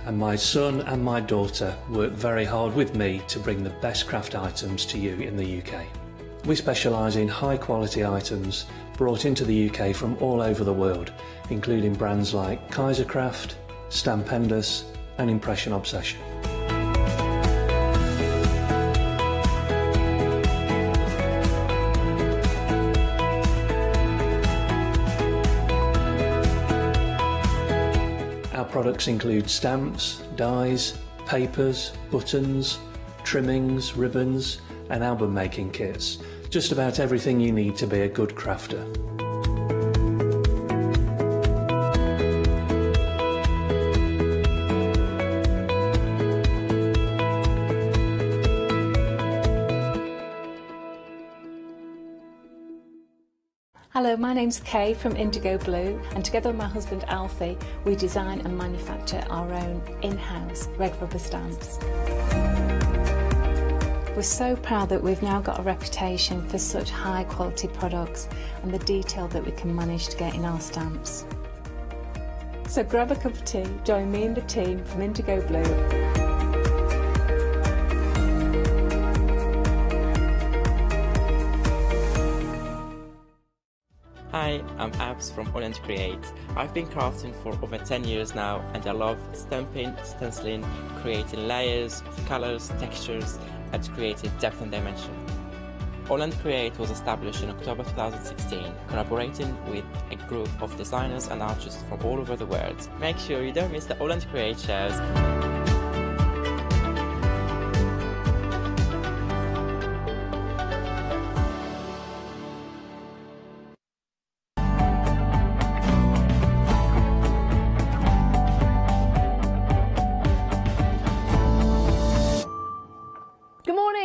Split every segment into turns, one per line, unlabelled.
And my son and my daughter work very hard with me to bring the best craft items to you in the UK. We specialise in high quality items brought into the UK from all over the world, including brands like Kaisercraft, Stampendous and Impression Obsession. Our products include stamps, dies, papers, buttons, trimmings, ribbons and album making kits. Just about everything you need to be a good crafter.
Hello, my name's Kay from Indigo Blue, and together with my husband Alfie, we design and manufacture our own in-house red rubber stamps. We're so proud that we've now got a reputation for such high quality products and the detail that we can manage to get in our stamps. So grab a cup of tea, join me and the team from Indigo Blue.
Hi, I'm Abs from AALL Create. I've been crafting for over 10 years now and I love stamping, stenciling, creating layers of colours, textures and creating depth and dimension. AALL Create was established in October 2016, collaborating with a group of designers and artists from all over the world. Make sure you don't miss the AALL Create shows.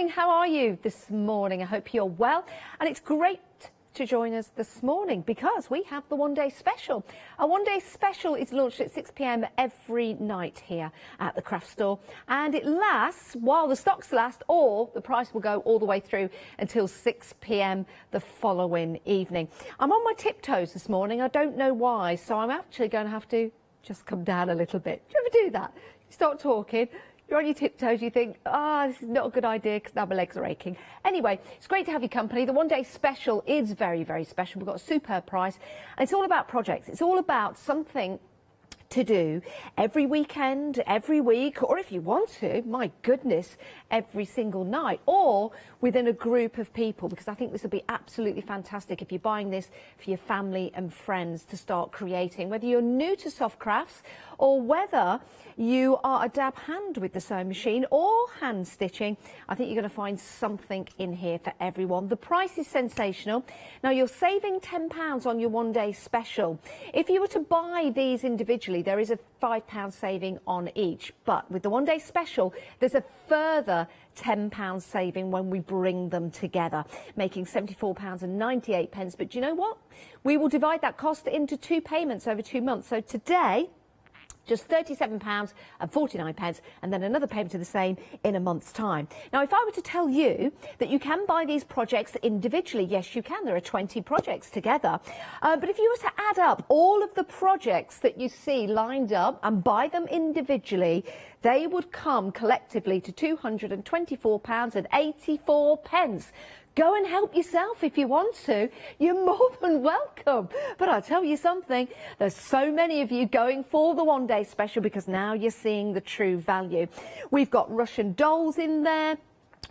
How are you this morning? I hope you're well, and it's great to join us this morning because we have the one-day special. Our one-day special is launched at 6 p.m. every night here at the craft store, and it lasts while the stocks last, or the price will go all the way through until 6 p.m. the following evening. I'm on my tiptoes this morning. I don't know why, so I'm actually going to have to just come down a little bit. Do you ever do that? You start talking, you're on your tiptoes, you think, this is not a good idea because now my legs are aching. Anyway, it's great to have your company. The one-day special is very, very special. We've got a superb price, and it's all about projects. It's all about something to do every weekend, every week, or if you want to, my goodness, every single night, or within a group of people, because I think this would be absolutely fantastic if you're buying this for your family and friends to start creating. Whether you're new to soft crafts or whether you are a dab hand with the sewing machine or hand stitching, I think you're going to find something in here for everyone. The price is sensational. Now, you're saving £10 on your one-day special. If you were to buy these individually, there is a £5 saving on each, but with the one-day special, there's a further £10 saving when we bring them together, making £74.98. But do you know what? We will divide that cost into 2 payments over 2 months. So today, just £37.49, and then another payment of the same in a month's time. Now, if I were to tell you that you can buy these projects individually, yes, you can. There are 20 projects together. But if you were to add up all of the projects that you see lined up and buy them individually, they would come collectively to £224.84. Go and help yourself if you want to. You're more than welcome. But I'll tell you something, there's so many of you going for the one-day special because now you're seeing the true value. We've got Russian dolls in there.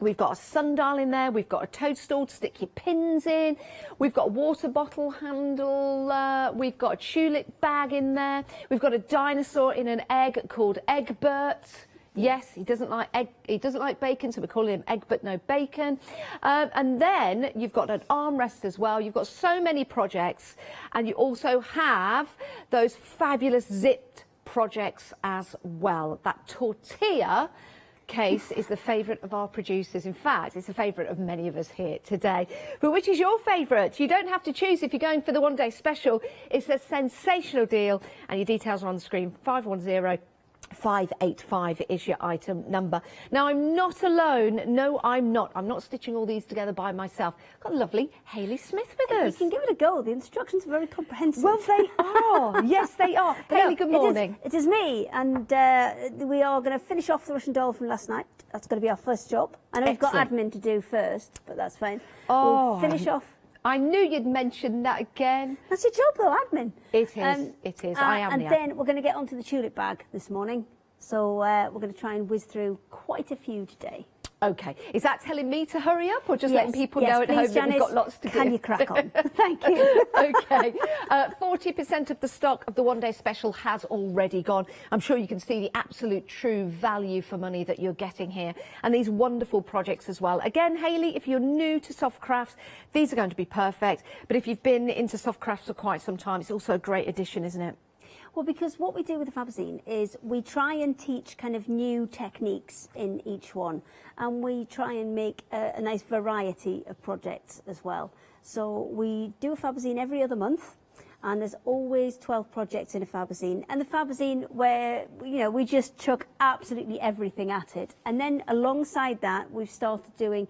We've got a sundial in there. We've got a toadstool to stick your pins in. We've got a water bottle handle. We've got a tulip bag in there. We've got a dinosaur in an egg called Egbert. Yes, he doesn't like egg. He doesn't like bacon, so we're calling him Egg but no bacon. And then you've got an armrest as well. You've got so many projects, and you also have those fabulous zipped projects as well. That tortilla case is the favourite of our producers. In fact, it's a favourite of many of us here today. But which is your favourite? You don't have to choose if you're going for the one-day special. It's a sensational deal, and your details are on the screen. 510 585 is your item number. Now, I'm not alone. No, I'm not. I'm not stitching all these together by myself. Got lovely Hayley Smith with us.
You can give it a go. The instructions are very comprehensive.
Well, they are. Yes, they are. Hayley, good morning.
It is me, and we are going to finish off the Russian doll from last night. That's going to be our first job. I know we've got admin to do first, but that's fine. We'll finish off.
I knew you'd mention that again.
That's your job, though, admin.
It is. It is. I am.
And then we're going to get onto the tulip bag this morning. So we're going to try and whiz through quite a few today.
Okay. Is that telling me to hurry up, or just letting people know at home that we've got lots to do?
Can you crack on? Thank you.
Okay. 40% of the stock of the one-day special has already gone. I'm sure you can see the absolute true value for money that you're getting here, and these wonderful projects as well. Again, Hayley, if you're new to soft crafts, these are going to be perfect. But if you've been into soft crafts for quite some time, it's also a great addition, isn't it?
Well, because what we do with the Fabzine is we try and teach kind of new techniques in each one, and we try and make a nice variety of projects as well. So we do a Fabzine every other month, and there's always 12 projects in a Fabzine. And the Fabzine where, you know, we just chuck absolutely everything at it. And then alongside that, we've started doing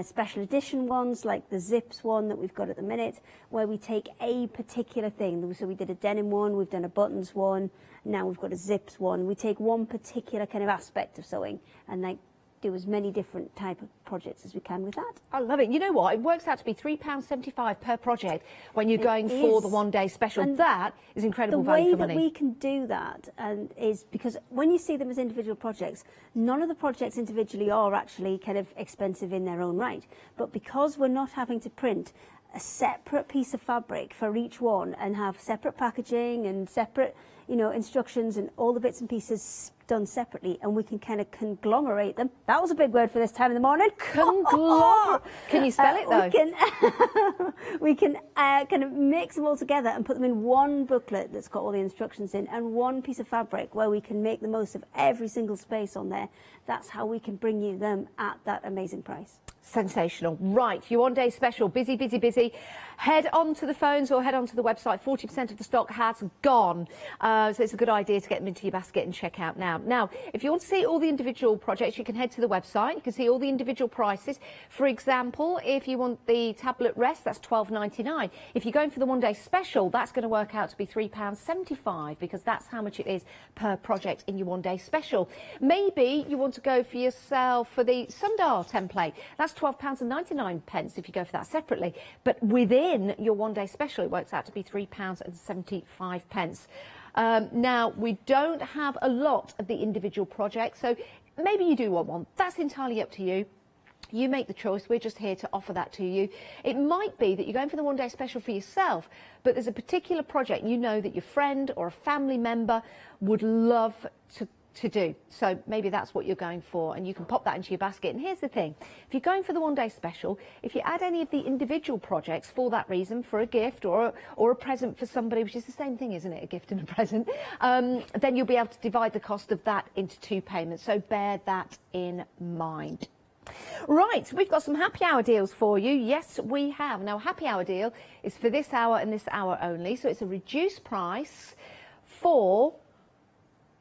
special edition ones, like the zips one that we've got at the minute, where we take a particular thing. So we did a denim one, we've done a buttons one, now we've got a zips one. We take one particular kind of aspect of sewing and like do as many different type of projects as we can with that.
I love it. You know what? It works out to be £3.75 per project when you're going for the one-day special. And that is incredible value for money.
The way that we can do that is because when you see them as individual projects, none of the projects individually are actually kind of expensive in their own right. But because we're not having to print a separate piece of fabric for each one and have separate packaging and separate, you know, instructions and all the bits and pieces done separately, and we can kind of conglomerate them. That was a big word for this time in the morning.
Conglomerate. Can you spell it though?
We can kind of mix them all together and put them in one booklet that's got all the instructions in, and one piece of fabric where we can make the most of every single space on there. That's how we can bring you them at that amazing price.
Sensational. Right, your one-day special, busy, busy, busy. Head on to the phones or head on to the website. 40% of the stock has gone. So it's a good idea to get them into your basket and check out now. Now, if you want to see all the individual projects, you can head to the website. You can see all the individual prices. For example, if you want the tablet rest, that's £12.99. If you're going for the one-day special, that's going to work out to be £3.75 because that's how much it is per project in your one-day special. Maybe you want to go for yourself for the sundial template. That's £12.99 if you go for that separately. But within your one-day special, it works out to be £3.75. Now, we don't have a lot of the individual projects, so maybe you do want one. That's entirely up to you. You make the choice. We're just here to offer that to you. It might be that you're going for the one-day special for yourself, but there's a particular project you know that your friend or a family member would love to do. So maybe that's what you're going for, and you can pop that into your basket. And here's the thing, if you're going for the one-day special, if you add any of the individual projects for that reason, for a gift or a present for somebody, which is the same thing, isn't it, a gift and a present, then you'll be able to divide the cost of that into 2 payments. So bear that in mind. Right, we've got some happy hour deals for you. Yes, we have. Now, happy hour deal is for this hour and this hour only. So it's a reduced price for,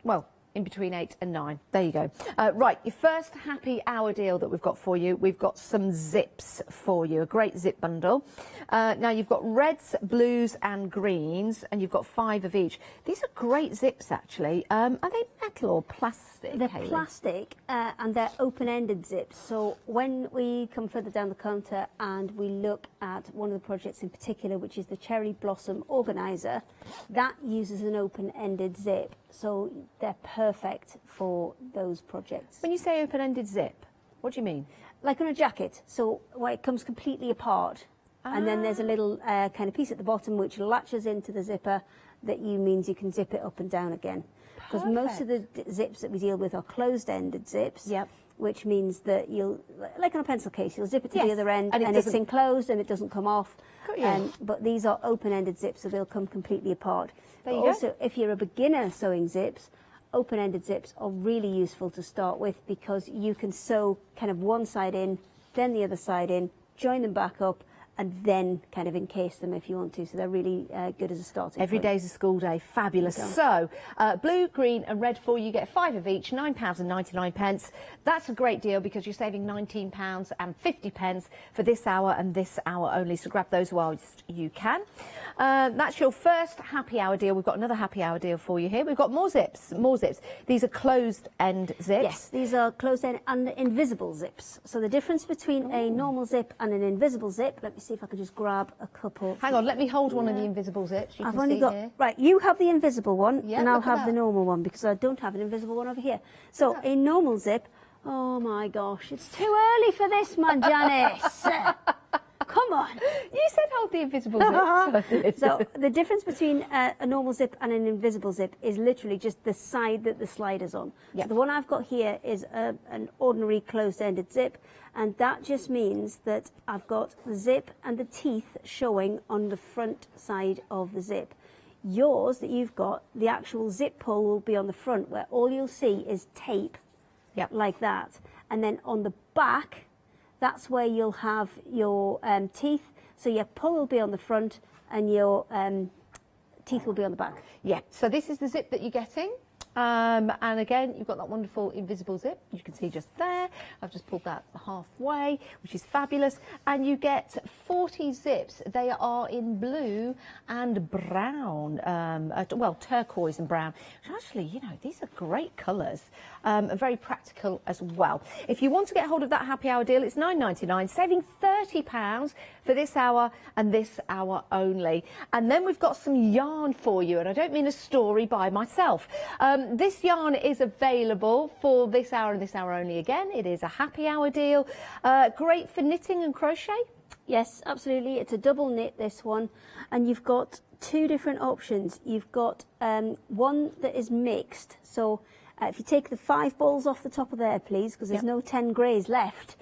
well, in between 8 and 9. There you go. Right, your first happy hour deal that we've got for you, we've got some zips for you, a great zip bundle. Now you've got reds, blues and greens, and you've got 5 of each. These are great zips actually. Are they metal or plastic?
They're
Hayley?
plastic and they're open-ended zips. So when we come further down the counter and we look at one of the projects in particular, which is the Cherry Blossom Organizer, that uses an open-ended zip. So they're perfect for those projects.
When you say open-ended zip, what do you mean?
Like on a jacket, so where it comes completely apart. And then there's a little kind of piece at the bottom which latches into the zipper that means you can zip it up and down again. Because most of the zips that we deal with are closed-ended zips.
Yep.
Which means that you'll, like on a pencil case, you'll zip it to the other end and it's enclosed and it doesn't come off. But these are open-ended zips, so they'll come completely apart. But also, if you're a beginner sewing zips, open-ended zips are really useful to start with because you can sew kind of one side in, then the other side in, join them back up, and then kind of encase them if you want to. So they're really good as a starting
Every
point.
day's a school day. Fabulous. So, blue, green and red for you get 5 of each, £9.99. That's a great deal because you're saving £19.50 for this hour and this hour only. So grab those whilst you can. That's your first happy hour deal. We've got another happy hour deal for you here. We've got more zips, more zips. These are closed end zips.
Yes, these are closed end and invisible zips. So the difference between a normal zip and an invisible zip, let me see if I can just grab a couple.
Hang on, let me hold one of the invisible zips. You
I've
can
only
see
got,
here.
right, you have the invisible one
Yeah,
and I'll
look at
have the
that.
normal one because I don't have an invisible one over here. So a normal zip, oh my gosh, it's too early for this, man, Janice. Come on.
You said hold the invisible zip. So I did.
So the difference between a normal zip and an invisible zip is literally just the side that the slider's on.
Yep.
So the one I've got here is an ordinary closed-ended zip, and that just means that I've got the zip and the teeth showing on the front side of the zip. Yours that you've got, the actual zip pull will be on the front, where all you'll see is tape,
Yep.
like that. And then on the back, that's where you'll have your teeth. So your pull will be on the front and your teeth will be on the back.
Yeah, so this is the zip that you're getting. And again, you've got that wonderful invisible zip. You can see just there. I've just pulled that halfway, which is fabulous. And you get 40 zips. They are in blue and brown, well, turquoise and brown. Which actually, you know, these are great colours. Very practical as well. If you want to get hold of that happy hour deal, it's £9.99, saving £30 for this hour and this hour only. And then we've got some yarn for you, and I don't mean a story by myself. This yarn is available for this hour and this hour only again. It is a happy hour deal. Great for knitting and crochet.
Yes, absolutely. It's a double knit, this one. And you've got two different options. You've got one that is mixed. So if you take the 5 balls off the top of there, please, because there's no 10 greys left.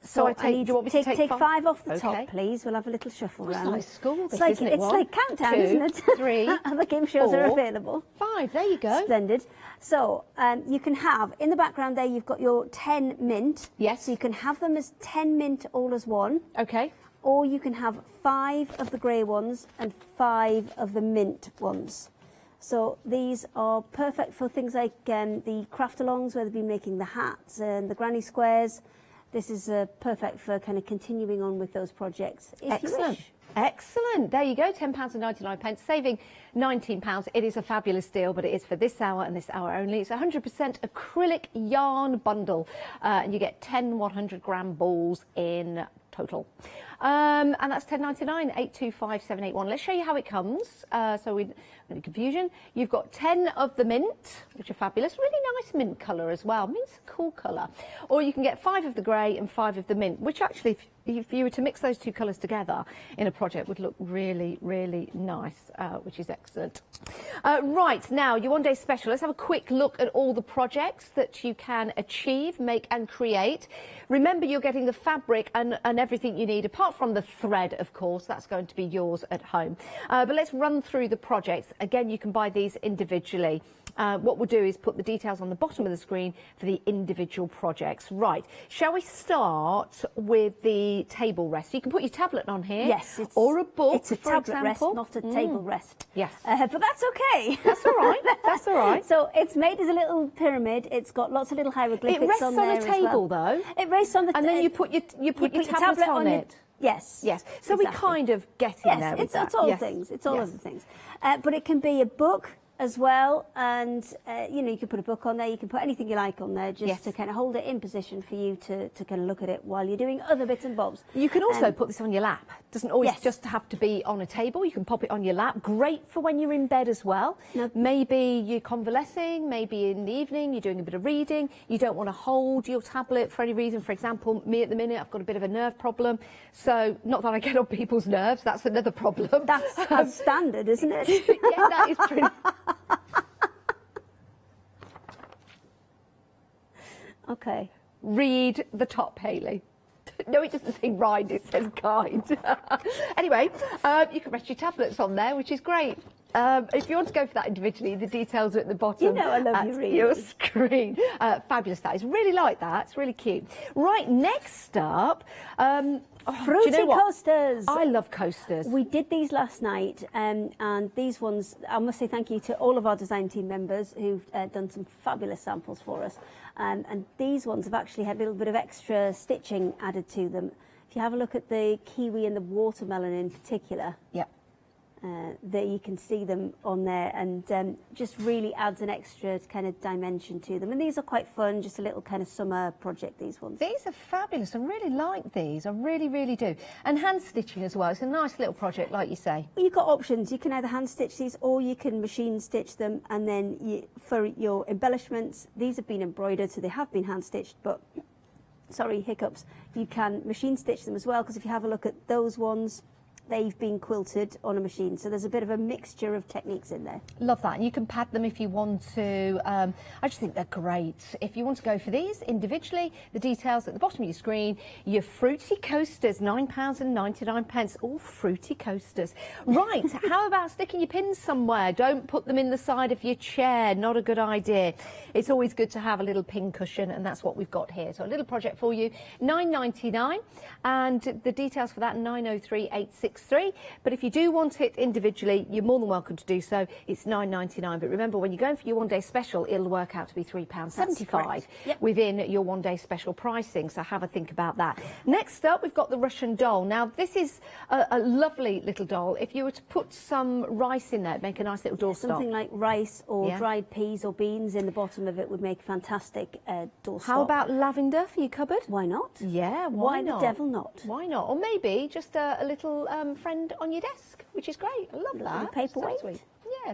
So I take,
need
do you want me to take
5 off the
Okay.
top, please. We'll have a little shuffle
It's
round.
like school,
It's
this,
like,
isn't it?
it's
1,
like countdown,
2,
isn't it?
3,
Other game shows are
4,
available.
5. There you go.
Splendid. So you can have, in the background there, you've got your 10 mint.
Yes.
So you can have them as 10 mint all as one.
Okay.
Or you can have 5 of the grey ones and 5 of the mint ones. So these are perfect for things like the craft-alongs, where they've been making the hats and the granny squares. This is perfect for kind of continuing on with those projects. If you
Excellent.
wish.
Excellent. There you go, £10.99, saving £19. It is a fabulous deal, but it is for this hour and this hour only. It's 100% acrylic yarn bundle, and you get 10 100-gram balls in total. And that's £10.99, 825781. Let's show you how it comes. So we any confusion. You've got 10 of the mint, which are fabulous. Really nice mint colour as well. Mint's a cool colour. Or you can get 5 of the grey and 5 of the mint, which actually, if you were to mix those two colours together in a project, would look really, really nice, which is excellent. Right, now, your one-day special. Let's have a quick look at all the projects that you can achieve, make and create. Remember, you're getting the fabric and everything you need, apart from the thread, of course. That's going to be yours at home. But let's run through the projects. Again, you can buy these individually. What we'll do is put the details on the bottom of the screen for the individual projects. Right, shall we start with the table rest? You can put your tablet on here.
Yes,
or a book,
it's a
for
tablet
example.
rest, not a table rest.
Yes.
But that's okay.
That's all right. That's all right.
So it's made as a little pyramid. It's got lots of little hieroglyphics
It rests
on
on
there
a
as
table,
well.
though.
It rests on the
And then you put your tablet on
your-
it.
Yes.
Yes. So
exactly.
we kind of get in there with
it's
that.
all
Yes.
things. It's all
Yes.
of the things. But it can be a book as well, and you know, you can put a book on there. You can put anything you like on there, just
Yes.
to kind of hold it in position for you to kind of look at it while you're doing other bits and bobs.
You can also put this on your lap. Doesn't always
Yes.
just have to be on a table. You can pop it on your lap. Great for when you're in bed as well.
No.
Maybe you're convalescing, maybe in the evening you're doing a bit of reading. You don't want to hold your tablet for any reason. For example, me at the minute, I've got a bit of a nerve problem. So, not that I get on people's nerves, that's another problem.
That's standard, isn't it?
Yeah, that is pretty...
Okay.
Read the top, Hayley. No, it doesn't say ride, it says guide. Anyway, you can rest your tablets on there, which is great. If you want to go for that individually, the details are at the bottom.
You know I love
at
you, really.
your screen. Fabulous, that is. Really like that. It's really cute. Right, next up,
Fruity
do you know what?
coasters.
I love coasters.
We did these last night, and these ones, I must say thank you to all of our design team members who've done some fabulous samples for us. And these ones have actually had a little bit of extra stitching added to them. If you have a look at the kiwi and the watermelon in particular,
Yep.
there you can see them on there, and just really adds an extra kind of dimension to them. And these are quite fun, just a little kind of summer project, these ones.
These are fabulous. I really like these. I really, really do. And hand stitching as well. It's a nice little project, like you say.
Well, you've got options. You can either hand stitch these or you can machine stitch them, and then for your embellishments, these have been embroidered, so they have been hand stitched, but sorry, hiccups, you can machine stitch them as well, because if you have a look at those ones, they've been quilted on a machine, so there's a bit of a mixture of techniques in there.
Love that. And you can pad them if you want to. I just think they're great. If you want to go for these individually, the details at the bottom of your screen. Your fruity coasters, £9.99. All fruity coasters. Right, how about sticking your pins somewhere? Don't put them in the side of your chair. Not a good idea. It's always good to have a little pin cushion, and that's what we've got here. So a little project for you, £9.99, and the details for that, 903863. But if you do want it individually, you're more than welcome to do so. It's £9.99. But remember, when you're going for your one-day special, it'll work out to be £3.75 within your one-day special pricing. So have a think about that. Next up, we've got the Russian doll. Now, this is a lovely little doll. If you were to put some rice in there, make a nice little doorstop.
Something like rice or dried peas or beans in the bottom of it would make a fantastic doorstop.
How about lavender for your cupboard?
Why not?
Yeah, why not?
the devil not?
Why not? Or maybe just a little friend on your desk, which is great. I love that.
Paperweight.
So sweet. Yeah,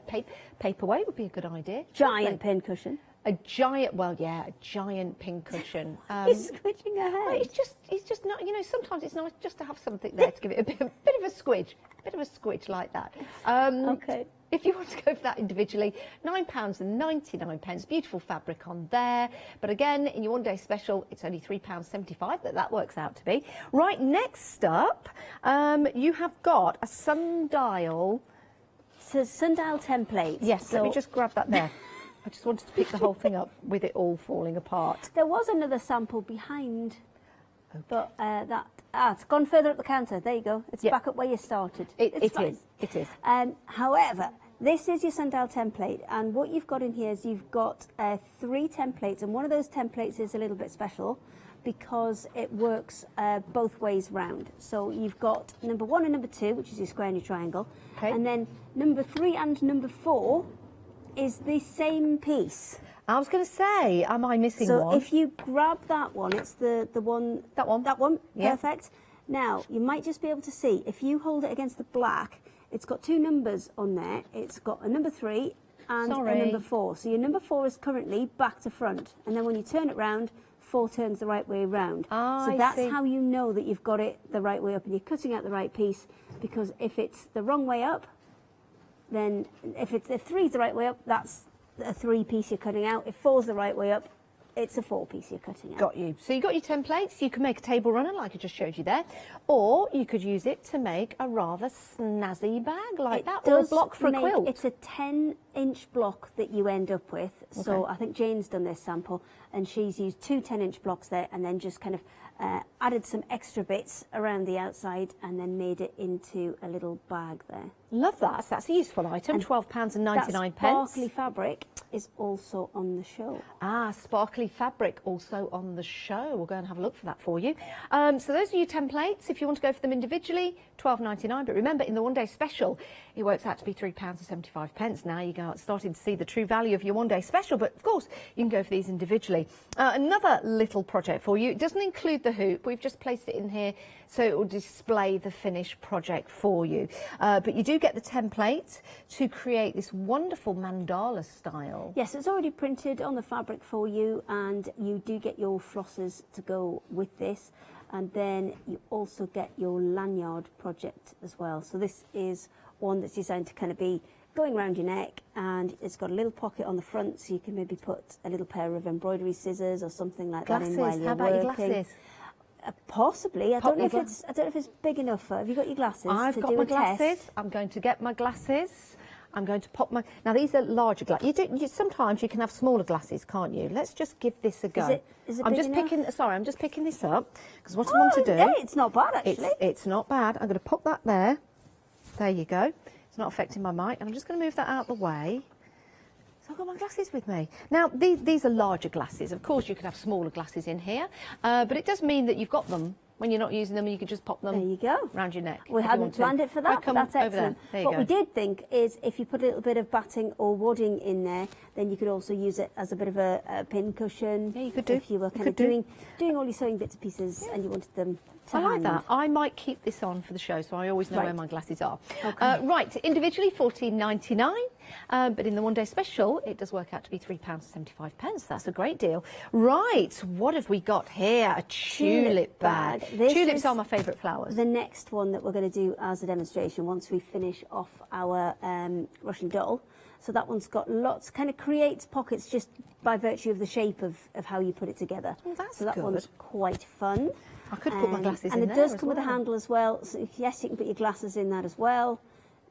paperweight would be a good idea.
Giant pin cushion.
A giant, well, yeah, a giant pin cushion.
He's squidging her
Well,
head.
it's just not, you know, sometimes it's nice just to have something there to give it a bit of a squidge like that.
Okay.
If you want to go for that individually, £9.99, beautiful fabric on there. But again, in your one-day special, it's only £3.75 that works out to be. Right, next up, you have got a sundial.
It's a sundial template.
Yes, let me just grab that there. I just wanted to pick the whole thing up with it all falling apart.
There was another sample behind, but it's gone further up the counter. There you go. It's back up where you started.
It is.
However, this is your sundial template, and what you've got in here is you've got 3 templates, and one of those templates is a little bit special because it works both ways round. So you've got number 1 and number 2, which is your square and your triangle, and then number 3 and number 4 is the same piece.
I was going to say, am I missing one?
So if you grab that one, it's the one...
That one?
That one,
Yeah.
perfect. Now, you might just be able to see, if you hold it against the black, it's got 2 numbers on there. It's got a number 3 and a number 4. So your number 4 is currently back to front. And then when you turn it round, 4 turns the right way round. So that's how you know that you've got it the right way up and you're cutting out the right piece, because if it's the wrong way up, then if 3's the right way up, that's a 3 piece you're cutting out. If 4's the right way up, it's a 4 piece you're cutting out.
Got you. So you got your templates. You can make a table runner like I just showed you there, or you could use it to make a rather snazzy bag like that, or a block for a quilt.
It's a 10-inch block that you end up with. Okay. So I think Jane's done this sample, and she's used 2 10-inch blocks there, and then just kind of added some extra bits around the outside, and then made it into a little bag there.
Love that. So that's a useful item. £12.99.
That sparkly fabric is also on the show.
Ah, sparkly fabric also on the show. We'll go and have a look for that for you. So those are your templates. If you want to go for them individually, £12.99. But remember, in the one-day special, it works out to be £3.75. Now you're starting to see the true value of your one-day special. But of course, you can go for these individually. Another little project for you. It doesn't include the hoop. We've just placed it in here so it will display the finished project for you. But you do get the template to create this wonderful mandala style.
Yes, it's already printed on the fabric for you, and you do get your flossers to go with this, and then you also get your lanyard project as well. So this is one that's designed to kind of be going around your neck, and it's got a little pocket on the front, so you can maybe put a little pair of embroidery scissors or something like that in while you're
How about
working.
your glasses?
Possibly. I don't know if it's big enough. Have you got your glasses?
I've
to
got
do
my
a test?
glasses. I'm going to get my glasses. I'm going to pop my... Now, these are larger glasses. Sometimes you can have smaller glasses, can't you? Let's just give this a go.
Is it
I'm
big
just
enough?
picking... Sorry, I'm just picking this up, because what I want to do...
Yeah, it's not bad, actually.
It's not bad. I'm going to pop that there. There you go. It's not affecting my mic. And I'm just going to move that out of the way. So I've got my glasses with me. Now, these are larger glasses. Of course, you can have smaller glasses in here, but it does mean that you've got them when you're not using them, and you can just pop them
there you go.
around your neck.
We hadn't planned it for that, but that's excellent. What we did think is if you put a little bit of batting or wadding in there, then you could also use it as a bit of a pin cushion.
Yeah, you could do.
If you were kind of doing all your sewing bits and pieces and you wanted them to
I like
hand.
that. I might keep this on for the show, so I always know where my glasses are.
Okay.
Right, individually $14.99, but in the one day special, it does work out to be £3.75. That's a great deal. Right, what have we got here? A tulip bag. Tulips are my favourite flowers.
The next one that we're going to do as a demonstration once we finish off our Russian doll. So that one's got lots, kind of creates pockets just by virtue of the shape of how you put it together.
Oh, that's
so that
good.
one's quite fun.
I could put my glasses in there.
And it does come with a handle as well. So yes, you can put your glasses in that as well.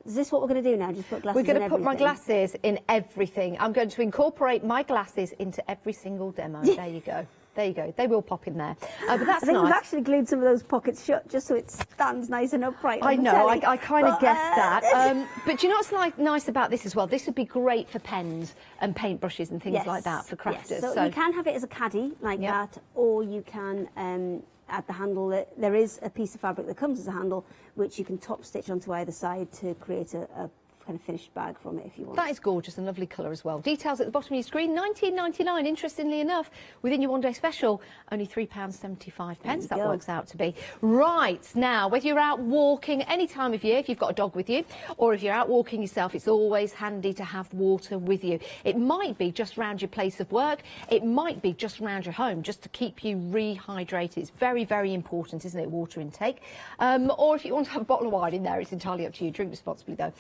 Is this what we're going to do now? Just put glasses in everything?
We're going to put my glasses in everything. I'm going to incorporate my glasses into every single demo. There you go. There you go. They will pop in there. But that's
I think
nice.
we've actually glued some of those pockets shut just so it stands nice and upright.
I know, I kind of guessed that. But do you know what's nice about this as well? This would be great for pens and paintbrushes and things like that for crafters.
Yes. So you can have it as a caddy like that, or you can add the handle. There is a piece of fabric that comes as a handle, which you can top stitch onto either side to create a kind of finished bag from it if you want.
That is gorgeous and lovely colour as well. Details at the bottom of your screen. $19.99, interestingly enough, within your one day special, only £3.75 that works out to be. Right, now, whether you're out walking any time of year, if you've got a dog with you, or if you're out walking yourself, it's always handy to have water with you. It might be just round your place of work, it might be just round your home, just to keep you rehydrated. It's very, very important, isn't it, water intake? Or if you want to have a bottle of wine in there, it's entirely up to you. Drink responsibly, though.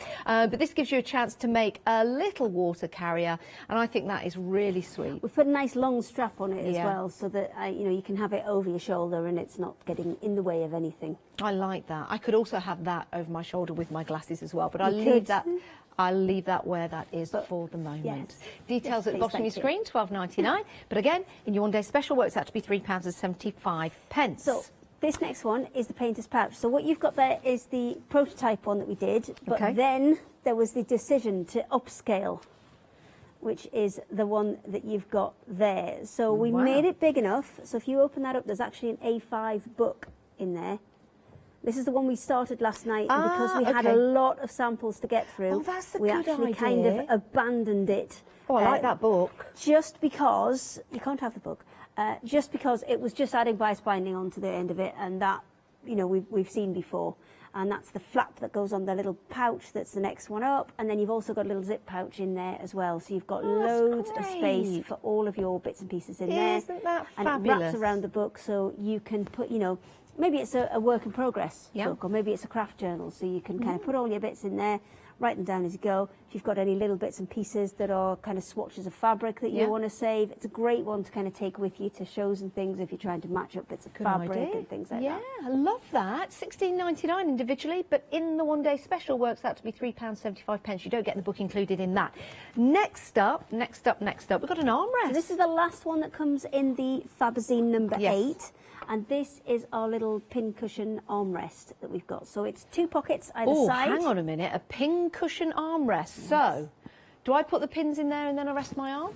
But this gives you a chance to make a little water carrier, and I think that is really sweet.
We've put a nice long strap on it as well, so that you can have it over your shoulder and it's not getting in the way of anything.
I like that. I could also have that over my shoulder with my glasses as well, but I'll leave that where that is for the moment.
Yes.
Details at the bottom of your screen, $12.99. But again, in your one day special, works out to be £3.75.
So this next one is the painter's pouch. So what you've got there is the prototype one that we did, but then there was the decision to upscale, which is the one that you've got there. So we made it big enough. So if you open that up, there's actually an A5 book in there. This is the one we started last night, and because we had a lot of samples to get through, we actually kind of abandoned it.
Oh, I like that book.
Just because, you can't have the book, just because it was just adding bias binding onto the end of it, and that, we've seen before. And that's the flap that goes on the little pouch that's the next one up, and then you've also got a little zip pouch in there as well, so you've got loads of space for all of your bits and pieces in there.
Isn't that
and
fabulous?
it wraps around the book, so you can put, maybe it's a work in progress book, or maybe it's a craft journal, so you can kind of put all your bits in there, write them down as you go. If you've got any little bits and pieces that are kind of swatches of fabric that you want to save, it's a great one to kind of take with you to shows and things if you're trying to match up bits of fabric and things like that.
Yeah, I love that. $16.99 individually, but in the one day special works out to be £3.75. You don't get the book included in that. Next up, we've got an armrest.
So this is the last one that comes in the Fabazine number 8. And this is our little pin cushion armrest that we've got. So it's 2 pockets either side.
Oh, hang on a minute. A pin cushion armrest. Yes. So, do I put the pins in there and then I rest my arm?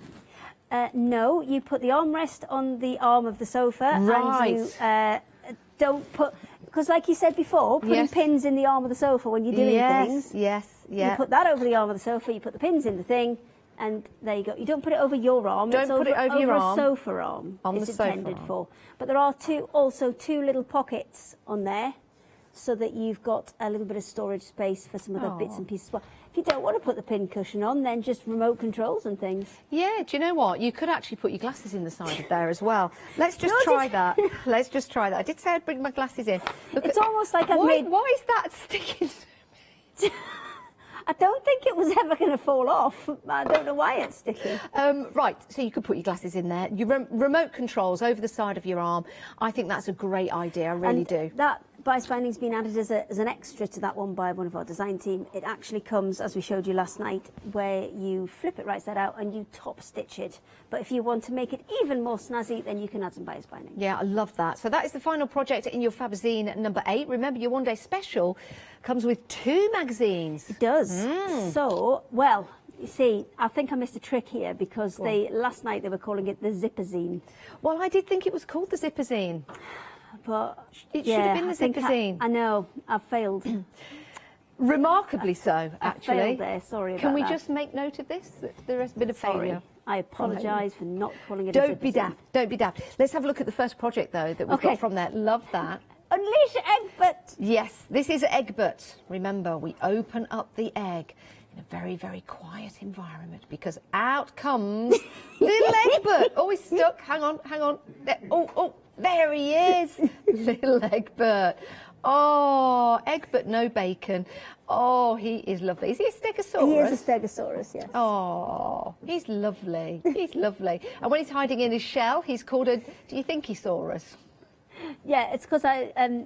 No, you put the armrest on the arm of the sofa.
Right.
And you don't put... Because like you said before, putting pins in the arm of the sofa when you're doing things. You put that over the arm of the sofa, you put the pins in the thing, and there you go. You don't put it over your arm.
Don't put it over your arm.
A sofa arm.
On the sofa
intended for. But there are also two little pockets on there, so that you've got a little bit of storage space for some other bits and pieces as well. If you don't want to put the pin cushion on, then just remote controls and things. Yeah,
do you know what? You could actually put your glasses in the side of there as well. Let's just try that. Let's just try that. I did say I'd bring my glasses in. Look,
it's almost like I've made...
Why is that sticking to me?
I don't think it was ever going to fall off. I don't know why it's sticking.
Right, so you could put your glasses in there. Your remote controls over the side of your arm. I think that's a great idea. I really do.
bias binding's been added as an extra to that one by one of our design team. It actually comes, as we showed you last night, where you flip it right side out and you top stitch it. But if you want to make it even more snazzy, then you can add some bias binding.
Yeah, I love that. So that is the final project in your Fabzine number 8. Remember, your one-day special comes with 2 magazines.
It does. So, well, you see, I think I missed a trick here because last night they were calling it the Zipperzine.
Well, I did think it was called the Zipperzine.
But
It should have been the Zipperzine.
I know, I've failed.
Remarkably so, actually.
I failed there, sorry about that.
Can we just make note of this? That there has been a failure.
I apologise for not calling it a
Don't be
Zipperzine.
daft, don't be daft. Let's have a look at the first project, though, that we've got from there. Love that.
Unleash Egbert!
Yes, this is Egbert. Remember, we open up the egg in a very, very quiet environment because out comes little Egbert. Oh, he's stuck. Hang on, hang on. There, there he is. Little Egbert. Oh, Egbert, no bacon. Oh, he is lovely. Is he a Stegosaurus?
He is a Stegosaurus, yes.
Oh, he's lovely. He's lovely. And when he's hiding in his shell, he's called a Do you think Thinkosaurus?
Yeah, it's because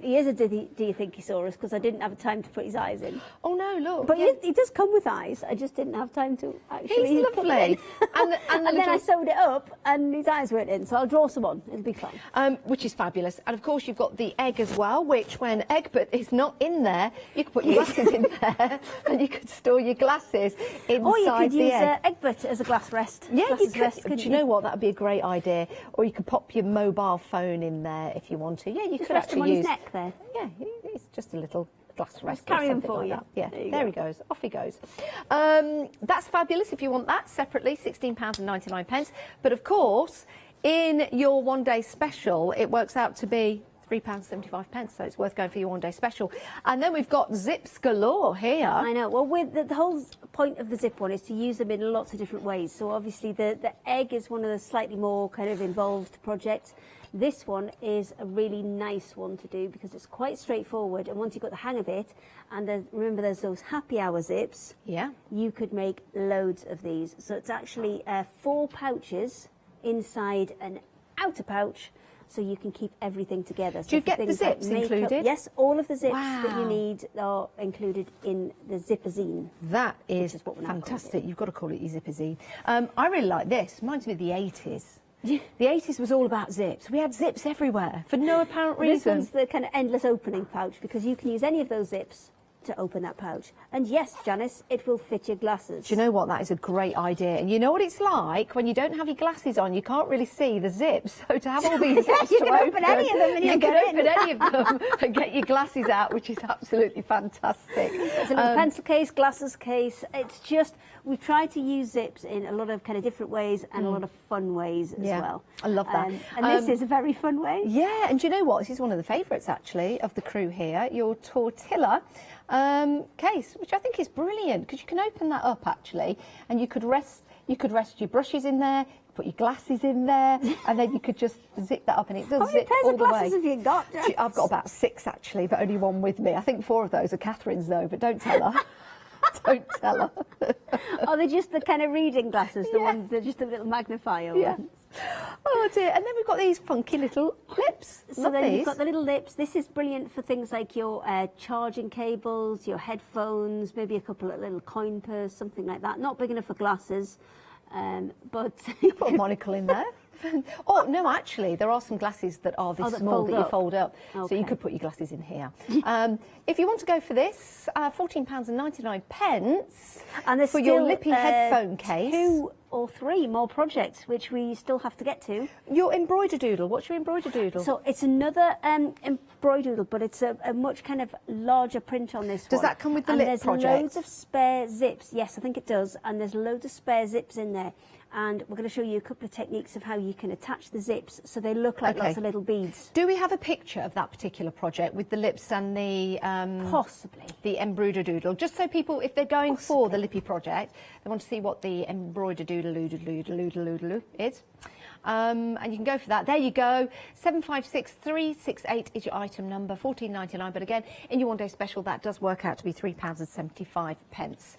he is a Do you think Thinkosaurus because I didn't have time to put his eyes in.
Oh no, look.
But he does come with eyes. I just didn't have time to actually.
He's
put
lovely.
them in. And then I sewed it up, and his eyes weren't in. So I'll draw some on. It'll be fun.
Which is fabulous. And of course, you've got the egg as well. Which, when Egbert is not in there, you can put your glasses in there, and you could store your glasses inside
or you could
the
use
egg.
Egbert as a glass rest.
Yeah,
Glasses
you
rest,
could. Do you know what? That would be a great idea. Or you could pop your mobile phone in there if you want to. Yeah, you
Just
could
rest him
actually
on
use.
his neck there.
Yeah, it's just a little glass rest.
carry
or
him
something
for
like
you.
that. Yeah,
There you
he goes. Off he goes. That's fabulous if you want that separately, £16.99. But of course, in your one-day special, it works out to be £3.75, so it's worth going for your one-day special. And then we've got zips galore here.
I know. Well, with the whole point of the zip one is to use them in lots of different ways. So obviously the egg is one of the slightly more kind of involved projects. This one is a really nice one to do because it's quite straightforward, and once you've got the hang of it, and remember there's those happy hour zips,
Yeah.
you could make loads of these. So it's actually 4 pouches inside an outer pouch, so you can keep everything together.
Do you get the zips included?
Yes, all of the zips that you
Wow.
need are included in the Zipperzine.
That is
is what we're now calling
fantastic. You've got to call it your Zipperzine. I really like this. Reminds me of the 80s. The 80s was all about zips. We had zips everywhere for no apparent
This
reason.
one's the kind of endless opening pouch because you can use any of those zips to open that pouch. And yes, Janice, it will fit your glasses.
Do you know what? That is a great idea. And you know what it's like when you don't have your glasses on, you can't really see the zips. So to have all these zips
you
to
can open any of them and
you
you'll
can
get
open
in.
any of them and get your glasses out, which is absolutely fantastic.
It's a little pencil case, glasses case. It's just, we try to use zips in a lot of kind of different ways and a lot of fun ways as well.
I love that.
And this is a very fun way.
Yeah, and do you know what? This is one of the favourites, actually, of the crew here, your tortilla case, which I think is brilliant because you can open that up, actually, and you could rest your brushes in there, put your glasses in there, and then you could just zip that up, and it does
How many
zip
pairs
all
of
the way.
glasses have you got, Janice?
I've got about 6, actually, but only one with me. I think 4 of those are Catherine's, though, but don't tell her. Don't tell her.
Oh, they're just the kind of reading glasses, the ones, they're just a little magnifier
Yeah.
ones.
Oh dear, and then we've got these funky little clips.
So
Love
then
these.
you've got the little lips. This is brilliant for things like your charging cables, your headphones, maybe a couple of little coin purse, something like that. Not big enough for glasses, but
Put a monocle in there. Oh, no, actually, there are some glasses that are this
that
small
fold
that you
up.
fold up. So you
Okay.
could put your glasses in here. If you want to go for this, £14.99
and there's
for
still,
your lippy headphone case.
2 or 3 more projects which we still have to get to.
Your embroider doodle. What's your embroider doodle?
So it's another embroidery, but it's a much kind of larger print on this one.
Does that come with the
and
lip
there's
project?
loads of spare zips. Yes, I think it does. And there's loads of spare zips in there. And we're going to show you a couple of techniques of how you can attach the zips so they look like
Okay.
lots of little beads.
Do we have a picture of that particular project with the lips and the
Possibly.
the embroider doodle, just so people, if they're going for the lippy project, they want to see what the embroider doodle is. And you can go for that. There you go. 756368 is your item number, £14.99. But again, in your one-day special, that does work out to be £3.75.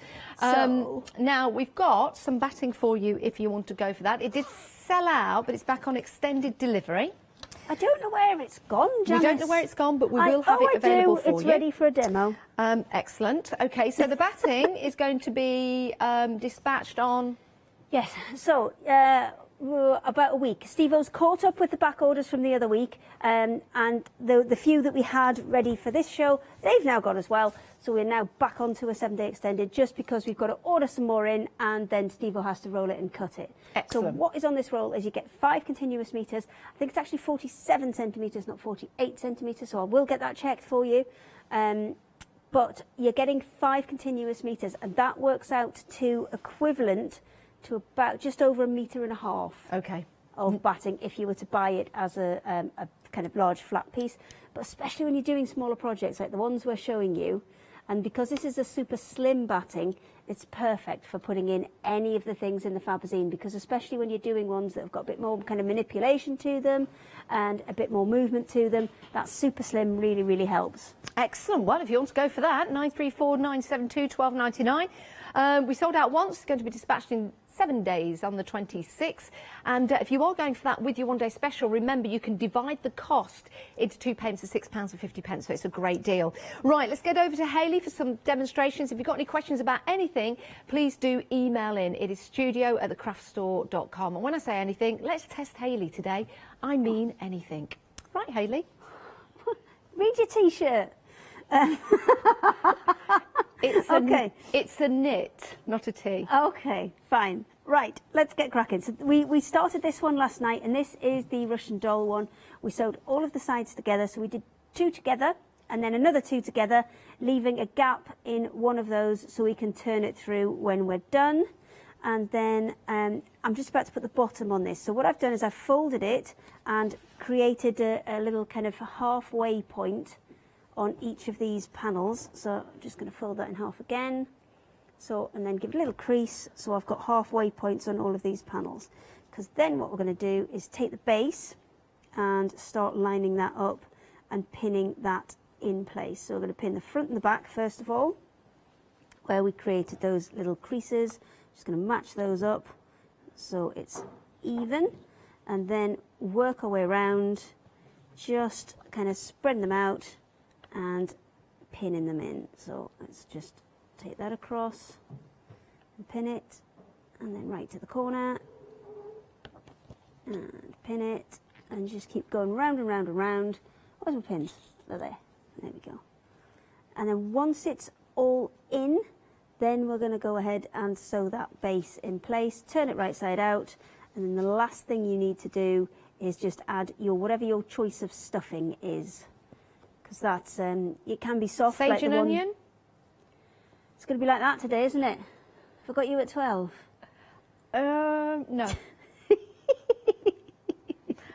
Now, we've got some batting for you if you want to go for that. It did sell out, but it's back on extended delivery.
I don't know where it's gone, Janice.
We don't know where it's gone, but we will have it available for you.
It's ready for a demo.
Excellent. Okay, so the batting is going to be dispatched on...
Yes, so about a week. Steve-O's caught up with the back orders from the other week, and the few that we had ready for this show, they've now got as well. So we're now back onto a 7-day extended just because we've got to order some more in, and then Steve-O has to roll it and cut it.
Excellent.
So what is on this roll is you get 5 continuous meters. I think it's actually 47 centimeters, not 48 centimeters, so I will get that checked for you. But you're getting 5 continuous meters, and that works out to equivalent to about just over 1.5 meters
Okay.
of batting if you were to buy it as a kind of large flat piece. But especially when you're doing smaller projects like the ones we're showing you, and because this is a super slim batting, it's perfect for putting in any of the things in the Fabazine, because especially when you're doing ones that have got a bit more kind of manipulation to them and a bit more movement to them, that super slim really, really helps.
Excellent. Well, if you want to go for that, 934 972 1299. We sold out once. It's going to be dispatched in 7 days on the 26th. And if you are going for that with your one-day special, remember you can divide the cost into 2 pence and £6 and 50 pence, so it's a great deal. Right, let's get over to Hayley for some demonstrations. If you've got any questions about anything, please do email in. It is studio@thecraftstore.com. And when I say anything, let's test Hayley today. I mean anything. Right, Hayley?
Read your T-shirt.
It's a knit, not a tee.
Okay, fine. Right, let's get cracking. So we started this one last night, and this is the Russian doll one. We sewed all of the sides together, so we did 2 together and then another 2 together, leaving a gap in one of those so we can turn it through when we're done. And then I'm just about to put the bottom on this. So what I've done is I've folded it and created a little kind of halfway point on each of these panels. So I'm just going to fold that in half again. So, and then give a little crease so I've got halfway points on all of these panels. Because then what we're going to do is take the base and start lining that up and pinning that in place. So we're going to pin the front and the back first of all, where we created those little creases. Just going to match those up so it's even, and then work our way around, just kind of spreading them out and pinning them in. So let's just take that across and pin it, and then right to the corner and pin it, and just keep going round and round and round. Where's my pins? They're there. There we go. And then once it's all in, then we're going to go ahead and sew that base in place, turn it right side out, and then the last thing you need to do is just add your whatever your choice of stuffing is. Because that's, it can be soft.
Sage
like
and onion?
It's going to be like that today, isn't it? Forgot you at 12.
No.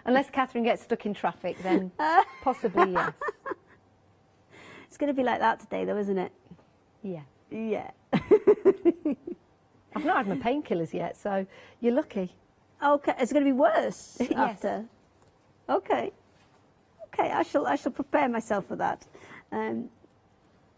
Unless Catherine gets stuck in traffic, then possibly yes.
It's going to be like that today, though, isn't it?
Yeah.
Yeah.
I've not had my painkillers yet, so you're lucky.
Okay, it's going to be worse
Yes.
after. Okay. Okay, I shall prepare myself for that.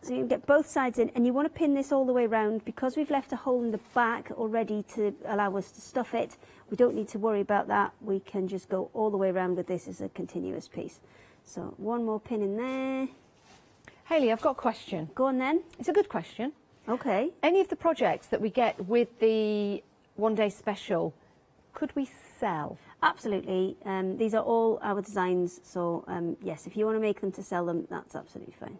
So you can get both sides in, and you want to pin this all the way around because we've left a hole in the back already to allow us to stuff it. We don't need to worry about that. We can just go all the way around with this as a continuous piece. So one more pin in there.
Hayley, I've got a question.
Go on then.
It's a good question.
Okay.
Any of the projects that we get with the one-day special, could we sell?
Absolutely. These are all our designs, so yes, if you want to make them to sell them, that's absolutely fine.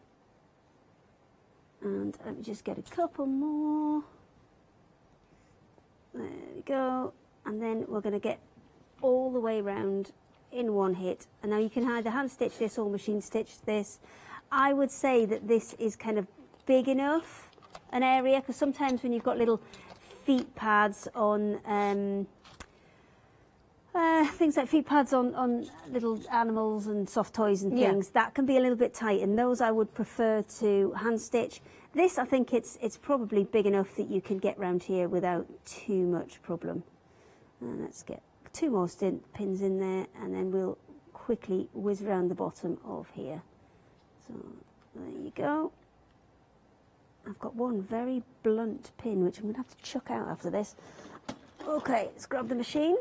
And let me just get a couple more. There we go. And then we're going to get all the way around in one hit. And now you can either hand stitch this or machine stitch this. I would say that this is kind of big enough an area, because sometimes when you've got little feet pads on things like feet pads on little animals and soft toys and things, that can be a little bit tight, and those I would prefer to hand stitch. This, I think it's probably big enough that you can get round here without too much problem. And let's get 2 more pins in there, and then we'll quickly whiz around the bottom of here. So there you go. I've got one very blunt pin which I'm going to have to chuck out after this. Okay, let's grab the machine.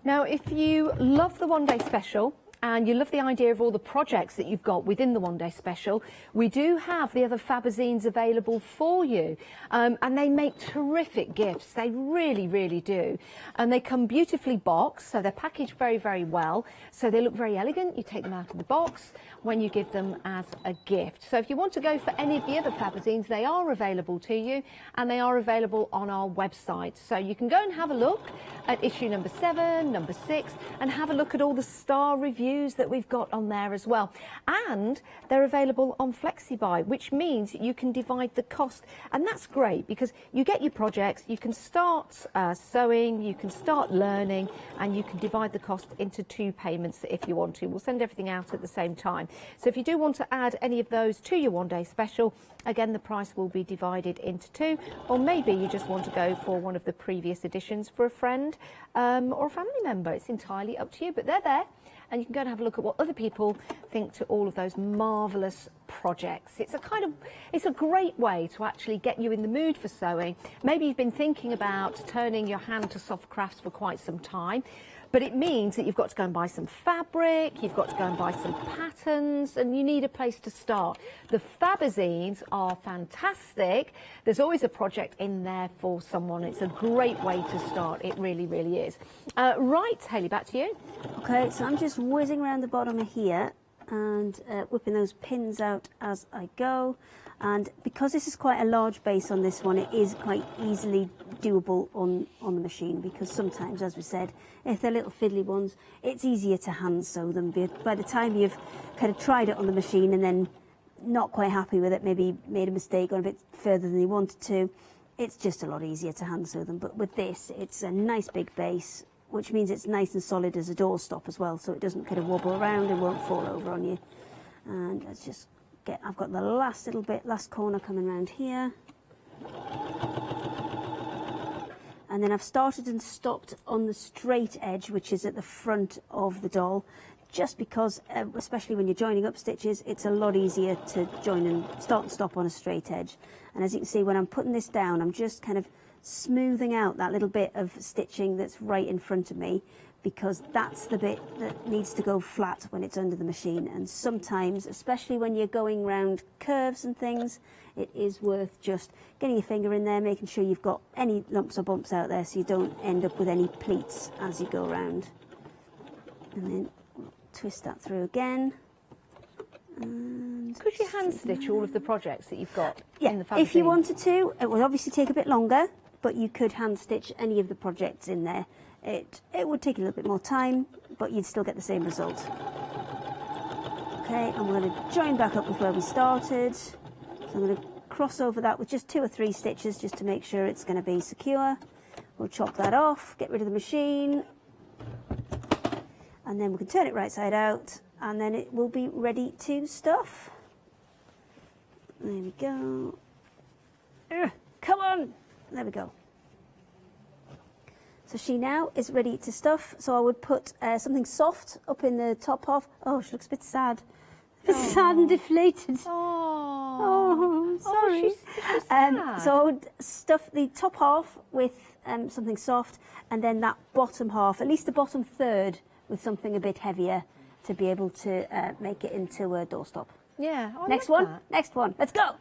Now, if you love the one-day special and you love the idea of all the projects that you've got within the One Day Special, we do have the other Fabazines available for you, and they make terrific gifts. They really, really do. And they come beautifully boxed, so they're packaged very, very well. So they look very elegant. You take them out of the box when you give them as a gift. So if you want to go for any of the other Fabazines, they are available to you, and they are available on our website. So you can go and have a look at issue number 7, number 6, and have a look at all the star reviews that we've got on there as well. And they're available on FlexiBuy, which means you can divide the cost. And that's great because you get your projects, you can start sewing, you can start learning, and you can divide the cost into 2 payments if you want to. We'll send everything out at the same time. So if you do want to add any of those to your One Day Special, again, the price will be divided into 2, or maybe you just want to go for one of the previous editions for a friend or a family member. It's entirely up to you, but they're there, and you can go and have a look at what other people think to all of those marvellous projects. It's a great way to actually get you in the mood for sewing. Maybe you've been thinking about turning your hand to soft crafts for quite some time, but it means that you've got to go and buy some fabric, you've got to go and buy some patterns, and you need a place to start. The Fabazines are fantastic. There's always a project in there for someone. It's a great way to start. It really, really is. Right, Hayley, back to you.
Okay, so I'm just whizzing around the bottom of here and whipping those pins out as I go. And because this is quite a large base on this one, it is quite easily doable on the machine, because sometimes, as we said, if they're little fiddly ones, it's easier to hand sew them. By the time you've kind of tried it on the machine and then not quite happy with it, maybe made a mistake, gone a bit further than you wanted to, it's just a lot easier to hand sew them. But with this, it's a nice big base, which means it's nice and solid as a doorstop as well, so it doesn't kind of wobble around and won't fall over on you. And let's just I've got the last little bit, last corner coming around here. And then I've started and stopped on the straight edge, which is at the front of the doll, just because, especially when you're joining up stitches, it's a lot easier to join and start and stop on a straight edge. And as you can see, when I'm putting this down, I'm just kind of smoothing out that little bit of stitching that's right in front of me, because that's the bit that needs to go flat when it's under the machine. And sometimes, especially when you're going round curves and things, it is worth just getting your finger in there, making sure you've got any lumps or bumps out there so you don't end up with any pleats as you go around. And then twist that through again. And
could you hand stitch all of the projects that you've got in the Fabazine?
If you wanted to. It will obviously take a bit longer, but you could hand stitch any of the projects in there. It would take a little bit more time, but you'd still get the same result. Okay, and we're going to join back up with where we started. So I'm going to cross over that with just 2 or 3 stitches just to make sure it's going to be secure. We'll chop that off, get rid of the machine, and then we can turn it right side out, and then it will be ready to stuff. There we go. Come on! There we go. So she now is ready to stuff. So I would put something soft up in the top half. Oh, she looks a bit sad. A bit sad and deflated. Oh, sorry.
She's sad.
So I would stuff the top half with something soft, and then that bottom half, at least the bottom third, with something a bit heavier to be able to make it into a doorstop.
Yeah.
Next one. Let's go.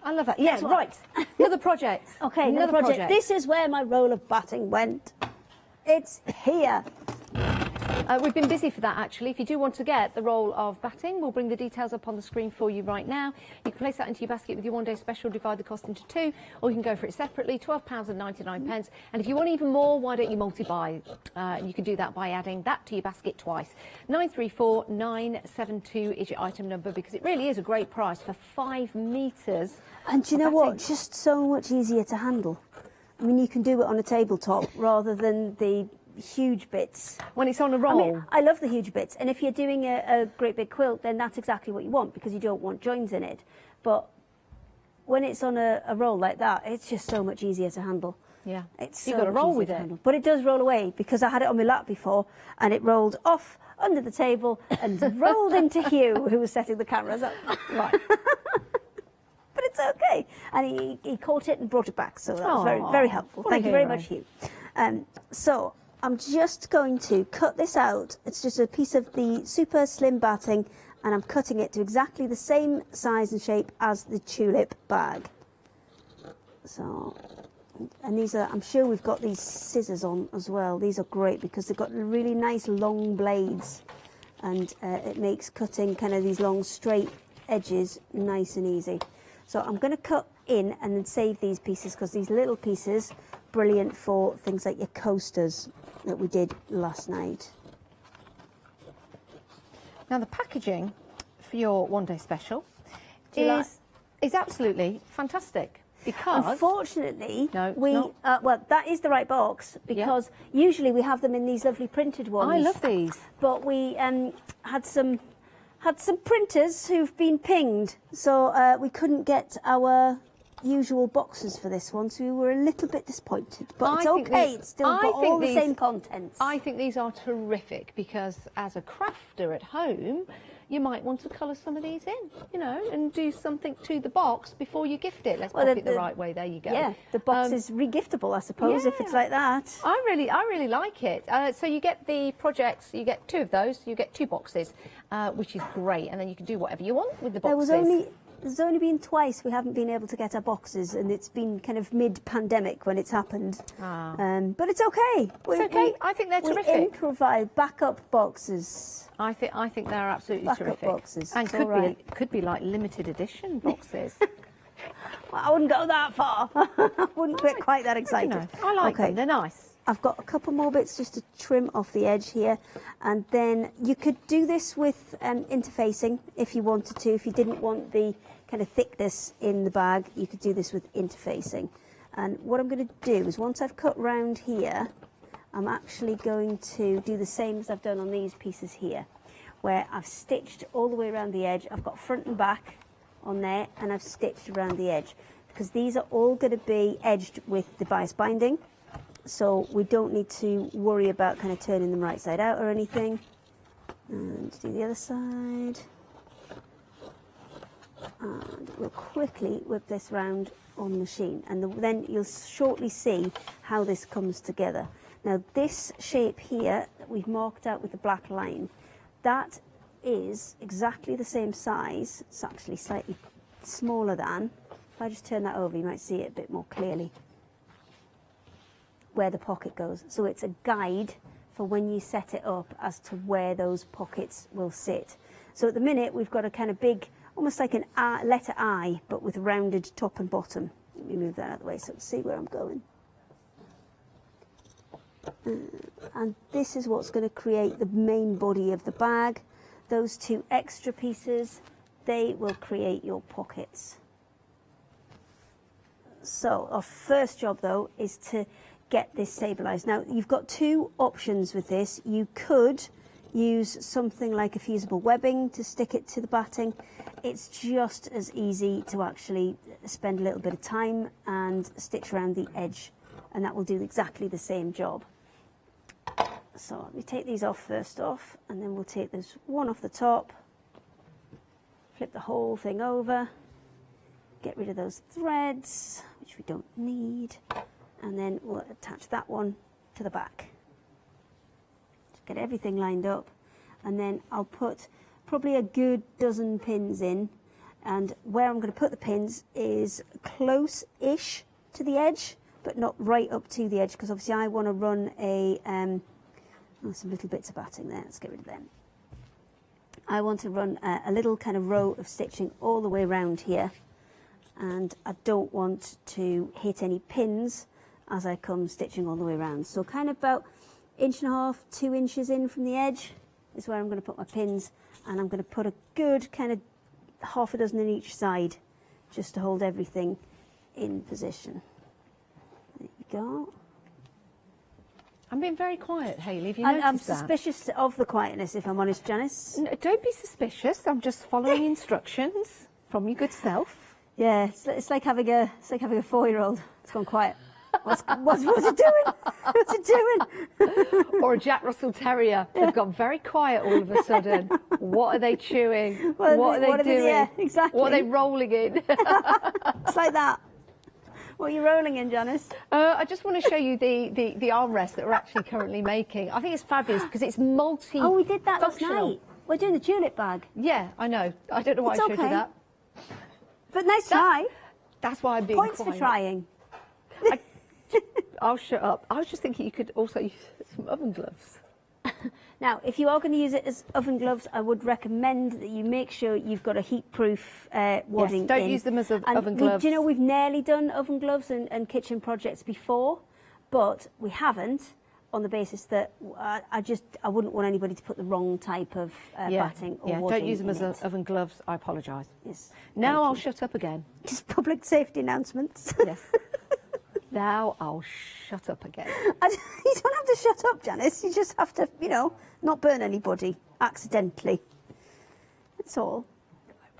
I love that. Yeah, right. Another project.
Okay, another project. This is where my roll of batting went. It's here.
We've been busy for that, actually. If you do want to get the roll of batting, we'll bring the details up on the screen for you right now. You can place that into your basket with your One Day Special, divide the cost into 2, or you can go for it separately, £12.99. And if you want even more, why don't you multi-buy? You can do that by adding that to your basket twice. 934972 is your item number, because it really is a great price for 5 metres.
And do you know what? Just so much easier to handle. I mean, you can do it on a tabletop rather than the huge bits.
When it's on a roll.
I mean, I love the huge bits. And if you're doing a great big quilt, then that's exactly what you want, because you don't want joins in it. But when it's on a roll like that, it's just so much easier to handle.
Yeah.
It's
You've
so
got to roll with it.
handle. But it does roll away, because I had it on my lap before and it rolled off under the table and rolled into Hugh, who was setting the cameras up.
Right.
But it's okay. And he caught it and brought it back. So that was very, very helpful. Thank you very much, Hugh. So I'm just going to cut this out. It's just a piece of the super slim batting, and I'm cutting it to exactly the same size and shape as the tulip bag. So, and these are, I'm sure we've got these scissors on as well. These are great because they've got really nice long blades, and it makes cutting kind of these long straight edges nice and easy. So I'm going to cut in and then save these pieces, because these little pieces, brilliant for things like your coasters that we did last night.
Now the packaging for your one-day special
you
is absolutely fantastic. Because
unfortunately,
no,
we well, that is the right box, because usually we have them in these lovely printed ones.
I love these,
but we had some printers who've been pinged, so we couldn't get our usual boxes for this one, so we were a little bit disappointed. But it's okay; it's still got all the same contents.
I think these are terrific, because as a crafter at home, you might want to colour some of these in, you know, and do something to the box before you gift it. Let's pop it the right way. There you go.
Yeah, the box is regiftable, I suppose, if it's like that.
I really like it. So you get the projects, you get 2 of those, you get 2 boxes, which is great, and then you can do whatever you want with the boxes.
There's only been twice we haven't been able to get our boxes, and it's been kind of mid-pandemic when it's happened. But it's okay.
It's okay. I think they're terrific.
We improvise backup boxes.
I think they're absolutely
backup
terrific.
Boxes.
And could be like limited edition boxes.
Well, I wouldn't go that far. I wouldn't get quite that excited.
You know, I like them. They're nice.
I've got a couple more bits just to trim off the edge here, and then you could do this with interfacing if you wanted to. If you didn't want the kind of thickness in the bag, you could do this with interfacing. And what I'm going to do is, once I've cut round here, I'm actually going to do the same as I've done on these pieces here, where I've stitched all the way around the edge. I've got front and back on there, and I've stitched around the edge, because these are all going to be edged with the bias binding. So we don't need to worry about kind of turning them right side out or anything. And do the other side. And we'll quickly whip this round on the machine, and then you'll shortly see how this comes together. Now this shape here that we've marked out with the black line, that is exactly the same size. It's actually slightly smaller than. If I just turn that over, you might see it a bit more clearly, where the pocket goes. So it's a guide for when you set it up as to where those pockets will sit. So at the minute we've got a kind of big, almost like an letter I, but with rounded top and bottom. Let me move that out of the way so I can see where I'm going. And this is what's going to create the main body of the bag. Those 2 extra pieces, they will create your pockets. So our first job though is to get this stabilized. Now you've got 2 options with this. You could use something like a fusible webbing to stick it to the batting. It's just as easy to actually spend a little bit of time and stitch around the edge, and that will do exactly the same job. So let me take these off first off, and then we'll take this one off the top, flip the whole thing over, get rid of those threads, which we don't need, and then we'll attach that one to the back. Just get everything lined up, and then I'll put probably a good dozen pins in, and where I'm going to put the pins is close-ish to the edge, but not right up to the edge, because obviously I want to run a some little bits of batting there. Let's get rid of them. I want to run a little kind of row of stitching all the way around here, and I don't want to hit any pins as I come stitching all the way around. So kind of about 1.5 inches, 2 inches in from the edge is where I'm going to put my pins, and I'm going to put a good kind of 6 in each side, just to hold everything in position. There you go.
I'm being very quiet, Hayley. Have you
And
noticed
I'm
that?
suspicious of the quietness, if I'm honest, Janice.
No, don't be suspicious. I'm just following instructions from your good self.
Yeah, it's like having a 4-year-old. It's gone quiet. What's it doing? What's it doing?
Or a Jack Russell Terrier. They've got very quiet all of a sudden. What are they chewing? What are they doing?
Yeah, exactly.
What are they rolling in?
It's like that. What are you rolling in, Janice?
I just want to show you the armrest that we're actually currently making. I think it's fabulous because it's multi.
Oh, we did that last night. We're doing the tulip bag.
Yeah, I know. I don't know why I showed you that.
But nice try.
That's why I'm being
Points
quiet.
for trying.
I'll shut up. I was just thinking you could also use some oven gloves.
Now, if you are going to use it as oven gloves, I would recommend that you make sure you've got a heat-proof wadding.
Yes, don't use them as oven gloves.
Do you know we've nearly done oven gloves and kitchen projects before, but we haven't, on the basis that I wouldn't want anybody to put the wrong type of batting or wadding.
Don't use them as
oven.
gloves. I apologise.
Yes.
Now I'll shut up again.
Just public safety announcements.
Yes. Now I'll shut up again.
You don't have to shut up, Janice. You just have to, you know, not burn anybody accidentally. That's all.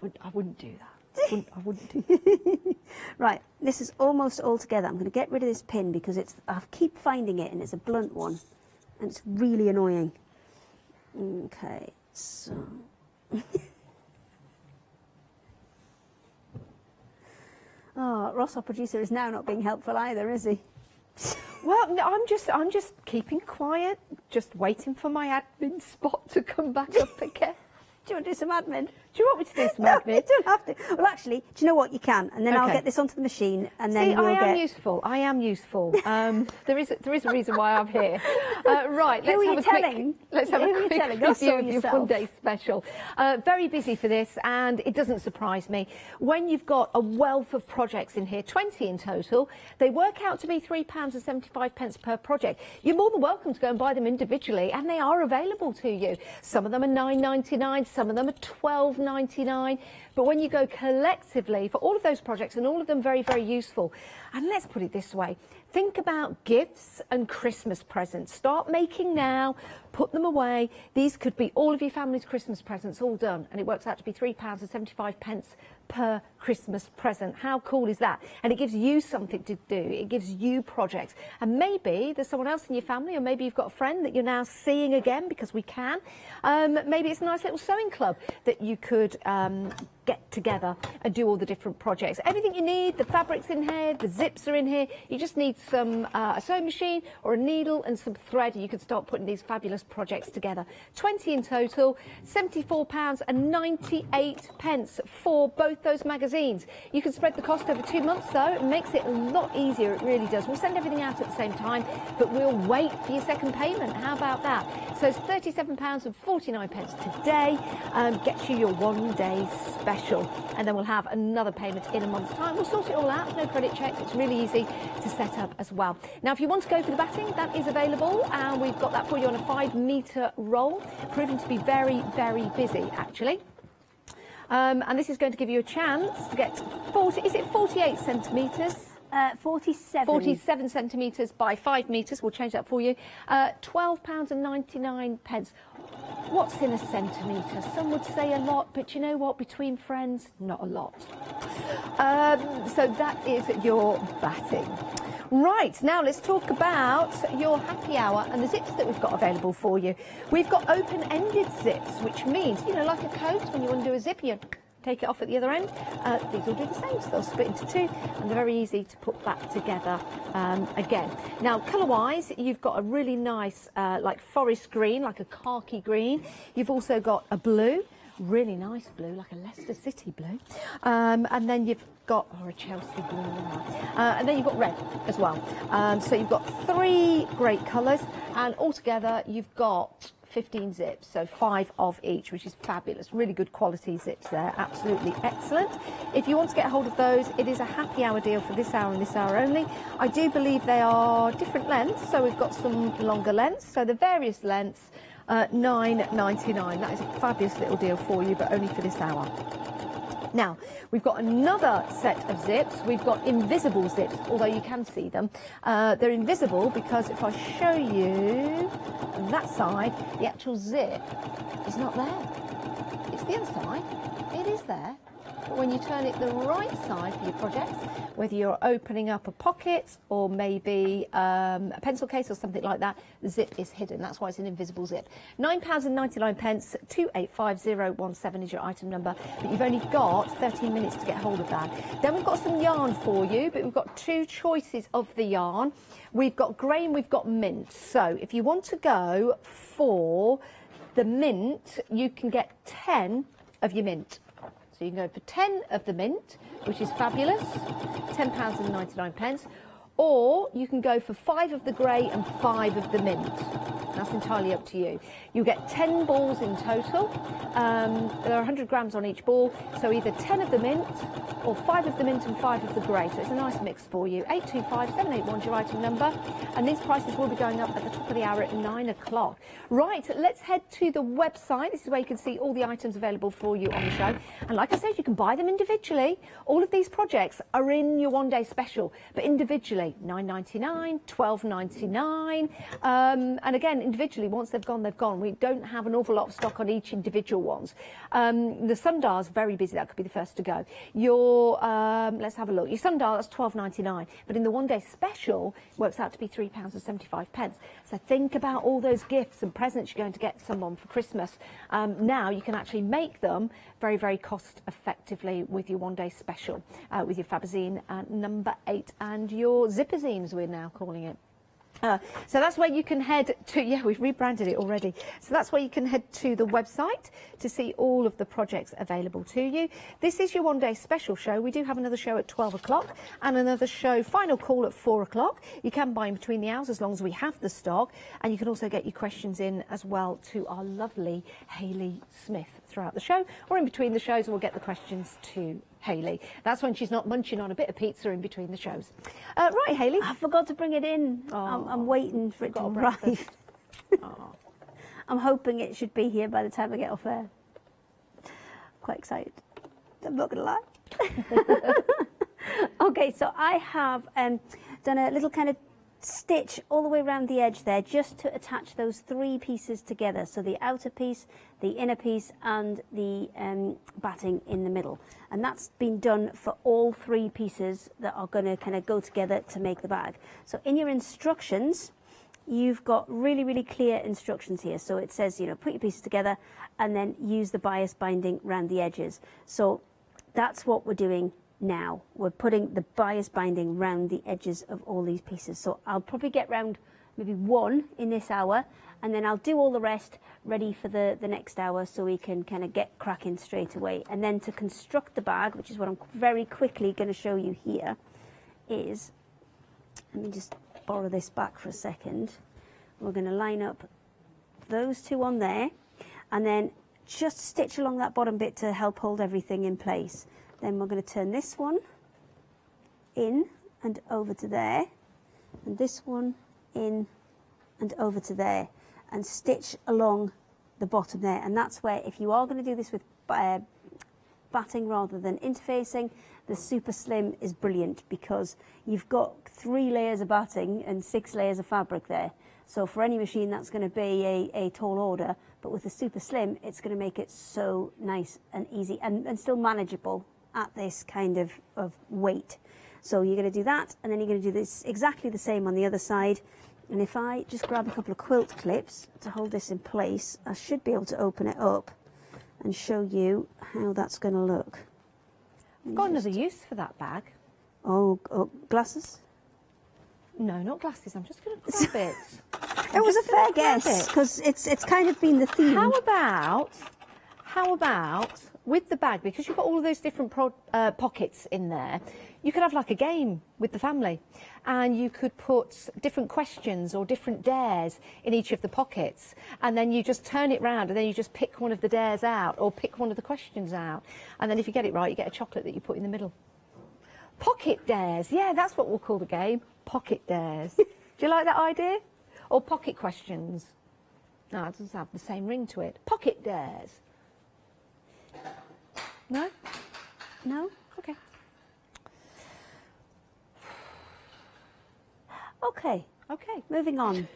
I wouldn't do that. I wouldn't do that.
Right, this is almost all together. I'm going to get rid of this pin because I keep finding it and it's a blunt one and it's really annoying. Okay, so... Oh, Ross, our producer, is now not being helpful either, is he?
Well, no, I'm just keeping quiet, just waiting for my admin spot to come back up again.
Do you want to do some admin?
Do you want me to do some
No,
admin?
you don't have to. Well, actually, do you know what? You can, and then I'll
Okay.
get this onto the machine, and then
See,
we'll
I am useful. I am useful. There is a reason why I'm here. Right,
Who are you telling?
Let's have
Who
a
are you
quick
telling? Us
review
or
of your
yourself?
one-day special. Very busy for this, and it doesn't surprise me. When you've got a wealth of projects in here, 20 in total, they work out to be £3.75 per project. You're more than welcome to go and buy them individually, and they are available to you. Some of them are £9.99, some of them are £12.99. But when you go collectively for all of those projects, and all of them very, very useful, and let's put it this way, think about gifts and Christmas presents. Start making now, put them away. These could be all of your family's Christmas presents all done, and it works out to be £3.75 per Christmas present. How cool is that? And it gives you something to do. It gives you projects. And maybe there's someone else in your family, or maybe you've got a friend that you're now seeing again because we can. Maybe it's a nice little sewing club that you could get together and do all the different projects. Everything you need, the fabrics in here, the zips are in here. You just need some a sewing machine or a needle and some thread. You can start putting these fabulous projects together. 20 in total, £74.98 for both those magazines. You can spread the cost over 2 months though. It makes it a lot easier, it really does. We'll send everything out at the same time, but we'll wait for your second payment. How about that? So it's £37.49 today, gets you your one-day special, and then we'll have another payment in a month's time. We'll sort it all out, no credit checks, it's really easy to set up as well. Now if you want to go for the batting, that is available, and we've got that for you on a 5-metre roll, proving to be very, very busy actually. And this is going to give you a chance to get 48 centimetres?
47.
47 centimetres by 5 metres, we'll change that for you. £12.99. What's in a centimetre? Some would say a lot, but you know what? Between friends, not a lot. So that is your batting. Right, now let's talk about your happy hour and the zips that we've got available for you. We've got open-ended zips, which means, you know, like a coat, when you want to do a zip, you take it off at the other end. These will do the same, so they'll split into two, and they're very easy to put back together again. Now, colour-wise, you've got a really nice, like forest green, like a khaki green. You've also got a blue, really nice blue, like a Leicester City blue. And then you've got, or a Chelsea blue, and then you've got red as well. So you've got 3 great colours, and altogether you've got 15 zips, so 5 of each, which is fabulous. Really good quality zips there, absolutely excellent. If you want to get hold of those, it is a happy hour deal for this hour and this hour only. I do believe they are different lengths, so we've got some longer lengths, so the various lengths, £9.99. That is a fabulous little deal for you, but only for this hour. Now, we've got another set of zips. We've got invisible zips, although you can see them. They're invisible because if I show you that side, the actual zip is not there. It's the other side. It is there. But when you turn it the right side for your project, whether you're opening up a pocket or maybe a pencil case or something like that, the zip is hidden. That's why it's an invisible zip. £9.99, 285017 is your item number, but you've only got 13 minutes to get hold of that. Then we've got some yarn for you, but we've got two choices of the yarn. We've got grey and we've got mint. So if you want to go for the mint, you can get 10 of your mint. So you can go for 10 of the mint, which is fabulous, £10.99, or you can go for 5 of the grey and 5 of the mint. That's entirely up to you. You get 10 balls in total. There are 100 grams on each ball, so either 10 of the mint or 5 of the mint and 5 of the grey. So it's a nice mix for you. 825781 is your item number, and these prices will be going up at the top of the hour at 9 o'clock. Right, let's head to the website. This is where you can see all the items available for you on the show. And like I said, you can buy them individually. All of these projects are in your one-day special, but individually, £9.99, £12.99, and again, individually, once they've gone, they've gone. We don't have an awful lot of stock on each individual ones. The sundial's very busy. That could be the first to go. Your, let's have a look. Your sundial, that's £12.99, but in the one-day special, it works out to be £3.75. So think about all those gifts and presents you're going to get someone for Christmas. Now you can actually make them very, very cost effectively with your one-day special, with your Fabazine number 8 and your Zipazine, as we're now calling it. So that's where you can head to, yeah, we've rebranded it already. So that's where you can head to the website to see all of the projects available to you. This is your one-day special show. We do have another show at 12 o'clock and another show, final call, at 4 o'clock. You can buy in between the hours as long as we have the stock. And you can also get your questions in as well to our lovely Hayley Smith throughout the show, or in between the shows, and we'll get the questions to Hayley. That's when she's not munching on a bit of pizza in between the shows. Right, Hayley.
I forgot to bring it in.
Oh,
I'm waiting for it to arrive.
Oh.
I'm hoping it should be here by the time I get off air. Quite excited. I'm not going to lie. Okay, so I have done a little kind of stitch all the way around the edge there, just to attach those 3 pieces together. So the outer piece, the inner piece, and the batting in the middle. And that's been done for all 3 pieces that are going to kind of go together to make the bag. So in your instructions, you've got really, really clear instructions here. So it says, you know, put your pieces together and then use the bias binding around the edges. So that's what we're doing now. We're putting the bias binding round the edges of all these pieces. So I'll probably get round maybe 1 in this hour, and then I'll do all the rest ready for the next hour, so we can kind of get cracking straight away. And then to construct the bag, which is what I'm very quickly going to show you here, is, let me just borrow this back for a second. We're going to line up those 2 on there, and then just stitch along that bottom bit to help hold everything in place. Then we're going to turn this one in and over to there, and this one in and over to there, and stitch along the bottom there. And that's where, if you are going to do this with batting rather than interfacing, the Super Slim is brilliant, because you've got 3 layers of batting and 6 layers of fabric there. So for any machine, that's going to be a tall order, but with the Super Slim, it's going to make it so nice and easy and still manageable at this kind of weight. So you're going to do that, and then you're going to do this exactly the same on the other side. And if I just grab a couple of quilt clips to hold this in place, I should be able to open it up and show you how that's going to look.
I've got another use for that bag.
Oh, glasses?
No, not glasses. I'm just going to grab it.
It was a fair guess, because it's kind of been the theme.
How about with the bag, because you've got all of those different pockets in there, you could have like a game with the family, and you could put different questions or different dares in each of the pockets, and then you just turn it round, and then you just pick one of the dares out or pick one of the questions out, and then if you get it right, you get a chocolate that you put in the middle. Pocket dares, yeah, that's what we'll call the game. Pocket dares. Do you like that idea? Or pocket questions? No, it doesn't have the same ring to it. Pocket dares. No?
No?
Okay.
Okay.
Okay.
Moving on.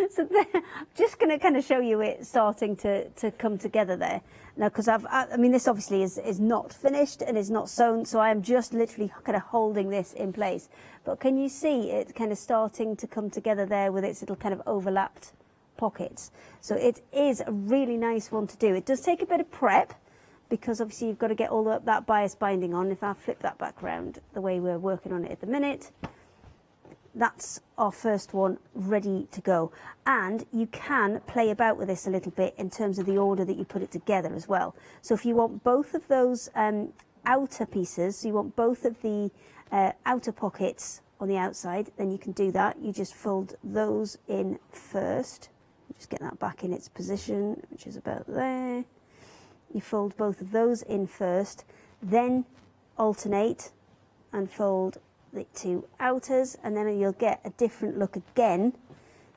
So I'm just going to kind of show you it starting to come together there. Now, because I mean, this obviously is not finished and is not sewn, so I am just literally kind of holding this in place. But can you see it kind of starting to come together there with its little kind of overlapped pockets? So it is a really nice one to do. It does take a bit of prep, because obviously you've got to get all that bias binding on. If I flip that back round the way we're working on it at the minute, that's our first one ready to go. And you can play about with this a little bit in terms of the order that you put it together as well. So if you want both of those outer pieces, so you want both of the outer pockets on the outside, then you can do that. You just fold those in first. Just get that back in its position, which is about there. You fold both of those in first, then alternate and fold the two outers, and then you'll get a different look again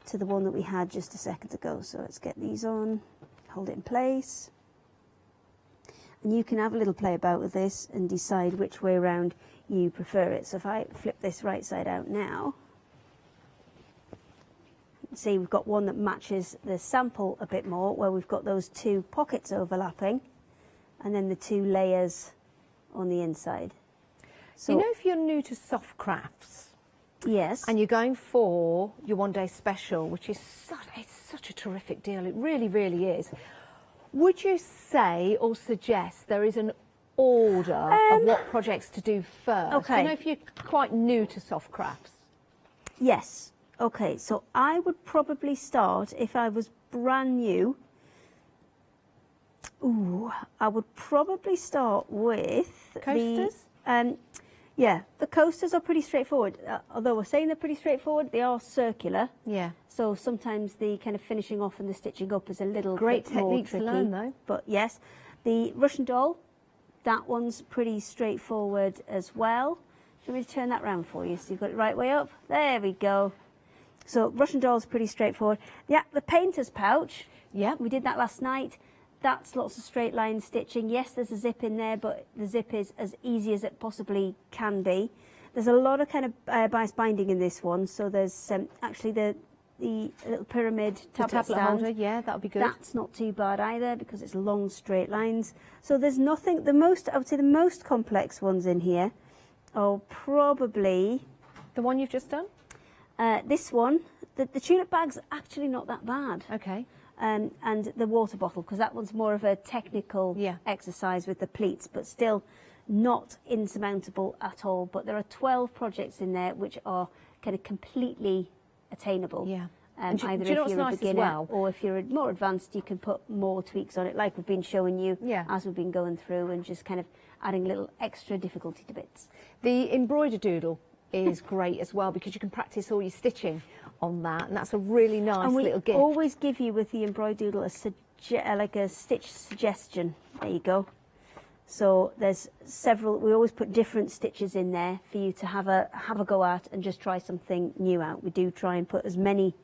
to the one that we had just a second ago. So let's get these on, hold it in place, and you can have a little play about with this and decide which way around you prefer it. So if I flip this right side out now, see we've got one that matches the sample a bit more, where we've got those two pockets overlapping and then the two layers on the inside. So,
you know, if you're new to soft crafts,
yes,
and you're going for your one-day special, which is such a terrific deal, it really, really is, would you say or suggest there is an order of what projects to do first?
Okay.
You know, if you're quite new to soft crafts.
Yes. Okay, so I would probably start, if I was brand new, I would probably start with
Coasters?
Yeah, the coasters are pretty straightforward. Although we're saying they're pretty straightforward, they are circular.
Yeah.
So sometimes the kind of finishing off and the stitching up is a little
Great
bit more
technique to
tricky.
learn, though.
But yes, the Russian doll, that one's pretty straightforward as well. Should we turn that round for you so you've got it right way up? There we go. So Russian doll's pretty straightforward. The painter's pouch,
Yeah.
we did that last night. That's lots of straight line stitching. Yes, there's a zip in there, but the zip is as easy as it possibly can be. There's a lot of kind of bias binding in this one. So there's actually the little pyramid tablet stand.
holder, yeah, that would be good.
That's not too bad either, because it's long straight lines. So there's nothing, I would say the most complex ones in here are probably...
The one you've just done?
This one. The tulip bag's actually not that bad.
Okay.
And the water bottle, because that one's more of a technical exercise with the pleats, but still not insurmountable at all. But there are 12 projects in there which are kind of completely attainable.
Yeah.
Either
do you know
if
what's
you're a
nice as
beginner
well?
or if you're more advanced, you can put more tweaks on it, like we've been showing you as we've been going through, and just kind of adding little extra difficulty to bits.
The embroider doodle is great as well, because you can practice all your stitching on that, and that's a really nice little gift.
And we always give you with the embroidery doodle like a stitch suggestion. There you go. So there's several. We always put different stitches in there for you to have a go at and just try something new out. We do try and put as many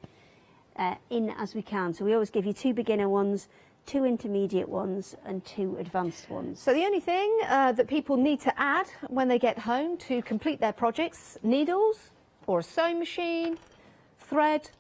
in as we can. So we always give you 2 beginner ones, 2 intermediate ones, and 2 advanced ones.
So the only thing that people need to add when they get home to complete their projects: needles or a sewing machine, thread.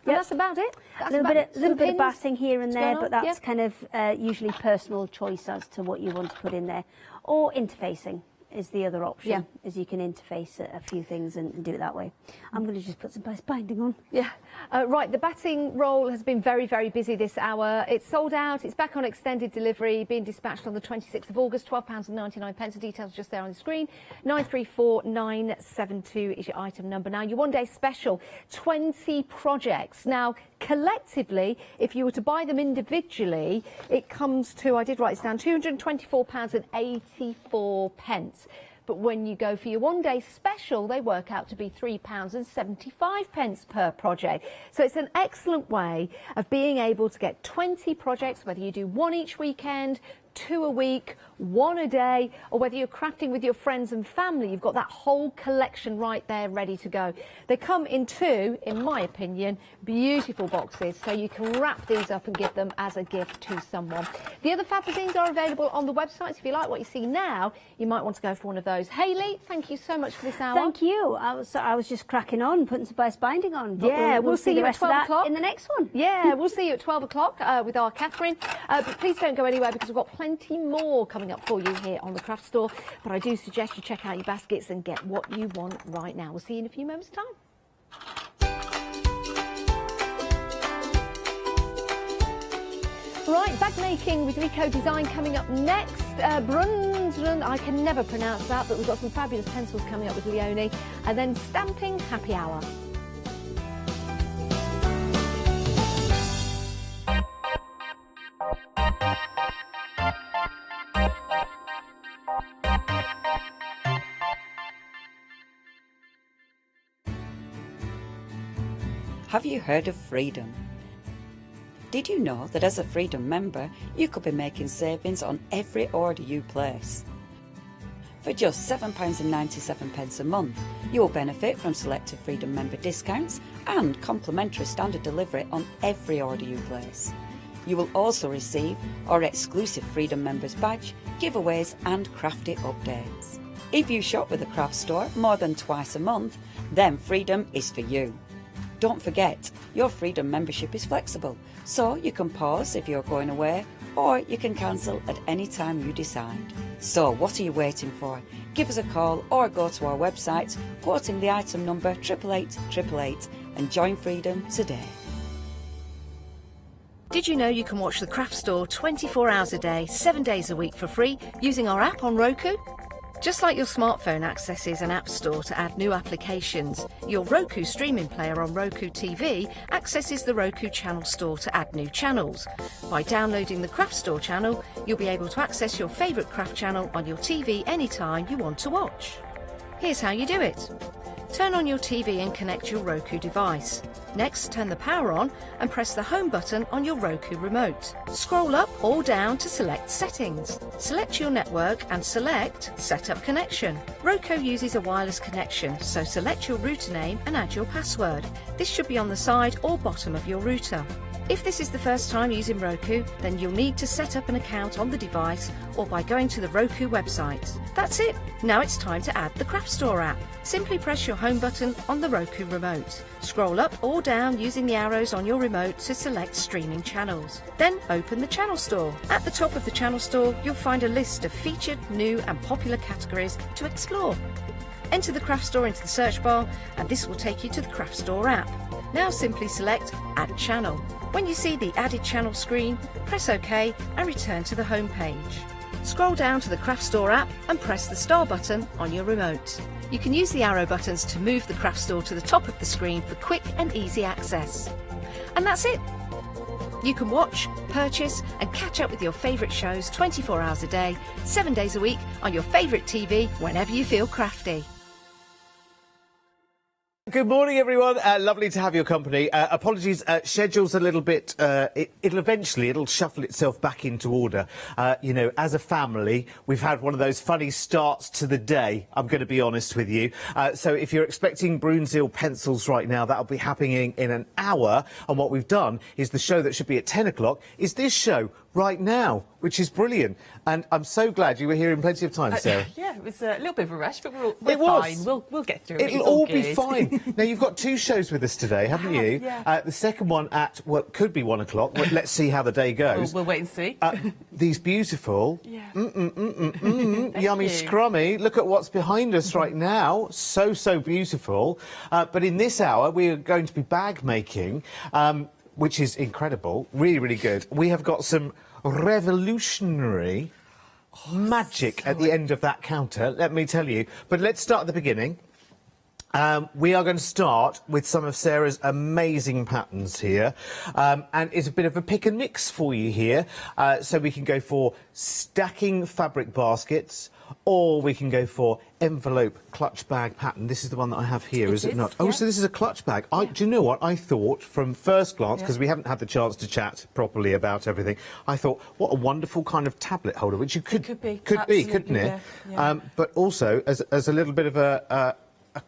And that's about it.
A little bit of batting here and there,
on,
but that's kind of usually personal choice as to what you want to put in there. Or interfacing is the other option, is you can interface a few things and do it that way. I'm going to just put some bias binding on.
Yeah. Right, the batting roll has been very, very busy this hour. It's sold out. It's back on extended delivery, being dispatched on the 26th of August, £12.99. The details are just there on the screen. 934972 is your item number. Now, your one-day special, 20 projects. Now, collectively, if you were to buy them individually, it comes to, I did write it down, £224.84. But when you go for your one-day special, they work out to be £3.75 per project. So it's an excellent way of being able to get 20 projects, whether you do one each weekend, 2 a week, 1 a day, or whether you're crafting with your friends and family, you've got that whole collection right there ready to go. They come in 2, in my opinion, beautiful boxes, so you can wrap these up and give them as a gift to someone. The other Fabazines are available on the website, so if you like what you see now, you might want to go for one of those. Hayley, thank you so much for this hour.
Thank you. I was just cracking on, putting some best binding on. But
yeah, we'll see you at 12 o'clock.
In the next one.
Yeah, we'll see you at 12 o'clock with our Catherine. But please don't go anywhere because we've got plenty more coming up for you here on the Craft Store. But I do suggest you check out your baskets and get what you want right now. We'll see you in a few moments' time. Right, bag making with Rico Design coming up next. Brunswick, I can never pronounce that, but we've got some fabulous pencils coming up with Leonie. And then stamping happy hour.
Have you heard of Freedom? Did you know that as a Freedom member, you could be making savings on every order you place? For just £7.97 a month, you will benefit from selected Freedom member discounts and complimentary standard delivery on every order you place. You will also receive our exclusive Freedom Members badge, giveaways and crafty updates. If you shop with the Craft Store more than twice a month, then Freedom is for you. Don't forget, your Freedom membership is flexible, so you can pause if you're going away, or you can cancel at any time you decide. So what are you waiting for? Give us a call or go to our website, quoting the item number 88888 and join Freedom today.
Did you know you can watch the Craft Store 24 hours a day, 7 days a week for free using our app on Roku? Just like your smartphone accesses an app store to add new applications, your Roku streaming player on Roku TV accesses the Roku channel store to add new channels. By downloading the Craft Store channel, you'll be able to access your favourite craft channel on your TV anytime you want to watch. Here's how you do it. Turn on your TV and connect your Roku device. Next, turn the power on and press the home button on your Roku remote. Scroll up or down to select settings. Select your network and select Setup Connection. Roku uses a wireless connection, so select your router name and add your password. This should be on the side or bottom of your router. If this is the first time using Roku, then you'll need to set up an account on the device or by going to the Roku website. That's it. Now it's time to add the Craft Store app. Simply press your home button on the Roku remote. Scroll up or down using the arrows on your remote to select streaming channels. Then open the Channel Store. At the top of the Channel Store, you'll find a list of featured, new and popular categories to explore. Enter the Craft Store into the search bar and this will take you to the Craft Store app. Now simply select Add Channel. When you see the Added Channel screen, press OK and return to the home page. Scroll down to the Craft Store app and press the star button on your remote. You can use the arrow buttons to move the Craft Store to the top of the screen for quick and easy access. And that's it. You can watch, purchase and catch up with your favourite shows 24 hours a day, 7 days a week on your favourite TV whenever you feel crafty.
Good morning, everyone. Lovely to have your company. Apologies, schedule's a little bit... it'll shuffle itself back into order. You know, as a family, we've had one of those funny starts to the day, I'm going to be honest with you. So if you're expecting Brunswick pencils right now, that'll be happening in an hour. And what we've done is the show that should be at 10 o'clock is this show right now, which is brilliant. And I'm so glad you were here in plenty of time, Sarah.
Yeah, it was a little bit of a rush, but we're
was.
fine. We'll get through it.
It'll all be fine. Now, you've got 2 shows with us today, haven't you?
Yeah.
The second one at, well, could be 1 o'clock. Well, let's see how the day goes.
We'll wait and see.
These beautiful, yummy
you.
scrummy. Look at what's behind us right now. So beautiful. But in this hour, we are going to be bag making, which is incredible. Really good. We have got some revolutionary magic at the end of that counter, let me tell you. But let's start at the beginning. We are going to start with some of Sarah's amazing patterns here, and it's a bit of a pick and mix for you here. So we can go for stacking fabric baskets, or we can go for envelope clutch bag pattern. This is the one that I have here, is it not?
Yeah.
Oh, so this is a clutch bag. Do you know what I thought from first glance, because we haven't had the chance to chat properly about everything, I thought, what a wonderful kind of tablet holder, which you could be, couldn't it?
Yeah.
But also as a little bit of a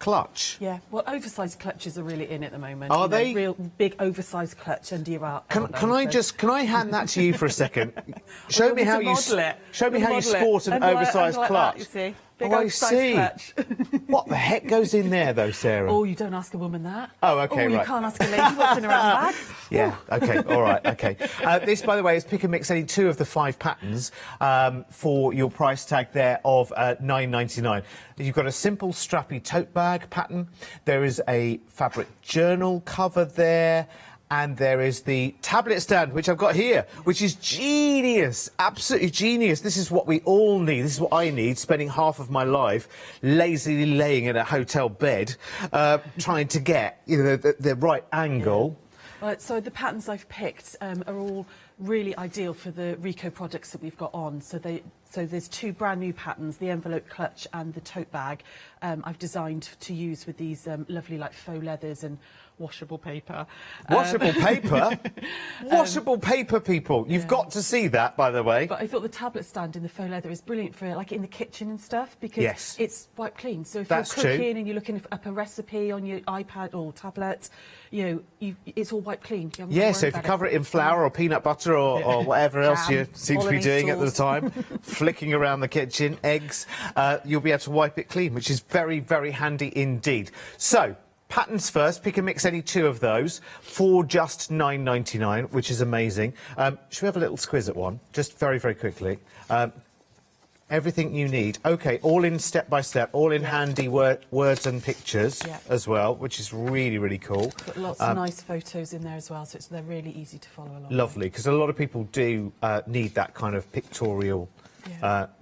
clutch.
Yeah, well, oversized clutches are really in at the moment.
Are
You know,
they?
Real big oversized clutch under your arm.
Can I hand that to you for a second? Show me how you sport an oversized clutch.
You see? Big
I
oversized
see.
clutch.
What the heck goes in there, though, Sarah?
Oh, you don't ask a woman that.
Oh, okay,
you
right.
can't ask a lady what's in her handbag.
Yeah, okay, all right, okay. This, by the way, is pick and mix, only 2 of the 5 patterns for your price tag there of £9.99. You've got a simple strappy tote bag pattern. There is a fabric journal cover there. And there is the tablet stand, which I've got here, which is genius, absolutely genius. This is what we all need. This is what I need, spending half of my life lazily laying in a hotel bed, trying to get the right angle.
Right, so the patterns I've picked are all really ideal for the Rico products that we've got on. So there's 2 brand new patterns, the envelope clutch and the tote bag. I've designed to use with these lovely like faux leathers and washable paper.
Washable paper? Washable paper, people. You've got to see that, by the way.
But I thought the tablet stand in the faux leather is brilliant for like in the kitchen and stuff, because it's wipe clean. So if you're cooking and you're looking up a recipe on your iPad or tablet, it's all wipe clean.
Yeah, so if you cover it in flour or peanut butter or whatever else you seem to be doing at the time, flicking around the kitchen, eggs, you'll be able to wipe it clean, which is very, very handy indeed. So, patterns first, pick and mix any 2 of those for just £9.99, which is amazing. Should we have a little squiz at one? Just very, very quickly. Everything you need. OK, all in step by step, all in handy words and pictures as well, which is really, really cool.
Got lots of nice photos in there as well, so they're really easy to follow along.
Lovely, because a lot of people do need that kind of pictorial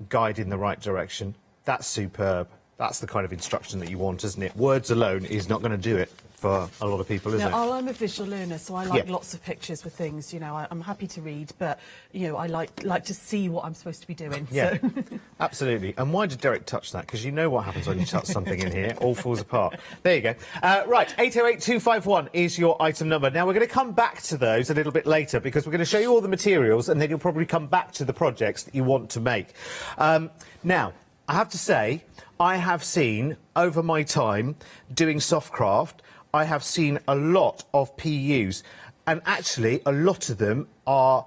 guide in the right direction. That's superb. That's the kind of instruction that you want, isn't it? Words alone is not going to do it for a lot of people, is it?
I'm a visual learner, so I like lots of pictures with things. I'm happy to read, but I like to see what I'm supposed to be doing.
Yeah,
so.
Absolutely. And why did Derek touch that? Because you know what happens when you touch something in here. All falls apart. There you go. Right, 808251 is your item number. Now, we're going to come back to those a little bit later, because we're going to show you all the materials, and then you'll probably come back to the projects that you want to make. Now, I have to say, I have seen, over my time doing soft craft, I have seen a lot of PUs, and actually a lot of them are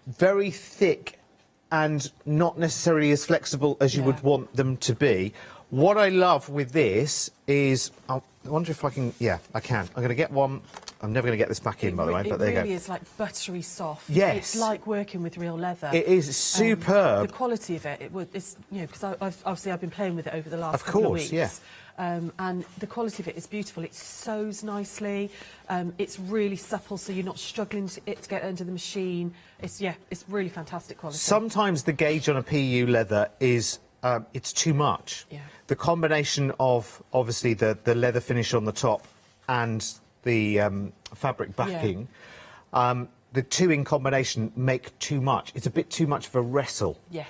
very thick and not necessarily as flexible as you would want them to be. What I love with this is, I wonder if I can, I can. I'm going to get one. I'm never going to get this back in, by the way, but there you go.
It really is like buttery soft.
Yes.
It's like working with real leather.
It is superb.
The quality of it's, because I've been playing with it over the last couple of weeks. And the quality of it is beautiful. It sews nicely. It's really supple, so you're not struggling to get under the machine. It's really fantastic quality.
Sometimes the gauge on a PU leather is it's too much.
Yeah.
The combination of obviously the leather finish on the top and the fabric backing, the 2 in combination make too much. It's a bit too much of a wrestle.
Yes.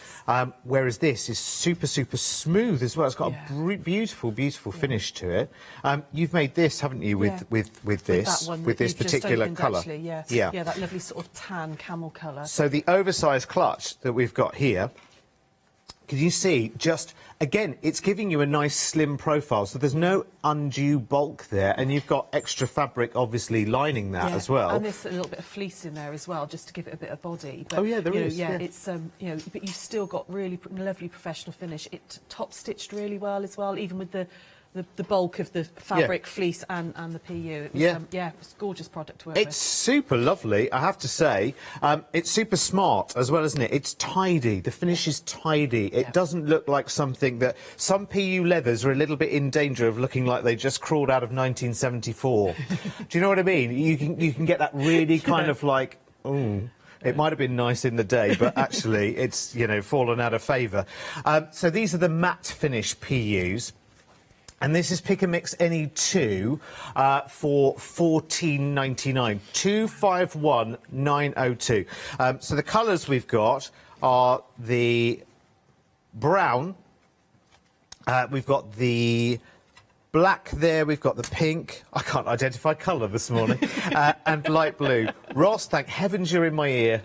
Whereas this is super, super smooth as well. It's got a beautiful, beautiful finish to it. You've made this, haven't you, with this particular colour?
Yeah, that lovely sort of tan camel colour.
So the oversized clutch that we've got here, can you see, just, again, it's giving you a nice slim profile, so there's no undue bulk there, and you've got extra fabric, obviously, lining that as well.
And there's a little bit of fleece in there as well, just to give it a bit of body. But,
there is.
It's, but you've still got really lovely professional finish. It top-stitched really well as well, even with the bulk of the fabric, fleece and the PU. It was, it's a gorgeous product to work with.
It's super lovely, I have to say. It's super smart as well, isn't it? It's tidy. The finish is tidy. It doesn't look like something that... Some PU leathers are a little bit in danger of looking like they just crawled out of 1974. Do you know what I mean? You can get that really kind of like... Ooh. It might have been nice in the day, but actually it's, fallen out of favour. So these are the matte finish PUs. And this is Pick and Mix any two for $14.99. 251902. So the colours we've got are the brown, we've got the black there, we've got the pink, I can't identify colour this morning, and light blue. Ross, thank heavens you're in my ear.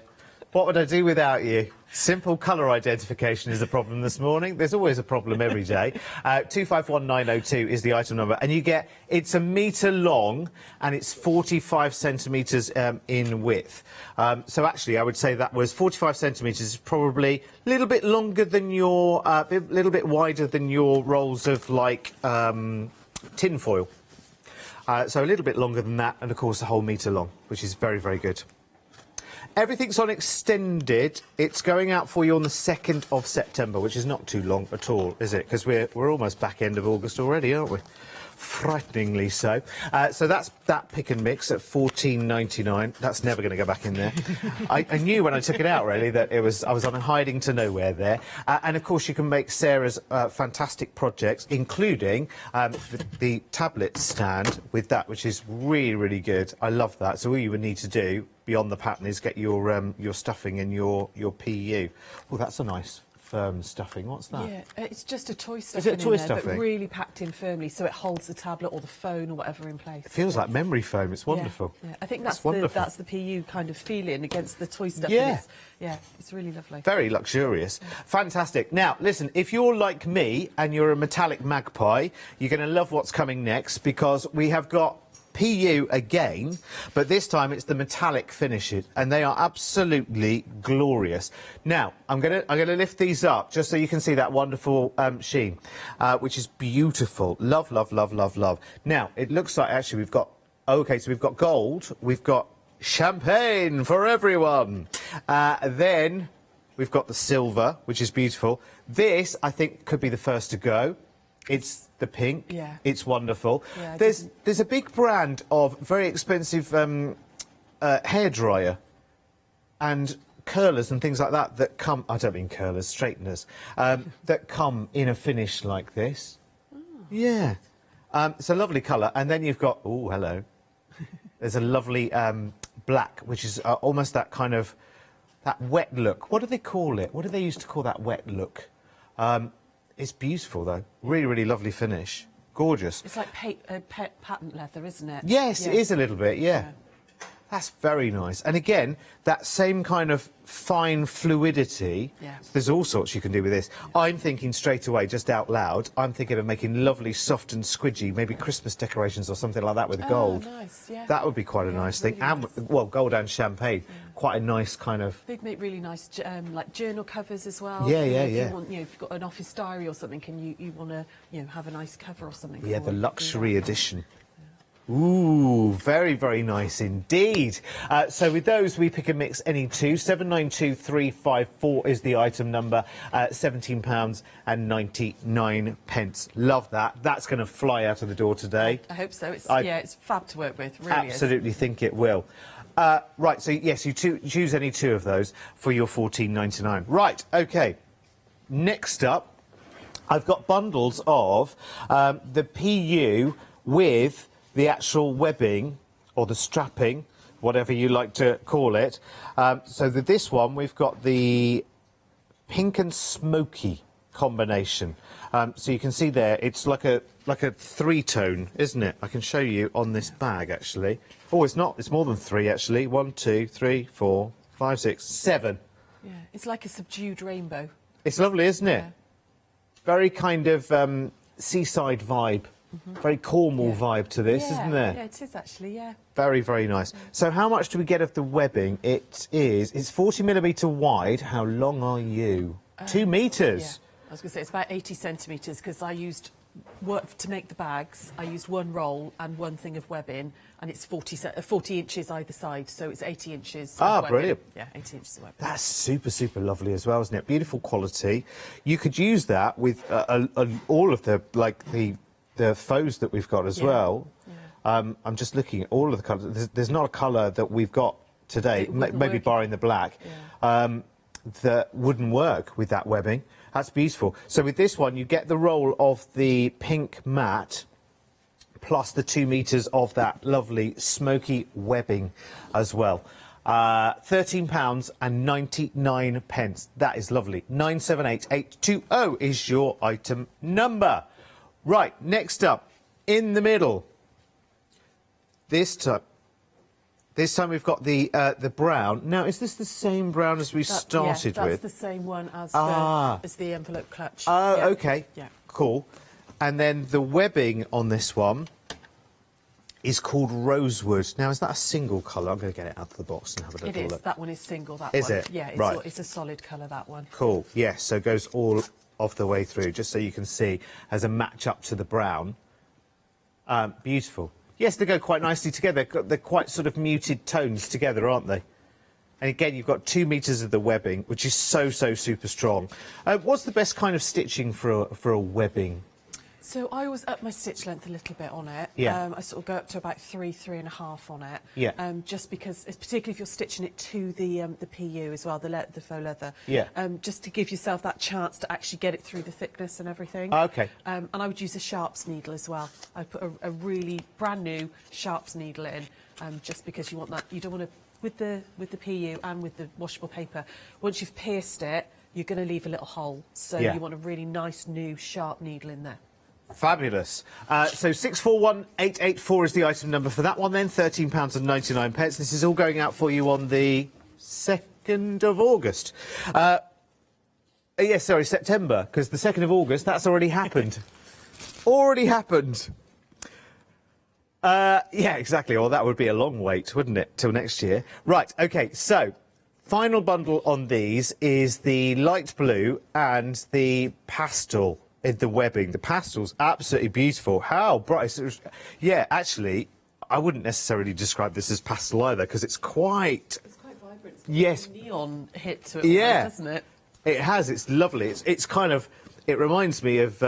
What would I do without you? Simple colour identification is the problem this morning. There's always a problem every day. 251902 is the item number, and you get, it's a metre long and it's 45 centimetres in width. So actually I would say that was 45 centimetres is probably a little bit longer than your, a little bit wider than your rolls of like tin foil. So a little bit longer than that, and of course a whole metre long, which is very, very good. Everything's on extended. It's going out for you on the 2nd of September, which is not too long at all, is it? Because we're almost back end of August already, aren't we? Frighteningly so. So that's that Pick and Mix at $14.99. That's never going to go back in there. I knew when I took it out, really, that I was on a hiding to nowhere there. And of course, you can make Sarah's fantastic projects, including the tablet stand with that, which is really, really good. I love that. So all you would need to do beyond the pattern is get your stuffing and your PU. Oh, that's a nice firm stuffing. What's that?
Yeah, it's just a toy stuffing.
Is it a toy
in there,
stuffing?
but really packed in firmly, so it holds the tablet or the phone or whatever in place.
It feels like memory foam. It's wonderful.
Yeah, yeah. I think that's the PU kind of feeling against the toy stuffing.
Yeah.
It's really lovely.
Very luxurious. Fantastic. Now, listen, if you're like me and you're a metallic magpie, you're going to love what's coming next, because we have got PU again, but this time it's the metallic finishes, and they are absolutely glorious. Now, I'm gonna lift these up just so you can see that wonderful sheen, which is beautiful. Love, love, love, love, love. Now, it looks like actually we've got, okay, so we've got gold, we've got champagne for everyone. Then we've got the silver, which is beautiful. This, I think, could be the first to go. It's the pink.
Yeah.
It's wonderful.
Yeah,
there's a big brand of very expensive hairdryer and curlers and things like that that come. I don't mean curlers, straighteners that come in a finish like this. Oh. Yeah. It's a lovely colour, and then you've got. Oh, hello. There's a lovely black, which is almost that kind of that wet look. What do they call it? What do they used to call that wet look? It's beautiful, though. Really, really lovely finish. Gorgeous.
It's like patent leather, isn't it?
Yes,
yeah.
It is a little bit, yeah. That's very nice. And again, that same kind of fine fluidity.
Yeah.
There's all sorts you can do with this. I'm thinking straight away, just out loud, I'm thinking of making lovely, soft and squidgy, maybe Christmas decorations or something like that with gold.
Nice, yeah.
That would be quite a nice thing.
Really
And,
nice.
well, gold and champagne. Yeah. Quite a nice kind of...
They'd make really nice, like, journal covers as well.
Yeah,
if
yeah.
You want, if you've got an office diary or something, and you want to, have a nice cover or something.
Yeah, the luxury edition. Ooh, very, very nice indeed. So with those, we pick and mix any two. 792354 is the item number. £17.99. Love that. That's going to fly out of the door today.
I hope so. It's fab to work with. Really
absolutely think it will. Right, so yes, you choose any two of those for your £14.99. Right, OK. Next up, I've got bundles of the PU with the actual webbing, or the strapping, whatever you like to call it. So this one, we've got the pink and smoky combination. So you can see there, it's like a three-tone, isn't it? I can show you on this bag, actually. Oh, it's not. It's more than three, actually. 1, 2, 3, 4, 5, 6, 7.
Yeah, it's like a subdued rainbow.
It's lovely, isn't it?
Yeah.
Very kind of seaside vibe. Very Cornwall vibe to this, isn't there?
Yeah, it is actually, yeah.
Very, very nice. So how much do we get of the webbing? It's 40mm wide. How long are you? 2 metres.
Yeah. I was going to say it's about 80 centimetres, because I used to make the bags. I used one roll and one thing of webbing, and it's 40 inches either side, so it's 80 inches.
Ah,
of
brilliant.
Yeah, 80 inches of webbing.
That's super, super lovely as well, isn't it? Beautiful quality. You could use that with all of the faux that we've got as well. Yeah. I'm just looking at all of the colours. There's not a colour that we've got today, maybe barring the black, that wouldn't work with that webbing. That's beautiful. So with this one, you get the roll of the pink mat plus the 2 metres of that lovely smoky webbing as well. £13.99. That is lovely. 978820 is your item number. Right, next up, in the middle. This time we've got the brown. Now, is this the same brown as we started
that's
with?
the same one as the envelope clutch.
Oh,
yeah.
okay.
Yeah.
Cool. And then the webbing on this one is called rosewood. Now, is that a single colour? I'm going to get it out of the box and have a look.
It is. That one is single. That
is
one.
It?
Yeah. It's,
right.
It's a solid colour. That one.
Cool. Yes. So it goes all of the way through, just so you can see as a match up to the brown. Beautiful. Yes, they go quite nicely together. They're quite sort of muted tones together, aren't they? And again, you've got 2 metres of the webbing, which is so super strong. What's the best kind of stitching for a webbing?
So I always up my stitch length a little bit on it.
Yeah.
I sort of go up to about 3.5 on it.
Yeah.
Just because, particularly if you're stitching it to the PU as well, the faux leather.
Yeah.
Just to give yourself that chance to actually get it through the thickness and everything.
Okay.
And I would use a sharps needle as well. I put a really brand new sharps needle in, just because you want that. You don't want to, with the PU and with the washable paper, once you've pierced it, you're going to leave a little hole. So you want a really nice new sharp needle in there.
Fabulous. So 641884 is the item number for that one then, £13.99. This is all going out for you on the 2nd of August. Yes, sorry, September, because the 2nd of August, that's already happened. Already happened. Yeah, exactly. Well, that would be a long wait, wouldn't it, till next year? Right, OK, so final bundle on these is the light blue and the pastel. The webbing, the pastel's absolutely beautiful. How bright! Yeah, actually, I wouldn't necessarily describe this as pastel either because it's quite.
It's quite vibrant. It's
yes,
neon hit to it,
yeah,
almost, doesn't it?
It has. It's lovely. It's kind of. It reminds me of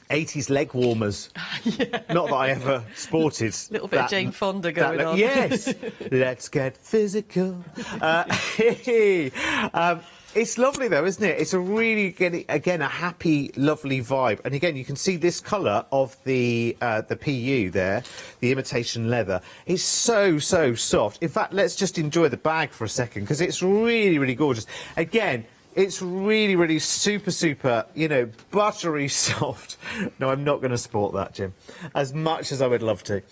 80s leg warmers.
Yeah.
Not that I ever sported.
A little bit of Jane Fonda going on.
Yes. Let's get physical. It's lovely, though, isn't it? It's a really, again, a happy, lovely vibe. And again, you can see this colour of the PU there, the imitation leather. It's so soft. In fact, let's just enjoy the bag for a second, because it's really gorgeous. Again, it's really super, you know, buttery soft. No, I'm not going to sport that, Jim, as much as I would love to.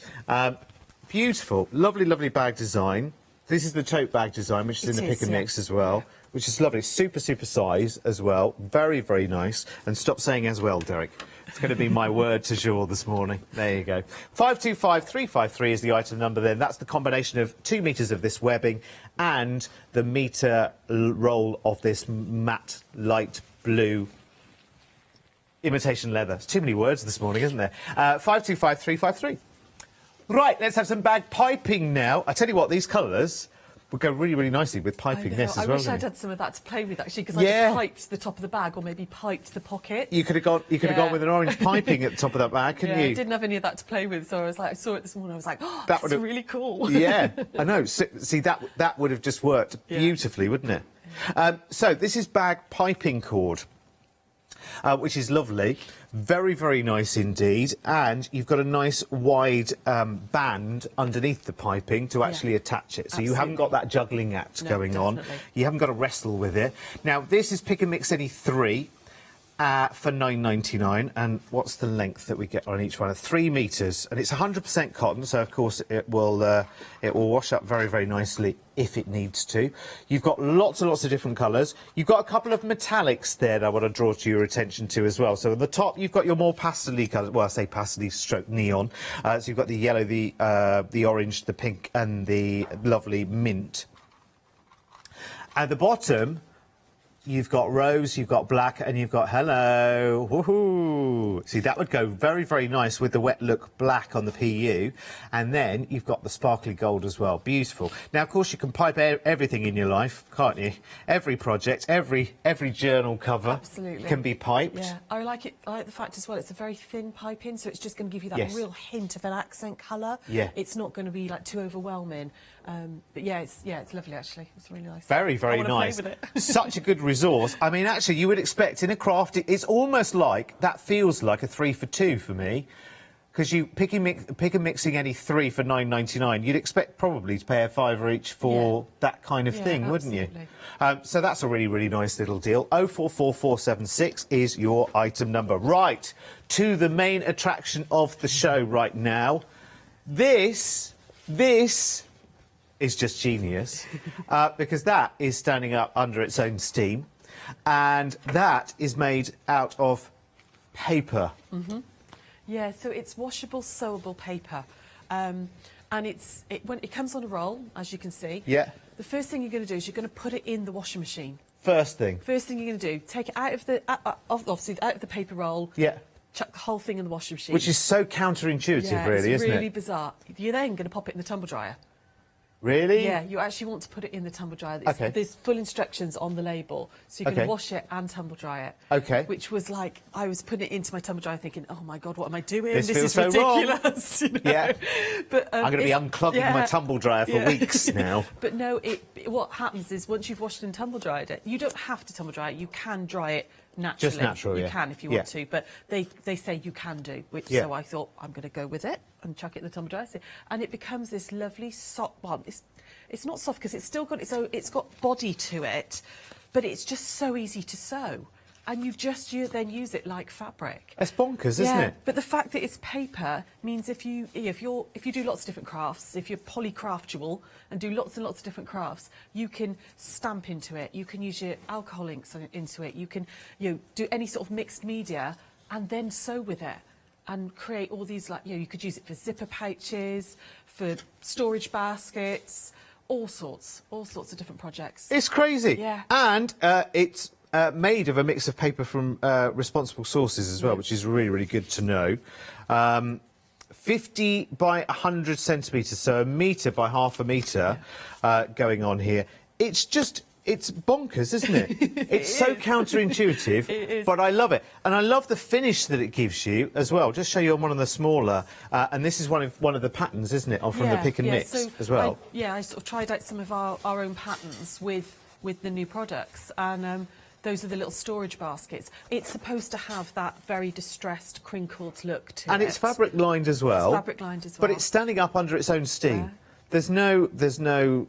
Beautiful, lovely bag design. This is the tote bag design, which is in the pick and mix as well. Which is lovely. Super size as well. Very nice. And stop saying as well, Derek. It's going to be my word du jour this morning. There you go. 525353 is the item number then. That's the combination of 2 metres of this webbing and the metre roll of this matte light blue imitation leather. It's too many words this morning, isn't there? 525353. Right, let's have some bag piping now. I tell you what, these colours would go really nicely with piping this as well.
I wish I'd had some of that to play with, actually, because I'd piped the top of the bag or maybe piped the pocket.
You could have gone with an orange piping at the top of that bag, couldn't you?
I didn't have any of that to play with, so I was like, I saw it this morning, I was like, oh, that's really cool.
Yeah, I know. See, that would have just worked beautifully, wouldn't it? Yeah. So this is bag piping cord, which is lovely. Very nice indeed. And you've got a nice wide band underneath the piping to actually attach it. So you haven't got that juggling act going on. You haven't got to wrestle with it. Now, this is Pick and Mix Any 3 for £9.99. And what's the length that we get on each one? 3 metres. And it's 100% cotton, so of course it will wash up very nicely if it needs to. You've got lots and lots of different colours. You've got a couple of metallics there that I want to draw to your attention to as well. So at the top, you've got your more pastel-y colours. Well, I say pastel-y stroke neon. So you've got the yellow, the orange, the pink and the lovely mint. At the bottom, you've got rose, you've got black, and you've got hello. Woohoo! See, that would go very nice with the wet look black on the PU. And then you've got the sparkly gold as well. Beautiful. Now, of course, you can pipe everything in your life, can't you? Every project, every journal cover can be piped.
Yeah, I like it. I like the fact as well, it's a very thin piping, so it's just going to give you that real hint of an accent colour. Yeah. It's not going to be, like, too overwhelming. But, yeah, it's lovely, actually. It's really nice.
Very nice.
Play with it.
Such a good resource. I mean, actually, you would expect in a craft, it's almost like, that feels like a 3 for 2 for me. Because you pick and mixing any 3 for £9.99, you'd expect probably to pay a fiver each for that kind of thing, wouldn't you? So that's a really, really nice little deal. 044476 is your item number. Right, to the main attraction of the show right now. This is just genius, because that is standing up under its own steam, and that is made out of paper.
Yeah, so it's washable, sewable paper, and when it comes on a roll, as you can see.
Yeah.
The first thing you're going to do is you're going to put it in the washing machine.
First thing.
First thing you're going to do, take it out of the obviously out of the paper roll.
Yeah.
Chuck the whole thing in the washing machine.
Which is so counterintuitive, really, isn't it?
It's really bizarre. You're then going to pop it in the tumble dryer.
Really?
Yeah, you actually want to put it in the tumble dryer.
Okay.
There's full instructions on the label, so you can wash it and tumble dry it.
Okay.
Which was like, I was putting it into my tumble dryer thinking, oh my God, what am I doing?
This feels
is
so
ridiculous. You know?
Yeah.
But,
I'm going to be unclogging my tumble dryer for weeks now.
But no, what happens is once you've washed and tumble dried it, you don't have to tumble dry it. You can dry it naturally.
Just natural,
You can if you want to, but they say you can do, which so I thought I'm going to go with it and chuck it in the tumble dryer. And it becomes this lovely soft one. It's not soft because it's still got it's got body to it, but it's just so easy to sew, and you then use it like fabric.
It's bonkers, isn't it?
But the fact that it's paper means if you do lots of different crafts, if you're polycraftual and do lots and lots of different crafts, you can stamp into it. You can use your alcohol inks into it. You can do any sort of mixed media and then sew with it and create all these you could use it for zipper pouches, for storage baskets. All sorts of different projects.
It's crazy.
Yeah.
And it's made of a mix of paper from responsible sources as well, which is really, really good to know. 50 by 100 centimetres, so a metre by half a metre going on here. It's bonkers, isn't it? It's so counterintuitive, but I love it. And I love the finish that it gives you as well. Just show you on one of the smaller, and this is one of the patterns, isn't it, from the pick and mix
so
as well.
I sort of tried out some of our own patterns with the new products, and those are the little storage baskets. It's supposed to have that very distressed, crinkled look to it.
And it's fabric lined as well.
It's fabric lined as well.
But it's standing up under its own steam.
Yeah.
There's no...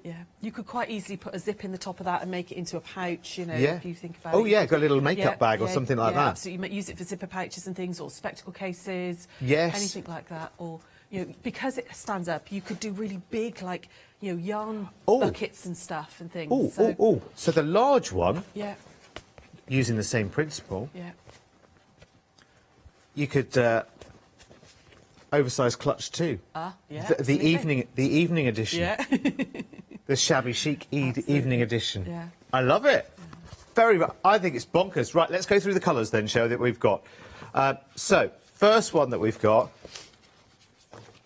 Yeah, you could quite easily put a zip in the top of that and make it into a pouch, if you think about it.
Oh, yeah, got a little makeup bag or something like that.
Absolutely. You use it for zipper pouches and things, or spectacle cases.
Yes.
Anything like that. Or, because it stands up, you could do really big, yarn buckets and stuff and things.
So the large one,
yeah,
using the same principle, you could... oversized clutch too.
Yeah.
The evening edition.
Yeah.
The shabby chic evening edition.
Yeah.
I love it. I think it's bonkers. Right, let's go through the colours then, show that we've got. So, first one that we've got.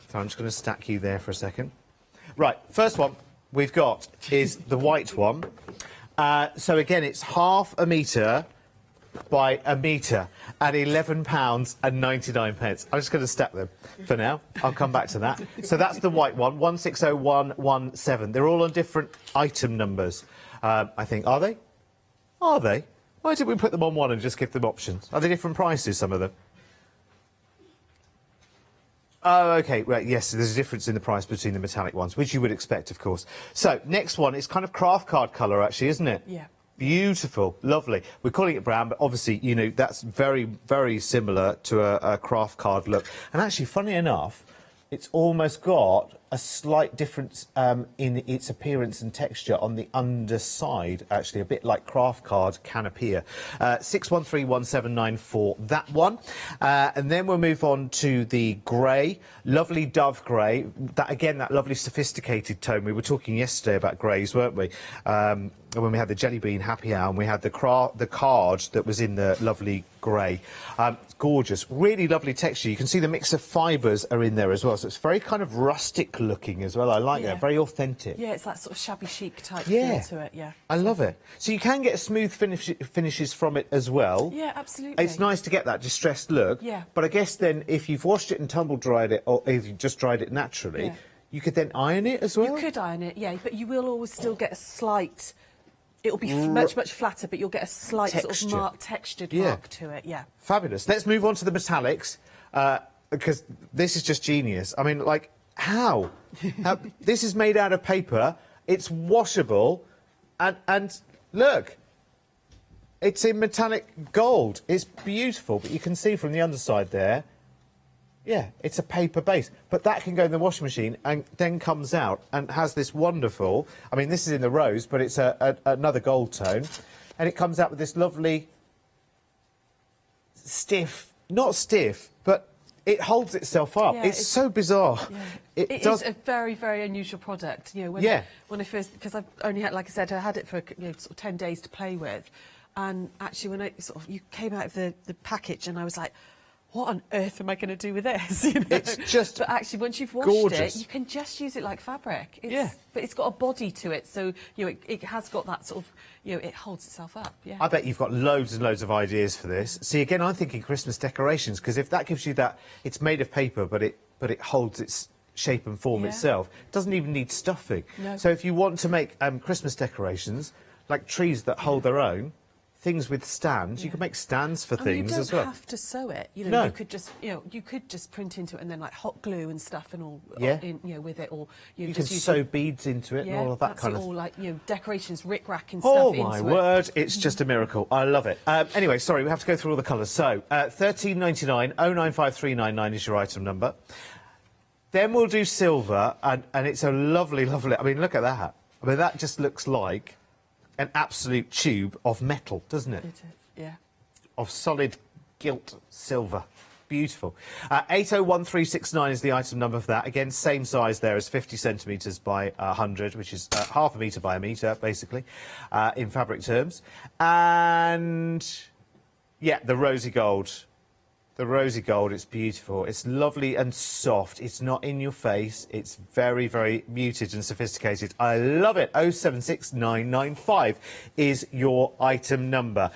So I'm just going to stack you there for a second. Right, first one we've got is the white one. So again, it's half a metre by a metre at £11.99. I'm just going to stack them for now. I'll come back to that. So that's the white one, 160117. They're all on different item numbers, I think. Are they? Are they? Why didn't we put them on one and just give them options? Are they different prices, some of them? Oh, OK, right, yes, there's a difference in the price between the metallic ones, which you would expect, of course. So, next one is kind of craft card colour, actually, isn't it?
Yeah.
Beautiful, lovely. We're calling it brown, but obviously, that's very, very similar to a craft card look. And actually, funny enough, it's almost got a slight difference in its appearance and texture on the underside, actually, a bit like craft card can appear. 613179 that one. And then we'll move on to the grey, lovely dove grey. That lovely sophisticated tone. We were talking yesterday about greys, weren't we? When we had the Jelly Bean Happy Hour, and we had the card that was in the lovely grey. It's gorgeous, really lovely texture. You can see the mix of fibres are in there as well, so it's very kind of rustic looking as well. I like that, very authentic.
Yeah, it's that sort of shabby chic type feel to it,
I love it. So you can get smooth finishes from it as well.
Yeah, absolutely.
It's nice to get that distressed look.
Yeah.
But I guess then if you've washed it and tumble dried it, or if you've just dried it naturally, you could then iron it as well?
You could iron it, yeah, but you will always still get a slight It'll be much flatter, but you'll get a slight
Texture.
sort of textured mark to it. Yeah.
Fabulous. Let's move on to the metallics, because this is just genius. I mean, like, how? This is made out of paper. It's washable, and look, it's in metallic gold. It's beautiful, but you can see from the underside there, yeah, it's a paper base. But that can go in the washing machine and then comes out and has this wonderful, I mean, this is in the rose, but it's another gold tone, and it comes out with this lovely stiff, not stiff, but it holds itself up.
Yeah,
it's so bizarre.
Yeah.
It
is a very, very unusual product. You know, when I first, because I've only had, like I said, I had it for sort of 10 days to play with, and actually when you came out of the package, and I was like, what on earth am I going to do with this? You know?
It's just
But actually, once you've washed
gorgeous.
it, you can just use it like fabric.
Yeah.
But it's got a body to it, so it has got that sort of, it holds itself up. Yeah.
I bet you've got loads and loads of ideas for this. See, again, I'm thinking Christmas decorations, because if that gives you that, it's made of paper, but it holds its shape and form itself. It doesn't even need stuffing.
No.
So if you want to make Christmas decorations, like trees that hold their own, things with stands, you can make stands for things as well.
You don't have to sew it. You know,
No.
you could just, you could just print into it and then like hot glue and stuff and all,
Yeah.
with it, or
You can
just use
sew beads into it and all of that
that's
kind
it
of
all like decorations, rick-rack and
Oh
stuff
my
into
word, it's just a miracle. I love it. Anyway, sorry, we have to go through all the colours. So, $13.99, 095399 is your item number. Then we'll do silver, and it's a lovely, lovely... I mean, look at that. I mean, that just looks like an absolute tube of metal, doesn't it?
It is, yeah.
Of solid gilt silver. Beautiful. 801369 is the item number for that. Again, same size there as 50 centimetres by 100, which is half a metre by a metre, basically, in fabric terms. And, yeah, the rosy gold. The rosy gold, it's beautiful. It's lovely and soft. It's not in your face. It's very, very muted and sophisticated. I love it. 076995 is your item number.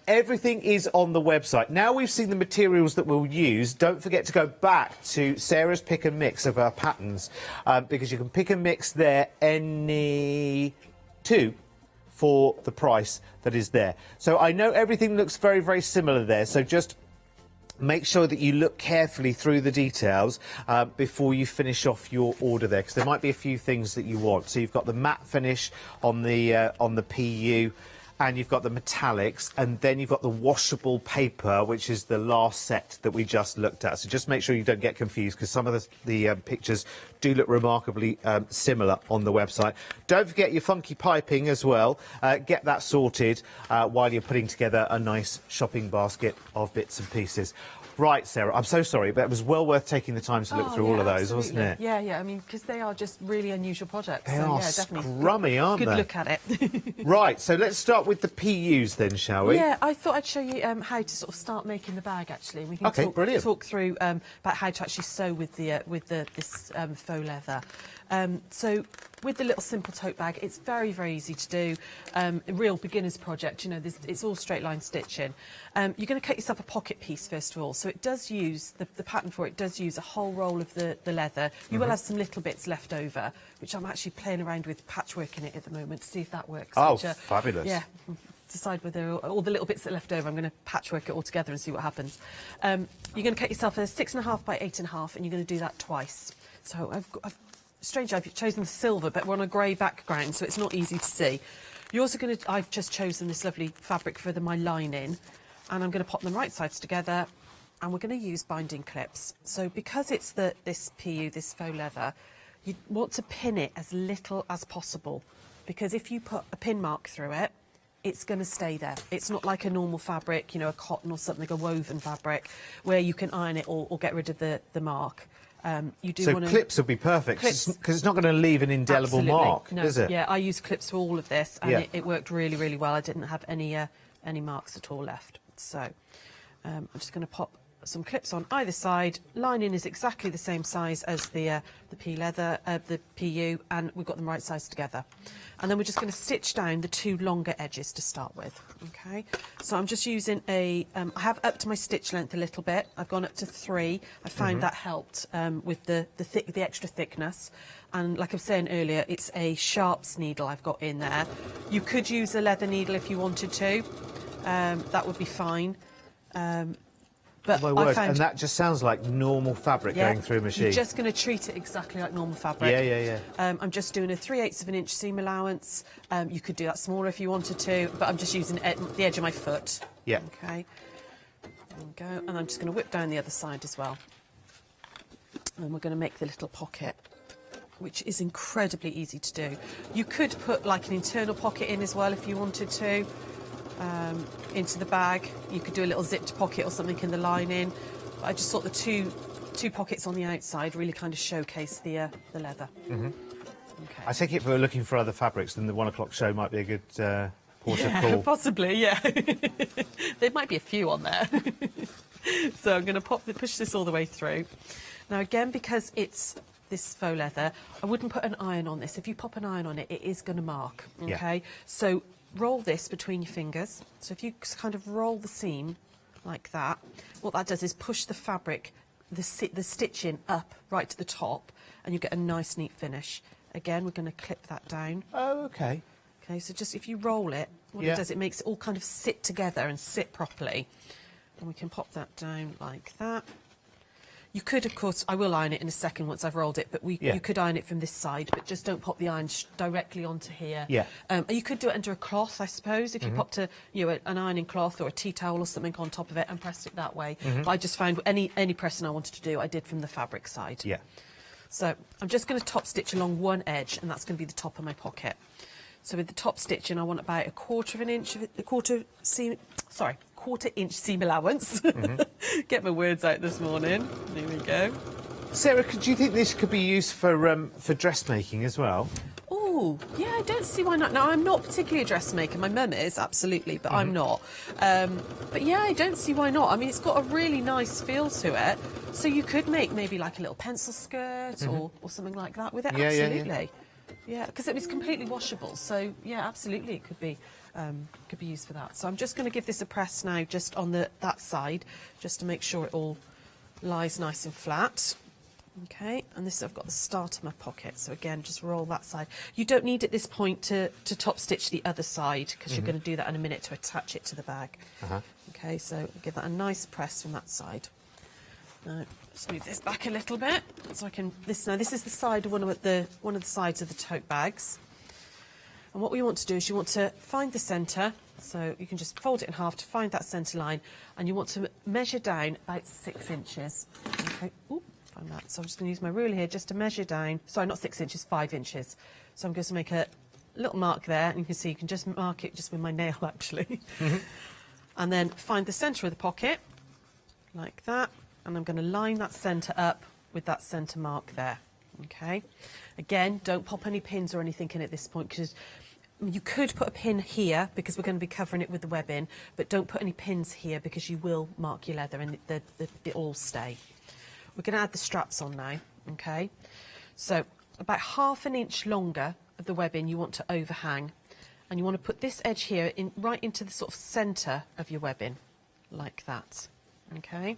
Everything is on the website. Now we've seen the materials that we'll use, don't forget to go back to Sarah's pick and mix of our patterns, because you can pick and mix there any two for the price that is there. So I know everything looks very, very similar there, so just make sure that you look carefully through the details before you finish off your order there, because there might be a few things that you want. So you've got the matte finish on the PU, and you've got the metallics, and then you've got the washable paper, which is the last set that we just looked at. So just make sure you don't get confused, because some of the pictures do look remarkably similar on the website. Don't forget your funky piping as well. Get that sorted while you're putting together a nice shopping basket of bits and pieces. Right, Sarah, I'm so sorry, but it was well worth taking the time to look through all of those, wasn't it?
Yeah, yeah, I mean, because they are just really unusual products.
They
so,
are
yeah, definitely.
scrummy, aren't they?
Good look at it.
Right, so let's start with the PUs then, shall we?
Yeah, I thought I'd show you how to sort of start making the bag, actually. We can talk through about how to actually sew with this faux leather. So with the little simple tote bag, it's very, very easy to do. A real beginner's project, you know, it's all straight line stitching. You're going to cut yourself a pocket piece first of all. So it does use, the pattern for it does use a whole roll of the leather. You will have some little bits left over, which I'm actually playing around with patchworking it at the moment to see if that works.
Oh, fabulous.
Yeah. Decide whether all the little bits that are left over, I'm going to patchwork it all together and see what happens. You're going to cut yourself a 6.5 by 8.5, and you're going to do that twice. So strangely, I've chosen the silver, but we're on a grey background, so it's not easy to see. You're also going to, I've just chosen this lovely fabric for my lining, and I'm going to pop them right sides together, and we're going to use binding clips. So because it's this PU, this faux leather, you want to pin it as little as possible, because if you put a pin mark through it, it's going to stay there. It's not like a normal fabric, you know, a cotton or something, a woven fabric, where you can iron it or get rid of the mark. You do want to...
clips would be perfect, because it's not going to leave an indelible mark, is it?
Yeah, I use clips for all of this, and it worked really, really well. I didn't have any marks at all left. So I'm just going to pop some clips on either side. Lining is exactly the same size as the the PU, and we've got them right size together. And then we're just going to stitch down the 2 longer edges to start with. Okay, so I'm just using I have upped my stitch length a little bit. I've gone up to 3. I found that helped with the extra thickness. And like I was saying earlier, it's a sharps needle I've got in there. You could use a leather needle if you wanted to. That would be fine. But
my word, and that just sounds like normal fabric going through a machine.
You're just going to treat it exactly like normal fabric.
Yeah.
I'm just doing a 3/8 of an inch seam allowance. You could do that smaller if you wanted to, but I'm just using the edge of my foot.
Yeah.
Okay. There we go. And I'm just going to whip down the other side as well. And we're going to make the little pocket, which is incredibly easy to do. You could put like an internal pocket in as well if you wanted to. Into the bag. You could do a little zipped pocket or something in the lining. But I just thought the two pockets on the outside really kind of showcase the leather. Okay.
I think if we were looking for other fabrics, then the 1 o'clock show might be a good port of call.
Possibly, yeah. There might be a few on there. So I'm going to push this all the way through. Now again, because it's this faux leather, I wouldn't put an iron on this. If you pop an iron on it, it is going to mark. Okay. So roll this between your fingers. So if you kind of roll the seam like that, what that does is push the fabric, the stitching up right to the top, and you get a nice neat finish. Again, we're going to clip that down.
Oh, okay.
Okay, so just if you roll it, what it does, it makes it all kind of sit together and sit properly. And we can pop that down like that. You could, of course, I will iron it in a second once I've rolled it, but you could iron it from this side, but just don't pop the iron directly onto here.
Yeah.
You could do it under a cloth, I suppose, if you popped an ironing cloth or a tea towel or something on top of it and pressed it that way. But I just found any pressing I wanted to do, I did from the fabric side.
Yeah.
So I'm just going to top stitch along one edge, and that's going to be the top of my pocket. So with the top stitching, I want about a quarter inch seam allowance. Get my words out this morning. There we go.
Sarah, do you think this could be used for dressmaking as well?
Oh, yeah, I don't see why not. Now, I'm not particularly a dressmaker. My mum is, absolutely, but I'm not. But yeah, I don't see why not. I mean, it's got a really nice feel to it. So you could make maybe like a little pencil skirt or something like that with it.
Yeah,
absolutely. Yeah, because it was completely washable. So yeah, absolutely, it could be used for that. So I'm just going to give this a press now, just on that side, just to make sure it all lies nice and flat. Okay, and this, I've got the start of my pocket. So again, just roll that side. You don't need at this point to top stitch the other side, because you're going to do that in a minute to attach it to the bag. Okay, so give that a nice press from that side. Now, let's move this back a little bit so I can. This is the side of one of the sides of the tote bags. And what we want to do is you want to find the centre. So you can just fold it in half to find that centre line, and you want to measure down about 6 inches. Okay. Ooh, find that. So I'm just going to use my ruler here just to measure down. Sorry, not 6 inches, 5 inches. So I'm going to make a little mark there, and you can see you can just mark it just with my nail actually. And then find the centre of the pocket like that. And I'm going to line that centre up with that centre mark there. Okay. Again, don't pop any pins or anything in at this point, because you could put a pin here because we're going to be covering it with the webbing, but don't put any pins here because you will mark your leather and it'll all stay. We're going to add the straps on now. Okay. So about ½ an inch longer of the webbing you want to overhang, and you want to put this edge here right into the sort of centre of your webbing, like that. Okay.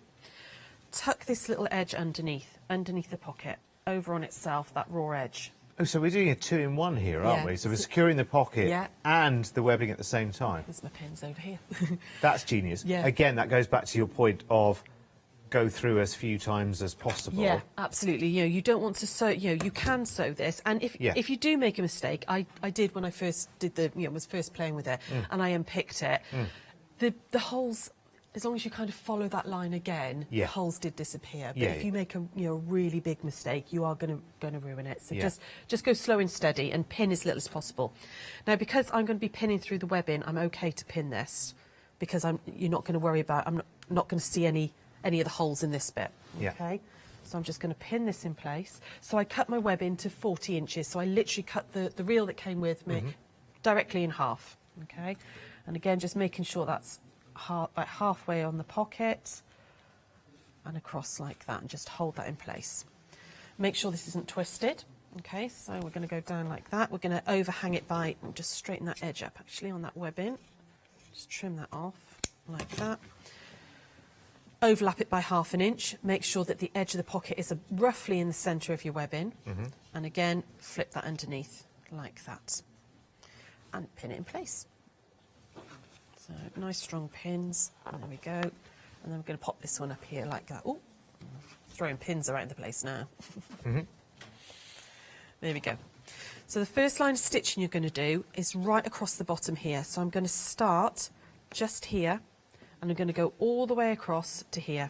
Tuck this little edge underneath the pocket, over on itself, that raw edge.
Oh, so we're doing a 2-in-1 here, aren't we? So we're securing the pocket and the webbing at the same time.
There's my pins over here.
That's genius.
Yeah.
Again, that goes back to your point of go through as few times as possible.
Yeah, absolutely. You know, you don't want to sew. You know, you can sew this, and if you do make a mistake, I did when I first did was first playing with it, and I unpicked it. The holes, as long as you kind of follow that line again, the holes did disappear. But if you make a really big mistake, you are going to ruin it. So just go slow and steady and pin as little as possible. Now, because I'm going to be pinning through the webbing, I'm okay to pin this, because you're not going to worry about. I'm not going to see any of the holes in this bit. Okay. So I'm just going to pin this in place. So I cut my webbing to 40 inches. So I literally cut the reel that came with me directly in half. Okay. And again, just making sure that's about halfway on the pocket. and across like that, and just hold that in place. Make sure this isn't twisted. Okay, so we're going to go down like that. We're going to overhang it by, just straighten that edge up actually on that webbing. Just trim that off like that. Overlap it by 1/2 inch. Make sure that the edge of the pocket is roughly in the centre of your webbing. And again, flip that underneath like that. And pin it in place. So nice strong pins. And there we go. And then we're going to pop this one up here like that. Oh, throwing pins around the place now. There we go. So the first line of stitching you're going to do is right across the bottom here. So I'm going to start just here, and I'm going to go all the way across to here.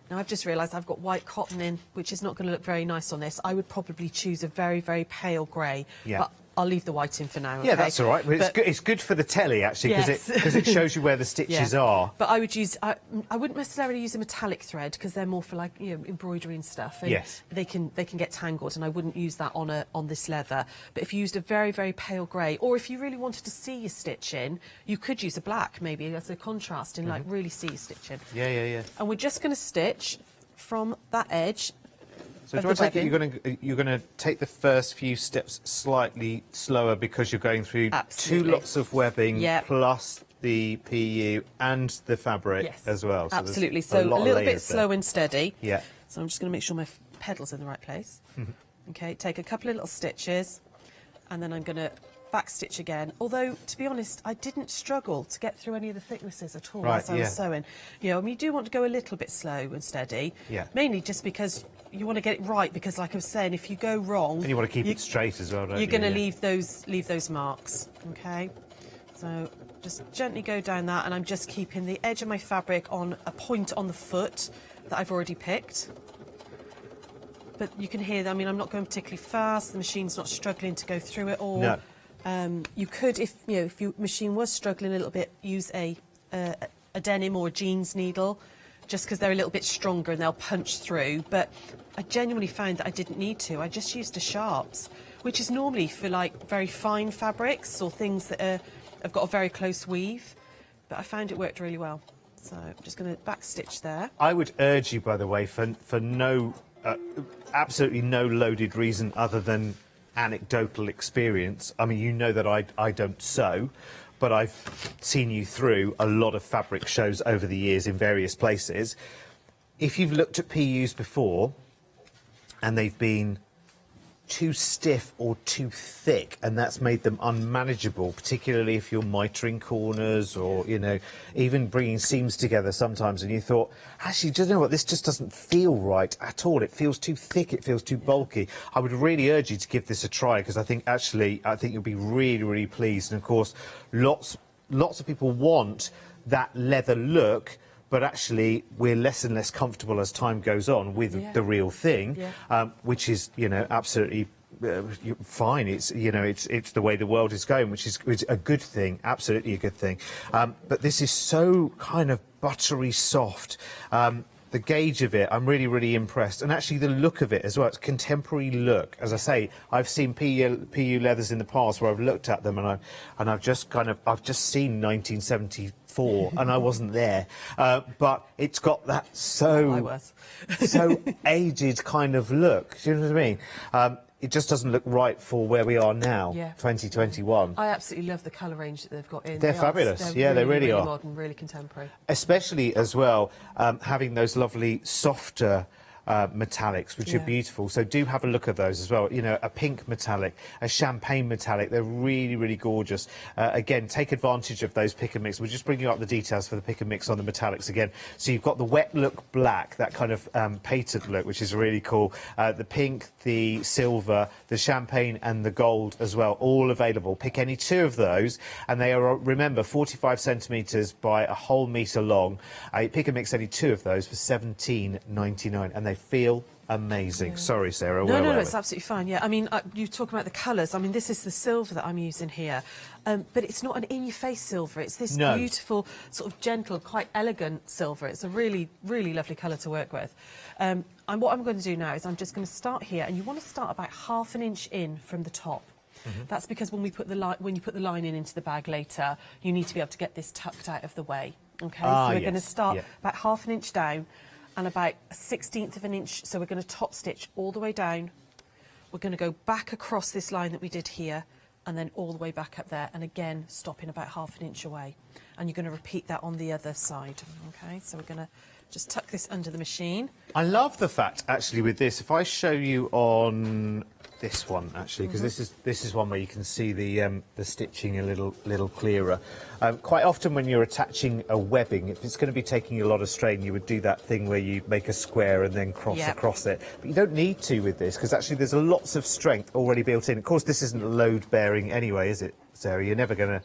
Now I've just realised I've got white cotton in, which is not going to look very nice on this. I would probably choose a very, very pale grey, but I'll leave the white in for now.
Yeah,
okay?
that's all right. But it's good for the telly, actually, because it shows you where the stitches are.
But I would use, I wouldn't necessarily use a metallic thread, because they're more for, like, you know, embroidery and stuff. And they can get tangled, and I wouldn't use that on this leather. But if you used a very, very pale grey, or if you really wanted to see your stitching, you could use a black maybe as a contrast and like really see your stitching.
Yeah.
And we're just going to stitch from that edge.
So do I take it you're going to take the first few steps slightly slower because you're going through two lots of webbing plus the PU and the fabric as well. So
absolutely. So a little bit slow and steady.
Yeah.
So I'm just going to make sure my pedal's in the right place. Okay, take a couple of little stitches, and then I'm going to back stitch again. Although, to be honest, I didn't struggle to get through any of the thicknesses at all as I was sewing. You know, I mean, you do want to go a little bit slow and steady. Mainly just because you want to get it right, because, like I was saying, if you go wrong,
and you want to keep it straight as well, don't you?
You're going to leave those marks. Okay, so just gently go down that, and I'm just keeping the edge of my fabric on a point on the foot that I've already picked. But you can hear that. I mean, I'm not going particularly fast. The machine's not struggling to go through it all.
No.
You could, if your machine was struggling a little bit, use a denim or a jeans needle, just because they're a little bit stronger and they'll punch through. But I genuinely found that I didn't need to. I just used a sharps, which is normally for like very fine fabrics or things that have got a very close weave. But I found it worked really well. So I'm just going to back stitch there.
I would urge you, by the way, for no absolutely no loaded reason other than anecdotal experience. I mean, you know that I don't sew, but I've seen you through a lot of fabric shows over the years in various places. If you've looked at PUs before and they've been too stiff or too thick, and that's made them unmanageable, particularly if you're mitering corners or, you know, even bringing seams together sometimes, and you thought, actually, do you know what, this just doesn't feel right at all. It feels too thick, it feels too bulky. I would really urge you to give this a try, because I think you'll be really, really pleased. And of course, lots of people want that leather look, but actually we're less and less comfortable as time goes on with the real thing, which is, you know, absolutely fine. It's, you know, it's the way the world is going, which is a good thing, absolutely a good thing. But this is so kind of buttery soft. The gauge of it, I'm really, really impressed, and actually the look of it as well. It's a contemporary look. As I say, I've seen PU leathers in the past where I've looked at them and I've just seen 1974 and I wasn't there, but it's got that so aged kind of look. Do you know what I mean? It just doesn't look right for where we are now, 2021.
I absolutely love the colour range that they've got in.
They're fabulous. They really are.
Modern, really contemporary.
Especially as well, having those lovely softer metallics, which are beautiful. So do have a look at those as well. You know, a pink metallic, a champagne metallic. They're really, really gorgeous. Again, take advantage of those pick and mix. We'll just bring you up the details for the pick and mix on the metallics again. So you've got the wet look black, that kind of patent look, which is really cool. The pink, the silver, the champagne and the gold as well, all available. Pick any two of those, and they are, remember, 45 centimetres by a whole metre long. Pick and mix any two of those for £17.99, and they feel amazing. Sorry, Sarah.
No, it's absolutely fine. Yeah, I mean, you talk about the colours. I mean, this is the silver that I'm using here, but it's not an in-your-face silver. It's this beautiful, sort of gentle, quite elegant silver. It's a really, really lovely colour to work with. And what I'm going to do now is I'm just going to start here, and you want to start about ½ an inch in from the top. That's because when you put the lining into the bag later, you need to be able to get this tucked out of the way. Okay, so we're going to start about ½ an inch down. and about a 1/16 of an inch. So we're going to top stitch all the way down. We're going to go back across this line that we did here, and then all the way back up there, and again stopping about 1/2 inch away. And you're going to repeat that on the other side. Okay, so we're going to just tuck this under the machine.
I love the fact, actually, with this, if I show you on this one, actually, because this is one where you can see the stitching a little clearer. Quite often when you're attaching a webbing, if it's going to be taking a lot of strain, you would do that thing where you make a square and then cross across it. But you don't need to with this, because actually there's lots of strength already built in. Of course, this isn't load bearing anyway, is it, Sarah? You're not going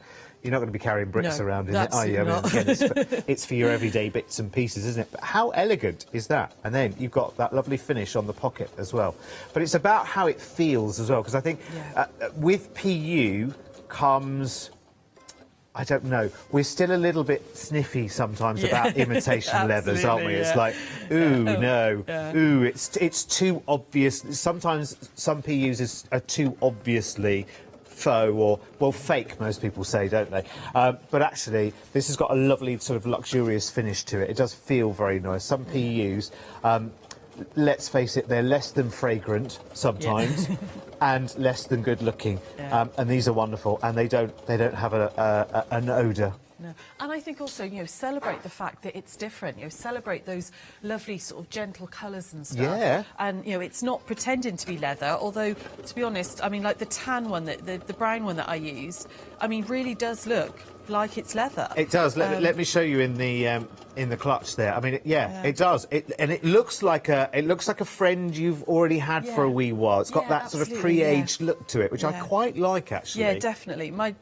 to be carrying bricks around in it, are you? I mean, again, it's for your everyday bits and pieces, isn't it? But how elegant is that? And then you've got that lovely finish on the pocket as well. But it's about how it feels as well, because I think with PU comes, I don't know, we're still a little bit sniffy sometimes about imitation leathers, aren't we? It's like, ooh, no, ooh, it's too obvious. Sometimes some PUs are too obviously faux or, well, fake, most people say, don't they? But actually, this has got a lovely sort of luxurious finish to it. It does feel very nice. Some PUs, let's face it, they're less than fragrant sometimes and less than good looking. And these are wonderful, and they don't have an odour.
No. And I think also, celebrate the fact that it's different. Celebrate those lovely sort of gentle colours and stuff.
Yeah.
And, it's not pretending to be leather, although, to be honest, I mean, like the tan one, the brown one that I use, I mean, really does look like it's leather.
It does. Let me show you in the clutch there. I mean, it does. And it looks like a friend you've already had for a wee while. It's got that sort of pre-aged look to it, which I quite like, actually.
Yeah, definitely. My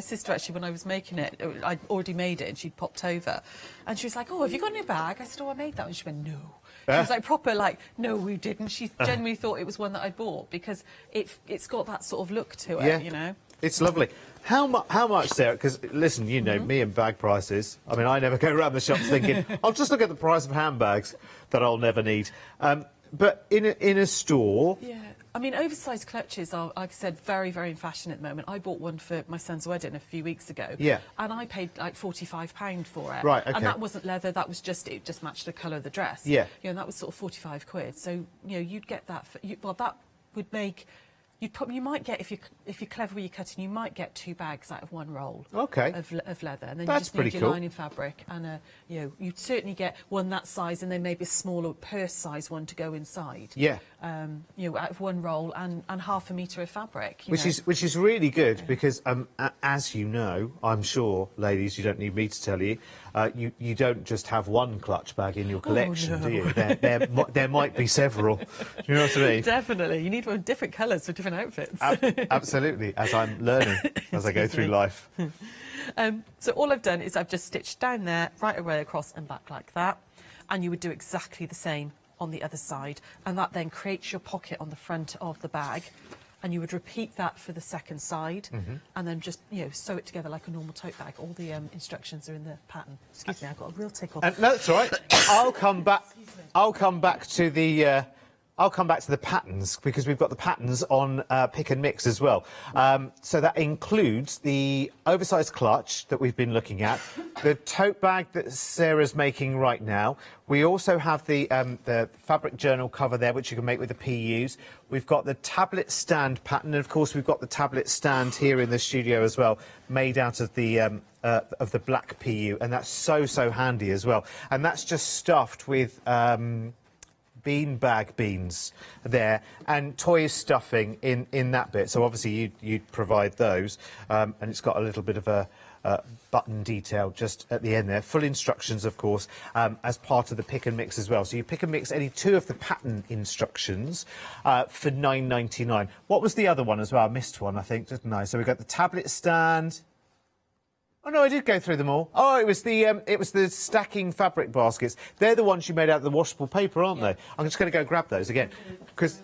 sister, actually, when I was making it, I'd already made it, and she'd popped over, and she was like, "Oh, have you got a new bag?" I said, "Oh, I made that," and she went, "No." She was like proper, like, "No, we didn't." She genuinely thought it was one that I bought because it's got that sort of look to it,
It's lovely. How much, Sarah? Because, listen, you know me and bag prices. I mean, I never go around the shops thinking, I'll just look at the price of handbags that I'll never need. But in a store...
Yeah. I mean, oversized clutches are, like I said, very, very in fashion at the moment. I bought one for my son's wedding a few weeks ago. Yeah. And I paid like £45 for it.
Right, okay.
And that wasn't leather, that was just, it just matched the colour of the dress.
Yeah.
And that was sort of 45 quid. So, you'd get that for, well, that would make... You might get, if you're clever with your cutting, you might get 2 bags out of one roll. Okay. Of leather, and then you just need your lining fabric, and you'd certainly get one that size, and then maybe a smaller purse size one to go inside. Yeah. Out of one roll, and 1/2 metre of fabric.
Which is really good because, as you know, I'm sure, ladies, you don't need me to tell you, you don't just have one clutch bag in your collection, do you? There might be several. Do you know what I mean?
Definitely. You need one different colours for different outfits.
Absolutely, as I'm learning as I go through life.
So all I've done is I've just stitched down there, right away across and back like that, and you would do exactly the same on the other side, and that then creates your pocket on the front of the bag, and you would repeat that for the second side, and then just sew it together like a normal tote bag. All the instructions are in the pattern. Excuse me, I've got a real tickle.
No, that's all right. I'll come back to the patterns, because we've got the patterns on Pick and Mix as well. So that includes the oversized clutch that we've been looking at, the tote bag that Sarah's making right now. We also have the fabric journal cover there, which you can make with the PUs. We've got the tablet stand pattern, and of course we've got the tablet stand here in the studio as well, made out of the black PU, and that's so handy as well. And that's just stuffed with beanbag beans there, and toy stuffing in that bit. So obviously you'd provide those, and it's got a little bit of a button detail just at the end there. Full instructions, of course, as part of the Pick and Mix as well. So you pick and mix any 2 of the pattern instructions for £9.99. What was the other one as well? I missed one, I think, didn't I? So we've got the tablet stand. Oh no, I did go through them all. Oh, it was the stacking fabric baskets. They're the ones you made out of the washable paper, aren't they? I'm just going to go grab those again, because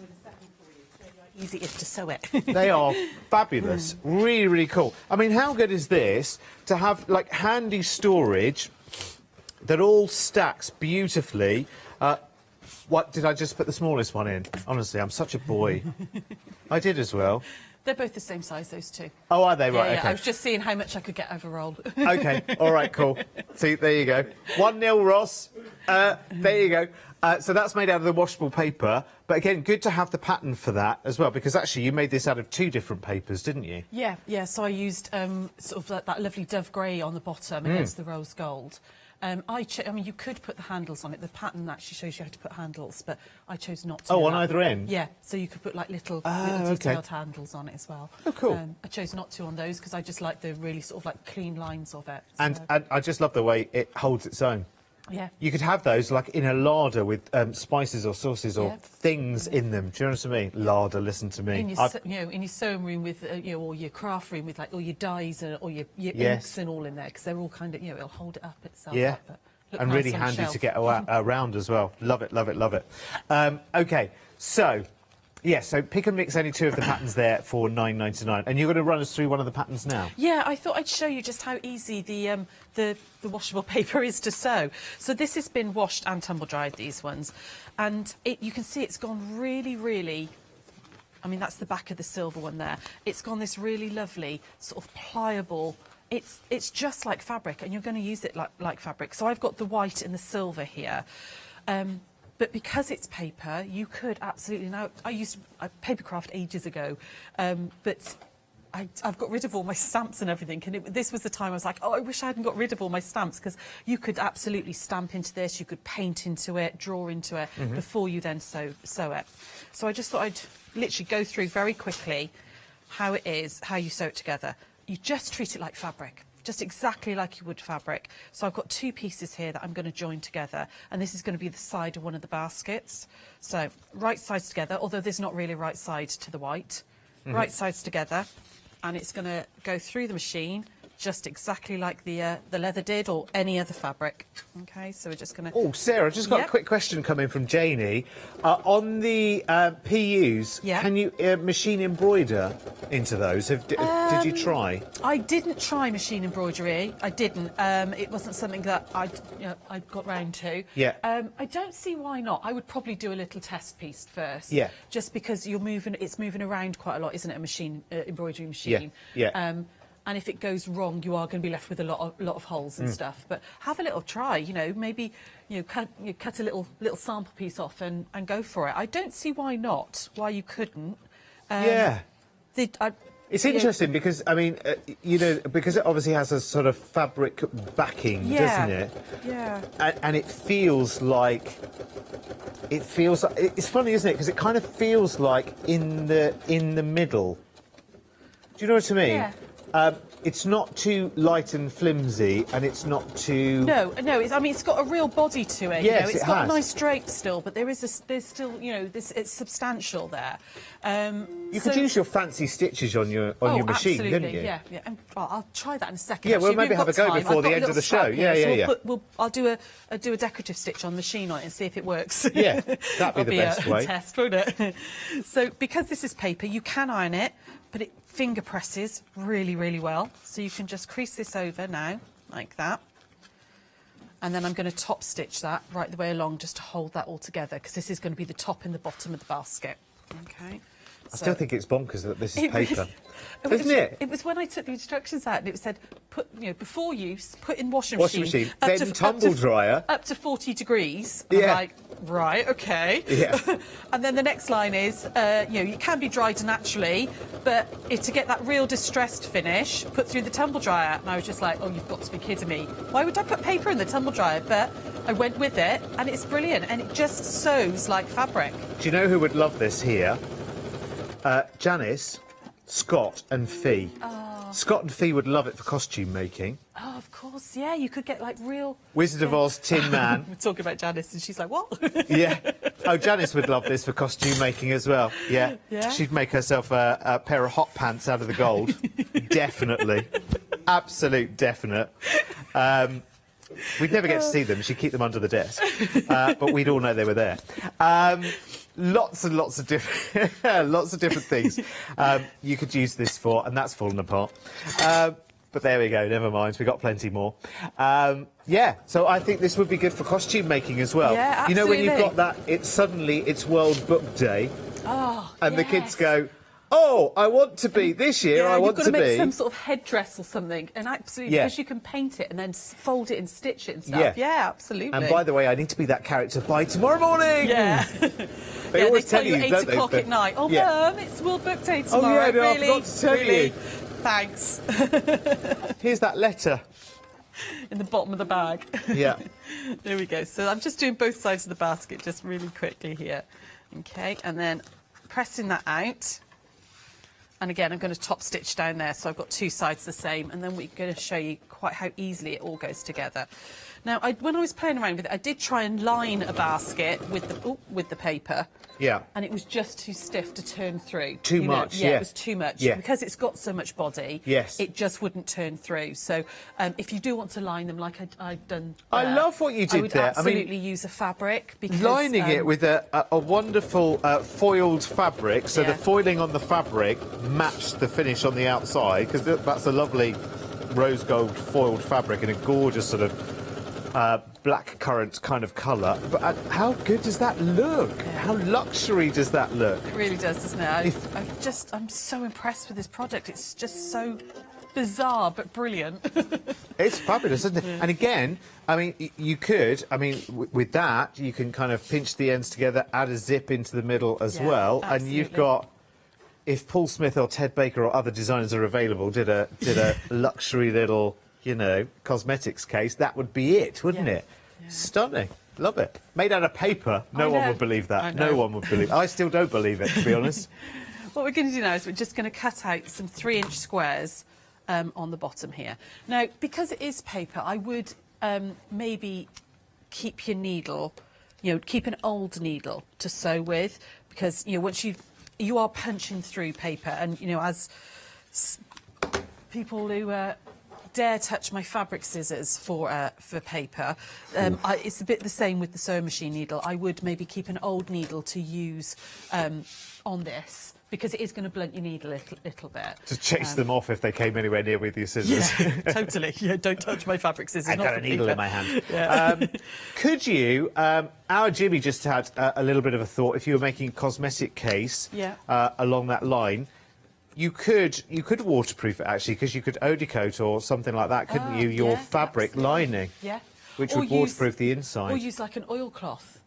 easy it is to sew it.
They are fabulous. Really cool. I mean, how good is this to have like handy storage that all stacks beautifully? What did I just put the smallest one in? Honestly, I'm such a boy. I did as well.
They're both the same size, those two.
Oh, are they? Right,
yeah,
okay.
I was just seeing how much I could get over roll.
Okay, all right, cool. See, there you go. 1-0, Ross. There you go. So that's made out of the washable paper. But again, good to have the pattern for that as well, because actually you made this out of 2 different papers, didn't you?
Yeah, yeah. So I used sort of that lovely dove grey on the bottom against the rose gold. I mean, you could put the handles on it. The pattern actually shows you how to put handles, but I chose not to.
Oh,
do
on
that.
either end?
Yeah, so you could put like little
okay.
detailed handles on it as well.
Oh, cool.
I chose not to on those because I just like the really sort of like clean lines of it.
And
So,
I just love the way it holds its own.
yeah.
You could have those like in a larder with spices or sauces or things in them. Do you know what I mean? Larder, listen to me.
In your, in your sewing room with, or your craft room with like all your dyes or your inks and all in there, because they're all kind of, it'll hold it up itself.
Yeah.
Up, but look
And
nice
really
on a
handy
shelf.
to get around as well. Love it, love it, love it. OK, so, yeah, so pick and mix any 2 of the patterns there for £9.99. And you're going to run us through one of the patterns now?
Yeah, I thought I'd show you just how easy the washable paper is to sew. So this has been washed and tumble dried, these ones. And you can see it's gone really, really... I mean, that's the back of the silver one there. It's gone this really lovely, sort of pliable... It's just like fabric, and you're going to use it like fabric. So I've got the white and the silver here. But because it's paper, you could absolutely... Now, I used papercraft ages ago, but I've got rid of all my stamps and everything. And this was the time I was like, oh, I wish I hadn't got rid of all my stamps, because you could absolutely stamp into this, you could paint into it, draw into it, before you then sew it. So I just thought I'd literally go through very quickly how it is, how you sew it together. You just treat it like fabric. Just exactly like you would fabric. So I've got 2 pieces here that I'm going to join together, and this is going to be the side of one of the baskets. So right sides together, although there's not really a right side to the white. Right sides together, and it's going to go through the machine just exactly like the leather did, or any other fabric. Okay, so we're just going to...
Oh, Sarah, just got a quick question coming from Janie. On the PUs, can you machine embroider into those? Did you try?
I didn't try machine embroidery. I didn't. It wasn't something that I got round to.
Yeah.
I don't see why not. I would probably do a little test piece first.
Yeah.
Just because it's moving around quite a lot, isn't it? A machine embroidery machine.
Yeah. Yeah.
And if it goes wrong, you are going to be left with a lot of holes and stuff. But have a little try. Maybe cut a little sample piece off and go for it. I don't see why not. Why you couldn't.
Yeah. It's interesting because, I mean, because it obviously has a sort of fabric backing, doesn't it?
Yeah.
And it feels like... It's funny, isn't it? Because it kind of feels like in the middle. Do you know what I mean?
Yeah.
It's not too light and flimsy, and it's not too...
No. It's got a real body to it.
Yes,
It's
it
got
has.
a nice drape still, but there's still, it's substantial there.
You could use your fancy stitches on your machine, couldn't you?
Yeah. And, I'll try that in a second.
Yeah, we'll
actually.
maybe
We've
have a
got
go
time.
before
I've
the
got a
end of
little
the show.
scrap here,
Yeah.
I'll do a decorative stitch on the machine on it and see if it works.
Yeah, that'd be the best way.
Test, won't it? So because this is paper, you can iron it, but it finger presses really, really well. So you can just crease this over now, like that. And then I'm going to top stitch that right the way along just to hold that all together, because this is going to be the top and the bottom of the basket. Okay.
I still think it's bonkers that this is paper. Isn't it?
It was when I took the instructions out and it said, before use, put in washing
Washing
machine.
machine, then tumble dryer.
Up to 40 degrees. And
Yeah.
I'm like, right, OK.
Yeah.
And then the next line is, it can be dried naturally, but to get that real distressed finish, put through the tumble dryer. And I was just like, oh, you've got to be kidding me. Why would I put paper in the tumble dryer? But I went with it, and it's brilliant. And it just sews like fabric.
Do you know who would love this here? Janice, Scott and Fee.
Oh.
Scott and Fee would love it for costume making.
Oh, of course, yeah. You could get, like, real...
Wizard of Oz, Tin Man.
We're talking about Janice, and she's like, what?
Yeah. Oh, Janice would love this for costume making as well. Yeah.
Yeah?
She'd make herself a pair of hot pants out of the gold. Definitely. Absolute definite. We'd never get to see them. She'd keep them under the desk. But we'd all know they were there. Lots and lots of different, lots of different things you could use this for, and that's fallen apart. But there we go. Never mind. We've got plenty more. Yeah. So I think this would be good for costume making as well.
Yeah, absolutely.
You know, when you've got that, it's World Book Day,
Oh,
and the kids go, Oh, I want to be this year. I want to be.
You've got to make some sort of headdress or something, and absolutely because you can paint it and then fold it and stitch it and stuff. Yeah, absolutely.
And by the way, I need to be that character by tomorrow morning.
Yeah.
They always
tell you
don't
8 o'clock at night. Oh, Mum, it's World Book Day
Oh
tomorrow.
yeah, no, I
really,
forgot to tell
really.
you.
Thanks.
Here's that letter.
In the bottom of the bag.
Yeah.
There we go. So I'm just doing both sides of the basket just really quickly here. Okay, and then pressing that out. And again, I'm going to top stitch down there, so I've got 2 sides the same, and then we're going to show you quite how easily it all goes together. Now, when I was playing around with it, I did try and line a basket with the paper.
Yeah.
And it was just too stiff to turn through.
Too much,
Yeah, it was too much.
Yeah.
Because it's got so much body,
Yes.
it just wouldn't turn through. So if you do want to line them like I've done
I love what you did
I would
there. I mean,
absolutely use a fabric. Because,
lining it with a wonderful foiled fabric, so the foiling on the fabric matched the finish on the outside, because that's a lovely rose gold foiled fabric in a gorgeous sort of black currant kind of colour. But how good does that look? How luxury does that look?
It really does, doesn't it? I'm so impressed with this product. It's just so bizarre but brilliant.
It's fabulous, isn't it? Yeah. And again, I mean, you could, with that, you can kind of pinch the ends together, add a zip into the middle as well,
absolutely.
and you've got. If Paul Smith or Ted Baker or other designers are available, did a luxury little, cosmetics case, that would be it, wouldn't it? Yeah. Stunning. Love it. Made out of paper. No one would believe that. No one would believe it. I still don't believe it, to be honest.
What we're going to do now is we're just going to cut out some 3-inch squares on the bottom here. Now, because it is paper, I would maybe keep your needle, keep an old needle to sew with, because, once you are punching through paper, and, as people who dare touch my fabric scissors for paper, it's a bit the same with the sewing machine needle. I would maybe keep an old needle to use on this, because it is going to blunt your needle a little bit.
To chase them off if they came anywhere near with your scissors.
Yeah, totally. Yeah, don't touch my fabric scissors.
I've got a needle
paper.
in my hand.
Yeah.
Could you, our Jimmy just had a little bit of a thought, if you were making a cosmetic case along that line, you could waterproof it, actually, because you could eau de coat or something like that, couldn't you, your fabric lining?
Yeah.
Which would waterproof the inside.
Or use like an oilcloth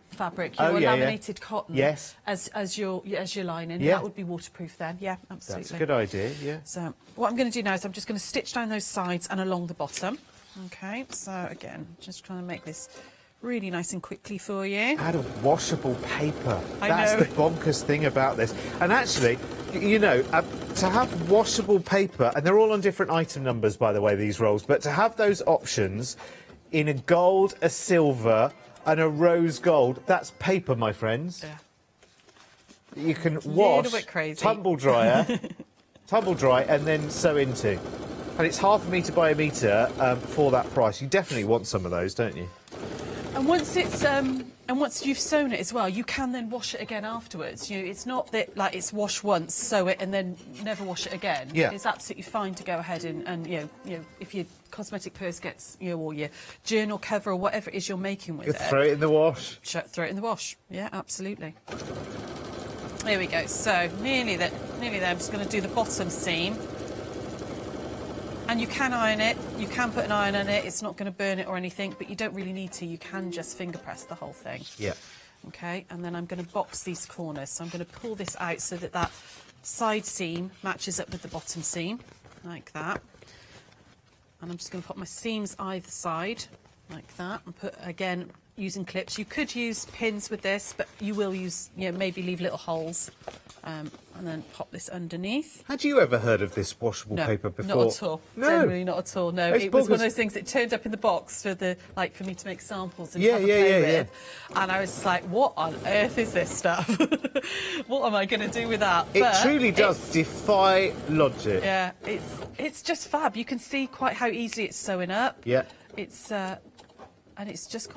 fabric, laminated cotton as your lining.
Yeah.
That would be waterproof then. Yeah, absolutely.
That's a good idea, yeah.
So what I'm going to do now is I'm just going to stitch down those sides and along the bottom. Okay, so again, just trying to make this really nice and quickly for you.
Out of washable paper.
I
That's
know.
the bonkers thing about this. And actually, to have washable paper, and they're all on different item numbers, by the way, these rolls, but to have those options in a gold, a silver, and a rose gold, that's paper, my friends.
Yeah.
You can wash,
little bit crazy.
tumble dry, and then sew into. And it's ½ metre by a metre for that price. You definitely want some of those, don't you?
And once it's once you've sewn it as well, you can then wash it again afterwards. It's not that like it's wash once, sew it, and then never wash it again.
Yeah.
It's absolutely fine to go ahead and if your cosmetic purse gets or your journal cover or whatever it is you're making with
You
it,
throw it in the wash.
throw it in the wash. Yeah, absolutely. There we go. So nearly there. I'm just going to do the bottom seam. And you can iron it, you can put an iron on it, it's not going to burn it or anything, but you don't really need to, you can just finger press the whole thing.
Yeah.
Okay, and then I'm going to box these corners, so I'm going to pull this out so that that side seam matches up with the bottom seam, like that. And I'm just going to put my seams either side, like that, and put, again, using clips. You could use pins with this, but you will use, maybe leave little holes. And then pop this underneath.
Had you ever heard of this washable paper before?
Not at all.
No.
Generally not at all, no.
It's
It was one
bonkers.
of those things that turned up in the box for for me to make samples and have a play with. And I was just like, what on earth is this stuff? What am I going to do with that?
It truly does defy logic.
Yeah, it's just fab. You can see quite how easily it's sewing up.
Yeah.
It's and it's just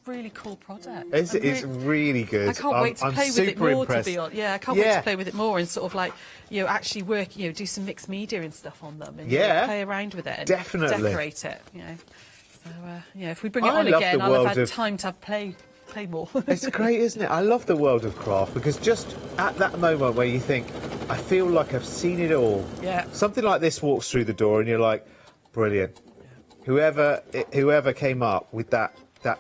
really cool product.
It's really good.
I can't wait to play with it more,
impressed.
to be honest. Yeah, I can't wait to play with it more and sort of like, actually work, do some mixed media and stuff on them and play around with it and
definitely
decorate it, So, if we bring it on again, I'll have had time to have play more.
It's great, isn't it? I love the world of craft because just at that moment where you think, I feel like I've seen it all.
Yeah.
Something like this walks through the door and you're like, brilliant. Whoever came up with that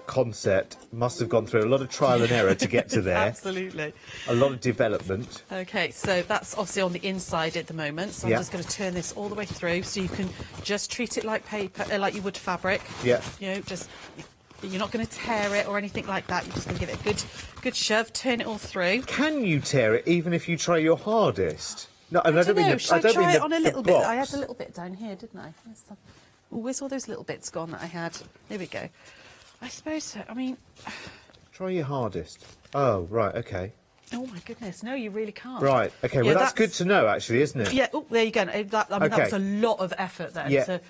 concept must have gone through a lot of trial and error to get to there.
Absolutely.
A lot of development.
Okay, so that's obviously on the inside at the moment. So I'm just going to turn this all the way through, so you can just treat it like paper, like you would fabric.
Yeah.
You know, just you're not going to tear it or anything like that. You're just going to give it a good shove, turn it all through.
Can you tear it even if you try your hardest? No,
I don't know. Should I try it on a little bit?
box.
I had a little bit down here, didn't I? Where's all those little bits gone that I had? There we go. I suppose so. I mean...
Try your hardest. Oh, right, OK.
Oh, my goodness. No, you really can't.
Right, OK.
Yeah,
Well, that's good to know, actually, isn't it?
Yeah, oh, there you go. That was a lot of effort then.
Yeah.
So,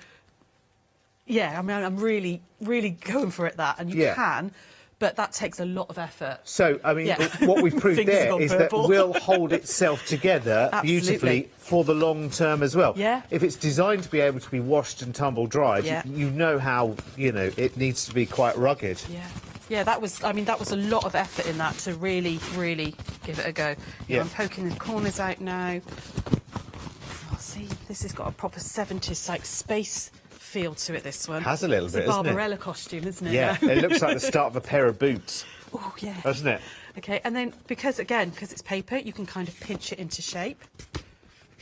yeah, I mean, I'm really, really going for it, that. And you can, but that takes a lot of effort.
So, I mean, what we've proved there is that will hold itself together beautifully for the long term as well.
Yeah.
If it's designed to be able to be washed and tumble dried, you know how, it needs to be quite rugged.
Yeah. Yeah, that was a lot of effort in that to really, really give it a go. I'm poking the corners out now. Oh, see, this has got a proper 70s, like, space feel to it, this one.
Has a little bit,
isn't it? It's a
isn't it?
Barbarella costume, isn't it?
Yeah, it looks like the start of a pair of boots.
Oh, yeah.
Doesn't it?
OK, and then, because it's paper, you can kind of pinch it into shape,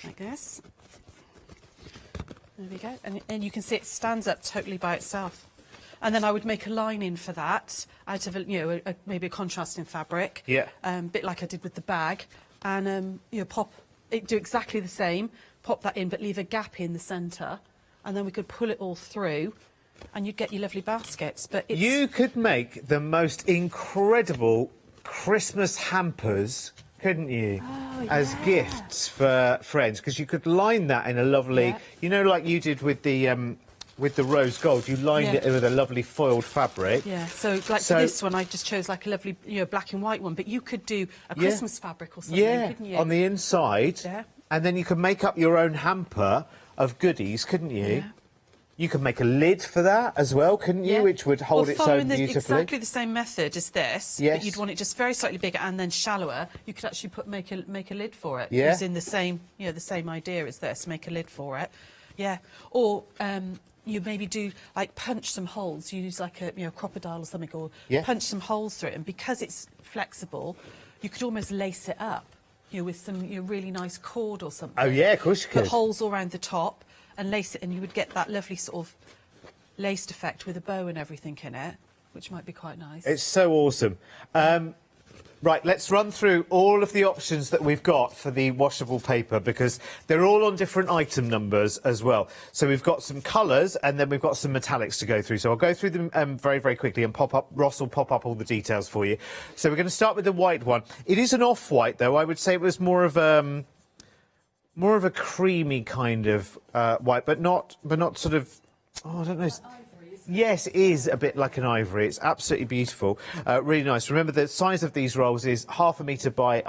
like this. There we go. And you can see it stands up totally by itself. And then I would make a lining for that out of, maybe a contrasting fabric.
Yeah.
Bit like I did with the bag. And, do exactly the same, pop that in, but leave a gap in the centre. And then we could pull it all through and you'd get your lovely baskets. But
you could make the most incredible Christmas hampers, couldn't you?
Oh,
as gifts for friends, because you could line that in a lovely, like you did with the rose gold, you lined it with a lovely foiled fabric.
Yeah, so for this one, I just chose like a lovely, black and white one. But you could do a Christmas fabric or something, couldn't you?
On the inside.
Yeah.
And then you could make up your own hamper of goodies, couldn't you?
Yeah.
You could make a lid for that as well, couldn't you? Which would hold its own beautifully.
Exactly the same method as this, but you'd want it just very slightly bigger and then shallower. You could actually make a lid for it. Using the same, the same idea as this. Make a lid for it. Yeah. Or you maybe do like punch some holes. You use like a crocodile or something, or punch some holes through it. And because it's flexible, you could almost lace it up. With some really nice cord or something.
Oh yeah, of course you could.
Put holes all around the top and lace it, and you would get that lovely sort of laced effect with a bow and everything in it, which might be quite nice.
It's so awesome. Right, let's run through all of the options that we've got for the washable paper, because they're all on different item numbers as well. So we've got some colours and then we've got some metallics to go through. So I'll go through them very, very quickly and Ross will pop up all the details for you. So we're going to start with the white one. It is an off-white, though. I would say it was more of a creamy kind of white, but not sort of, I don't know. Yes, it is a bit like an ivory. It's absolutely beautiful. Really nice. Remember, the size of these rolls is 1/2 metre by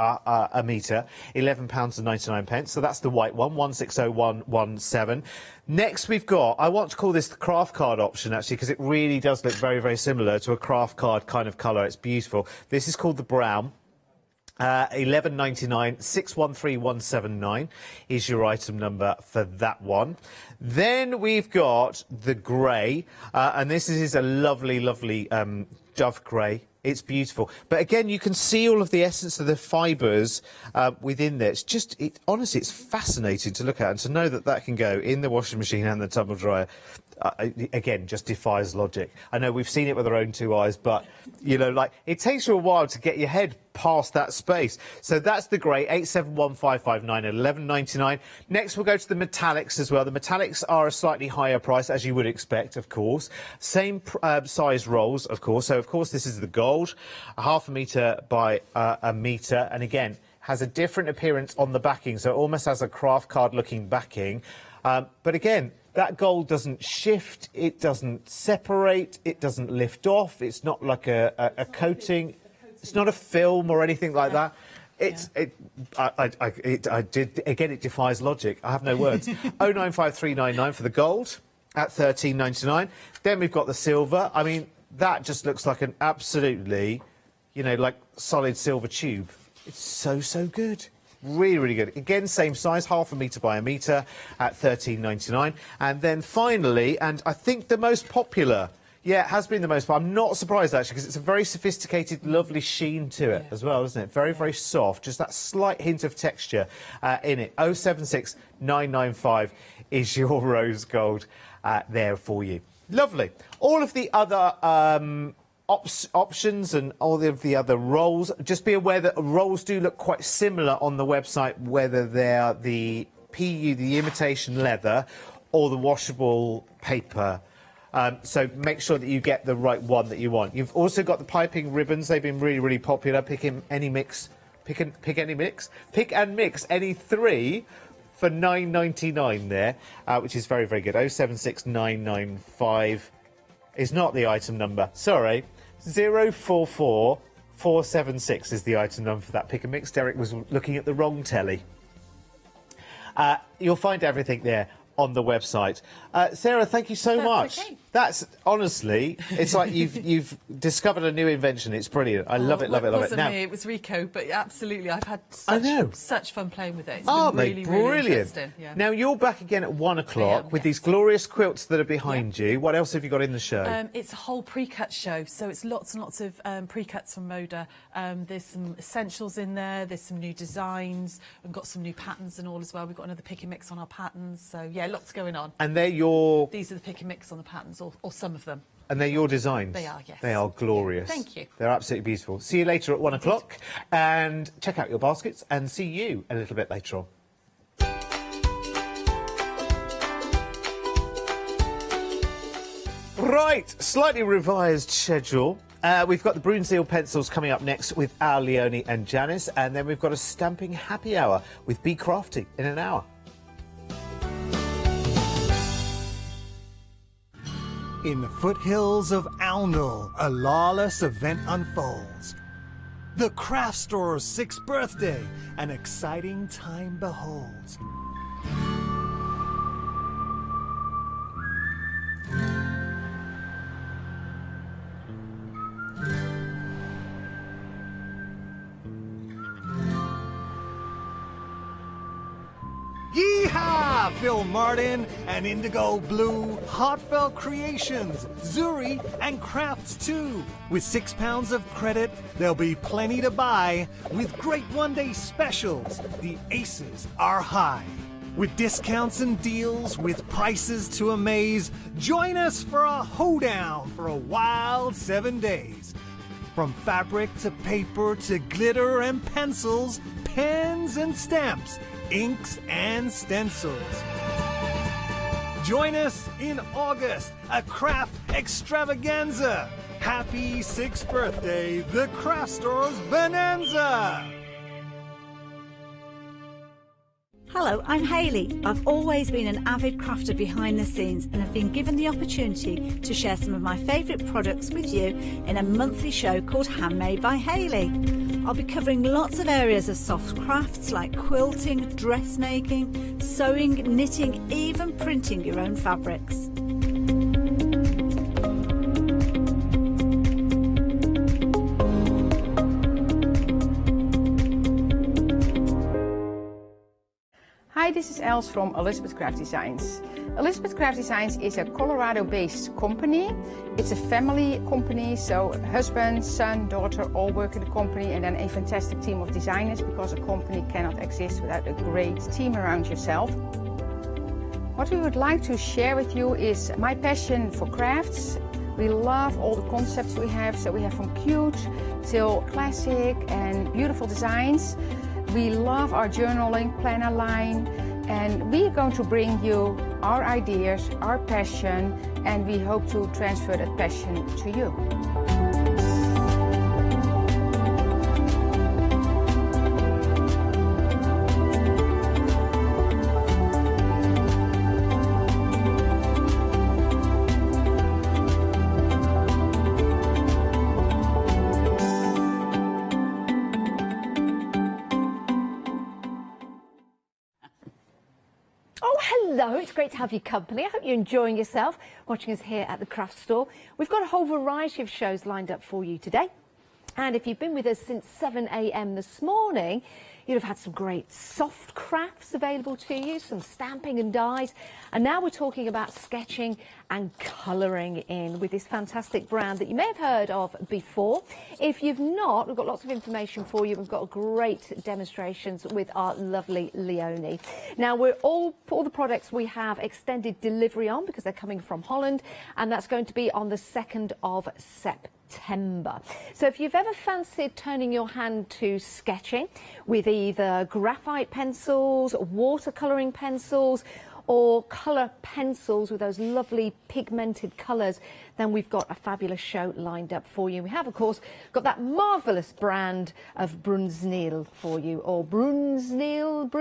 a metre, £11.99. So that's the white one, 160117. Next, we've got, I want to call this the craft card option, actually, because it really does look very, very similar to a craft card kind of colour. It's beautiful. This is called the brown. £11.99, 613179 is your item number for that one. Then we've got the grey, and this is a lovely, lovely dove grey. It's beautiful. But again, you can see all of the essence of the fibres within there. It's just, honestly, it's fascinating to look at, and to know that that can go in the washing machine and the tumble dryer. Again, just defies logic. I know we've seen it with our own two eyes, but, it takes you a while to get your head past that space. So that's the grey, 871559 at £11.99. Next, we'll go to the metallics as well. The metallics are a slightly higher price, as you would expect, of course. Same size rolls, of course. So, of course, this is the gold, 1/2 metre by a metre. And again, has a different appearance on the backing. So it almost has a craft card looking backing. But again, that gold doesn't shift, it doesn't separate, it doesn't lift off, it's not like a coating, it's not a film or anything like that. It defies logic. I have no words. 095399 for the gold at £13.99. Then we've got the silver. I mean, that just looks like an absolutely you know, like solid silver tube. It's so good. Really, really good. Again, same size, 1/2 metre by 1 metre at £13.99. And then finally, and I think the most popular, yeah, it has been the most popular. I'm not surprised, actually, because it's a very sophisticated, lovely sheen to it as well, isn't it? Very, very soft. Just that slight hint of texture in it. 076995 is your rose gold there for you. Lovely. All of the other options and all of the other rolls, just be aware that rolls do look quite similar on the website, whether they're the PU, the imitation leather, or the washable paper. So make sure that you get the right one that you want. You've also got the piping ribbons. They've been really, really popular. Pick any mix, pick and mix any 3 for £9.99 there, which is very, very good. 076995 is not the item number. Sorry, 044476 is the item number for that pick and mix. Derek was looking at the wrong telly. You'll find everything there on the website. Sarah, thank you so much.
Okay.
That's honestly, it's like you've discovered a new invention. It's brilliant. I love it, love it, love it.
It wasn't me, it was Rico, but absolutely, I've had such fun playing with it. It's
Aren't
been
they
really,
brilliant?
really interesting. Yeah.
Now you're back again at 1 o'clock with these glorious quilts that are behind you. What else have you got in the show?
It's a whole pre-cut show, so it's lots and lots of pre-cuts from Moda. There's some essentials in there. There's some new designs. We've got some new patterns and all as well. We've got another pick and mix on our patterns. So yeah, lots going on.
And they're your...
These are the pick and mix on the patterns, or some of them.
And they're your designs?
They are, yes.
They are glorious.
Thank you.
They're absolutely beautiful. See you later at 1 o'clock. And check out your baskets and see you a little bit later on. Right, slightly revised schedule. We've got the Bruinzeel pencils coming up next with Al, Leonie and Janice. And then we've got a stamping happy hour with Be Crafty in an hour.
In the foothills of Aulnall, a lawless event unfolds. The craft store's 6th birthday, an exciting time beholds. Yeehaw! Phil Martin and Indigo Blue, Heartfelt Creations, Zuri and Crafts too. With £6 of credit, there'll be plenty to buy. With great one-day specials, the aces are high. With discounts and deals, with prices to amaze, join us for a hoedown for a wild 7 days. From fabric to paper to glitter and pencils, pens and stamps, inks and stencils. Join us in August, a craft extravaganza. Happy 6th birthday, the Craft Store's Bonanza!
Hello, I'm Hayley. I've always been an avid crafter behind the scenes and have been given the opportunity to share some of my favourite products with you in a monthly show called Handmade by Hayley. I'll be covering lots of areas of soft crafts like quilting, dressmaking, sewing, knitting, even printing your own fabrics.
Hi, this is Els from Elizabeth Craft Designs. Elizabeth Craft Designs is a Colorado-based company. It's a family company, so husband, son, daughter all work in the company, and then a fantastic team of designers, because a company cannot exist without a great team around yourself. What we would like to share with you is my passion for crafts. We love all the concepts we have, so we have from cute till classic and beautiful designs. We love our journaling planner line, and we're going to bring you our ideas, our passion, and we hope to transfer that passion to you.
Hello, it's great to have your company. I hope you're enjoying yourself watching us here at the craft store. We've got a whole variety of shows lined up for you today. And if you've been with us since 7 a.m. this morning, you'd have had some great soft crafts available to you, some stamping and dies. And now we're talking about sketching and colouring in with this fantastic brand that you may have heard of before. If you've not, we've got lots of information for you. We've got great demonstrations with our lovely Leonie. Now, all the products we have extended delivery on because they're coming from Holland, and that's going to be on the 2nd of September. So if you've ever fancied turning your hand to sketching with either graphite pencils, watercolouring pencils, or colour pencils with those lovely pigmented colours, then we've got a fabulous show lined up for you. We have, of course, got that marvellous brand of Brunsnil for you, or Brunsnil.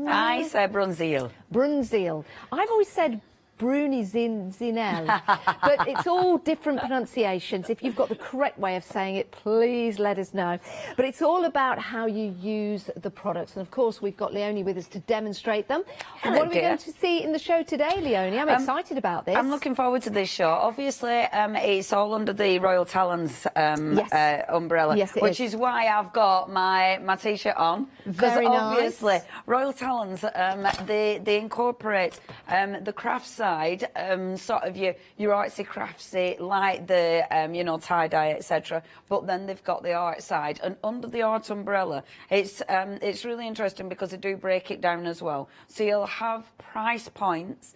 I say Brunzil.
Brunzil. I've always said Bruni Zinel, but it's all different pronunciations. If you've got the correct way of saying it, please let us know. But it's all about how you use the products. And of course, we've got Leonie with us to demonstrate them.
Hello,
what are we going to see in the show today, Leonie? I'm excited about this.
I'm looking forward to this show. Obviously, it's all under the Royal Talons umbrella,
Yes,
which is why I've got my T-shirt on.
Very nice.
Obviously, Royal Talons, they incorporate the craft side, sort of your artsy craftsy, like the tie-dye, etc. But then they've got the art side, and under the art umbrella, it's really interesting because they do break it down as well. So you'll have price points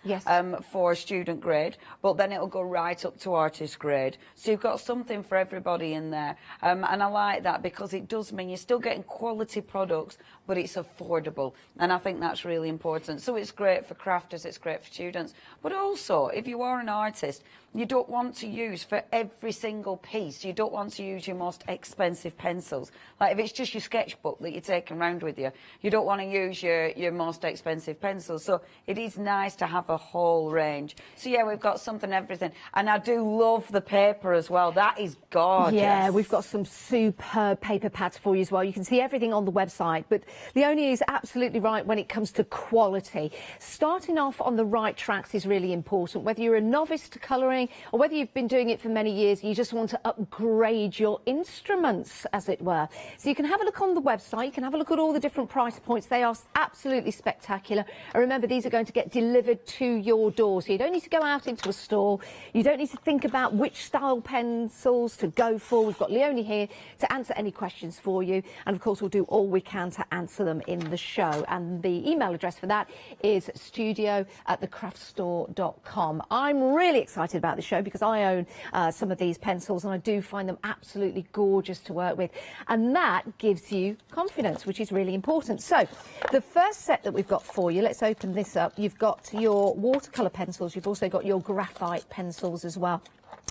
for student grade, but then it'll go right up to artist grade. So you've got something for everybody in there, and I like that because it does mean you're still getting quality products, but it's affordable, and I think that's really important. So it's great for crafters, it's great for students, but also if you are an artist, you don't want to use for every single piece, you don't want to use your most expensive pencils. Like if it's just your sketchbook that you're taking around with you, you don't want to use your most expensive pencils. So it is nice to have a whole range. So yeah, we've got something, everything. And I do love the paper as well. That is gorgeous.
Yeah, we've got some superb paper pads for you as well. You can see everything on the website. But Leonie is absolutely right when it comes to quality. Starting off on the right tracks is really important. Whether you're a novice to colouring or whether you've been doing it for many years, you just want to upgrade your instruments, as it were. So you can have a look on the website, you can have a look at all the different price points. They are absolutely spectacular. And remember, these are going to get delivered to your door, so you don't need to go out into a store, you don't need to think about which style pencils to go for. We've got Leonie here to answer any questions for you, and of course we'll do all we can to answer them in the show. And the email address for that is studio@thecraftstore.com. I'm really excited about the show because I own some of these pencils and I do find them absolutely gorgeous to work with, and that gives you confidence, which is really important. So the first set that we've got for you, let's open this up. You've got your watercolour pencils, you've also got your graphite pencils as well.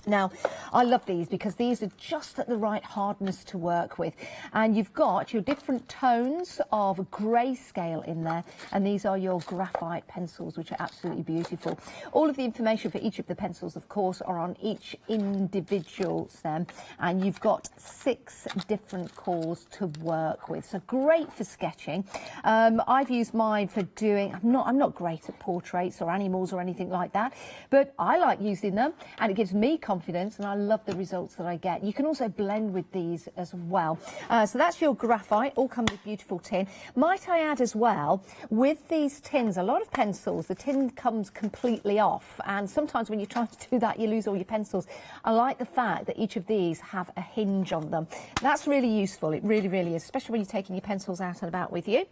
Now, I love these because these are just at the right hardness to work with. And you've got your different tones of grayscale in there. And these are your graphite pencils, which are absolutely beautiful. All of the information for each of the pencils, of course, are on each individual stem. And you've got 6 different cores to work with. So great for sketching. I've used mine for doing, I'm not great at portraits or animals or anything like that, but I like using them and it gives me confidence, and I love the results that I get. You can also blend with these as well. So that's your graphite, all comes with beautiful tin. Might I add as well, with these tins, a lot of pencils, the tin comes completely off, and sometimes when you try to do that, you lose all your pencils. I like the fact that each of these have a hinge on them. That's really useful, it really, really is, especially when you're taking your pencils out and about with you.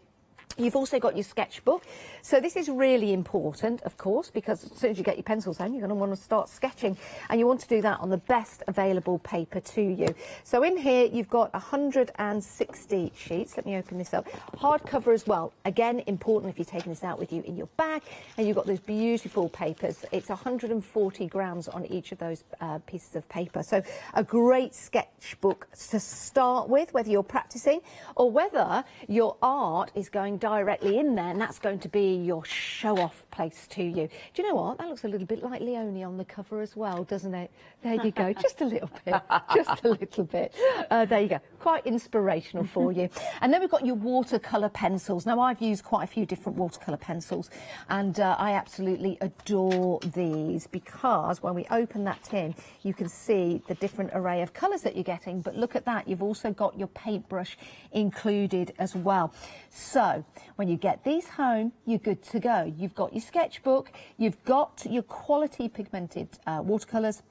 You've also got your sketchbook. So this is really important, of course, because as soon as you get your pencils home, you're going to want to start sketching, and you want to do that on the best available paper to you. So in here, you've got 160 sheets. Let me open this up. Hardcover as well. Again, important if you're taking this out with you in your bag. And you've got those beautiful papers. It's 140 grams on each of those pieces of paper. So a great sketchbook to start with, whether you're practicing or whether your art is going going directly in there, and that's going to be your show-off place to you. Do you know what? That looks a little bit like Leonie on the cover as well, doesn't it? There you go, just a little bit, just a little bit. There you go, quite inspirational for you. And then we've got your watercolour pencils. Now, I've used quite a few different watercolour pencils, and I absolutely adore these, because when we open that tin, you can see the different array of colours that you're getting. But look at that, you've also got your paintbrush included as well. So when you get these home, you're good to go. You've got your sketchbook, you've got your quality pigmented watercolours,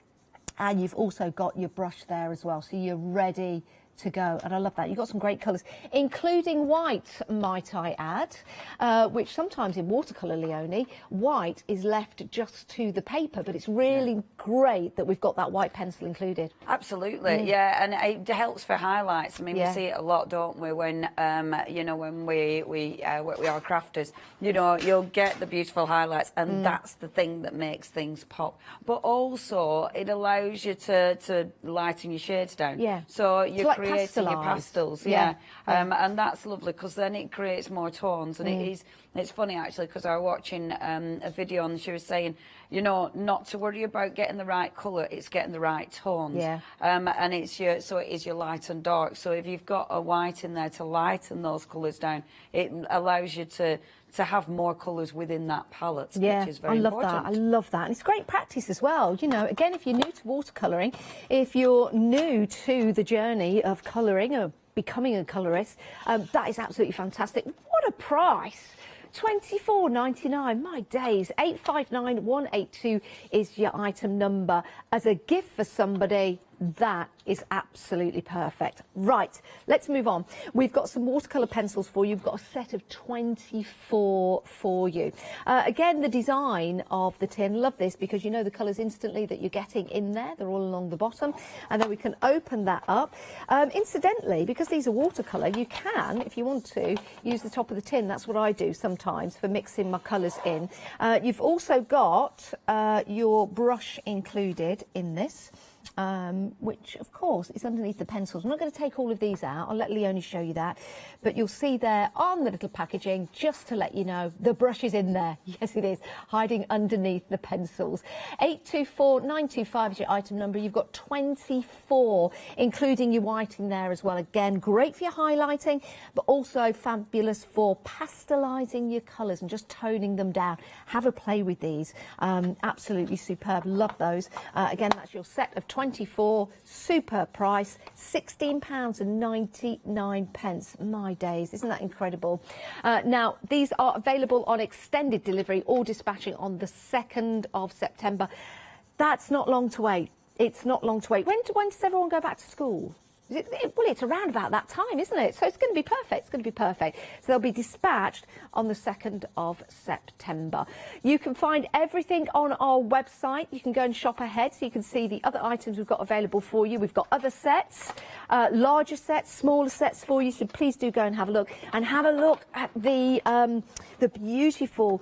and you've also got your brush there as well. So you're ready to go, and I love that. You've got some great colours, including white, might I add, which sometimes in watercolour, Leonie, white is left just to the paper, but it's really great that we've got that white pencil included.
Absolutely, yeah, and it helps for highlights. I mean, we see it a lot, don't we, when, you know, when we work with our crafters, you know, you'll get the beautiful highlights, and that's the thing that makes things pop. But also, it allows you to lighten your shades down. Yeah. So you're creating your pastels, and that's lovely, because then it creates more tones. And it's funny actually, because I was watching a video and she was saying, you know, not to worry about getting the right colour, it's getting the right tones. And it's your, so it is your light and dark. So if you've got a white in there to lighten those colours down, it allows you to have more colours within that palette, which is very important.
I love that. And it's great practice as well. You know, again, if you're new to watercolouring, if you're new to the journey of colouring or becoming a colourist, that is absolutely fantastic. What a price! £24.99, my days. 859182 is your item number. As a gift for somebody, that is absolutely perfect. Right, let's move on. We've got some watercolour pencils for you. We've got a set of 24 for you. Again, the design of the tin, love this, because you know the colours instantly that you're getting in there. They're all along the bottom, and then we can open that up. Incidentally, because these are watercolour, you can, if you want to, use the top of the tin. That's what I do sometimes for mixing my colours in. You've also got your brush included in this. Which of course is underneath the pencils. I'm not going to take all of these out, I'll let Leonie show you that, but you'll see there on the little packaging, just to let you know, the brush is in there. Yes, it is, hiding underneath the pencils. 824925 is your item number. You've got 24, including your white in there as well. Again, great for your highlighting, but also fabulous for pastelising your colours and just toning them down. Have a play with these. Absolutely superb, love those. Again, that's your set of 24, super price, £16.99. My days, isn't that incredible? Now, these are available on extended delivery or dispatching on the 2nd of September. That's not long to wait. It's not long to wait. When does everyone go back to school? Well, it's around about that time, isn't it? So it's going to be perfect. It's going to be perfect. So they'll be dispatched on the 2nd of September. You can find everything on our website. You can go and shop ahead so you can see the other items we've got available for you. We've got other sets, larger sets, smaller sets for you. So please do go and have a look. And have a look at the beautiful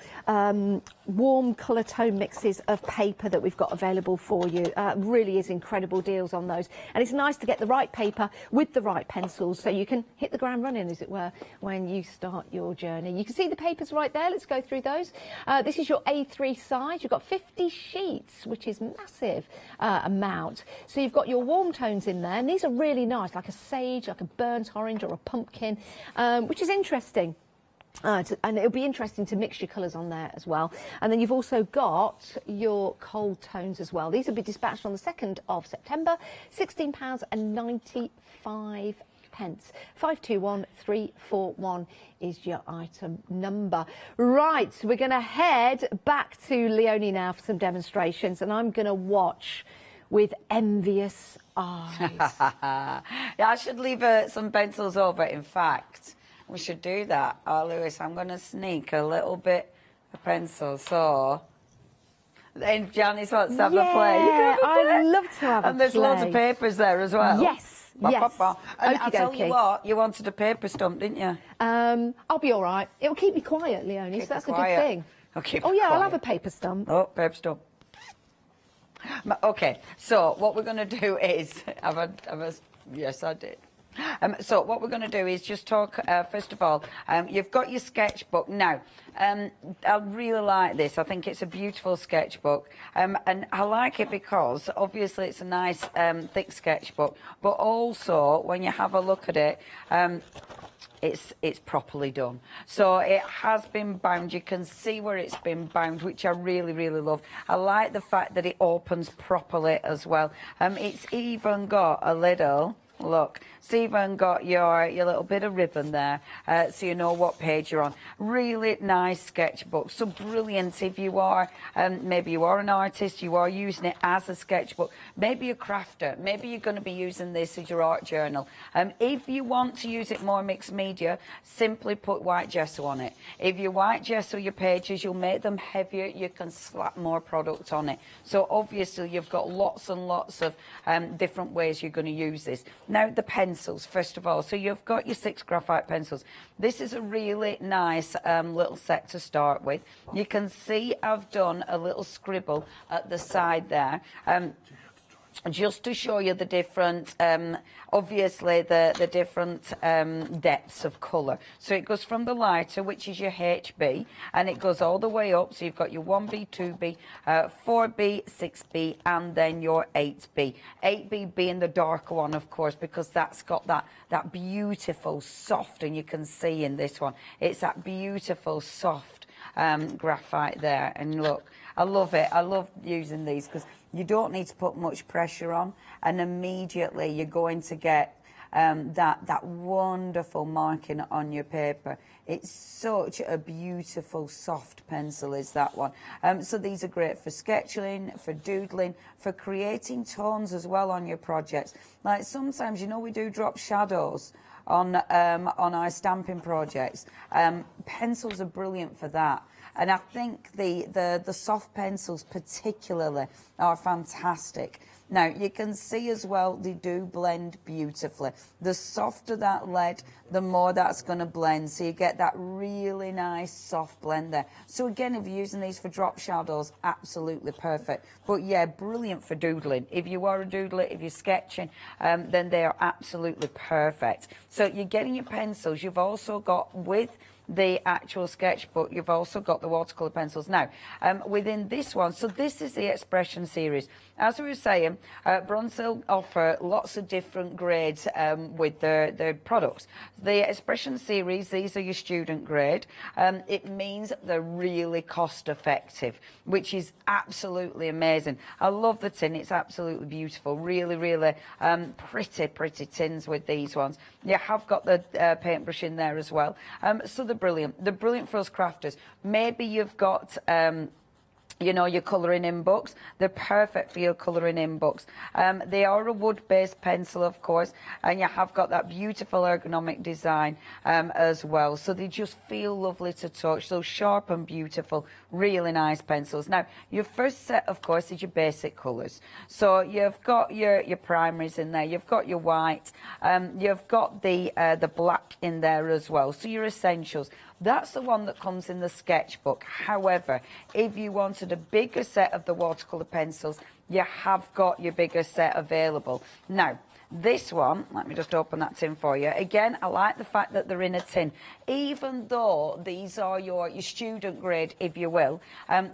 warm colour tone mixes of paper that we've got available for you. Really is incredible deals on those. And it's nice to get the right paper with the right pencils so you can hit the ground running, as it were, when you start your journey. You can see the papers right there. Let's go through those. This is your A3 size. You've got 50 sheets, which is massive amount. So you've got your warm tones in there, and these are really nice, like a sage, like a burnt orange or a pumpkin, which is interesting. And it'll be interesting to mix your colours on there as well. And then you've also got your cold tones as well. These will be dispatched on the 2nd of September. £16.95. 521341 is your item number. Right, so we're going to head back to Leonie now for some demonstrations, and I'm going to watch with envious eyes.
Yeah, I should leave some pencils over, in fact. We should do that. Oh, Lewis, I'm going to sneak a little bit of pencil. So, then Janice wants to have a play. You can have a play.
I'd love to have a play.
And there's loads of papers there as well.
Yes, yes.
And I'll tell you what, you wanted a paper stump, didn't you?
I'll be all right. It'll keep me quiet, Leonie, so that's a good thing.
Oh,
yeah, I'll have a paper stump.
Oh, paper stump. Okay, so what we're going to do is... Yes, I did. So what we're going to do is just talk, first of all, you've got your sketchbook. Now, I really like this. I think it's a beautiful sketchbook. And I like it because, obviously, it's a nice, thick sketchbook. But also, when you have a look at it, it's properly done. So it has been bound. You can see where it's been bound, which I really, really love. I like the fact that it opens properly as well. It's even got a little... Look, it's even got your little bit of ribbon there, so you know what page you're on. Really nice sketchbook. So brilliant if you are, maybe you are an artist, you are using it as a sketchbook. Maybe you're a crafter. Maybe you're going to be using this as your art journal. If you want to use it more mixed media, simply put white gesso on it. If you white gesso your pages, you'll make them heavier. You can slap more product on it. So obviously you've got lots and lots of different ways you're going to use this. Now, the pencils, first of all. So you've got your 6 graphite pencils. This is a really nice little set to start with. You can see I've done a little scribble at the side there. Just to show you the different, obviously the different depths of colour. So it goes from the lighter, which is your HB, and it goes all the way up. So you've got your 1B, 2B, 4B, 6B, and then your 8B. 8B being the darker one, of course, because that's got that beautiful soft, and you can see in this one, it's that beautiful soft graphite there. And look, I love it. I love using these because you don't need to put much pressure on, and immediately you're going to get that wonderful marking on your paper. It's such a beautiful soft pencil is that one. So these are great for sketching, for doodling, for creating tones as well on your projects. Like sometimes, you know, we do drop shadows on our stamping projects. Pencils are brilliant for that. And I think the soft pencils particularly are fantastic. Now, you can see as well, they do blend beautifully. The softer that lead, the more that's going to blend. So you get that really nice soft blend there. So again, if you're using these for drop shadows, absolutely perfect. But yeah, brilliant for doodling. If you are a doodler, if you're sketching, then they are absolutely perfect. So you're getting your pencils. You've also got, with the actual sketchbook, you've also got the watercolour pencils. Now, within this one, so this is the Expression series. As we were saying, Bronsil offer lots of different grades with their products. The Expression series, these are your student grade. It means they're really cost effective, which is absolutely amazing. I love the tin, it's absolutely beautiful. Really, really pretty tins with these ones. You have got the paintbrush in there as well. So they're brilliant. They're brilliant for us crafters. Maybe you've got you know, your colouring in books. They're perfect for your colouring in books. They are a wood-based pencil, of course, and you have got that beautiful ergonomic design as well. So they just feel lovely to touch. So sharp and beautiful, really nice pencils. Now, your first set, of course, is your basic colours. So you've got your primaries in there. You've got your white. You've got the black in there as well. So your essentials. That's the one that comes in the sketchbook. However, if you wanted a bigger set of the watercolour pencils, you have got your bigger set available. Now, this one, let me just open that tin for you. Again, I like the fact that they're in a tin. Even though these are your student grade, if you will,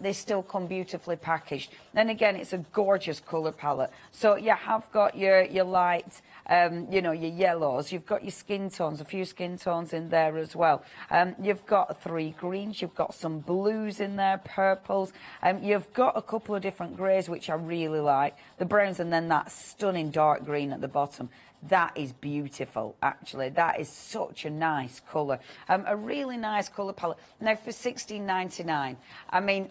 they still come beautifully packaged. And again, it's a gorgeous colour palette. So you have got your light, you know, your yellows. You've got your skin tones, a few skin tones in there as well. You've got 3 greens. You've got some blues in there, purples. You've got a couple of different greys, which I really like. The browns, and then that stunning dark green at the bottom. That is beautiful, actually. That is such a nice colour. A really nice colour palette. Now, for $16.99, I mean,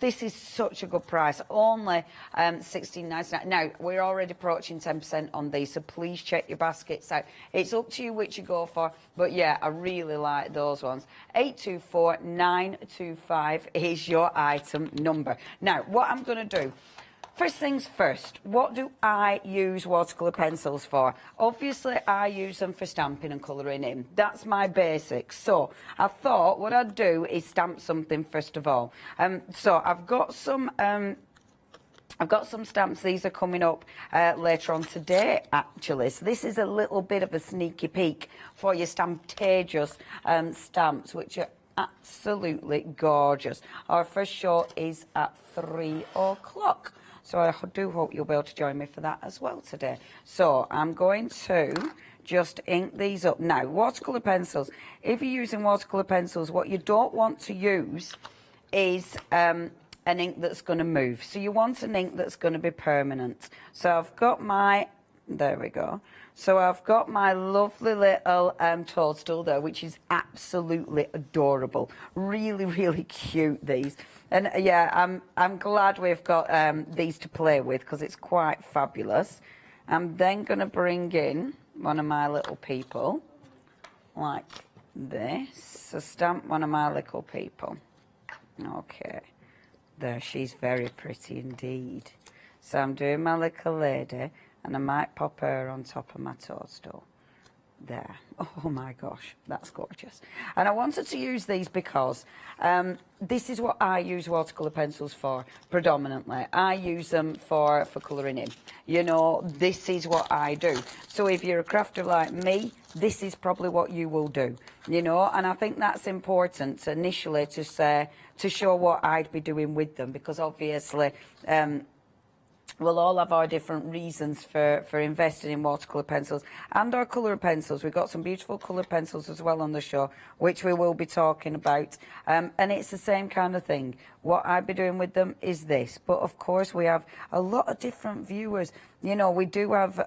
this is such a good price. Only $16.99. Now, we're already approaching 10% on these, so please check your baskets out. It's up to you which you go for, but yeah, I really like those ones. 824925 is your item number. Now, what I'm going to do, first things first, what do I use watercolour pencils for? Obviously, I use them for stamping and colouring in. That's my basics. So I thought what I'd do is stamp something first of all. So I've got some I've got some stamps. These are coming up later on today, actually. So this is a little bit of a sneaky peek for your Stamptageous stamps, which are absolutely gorgeous. Our first show is at 3 o'clock. So I do hope you'll be able to join me for that as well today. So I'm going to just ink these up. Now, watercolour pencils. If you're using watercolour pencils, what you don't want to use is an ink that's going to move. So you want an ink that's going to be permanent. So I've got my, there we go. So I've got my lovely little toadstool there, which is absolutely adorable. Really, really cute, these. And yeah, I'm glad we've got these to play with because it's quite fabulous. I'm then going to bring in one of my little people like this. So stamp one of my little people. Okay. There, she's very pretty indeed. So I'm doing my little lady, and I might pop her on top of my toadstool. There. Oh my gosh, that's gorgeous. And I wanted to use these because this is what I use watercolour pencils for predominantly. I use them for colouring in. You know, this is what I do. So if you're a crafter like me, this is probably what you will do. You know, and I think that's important initially to say, to show what I'd be doing with them, because obviously we'll all have our different reasons for investing in watercolour pencils and our colour pencils. We've got some beautiful colour pencils as well on the show, which we will be talking about. And it's the same kind of thing. What I'd be doing with them is this. But of course, we have a lot of different viewers. You know, we do have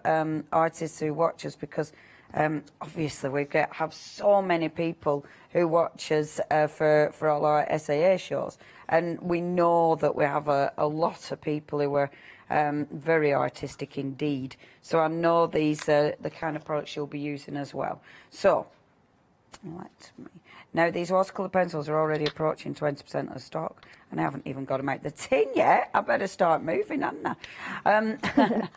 artists who watch us because obviously we have so many people who watch us for all our SAA shows. And we know that we have a lot of people who are very artistic indeed. So I know these are the kind of products you'll be using as well. So, now these watercolour pencils are already approaching 20% of stock, and I haven't even got them out the tin yet. I better start moving, hadn't I?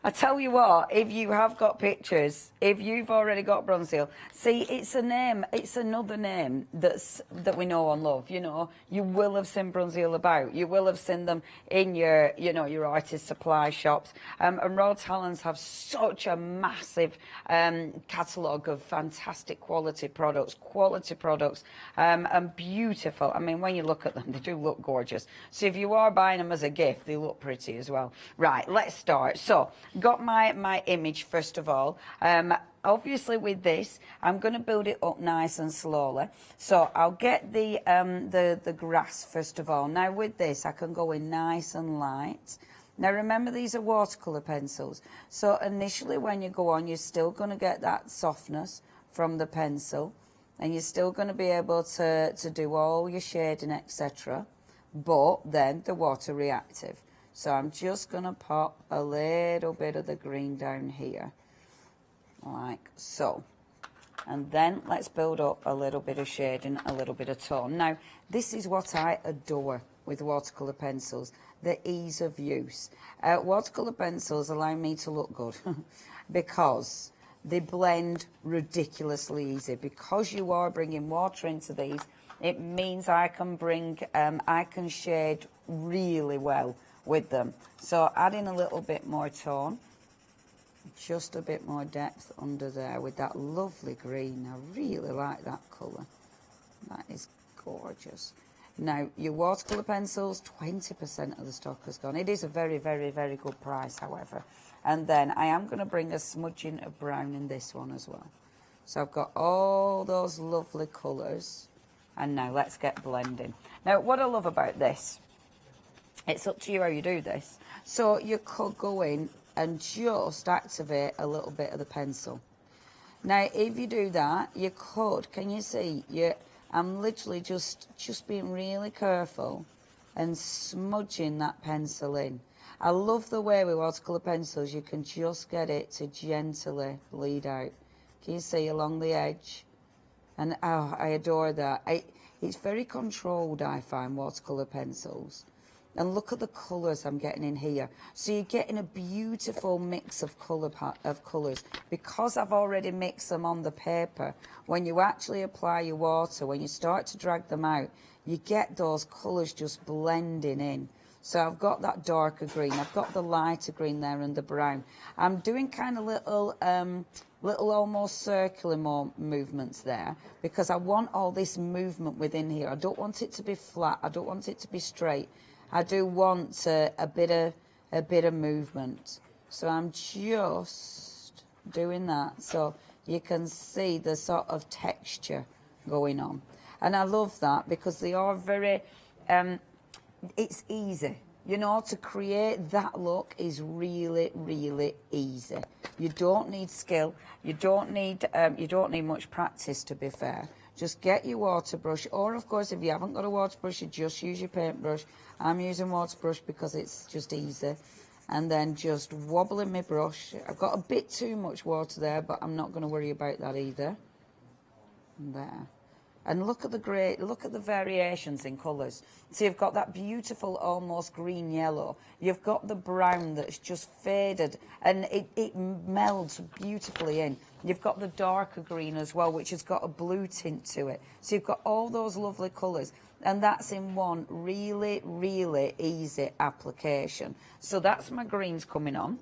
I tell you what, if you have got pictures, if you've already got Bronzeal, see, it's a name, it's another name that we know and love, you know. You will have seen Bronzeal about. You will have seen them in your, you know, your artist supply shops. And Royal Talents have such a massive catalogue of fantastic quality products, and beautiful. I mean, when you look at them, they do look gorgeous. So if you are buying them as a gift, they look pretty as well. Right, let's start. So, got my image first of all. Obviously with this, I'm going to build it up nice and slowly. So I'll get the grass first of all. Now with this, I can go in nice and light. Now remember, these are watercolour pencils. So initially when you go on, you're still going to get that softness from the pencil, and you're still going to be able to do all your shading, etc. But then the water reactive. So I'm just going to pop a little bit of the green down here, like so. And then let's build up a little bit of shading, a little bit of tone. Now, this is what I adore with watercolour pencils, the ease of use. Watercolour pencils allow me to look good because they blend ridiculously easy. Because you are bringing water into these, it means I can shade really well with them. So adding a little bit more tone, just a bit more depth under there with that lovely green. I really like that colour. That is gorgeous. Now your watercolour pencils, 20% of the stock has gone. It is a very, very, very good price, however. And then I am going to bring a smudging of brown in this one as well. So I've got all those lovely colours, and now let's get blending. Now what I love about this, it's up to you how you do this. So you could go in and just activate a little bit of the pencil. Now, if you do that, you could, can you see? I'm literally just being really careful and smudging that pencil in. I love the way with watercolour pencils, you can just get it to gently bleed out. Can you see along the edge? And oh, I adore that. It's very controlled, I find, watercolour pencils. And look at the colours I'm getting in here. So you're getting a beautiful mix of colours. Because I've already mixed them on the paper, when you actually apply your water, when you start to drag them out, you get those colours just blending in. So I've got that darker green, I've got the lighter green there and the brown. I'm doing kind of little almost circular movements there because I want all this movement within here. I don't want it to be flat, I don't want it to be straight. I do want a bit of movement. So I'm just doing that so you can see the sort of texture going on. And I love that because they are very, it's easy. You know, to create that look is really, really easy. You don't need skill. You don't need much practice, to be fair. Just get your water brush, or of course, if you haven't got a water brush, you just use your paintbrush. I'm using water brush because it's just easy. And then just wobbling my brush. I've got a bit too much water there, but I'm not going to worry about that either. There. And look at the variations in colours. So you've got that beautiful almost green yellow. You've got the brown that's just faded and it melds beautifully in. You've got the darker green as well, which has got a blue tint to it. So you've got all those lovely colours, and that's in one really, really easy application. So that's my greens coming on.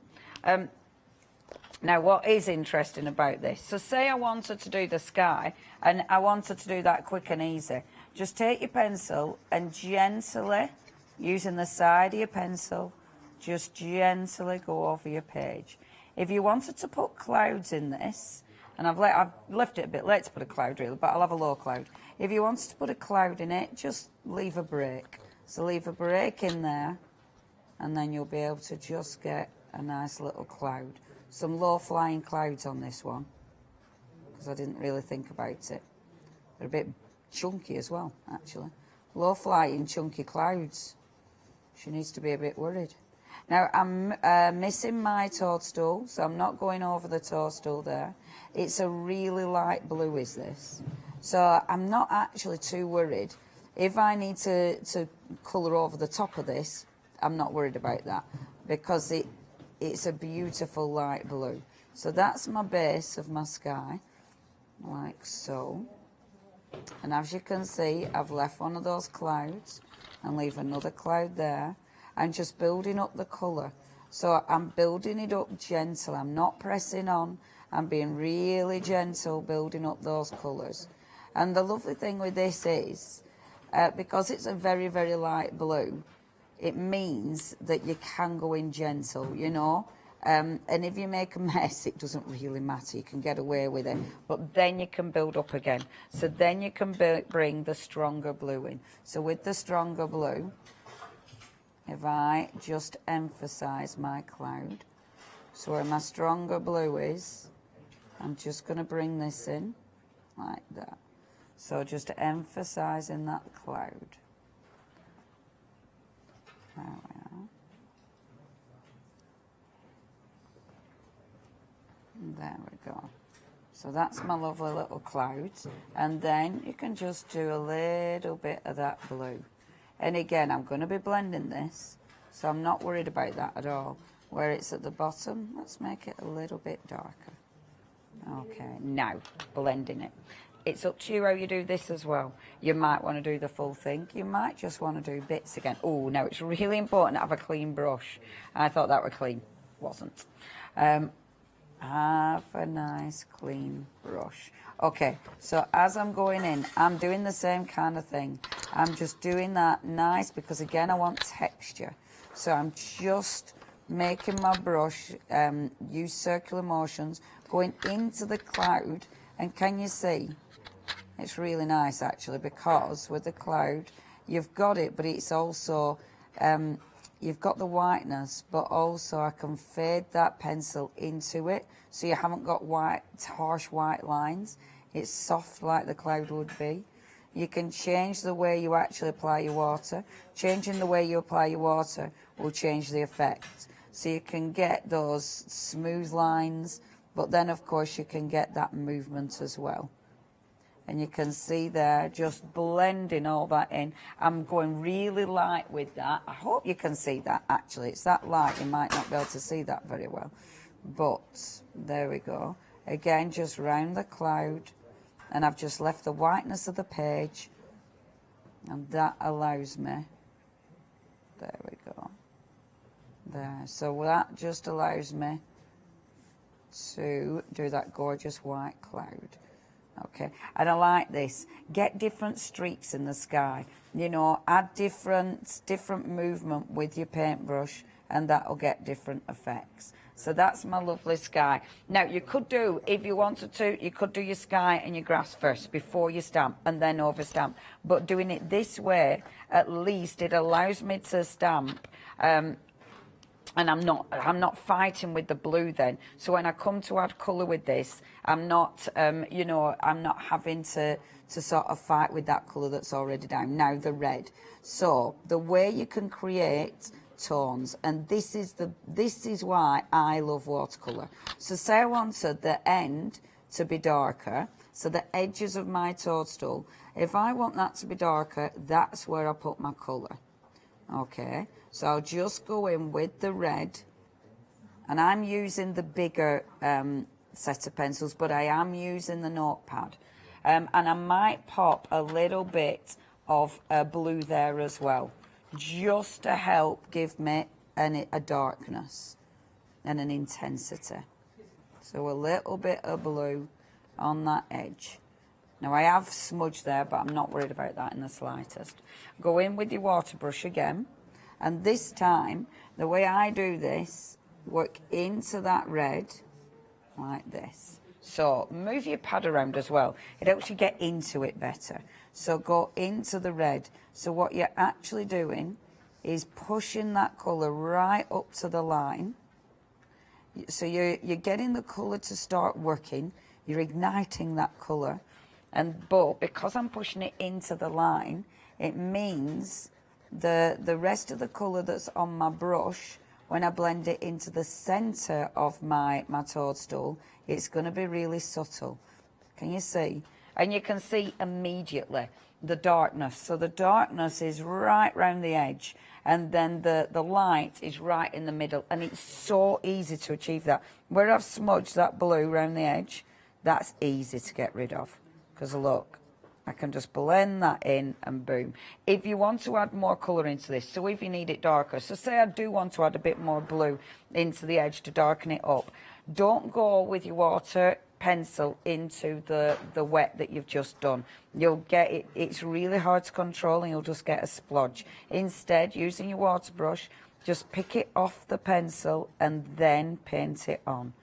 Now, what is interesting about this, so say I wanted to do the sky and I wanted to do that quick and easy. Just take your pencil and gently, using the side of your pencil, just gently go over your page. If you wanted to put clouds in this, and I've left it a bit late to put a cloud really, but I'll have a low cloud. If you wanted to put a cloud in it, just leave a break. So leave a break in there, and then you'll be able to just get a nice little cloud. Some low-flying clouds on this one, because I didn't really think about it. They're a bit chunky as well, actually. Low-flying, chunky clouds. She needs to be a bit worried. Now, I'm missing my toadstool, so I'm not going over the toadstool there. It's a really light blue, is this. So I'm not actually too worried. If I need to colour over the top of this, I'm not worried about that, because it's a beautiful light blue. So that's my base of my sky, like so. And as you can see, I've left one of those clouds and leave another cloud there, and just building up the colour. So I'm building it up gentle, I'm not pressing on, I'm being really gentle building up those colours. And the lovely thing with this is, because it's a very, very light blue, it means that you can go in gentle, you know. And if you make a mess, it doesn't really matter. You can get away with it. But then you can build up again. So then you can bring the stronger blue in. So with the stronger blue, if I just emphasise my cloud, so where my stronger blue is, I'm just going to bring this in like that. So just emphasising that cloud. There we are. And there we go. So that's my lovely little clouds. And then you can just do a little bit of that blue. And again, I'm going to be blending this, so I'm not worried about that at all. Where it's at the bottom, let's make it a little bit darker. Okay, now blending it. It's up to you how you do this as well. You might want to do the full thing. You might just want to do bits again. Oh, now it's really important to have a clean brush. I thought that were clean. Wasn't. Have a nice clean brush. Okay, so as I'm going in, I'm doing the same kind of thing. I'm just doing that nice because, again, I want texture. So I'm just making my brush, use circular motions, going into the cloud. And can you see? It's really nice, actually, because with the cloud, you've got it, but it's also, you've got the whiteness, but also I can fade that pencil into it, so you haven't got white, harsh white lines. It's soft like the cloud would be. You can change the way you actually apply your water. Changing the way you apply your water will change the effect. So you can get those smooth lines, but then, of course, you can get that movement as well. And you can see there, just blending all that in. I'm going really light with that. I hope you can see that, actually. It's that light, you might not be able to see that very well. But, there we go. Again, just round the cloud. And I've just left the whiteness of the page. And that allows me There we go. There. So that just allows me to do that gorgeous white cloud. Okay, and I like this. Get different streaks in the sky. You know, add different movement with your paintbrush, and that'll get different effects. So that's my lovely sky. Now, you could do, if you wanted to, you could do your sky and your grass first before you stamp and then over stamp. But doing it this way, at least it allows me to stamp. And I'm not fighting with the blue then. So when I come to add colour with this, I'm not, you know, I'm not having to sort of fight with that colour that's already down. Now the red. So the way you can create tones, and this is why I love watercolour. So say I wanted the end to be darker, so the edges of my toadstool, if I want that to be darker, that's where I put my colour. Okay, so I'll just go in with the red, and I'm using the bigger set of pencils, but I am using the notepad, and I might pop a little bit of blue there as well, just to help give me a darkness and an intensity. So a little bit of blue on that edge. Now I have smudge there, but I'm not worried about that in the slightest. Go in with your water brush again, and this time, the way I do this, work into that red like this. So move your pad around as well. It helps you get into it better. So go into the red. So what you're actually doing is pushing that colour right up to the line. So you're getting the colour to start working. You're igniting that colour. But because I'm pushing it into the line, it means the rest of the colour that's on my brush, when I blend it into the centre of my toadstool, it's going to be really subtle. Can you see? And you can see immediately the darkness. So the darkness is right round the edge, and then the light is right in the middle, and it's so easy to achieve that. Where I've smudged that blue round the edge, that's easy to get rid of. Because look, I can just blend that in and boom. If you want to add more colour into this, so if you need it darker, so say I do want to add a bit more blue into the edge to darken it up, don't go with your water pencil into the wet that you've just done. You'll get it, it's really hard to control, and you'll just get a splodge. Instead, using your water brush, just pick it off the pencil and then paint it on.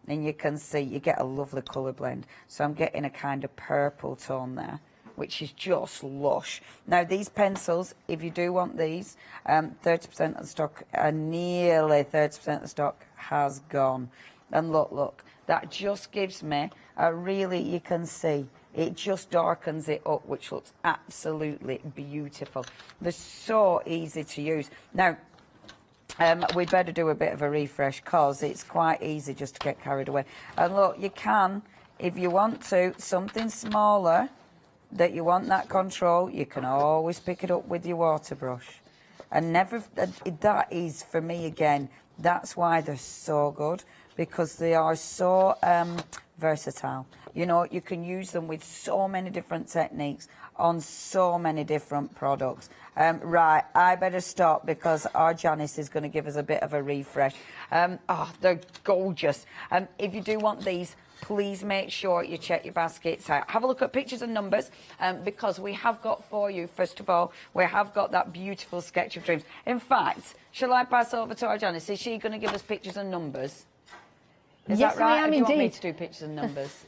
And you can see you get a lovely colour blend. So I'm getting a kind of purple tone there, which is just lush. Now these pencils, if you do want these, 30% of the stock, nearly 30% of the stock has gone. And look, that just gives me a really, you can see, it just darkens it up, which looks absolutely beautiful. They're so easy to use. Now, we'd better do a bit of a refresh, because it's quite easy just to get carried away. And look, you can, if you want to, something smaller that you want that control, you can always pick it up with your water brush. And never, that is, for me again, that's why they're so good, because they are so versatile. You know, you can use them with so many different techniques on so many different products. Right, I better stop, because our Janice is going to give us a bit of a refresh. Oh, they're gorgeous. If you do want these, please make sure you check your baskets out. Have a look at pictures and numbers, because we have got for you, first of all, we have got that beautiful sketch of dreams. In fact, shall I pass over to our Janice? Is she going to give us pictures and numbers? Is
yes,
that right?
I am
or do you
indeed.
Want me to do pictures and numbers?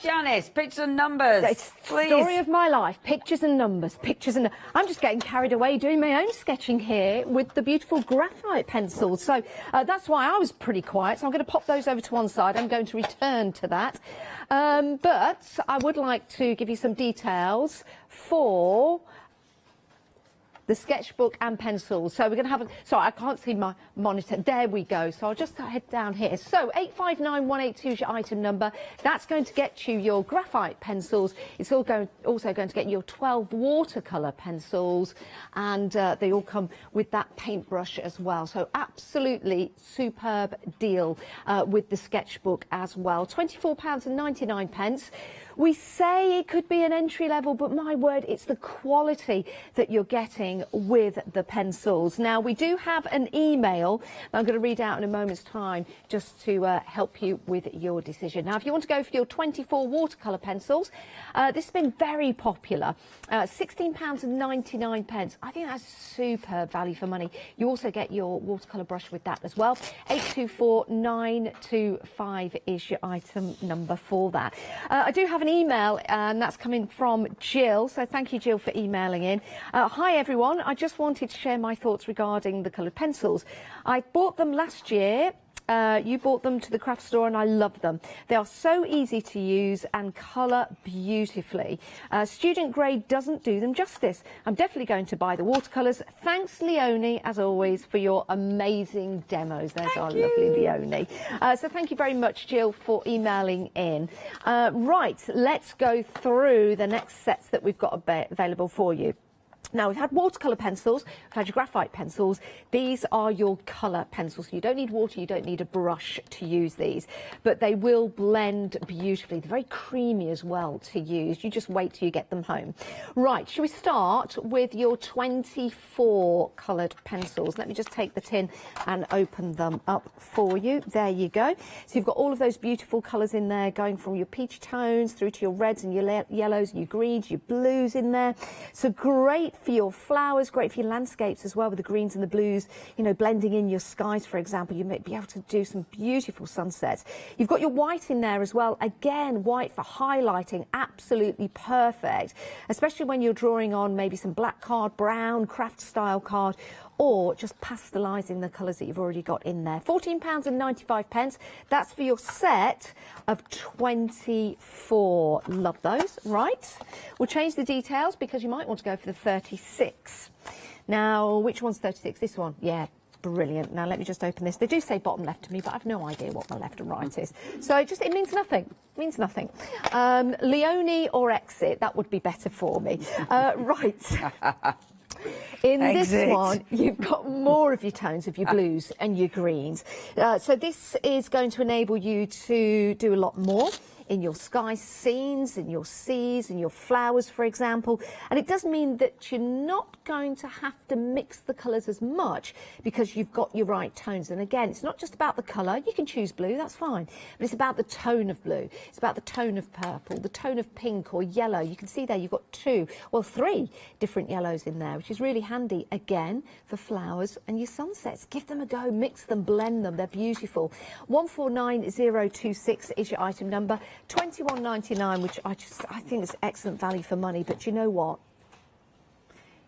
Janice, pictures and numbers.
It's
please.
The story of my life, pictures and numbers, I'm just getting carried away doing my own sketching here with the beautiful graphite pencils. So that's why I was pretty quiet. So I'm going to pop those over to one side. I'm going to return to that. But I would like to give you some details for the sketchbook and pencils. So we're going to have sorry, I can't see my monitor. There we go. So I'll just head down here. So 859182 is your item number. That's going to get you your graphite pencils. It's also going to get you your 12 watercolour pencils, and they all come with that paintbrush as well. So absolutely superb deal with the sketchbook as well. £24.99. We say it could be an entry level, but my word, it's the quality that you're getting going with the pencils. Now, we do have an email that I'm going to read out in a moment's time just to help you with your decision. Now, if you want to go for your 24 watercolour pencils, this has been very popular. £16.99. I think that's super value for money. You also get your watercolour brush with that as well. 824925 is your item number for that. I do have an email, and that's coming from Jill, so thank you, Jill, for emailing in. Hi everyone, I just wanted to share my thoughts regarding the coloured pencils. I bought them last year. You bought them to the craft store and I love them. They are so easy to use and colour beautifully. Student grade doesn't do them justice. I'm definitely going to buy the watercolours. Thanks, Leonie, as always, for your amazing demos. There's our lovely Leonie. So thank you very much, Jill, for emailing in. Right, let's go through the next sets that we've got available for you. Now, we've had watercolour pencils, we've had your graphite pencils. These are your colour pencils. You don't need water, you don't need a brush to use these, but they will blend beautifully. They're very creamy as well to use. You just wait till you get them home. Right, shall we start with your 24 coloured pencils? Let me just take the tin and open them up for you. There you go. So you've got all of those beautiful colours in there, going from your peach tones through to your reds and your yellows, your greens, your blues in there. So great for your flowers, great for your landscapes as well, with the greens and the blues, you know, blending in your skies, for example. You may be able to do some beautiful sunsets. You've got your white in there as well. Again, white for highlighting, absolutely perfect, especially when you're drawing on maybe some black card, brown, craft style card, or just pastelising the colours that you've already got in there. £14.95. That's for your set of 24. Love those. Right. We'll change the details because you might want to go for the 36. Now, which one's 36? This one. Yeah. Brilliant. Now let me just open this. They do say bottom left to me, but I've no idea what my left and right is. So it means nothing. It means nothing. Leonie or exit, that would be better for me. Right. In this one, you've got more of your tones of your blues and your greens. So this is going to enable you to do a lot more in your sky scenes, in your seas, in your flowers, for example. And it does mean that you're not going to have to mix the colours as much because you've got your right tones. And again, it's not just about the colour. You can choose blue, that's fine. But it's about the tone of blue. It's about the tone of purple, the tone of pink or yellow. You can see there you've got three different yellows in there, which is really handy, again, for flowers and your sunsets. Give them a go, mix them, blend them. They're beautiful. 149026 is your item number. £21.99, which I think is excellent value for money. But you know what?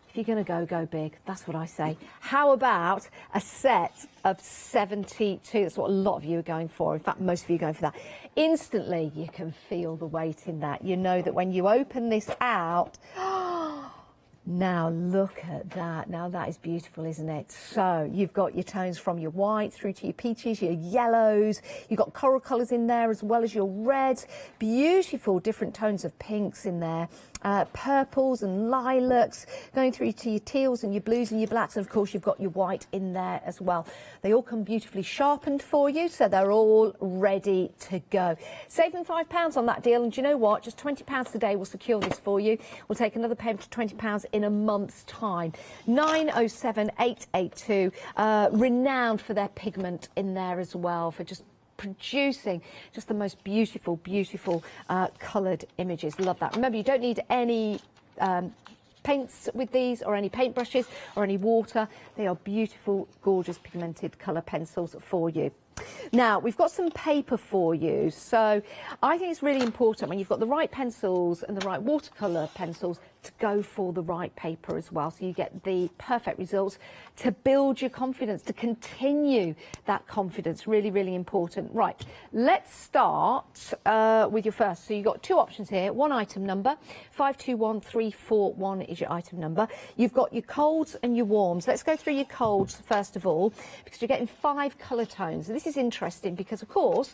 If you're going to go big. That's what I say. How about a set of 72? That's what a lot of you are going for. In fact, most of you are going for that. Instantly, you can feel the weight in that. You know that when you open this out, now look at that. Now that is beautiful, isn't it? So you've got your tones from your white through to your peaches, your yellows. You've got coral colours in there as well as your reds. Beautiful different tones of pinks in there. Purples and lilacs, going through to your teals and your blues and your blacks, and of course you've got your white in there as well. They all come beautifully sharpened for you, so they're all ready to go. Saving £5 on that deal, and do you know what? Just £20 today will secure this for you. We'll take another payment of £20 in a month's time. 907882, renowned for their pigment in there as well, for just producing just the most beautiful coloured images. Love that. Remember, you don't need any paints with these, or any paintbrushes or any water. They are beautiful, gorgeous pigmented colour pencils for you. Now, we've got some paper for you. So I think it's really important when you've got the right pencils and the right watercolour pencils to go for the right paper as well, so you get the perfect results, to build your confidence, to continue that confidence. Really important. Right, let's start with your first. So you've got two options here. One item number, 521341 is your item number. You've got your colds and your warms. Let's go through your colds first of all, because you're getting 5 colour tones. And this is interesting interesting because, of course,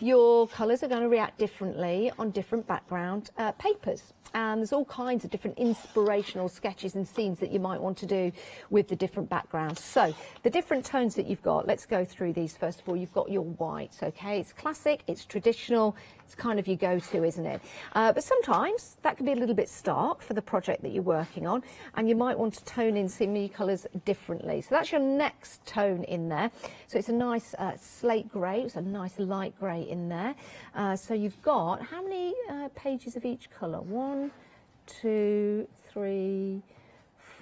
your colours are going to react differently on different background papers. And there's all kinds of different inspirational sketches and scenes that you might want to do with the different backgrounds. So the different tones that you've got, let's go through these. First of all, you've got your whites, okay? It's classic, it's traditional, it's kind of your go-to, isn't it? But sometimes that can be a little bit stark for the project that you're working on, and you might want to tone in some of your colours differently. So that's your next tone in there. So it's a nice slate grey, it's a nice light grey in there. So you've got, how many pages of each colour? 1, 2, 3,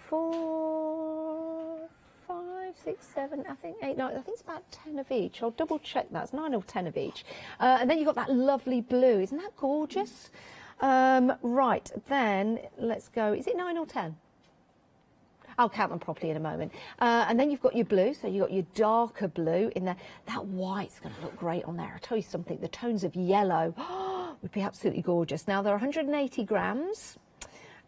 4, 5, 6, 7, I think 8, 9, I think it's about 10 of each. I'll double check that. It's 9 or 10 of each. And then you've got that lovely blue. Isn't that gorgeous? Right, then let's go. Is it 9 or 10? I'll count them properly in a moment. And then you've got your blue, so you've got your darker blue in there. That white's going to look great on there. I'll tell you something, the tones of yellow would be absolutely gorgeous. Now, they're 180 grams.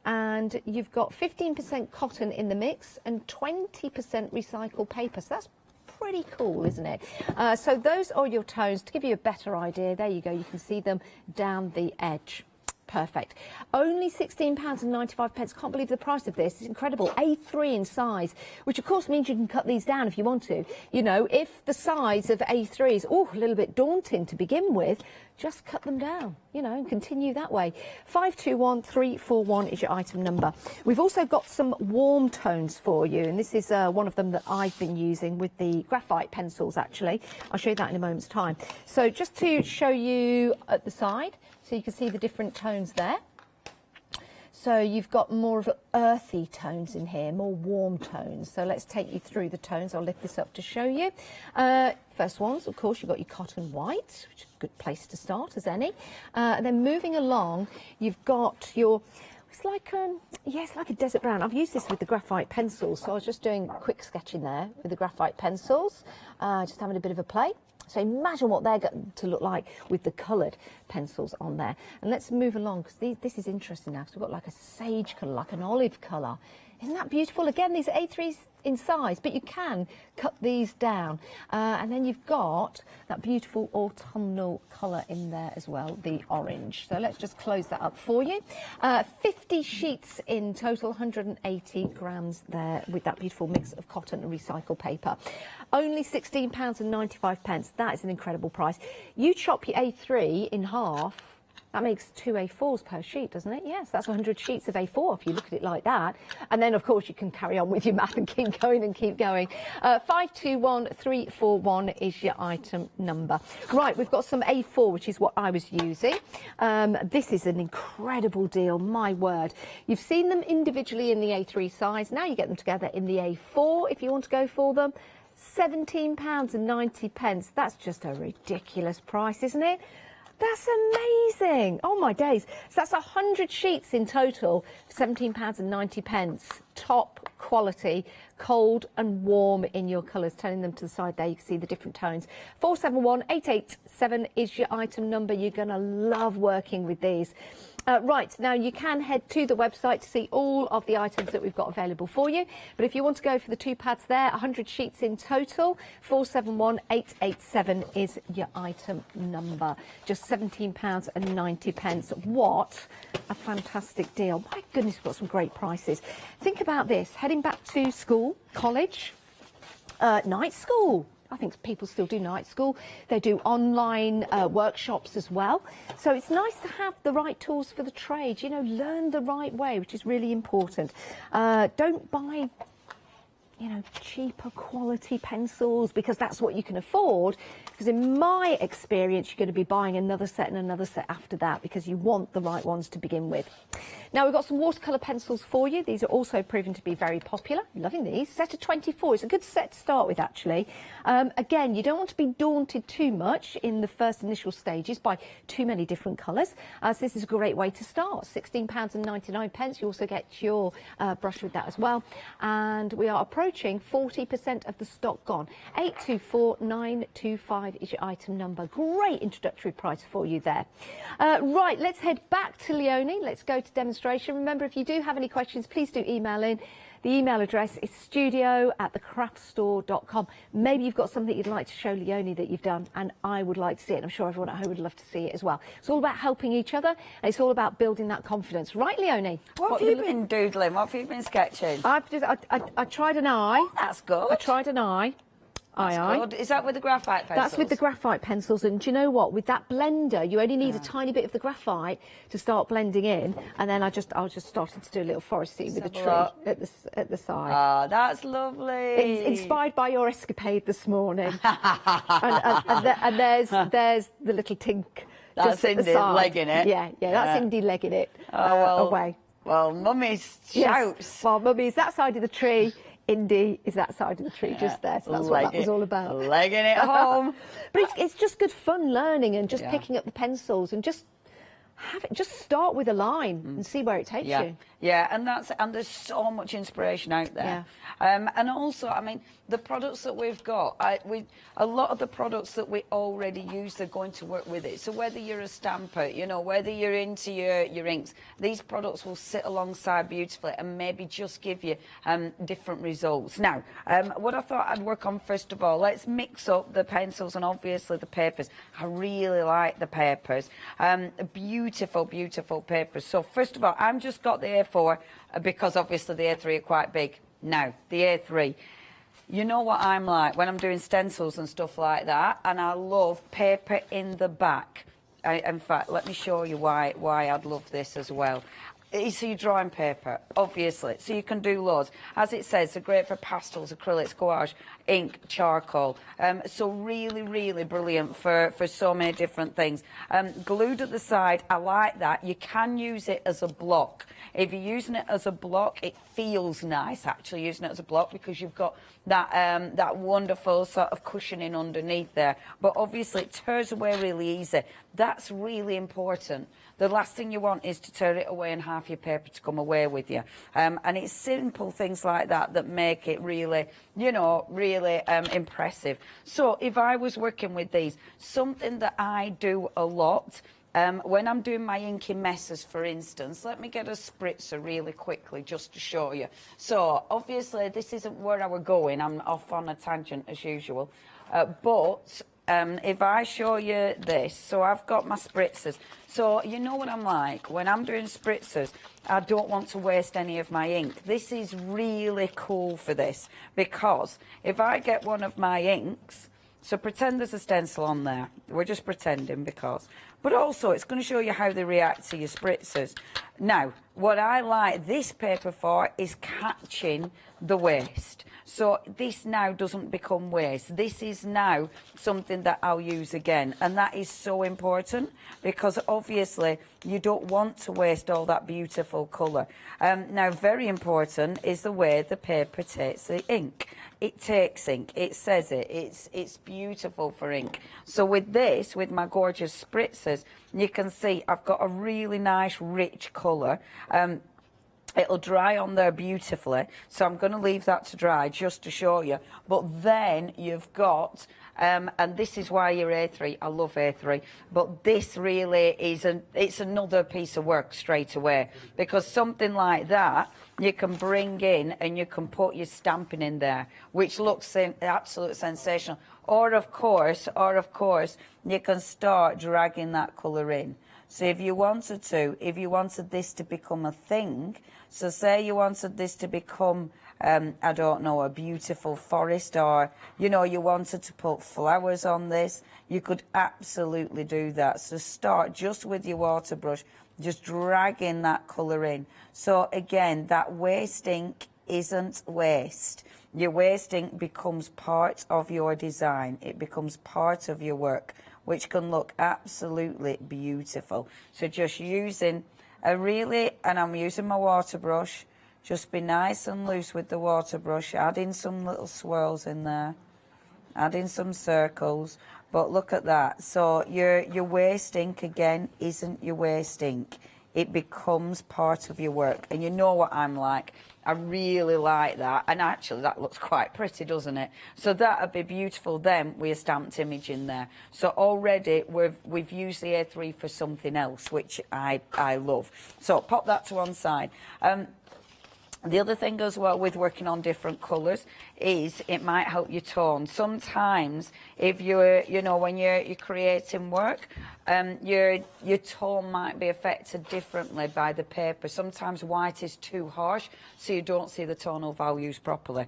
And you've got 15% cotton in the mix and 20% recycled paper. So that's pretty cool, isn't it? So those are your tones. To give you a better idea, there you go. You can see them down the edge. Perfect. Only £16.95. Can't believe the price of this. It's incredible. A3 in size, which of course means you can cut these down if you want to. You know, if the size of A3 is a little bit daunting to begin with, just cut them down, you know, and continue that way. 521341 is your item number. We've also got some warm tones for you, and this is one of them that I've been using with the graphite pencils, actually. I'll show you that in a moment's time. So just to show you at the side, so you can see the different tones there. So you've got more of earthy tones in here, more warm tones. So let's take you through the tones. I'll lift this up to show you. First ones, of course, you've got your cotton white, which is a good place to start as any. And then moving along, you've got your, it's like a desert brown. I've used this with the graphite pencils. So I was just doing quick sketching there with the graphite pencils, just having a bit of a play. So imagine what they're going to look like with the coloured pencils on there. And let's move along, because this is interesting now, because we've got like a sage colour, like an olive colour. Isn't that beautiful? Again, these are A3s in size, but you can cut these down. And then you've got that beautiful autumnal colour in there as well, the orange. So let's just close that up for you. 50 sheets in total, 180 grams there with that beautiful mix of cotton and recycled paper. Only £16.95. That is an incredible price. You chop your A3 in half. That makes 2 A4s per sheet, doesn't it? Yes, that's 100 sheets of A4 if you look at it like that. And then, of course, you can carry on with your math and keep going and keep going. 521341 is your item number. Right, we've got some A4, which is what I was using. This is an incredible deal, my word. You've seen them individually in the A3 size. Now you get them together in the A4 if you want to go for them. £17.90. That's just a ridiculous price, isn't it? That's amazing. Oh, my days. So that's 100 sheets in total, £17.90. Top quality, cold and warm in your colours. Turning them to the side there, you can see the different tones. 471887 is your item number. You're going to love working with these. Right, now you can head to the website to see all of the items that we've got available for you. But if you want to go for the 2 pads there, 100 sheets in total, 471887 is your item number. Just £17.90. What a fantastic deal. My goodness, we've got some great prices. Think about this, heading back to school, college, night school. I think people still do night school. They do online workshops as well. So it's nice to have the right tools for the trade, you know, learn the right way, which is really important. Don't buy, you know, cheaper quality pencils because that's what you can afford. Because in my experience, you're going to be buying another set and another set after that because you want the right ones to begin with. Now, we've got some watercolour pencils for you. These are also proven to be very popular. Loving these. Set of 24. It's a good set to start with, actually. Again, you don't want to be daunted too much in the first initial stages by too many different colours. So this is a great way to start. £16.99. You also get your brush with that as well. And we are approaching 40% of the stock gone. 824925 is your item number. Great introductory price for you there. Right, let's head back to Leonie. Let's go to demonstration. Remember, if you do have any questions, please do email in. The email address is studio@thecraftstore.com. Maybe you've got something you'd like to show Leonie that you've done, and I would like to see it. I'm sure everyone at home would love to see it as well. It's all about helping each other, and it's all about building that confidence. Right, Leonie?
What have you been doodling? What have you been sketching?
I tried an eye.
Oh, that's good.
I tried an eye.
That's good. Is that with the graphite pencils?
That's with the graphite pencils, and do you know what? With that blender, you only need a tiny bit of the graphite to start blending in, and then I just started to do a little forest scene with a tree at the side.
Oh, that's lovely.
It's inspired by your escapade this morning, and there's the little tink.
That's
just at the
Indy
side.
legging it.
Yeah, that's Indy legging it away.
Well, Mummy's shouts.
Yes. Well, Mummy's that side of the tree. Indy is that side of the tree just there, so that's what that was all about.
Legging it home.
But it's just good fun learning and just picking up the pencils and just start with a line and see where it takes you.
Yeah, and there's so much inspiration out there. And also, I mean, the products that we've got, a lot of the products that we already use, they're going to work with it. So whether you're a stamper, you know, whether you're into your inks, these products will sit alongside beautifully and maybe just give you different results. Now, what I thought I'd work on first of all, let's mix up the pencils and obviously the papers. I really like the papers. Beautiful, beautiful papers. So first of all, I've just got the A4 because obviously the A3 are quite big. Now, the A3. You know what I'm like when I'm doing stencils and stuff like that, and I love paper in the back. In fact, let me show you why I'd love this as well. So you're drawing paper, obviously, so you can do loads. As it says, they're great for pastels, acrylics, gouache, ink, charcoal. So really, really brilliant for so many different things. Glued at the side, I like that. You can use it as a block. If you're using it as a block, it feels nice actually using it as a block because you've got that wonderful sort of cushioning underneath there. But obviously it tears away really easy. That's really important. The last thing you want is to tear it away and half your paper to come away with you. And it's simple things like that that make it really, you know, really impressive. So if I was working with these, something that I do a lot, when I'm doing my inky messes, for instance, let me get a spritzer really quickly just to show you. So obviously this isn't where I were going. I'm off on a tangent as usual. But if I show you this, so I've got my spritzers. So you know what I'm like, when I'm doing spritzers, I don't want to waste any of my ink. This is really cool for this, because if I get one of my inks, so pretend there's a stencil on there. We're just pretending because. But also, it's going to show you how they react to your spritzers. Now, what I like this paper for is catching the waste. So this now doesn't become waste. This is now something that I'll use again. And that is so important because obviously you don't want to waste all that beautiful colour. Now, very important is the way the paper takes the ink. It takes ink. It says it. It's beautiful for ink. So with this, with my gorgeous spritzers, you can see I've got a really nice, rich colour. It'll dry on there beautifully, so I'm going to leave that to dry just to show you. But then you've got, and this is why you're A3, I love A3, but this really is, it's another piece of work straight away, because something like that, you can bring in and you can put your stamping in there, which looks absolutely sensational. Or of course, you can start dragging that colour in. So if you wanted this to become a thing, so say you wanted this to become, I don't know, a beautiful forest, or, you know, you wanted to put flowers on this, you could absolutely do that. So start just with your water brush, just dragging that colour in. So again, that waste ink isn't waste. Your waste ink becomes part of your design. It becomes part of your work, which can look absolutely beautiful. So just using and I'm using my water brush, just be nice and loose with the water brush, adding some little swirls in there, adding some circles, but look at that. So your waste ink again isn't your waste ink. It becomes part of your work. And you know what I'm like. I really like that. And actually, that looks quite pretty, doesn't it? So that would be beautiful then with a stamped image in there. So already we've used the A3 for something else, which I love. So pop that to one side. The other thing as well with working on different colours is it might help your tone. Sometimes if you're, you know, when you're creating work, your tone might be affected differently by the paper. Sometimes white is too harsh, so you don't see the tonal values properly.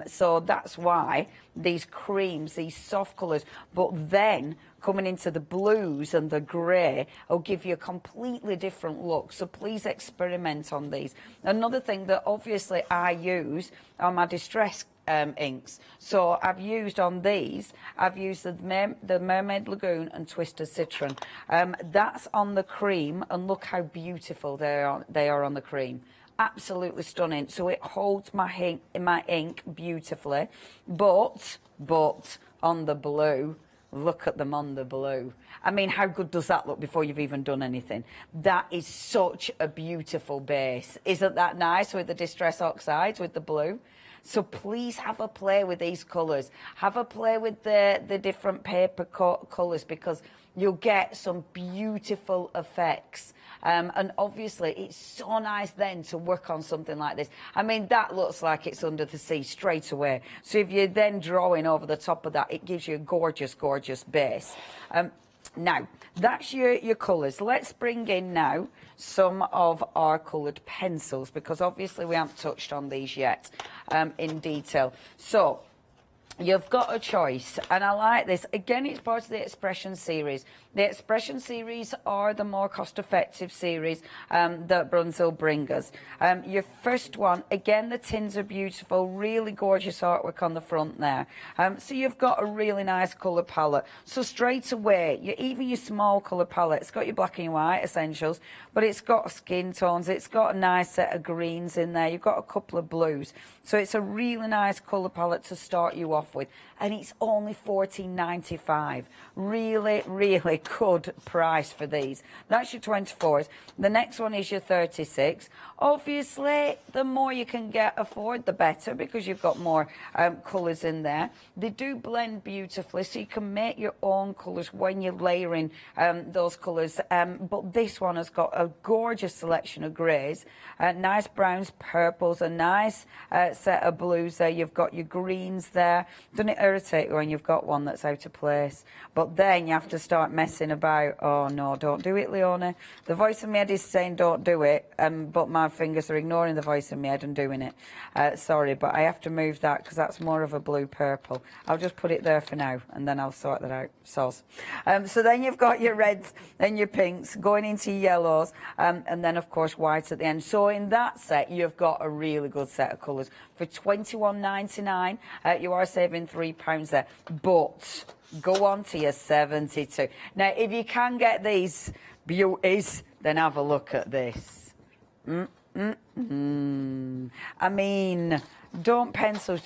So that's why these creams, these soft colours, but then coming into the blues and the grey will give you a completely different look. So please experiment on these. Another thing that obviously I use are my distress inks. So I've used on these, I've used the Mermaid Lagoon and Twisted Citron. That's on the cream, and look how beautiful they are on the cream. Absolutely stunning. So it holds my ink beautifully, but on the blue, look at them on the blue. I mean, how good does that look before you've even done anything? That is such a beautiful base. Isn't that nice with the Distress Oxides, with the blue? So please have a play with these colours. Have a play with the different paper colours, because you'll get some beautiful effects. And obviously, it's so nice then to work on something like this. I mean, that looks like it's under the sea straight away. So if you're then drawing over the top of that, it gives you a gorgeous, gorgeous base. Now, that's your colours. Let's bring in now some of our coloured pencils, because obviously we haven't touched on these yet in detail. So you've got a choice, and I like this. Again, it's part of the Expression series. The Expression series are the more cost-effective series that Brunswick bring us. Your first one, again, the tins are beautiful, really gorgeous artwork on the front there. So you've got a really nice colour palette. So straight away, even your small colour palette, it's got your black and white essentials, but it's got skin tones, it's got a nice set of greens in there, you've got a couple of blues. So it's a really nice colour palette to start you off with, and it's only $14.95. Really, really good price for these. That's your 24s. The next one is your 36. Obviously, the more you can afford, the better, because you've got more colours in there. They do blend beautifully, so you can make your own colours when you're layering those colours. But this one has got a gorgeous selection of greys, nice browns, purples, a nice set of blues there. You've got your greens there. Doesn't it irritate you when you've got one that's out of place? But then you have to start messing about. Oh no, don't do it, Leona. The voice in my head is saying don't do it, but my fingers are ignoring the voice in my head and doing it. Sorry, but I have to move that because that's more of a blue purple. I'll just put it there for now, and then I'll sort that out. Soz. So then you've got your reds and your pinks going into yellows, and then of course white at the end. So in that set, you've got a really good set of colours. For $21.99, you are saving £3 there, but go on to your 72. Now, if you can get these beauties, then have a look at this. I mean, don't pencils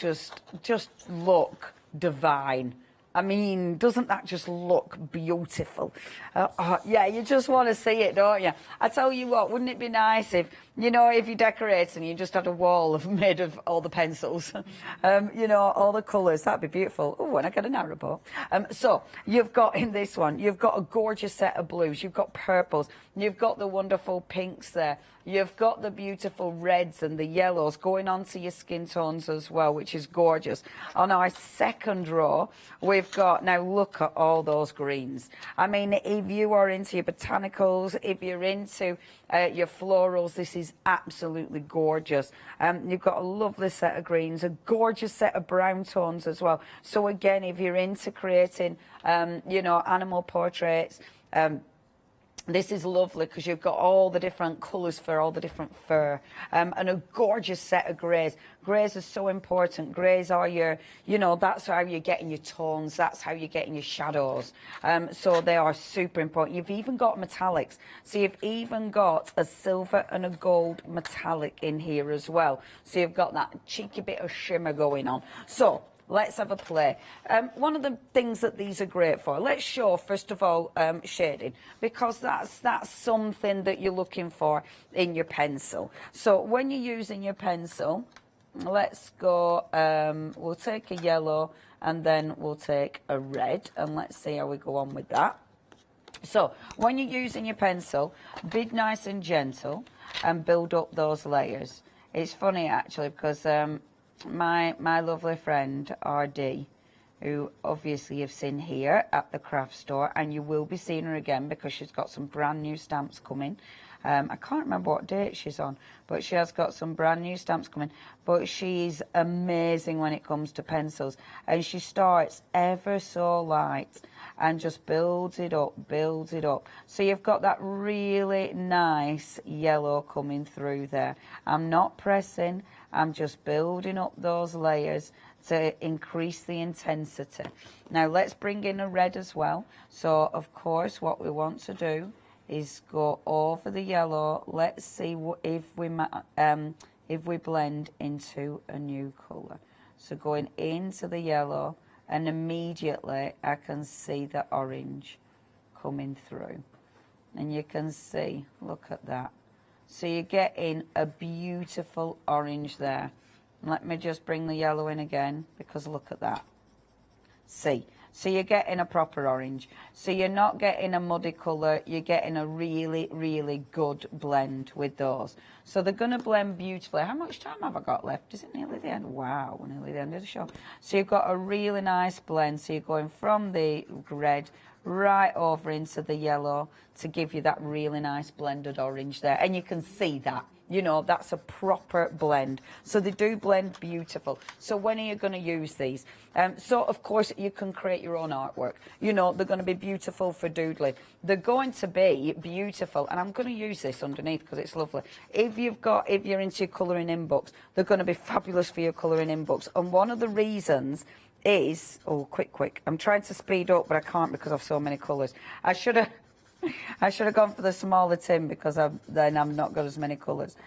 just look divine? I mean, doesn't that just look beautiful? Yeah, you just want to see it, don't you? I tell you what, wouldn't it be nice if, you know, if you decorate and you just had a wall made of all the pencils, you know, all the colours, that'd be beautiful. Oh, and I get an arrow bow. So you've got in this one, you've got a gorgeous set of blues, you've got purples, you've got the wonderful pinks there, you've got the beautiful reds and the yellows going onto your skin tones as well, which is gorgeous. On our second row, we've got, now look at all those greens. I mean, if you are into your botanicals, if you're into your florals, this is absolutely gorgeous. You've got a lovely set of greens, a gorgeous set of brown tones as well. So again, if you're into creating, you know, animal portraits, this is lovely because you've got all the different colours for all the different fur, and a gorgeous set of greys. Greys are so important. Greys are your, you know, that's how you're getting your tones. That's how you're getting your shadows. So they are super important. You've even got metallics. So you've even got a silver and a gold metallic in here as well. So you've got that cheeky bit of shimmer going on. So let's have a play. One of the things that these are great for, let's show, first of all, shading, because that's something that you're looking for in your pencil. So when you're using your pencil, let's go, we'll take a yellow and then we'll take a red, and let's see how we go on with that. So when you're using your pencil, be nice and gentle and build up those layers. It's funny actually because my lovely friend RD, who obviously you've seen here at the craft store, and you will be seeing her again because she's got some brand new stamps coming. I can't remember what date she's on, but she has got some brand new stamps coming. But she's amazing when it comes to pencils, and she starts ever so light and just builds it up. So you've got that really nice yellow coming through there. I'm not pressing, I'm just building up those layers to increase the intensity. Now let's bring in a red as well. So of course what we want to do is go over the yellow. Let's see if we blend into a new colour. So going into the yellow, and immediately I can see the orange coming through. And you can see, look at that. So you're getting a beautiful orange there. Let me just bring the yellow in again, because look at that. See? So you're getting a proper orange. So you're not getting a muddy colour, you're getting a really, really good blend with those. So they're going to blend beautifully. How much time have I got left? Is it nearly the end? Wow, we're nearly the end of the show. So you've got a really nice blend. So you're going from the red right over into the yellow to give you that really nice blended orange there. And you can see that. You know, that's a proper blend. So they do blend beautiful. So when are you going to use these? So, of course, you can create your own artwork. You know, they're going to be beautiful for doodling. They're going to be beautiful. And I'm going to use this underneath because it's lovely. If you're into your colouring in books, they're going to be fabulous for your colouring in books. And one of the reasons is... Oh, quick. I'm trying to speed up, but I can't because I've so many colours. I should have gone for the smaller tin because then I've not got as many colours.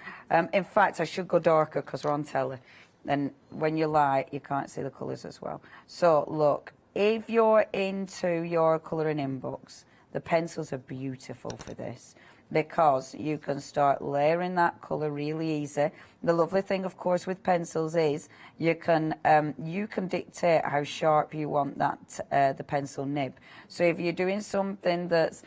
In fact, I should go darker because we're on telly. And when you light, you can't see the colours as well. So, look, if you're into your colouring in books, the pencils are beautiful for this because you can start layering that colour really easy. The lovely thing, of course, with pencils is you can dictate how sharp you want that the pencil nib. So if you're doing something that's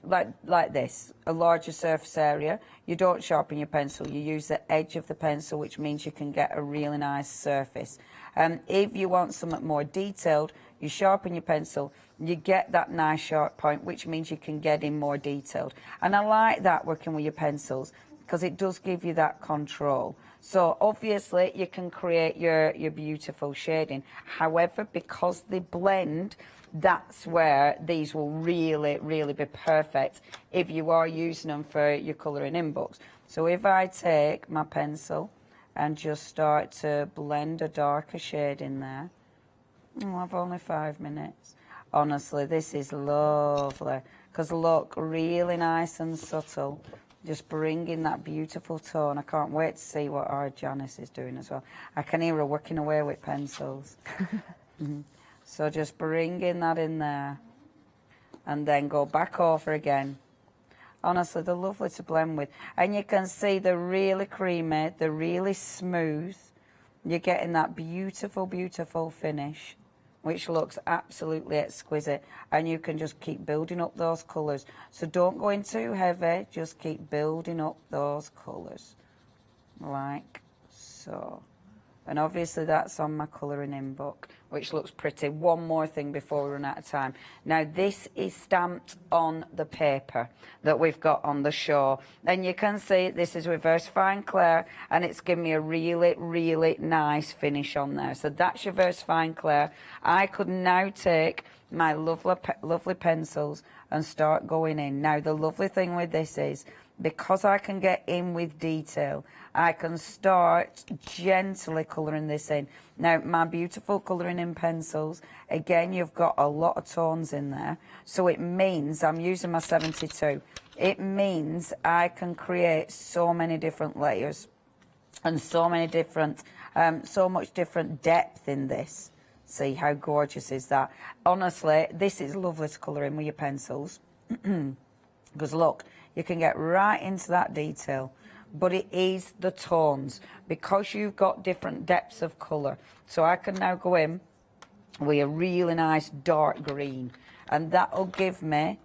like this, a larger surface area, you don't sharpen your pencil, you use the edge of the pencil, which means you can get a really nice surface. If you want something more detailed, you sharpen your pencil, you get that nice sharp point, which means you can get in more detailed. And I like that working with your pencils because it does give you that control. So obviously you can create your beautiful shading. However, because they blend, that's where these will really, really be perfect if you are using them for your colouring in books. So if I take my pencil and just start to blend a darker shade in there, I've only 5 minutes. Honestly, this is lovely because look, really nice and subtle. Just bringing that beautiful tone. I can't wait to see what our Janice is doing as well. I can hear her working away with pencils. So just bringing that in there and then go back over again. Honestly, they're lovely to blend with. And you can see they're really creamy, they're really smooth. You're getting that beautiful, beautiful finish, which looks absolutely exquisite. And you can just keep building up those colours. So don't go in too heavy, just keep building up those colours, like so. And obviously that's on my colouring in book, which looks pretty. One more thing before we run out of time. Now this is stamped on the paper that we've got on the show. And you can see this is reverse fine Clair, and it's given me a really, really nice finish on there. So that's your reverse fine Clair. I could now take my lovely pencils and start going in. Now the lovely thing with this is, because I can get in with detail, I can start gently colouring this in. Now, my beautiful colouring in pencils, again, you've got a lot of tones in there. So it means, I'm using my 72, it means I can create so many different layers and so many different, so much different depth in this. See how gorgeous is that? Honestly, this is lovely to colour in with your pencils. Because look, you can get right into that detail, but it is the tones because you've got different depths of colour. So I can now go in with a really nice dark green, and that'll give me,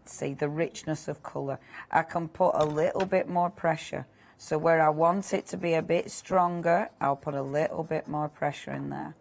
see, the richness of colour. I can put a little bit more pressure. So where I want it to be a bit stronger, I'll put a little bit more pressure in there.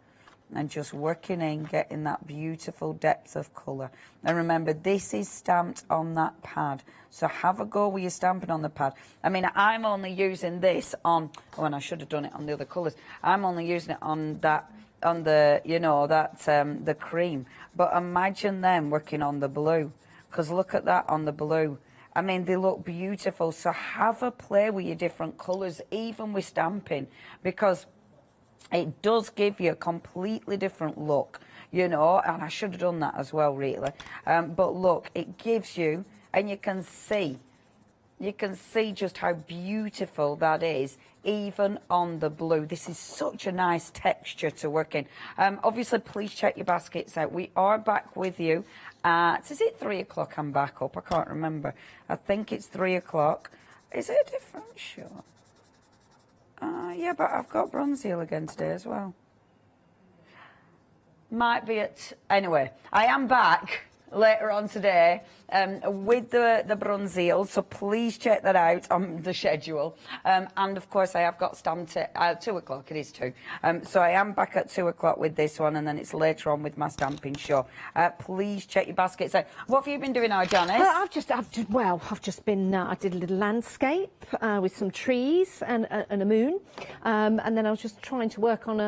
And just working in, getting that beautiful depth of colour. And remember, this is stamped on that pad. So have a go with your stamping on the pad. I mean, I'm only using this on, oh, and I should have done it on the other colours. I'm only using it on that, on the, you know, that, the cream. But imagine them working on the blue. Because look at that on the blue. I mean, they look beautiful. So have a play with your different colours, even with stamping. Because it does give you a completely different look, you know, and I should have done that as well, really. But look, it gives you, and you can see just how beautiful that is, even on the blue. This is such a nice texture to work in. Obviously, please check your baskets out. We are back with you at, is it 3 o'clock I'm back up? I can't remember. I think it's 3 o'clock. Is it a different show? Yeah, but I've got bronze eel again today as well. Might be at... Anyway, I am back later on today with the bronze eel, so please check that out on the schedule. And of course, I have got stamped at 2 o'clock. It is 2. So I am back at 2 o'clock with this one, and then it's later on with my stamping show. Please check your baskets out. What have you been doing now, Janice?
I've just been. I did a little landscape with some trees and a moon, and then I was just trying to work on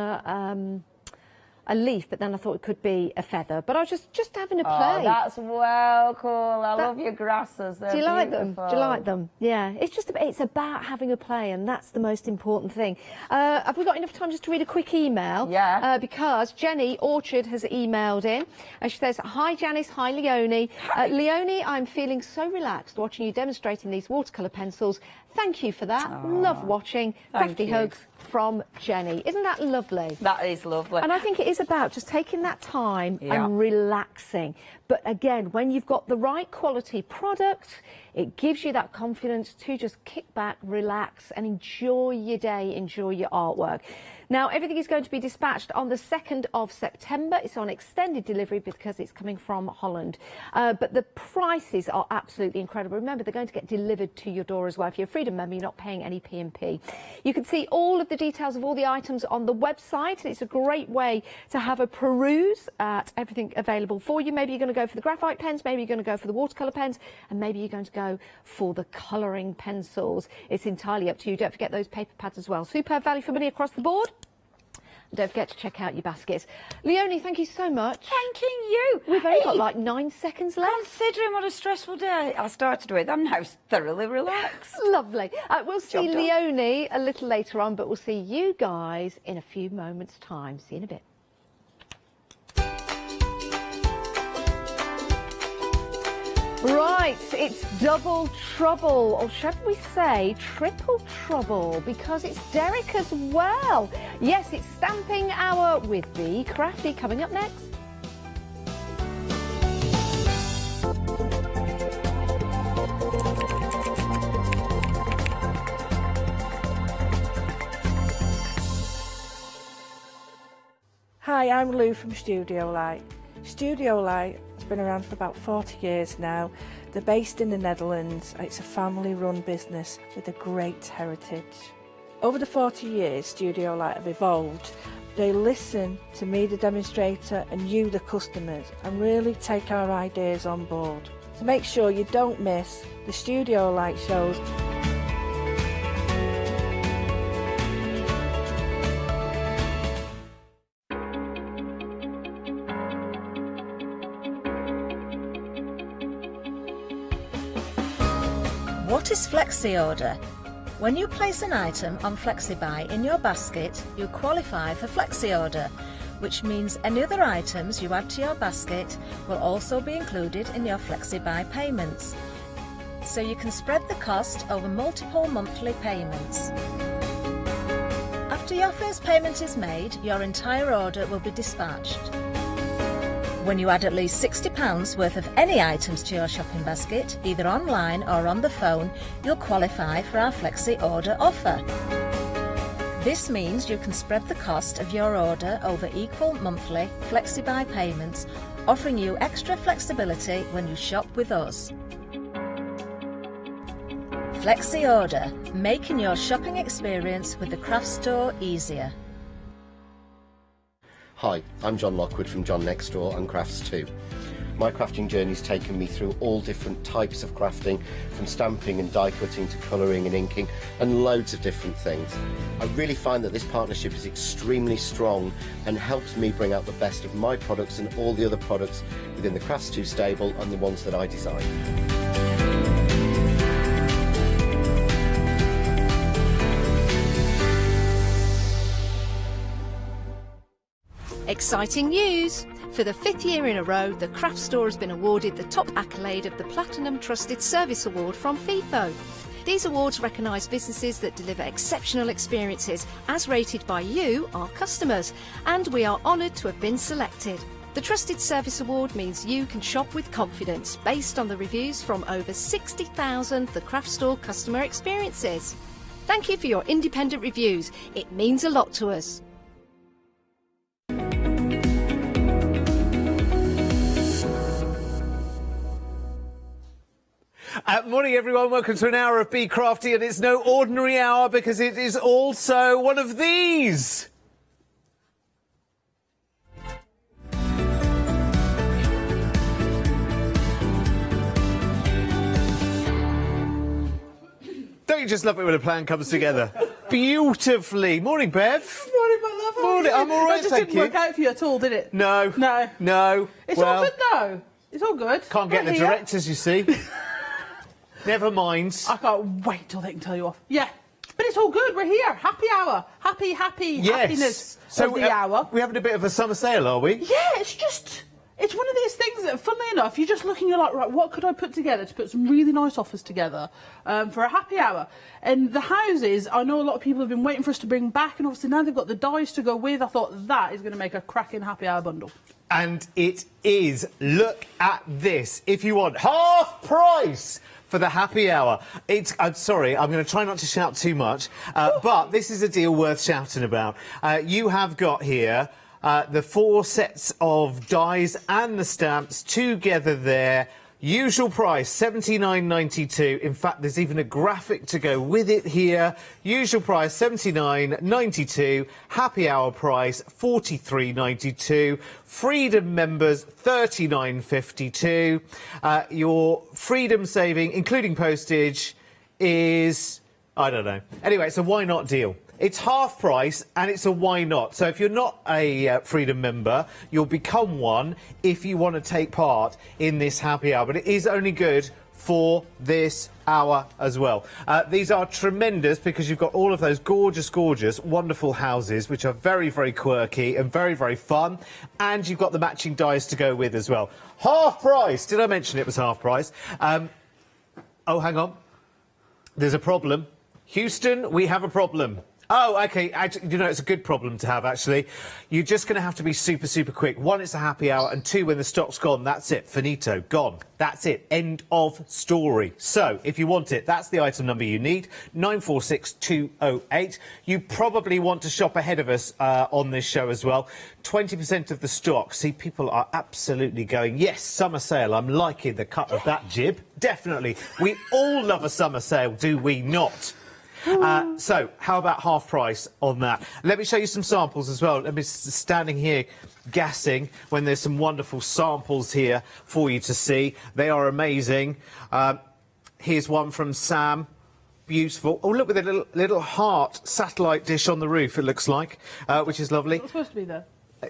a leaf, but then I thought it could be a feather. But I was just having a play.
Oh, that's well cool. I love your grasses. They're
Do you like
beautiful.
them? Do you like them? Yeah. It's about having a play, and that's the most important thing. Have we got enough time just to read a quick email?
Yeah.
Because Jenny Orchard has emailed in, and she says, "Hi Janice, hi Leonie. Leonie, I'm feeling so relaxed watching you demonstrating these watercolour pencils. Thank you for that. Love watching. Crafty hugs from Jenny." Isn't that lovely?
That is lovely.
And I think it is about just taking that time and relaxing. But again, when you've got the right quality product, it gives you that confidence to just kick back, relax, and enjoy your day, enjoy your artwork. Now, everything is going to be dispatched on the 2nd of September. It's on extended delivery because it's coming from Holland. But the prices are absolutely incredible. Remember, they're going to get delivered to your door as well. If you're a Freedom member, you're not paying any P&P. You can see all of the details of all the items on the website. It's a great way to have a peruse at everything available for you. Maybe you're going to go for the graphite pens, maybe you're going to go for the watercolour pens, and maybe you're going to go for the colouring pencils. It's entirely up to you. Don't forget those paper pads as well. Superb value for money across the board. Don't forget to check out your baskets. Leonie, thank you so much.
Thanking you.
We've only got like 9 seconds left.
Considering what a stressful day I started with, I'm now thoroughly relaxed.
Lovely. We'll see Leonie a little later on, but we'll see you guys in a few moments' time. See you in a bit. Right, it's double trouble, or should we say triple trouble, because it's Derek as well. Yes, it's stamping hour with the Crafty coming up next.
Hi, I'm Lou from Studio Light. Studio Light has been around for about 40 years now. They're based in the Netherlands. It's a family-run business with a great heritage. Over the 40 years, Studio Light have evolved. They listen to me, the demonstrator, and you, the customers, and really take our ideas on board. So make sure you don't miss the Studio Light shows.
What is Flexi Order? When you place an item on FlexiBuy in your basket, you qualify for Flexi Order, which means any other items you add to your basket will also be included in your FlexiBuy payments. So you can spread the cost over multiple monthly payments. After your first payment is made, your entire order will be dispatched. When you add at least £60 worth of any items to your shopping basket, either online or on the phone, you'll qualify for our Flexi Order offer. This means you can spread the cost of your order over equal monthly FlexiBuy payments, offering you extra flexibility when you shop with us. Flexi Order, making your shopping experience with the craft store easier.
Hi, I'm John Lockwood from John Next Door and Crafts Too. My crafting journey's taken me through all different types of crafting, from stamping and die cutting to colouring and inking, and loads of different things. I really find that this partnership is extremely strong and helps me bring out the best of my products and all the other products within the Crafts Too stable and the ones that I design.
Exciting news! For the 5th year in a row, the craft store has been awarded the top accolade of the Platinum Trusted Service Award from FIFO. These awards recognise businesses that deliver exceptional experiences as rated by you, our customers, and we are honoured to have been selected. The Trusted Service Award means you can shop with confidence based on the reviews from over 60,000 The Craft Store customer experiences. Thank you for your independent reviews. It means a lot to us.
Morning everyone, welcome to an hour of Be Crafty, and it's no ordinary hour because it is also one of these. Don't you just love it when a plan comes together? Beautifully. Morning, Bev.
Morning, my love.
Morning, I'm all right,
It just
thank
didn't
you.
work out for you at all, did it?
No.
No.
No.
It's
well,
all good though. It's all good.
Can't get
We're
the
here.
directors, you see. Never mind.
I can't wait till they can tell you off. Yeah. But it's all good. We're here. Happy hour. Happiness of the hour.
We're having a bit of a summer sale, are we?
Yeah, it's one of these things that, funnily enough, you're just looking, you're like, right, what could I put together to put some really nice offers together for a happy hour? And the houses, I know a lot of people have been waiting for us to bring back, and obviously now they've got the dies to go with. I thought that is going to make a cracking happy hour bundle.
And it is. Look at this. If you want half price for the happy hour. I'm sorry, I'm going to try not to shout too much, but this is a deal worth shouting about. You have got here the 4 sets of dies and the stamps together there. Usual price, $79.92. In fact, there's even a graphic to go with it here. Usual price, $79.92. Happy hour price, $43.92. Freedom members, $39.52. Your freedom saving, including postage, is, I don't know. Anyway, it's a why not deal. It's half price and it's a why not. So if you're not a Freedom member, you'll become one if you want to take part in this happy hour. But it is only good for this hour as well. These are tremendous because you've got all of those gorgeous, gorgeous, wonderful houses, which are very, very quirky and very, very fun. And you've got the matching dies to go with as well. Half price. Did I mention it was half price? Oh, hang on. There's a problem. Houston, we have a problem. Oh, OK, you know, it's a good problem to have, actually. You're just going to have to be super, super quick. 1, it's a happy hour, and 2, when the stock's gone, that's it. Finito. Gone. That's it. End of story. So, if you want it, that's the item number you need, 946208. You probably want to shop ahead of us on this show as well. 20% of the stock. See, people are absolutely going, yes, summer sale. I'm liking the cut of that jib. Definitely. We all love a summer sale, do we not? So, how about half price on that? Let me show you some samples as well. Let me standing here gassing when there's some wonderful samples here for you to see. They are amazing. Here's one from Sam. Beautiful. Oh, look, with a little heart satellite dish on the roof, it looks like, which is lovely.
It's not supposed to be there.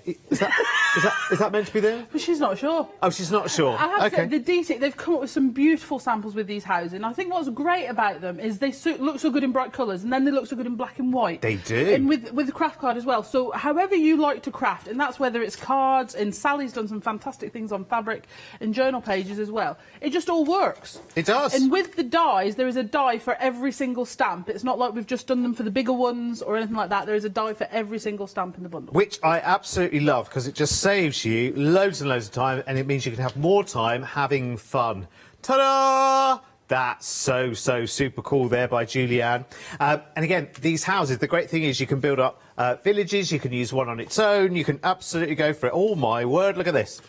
Is that meant to be there?
But she's not sure.
Oh, she's not sure.
I have
okay.
to say, the detail, they've come up with some beautiful samples with these houses, and I think what's great about them is they look so good in bright colours, and then they look so good in black and white.
They do.
And with the craft card as well. So however you like to craft, and that's whether it's cards, and Sally's done some fantastic things on fabric and journal pages as well. It just all works.
It does.
And with the dies, there is a die for every single stamp. It's not like we've just done them for the bigger ones or anything like that. There is a die for every single stamp in the bundle.
Which I absolutely love, because it just saves you loads and loads of time, and it means you can have more time having fun. Ta-da! That's so super cool there by Julianne. And again, these houses, the great thing is you can build up villages, you can use one on its own, you can absolutely go for it. Oh my word, look at this.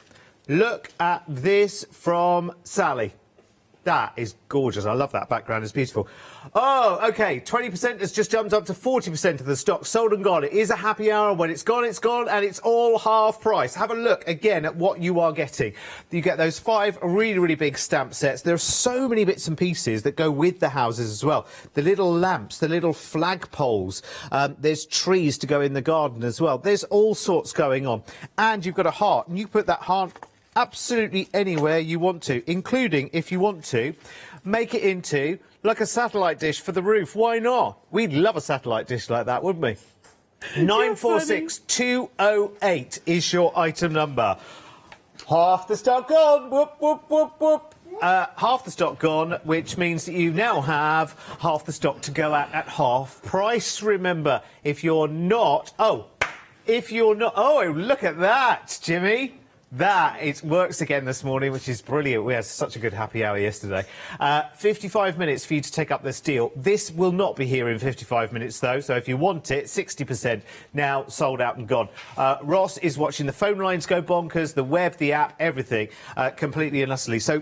Look at this from Sally. That is gorgeous. I love that background. It's beautiful. Oh, OK. 20% has just jumped up to 40% of the stock sold and gone. It is a happy hour. When it's gone, and it's all half price. Have a look again at what you are getting. You get those 5 really, really big stamp sets. There are so many bits and pieces that go with the houses as well. The little lamps, the little flag poles. There's trees to go in the garden as well. There's all sorts going on. And you've got a heart. And you put that heart absolutely anywhere you want to, including, if you want to, make it into like a satellite dish for the roof. Why not? We'd love a satellite dish like that, wouldn't we? 946208 is your item number. Half the stock gone. Whoop, whoop, whoop, whoop. Half the stock gone, which means that you now have half the stock to go at half price. Remember, if you're not... Oh, look at that, Jimmy. It works again this morning, which is brilliant. We had such a good happy hour yesterday. 55 minutes for you to take up this deal. This will not be here in 55 minutes, though, so if you want it, 60% now sold out and gone. Ross is watching the phone lines go bonkers, the web, the app, everything, completely and utterly. So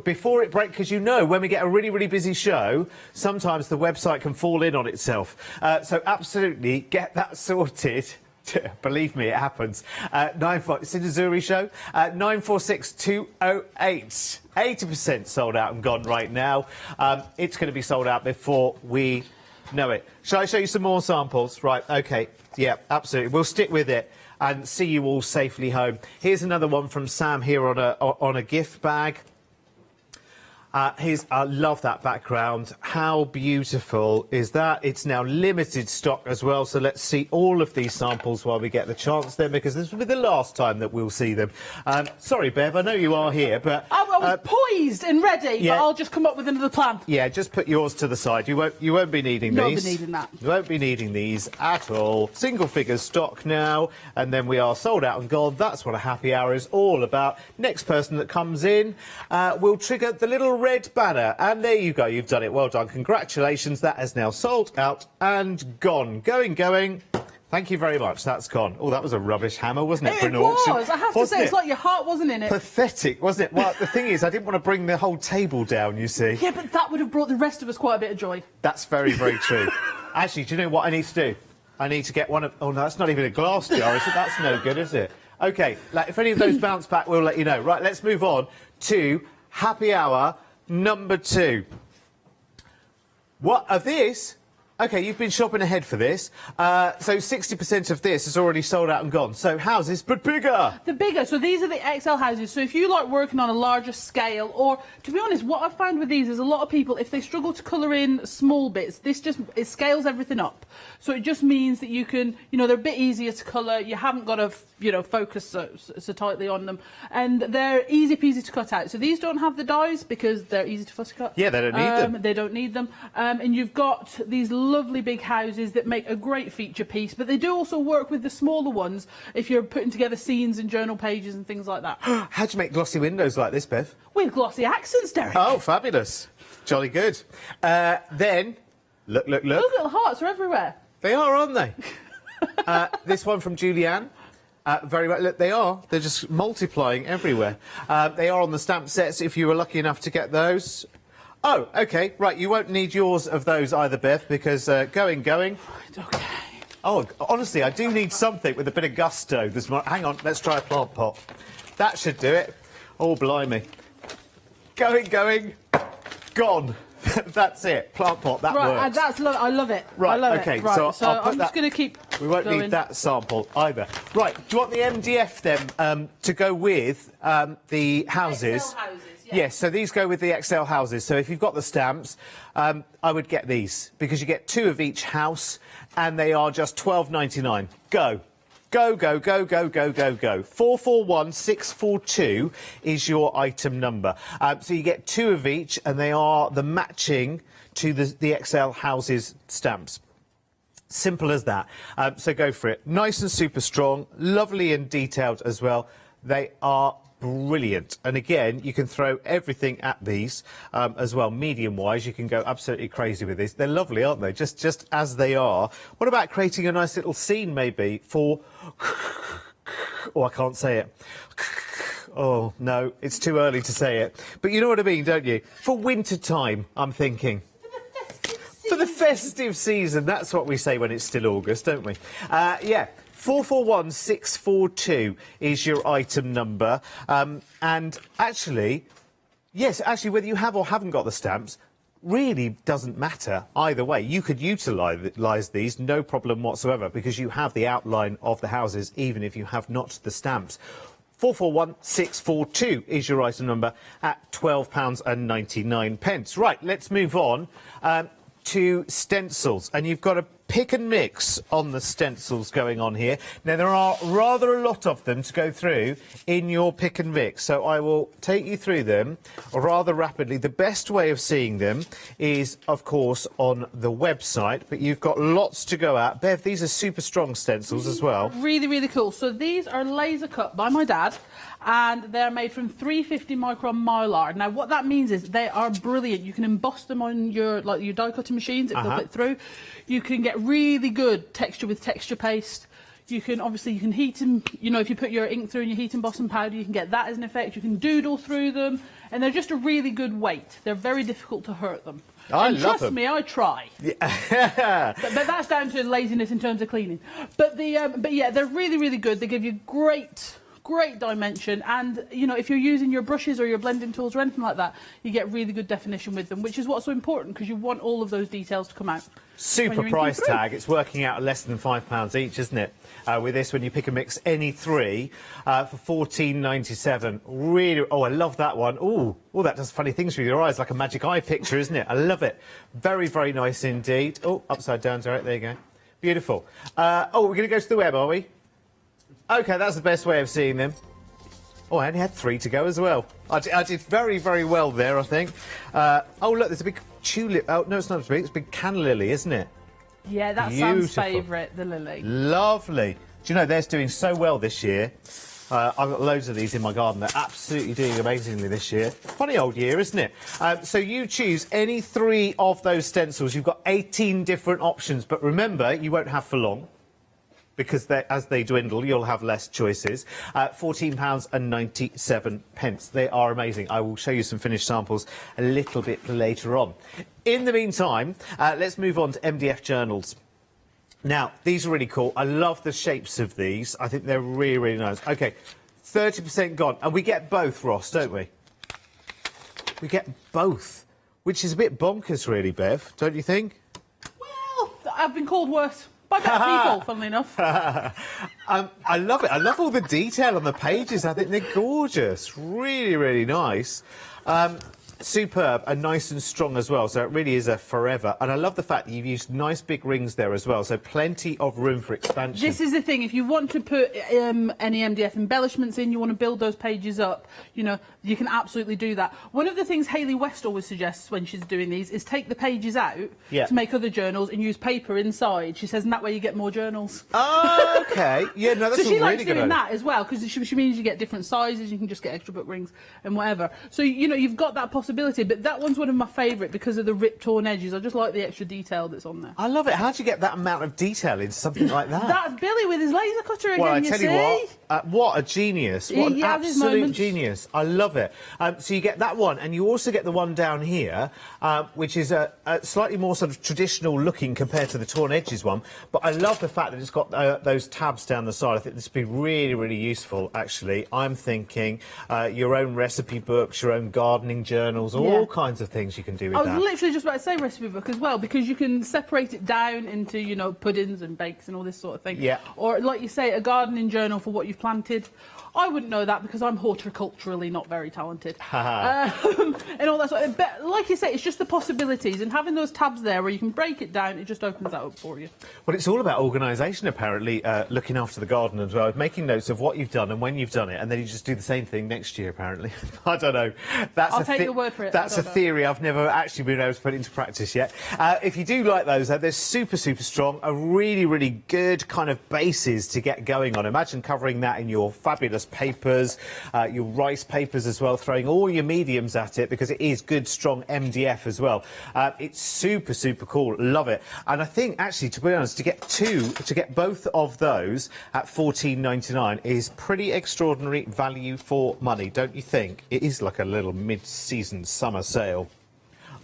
before it breaks, because you know when we get a really, really busy show, sometimes the website can fall in on itself. So absolutely get that sorted. Believe me, it happens. It's in the Zuri show. 946208. 80% sold out and gone right now. It's going to be sold out before we know it. Shall I show you some more samples? Right, OK. Yeah, absolutely. We'll stick with it and see you all safely home. Here's another one from Sam here on a gift bag. I love that background. How beautiful is that? It's now limited stock as well, so let's see all of these samples while we get the chance then, because this will be the last time that we'll see them. Sorry, Bev, I know you are here, but...
I was poised and ready, yeah. But I'll just come up with another plan.
Yeah, just put yours to the side. You won't be needing these.
You won't be needing that.
You won't be needing these at all. Single figures stock now, and then we are sold out and gone. That's what a happy hour is all about. Next person that comes in will trigger the little red banner, and there you go. You've done it. Well done. Congratulations. That has now sold out and gone. Going. Thank you very much. That's gone. Oh, that was a rubbish hammer, wasn't it, for an auction?
It was. I have to say, it's like your heart wasn't in it.
Pathetic, wasn't it? Well, the thing is, I didn't want to bring the whole table down, you see.
Yeah, but that would have brought the rest of us quite a bit of joy.
That's very, very true. Actually, do you know what I need to do? I need to get one of... Oh, no, that's not even a glass jar, is it? That's no good, is it? OK, if any of those bounce back, we'll let you know. Right, let's move on to happy hour number 2. What of this? OK, you've been shopping ahead for this. So 60% of this is already sold out and gone. So houses, but bigger.
The bigger. So these are the XL houses. So if you like working on a larger scale, or to be honest, what I've found with these is a lot of people, if they struggle to colour in small bits, it scales everything up. So it just means that you can, they're a bit easier to colour. You haven't got to, focus so tightly on them. And they're easy peasy to cut out. So these don't have the dies because they're easy to fussy cut.
Yeah, they don't need them.
They don't need them. And you've got these lovely big houses that make a great feature piece, but they do also work with the smaller ones if you're putting together scenes and journal pages and things like that.
How'd you make glossy windows like this, Bev?
With glossy accents, Derek.
Oh, fabulous. Jolly good. Then, look.
Those little hearts are everywhere.
They are, aren't they? This one from Julianne. Very well. Look, they are. They're just multiplying everywhere. They are on the stamp sets if you were lucky enough to get those. Oh, OK, right, you won't need yours of those either, Bev, because going.
Right, OK.
Oh, honestly, I do need something with a bit of gusto this morning. Hang on, let's try a plant pot. That should do it. Oh, blimey. Going, gone. That's it. Plant pot, that works.
I love it.
Right,
I love
OK,
it. Right,
so I'll put
I'm just going to keep
We won't
going.
need that sample either. Right, do you want the MDF then to go with the houses?
XL houses.
Yes, so these go with the XL houses. So if you've got the stamps, I would get these because you get 2 of each house and they are just £12.99. Go. 441642 is your item number. So you get 2 of each and they are the matching to the XL houses stamps. Simple as that. So go for it. Nice and super strong, lovely and detailed as well. They are brilliant. And again, you can throw everything at these as well. Medium wise, you can go absolutely crazy with these. They're lovely, aren't they? Just as they are. What about creating a nice little scene maybe for... Oh, I can't say it. Oh, no, it's too early to say it. But you know what I mean, don't you? For winter time, I'm thinking. For the festive season, that's what we say when it's still August, don't we? Yeah, 441642 is your item number. And actually, yes, actually, whether you have or haven't got the stamps, really doesn't matter either way. You could utilise these, no problem whatsoever, because you have the outline of the houses, even if you have not the stamps. 441642 is your item number at £12.99. Right, let's move on to stencils, and you've got a pick and mix on the stencils going on here. Now, there are rather a lot of them to go through in your pick and mix, so I will take you through them rather rapidly. The best way of seeing them is, of course, on the website, but you've got lots to go at. Bev, these are super strong stencils as well.
Really, really cool. So these are laser cut by my dad, and they're made from 350 micron mylar. Now, what that means is they are brilliant. You can emboss them on your die cutting machines if they'll fit through. You can get really good texture with texture paste. You can heat them. You know, if you put your ink through and your heat emboss and powder, you can get that as an effect. You can doodle through them, and they're just a really good weight. They're very difficult to hurt them. Trust me, I try. Yeah. but that's down to laziness in terms of cleaning. But yeah, they're really, really good. They give you great dimension, and you know, if you're using your brushes or your blending tools or anything like that, you get really good definition with them, which is what's so important, because you want all of those details to come out.
Super price tag. It's working out less than £5 each, isn't it? With this, when you pick and mix any three for £14.97. Really, oh, I love that one. Oh, that does funny things with your eyes, like a magic eye picture, isn't it? I love it. Very, very nice indeed. Oh, upside down, right, there you go. Beautiful. Oh, we're going to go to the web, are we? OK, that's the best way of seeing them. Oh, I only had 3 to go as well. I did very, very well there, I think. Oh, look, there's a big tulip. Oh, no, it's not a big. It's a big can lily, isn't it?
Yeah, that's Sam's favourite, the lily. Lovely.
Do you know, they're doing so well this year. I've got loads of these in my garden. They're absolutely doing amazingly this year. Funny old year, isn't it? So you choose any 3 of those stencils. You've got 18 different options, but remember, you won't have for long, because as they dwindle, you'll have less choices. £14.97. They are amazing. I will show you some finished samples a little bit later on. In the meantime, let's move on to MDF journals. Now, these are really cool. I love the shapes of these. I think they're really, really nice. OK, 30% gone. And we get both, Ross, don't we? We get both, which is a bit bonkers, really, Bev, don't you think?
Well, I've been called worse. By better people, funnily enough.
I love it. I love all the detail on the pages. I think they're gorgeous. Really, really nice. Superb and nice and strong as well, so it really is a forever. And I love the fact that you've used nice big rings there as well, so plenty of room for expansion.
This is the thing, if you want to put any MDF embellishments in, you want to build those pages up, you know, you can absolutely do that. One of the things Hayley West always suggests when she's doing these is take the pages out to make other journals and use paper inside. She says, and that way you get more journals.
Oh, OK. Yeah, no, that's
so
a really good idea.
she likes doing that as well, because she means you get different sizes, you can just get extra book rings and whatever. So, you know, you've got that possibility. But that one's one of my favourite because of the ripped, torn edges. I just like the extra detail that's on there.
I love it. How do you get that amount of detail into something like that?
That's Billy with his laser cutter again,
well, I tell you what a genius. What an absolute genius. I love it. So you get that one, and you also get the one down here, which is a slightly more sort of traditional looking compared to the torn edges one. But I love the fact that it's got those tabs down the side. I think this would be really, really useful, actually. I'm thinking your own recipe books, your own gardening journals, all kinds of things you can do with that.
I was literally just about to say recipe book as well, because you can separate it down into, you know, puddings and bakes and all this sort of thing.
Yeah.
Or, like you say, a gardening journal for what you've planted. I wouldn't know that because I'm horticulturally not very talented. And all that sort of, but like you say, it's just the possibilities, and having those tabs there where you can break it down, it just opens that up for you.
Well, it's all about organisation, apparently, looking after the garden as well, making notes of what you've done and when you've done it, and then you just do the same thing next year, apparently. I don't know.
I'll take your word go for it.
That's a theory I've never actually been able to put into practice yet. If you do like those, though, they're super, super strong. A really, really good kind of bases to get going on. Imagine covering that in your fabulous papers, your rice papers as well, throwing all your mediums at it because it is good, strong MDF as well. It's super, super cool. Love it. And I think, actually, to be honest, to get both of those at $14.99 is pretty extraordinary value for money, don't you think? It is like a little mid-season summer sale.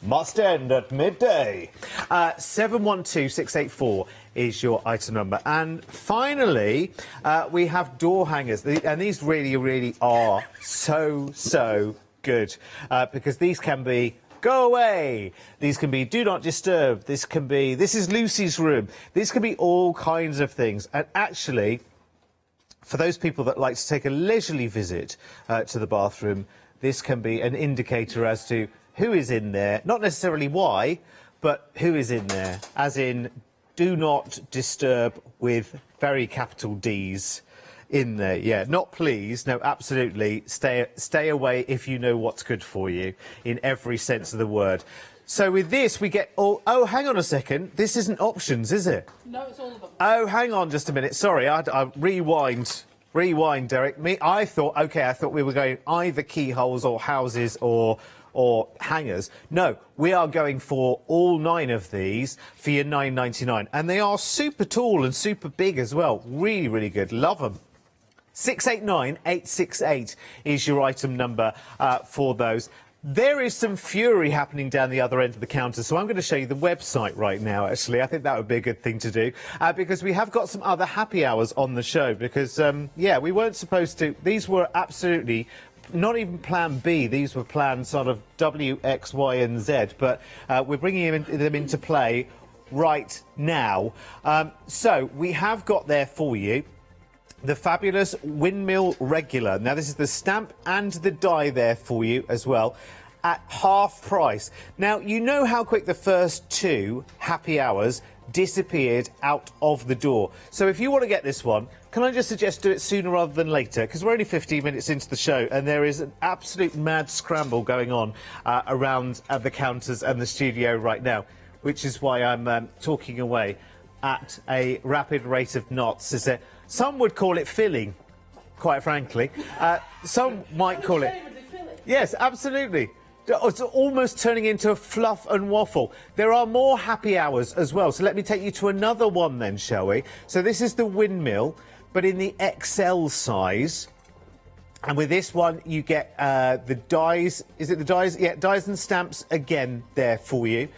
Must end at midday. 712684 is your item number. And finally, we have door hangers. And these really, really are so good. Because these can be go away. These can be do not disturb. This can be this is Lucy's room. These can be all kinds of things. And actually, for those people that like to take a leisurely visit to the bathroom, this can be an indicator as to who is in there, not necessarily why, but who is in there, as in do not disturb with very capital D's in there. Yeah, not please, no, absolutely. Stay away if you know what's good for you in every sense of the word. So with this, we get oh, hang on a second. This isn't options, is it?
No, it's all of them.
Oh, hang on just a minute. Sorry, I rewind, Derek. I thought we were going either keyholes or houses or hangers. No, we are going for all 9 of these for your $9.99, and they are super tall and super big as well. Really, really good. Love them. 689868 is your item number for those. There is some fury happening down the other end of the counter, so I'm going to show you the website right now, actually. I think that would be a good thing to do, because we have got some other happy hours on the show, because, yeah, we weren't supposed to. These were absolutely not even plan B. These were plan sort of W, X, Y and Z, but we're bringing them into play right now. So we have got there for you the fabulous Windmill Regular. Now, this is the stamp and the die there for you as well at half price. Now, you know how quick the first 2 happy hours disappeared out of the door. So if you want to get this one, can I just suggest do it sooner rather than later? Because we're only 15 minutes into the show and there is an absolute mad scramble going on around the counters and the studio right now, which is why I'm talking away at a rapid rate of knots. Is there? Some would call it filling, quite frankly. Some might call it... Yes, absolutely. It's almost turning into a fluff and waffle. There are more happy hours as well. So let me take you to another one then, shall we? So this is the Windmill, but in the XL size. And with this one, you get the dies. Is it the dies? Yeah, dies and stamps again there for you.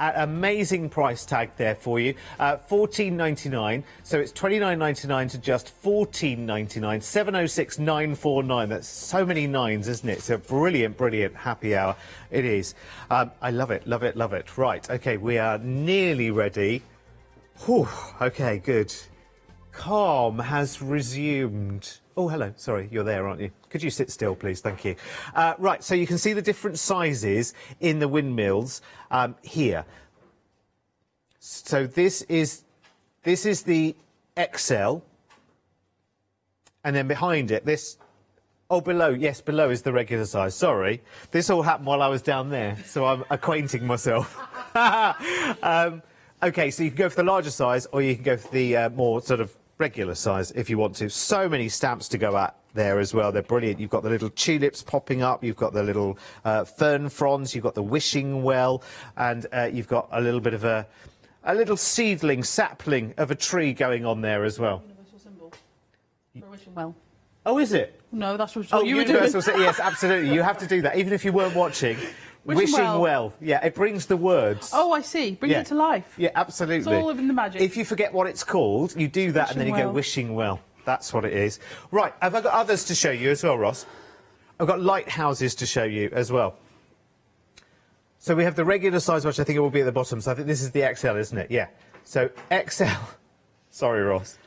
Amazing price tag there for you, $14.99. So it's $29.99 to just $14.99. 706,949. That's so many nines, isn't it? It's a brilliant, brilliant happy hour. It is. I love it, love it, love it. Right, okay, we are nearly ready. Whew, okay, good. Calm has resumed. Oh, hello. Sorry, you're there, aren't you? Could you sit still, please? Thank you. Right, so you can see the different sizes in the windmills here. So this is the XL, and then behind it, this. Oh, below. Yes, below is the regular size. Sorry, this all happened while I was down there, so I'm acquainting myself. Okay, so you can go for the larger size, or you can go for the more sort of regular size if you want to. So many stamps to go at there as well. They're brilliant. You've got the little tulips popping up, you've got the little fern fronds, you've got the wishing well, and you've got a little bit of a little sapling of a tree going on there as well.
Universal symbol for wishing well.
Oh, is it?
No, that's what
you
were
doing.
doing.
Yes, absolutely. You have to do that, even if you weren't watching. Wishing well. Yeah, it brings the words.
Oh, I see. Bring it to life.
Yeah, absolutely.
It's all living the magic.
If you forget what it's called, you do that and then you go wishing well. That's what it is. Right, have I got others to show you as well, Ross? I've got lighthouses to show you as well. So we have the regular size, which I think it will be at the bottom. So I think this is the XL, isn't it? Yeah. So XL. Sorry, Ross.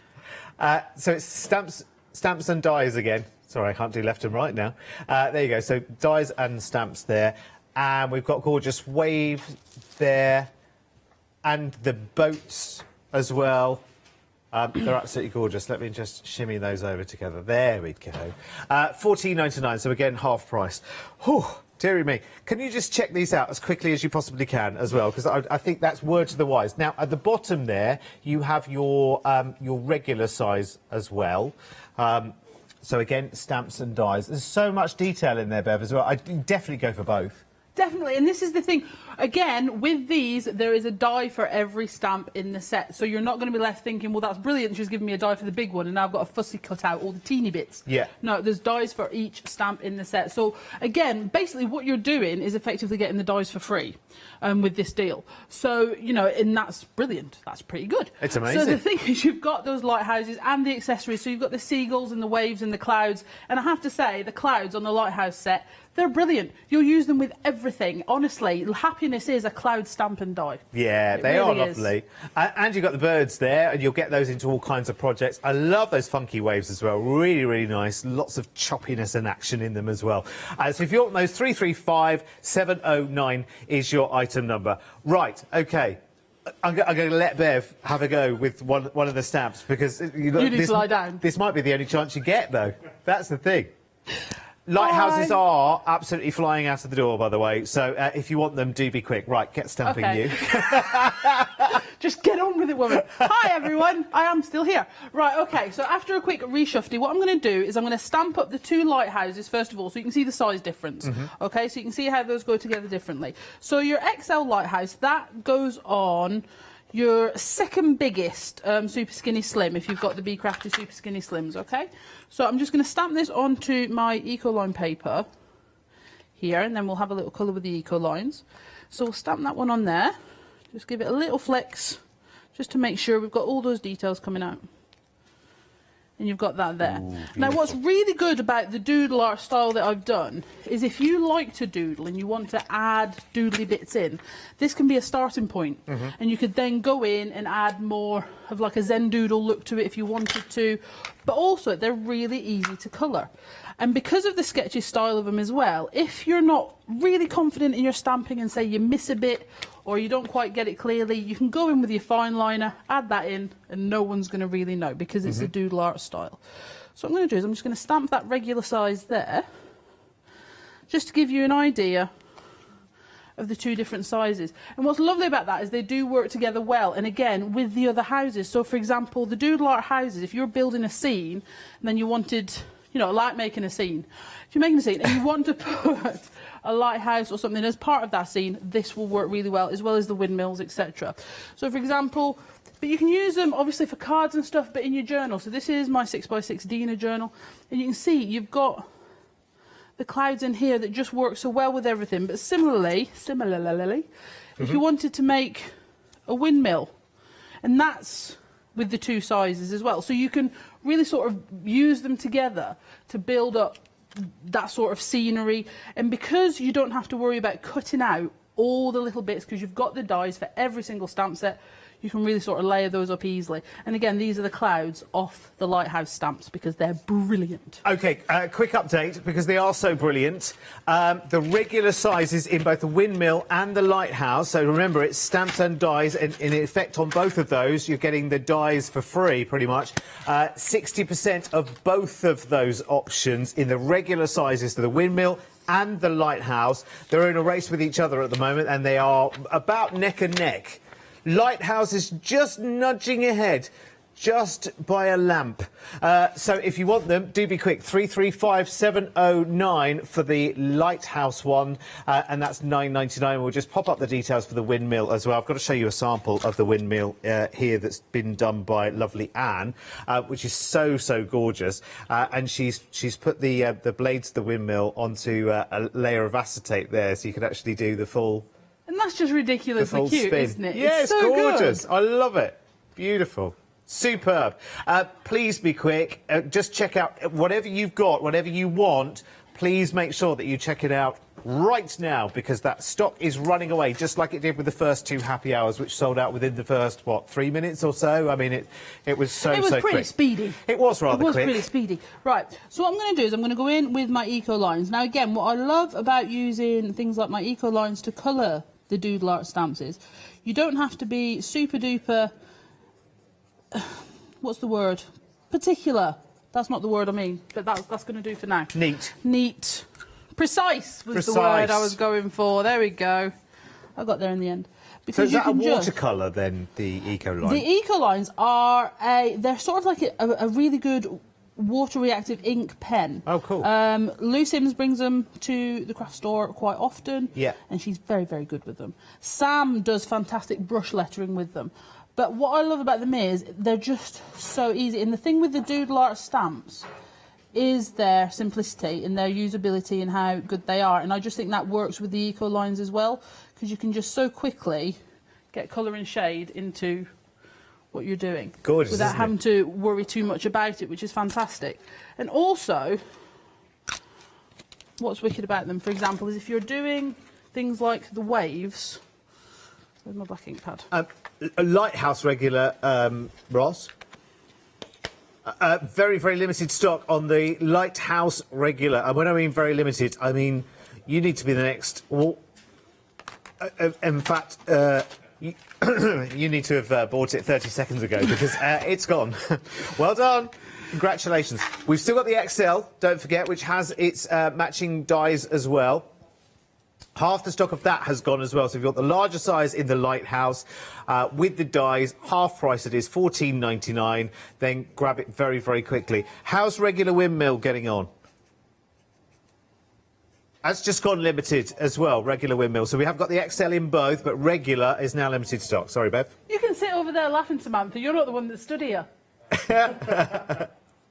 So it's stamps and dies again. Sorry, I can't do left and right now. There you go. So dies and stamps there. And we've got gorgeous wave there. And the boats as well. They're absolutely gorgeous. Let me just shimmy those over together. There we go. $14.99, so again, half price. Whew, Deary me. Can you just check these out as quickly as you possibly can as well? Because I think that's word to the wise. Now, at the bottom there, you have your regular size as well. So again, stamps and dies. There's so much detail in there, Bev, as well. I'd definitely go for both.
Definitely, and this is the thing. Again, with these, there is a die for every stamp in the set, so you're not going to be left thinking, well, that's brilliant, she's given me a die for the big one, and now I've got a fussy cut out all the teeny bits.
Yeah.
No, there's dies for each stamp in the set. So, again, basically what you're doing is effectively getting the dies for free with this deal. So, you know, and that's brilliant. That's pretty good.
It's amazing.
So the thing is, you've got those lighthouses and the accessories, so you've got the seagulls and the waves and the clouds, and I have to say, the clouds on the lighthouse set, they're brilliant. You'll use them with everything. Honestly, happiness is a cloud stamp and die.
Yeah, they
really
are lovely. And you've got the birds there, and you'll get those into all kinds of projects. I love those funky waves as well. Really, really nice. Lots of choppiness and action in them as well. So if you want those, 335709 is your item number. Right, OK. I'm going to let Bev have a go with one of the stamps, because
you need to lie down.
This might be the only chance you get, though. That's the thing. Lighthouses are absolutely flying out of the door, by the way, so if you want them, do be quick. Right, get stamping you.
Just get on with it, woman. Hi, everyone. I am still here. Right, OK, so after a quick reshufty, what I'm going to do is I'm going to stamp up the two lighthouses, first of all, so you can see the size difference. OK, so you can see how those go together differently. So your XL lighthouse, that goes on your second biggest Super Skinny Slim, if you've got the Be Crafty Super Skinny Slims, OK? So I'm just going to stamp this onto my Ecoline paper here, and then we'll have a little colour with the Eco lines. So we'll stamp that one on there. Just give it a little flex, just to make sure we've got all those details coming out. And you've got that there.
Ooh,
now, what's really good about the doodle art style that I've done is if you like to doodle and you want to add doodly bits in, this can be a starting point. And you could then go in and add more of like a Zen doodle look to it if you wanted to. But also, they're really easy to colour. And because of the sketchy style of them as well, if you're not really confident in your stamping and say you miss a bit or you don't quite get it clearly, you can go in with your fine liner, add that in, and no one's going to really know because it's a doodle art style. So what I'm going to do is I'm just going to stamp that regular size there, just to give you an idea of the two different sizes. And what's lovely about that is they do work together well, and again, with the other houses. So for example, the doodle art houses, if you're building a scene and then you wanted, you know, like making a scene. If you're making a scene and you want to put a lighthouse or something as part of that scene, this will work really well, as well as the windmills, etc. So for example, but you can use them obviously for cards and stuff, but in your journal. So this is my 6x6 Dina journal, and you can see you've got the clouds in here that just work so well with everything. But similarly, if you wanted to make a windmill, and that's with the two sizes as well, so you can really sort of use them together to build up that sort of scenery. And because you don't have to worry about cutting out all the little bits, because you've got the dies for every single stamp set, you can really sort of layer those up easily. And again, these are the clouds off the lighthouse stamps because they're brilliant.
OK, quick update, because they are so brilliant. The regular sizes in both the windmill and the lighthouse, so remember, it's stamps and dies, and in effect on both of those, you're getting the dies for free, pretty much. 60% of both of those options in the regular sizes for the windmill and the lighthouse. They're in a race with each other at the moment, and they are about neck and neck. Lighthouse is just nudging ahead, just by a lamp. So if you want them, do be quick. 335709 for the lighthouse one, and that's £9.99. We'll just pop up the details for the windmill as well. I've got to show you a sample of the windmill here that's been done by lovely Anne, which is so gorgeous. And she's put the blades of the windmill onto a layer of acetate there, so you can actually do the full.
And that's just ridiculously cute,
spin.
isn't it?
Yeah, it's
so
gorgeous.
Good.
I love it. Beautiful. Superb. Please be quick. Just check out whatever you've got, whatever you want. Please make sure that you check it out right now, because that stock is running away, just like it did with the first two happy hours, which sold out within the first, what, 3 minutes or so? I mean, it was so quick.
It was pretty speedy.
It was rather quick.
It was pretty speedy. Right, so what I'm going to do is I'm going to go in with my Eco lines. Now, again, what I love about using things like my Eco lines to colour the doodle art stamps is you don't have to be super duper, what's the word? Particular. That's not the word I mean, but that's going to do for now.
Neat.
Neat Precise was the word I was going for. There we go. I got there in the end.
So is that a watercolour then, the Eco line?
The Eco lines are they're sort of like a really good water reactive ink pen.
Oh, cool.
Lou Sims brings them to the craft store quite often.
Yeah.
And she's very, very good with them. Sam does fantastic brush lettering with them. But what I love about them is they're just so easy. And the thing with the doodle art stamps is their simplicity and their usability and how good they are. And I just think that works with the Eco lines as well, because you can just so quickly get colour and shade into what you're doing.
Gorgeous,
without having to worry too much about it, which is fantastic. And also, what's wicked about them, for example, is if you're doing things like the waves. Where's my black ink pad?
A Lighthouse regular, Ross. Very, very limited stock on the Lighthouse regular. And when I mean very limited, I mean you need to be the next. Well, in fact, you need to have bought it 30 seconds ago because it's gone. Well done. Congratulations. We've still got the XL, don't forget, which has its matching dies as well. Half the stock of that has gone as well. So if you've got the larger size in the Lighthouse with the dies, half price it is, $14.99. Then grab it very, very quickly. How's regular windmill getting on? That's just gone limited as well, regular windmill. So we have got the XL in both, but regular is now limited stock. Sorry, Bev.
You can sit over there laughing, Samantha. You're not the one that stood here.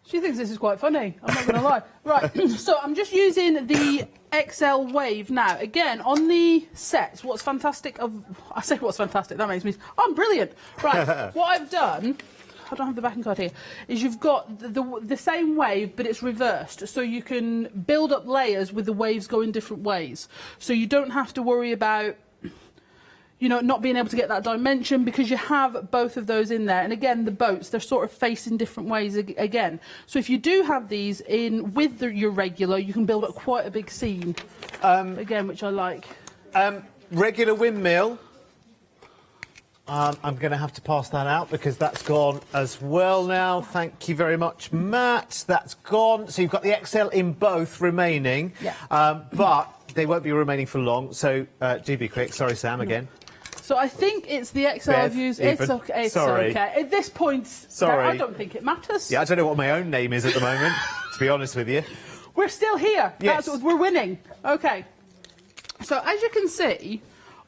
She thinks this is quite funny, I'm not going to lie. Right, so I'm just using the XL Wave now. Again, on the sets, what's fantastic I say what's fantastic, that makes me... Oh, I'm brilliant. Right, what I've done, I don't have the backing card here, is you've got the same wave, but it's reversed. So you can build up layers with the waves going different ways. So you don't have to worry about, you know, not being able to get that dimension because you have both of those in there. And again, the boats, they're sort of facing different ways again. So if you do have these in with your regular, you can build up quite a big scene, again, which I like.
Regular windmill. I'm going to have to pass that out because that's gone as well now. Thank you very much, Matt. That's gone. So you've got the XL in both remaining, but they won't be remaining for long. So do be quick. Sorry, Sam, again.
So I think it's the XL I've used. It's okay. It's okay. At this point, I don't think it matters.
Yeah, I don't know what my own name is at the moment, to be honest with you.
We're still here.
Yes.
We're winning. Okay. So as you can see,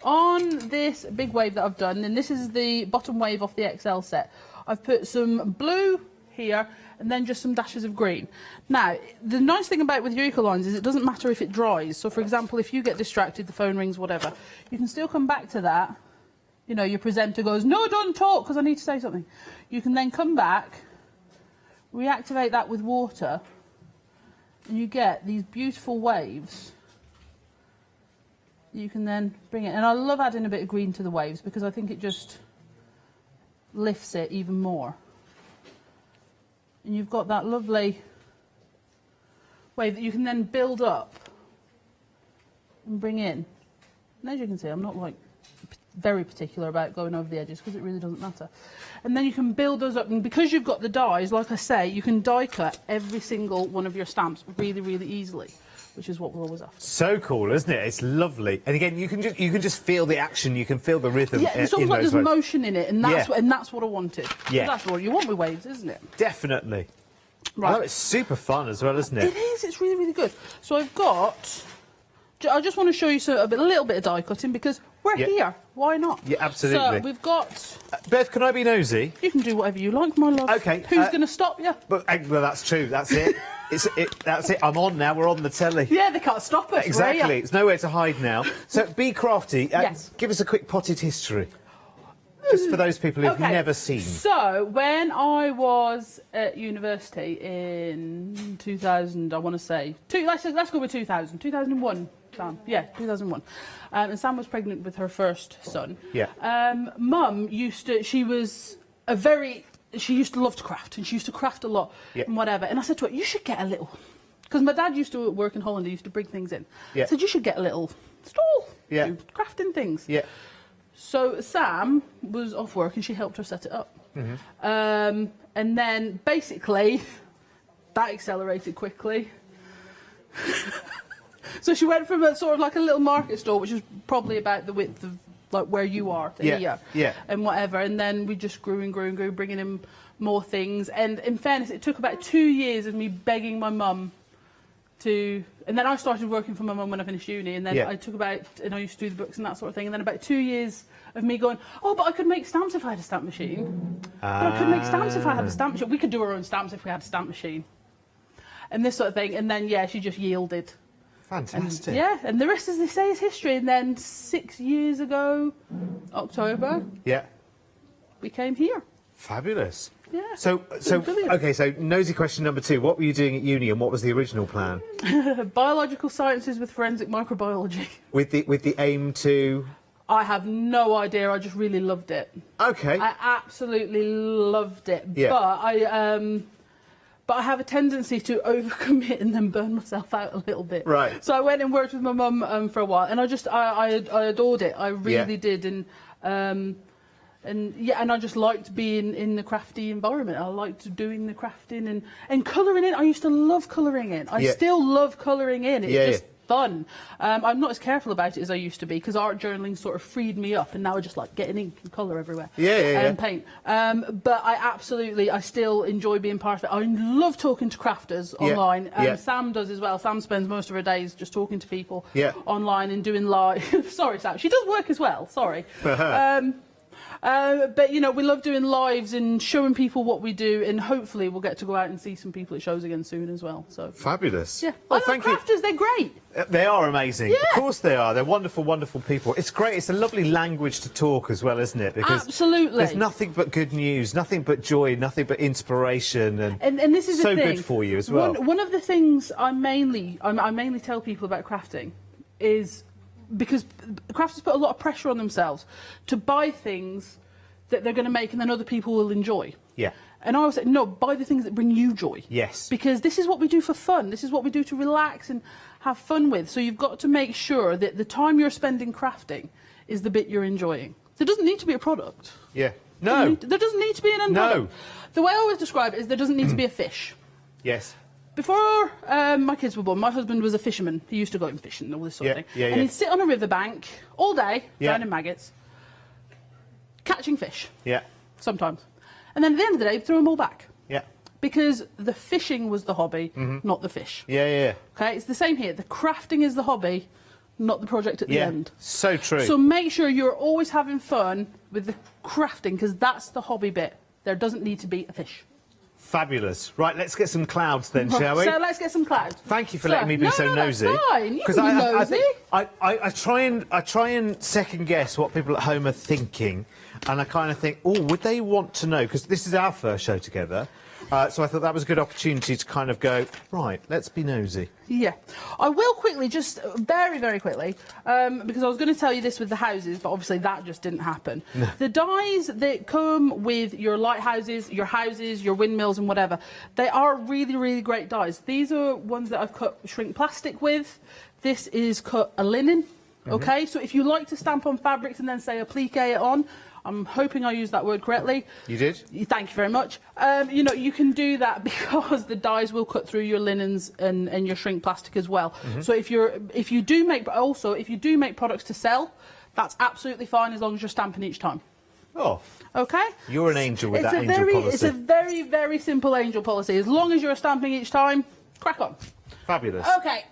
on this big wave that I've done, and this is the bottom wave off the XL set, I've put some blue here and then just some dashes of green. Now, the nice thing about with your Eco lines is it doesn't matter if it dries. So, for example, if you get distracted, the phone rings, whatever, you can still come back to that. You know, your presenter goes, no, don't talk because I need to say something. You can then come back, reactivate that with water, and you get these beautiful waves. You can then bring it, and I love adding a bit of green to the waves because I think it just lifts it even more. And you've got that lovely wave that you can then build up and bring in. And as you can see, I'm not like very particular about going over the edges because it really doesn't matter. And then you can build those up, and because you've got the dies, like I say, you can die cut every single one of your stamps really, really easily, which is what we're always after.
So cool, isn't it? It's lovely. And again, you can just feel the action, you can feel the rhythm.
Yeah, it's almost like there's motion in it, and that's what I wanted.
Yeah.
That's what you want with waves, isn't it?
Definitely.
Right.
Oh, it's super fun as well, isn't it?
It is. It's really, really good. So I've got... I just want to show you a little bit of die cutting because we're here. Why not?
Yeah, absolutely.
So we've got...
Beth, can I be nosy?
You can do whatever you like, my love.
OK.
Who's going to stop you?
Well, that's true. That's it. That's it. I'm on now. We're on the telly.
Yeah, they can't stop us.
Exactly. It's nowhere to hide now. So be crafty.
Yes.
Give us a quick potted history. Just for those people who've never seen.
So, when I was at university in 2000, I want to say... Let's go with 2000. 2001, Sam. Yeah, 2001. And Sam was pregnant with her first son.
Yeah.
Mum used to... She used to love to craft, and she used to craft a lot and whatever. And I said to her, you should get a little... Because my dad used to work in Holland, he used to bring things in.
Yeah.
I said, you should get a little stall.
Yeah.
Do crafting things.
Yeah.
So Sam was off work and she helped her set it up. And then basically that accelerated quickly. So she went from a sort of like a little market stall, which is probably about the width of like where you are to here, and whatever. And then we just grew and grew and grew, bringing in more things. And in fairness, it took about 2 years of me begging my mum to, and then I started working for my mum when I finished uni, and then I took about, and I used to do the books and that sort of thing, and then about 2 years of me going, oh, but I could make stamps if I had a stamp machine. But I could make stamps if I had a stamp machine. We could do our own stamps if we had a stamp machine. And this sort of thing, and then she just yielded.
Fantastic.
And, and the rest, as they say, is history. And then 6 years ago, October, we came here.
Fabulous.
Yeah.
So okay, so nosy question number 2. What were you doing at uni and what was the original plan?
Biological sciences with forensic microbiology.
With the aim to?
I have no idea. I just really loved it.
Okay.
I absolutely loved it.
Yeah.
But I have a tendency to overcommit and then burn myself out a little bit.
Right.
So I went and worked with my mum for a while, and I adored it. I really did, and I just liked being in the crafty environment. I liked doing the crafting and colouring in. I used to love colouring in. I still love colouring in. It's just fun. I'm not as careful about it as I used to be, because art journaling sort of freed me up, and now I just like getting ink and colour everywhere and paint. But I still enjoy being part of it. I love talking to crafters online. Sam does as well. Sam spends most of her days just talking to people online and doing live. Sorry, Sam. She does work as well. Sorry. But you know, we love doing lives and showing people what we do, and hopefully we'll get to go out and see some people at shows again soon as well. So
fabulous.
Yeah. Well, I love crafters. They're great.
They are amazing. Yeah. Of course they are. They're wonderful, wonderful people. It's great. It's a lovely language to talk as well, isn't it? Because
absolutely.
There's nothing but good news, nothing but joy, nothing but inspiration,
and this is
so
the thing.
good for you as well.
One of the things I mainly tell people about crafting is, because crafters put a lot of pressure on themselves to buy things that they're going to make and then other people will enjoy.
Yeah.
And I always say, no, buy the things that bring you joy.
Yes.
Because this is what we do for fun. This is what we do to relax and have fun with. So you've got to make sure that the time you're spending crafting is the bit you're enjoying. There doesn't need to be a product.
Yeah. No.
There doesn't need to be an end product. The way I always describe it is there doesn't need to be a fish.
Yes.
Before my kids were born, my husband was a fisherman. He used to go in fishing and all this sort of thing. And he'd sit on a riverbank all day, drowning maggots, catching fish.
Yeah.
Sometimes. And then at the end of the day, he'd throw them all back.
Yeah.
Because the fishing was the hobby, not the fish.
Yeah.
Okay, it's the same here. The crafting is the hobby, not the project at the end.
So true.
So make sure you're always having fun with the crafting, because that's the hobby bit. There doesn't need to be a fish.
Fabulous. Right, let's get some clouds then, shall we?
So let's get some clouds.
Thank you for letting me be so nosy.
That's fine. You can be nosy.
I try and second guess what people at home are thinking, and I kind of think, oh, would they want to know? Because this is our first show together. So I thought that was a good opportunity to kind of go, right, let's be nosy.
Yeah. I will quickly, just very, very quickly, because I was going to tell you this with the houses, but obviously that just didn't happen. No. The dies that come with your lighthouses, your houses, your windmills and whatever, they are really, really great dies. These are ones that I've cut shrink plastic with. This is cut a linen. Okay, so if you like to stamp on fabrics and then say applique it on, I'm hoping I used that word correctly.
You did?
Thank you very much. You know, you can do that because the dies will cut through your linens and your shrink plastic as well. So if you do make products to sell, that's absolutely fine as long as you're stamping each time.
Oh.
Okay?
You're an angel with that angel policy.
It's a very, very simple angel policy. As long as you're stamping each time, crack on.
Fabulous.
Okay.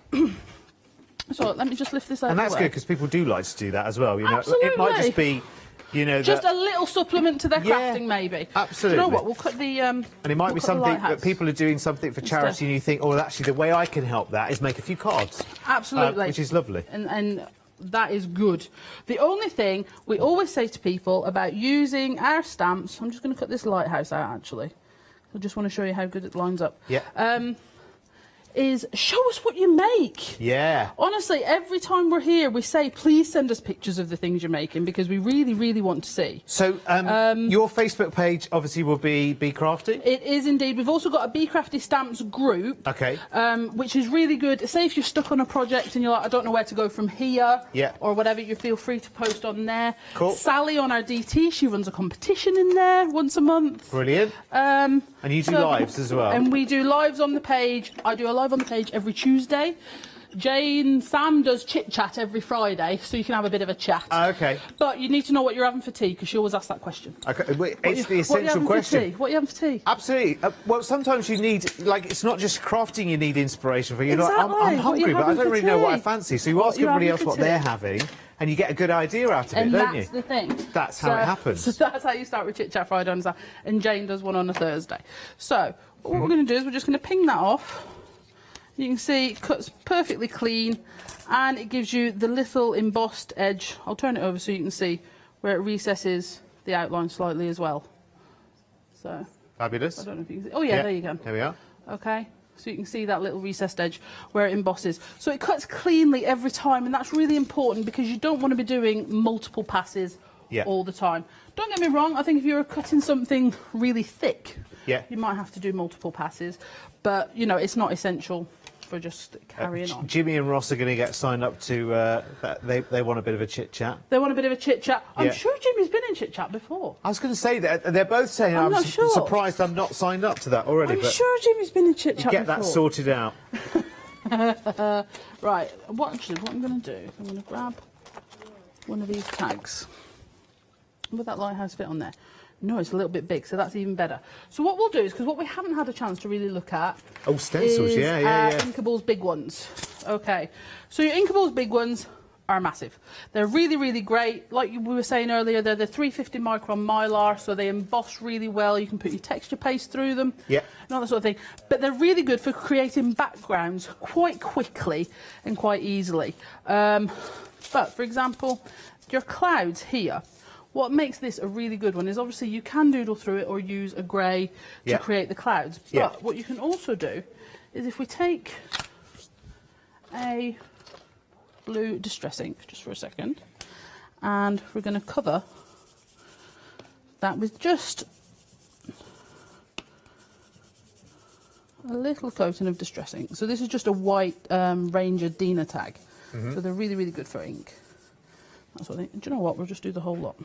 So let me just lift this out.
And that's good, because people do like to do that as well. You know,
absolutely.
It might just be, you know,
just a little supplement to their crafting, maybe.
Absolutely.
Do you know what? We'll cut the.
And it might be something that people are doing something for charity, and you think, oh, actually, the way I can help that is make a few cards.
Absolutely.
Which is lovely.
And that is good. The only thing we always say to people about using our stamps, I'm just going to cut this lighthouse out, actually. I just want to show you how good it lines up.
Yeah.
Is show us what you make.
Yeah.
Honestly, every time we're here, we say, please send us pictures of the things you're making, because we really, really want to see.
So, your Facebook page obviously will be Be Crafty?
It is indeed. We've also got a Be Crafty Stamps group.
Okay.
Which is really good. Say if you're stuck on a project and you're like, I don't know where to go from here.
Yeah.
Or whatever, you feel free to post on there.
Cool.
Sally on our DT, she runs a competition in there once a month.
Brilliant. And you do lives as well.
And we do lives on the page. I do a live on the page every Tuesday. Sam does chit chat every Friday, so you can have a bit of a chat.
Okay.
But you need to know what you're having for tea, because she always asks that question.
Okay, it's the essential question.
What are you having for tea?
Absolutely. Well, sometimes you need, like, it's not just crafting you need inspiration for. You're like,
Exactly.
I'm hungry, but I don't really know what I
tea?
fancy. So you ask everybody else what they're having, and you get a good idea out of it, don't you?
And that's the thing.
That's how it happens.
So that's how you start with Chit Chat Friday on Saturday, and Jane does one on a Thursday. So what we're going to do is we're just going to ping that off. You can see it cuts perfectly clean, and it gives you the little embossed edge. I'll turn it over so you can see where it recesses the outline slightly as well. So
fabulous.
I don't know if you can see. Oh yeah, there you go.
There we are.
Okay. So you can see that little recessed edge where it embosses. So it cuts cleanly every time, and that's really important because you don't want to be doing multiple passes all the time. Don't get me wrong, I think if you're cutting something really thick, you might have to do multiple passes, but you know, it's not essential for just carrying on.
Jimmy and Ross are going to get signed up to they want a bit of a chit chat.
They want a bit of a chit chat. I'm sure Jimmy's been in chit chat before.
I was going to say that they're both saying
I'm
I'm
not sure.
surprised I'm not signed up to that already.
I'm
but
sure Jimmy's been in chit chat
get
before.
that sorted out.
Right, what I'm going to do is I'm going to grab one of these tags. Would that lighthouse fit on there? No, it's a little bit big, so that's even better. So what we'll do is, because what we haven't had a chance to really look at
stencils,
is
yeah.
Inkable's big ones. Okay, so your Inkable's big ones are massive. They're really, really great. Like we were saying earlier, they're the 350 micron Mylar, so they emboss really well. You can put your texture paste through them, and all that sort of thing. But they're really good for creating backgrounds quite quickly and quite easily. But for example, your clouds here. What makes this a really good one is obviously you can doodle through it or use a grey to create the clouds. But what you can also do is if we take a blue distress ink, just for a second, and we're going to cover that with just a little coating of distress ink. So this is just a white Ranger Dina tag. So they're really, really good for ink. That's what I think. Do you know what? We'll just do the whole lot.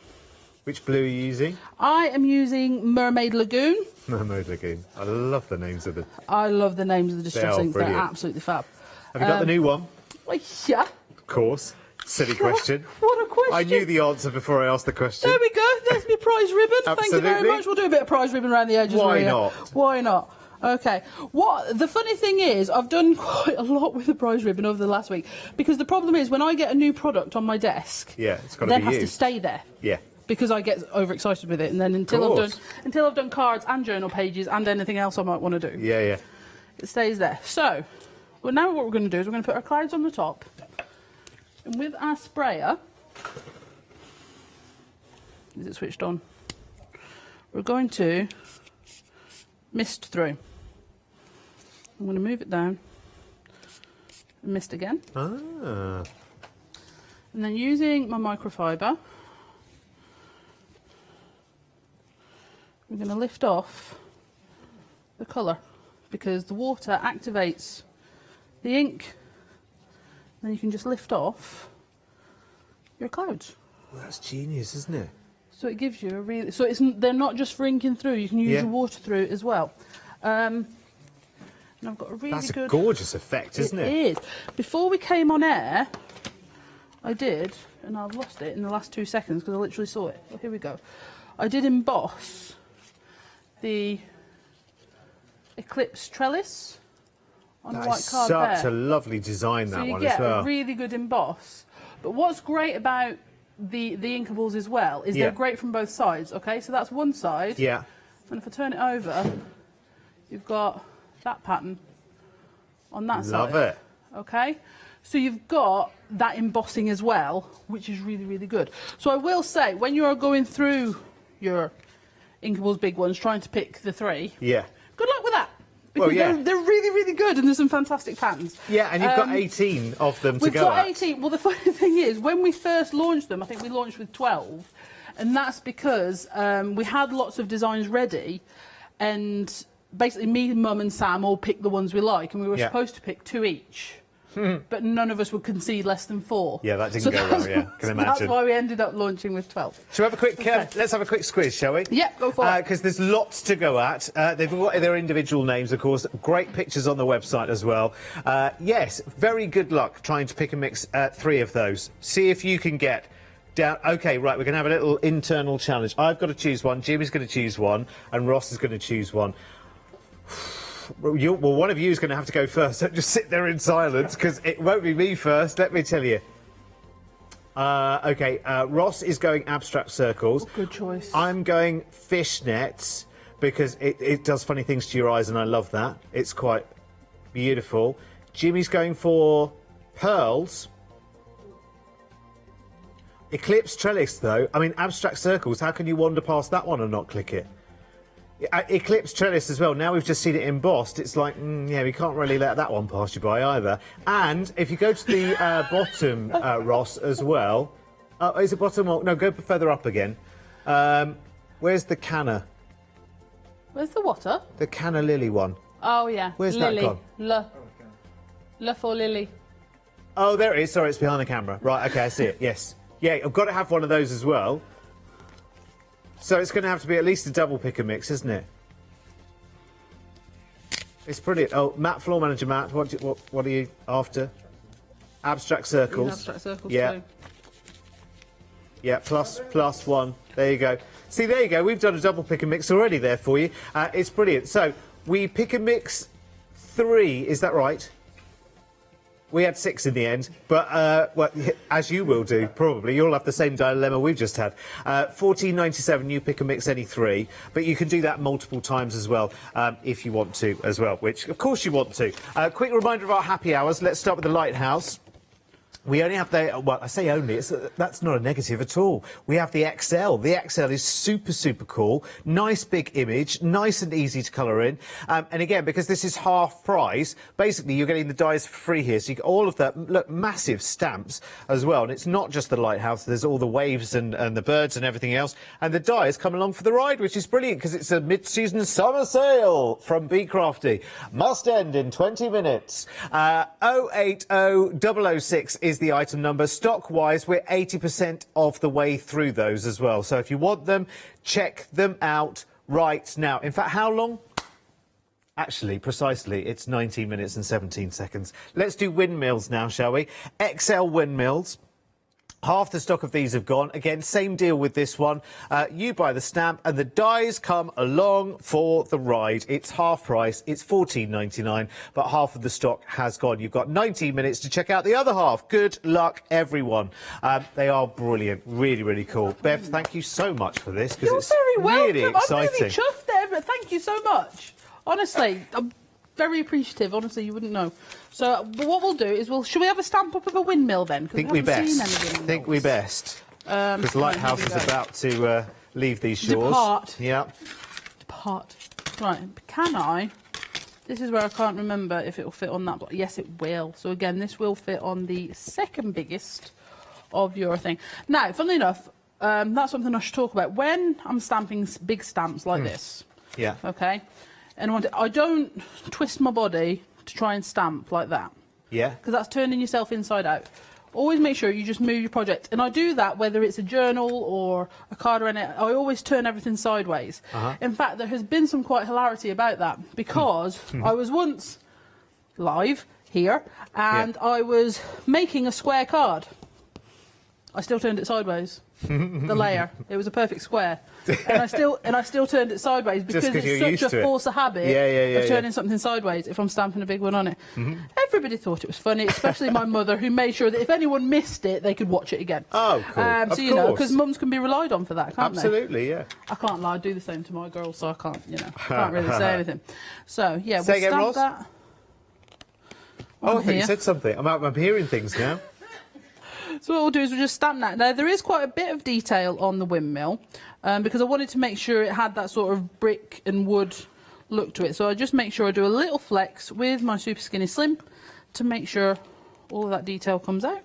Which blue are you using?
I am using Mermaid Lagoon.
Mermaid Lagoon. I love the names of the...
I love the names of the distress inks. They're
brilliant.
absolutely fab.
Have you got the new one?
Well, yeah.
Of course. Silly question.
What a question.
I knew the answer before I asked the question.
There we go. There's my prize ribbon. Thank you very much. We'll do a bit of prize ribbon around the edges.
Why not?
Why not? Okay. What the funny thing is, I've done quite a lot with the prize ribbon over the last week because the problem is when I get a new product on my desk,
it's got to be
it has to stay there.
Yeah.
Because I get overexcited with it, and then until I've done cards and journal pages and anything else I might want to do.
Yeah.
It stays there. So, well, now what we're going to do is we're going to put our clouds on the top, and with our sprayer, is it switched on? We're going to mist through. I'm going to move it down and mist again. And then using my microfiber, we're going to lift off the colour because the water activates the ink. Then you can just lift off your clouds.
Well, that's genius, isn't it?
So it gives you a really... So they're not just for inking through, you can use the water through it as well. And I've got a really
That's
good...
a gorgeous effect, isn't it?
It is. Before we came on air, I did, and I've lost it in the last 2 seconds because I literally saw it. Well, here we go. I did emboss the Eclipse trellis on a white card there.
Such a lovely design, that one as well.
So you get a really good emboss. But what's great about the Inkables as well is they're great from both sides, okay? So that's one side.
Yeah.
And if I turn it over, you've got that pattern on that side.
Love it.
Okay? So you've got that embossing as well, which is really, really good. So I will say, when you are going through your Inkables big ones, trying to pick the three, good luck with that. Because they're really, really good, and there's some fantastic patterns.
Yeah, and you've got 18 of them to
we've
go
got
at.
18. Well, the funny thing is, when we first launched them, I think we launched with 12, and that's because we had lots of designs ready, and basically me, Mum and Sam all picked the ones we like, and we were supposed to pick 2 each. but none of us would concede less than 4.
Yeah, that didn't go well, yeah, can imagine.
That's why we ended up launching with 12.
Shall we have a quick, let's have a quick squiz, shall we?
Yeah, go for it.
Because there's lots to go at. They've got their individual names, of course. Great pictures on the website as well. Yes, very good luck trying to pick and mix 3 of those. See if you can get down. OK, right, we're going to have a little internal challenge. I've got to choose one, Jimmy's going to choose one, and Ross is going to choose one. Well, one of you is going to have to go first. Don't just sit there in silence, because it won't be me first, let me tell you. OK, Ross is going abstract circles.
Good choice.
I'm going fishnets, because it does funny things to your eyes, and I love that. It's quite beautiful. Jimmy's going for pearls. Eclipse trellis, though. I mean, abstract circles, how can you wander past that one and not click it? Eclipse trellis as well. Now we've just seen it embossed. It's like, yeah, we can't really let that one pass you by either. And if you go to the bottom, Ross, as well. Is it bottom or no? Go further up again. Where's the canna?
Where's the water?
The canna lily one.
Oh yeah.
Where's
Lily.
that gone?
Le for Lily.
Oh, there it is. Sorry, it's behind the camera. Right. Okay, I see it. Yes. Yeah, I've got to have one of those as well. So it's going to have to be at least a double pick and mix, isn't it? It's brilliant. Oh, Matt, floor manager Matt, what are you after? Abstract circles.
Abstract circles
yeah.
too.
Yeah, plus 1. There you go. See, there you go. We've done a double pick and mix already there for you. It's brilliant. So we pick and mix 3. Is that right? We had 6 in the end, but well, as you will do, probably. You'll have the same dilemma we've just had. 14.97, you pick and mix any 3, but you can do that multiple times as well if you want to as well, which, of course, you want to. Quick reminder of our happy hours. Let's start with the Lighthouse. We only have the, well, I say only, that's not a negative at all. We have the XL. The XL is super, super cool. Nice big image, nice and easy to colour in. And again, because this is half price, basically you're getting the dies for free here. So you get all of that, look, massive stamps as well. And it's not just the lighthouse, there's all the waves and the birds and everything else. And the dies come along for the ride, which is brilliant because it's a mid-season summer sale from Be Crafty. Must end in 20 minutes. 080006 is the item number. Stock-wise, we're 80% of the way through those as well. So if you want them, check them out right now. In fact, how long? Actually, precisely, it's 19 minutes and 17 seconds. Let's do windmills now, shall we? XL windmills. Half the stock of these have gone. Again, same deal with this one. You buy the stamp and the dies come along for the ride. It's half price. It's $14.99, but half of the stock has gone. You've got 19 minutes to check out the other half. Good luck, everyone. They are brilliant. Really, really cool. Bev, thank you so much for this because it's
very
really
welcome.
exciting.
I'm really chuffed there, but thank you so much. Honestly, I'm very appreciative. Honestly, you wouldn't know. So what we'll do is should we have a stamp up of a windmill then?
Think we best. Think we best. Because Lighthouse is about to leave these shores.
Depart.
Yeah.
Depart. Right. Can I? This is where I can't remember if it will fit on that block. Yes, it will. So again, this will fit on the second biggest of your thing. Now, funnily enough, that's something I should talk about. When I'm stamping big stamps like this.
Yeah.
Okay. And I don't twist my body to try and stamp like that.
Yeah.
Because that's turning yourself inside out. Always make sure you just move your project. And I do that whether it's a journal or a card or anything. I always turn everything sideways. In fact, there has been some quite hilarity about that because I was once live here and I was making a square card. I still turned it sideways. The layer. It was a perfect square. And I still turned it sideways because it's such a force of habit of turning something sideways if I'm stamping a big one on it. Everybody thought it was funny, especially my mother, who made sure that if anyone missed it, they could watch it again.
Oh, cool.
So, you know, because mums can be relied on for that, can't they?
Absolutely, yeah.
I can't lie, I do the same to my girls, so I can't, you know, can't really say anything. So, yeah,
say
we'll
again,
stamp
Ross?
that.
Oh, I think you said something. I'm hearing things now.
So what we'll do is we'll just stamp that. Now, there is quite a bit of detail on the windmill because I wanted to make sure it had that sort of brick and wood look to it. So I just make sure I do a little flex with my Super Skinny Slim to make sure all of that detail comes out.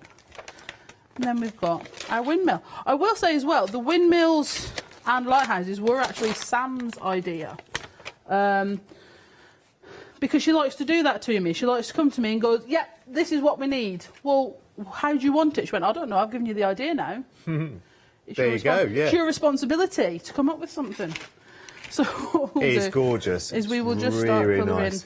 And then we've got our windmill. I will say as well, the windmills and lighthouses were actually Sam's idea. because she likes to do that to me. She likes to come to me and goes, yeah, this is what we need. Well, how do you want it? She went, I don't know, I've given you the idea now.
There you go, yeah.
It's your responsibility to come up with something. So what we'll
It is
do
gorgeous.
is we will
It's
just start
really
colouring
nice.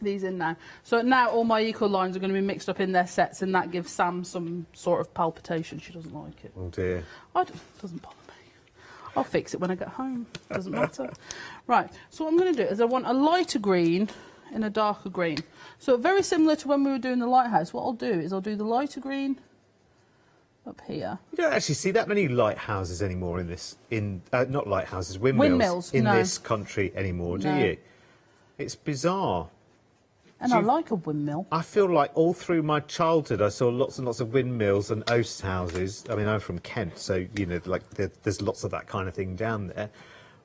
these in now. So now all my eco lines are going to be mixed up in their sets, and that gives Sam some sort of palpitation. She doesn't like it.
Oh dear.
It doesn't bother me. I'll fix it when I get home. Doesn't matter. Right, so what I'm going to do is I want a lighter green and a darker green. So very similar to when we were doing the lighthouse, what I'll do is I'll do the lighter green up here.
You don't actually see that many lighthouses anymore not lighthouses, windmills in this country anymore, do you? It's bizarre.
And I like a windmill.
I feel like all through my childhood I saw lots and lots of windmills and oast houses. I mean, I'm from Kent, so, you know, like there's lots of that kind of thing down there.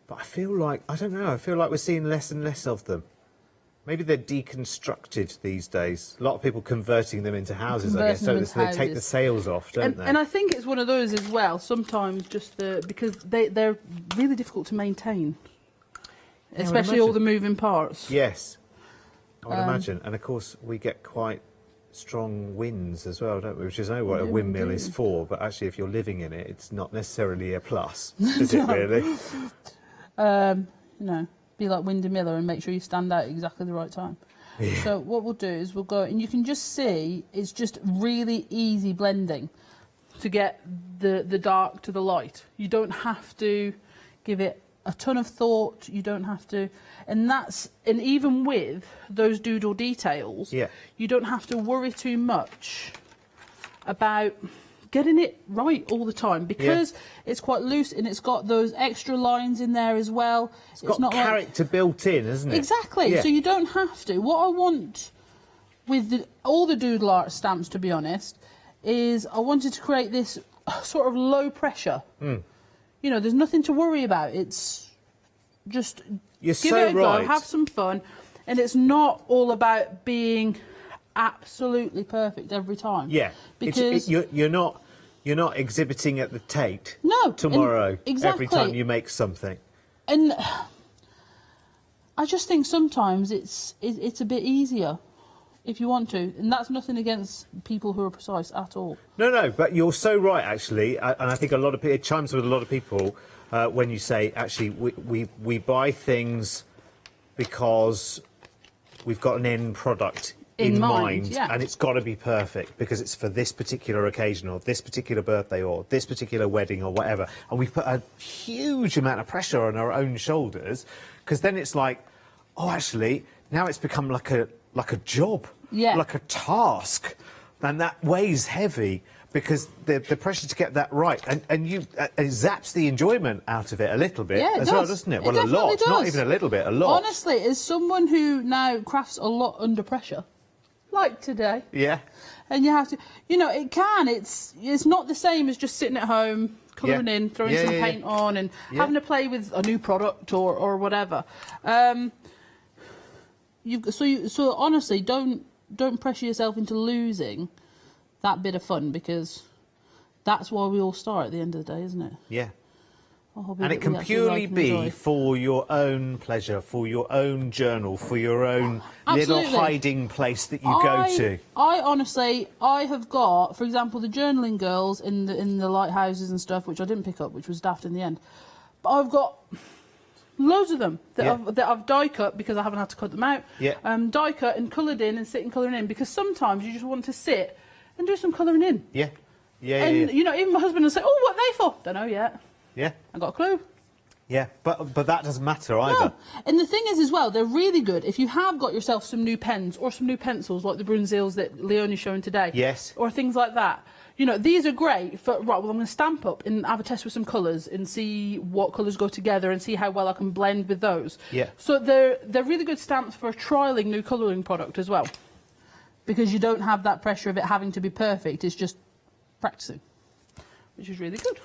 But I feel like, I don't know, I feel like we're seeing less and less of them. Maybe they're deconstructed these days. A lot of people converting them into houses, I guess, so they take the sails off, don't they?
And I think it's one of those as well, sometimes just because they're really difficult to maintain.
Yeah,
Especially all the moving parts.
Yes. I would imagine. And of course, we get quite strong winds as well, don't we? Which is what a windmill is for, but actually, if you're living in it, it's not necessarily a plus, is it really?
No. Be like Windy Miller and make sure you stand out at exactly the right time. Yeah. So what we'll do is we'll go, and you can just see it's just really easy blending to get the dark to the light. You don't have to give it a ton of thought. You don't have to, and even with those doodle details, you don't have to worry too much about getting it right all the time, because it's quite loose and it's got those extra lines in there as well.
It's got not character built in, hasn't it?
Exactly. So you don't have to. What I want with all the doodle art stamps, to be honest, is I wanted to create this sort of low pressure. You know, there's nothing to worry about. It's just give it a go, have some fun, and it's not all about being absolutely perfect every time. Yeah, because
you're not exhibiting at the Tate
tomorrow.
Every time you make something.
And I just think sometimes it's a bit easier if you want to, and that's nothing against people who are precise at all.
No, but you're so right, actually, and I think it chimes with a lot of people when you say, actually, we buy things because we've got an end product in mind, and it's got to be perfect because it's for this particular occasion or this particular birthday or this particular wedding or whatever, and we put a huge amount of pressure on our own shoulders, because then it's like, oh, actually, now it's become like a job, like a task, and that weighs heavy because the pressure to get that right, and it zaps the enjoyment out of it a little bit as well, doesn't it? Well, a lot, not even a little bit, a lot.
Honestly, as someone who now crafts a lot under pressure, like today. Yeah. And you have to, you know, it's not the same as just sitting at home, colouring in, throwing some paint on and having to play with a new product or whatever. So honestly, don't pressure yourself into losing that bit of fun, because that's why we all start at the end of the day, isn't it?
Yeah. And it can purely be for your own pleasure, for your own journal, for your own little hiding place that you go to.
I honestly, I have got, for example, the journaling girls in the lighthouses and stuff, which I didn't pick up, which was daft in the end. But I've got loads of them that I've die cut because I haven't had to cut them out. Yeah. Die cut and coloured in and sit and colouring in, because sometimes you just want to sit and do some colouring in.
Yeah.
And you know, even my husband will say, "Oh, what are they for?" Don't know yet.
Yeah.
I got a clue.
Yeah, but that doesn't matter either.
No. And the thing is as well, they're really good if you have got yourself some new pens or some new pencils like the Brunzils that Leonie's showing today.
Yes.
Or things like that. You know, these are great for, right, well, I'm going to stamp up and have a test with some colours and see what colours go together and see how well I can blend with those. Yeah. So they're really good stamps for trialling new colouring product as well, because you don't have that pressure of it having to be perfect. It's just practising, which is really good.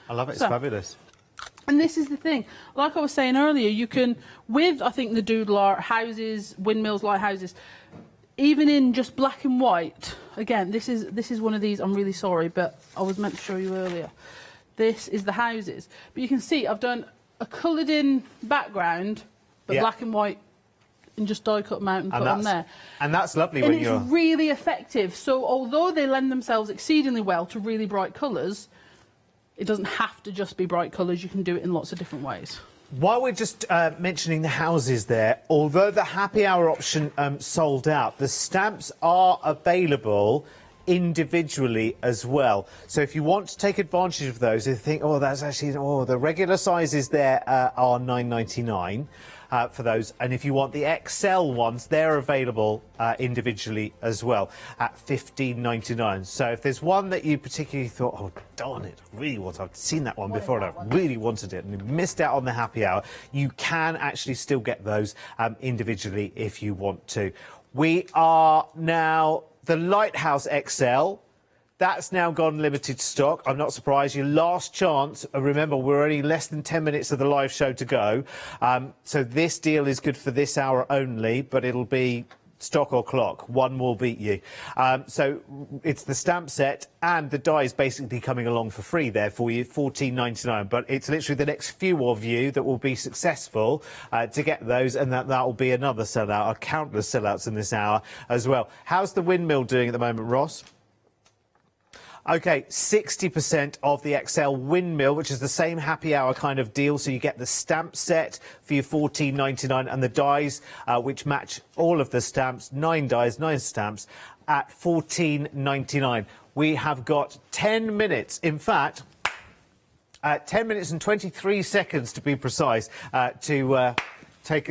I love it. It's fabulous.
And this is the thing, like I was saying earlier, you can, with, I think, the doodle art, houses, windmills, lighthouses, even in just black and white, again, this is one of these, I'm really sorry, but I was meant to show you earlier. This is the houses. But you can see I've done a coloured in background, but black and white and just die cut them out and put them there.
And that's lovely
and
when you're...
it's really effective. So although they lend themselves exceedingly well to really bright colours, it doesn't have to just be bright colours. You can do it in lots of different ways.
While we're just mentioning the houses there, although the happy hour option sold out, the stamps are available individually as well. So if you want to take advantage of those, if you think, oh, that's actually, oh, the regular sizes there are $9.99 for those, and if you want the XL ones, they're available individually as well at $15.99. So if there's one that you particularly thought, oh, darn it, I really want, I've seen that one before and I really wanted it, and you missed out on the happy hour, you can actually still get those individually if you want to. We are now... The Lighthouse XL, that's now gone limited stock. I'm not surprised. Your last chance, remember, we're only less than 10 minutes of the live show to go. So this deal is good for this hour only, but it'll be stock or clock. One will beat you. So it's the stamp set and the die is basically coming along for free there for you, $14.99. But it's literally the next few of you that will be successful to get those, and that will be another sellout, or countless sellouts in this hour as well. How's the windmill doing at the moment, Ross? OK, 60% of the XL windmill, which is the same happy hour kind of deal. So you get the stamp set for your $14.99 and the dies, which match all of the stamps, 9 dies, 9 stamps, at $14.99. We have got 10 minutes, in fact, 10 minutes and 23 seconds to be precise, to take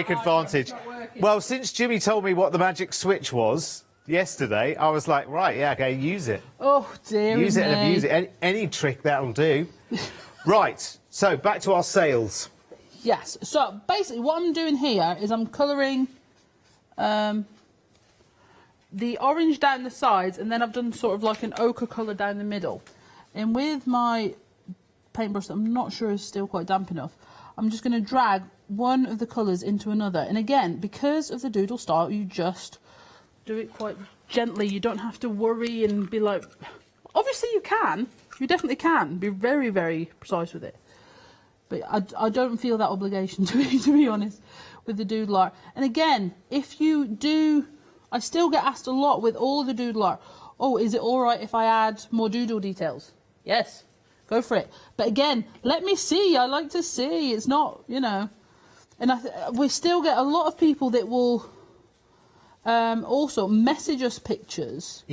advantage. Well, since Jimmy told me what the magic switch was yesterday, I was like, right, yeah, okay, use it.
Oh, dear.
Use it and abuse it. Any trick that'll do. Right, so back to our sales.
Yes, so basically what I'm doing here is I'm colouring the orange down the sides, and then I've done sort of like an ochre colour down the middle. And with my paintbrush that I'm not sure is still quite damp enough, I'm just going to drag one of the colours into another. And again, because of the doodle style, you just do it quite gently. You don't have to worry and be like... Obviously you can. You definitely can. Be very, very precise with it. But I don't feel that obligation, to be honest, with the doodle art. And again, if you do... I still get asked a lot with all the doodle art, oh, is it all right if I add more doodle details? Yes, go for it. But again, let me see. I like to see. It's not, you know... And we still get a lot of people that will... also message us pictures,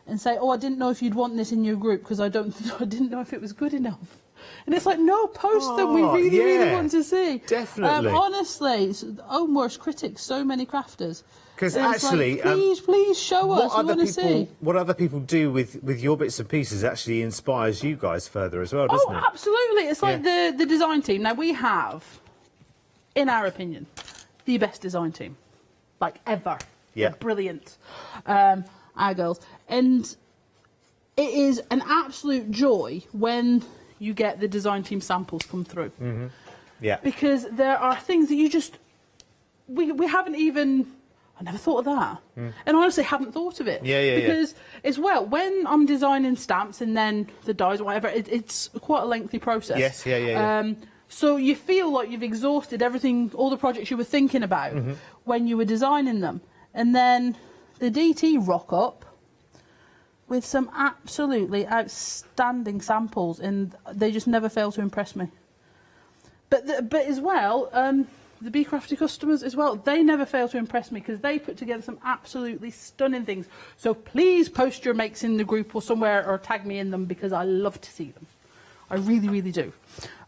and say, oh, I didn't know if you'd want this in your group because I didn't know if it was good enough. And it's like, no, post them. We really, really want to see.
Definitely.
Honestly, it's own worst critics. So many crafters.
Because actually,
like, please show us. We want to see.
What other people do with your bits and pieces actually inspires you guys further as well, doesn't it?
Oh, absolutely. It's like the design team. Now we have, in our opinion, the best design team, like ever.
Yeah.
They're brilliant, our girls. And it is an absolute joy when you get the design team samples come through.
Mm-hmm. Yeah.
Because there are things that you just... We haven't even... I never thought of that. Mm. And I honestly haven't thought of it. Because, as well, when I'm designing stamps and then the dies or whatever, it's quite a lengthy process.
Yes,
so you feel like you've exhausted everything, all the projects you were thinking about when you were designing them. And then the DT rock up with some absolutely outstanding samples, and they just never fail to impress me. But as well, the Be Crafty customers as well, they never fail to impress me because they put together some absolutely stunning things. So please post your makes in the group or somewhere, or tag me in them, because I love to see them. I really, really do.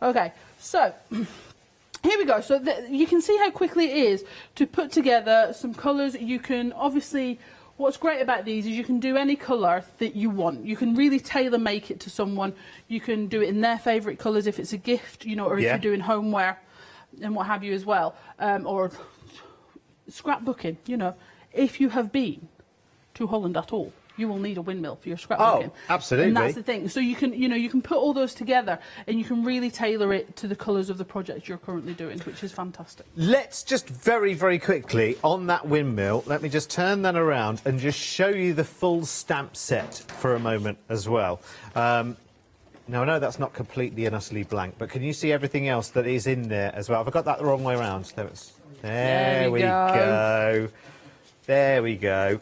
Okay, so... Here we go. So you can see how quickly it is to put together some colours. You can obviously, what's great about these is you can do any colour that you want. You can really tailor make it to someone. You can do it in their favourite colours if it's a gift, you know, or if you're doing homeware and what have you as well. Or scrapbooking, you know. If you have been to Holland at all, you will need a windmill for your scrapbooking.
Oh, absolutely.
And that's the thing. So you can, you know, you can put all those together and you can really tailor it to the colours of the project you're currently doing, which is fantastic.
Let's just very, very quickly, on that windmill, let me just turn that around and just show you the full stamp set for a moment as well. Now, I know that's not completely and utterly blank, but can you see everything else that is in there as well? Have I got that the wrong way around? There we go. There we go.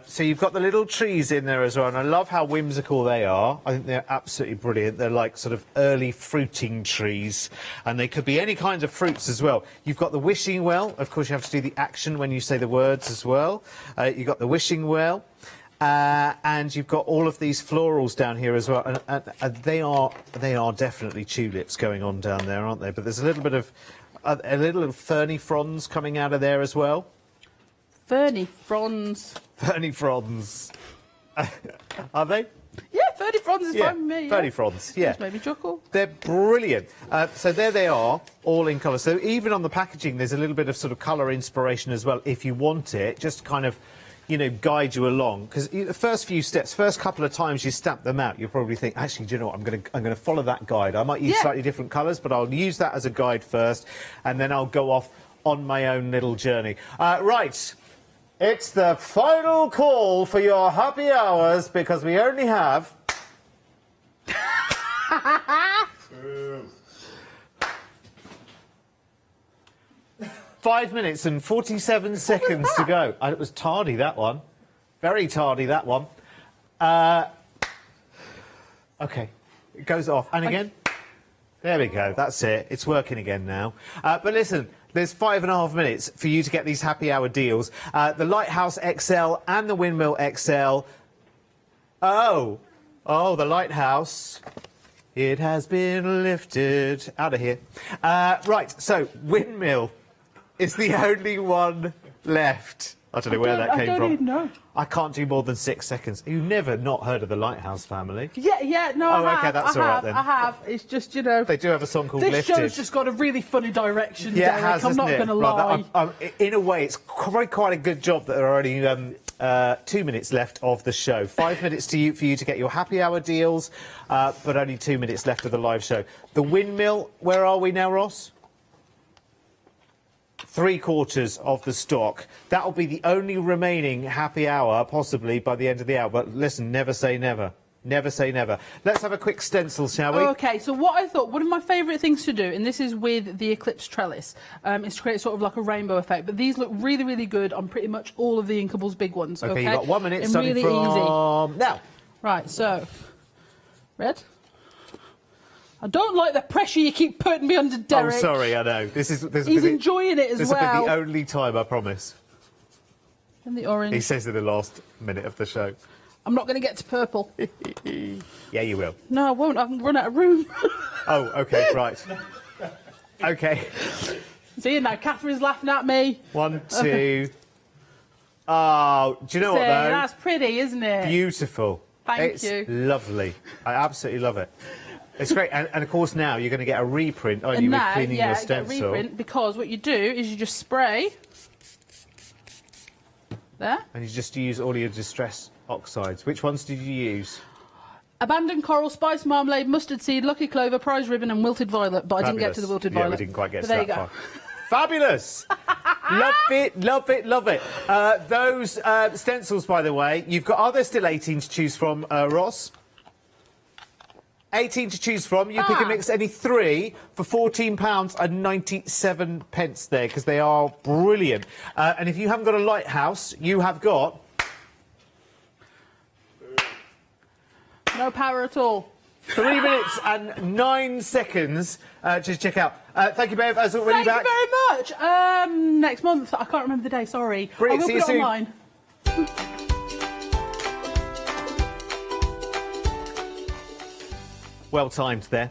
So you've got the little trees in there as well, and I love how whimsical they are. I think they're absolutely brilliant. They're like sort of early fruiting trees, and they could be any kinds of fruits as well. You've got the wishing well. Of course, you have to do the action when you say the words as well. You've got the wishing well. And you've got all of these florals down here as well, and they are definitely tulips going on down there, aren't they? But there's a little bit of ferny fronds coming out of there as well.
Ferny fronds.
Ferny fronds. Are they?
Yeah, ferny fronds is fine with me.
Ferny fronds, yeah.
Just maybe chuckle.
They're brilliant. So there they are, all in colour. So even on the packaging, there's a little bit of sort of colour inspiration as well, if you want it, just kind of, you know, guide you along. Because the first few steps, first couple of times you stamp them out, you'll probably think, actually, do you know what, I'm going to follow that guide. I might use slightly different colours, but I'll use that as a guide first, and then I'll go off on my own little journey. Right. It's the final call for your happy hours, because we only have... 5 minutes and 47 seconds to go. It was tardy, that one. Very tardy, that one. OK, it goes off. And again. There we go, that's it. It's working again now. But listen, there's 5.5 minutes for you to get these happy hour deals. The Lighthouse XL and the Windmill XL. Oh, the Lighthouse. It has been lifted. Out of here. Right, so Windmill is the only one left. I don't know where that came from.
I don't even know.
I can't do more than 6 seconds. You've never not heard of the Lighthouse family?
Yeah, no, I have.
OK, that's all right then.
I have. It's just, you know...
They do have a song called
This
Lifted.
show's just got a really funny direction,
Yeah,
Derek.
it has,
I'm not going to lie.
In a way, it's quite a good job that there are only 2 minutes left of the show. 5 minutes for you to get your happy hour deals, but only 2 minutes left of the live show. The Windmill, where are we now, Ross? 3/4 of the stock. That'll be the only remaining happy hour, possibly, by the end of the hour. But listen, never say never. Never say never. Let's have a quick stencil, shall we?
OK, so what I thought, one of my favourite things to do, and this is with the Eclipse Trellis, is to create sort of like a rainbow effect. But these look really, really good on pretty much all of the Inkables big ones. OK,
you've got 1 minute
and
starting
really
from
easy.
now.
Right, so red. I don't like the pressure you keep putting me under, Derek.
Oh, sorry, I know. He's
enjoying it as well.
This will be the only time, I promise.
And the orange.
He says in the last minute of the show.
I'm not going to get to purple.
Yeah, you will.
No, I won't. I can run out of room.
Oh, OK, right. OK.
See, now Catherine's laughing at me.
1, 2... Oh, do you know what, though?
That's pretty, isn't it?
Beautiful.
Thank you.
It's lovely. I absolutely love it. It's great. And of course, now you're going to get a reprint, aren't you, with cleaning your stencil?
Get a reprint, because what you do is you just spray. There.
And you just use all your distress oxides. Which ones did you use?
Abandoned coral, spice marmalade, mustard seed, lucky clover, prize ribbon and wilted violet. But I didn't get to the wilted violet.
Yeah, we didn't quite get to
that
far. Fabulous! Love it, love it, love it. Those stencils, by the way, are there still 18 to choose from, Ross? 18 to choose from. You pick and mix any 3 for £14.97 there, because they are brilliant. And if you haven't got a Lighthouse, you have got...
No power at all.
3 minutes and 9 seconds to check out. Thank you, Bev. As always,
Thank you very much. Next month. I can't remember the day, sorry.
Brilliant.
I will
See you
put it
soon.
online.
Well timed there.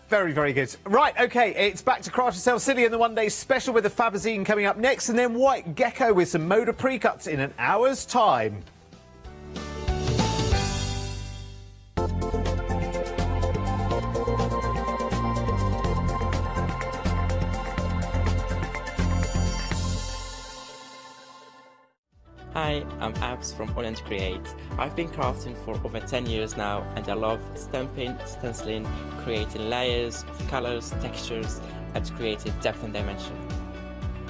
Very, very good. Right, OK, it's back to Craft Yourself Silly and the One Day Special with the Fabazine coming up next, and then White Gecko with some Moda pre-cuts in an hour's time.
Hi, I'm Abs from Holland Create. I've been crafting for over 10 years now, and I love stamping, stenciling, creating layers of colors, textures, and creating depth and dimension.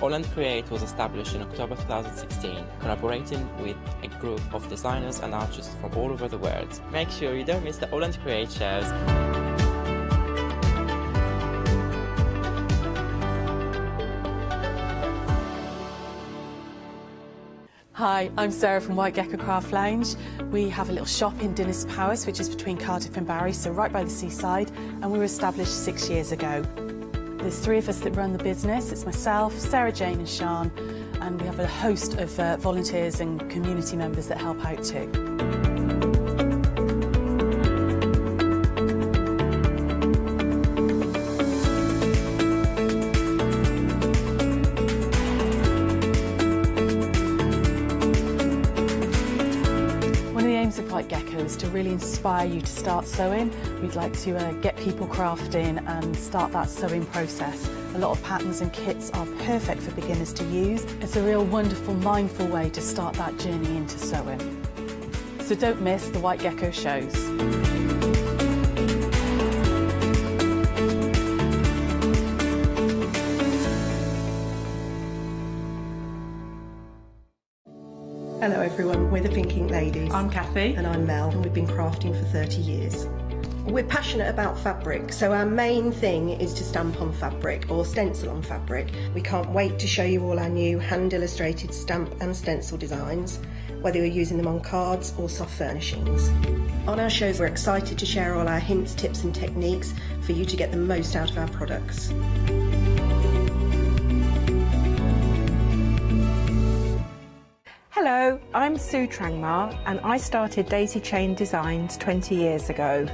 AALL Create was established in October 2016, collaborating with a group of designers and artists from all over the world. Make sure you don't miss the AALL Create shows.
Hi, I'm Sarah from White Gecko Craft Lounge. We have a little shop in Dinas Powys, which is between Cardiff and Barry, so right by the seaside, and we were established 6 years ago. There's 3 of us that run the business. It's myself, Sarah Jane and Sean, and we have a host of volunteers and community members that help out too. White Gecko is to really inspire you to start sewing. We'd like to get people crafting and start that sewing process. A lot of patterns and kits are perfect for beginners to use. It's a real wonderful, mindful way to start that journey into sewing. So don't miss the White Gecko shows.
Hello everyone, we're the Pink Ink Ladies.
I'm Kathy.
And I'm Mel, and we've been crafting for 30 years. We're passionate about fabric, so our main thing is to stamp on fabric or stencil on fabric. We can't wait to show you all our new hand-illustrated stamp and stencil designs, whether you're using them on cards or soft furnishings. On our shows, we're excited to share all our hints, tips and techniques for you to get the most out of our products.
Hello, I'm Sue Trangmar and I started Daisy Chain Designs 20 years ago.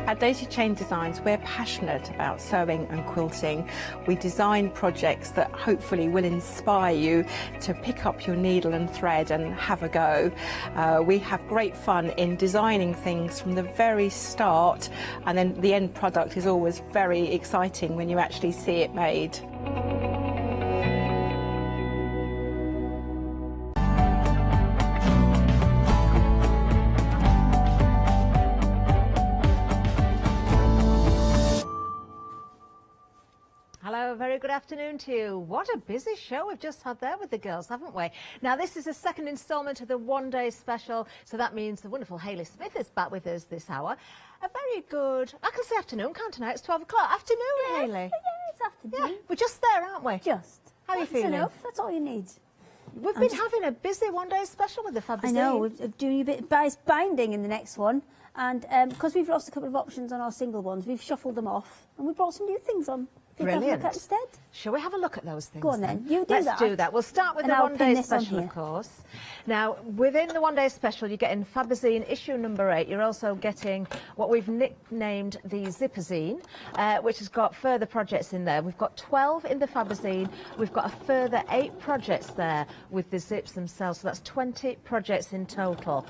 At Daisy Chain Designs, we're passionate about sewing and quilting. We design projects that hopefully will inspire you to pick up your needle and thread and have a go. We have great fun in designing things from the very start, and then the end product is always very exciting when you actually see it made.
Hello, very good afternoon to you. What a busy show we've just had there with the girls, haven't we? Now, this is the second instalment of the one-day special, so that means the wonderful Hayley Smith is back with us this hour. A very good, I can say afternoon, can't I? It's 12 o'clock. Afternoon, Hayley.
Yeah, it's afternoon.
Yeah, we're just there, aren't we?
Just.
How are you feeling?
Enough. That's all you need.
We've been having a busy one-day special with the Fabzine.
I know, we're doing a bit of binding in the next one, and because we've lost a couple of options on our single ones, we've shuffled them off, and we brought some new things on.
Brilliant.
Instead.
Shall we have a look at those things?
Go on then. You do
Let's
that.
do that. We'll start with the one-day special, of course. Now, within the one-day special, you're getting Fabzine issue number 8. You're also getting what we've nicknamed the Zipperzine, which has got further projects in there. We've got 12 in the Fabzine. We've got a further 8 projects there with the zips themselves. So that's 20 projects in total.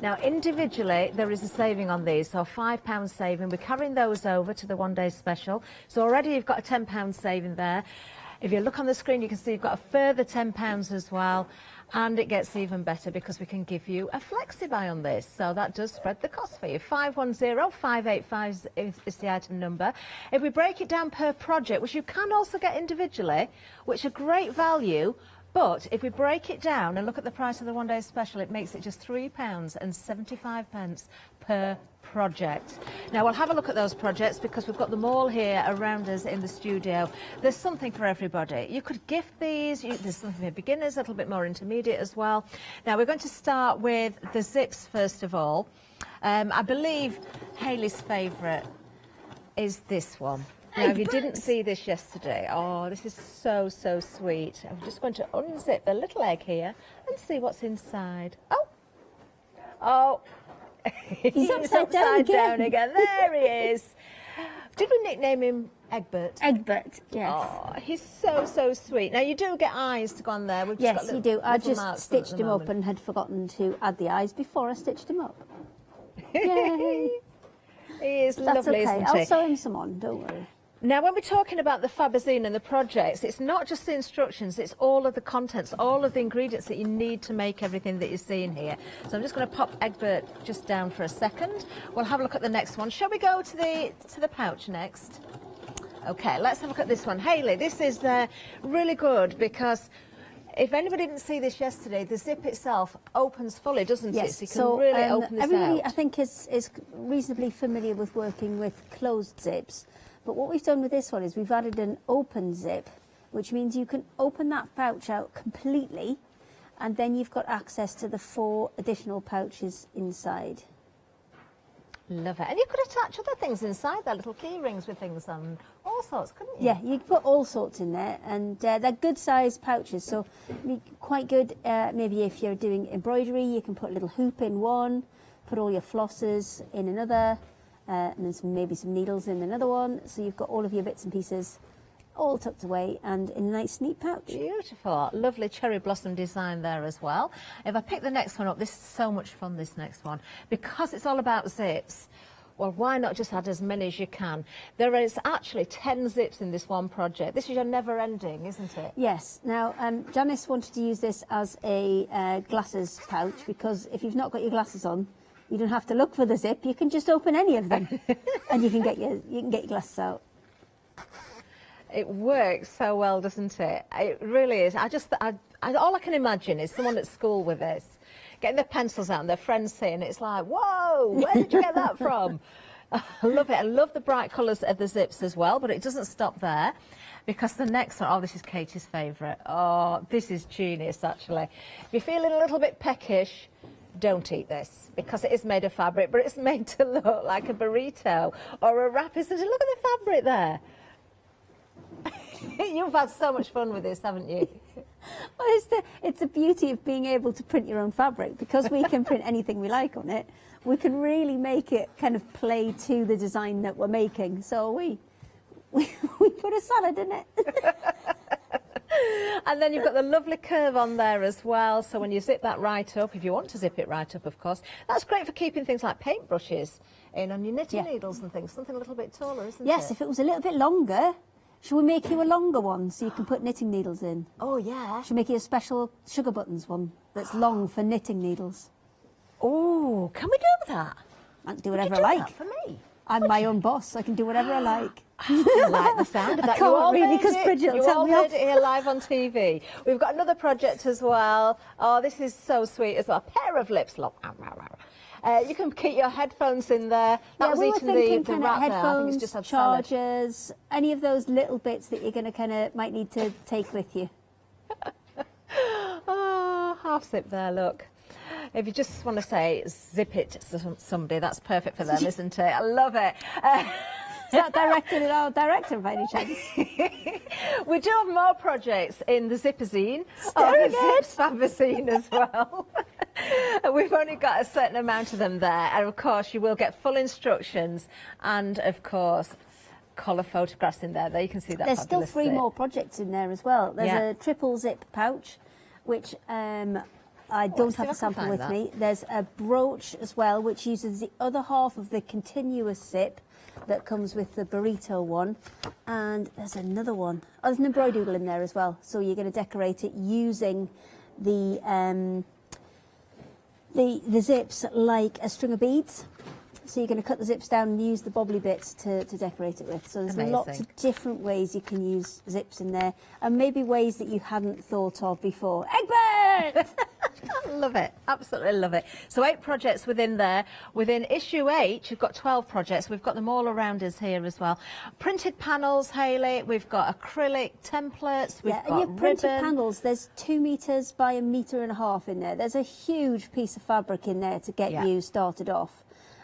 Now, individually, there is a saving on these. So £5 saving. We're carrying those over to the one-day special. So already you've got a £10 saving there. If you look on the screen, you can see you've got a further £10 as well, and it gets even better because we can give you a flexi-buy on this, so that does spread the cost for you. 510585 is the item number. If we break it down per project, which you can also get individually, which are great value, but if we break it down and look at the price of the one-day special, it makes it just £3.75 per project. Now, we'll have a look at those projects because we've got them all here around us in the studio. There's something for everybody. You could gift these. There's something for beginners, a little bit more intermediate as well. Now, we're going to start with the zips first of all. I believe Hayley's favourite is this one. Now, if you didn't see this yesterday, oh, this is so, so sweet. I'm just going to unzip the little egg here and see what's inside. Oh! Oh!
He's upside down
again. There he is. Did we nickname him Egbert?
Egbert, yes.
Oh, he's so, so sweet. Now, you do get eyes to go on there. We've
Yes,
just got
you do. I just
marks
stitched
at the
him up
moment.
and had forgotten to add the eyes before I stitched him up. Yay!
He is
That's
lovely,
okay.
isn't he?
I'll sew him some on, don't worry.
Now, when we're talking about the Fabzine and the projects, it's not just the instructions, it's all of the contents, all of the ingredients that you need to make everything that you're seeing here. So I'm just going to pop Egbert just down for a second. We'll have a look at the next one. Shall we go to the pouch next?
Okay, let's have a look at this one. Hayley, this is really good because if anybody didn't see this yesterday, the zip itself opens fully, doesn't it? So you can really open this
everybody,
out.
I think, is reasonably familiar with working with closed zips. But what we've done with this one is we've added an open zip, which means you can open that pouch out completely, and then you've got access to the 4 additional pouches inside.
Love it. And you could attach other things inside there, little key rings with things on, all sorts, couldn't you?
Yeah, you can put all sorts in there, and they're good sized pouches, so quite good. Maybe if you're doing embroidery, you can put a little hoop in one, put all your flosses in another, and then maybe some needles in another one, so you've got all of your bits and pieces all tucked away and in a nice neat pouch.
Beautiful. Lovely cherry blossom design there as well. If I pick the next one up, this is so much fun, this next one. Because it's all about zips, well, why not just add as many as you can? There is actually 10 zips in this one project. This is your never ending, isn't it?
Yes. Now, Janice wanted to use this as a glasses pouch, because if you've not got your glasses on, you don't have to look for the zip. You can just open any of them and you can get your glasses out.
It works so well, doesn't it? It really is. All I can imagine is someone at school with this, getting their pencils out and their friends saying, it's like, whoa, where did you get that from? I love it. I love the bright colours of the zips as well, but it doesn't stop there, because the next one, oh, this is Katie's favourite. Oh, this is genius, actually. If you're feeling a little bit peckish, don't eat this, because it is made of fabric, but it's made to look like a burrito or a wrap, isn't it? Look at the fabric there. You've had so much fun with this, haven't you?
Well, it's the beauty of being able to print your own fabric, because we can print anything we like on it. We can really make it kind of play to the design that we're making. So we put a salad in it.
And then you've got the lovely curve on there as well. So when you zip that right up, if you want to zip it right up, of course, that's great for keeping things like paintbrushes in on your knitting needles and things. Something a little bit taller, isn't it?
Yes, if it was a little bit longer. Shall we make you a longer one so you can put knitting needles in?
Oh, yeah.
Shall we make you a special sugar buttons one that's long for knitting needles?
Oh, can we do that?
I can do whatever I like.
That for me?
I'm my own boss. I can do whatever I like.
I like the sound of that.
I can't really, because Bridget will tell me off.
You all heard it here live on TV. We've got another project as well. Oh, this is so sweet as well. A pair of lips. Look. You can keep your headphones in there. That was eating the rat there. I think it's just had
chargers, salad. Any of those little bits that you're going to might need to take with you.
Oh, half zip there, look. If you just want to say zip it to somebody, that's perfect for them, isn't it? I love it.
Is that directed at our director by any chance?
We do have more projects in the Zipazine, or the Zips Fabazine as well. We've only got a certain amount of them there, and of course you will get full instructions and of course colour photographs in there. There you can see that.
There's still 3 more projects in there as well. There's a triple zip pouch, which I don't have a sample with me. There's a brooch as well, which uses the other half of the continuous zip that comes with the burrito one, and there's another one. Oh, there's an embroidery in there as well, so you're going to decorate it using the zips like a string of beads. So you're going to cut the zips down and use the bobbly bits to decorate it with. So there's lots of different ways you can use zips in there, and maybe ways that you hadn't thought of before. Egbert!
Love it, absolutely love it. So 8 projects within there. Within issue 8, you've got 12 projects. We've got them all around us here as well. Printed panels, Hayley. We've got acrylic templates. We've got
and your printed
ribbon.
panels, there's 2 metres by 1.5 metres in there. There's a huge piece of fabric in there to get you started off.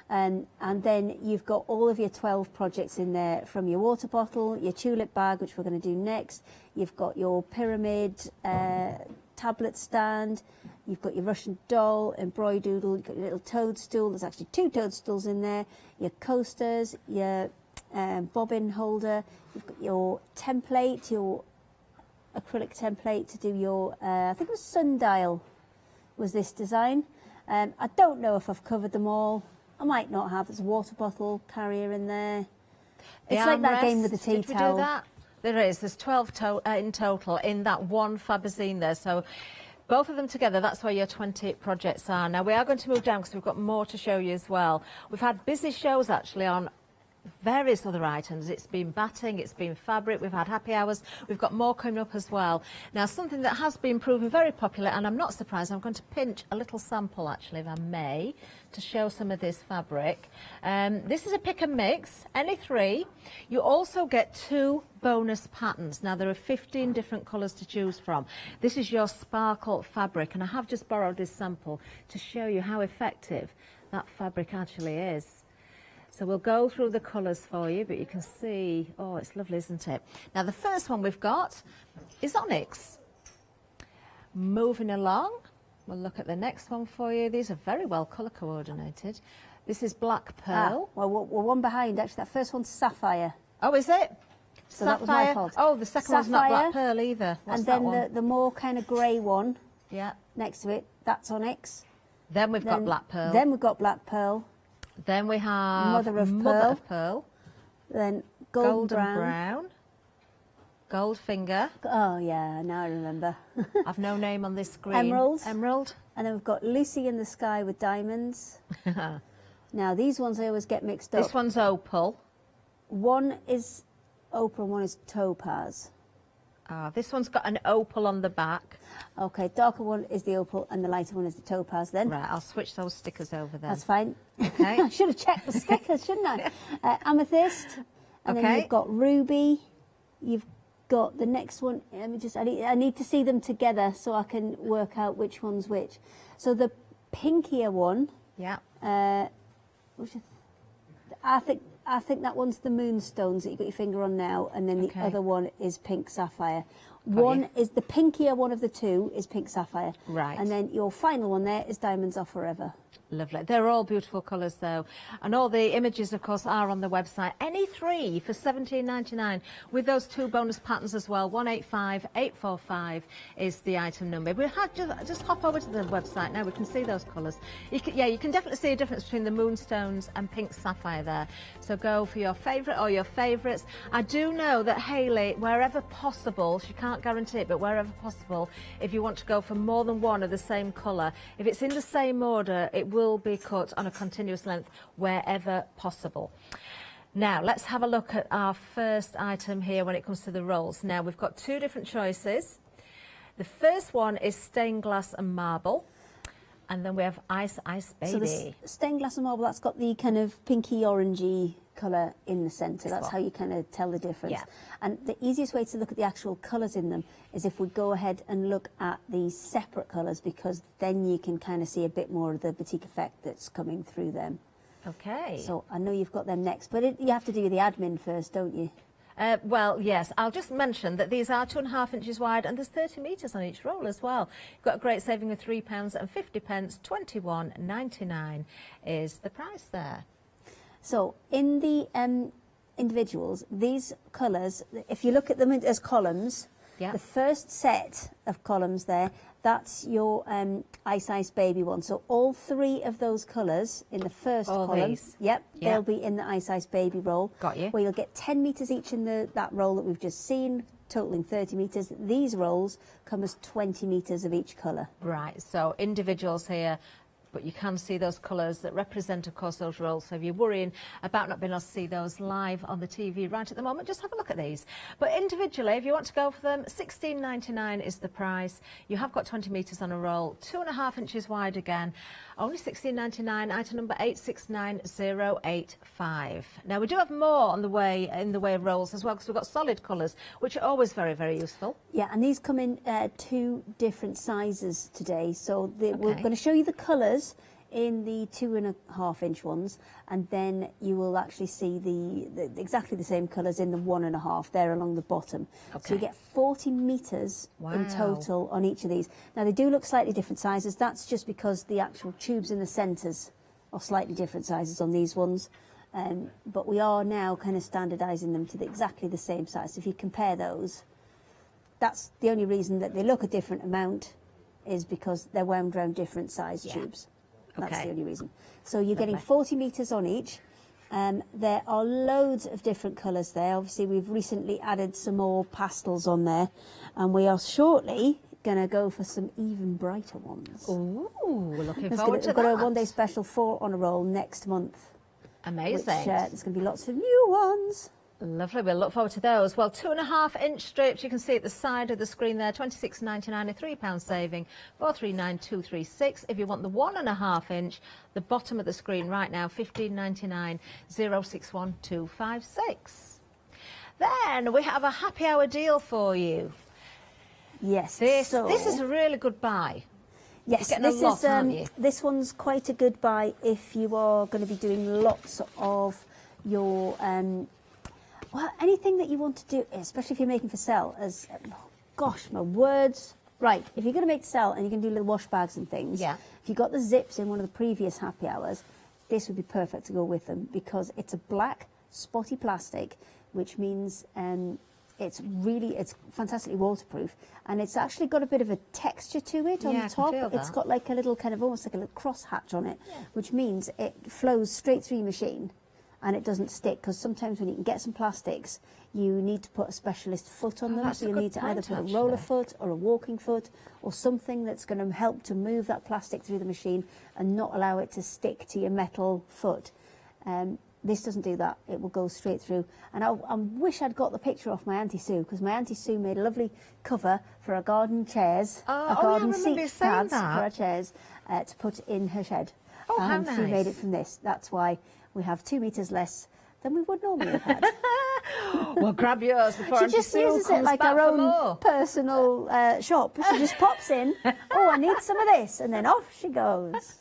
And then you've got all of your 12 projects in there, from your water bottle, your tulip bag, which we're going to do next. You've got your pyramid tablet stand. You've got your Russian doll, embroidoodle. You've got your little toadstool. There's actually 2 toadstools in there. Your coasters, your bobbin holder. You've got your template, your acrylic template to do your, I think it was sundial was this design. I don't know if I've covered them all. I might not have. There's a water bottle carrier in there. It's like that game with the tea towel.
Do that? There is. There's 12 in total in that one Fabazine there. So both of them together, that's where your 20 projects are. Now we are going to move down because we've got more to show you as well. We've had busy shows actually on various other items. It's been batting, it's been fabric, we've had happy hours, we've got more coming up as well. Now, something that has been proven very popular, and I'm not surprised, I'm going to pinch a little sample actually, if I may, to show some of this fabric. This is a pick and mix, any three. You also get 2 bonus patterns. Now, there are 15 different colours to choose from. This is your sparkle fabric, and I have just borrowed this sample to show you how effective that fabric actually is. So we'll go through the colours for you, but you can see, oh, it's lovely, isn't it? Now, the first one we've got is onyx. Moving along, we'll look at the next one for you. These are very well colour coordinated. This is black pearl.
Well, we're one behind, actually. That first one's sapphire.
Oh, is it?
So that was my fault.
Oh, the second one's not black pearl either. What's
and
that
then
one?
the more kind of grey one,
yeah,
next to it, that's onyx.
Then we've got black pearl.
Then we've got black pearl.
Then we have
Mother of Pearl. Then golden brown. Goldfinger. Oh, yeah, now I remember.
I've no name on this screen.
Emerald.
Emerald.
And then we've got Lucy in the Sky with diamonds. Now, these ones I always get mixed up.
This one's opal.
One is opal and one is topaz.
This one's got an opal on the back.
Okay, darker one is the opal and the lighter one is the topaz then.
Right, I'll switch those stickers over then.
That's fine.
Okay.
I should have checked the stickers, shouldn't I? Amethyst. And then you've got ruby. You've got the next one. Let me just, I need to see them together so I can work out which one's which. So the pinkier one.
Yeah.
Which I think that one's the moonstones that you've got your finger on now, and then the other one is pink sapphire. One is the pinkier one of the two is pink sapphire.
Right.
And then your final one there is diamonds are forever.
Lovely. They're all beautiful colours though. And all the images, of course, are on the website. Any three for $17.99 with those 2 bonus patterns as well. 185845 is the item number. We'll have just hop over to the website now. We can see those colours. You can definitely see a difference between the moonstones and pink sapphire there. So go for your favourite or your favourites. I do know that Hayley, wherever possible, she can't guarantee it, but wherever possible, if you want to go for more than one of the same colour, if it's in the same order, it will be cut on a continuous length wherever possible. Now let's have a look at our first item here when it comes to the rolls. Now we've got 2 different choices. The first one is stained glass and marble, and then we have ice baby.
So the stained glass and marble, that's got the kind of pinky orangey colour in the centre. That's how you kind of tell the difference.
Yeah.
And the easiest way to look at the actual colours in them is if we go ahead and look at the separate colours, because then you can kind of see a bit more of the batik effect that's coming through them.
Okay.
So I know you've got them next, but you have to do the admin first, don't you?
Well, yes. I'll just mention that these are 2.5 inches wide and there's 30 metres on each roll as well. You've got a great saving of £3.50. 21.99 is the price there.
So in the individuals, these colours, if you look at them as columns, the first set of columns there, that's your Ice Baby one. So all 3 of those colours in the first column, they'll be in the Ice Baby roll.
Got you.
Where you'll get 10 metres each in that roll that we've just seen, totaling 30 metres. These rolls come as 20 metres of each colour.
Right, so individuals here, but you can see those colours that represent, of course, those rolls. So if you're worrying about not being able to see those live on the TV right at the moment, just have a look at these. But individually, if you want to go for them, $16.99 is the price. You have got 20 metres on a roll, 2.5 inches wide again. Only $16.99, item number 869085. Now, we do have more on the way in the way of rolls as well, because we've got solid colours, which are always very, very useful.
Yeah, and these come in 2 different sizes today. So we're going to show you the colours in the 2.5 inch ones, and then you will actually see the exactly the same colours in the 1.5 there along the bottom. So you get 40 metres in total on each of these. Now they do look slightly different sizes. That's just because the actual tubes in the centres are slightly different sizes on these ones. But we are now kind of standardising them to exactly the same size. So if you compare those, that's the only reason that they look a different amount, is because they're wound around different size tubes. That's the only reason. So you're getting 40 metres on each. There are loads of different colours there. Obviously, we've recently added some more pastels on there, and we are shortly going to go for some even brighter ones.
Ooh, looking forward to that.
We've got a one-day special 4 on a roll next month.
Amazing.
Which, there's going to be lots of new ones.
Lovely, we'll look forward to those. Well, 2.5-inch strips, you can see at the side of the screen there, £26.99, a £3 saving, 439,236. If you want the 1.5-inch, the bottom of the screen right now, £15.99, 061256. Then we have a happy hour deal for you.
Yes.
This is a really good buy.
Yes,
You're getting a lot, aren't you?
This one's quite a good buy if you are going to be doing lots of your well, anything that you want to do, especially if you're making for sale. As gosh, my words. Right, if you're going to make sell and you're going to do little wash bags and things, if you got the zips in one of the previous happy hours, this would be perfect to go with them because it's a black spotty plastic, which means it's fantastically waterproof, and it's actually got a bit of a texture to it on the top. It's got like a little kind of almost like a little cross hatch on it, which means it flows straight through your machine and it doesn't stick, because sometimes when you can get some plastics, you need to put a specialist foot on them. So you need to either put a roller foot or a walking foot or something that's going to help to move that plastic through the machine and not allow it to stick to your metal foot. This doesn't do that. It will go straight through. And I wish I'd got the picture off my Auntie Sue, because my Auntie Sue made a lovely cover for our garden chairs, our garden seat pads for our chairs to put in her shed.
Oh, how nice.
She made it from this. That's why we have 2 metres less than we would normally have had.
Well, grab yours before
She
Auntie
just
Sue
uses
comes
it like
back
our
for more.
own personal shop. She just pops in, oh, I need some of this, and then off she goes.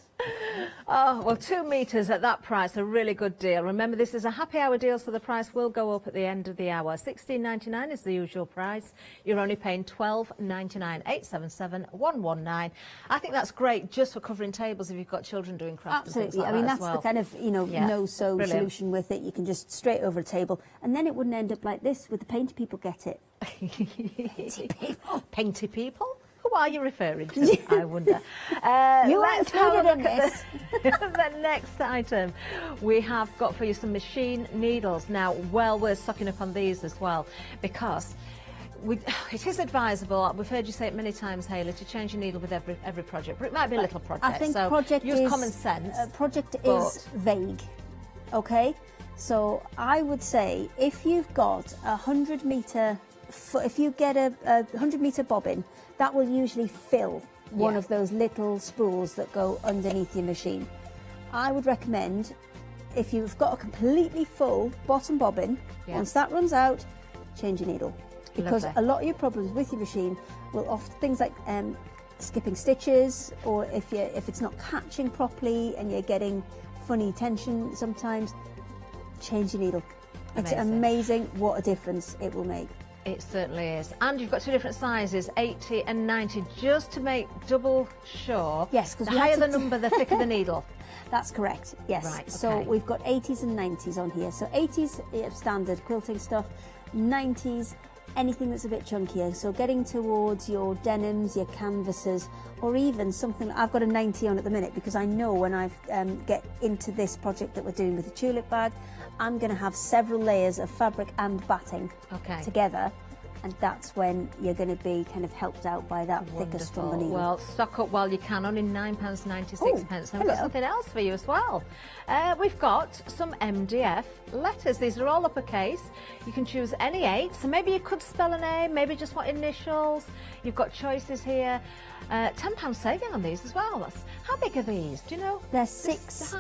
Oh, well, 2 metres at that price, a really good deal. Remember, this is a happy hour deal, so the price will go up at the end of the hour. £16.99 is the usual price. You're only paying £12.99, 877-119. I think that's great just for covering tables if you've got children doing crafts.
Absolutely.
And things like
I mean, that's
that as well.
the kind of, no-sew solution with it. You can just straight over a table, and then it wouldn't end up like this with the painty people get it.
Painty people? Painty people? Who are you referring to, I wonder?
You
Let's have a
included
look
in
at
this.
the next item. We have got for you some machine needles. Now, well, we're stocking up on these as well, because it is advisable, we've heard you say it many times, Hayley, to change your needle with every project, but it might be a little project.
I think
so
project
use
is,
common sense.
Project is vague, okay? So I would say if you've got a 100-metre, if you get a 100-metre bobbin, that will usually fill one of those little spools that go underneath your machine. I would recommend, if you've got a completely full bottom bobbin, once that runs out, change your needle. Because a lot of your problems with your machine will often things like skipping stitches, or if it's not catching properly and you're getting funny tension sometimes, change your needle. It's amazing what a difference it will make.
It certainly is. And you've got 2 different sizes, 80 and 90, just to make double sure.
Yes, because
the higher the number, the thicker the needle.
That's correct, yes.
Right, okay.
So we've got 80s and 90s on here. So 80s, standard quilting stuff, 90s, anything that's a bit chunkier. So getting towards your denims, your canvases, or even something, I've got a 90 on at the minute, because I know when I get into this project that we're doing with the tulip bag, I'm going to have several layers of fabric and batting together, and that's when you're going to be kind of helped out by that thicker, stronger needle.
Well, stock up while you can, only £9.96. And we've got something else for you as well. We've got some MDF letters. These are all uppercase. You can choose any 8. So maybe you could spell a name, maybe just want initials. You've got choices here. £10 saving on these as well. How big are these? Do you know?
They're 6.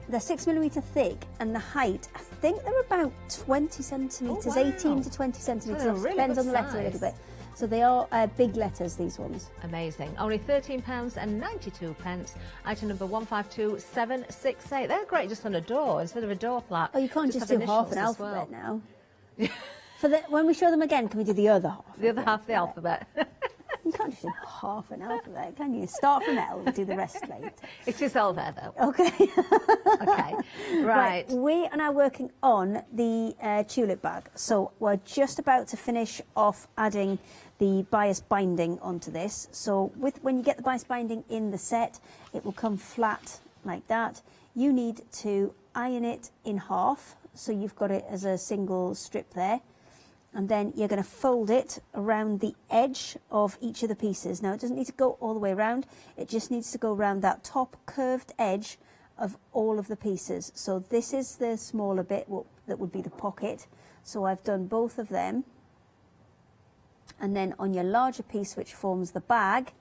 They're 6mm thick, and the height, I think they're about 20 centimetres, 18 to 20 centimetres.
Really
depends on the letter a little bit. So they are big letters, these ones.
Amazing. Only £13.92. Item number 152768. They're great just on a door instead of a door plaque.
Oh, you can't just do half an alphabet now. When we show them again, can we do the other half?
The other half of the alphabet.
You can't just do half an alphabet, can you? Start from L and do the rest later.
It is all there, though.
Okay.
Okay, right.
We are now working on the tulip bag. So we're just about to finish off adding the bias binding onto this. So when you get the bias binding in the set, it will come flat like that. You need to iron it in half, so you've got it as a single strip there. And then you're going to fold it around the edge of each of the pieces. Now, it doesn't need to go all the way around. It just needs to go around that top curved edge of all of the pieces. So this is the smaller bit that would be the pocket. So I've done both of them. And then on your larger piece, which forms the bag,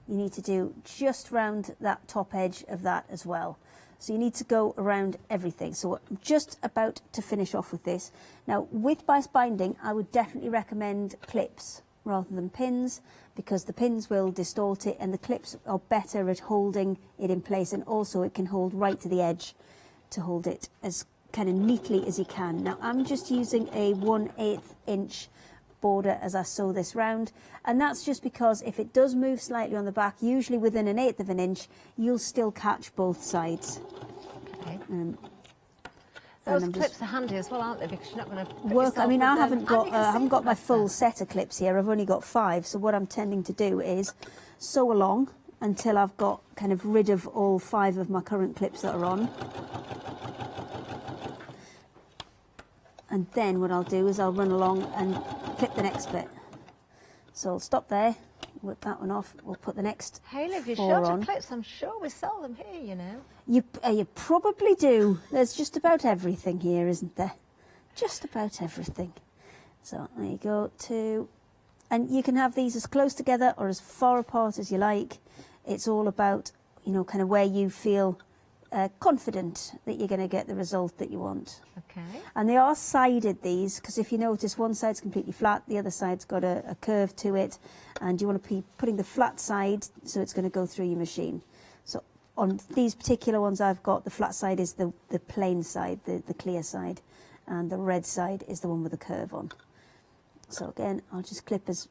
you need to do just round that top edge of that as well. So you need to go around everything. So I'm just about to finish off with this. Now, with bias binding, I would definitely recommend clips rather than pins, because the pins will distort it and the clips are better at holding it in place, and also it can hold right to the edge to hold it as kind of neatly as you can. Now, I'm just using a 1/8 inch border as I sew this round, and that's just because if it does move slightly on the back, usually within 1/8 of an inch, you'll still catch both sides.
Okay. Those clips are handy as well, aren't they? Because you're not going to
work. I mean, I haven't got my full set of clips here. I've only got 5. So what I'm tending to do is sew along until I've got kind of rid of all 5 of my current clips that are on. And then what I'll do is I'll run along and clip the next bit. So I'll stop there, whip that one off, we'll put the next
Hayley, if you're
4
short
on.
of clips, I'm sure we sell them here, you know.
You probably do. There's just about everything here, isn't there? Just about everything. So there you go, 2. And you can have these as close together or as far apart as you like. It's all about, you know, kind of where you feel confident that you're going to get the result that you want.
Okay.
And they are sided, these, because if you notice, one side's completely flat, the other side's got a curve to it, and you want to be putting the flat side so it's going to go through your machine. So on these particular ones, I've got the flat side is the plain side, the clear side, and the red side is the one with the curve on. So again, I'll just clip as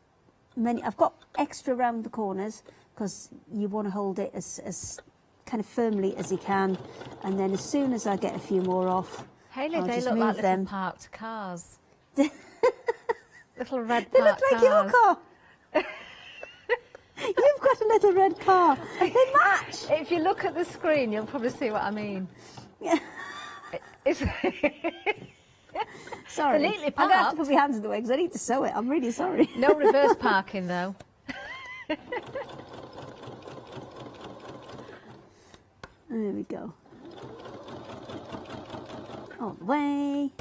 many. I've got extra around the corners because you want to hold it as kind of firmly as you can, and then as soon as I get a few more off,
Hayley,
I'll
they
just
look
move
like
them.
little parked cars. Little red
They look
parked
like your
cars.
car. You've got a little red car. They match.
If you look at the screen, you'll probably see what I mean.
Yeah.
It's
Sorry.
They're neatly
I'm going to have to
parked.
put my hands in the way because I need to sew it. I'm really sorry.
No reverse parking, though.
There we go. All the way.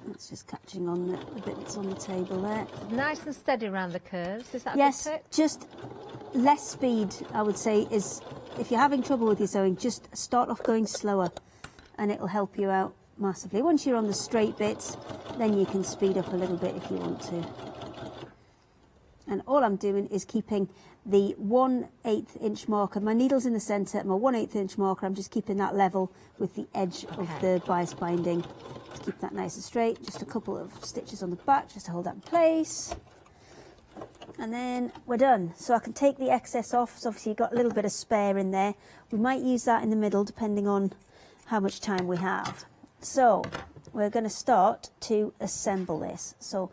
That's just catching on the bit that's on the table there.
Nice and steady around the curves. Is that a
Yes,
good tip?
just less speed, I would say, is if you're having trouble with your sewing, just start off going slower and it'll help you out massively. Once you're on the straight bits, then you can speed up a little bit if you want to. And all I'm doing is keeping the 1/8 inch marker, my needle's in the centre, my 1/8 inch marker, I'm just keeping that level with the edge of the bias binding to keep that nice and straight. Just a couple of stitches on the back just to hold that in place. And then we're done. So I can take the excess off. So obviously you've got a little bit of spare in there. We might use that in the middle depending on how much time we have. So we're going to start to assemble this. So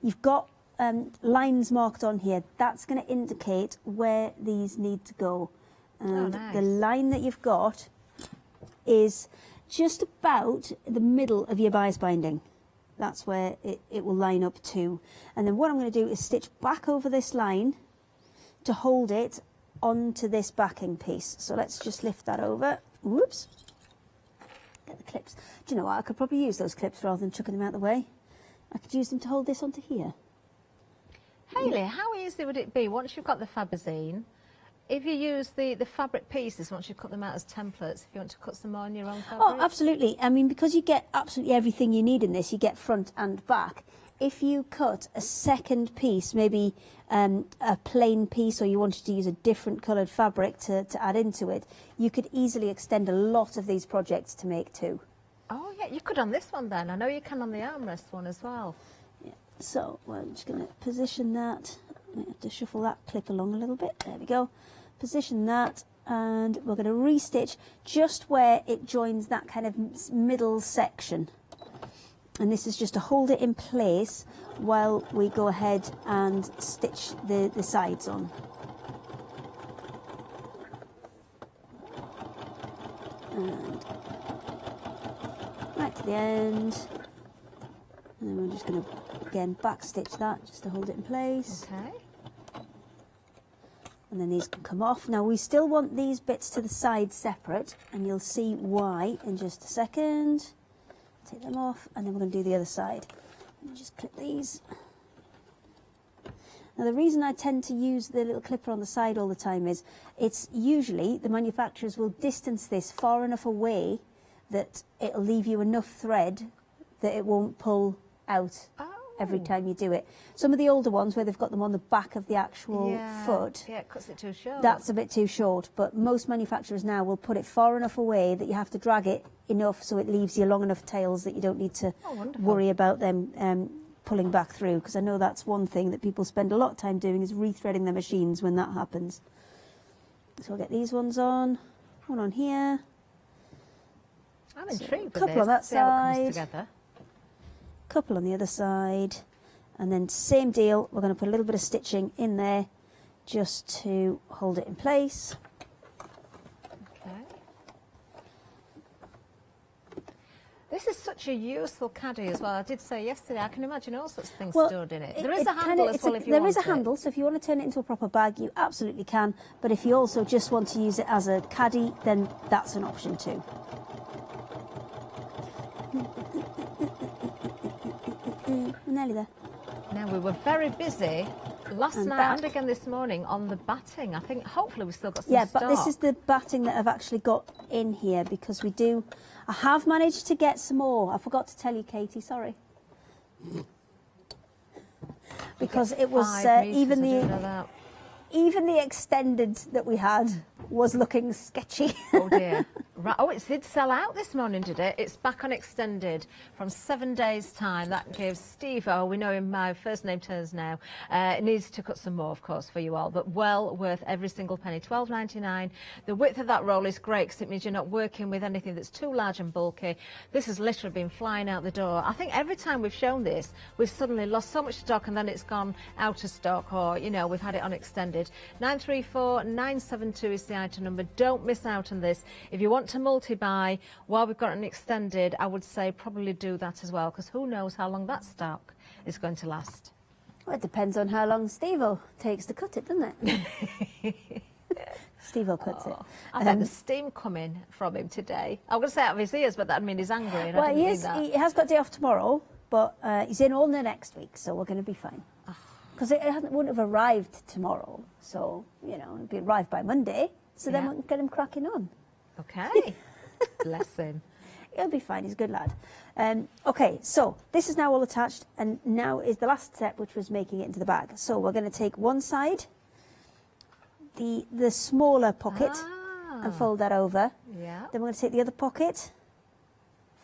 you've got lines marked on here. That's going to indicate where these need to go. And
nice.
the line that you've got is just about the middle of your bias binding. That's where it will line up to. And then what I'm going to do is stitch back over this line to hold it onto this backing piece. So let's just lift that over. Whoops. Get the clips. Do you know what? I could probably use those clips rather than chucking them out the way. I could use them to hold this onto here.
Hayley, how easy would it be once you've got the Fabazine, if you use the fabric pieces, once you cut them out as templates, if you want to cut some more on your own fabric?
Oh, absolutely. I mean, because you get absolutely everything you need in this, you get front and back. If you cut a second piece, maybe a plain piece, or you wanted to use a different coloured fabric to add into it, you could easily extend a lot of these projects to make too.
Oh, yeah, you could on this one then. I know you can on the armrest one as well.
Yeah. So I'm just going to position that. I might have to shuffle that clip along a little bit. There we go. Position that, and we're going to restitch just where it joins that kind of middle section. And this is just to hold it in place while we go ahead and stitch the sides on. And right to the end. And then we're just going to, again, back stitch that just to hold it in place.
Okay.
and then these can come off. Now we still want these bits to the side separate, and you'll see why in just a second. Take them off, and then we're going to do the other side. Let me just clip these. Now the reason I tend to use the little clipper on the side all the time is it's usually the manufacturers will distance this far enough away that it'll leave you enough thread that it won't pull out every time you do it. Some of the older ones where they've got them on the back of the actual foot,
Yeah, it cuts it too short.
that's a bit too short, but most manufacturers now will put it far enough away that you have to drag it enough so it leaves you long enough tails that you don't need to worry about them pulling back through, because I know that's one thing that people spend a lot of time doing is rethreading their machines when that happens. So I'll get these ones on, one on here.
I'm intrigued with
couple
this.
on that
See how it comes
side.
together.
Couple on the other side, and then same deal, we're going to put a little bit of stitching in there just to hold it in place.
Okay. This is such a useful caddy as well. I did say yesterday, I can imagine all sorts of things stored in it. There is a handle as well if you want
There is a
it.
handle, so if you want to turn it into a proper bag, you absolutely can, but if you also just want to use it as a caddy, then that's an option too. We're nearly there.
Now, we were very busy last
And
night
back.
and again this morning on the batting. I think hopefully we've still got some
Yeah,
stock.
but this is the batting that I've actually got in here because I have managed to get some more. I forgot to tell you, Katie, sorry. Because it was even the extended that we had was looking sketchy.
Oh dear. Right. Oh, it did sell out this morning, did it? It's back on extended from 7 days' time. That gives Steve, we know him by first name turns now. It needs to cut some more, of course, for you all, but well worth every single penny. $12.99. The width of that roll is great because it means you're not working with anything that's too large and bulky. This has literally been flying out the door. I think every time we've shown this, we've suddenly lost so much stock and then it's gone out of stock, or, you know, we've had it on extended. 934972 is the item number. Don't miss out on this. If you want to multi-buy while we've got an extended, I would say probably do that as well, because who knows how long that stock is going to last.
Well, it depends on how long Steve-O takes to cut it, doesn't it? Steve-O cuts it.
I bet the steam coming from him today. I was going to say out of his ears, but that would mean he's angry. And
Well,
I didn't mean that.
he has got day off tomorrow, but he's in all the next week, so we're going to be fine. Because it wouldn't have arrived tomorrow, so, you know, it'll be arrived by Monday, so then we can get him cracking on.
Okay. Bless him.
He'll be fine, he's a good lad. Okay, so this is now all attached, and now is the last step, which was making it into the bag. So we're going to take one side, the smaller pocket, and fold that over.
Yeah.
Then we're going to take the other pocket,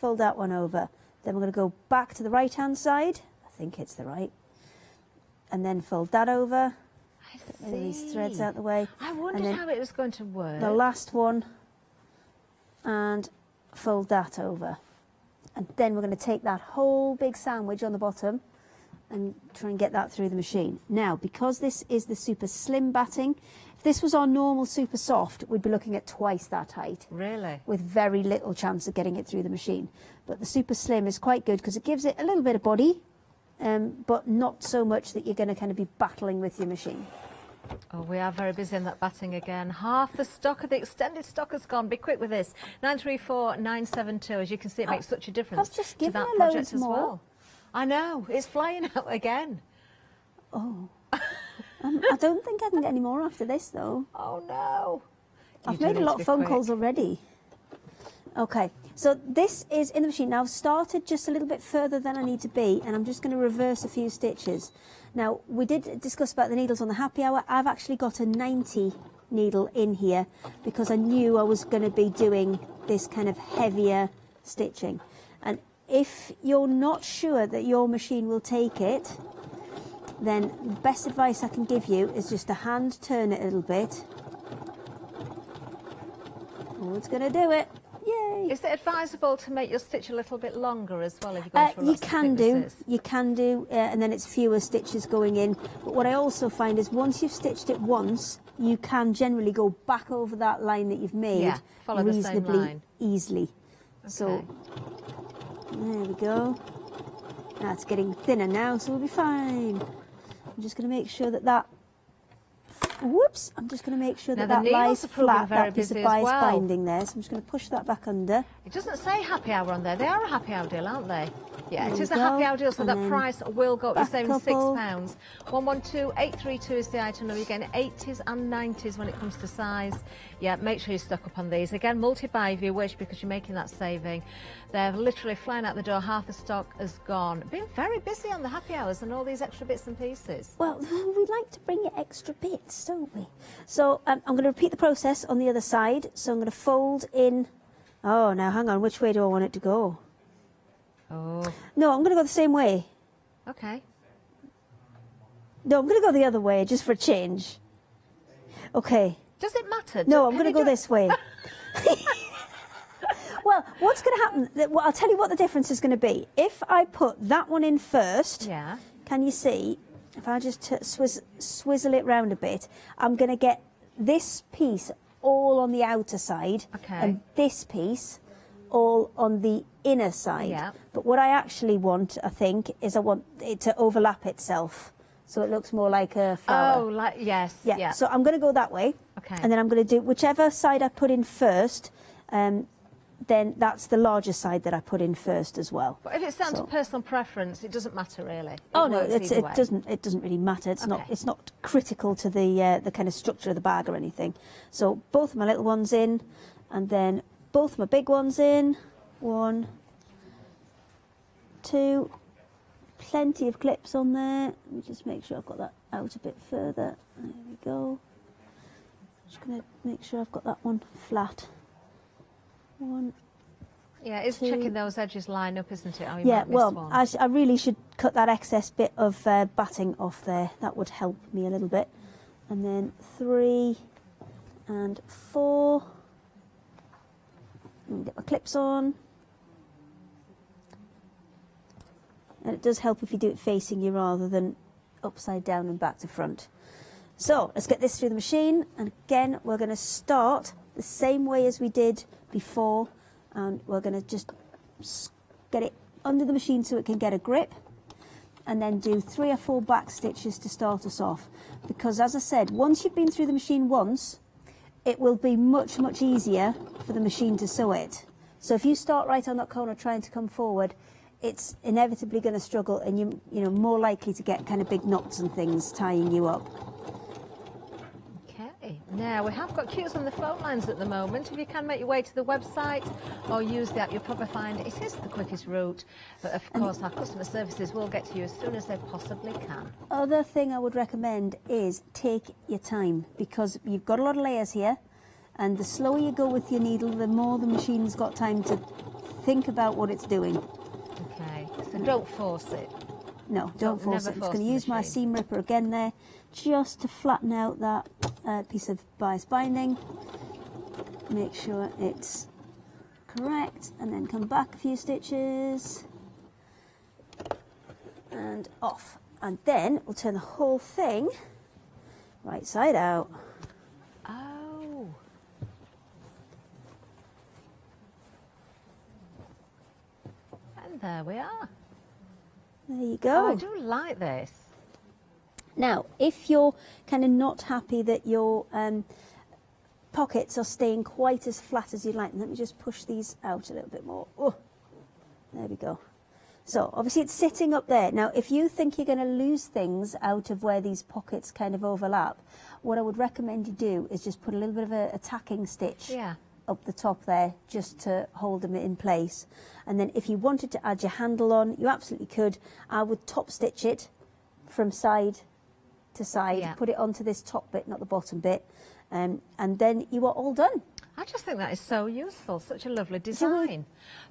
fold that one over. Then we're going to go back to the right-hand side. I think it's the right. And then fold that over. Get these threads out the way.
I wondered how it was going to work.
The last one, and fold that over. And then we're going to take that whole big sandwich on the bottom and try and get that through the machine. Now, because this is the super slim batting, if this was our normal super soft, we'd be looking at twice that height.
Really?
With very little chance of getting it through the machine. But the super slim is quite good because it gives it a little bit of body, but not so much that you're going to kind of be battling with your machine.
Oh, we are very busy in that batting again. Half the stock of the extended stock has gone. Be quick with this. 934972. As you can see, it makes such a difference
I've just
to
given
that
her
project
loads
as
more.
well. I know, it's flying out again.
Oh. I don't think I can get any more after this, though.
Oh, no.
I've made a lot of phone calls already. Okay, so this is in the machine. Now, I've started just a little bit further than I need to be, and I'm just going to reverse a few stitches. Now, we did discuss about the needles on the happy hour. I've actually got a 90 needle in here because I knew I was going to be doing this kind of heavier stitching. And if you're not sure that your machine will take it, then the best advice I can give you is just to hand turn it a little bit. Oh, it's going to do it. Yay!
Is it advisable to make your stitch a little bit longer as well if you're going through
You
lots of
can do,
thicknesses?
and then it's fewer stitches going in. But what I also find is once you've stitched it once, you can generally go back over that line that you've made
Yeah, follow the same
reasonably
line.
easily.
Okay.
So there we go. Now it's getting thinner now, so we'll be fine. I'm just going to make sure that Whoops, I'm just going to make sure
Now,
that
the
that lies
needles are proving
flat,
very
that piece of
busy as
bias
well.
binding there. So I'm just going to push that back under.
It doesn't say happy hour on there. They are a happy hour deal, aren't they? Yeah,
There
it
we
is a happy
go.
hour deal, so
And
that
then
price will go up. You're
back
saving
couple.
£6. 112832 is the item number. You're getting 80s and 90s when it comes to size. Yeah, make sure you stock up on these. Again, multi-buy if you wish, because you're making that saving. They're literally flying out the door. Half the stock is gone. Been very busy on the happy hours and all these extra bits and pieces.
Well, we like to bring you extra bits, don't we? So I'm going to repeat the process on the other side. So I'm going to fold in. Oh, now hang on. Which way do I want it to go?
Oh.
No, I'm going to go the same way.
Okay.
No, I'm going to go the other way just for a change. Okay.
Does it matter?
No, I'm going to go this way. Well, what's going to happen? Well, I'll tell you what the difference is going to be. If I put that one in first,
yeah.
Can you see? If I just swizzle it round a bit, I'm going to get this piece all on the outer side,
Okay.
and this piece all on the inner side.
Yeah.
But what I actually want, I think, is I want it to overlap itself, so it looks more like a flower.
Oh, like, yes.
Yeah.
Yeah.
So I'm going to go that way.
Okay.
And then I'm going to do whichever side I put in first. Then that's the larger side that I put in first as well.
But if it's down to personal preference, it doesn't matter really.
Oh no,
works
it
either way.
doesn't. It doesn't really matter. It's
Okay.
not critical to the kind of structure of the bag or anything. So both of my little ones in, and then both my big ones in. 1, 2. Plenty of clips on there. Let me just make sure I've got that out a bit further. There we go. Just going to make sure I've got that one flat. 1.
Yeah, it's
2.
checking those edges line up, isn't it? Oh, you
Yeah,
might miss
well,
one.
I really should cut that excess bit of batting off there. That would help me a little bit. And then 3 and 4. And get my clips on. And it does help if you do it facing you rather than upside down and back to front. So let's get this through the machine. And again, we're going to start the same way as we did before. And we're going to just get it under the machine so it can get a grip, and then do 3 or 4 back stitches to start us off, because as I said, once you've been through the machine once, it will be much easier for the machine to sew it. So if you start right on that corner trying to come forward, it's inevitably going to struggle, and you're more likely to get kind of big knots and things tying you up.
Okay, now we have got queues on the phone lines at the moment. If you can make your way to the website or use the app, you'll probably find it is the quickest route. But of course, our customer services will get to you as soon as they possibly can.
Other thing I would recommend is take your time, because you've got a lot of layers here, and the slower you go with your needle, the more the machine's got time to think about what it's doing.
Okay, so don't force it.
No, don't force it. I'm just going to use my seam ripper again there, just to flatten out that piece of bias binding. Make sure it's correct, and then come back a few stitches and off. And then we'll turn the whole thing right side out.
Oh. And there we are.
There you go.
Oh, I do like this.
Now, if you're kind of not happy that your pockets are staying quite as flat as you'd like, let me just push these out a little bit more. Oh, there we go. So obviously it's sitting up there. Now, if you think you're going to lose things out of where these pockets kind of overlap, what I would recommend you do is just put a little bit of a tacking stitch up the top there, just to hold them in place. And then if you wanted to add your handle on, you absolutely could. I would top stitch it from side to side, put it onto this top bit, not the bottom bit, and then you are all done.
I just think that is so useful, such a lovely design.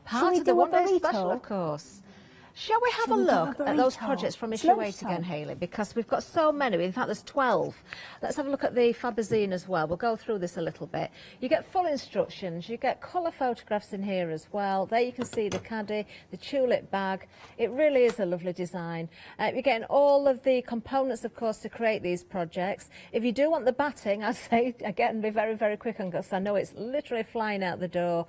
shall
Part
we
of the
do a
one day
burrito?
special, of course. Shall we have
Shall
a
we do a
look at those
burrito?
projects from
It's
Issue 8
lunchtime.
again, Hayley? Because we've got so many. In fact, there's 12. Let's have a look at the Fabazine as well. We'll go through this a little bit. You get full instructions. You get colour photographs in here as well. There you can see the caddy, the tulip bag. It really is a lovely design. You're getting all of the components, of course, to create these projects. If you do want the batting, I'd say, again, be very, very quick on, because I know it's literally flying out the door.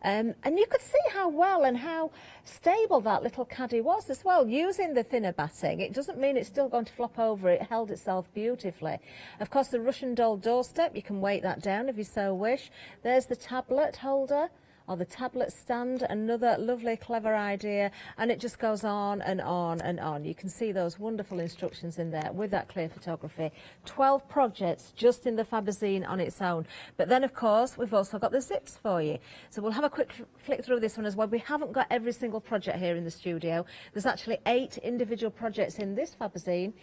And you could see how well and how stable that little caddy was as well. Using the thinner batting, it doesn't mean it's still going to flop over. It held itself beautifully. Of course, the Russian doll doorstep, you can weight that down if you so wish. There's the tablet holder, or the tablet stand, another lovely clever idea, and it just goes on and on and on. You can see those wonderful instructions in there with that clear photography. 12 projects just in the Fabazine on its own. But then of course we've also got the zips for you. So we'll have a quick flick through this one as well. We haven't got every single project here in the studio. There's actually 8 individual projects in this Fabazine.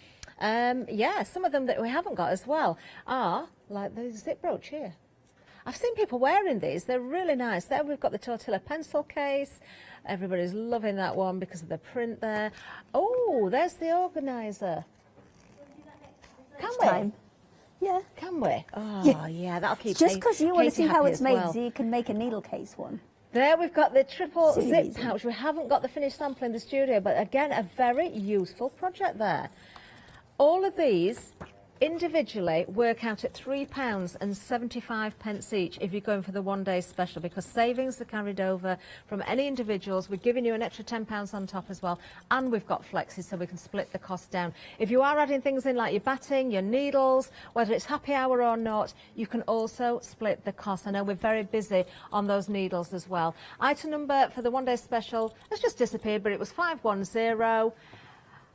Yeah, some of them that we haven't got as well are like the zip brooch here. I've seen people wearing these. They're really nice. There we've got the Tote pencil case. Everybody's loving that one because of the print there. Oh, there's the organiser. Can we?
Yeah.
Can we? Oh, yeah, that'll keep
Just because you want to see how it's made,
well.
so you can make a needle case one.
There we've got the triple
Silly
zip
reason.
pouch. We haven't got the finished sample in the studio, but again, a very useful project there. All of these individually work out at £3.75 each if you're going for the one-day special, because savings are carried over from any individuals. We're giving you an extra £10 on top as well, and we've got flexes so we can split the cost down. If you are adding things in like your batting, your needles, whether it's happy hour or not, you can also split the cost. I know we're very busy on those needles as well. Item number for the one-day special has just disappeared, but it was 510.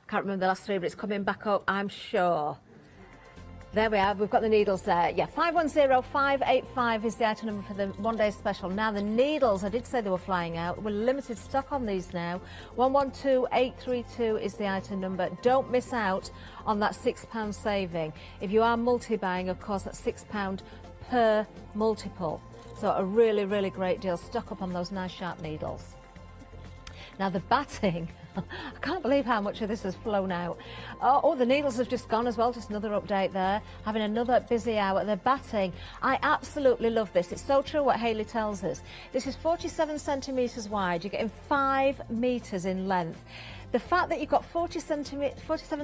Can't remember the last 3, but it's coming back up, I'm sure. There we are, we've got the needles there. Yeah, 510585 is the item number for the one-day special. Now, the needles, I did say they were flying out. We're limited stock on these now. 112832 is the item number. Don't miss out on that £6 saving. If you are multi-buying, of course, that's £6 per multiple. So a really, really great deal. Stock up on those nice sharp needles. Now, the batting... I can't believe how much of this has flown out. Oh, the needles have just gone as well, just another update there. Having another busy hour. The batting, I absolutely love this. It's so true what Hayley tells us. This is 47 centimetres wide. You're getting 5 metres in length. The fact that you've got 47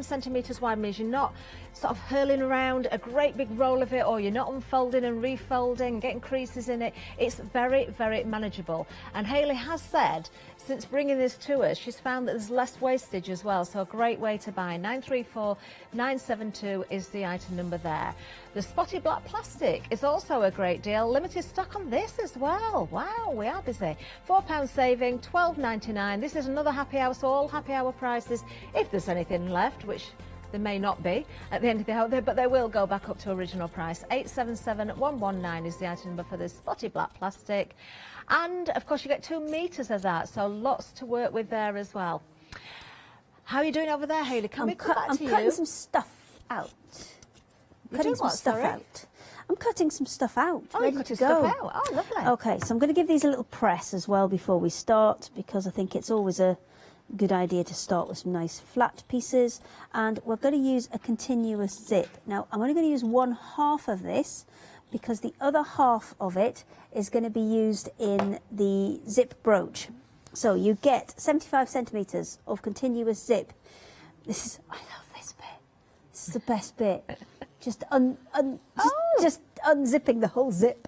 centimetres wide means you're not sort of hurling around a great big roll of it, or you're not unfolding and refolding, getting creases in it. It's very, very manageable. And Hayley has said, since bringing this to us, she's found that there's less wastage as well, so a great way to buy. 934972 is the item number there. The spotty black plastic is also a great deal. Limited stock on this as well. Wow, we are busy. £4 saving, £12.99. This is another happy hour, so all happy hour prices, if there's anything left, which there may not be at the end of the hour, but they will go back up to original price. 877119 is the item number for this spotty black plastic. And of course you get 2 metres of that, so lots to work with there as well. How are you doing over there, Hayley? Can we come back to you?
I'm cutting some stuff out. I'm cutting some stuff out.
Oh, you're cutting stuff out. Oh, lovely.
Okay, so I'm going to give these a little press as well before we start, because I think it's always a good idea to start with some nice flat pieces. And we're going to use a continuous zip. Now, I'm only going to use 1/2 of this, because the other half of it is going to be used in the zip brooch. So you get 75 centimetres of continuous zip. I love this bit. This is the best bit. Just unzipping the whole zip.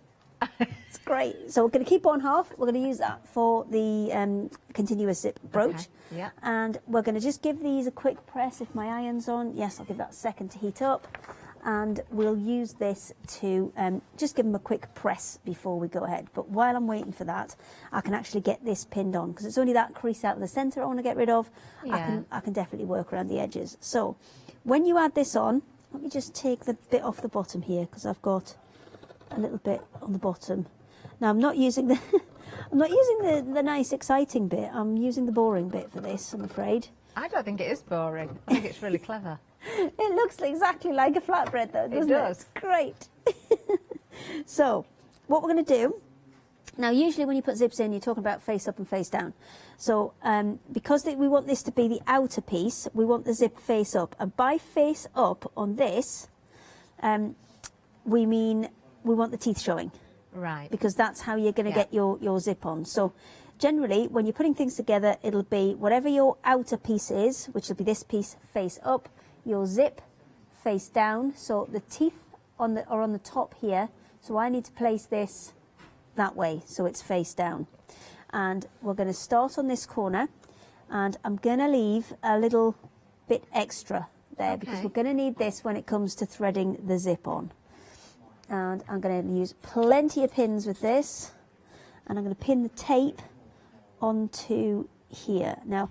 It's great. So we're going to keep 1/2. We're going to use that for the continuous zip brooch.
Okay. Yeah.
And we're going to just give these a quick press if my iron's on. Yes, I'll give that a second to heat up. And we'll use this to just give them a quick press before we go ahead. But while I'm waiting for that, I can actually get this pinned on, because it's only that crease out of the centre I want to get rid of.
Yeah.
I can definitely work around the edges. So when you add this on, let me just take the bit off the bottom here, because I've got a little bit on the bottom. Now I'm not using the the nice exciting bit. I'm using the boring bit for this, I'm afraid.
I don't think it is boring. I think it's really clever.
It looks exactly like a flatbread though, doesn't it?
Does.
It's great. So what we're going to do, now usually when you put zips in, you're talking about face up and face down. So because we want this to be the outer piece, we want the zip face up. And by face up on this, we mean we want the teeth showing.
Right.
Because that's how you're going to get your zip on. So generally, when you're putting things together, it'll be whatever your outer piece is, which will be this piece face up, your zip face down. So the teeth are on the top here. So I need to place this that way, so it's face down. And we're going to start on this corner, and I'm going to leave a little bit extra there because we're going to need this when it comes to threading the zip on. And I'm going to use plenty of pins with this, and I'm going to pin the tape onto here. Now,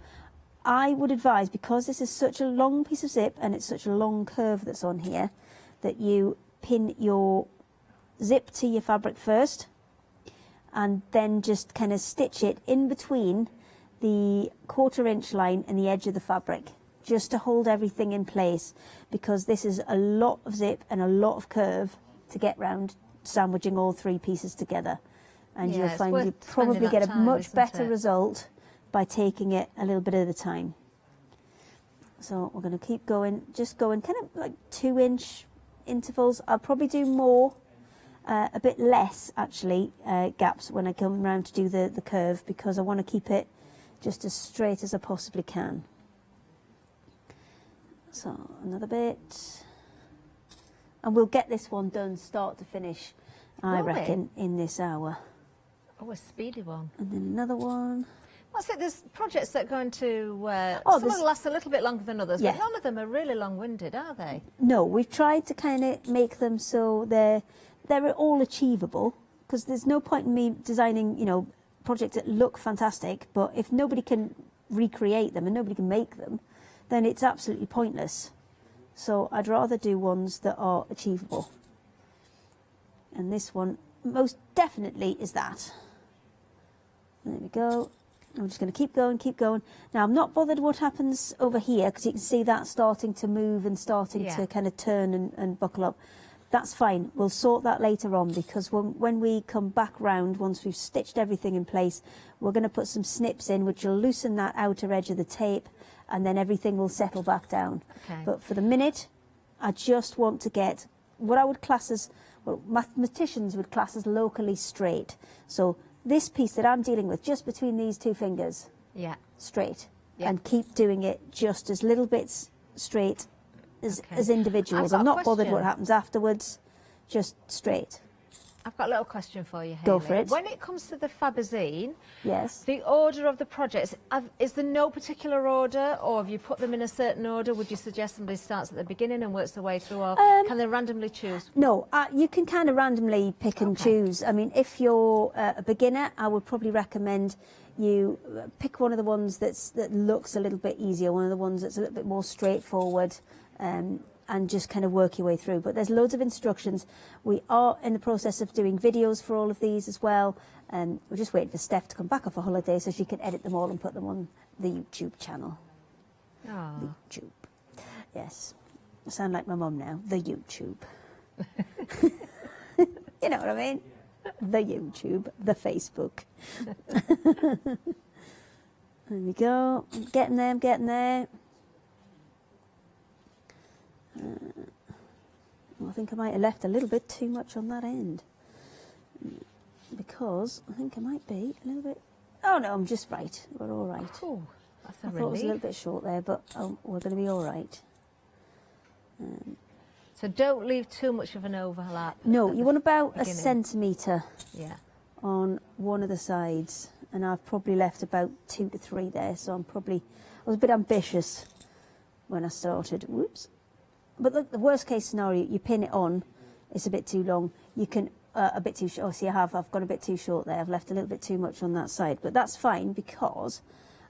I would advise, because this is such a long piece of zip and it's such a long curve that's on here, that you pin your zip to your fabric first and then just kind of stitch it in between the 1/4 inch line and the edge of the fabric, just to hold everything in place, because this is a lot of zip and a lot of curve to get round sandwiching all 3 pieces together. And you'll find you probably get a much better result by taking it a little bit at a time. So we're going to keep going, just going kind of like 2-inch intervals. I'll probably do more, a bit less actually, gaps when I come around to do the curve, because I want to keep it just as straight as I possibly can. So another bit, and we'll get this one done start to finish, I reckon, in this hour.
Oh, a speedy one.
And then another one.
What's it? There's projects that are going to, some will last a little bit longer than others, but none of them are really long-winded, are they?
No, we've tried to kind of make them so they're all achievable, because there's no point in me designing, you know, projects that look fantastic, but if nobody can recreate them and nobody can make them, then it's absolutely pointless. So I'd rather do ones that are achievable. And this one most definitely is that. There we go. I'm just going to keep going, keep going. Now, I'm not bothered what happens over here, because you can see that starting to move and starting to kind of turn and buckle up. That's fine. We'll sort that later on, because when we come back round, once we've stitched everything in place, we're going to put some snips in, which will loosen that outer edge of the tape, and then everything will settle back down. But for the minute, I just want to get what I would class as, well, mathematicians would class as locally straight. So this piece that I'm dealing with, just between these 2 fingers, straight, and keep doing it just as little bits straight as individuals. I'm not bothered what happens afterwards, just straight.
I've got a little question for you, Hayley.
Go for it.
When it comes to the Fabazine,
yes,
the order of the projects, is there no particular order, or have you put them in a certain order? Would you suggest somebody starts at the beginning and works their way through, or can they randomly choose?
No, you can kind of randomly pick and choose. I mean, if you're a beginner, I would probably recommend you pick one of the ones that looks a little bit easier, one of the ones that's a little bit more straightforward, and just kind of work your way through. But there's loads of instructions. We are in the process of doing videos for all of these as well. We're just waiting for Steph to come back off a holiday so she can edit them all and put them on the YouTube channel.
Oh.
YouTube. Yes. I sound like my mum now. The YouTube. You know what I mean? The YouTube. The Facebook. There we go. I'm getting there, I'm getting there. I think I might have left a little bit too much on that end, because I think I might be a little bit... Oh no, I'm just right. We're all right.
Oh, that's a
I thought it was a little bit short there, but we're going to be all right.
So don't leave too much of an overlap.
No, you want about a centimetre
Yeah.
on one of the sides, and I've probably left about 2 to 3 there, so I was a bit ambitious when I started. Whoops. But look, the worst case scenario, you pin it on, it's a bit too long. You can, a bit too short. Oh, see, I've gone a bit too short there. I've left a little bit too much on that side. But that's fine, because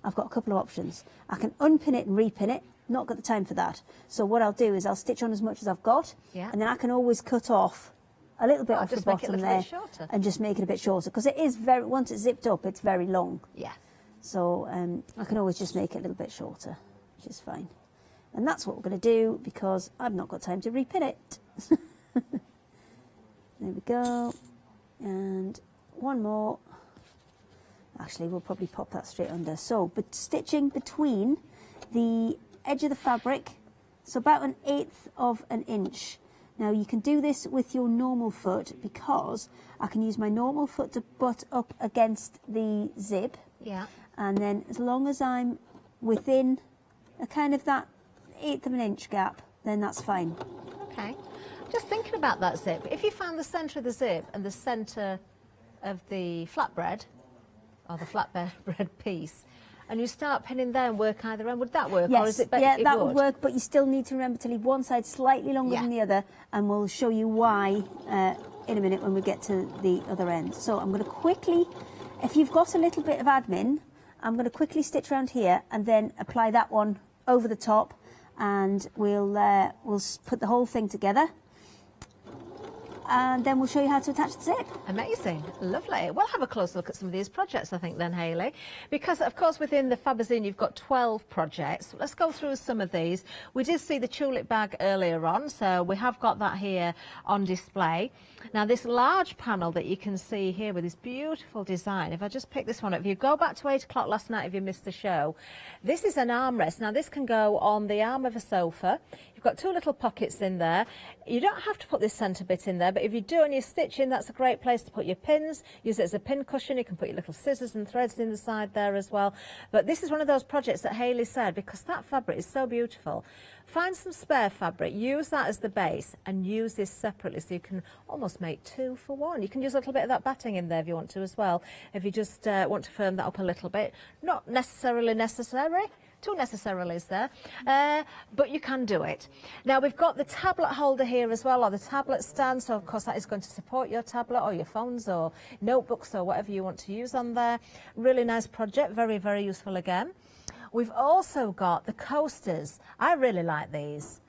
I've got a couple of options. I can unpin it and repin it. Not got the time for that. So what I'll do is I'll stitch on as much as I've got, and then I can always cut off a little bit off the bottom there and just make it a bit shorter. Because it is once it's zipped up, it's very long.
Yeah.
So I can always just make it a little bit shorter, which is fine. And that's what we're going to do, because I've not got time to repin it. There we go. And one more. Actually, we'll probably pop that straight under. So, but stitching between the edge of the fabric, so about 1/8 of an inch. Now, you can do this with your normal foot, because I can use my normal foot to butt up against the zip.
Yeah.
And then as long as I'm within a kind of that 1/8 of an inch gap, then that's fine.
Okay. Just thinking about that zip, if you found the centre of the zip and the centre of the flatbread, or the flatbread piece, and you start pinning there and work either end, would that work?
Yes,
or is it
yeah, that would work, but you still need to remember to leave one side slightly longer than the other, and we'll show you why in a minute when we get to the other end. So I'm going to quickly, if you've got a little bit of admin, I'm going to quickly stitch around here and then apply that one over the top, and we'll put the whole thing together. And then we'll show you how to attach the zip.
Amazing, lovely. We'll have a close look at some of these projects, I think, then, Hayley, because of course within the Fabazine you've got 12 projects. Let's go through some of these. We did see the tulip bag earlier on, so we have got that here on display. Now this large panel that you can see here with this beautiful design, if I just pick this one up, if you go back to 8 o'clock last night if you missed the show, this is an armrest. Now this can go on the arm of a sofa. You've got 2 little pockets in there. You don't have to put this centre bit in there, but if you do and you're stitching, that's a great place to put your pins. Use it as a pin cushion. You can put your little scissors and threads in the side there as well. But this is one of those projects that Hayley said, because that fabric is so beautiful, find some spare fabric, use that as the base, and use this separately, so you can almost make 2 for 1. You can use a little bit of that batting in there if you want to as well, if you just want to firm that up a little bit. Not necessarily necessary. 2 necessarily's there, but you can do it. Now we've got the tablet holder here as well, or the tablet stand, so of course that is going to support your tablet or your phones or notebooks or whatever you want to use on there. Really nice project, very, very useful again. We've also got the coasters. I really like these.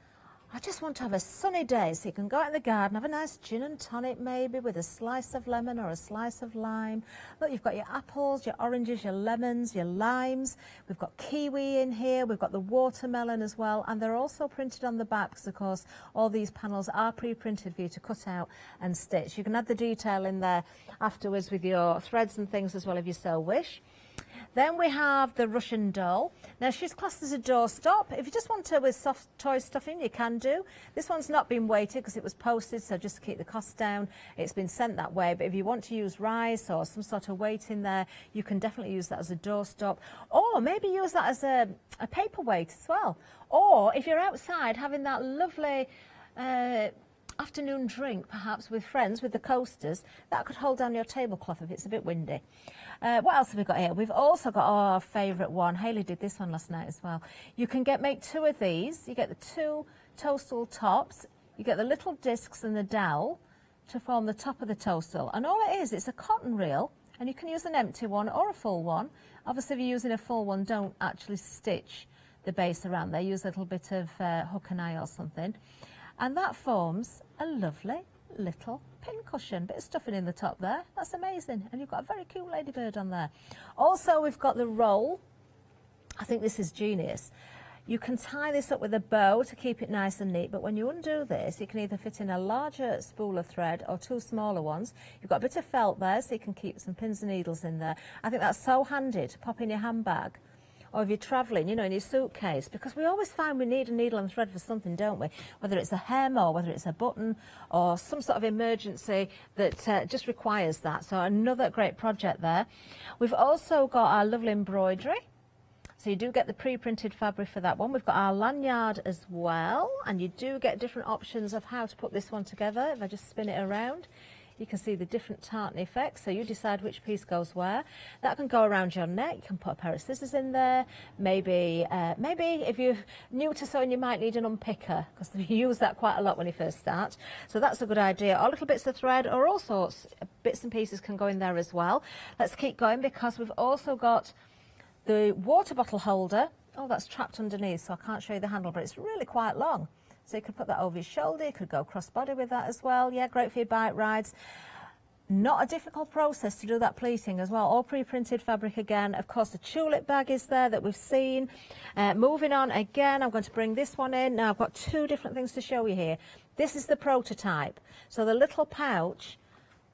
I just want to have a sunny day, so you can go out in the garden, have a nice gin and tonic maybe with a slice of lemon or a slice of lime. Look, you've got your apples, your oranges, your lemons, your limes. We've got kiwi in here. We've got the watermelon as well, and they're also printed on the back because, of course, all these panels are pre-printed for you to cut out and stitch. You can add the detail in there afterwards with your threads and things as well if you so wish. Then we have the Russian doll. Now she's classed as a doorstop. If you just want her with soft toy stuffing, you can do. This one's not been weighted because it was posted, so just to keep the costs down, it's been sent that way. But if you want to use rice or some sort of weight in there, you can definitely use that as a doorstop. Or maybe use that as a paperweight as well. Or if you're outside having that lovely afternoon drink, perhaps with friends, with the coasters, that could hold down your tablecloth if it's a bit windy. What else have we got here? We've also got our favourite one. Hayley did this one last night as well. You can make 2 of these. You get the 2 toadstool tops. You get the little discs and the dowel to form the top of the toadstool. And all it is, it's a cotton reel, and you can use an empty one or a full one. Obviously, if you're using a full one, don't actually stitch the base around there. Use a little bit of hook and eye or something. And that forms a lovely little pin cushion, bit of stuffing in the top there. That's amazing. And you've got a very cute ladybird on there. Also, we've got the roll. I think this is genius. You can tie this up with a bow to keep it nice and neat, but when you undo this, you can either fit in a larger spool of thread or 2 smaller ones. You've got a bit of felt there, so you can keep some pins and needles in there. I think that's so handy to pop in your handbag, or if you're travelling, you know, in your suitcase, because we always find we need a needle and thread for something, don't we? Whether it's a hem or whether it's a button or some sort of emergency that just requires that. So another great project there. We've also got our lovely embroidery. So you do get the pre-printed fabric for that one. We've got our lanyard as well, and you do get different options of how to put this one together. If I just spin it around, you can see the different tartan effects, so you decide which piece goes where. That can go around your neck. You can put a pair of scissors in there. Maybe if you're new to sewing, you might need an unpicker, because you use that quite a lot when you first start. So that's a good idea. Or little bits of thread, or all sorts, bits and pieces can go in there as well. Let's keep going, because we've also got the water bottle holder. Oh, that's trapped underneath, so I can't show you the handle, but it's really quite long. So you could put that over your shoulder, you could go crossbody with that as well. Yeah, great for your bike rides. Not a difficult process to do that pleating as well. All pre-printed fabric again. Of course, the tulip bag is there that we've seen. Moving on again, I'm going to bring this one in. Now, I've got 2 different things to show you here. This is the prototype. So the little pouch,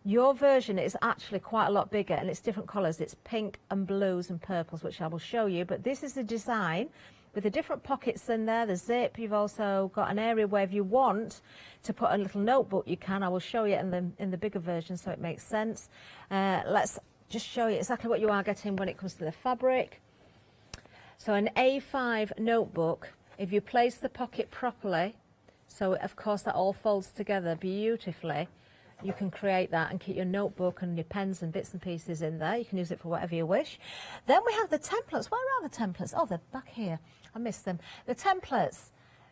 your version is actually quite a lot bigger, and it's different colours. It's pink and blues and purples, which I will show you. But this is the design with the different pockets in there, the zip. You've also got an area where if you want to put a little notebook, you can. I will show you in the bigger version so it makes sense. Let's just show you exactly what you are getting when it comes to the fabric. So an A5 notebook, if you place the pocket properly, so of course that all folds together beautifully,
You can create that and keep your notebook and your pens and bits and pieces in there. You can use it for whatever you wish. Then we have the templates. Where are the templates? Oh, they're back here. I missed them. The templates.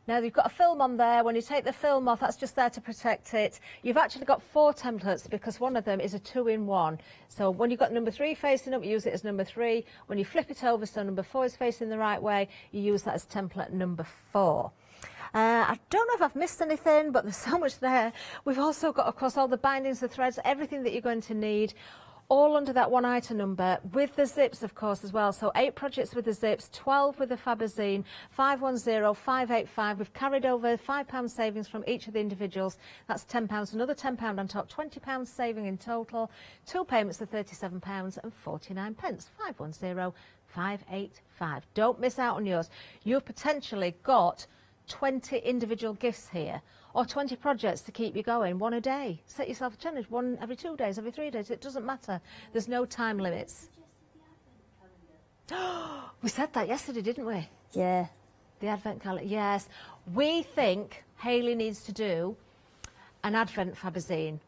Now, you've got a film on there. When you take the film off, that's just there to protect it. You've actually got 4 templates because one of them is a 2-in-1. So when you've got number 3 facing up, you use it as number 3. When you flip it over so number 4 is facing the right way, you use that as template number 4. I don't know if I've missed anything, but there's so much there. We've also got, of course, all the bindings, the threads, everything that you're going to need, all under that one item number, with the zips, of course, as well. So 8 projects with the zips, 12 with the Fabazine, 510, 585. We've carried over £5 savings from each of the individuals. That's £10, another £10 on top, £20 saving in total. 2 payments of £37.49. 510, 585. Don't miss out on yours. You've potentially got 20 individual gifts here, or 20 projects to keep you going, 1 a day. Set yourself a challenge, 1 every 2 days, every 3 days. It doesn't matter. There's no time limits. We said that yesterday, didn't we?
Yeah.
The advent calendar. Yes. We think Hayley needs to do an advent Fabazine.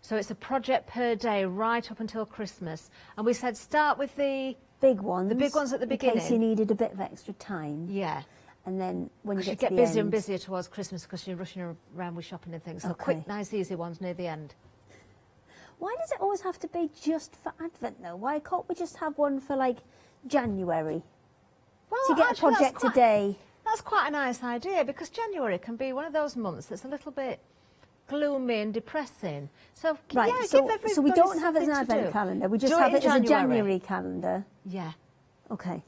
So it's a project per day right up until Christmas. And we said start with the
big ones.
The big ones at the beginning.
In case you needed a bit of extra time.
Yeah.
And then when you
get
to the
busier
end,
and busier towards Christmas because you're rushing around with shopping and things. So
Okay.
quick, nice, easy ones near the end.
Why does it always have to be just for Advent though? Why can't we just have one for like January?
Well,
to get
actually,
a project today.
That's quite a nice idea because January can be one of those months that's a little bit gloomy and depressing. So
Right,
yeah,
so
give everybody
we don't have it as an
something to
Advent
do.
calendar. We just
Do
have
it
it
in
as a January calendar.
Yeah.
Okay.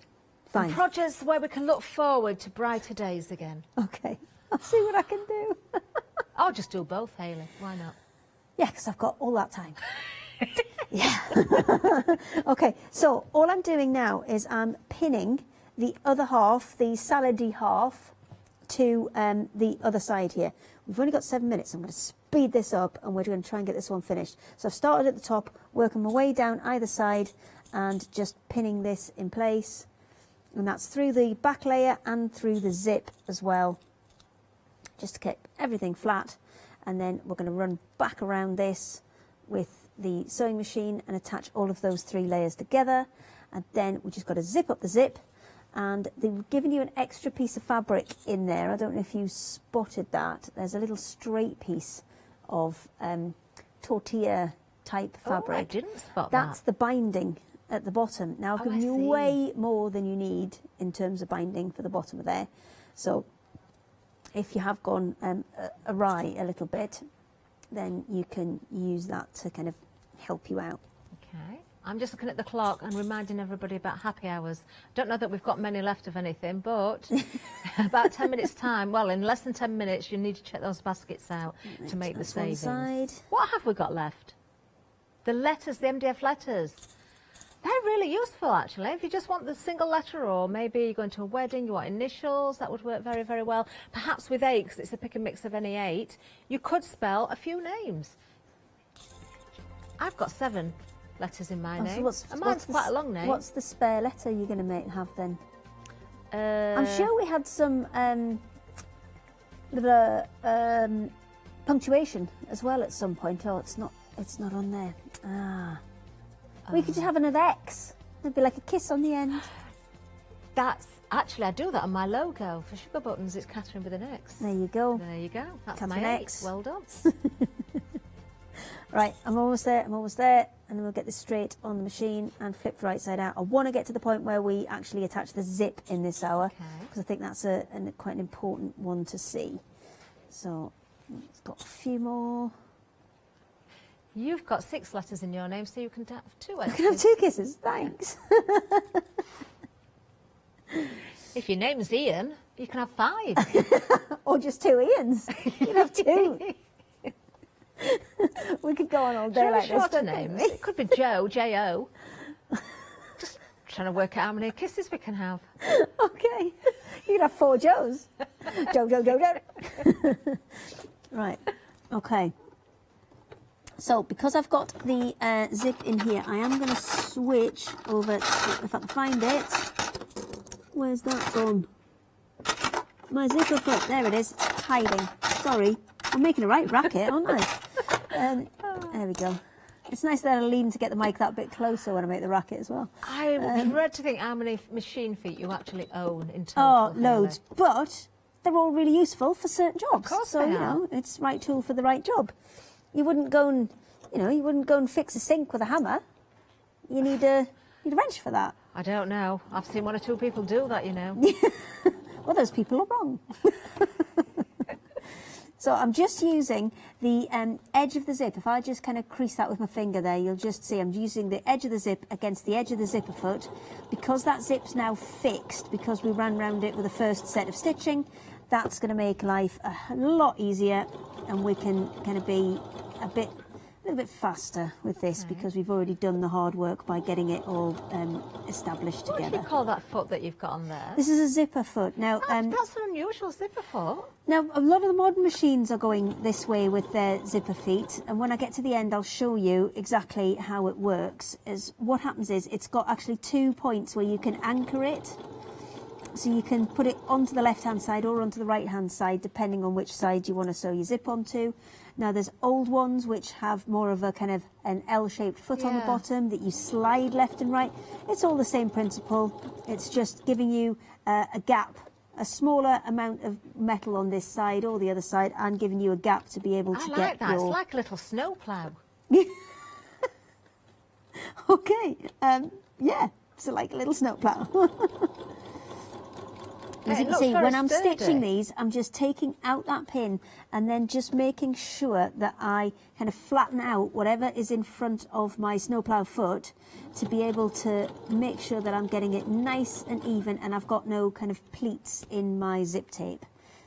And
Fine.
projects where we can look forward to brighter days again.
Okay. I'll see what I can do.
I'll just do both, Hayley. Why not?
Yeah, because I've got all that time. Yeah. Okay, so all I'm doing now is I'm pinning the other half, the salady half, to the other side here. We've only got 7 minutes. I'm going to speed this up and we're going to try and get this one finished. So I've started at the top, working my way down either side and just pinning this in place. And that's through the back layer and through the zip as well, just to keep everything flat. And then we're going to run back around this with the sewing machine and attach all of those 3 layers together. And then we just got to zip up the zip, and they've given you an extra piece of fabric in there. I don't know if you spotted that. There's a little straight piece of tortilla type fabric.
Oh, I didn't spot
That's
that.
the binding at the bottom. Now I've given you way more than you need in terms of binding for the bottom of there. So if you have gone awry a little bit, then you can use that to kind of help you out.
Okay. I'm just looking at the clock and reminding everybody about happy hours. Don't know that we've got many left of anything, but about 10 minutes time, well, in less than 10 minutes, you need to check those baskets out to make the
That's one
savings.
side.
What have we got left? The letters, the MDF letters. They're really useful, actually. If you just want the single letter, or maybe you're going to a wedding, you want initials, that would work very, very well. Perhaps with 8, because it's a pick and mix of any 8, you could spell a few names. I've got 7 letters in my name, and mine's quite a long name.
What's the spare letter you're going to have then? I'm sure we had some punctuation as well at some point. Oh, it's not on there. We could just have another X. There'd be like a kiss on the end.
That's actually, I do that on my logo for Sugar Buttons. It's Catherine with an X.
There you go.
There you go. That's
Catherine
my
X.
Well done.
Right, I'm almost there, and then we'll get this straight on the machine and flip the right side out. I want to get to the point where we actually attach the zip in this hour, because I think that's quite an important one to see. So, it's got a few more.
You've got 6 letters in your name, so you can have 2 X's.
I can have 2 kisses, thanks.
If your name's Ian, you can have 5.
Or just 2 Ians. You can have 2. We could go on all day like this.
Shorter names. It could be Joe, J-O. Just trying to work out how many kisses we can have.
Okay. You could have 4 Joes. Joe. Right. Okay. So, because I've got the zip in here, I am going to switch over to, if I can find it. Where's that gone? My zipper foot. There it is. It's hiding. Sorry. I'm making a right racket, aren't I? There we go. It's nice that I lean to get the mic that bit closer when I make the racket as well.
I dread to think how many machine feet you actually own in total.
Oh, loads. But they're all really useful for certain jobs.
Of course
so,
they
you
are.
know, it's the right tool for the right job. You wouldn't go and, you wouldn't go and fix a sink with a hammer. You need a wrench for that.
I don't know. I've seen 1 or 2 people do that, you know.
Well, those people are wrong. So I'm just using the edge of the zip. If I just kind of crease that with my finger there, you'll just see I'm using the edge of the zip against the edge of the zipper foot. Because that zip's now fixed, because we ran round it with the first set of stitching, that's going to make life a lot easier, and we can kind of be a little bit faster with this because we've already done the hard work by getting it all established together.
What do you call that foot that you've got on there?
This is a zipper foot. Now,
that's an unusual zipper foot.
Now, a lot of the modern machines are going this way with their zipper feet, and when I get to the end, I'll show you exactly how it works. What happens is it's got actually 2 points where you can anchor it. So you can put it onto the left-hand side or onto the right-hand side, depending on which side you want to sew your zip onto. Now, there's old ones which have more of a kind of an L-shaped foot on the bottom that you slide left and right. It's all the same principle. It's just giving you a gap, a smaller amount of metal on this side or the other side, and giving you a gap to be able to get
like that.
your...
It's like a little snowplow.
Okay. Yeah, it's like a little snowplow. As you can see, when I'm stitching these, I'm just taking out that pin and then just making sure that I kind of flatten out whatever is in front of my snowplow foot to be able to make sure that I'm getting it nice and even, and I've got no kind of pleats in my zip tape.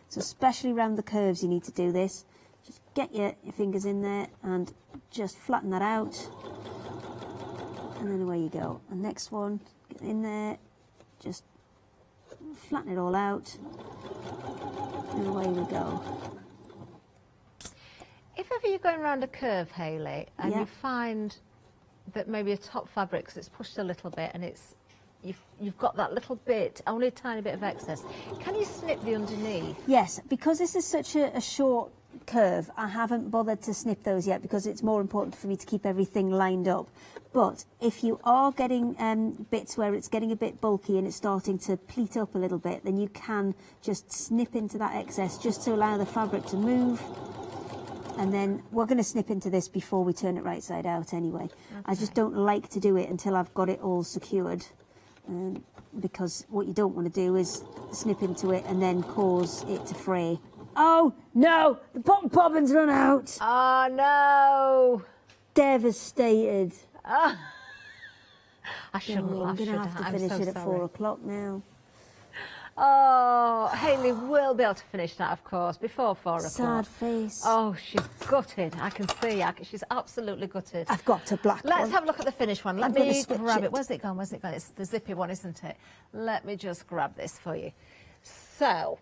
So especially around the curves you need to do this. Just get your fingers in there and just flatten that out. And then away you go. And next one, get in there, just flatten it all out, and away we go.
If ever you're going around a curve, Hayley, and you find that maybe a top fabric, because it's pushed a little bit and you've got that little bit, only a tiny bit of excess, can you snip the underneath?
Yes, because this is such a short curve, I haven't bothered to snip those yet because it's more important for me to keep everything lined up. But if you are getting bits where it's getting a bit bulky and it's starting to pleat up a little bit, then you can just snip into that excess just to allow the fabric to move. And then we're going to snip into this before we turn it right side out anyway. Okay. I just don't like to do it until I've got it all secured, because what you don't want to do is snip into it and then cause it to fray. Oh no, the pop bobbin's run out.
Oh no.
Devastated.
Oh. I shouldn't laugh,
I'm going to have to finish it at 4 o'clock now.
Oh, Hayley will be able to finish that, of course, before 4 o'clock.
Sad face.
Oh, she's gutted. I can see. She's absolutely gutted.
I've got to black
Let's
one.
have a look at the finished one. Let
I'm gonna
me
switch
grab
it.
it. Where's it gone? Where's it gone? It's the zippy one, isn't it? Let me just grab this for you. So,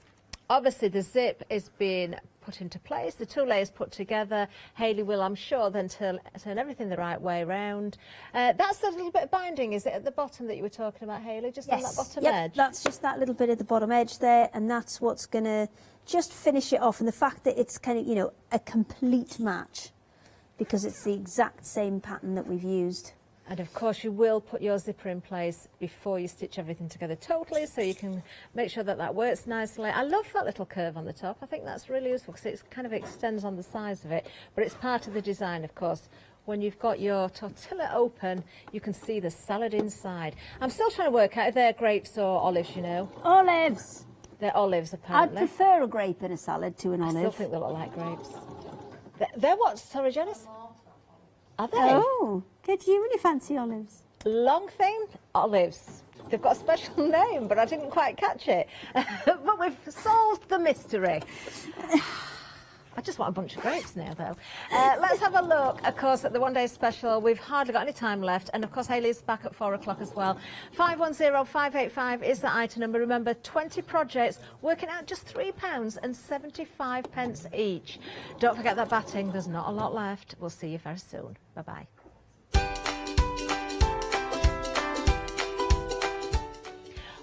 obviously, the zip is being put into place, the 2 layers put together. Hayley will, I'm sure, then turn everything the right way round. That's the little bit of binding, is it, at the bottom that you were talking about, Hayley? Just on that bottom edge?
That's just that little bit at the bottom edge there, and that's what's going to just finish it off. And the fact that it's kind of, a complete match, because it's the exact same pattern that we've used.
And of course you will put your zipper in place before you stitch everything together totally, so you can make sure that that works nicely. I love that little curve on the top. I think that's really useful because it kind of extends on the sides of it, but it's part of the design, of course. When you've got your tortilla open, you can see the salad inside. I'm still trying to work out if they're grapes or olives,
Olives!
They're olives, apparently.
I'd prefer a grape in a salad to an olive.
I still think they look like grapes. They're what? Sorry, Janice? Are they?
Oh, could you really fancy olives?
Long thing, olives. They've got a special name, but I didn't quite catch it. But we've solved the mystery. I just want a bunch of grapes now, though. Let's have a look, of course, at the one-day special. We've hardly got any time left. And, of course, Hayley's back at 4 o'clock as well. 510585 is the item number. Remember, 20 projects working out just £3.75 each. Don't forget that batting. There's not a lot left. We'll see you very soon. Bye-bye.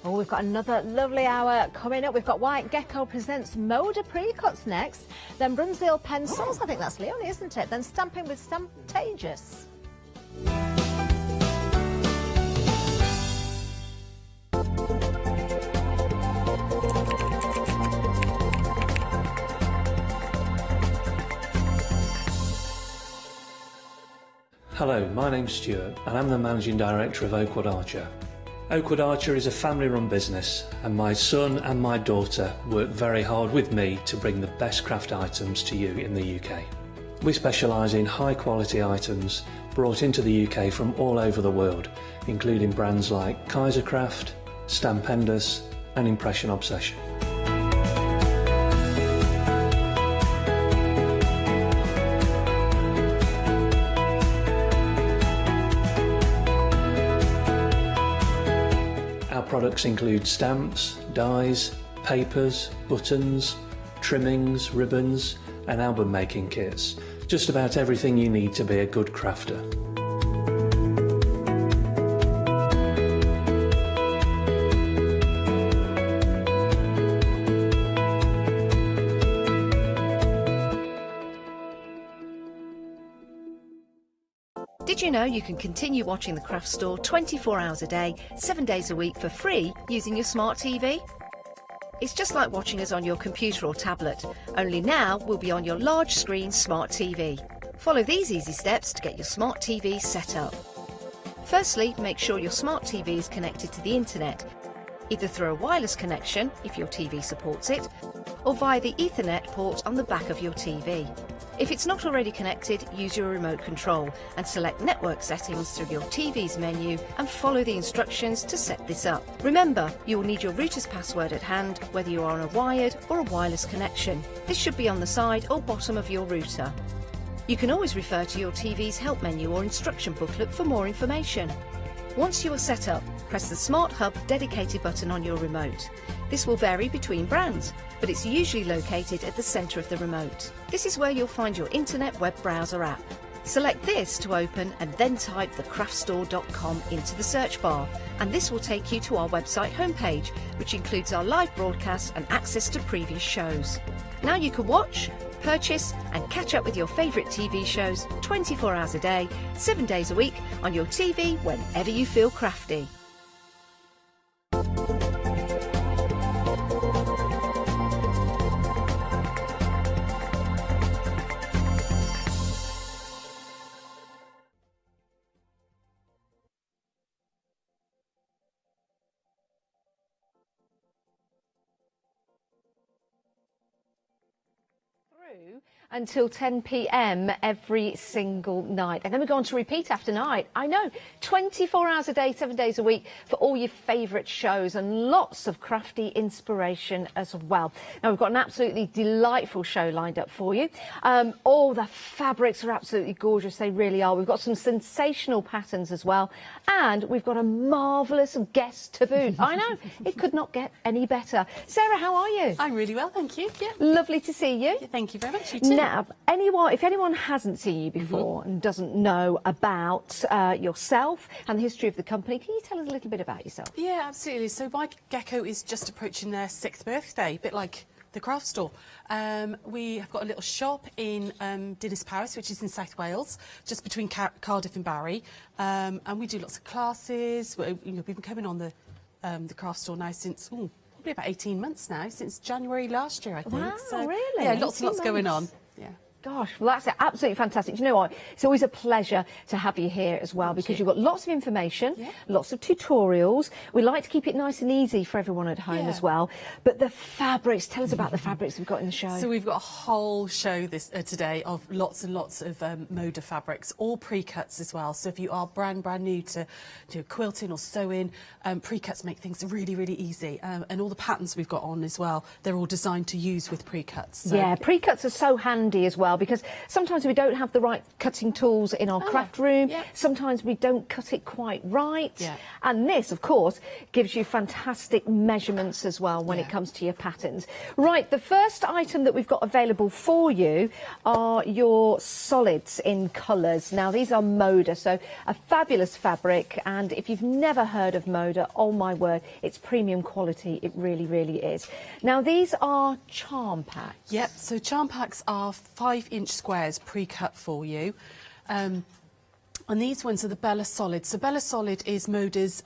Oh, we've got another lovely hour coming up. We've got White Gecko presents Moda Precuts next, then Brunswick Pencils, I think that's Leonie, isn't it? Then Stamping with Stampageous.
Hello, my name's Stuart and I'm the Managing Director of Oakwood Archer. Oakwood Archer is a family-run business and my son and my daughter work very hard with me to bring the best craft items to you in the UK. We specialise in high-quality items brought into the UK from all over the world, including brands like Kaisercraft, Stampendous and Impression Obsession. Our products include stamps, dies, papers, buttons, trimmings, ribbons and album making kits. Just about everything you need to be a good crafter.
Did you know you can continue watching the Craft Store 24 hours a day, 7 days a week for free using your smart TV? It's just like watching us on your computer or tablet, only now we'll be on your large screen smart TV. Follow these easy steps to get your smart TV set up. Firstly, make sure your smart TV is connected to the internet, either through a wireless connection if your TV supports it, or via the Ethernet port on the back of your TV. If it's not already connected, use your remote control and select network settings through your TV's menu and follow the instructions to set this up. Remember, you will need your router's password at hand, whether you are on a wired or a wireless connection. This should be on the side or bottom of your router. You can always refer to your TV's help menu or instruction booklet for more information. Once you are set up, press the Smart Hub dedicated button on your remote. This will vary between brands, but it's usually located at the centre of the remote. This is where you'll find your internet web browser app. Select this to open and then type thecraftstore.com into the search bar, and this will take you to our website homepage, which includes our live broadcasts and access to previous shows. Now you can watch, purchase and catch up with your favourite TV shows 24 hours a day, 7 days a week on your TV whenever you feel crafty.
Until 10 p.m. every single night. And then we go on to repeat after night. I know, 24 hours a day, 7 days a week for all your favourite shows and lots of crafty inspiration as well. Now, we've got an absolutely delightful show lined up for you. All the fabrics are absolutely gorgeous. They really are. We've got some sensational patterns as well. And we've got a marvellous guest to boot. I know, it could not get any better. Sarah, how are you?
I'm really well, thank you. Yeah.
Lovely to see you.
Yeah, thank you very much. You too.
Now, if anyone hasn't seen you before and doesn't know about yourself and the history of the company, can you tell us a little bit about yourself?
Yeah, absolutely. So White Gecko is just approaching their 6th birthday, a bit like the Craft Store. We have got a little shop in Dinas Powys, which is in South Wales, just between Cardiff and Barry, and we do lots of classes. We've been coming on the Craft Store now since probably about 18 months now, since January last year, I think.
Wow,
so,
really?
Yeah, lots and lots going on. Yeah.
Gosh, well, that's absolutely fantastic. Do you know what? It's always a pleasure to have you here as well, because you've got lots of information, lots of tutorials. We like to keep it nice and easy for everyone at home as well. But the fabrics, tell us about the fabrics we've got in the show.
So we've got a whole show today of lots and lots of Moda fabrics, all pre-cuts as well. So if you are brand new to quilting or sewing, pre-cuts make things really, really easy. And all the patterns we've got on as well, they're all designed to use with pre-cuts. So.
Yeah, pre-cuts are so handy as well. well, because sometimes we don't have the right cutting tools in our craft room. Sometimes we don't cut it quite right. And this, of course, gives you fantastic measurements as well when it comes to your patterns. Right, the first item that we've got available for you are your solids in colours. Now, these are Moda, so a fabulous fabric, and if you've never heard of Moda, oh my word, it's premium quality. It really, really is. Now, these are charm packs.
Yep, so charm packs are 5-inch squares pre-cut for you. And these ones are the Bella Solid. So Bella Solid is Moda's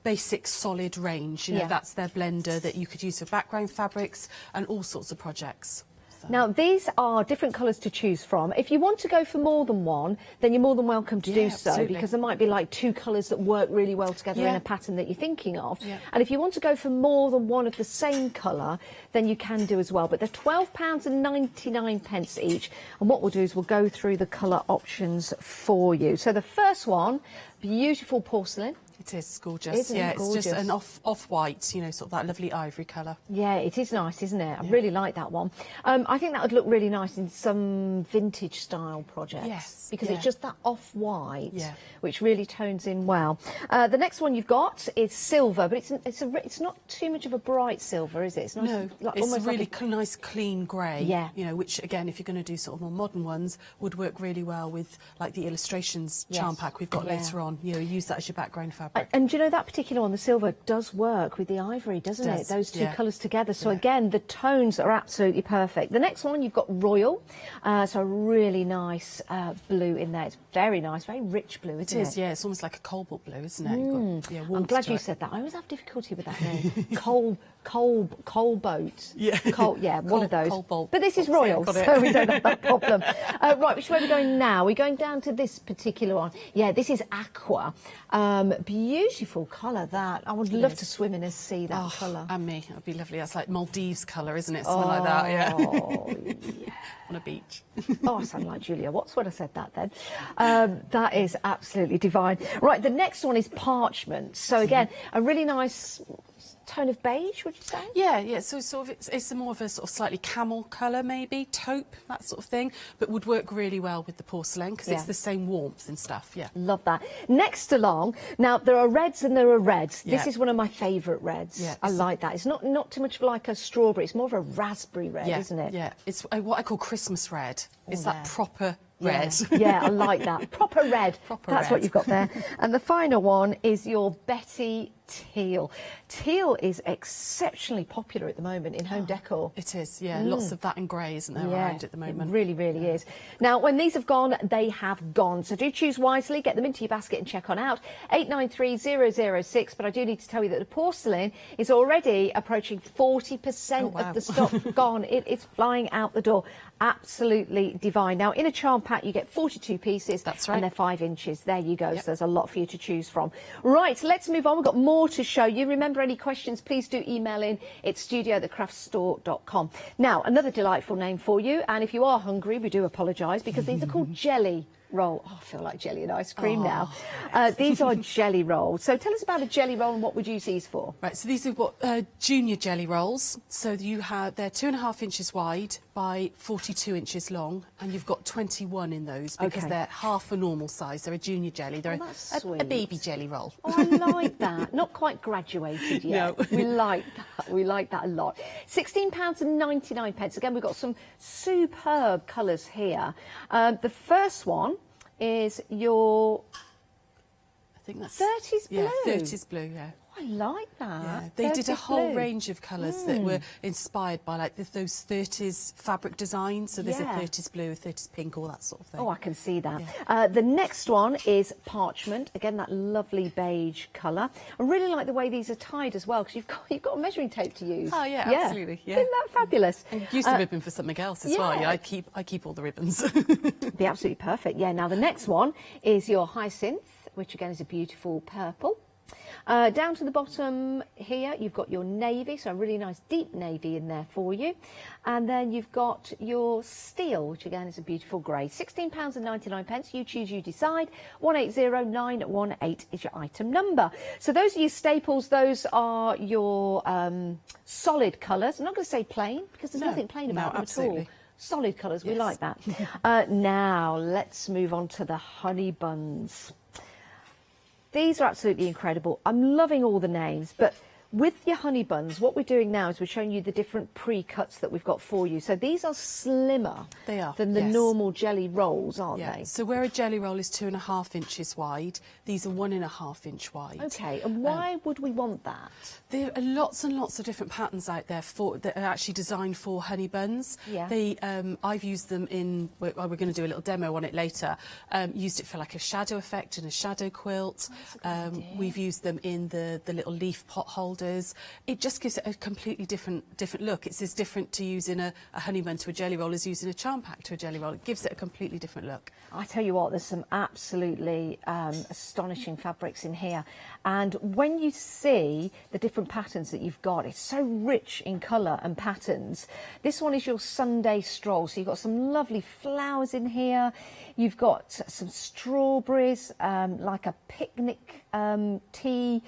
basic solid range. You know, that's their blender that you could use for background fabrics and all sorts of projects.
Now, these are different colours to choose from. If you want to go for more than one, then you're more than welcome to do so,
absolutely.
because there might be like 2 colours that work really well together in a pattern that you're thinking of. And if you want to go for more than one of the same colour, then you can do as well. But they're £12.99 each. And what we'll do is we'll go through the colour options for you. So the first one, beautiful porcelain.
It is gorgeous. It's just an off-white, you know, sort of that lovely ivory colour.
Yeah, it is nice, isn't it? I really like that one. I think that would look really nice in some vintage style projects.
Yes.
Because it's just that off-white, which really tones in well. The next one you've got is silver, but it's not too much of a bright silver, is it? It's nice,
No,
like,
it's
almost
really
like a
nice, clean grey.
Yeah.
You know, which again, if you're going to do sort of more modern ones, would work really well with like the illustrations charm pack we've got later on. You know, use that as your background fabric.
And do you know that particular one, the silver, does work with the ivory, doesn't it? Those two colours together. So again, the tones are absolutely perfect. The next one, you've got Royal. So a really nice blue in there. It's very nice, very rich blue, isn't it?
It is, yeah. It's almost like a cobalt blue, isn't it? You've got,
I'm glad you said that. I always have difficulty with that name. Coal boat. One of those.
Cobalt.
But this is Royal, so we don't have that problem. Right, which way are we going now? We're going down to this particular one. Yeah, this is Aqua. Beautiful colour, that. I would love to swim in a sea, that colour.
And me. That would be lovely. That's like Maldives colour, isn't it? Something like that, yeah. On a beach.
Oh, I sound like Julia Watts when I said that then. That is absolutely divine. Right, the next one is Parchment. So again, a really nice tone of beige, would you say?
Yeah. So sort of it's more of a sort of slightly camel colour, maybe taupe, that sort of thing, but would work really well with the porcelain because it's the same warmth and stuff. Yeah,
love that. Next along, now there are reds and there are reds. This is one of my favourite reds.
Yeah,
I like that. It's not too much like a strawberry. It's more of a raspberry red, isn't it?
Yeah, it's what I call Christmas red. It's that proper red.
Yeah, I like that. Proper red. That's what you've got there. And the final one is your Betty Teal. Teal is exceptionally popular at the moment in home decor.
It is, yeah. Lots of that in grey, isn't there, around at the moment?
It really, really is. Now, when these have gone, they have gone. So do choose wisely, get them into your basket and check on out. 893006, but I do need to tell you that the porcelain is already approaching 40% of the stock gone. It's flying out the door. Absolutely divine. Now, in a charm pack, you get 42 pieces.
That's right.
And they're 5 inches. There you go. So there's a lot for you to choose from. Right, let's move on. We've got more to show you. Remember, any questions, please do email in. It's studio@thecraftstore.com. Now, another delightful name for you. And if you are hungry, we do apologise, because these are called jelly roll. Oh, I feel like jelly and ice cream now. These are jelly rolls. So tell us about a jelly roll and what would you use these for?
Right, so these are what junior jelly rolls. So they're 2.5 inches wide by 42 inches long, and you've got 21 in those because they're half a normal size. They're a junior jelly. They're a baby jelly roll.
Oh, I like that. Not quite graduated yet. No. We like that. We like that a lot. £16.99. Again, we've got some superb colours here. The first one is your,
I think that's
30s blue.
Yeah, 30s blue, yeah.
Oh, I like that.
Yeah, they did a whole range of colours that were inspired by like those 30s fabric designs. So there's a 30s blue, a 30s pink, all that sort of thing.
Oh, I can see that. Yeah. The next one is Parchment. Again, that lovely beige colour. I really like the way these are tied as well, because you've got a measuring tape to use.
Oh yeah, absolutely. Yeah.
Isn't that fabulous?
And use the ribbon for something else as well. Yeah, I keep all the ribbons.
Be absolutely perfect. Yeah. Now the next one is your Hyacinth, which again is a beautiful purple. Down to the bottom here, you've got your navy, so a really nice deep navy in there for you. And then you've got your steel, which again is a beautiful grey. £16.99. You choose, you decide. 180918 is your item number. So those are your staples. Those are your solid colours. I'm not going to say plain, because there's nothing plain about them at all. Solid colours, we
Yes.
like that. Now, let's move on to the honey buns. These are absolutely incredible. I'm loving all the names, but with your honey buns, what we're doing now is we're showing you the different pre-cuts that we've got for you. So these are slimmer than the normal jelly rolls, aren't they?
So where a jelly roll is 2.5 inches wide, these are 1.5 inch wide.
Okay, and why would we want that?
There are lots and lots of different patterns out there that are actually designed for honey buns.
Yeah.
I've used them in, we're going to do a little demo on it later, used it for like a shadow effect and a shadow quilt. We've used them in the little leaf pot holders. It just gives it a completely different look. It's as different to using a honey bun to a jelly roll as using a charm pack to a jelly roll. It gives it a completely different look.
I tell you what, there's some absolutely astonishing fabrics in here. And when you see the different patterns that you've got, it's so rich in colour and patterns. This one is your Sunday stroll. So you've got some lovely flowers in here. You've got some strawberries, like a picnic tea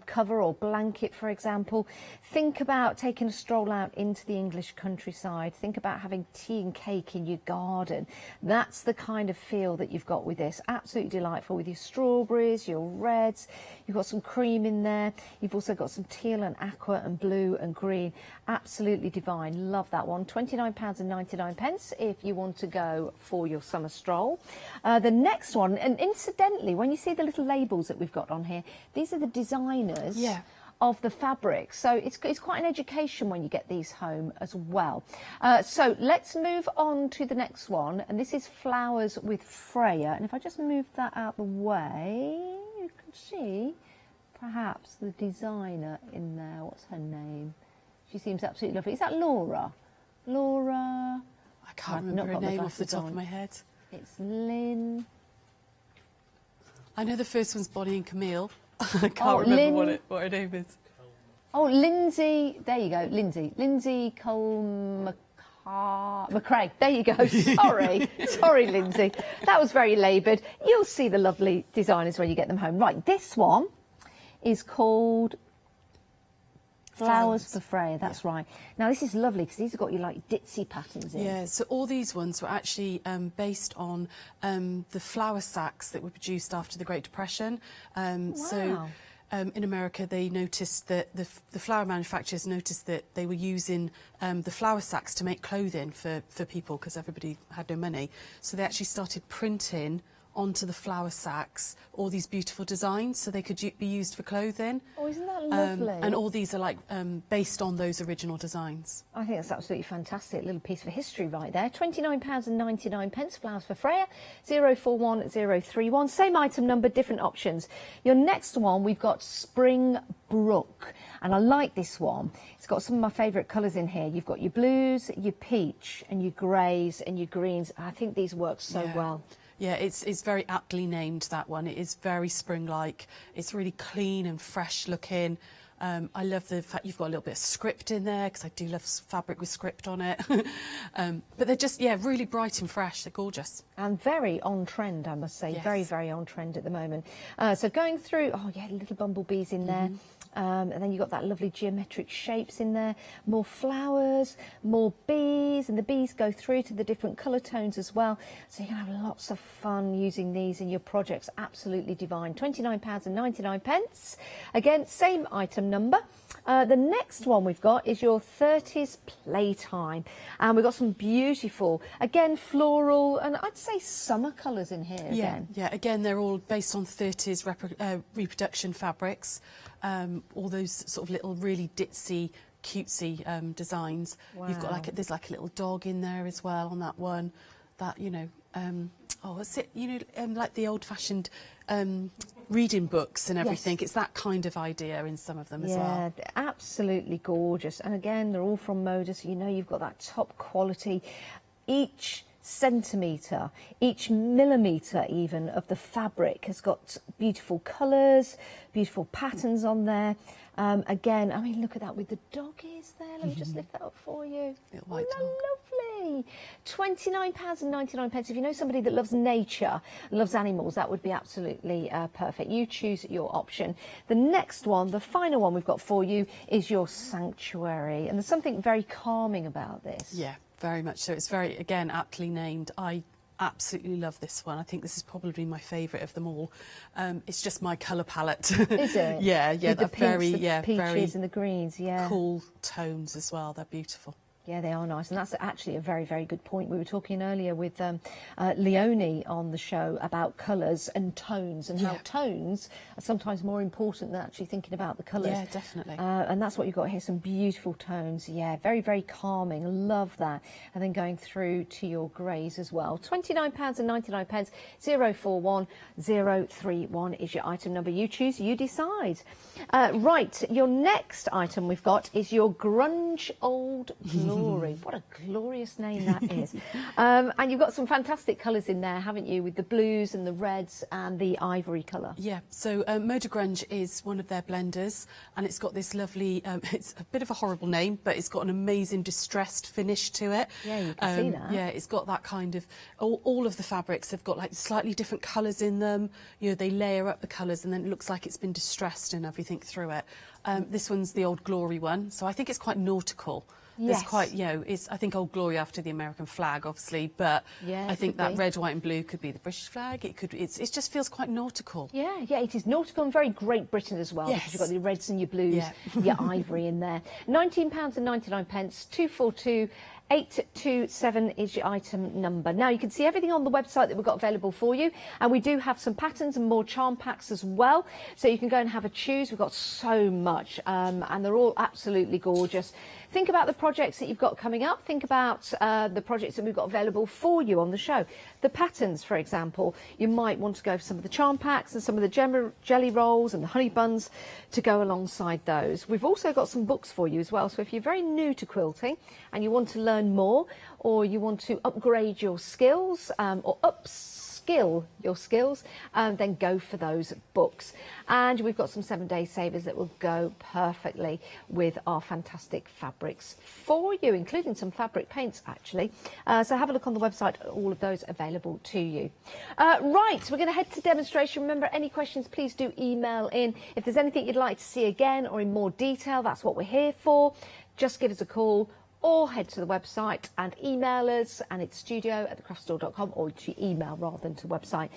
cover or blanket, for example. Think about taking a stroll out into the English countryside. Think about having tea and cake in your garden. That's the kind of feel that you've got with this. Absolutely delightful with your strawberries, your reds. You've got some cream in there. You've also got some teal and aqua and blue and green. Absolutely divine. Love that one. £29.99 if you want to go for your summer stroll. The next one, and incidentally, when you see the little labels that we've got on here, these are the designers of the fabric. So it's quite an education when you get these home as well. So let's move on to the next one. And this is Flowers with Freya. And if I just move that out the way, you can see perhaps the designer in there. What's her name? She seems absolutely lovely. Is that Laura? Laura?
I can't remember her name off the top of my head.
It's Lynn.
I know the first one's Bonnie and Camille. I can't remember what her name is.
Oh, Lindsay. There you go, Lindsay. Lindsay Cole McRae. There you go. Sorry. Sorry, Lindsay. That was very laboured. You'll see the lovely designers when you get them home. Right, this one is called Flowers for Freya, that's right. Now, this is lovely because these have got your, like, ditzy patterns in.
Yeah, so all these ones were actually based on the flour sacks that were produced after the Great Depression. So in America, they noticed that the flour manufacturers noticed that they were using the flour sacks to make clothing for people because everybody had no money. So they actually started printing onto the flour sacks all these beautiful designs so they could be used for clothing.
Oh, isn't that lovely?
And all these are like based on those original designs.
I think that's absolutely fantastic. A little piece of history right there. £29.99, Flowers for Freya, 041031. Same item number, different options. Your next one, we've got Springbrook. And I like this one. It's got some of my favourite colours in here. You've got your blues, your peach, and your greys, and your greens. I think these work so well.
Yeah, it's very aptly named, that one. It is very spring-like. It's really clean and fresh looking. I love the fact you've got a little bit of script in there because I do love fabric with script on it. But they're just, really bright and fresh. They're gorgeous.
And very on trend, I must say. Yes. Very, very on trend at the moment. So going through, little bumblebees in there. And then you've got that lovely geometric shapes in there. More flowers, more bees, and the bees go through to the different colour tones as well. So you can have lots of fun using these in your projects. Absolutely divine. £29.99. Again, same item number. The next one we've got is your 30s Playtime. And we've got some beautiful, again, floral, and I'd say summer colours in here again.
Yeah, again, they're all based on 30s reproduction fabrics. All those sort of little really ditzy, cutesy designs.
Wow.
You've got there's like a little dog in there as well on that one. That, what's it? Like the old-fashioned reading books and everything. Yes. It's that kind of idea in some of them as well.
Yeah, they're absolutely gorgeous. And again, they're all from Moda, so you've got that top quality. Each centimetre, each millimetre even of the fabric has got beautiful colours, beautiful patterns on there. Again, I mean, look at that with the doggies there. Let me just lift that up for you.
Little white dog.
Lovely. £29.99. If you know somebody that loves nature, loves animals, that would be absolutely perfect. You choose your option. The next one, the final one we've got for you, is your Sanctuary. And there's something very calming about this.
Yeah. Very much so. It's very, again, aptly named. I absolutely love this one. I think this is probably my favourite of them all. It's just my colour palette.
Is it?
Yeah,
With the pinks, the peaches
very
and the greens, yeah.
cool tones as well. They're beautiful.
Yeah, they are nice, and that's actually a very, very good point. We were talking earlier with Leonie on the show about colours and tones, and how tones are sometimes more important than actually thinking about the colours.
Yeah, definitely.
And that's what you've got here, some beautiful tones. Yeah, very, very calming. Love that. And then going through to your greys as well. £29.99, 041 031 is your item number. You choose, you decide. Right, your next item we've got is your Grunge Old Glory. What a glorious name that is. And you've got some fantastic colours in there, haven't you, with the blues and the reds and the ivory colour.
Yeah, so Moda Grunge is one of their blenders, and it's got this lovely, it's a bit of a horrible name, but it's got an amazing distressed finish to it.
Yeah, you can see that.
Yeah, it's got that kind of, all of the fabrics have got like slightly different colours in them. You know, they layer up the colours and then it looks like it's been distressed and everything through it. This one's the Old Glory one, so I think it's quite nautical.
Yes.
It's quite, you know, it's, I think Old Glory after the American flag, obviously, but
Yeah,
I think that
be.
red, white and blue could be the British flag. It could, it just feels quite nautical.
Yeah, yeah, it is nautical and very Great Britain as well, because you've got your reds and your blues, your ivory in there. £19.99, 242 827 is your item number. Now, you can see everything on the website that we've got available for you, and we do have some patterns and more charm packs as well, so you can go and have a choose. We've got so much, and they're all absolutely gorgeous. Think about the projects that you've got coming up. Think about the projects that we've got available for you on the show. The patterns, for example, you might want to go for some of the charm packs and some of the jelly rolls and the honey buns to go alongside those. We've also got some books for you as well. So if you're very new to quilting and you want to learn more, or you want to upgrade your skills or upskill your skills, then go for those books. And we've got some 7-day savers that will go perfectly with our fantastic fabrics for you, including some fabric paints actually. So have a look on the website, all of those available to you. Right, we're going to head to demonstration. Remember, any questions, please do email in. If there's anything you'd like to see again or in more detail, that's what we're here for. Just give us a call, or head to the website and email us, and it's studio@thecraftstore.com, or to email rather than to website,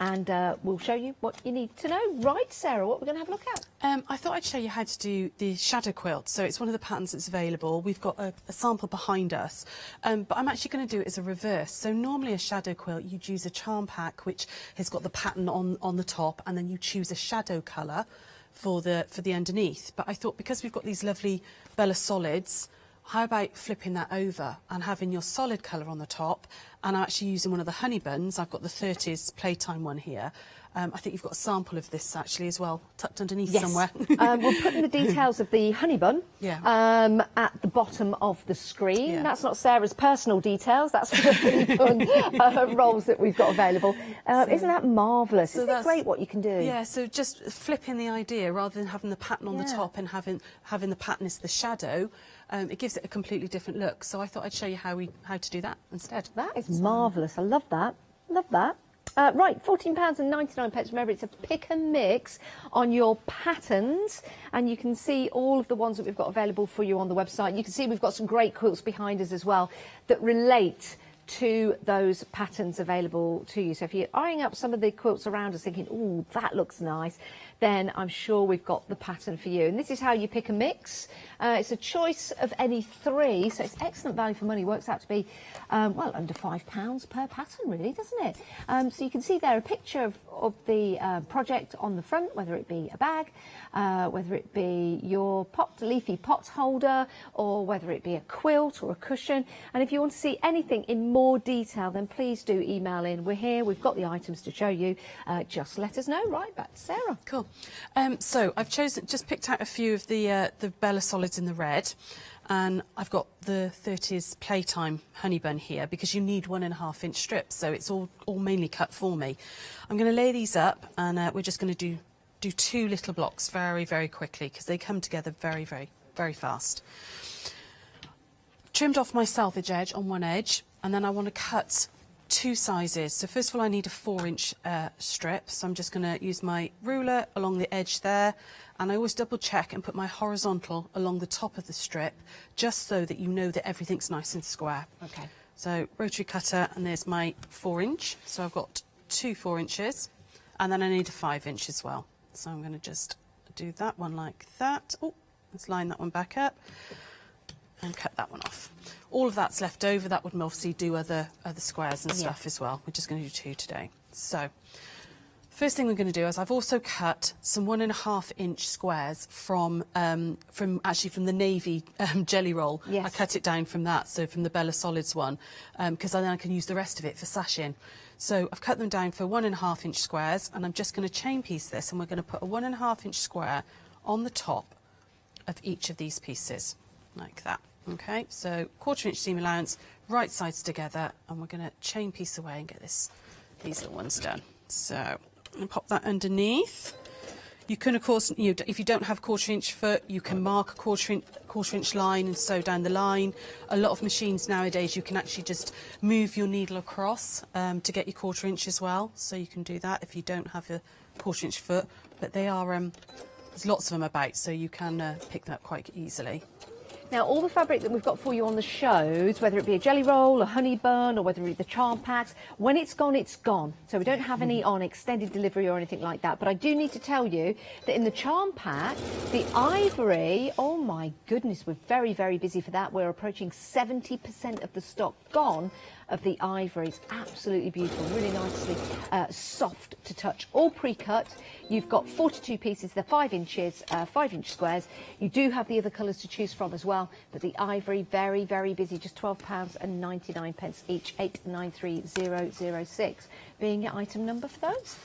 and we'll show you what you need to know. Right, Sarah, what we're going to have a look at?
I thought I'd show you how to do the shadow quilt. So it's one of the patterns that's available. We've got a sample behind us, but I'm actually going to do it as a reverse. So normally a shadow quilt, you'd use a charm pack which has got the pattern on the top, and then you choose a shadow colour for the underneath. But I thought, because we've got these lovely Bella Solids, how about flipping that over and having your solid colour on the top? And I'm actually using one of the honey buns. I've got the 30s Playtime one here. I think you've got a sample of this actually as well, tucked underneath somewhere.
We'll put in the details of the honey bun at the bottom of the screen.
Yeah.
That's not Sarah's personal details, that's for the honey bun rolls that we've got available. Isn't that marvellous? Isn't it great what you can do?
Yeah, so just flipping the idea, rather than having the pattern on the top and having the pattern as the shadow, it gives it a completely different look. So I thought I'd show you how to do that instead.
That is marvellous. I love that. Love that. Right, £14.99. Remember, it's a pick and mix on your patterns, and you can see all of the ones that we've got available for you on the website. You can see we've got some great quilts behind us as well that relate to those patterns available to you. So if you're eyeing up some of the quilts around us thinking, oh, that looks nice, then I'm sure we've got the pattern for you. And this is how you pick a mix. It's a choice of any 3, so it's excellent value for money. Works out to be, well, under £5 per pattern, really, doesn't it? So you can see there a picture of the project on the front, whether it be a bag, whether it be your leafy pot holder, or whether it be a quilt or a cushion. And if you want to see anything in more detail, then please do email in. We're here, we've got the items to show you. Just let us know. Right, back to Sarah.
Cool. So I've just picked out a few of the Bella Solids in the red, and I've got the 30s Playtime honey bun here because you need 1.5-inch strips, so it's all mainly cut for me. I'm going to lay these up, and we're just going to do 2 little blocks very, very quickly because they come together very, very, very fast. Trimmed off my selvage edge on one edge, and then I want to cut two sizes. So first of all, I need a 4-inch strip. So I'm just going to use my ruler along the edge there. And I always double check and put my horizontal along the top of the strip, just so that you know that everything's nice and square.
Okay.
So rotary cutter, and there's my 4-inch. So I've got 2 4 inches, and then I need a 5-inch as well. So I'm going to just do that one like that. Oh, let's line that one back up and cut that one off. All of that's left over. That would obviously do other squares and stuff as well. We're just going to do 2 today. So first thing we're going to do is I've also cut some 1.5-inch squares from the navy jelly roll.
Yes.
I cut it down from that, so from the Bella Solids one, because then I can use the rest of it for sashing. So I've cut them down for 1.5-inch squares, and I'm just going to chain piece this, and we're going to put a 1.5-inch square on the top of each of these pieces, like that. Okay, so 1/4-inch seam allowance, right sides together, and we're going to chain piece away and get these little ones done. So I'm going to pop that underneath. You can, of course, if you don't have 1/4-inch foot, you can mark a 1/4-inch line and sew down the line. A lot of machines nowadays, you can actually just move your needle across to get your 1/4-inch as well. So you can do that if you don't have a 1/4-inch foot. But they are, there's lots of them about, so you can pick them up quite easily.
Now, all the fabric that we've got for you on the shows, whether it be a jelly roll, a honey bun, or whether it be the charm packs, when it's gone, it's gone. So we don't have any on extended delivery or anything like that. But I do need to tell you that in the charm pack, the ivory, oh my goodness, we're very, very busy for that. We're approaching 70% of the stock gone of the ivory. It's absolutely beautiful, really nicely soft to touch, all pre-cut. You've got 42 pieces, they're 5 inches, 5-inch squares. You do have the other colours to choose from as well, but the ivory, very, very busy, just £12.99 each, 893006 being your item number for those.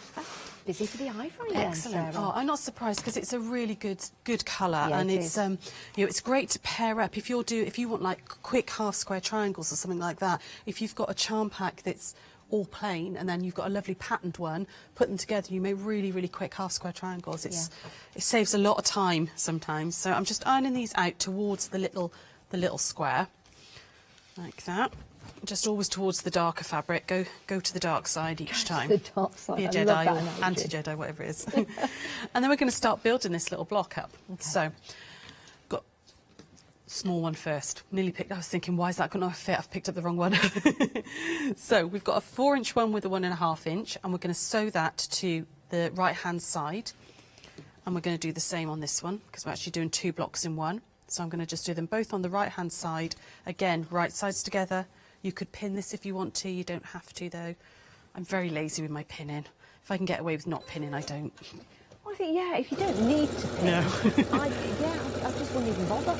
Busy for the ivory then,
Excellent.
Sarah.
Oh, I'm not surprised, because it's a really good colour,
Yeah,
and
it
it's
is.
it's great to pair up if you want like quick half square triangles or something like that. If you've got a charm pack that's all plain and then you've got a lovely patterned one, put them together, you make really, really quick half square triangles. It saves a lot of time sometimes. So I'm just ironing these out towards the little square, like that. Just always towards the darker fabric. Go to the dark side each time.
The dark side.
Be a
I
Jedi
love that
or
analogy.
anti-Jedi, whatever it is. And then we're going to start building this little block up. Okay. So, got small one first. Nearly picked. I was thinking, why is that going to fit? I've picked up the wrong one. So we've got a 4-inch one with a 1.5-inch, and we're going to sew that to the right-hand side. And we're going to do the same on this one, because we're actually doing 2 blocks in one. So I'm going to just do them both on the right-hand side. Again, right sides together. You could pin this if you want to. You don't have to, though. I'm very lazy with my pinning. If I can get away with not pinning, I don't.
I think, yeah, if you don't need to pin,
No.
I just wouldn't even bother.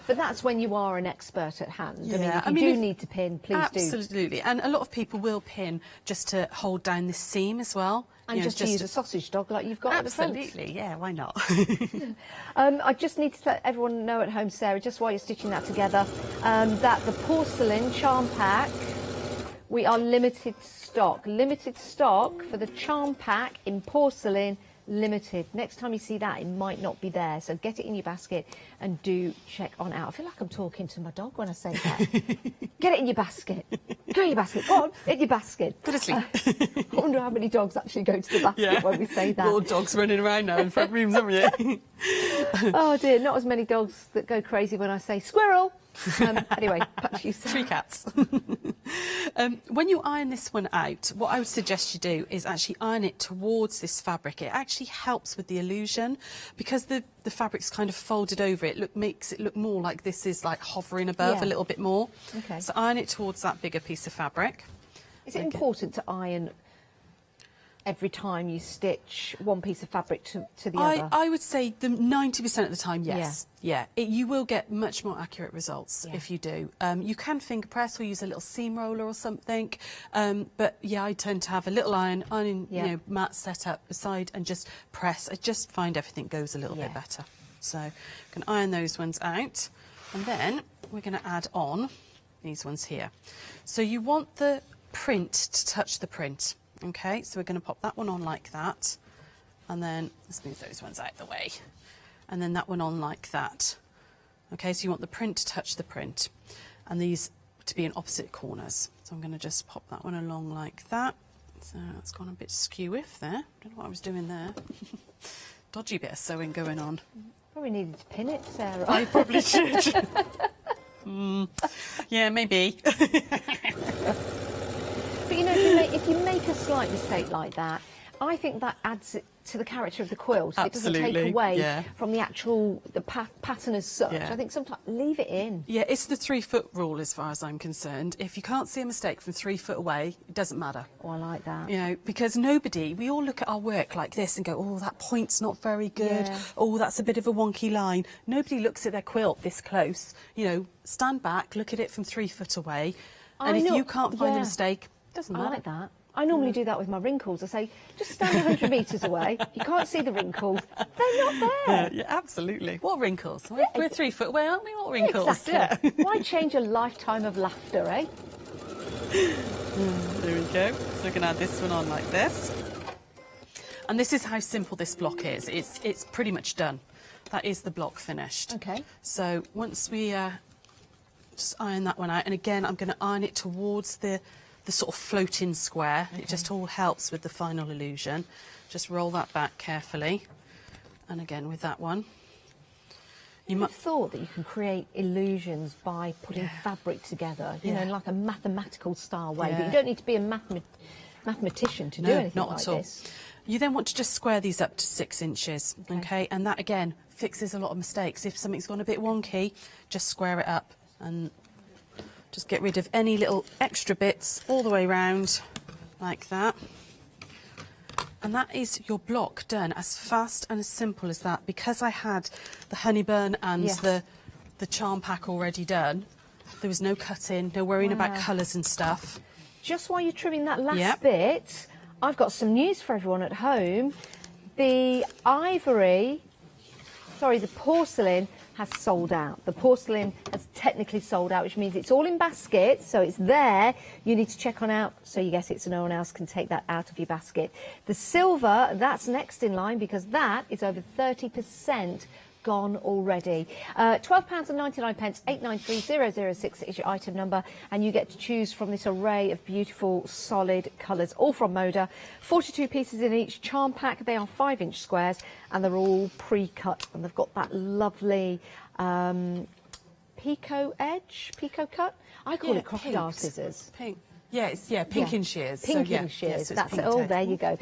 But that's when you are an expert at hand.
Yeah,
I mean, if you do need to pin, please do.
Absolutely. And a lot of people will pin just to hold down this seam as well.
And just to use a sausage dog like you've got at the front.
Absolutely, yeah, why not?
I just need to let everyone know at home, Sarah, just while you're stitching that together, that the porcelain charm pack, we are limited stock. Limited stock for the charm pack in porcelain, limited. Next time you see that, it might not be there. So get it in your basket and do check on out. I feel like I'm talking to my dog when I say that. Get it in your basket. Go in your basket. Go on, in your basket.
Go to sleep.
I wonder how many dogs actually go to the basket when we say that.
All dogs running around now in front rooms, haven't you?
Oh dear, not as many dogs that go crazy when I say squirrel. Anyway, back to you, Sarah.
3 cats. When you iron this one out, what I would suggest you do is actually iron it towards this fabric. It actually helps with the illusion, because the fabric's kind of folded over it. Makes it look more like this is like hovering above a little bit more.
Okay.
So iron it towards that bigger piece of fabric.
Is it important to iron every time you stitch one piece of fabric to the other?
I would say 90% of the time, yes. Yeah. You will get much more accurate results if you do. You can finger press or use a little seam roller or something. But yeah, I tend to have a little ironing mat set up beside and just press. I just find everything goes a little bit better. So I'm going to iron those ones out. And then we're going to add on these ones here. So you want the print to touch the print. Okay, so we're going to pop that one on like that, and then let's move those ones out of the way, and then that one on like that. Okay, so you want the print to touch the print, and these to be in opposite corners.
So I'm going to just pop that one along like that. So it's gone a bit skew-iff there. Don't know what I was doing there. Dodgy bit of sewing going on.
Probably needed to pin it, Sarah.
I probably should. Yeah, maybe.
But you know, if you make a slight mistake like that, I think that adds it to the character of the quilt.
Absolutely.
It doesn't take away
Yeah.
from the actual pattern as such.
Yeah.
I think sometimes leave it in.
Yeah, it's the 3 foot rule as far as I'm concerned. If you can't see a mistake from 3 foot away, it doesn't matter.
Oh, I like that.
You know, because we all look at our work like this and go, oh, that point's not very good.
Yeah.
Oh, that's a bit of a wonky line. Nobody looks at their quilt this close. You know, stand back, look at it from 3 foot away. And if you can't find the mistake, doesn't matter.
I like that. I normally do that with my wrinkles. I say, just stand 100 metres away. If you can't see the wrinkles, they're not there.
Yeah, absolutely. What wrinkles? We're 3 foot away, aren't we? What wrinkles?
Exactly. Why change a lifetime of laughter, eh?
There we go. So we can add this one on like this. And this is how simple this block is. It's pretty much done. That is the block finished.
Okay.
So once we just iron that one out, and again, I'm going to iron it towards the sort of floating square.
Okay.
It just all helps with the final illusion. Just roll that back carefully. And again, with that one.
You might have thought that you can create illusions by putting fabric together, you know, in like a mathematical style way, but you don't need to be a mathematician to do anything
not
like
at all.
this.
You then want to just square these up to 6 inches, okay? And that, again, fixes a lot of mistakes. If something's gone a bit wonky, just square it up and just get rid of any little extra bits all the way round, like that. And that is your block done, as fast and as simple as that. Because I had the Honeybun and the charm pack already done, there was no cutting, no worrying about colours and stuff.
Just while you're trimming that last bit, I've got some news for everyone at home. The porcelain has sold out. The porcelain has technically sold out, which means it's all in baskets, so it's there. You need to check on out so you get it so no one else can take that out of your basket. The silver, that's next in line because that is over 30% gone already. £12.99, 893006 is your item number, and you get to choose from this array of beautiful solid colours, all from Moda. 42 pieces in each charm pack. They are 5-inch squares and they're all pre-cut, and they've got that lovely picot cut. I call it crocodile scissors.
Pink. Yeah, it's pinking shears.
Pinking shears. That's it. Oh, there you go.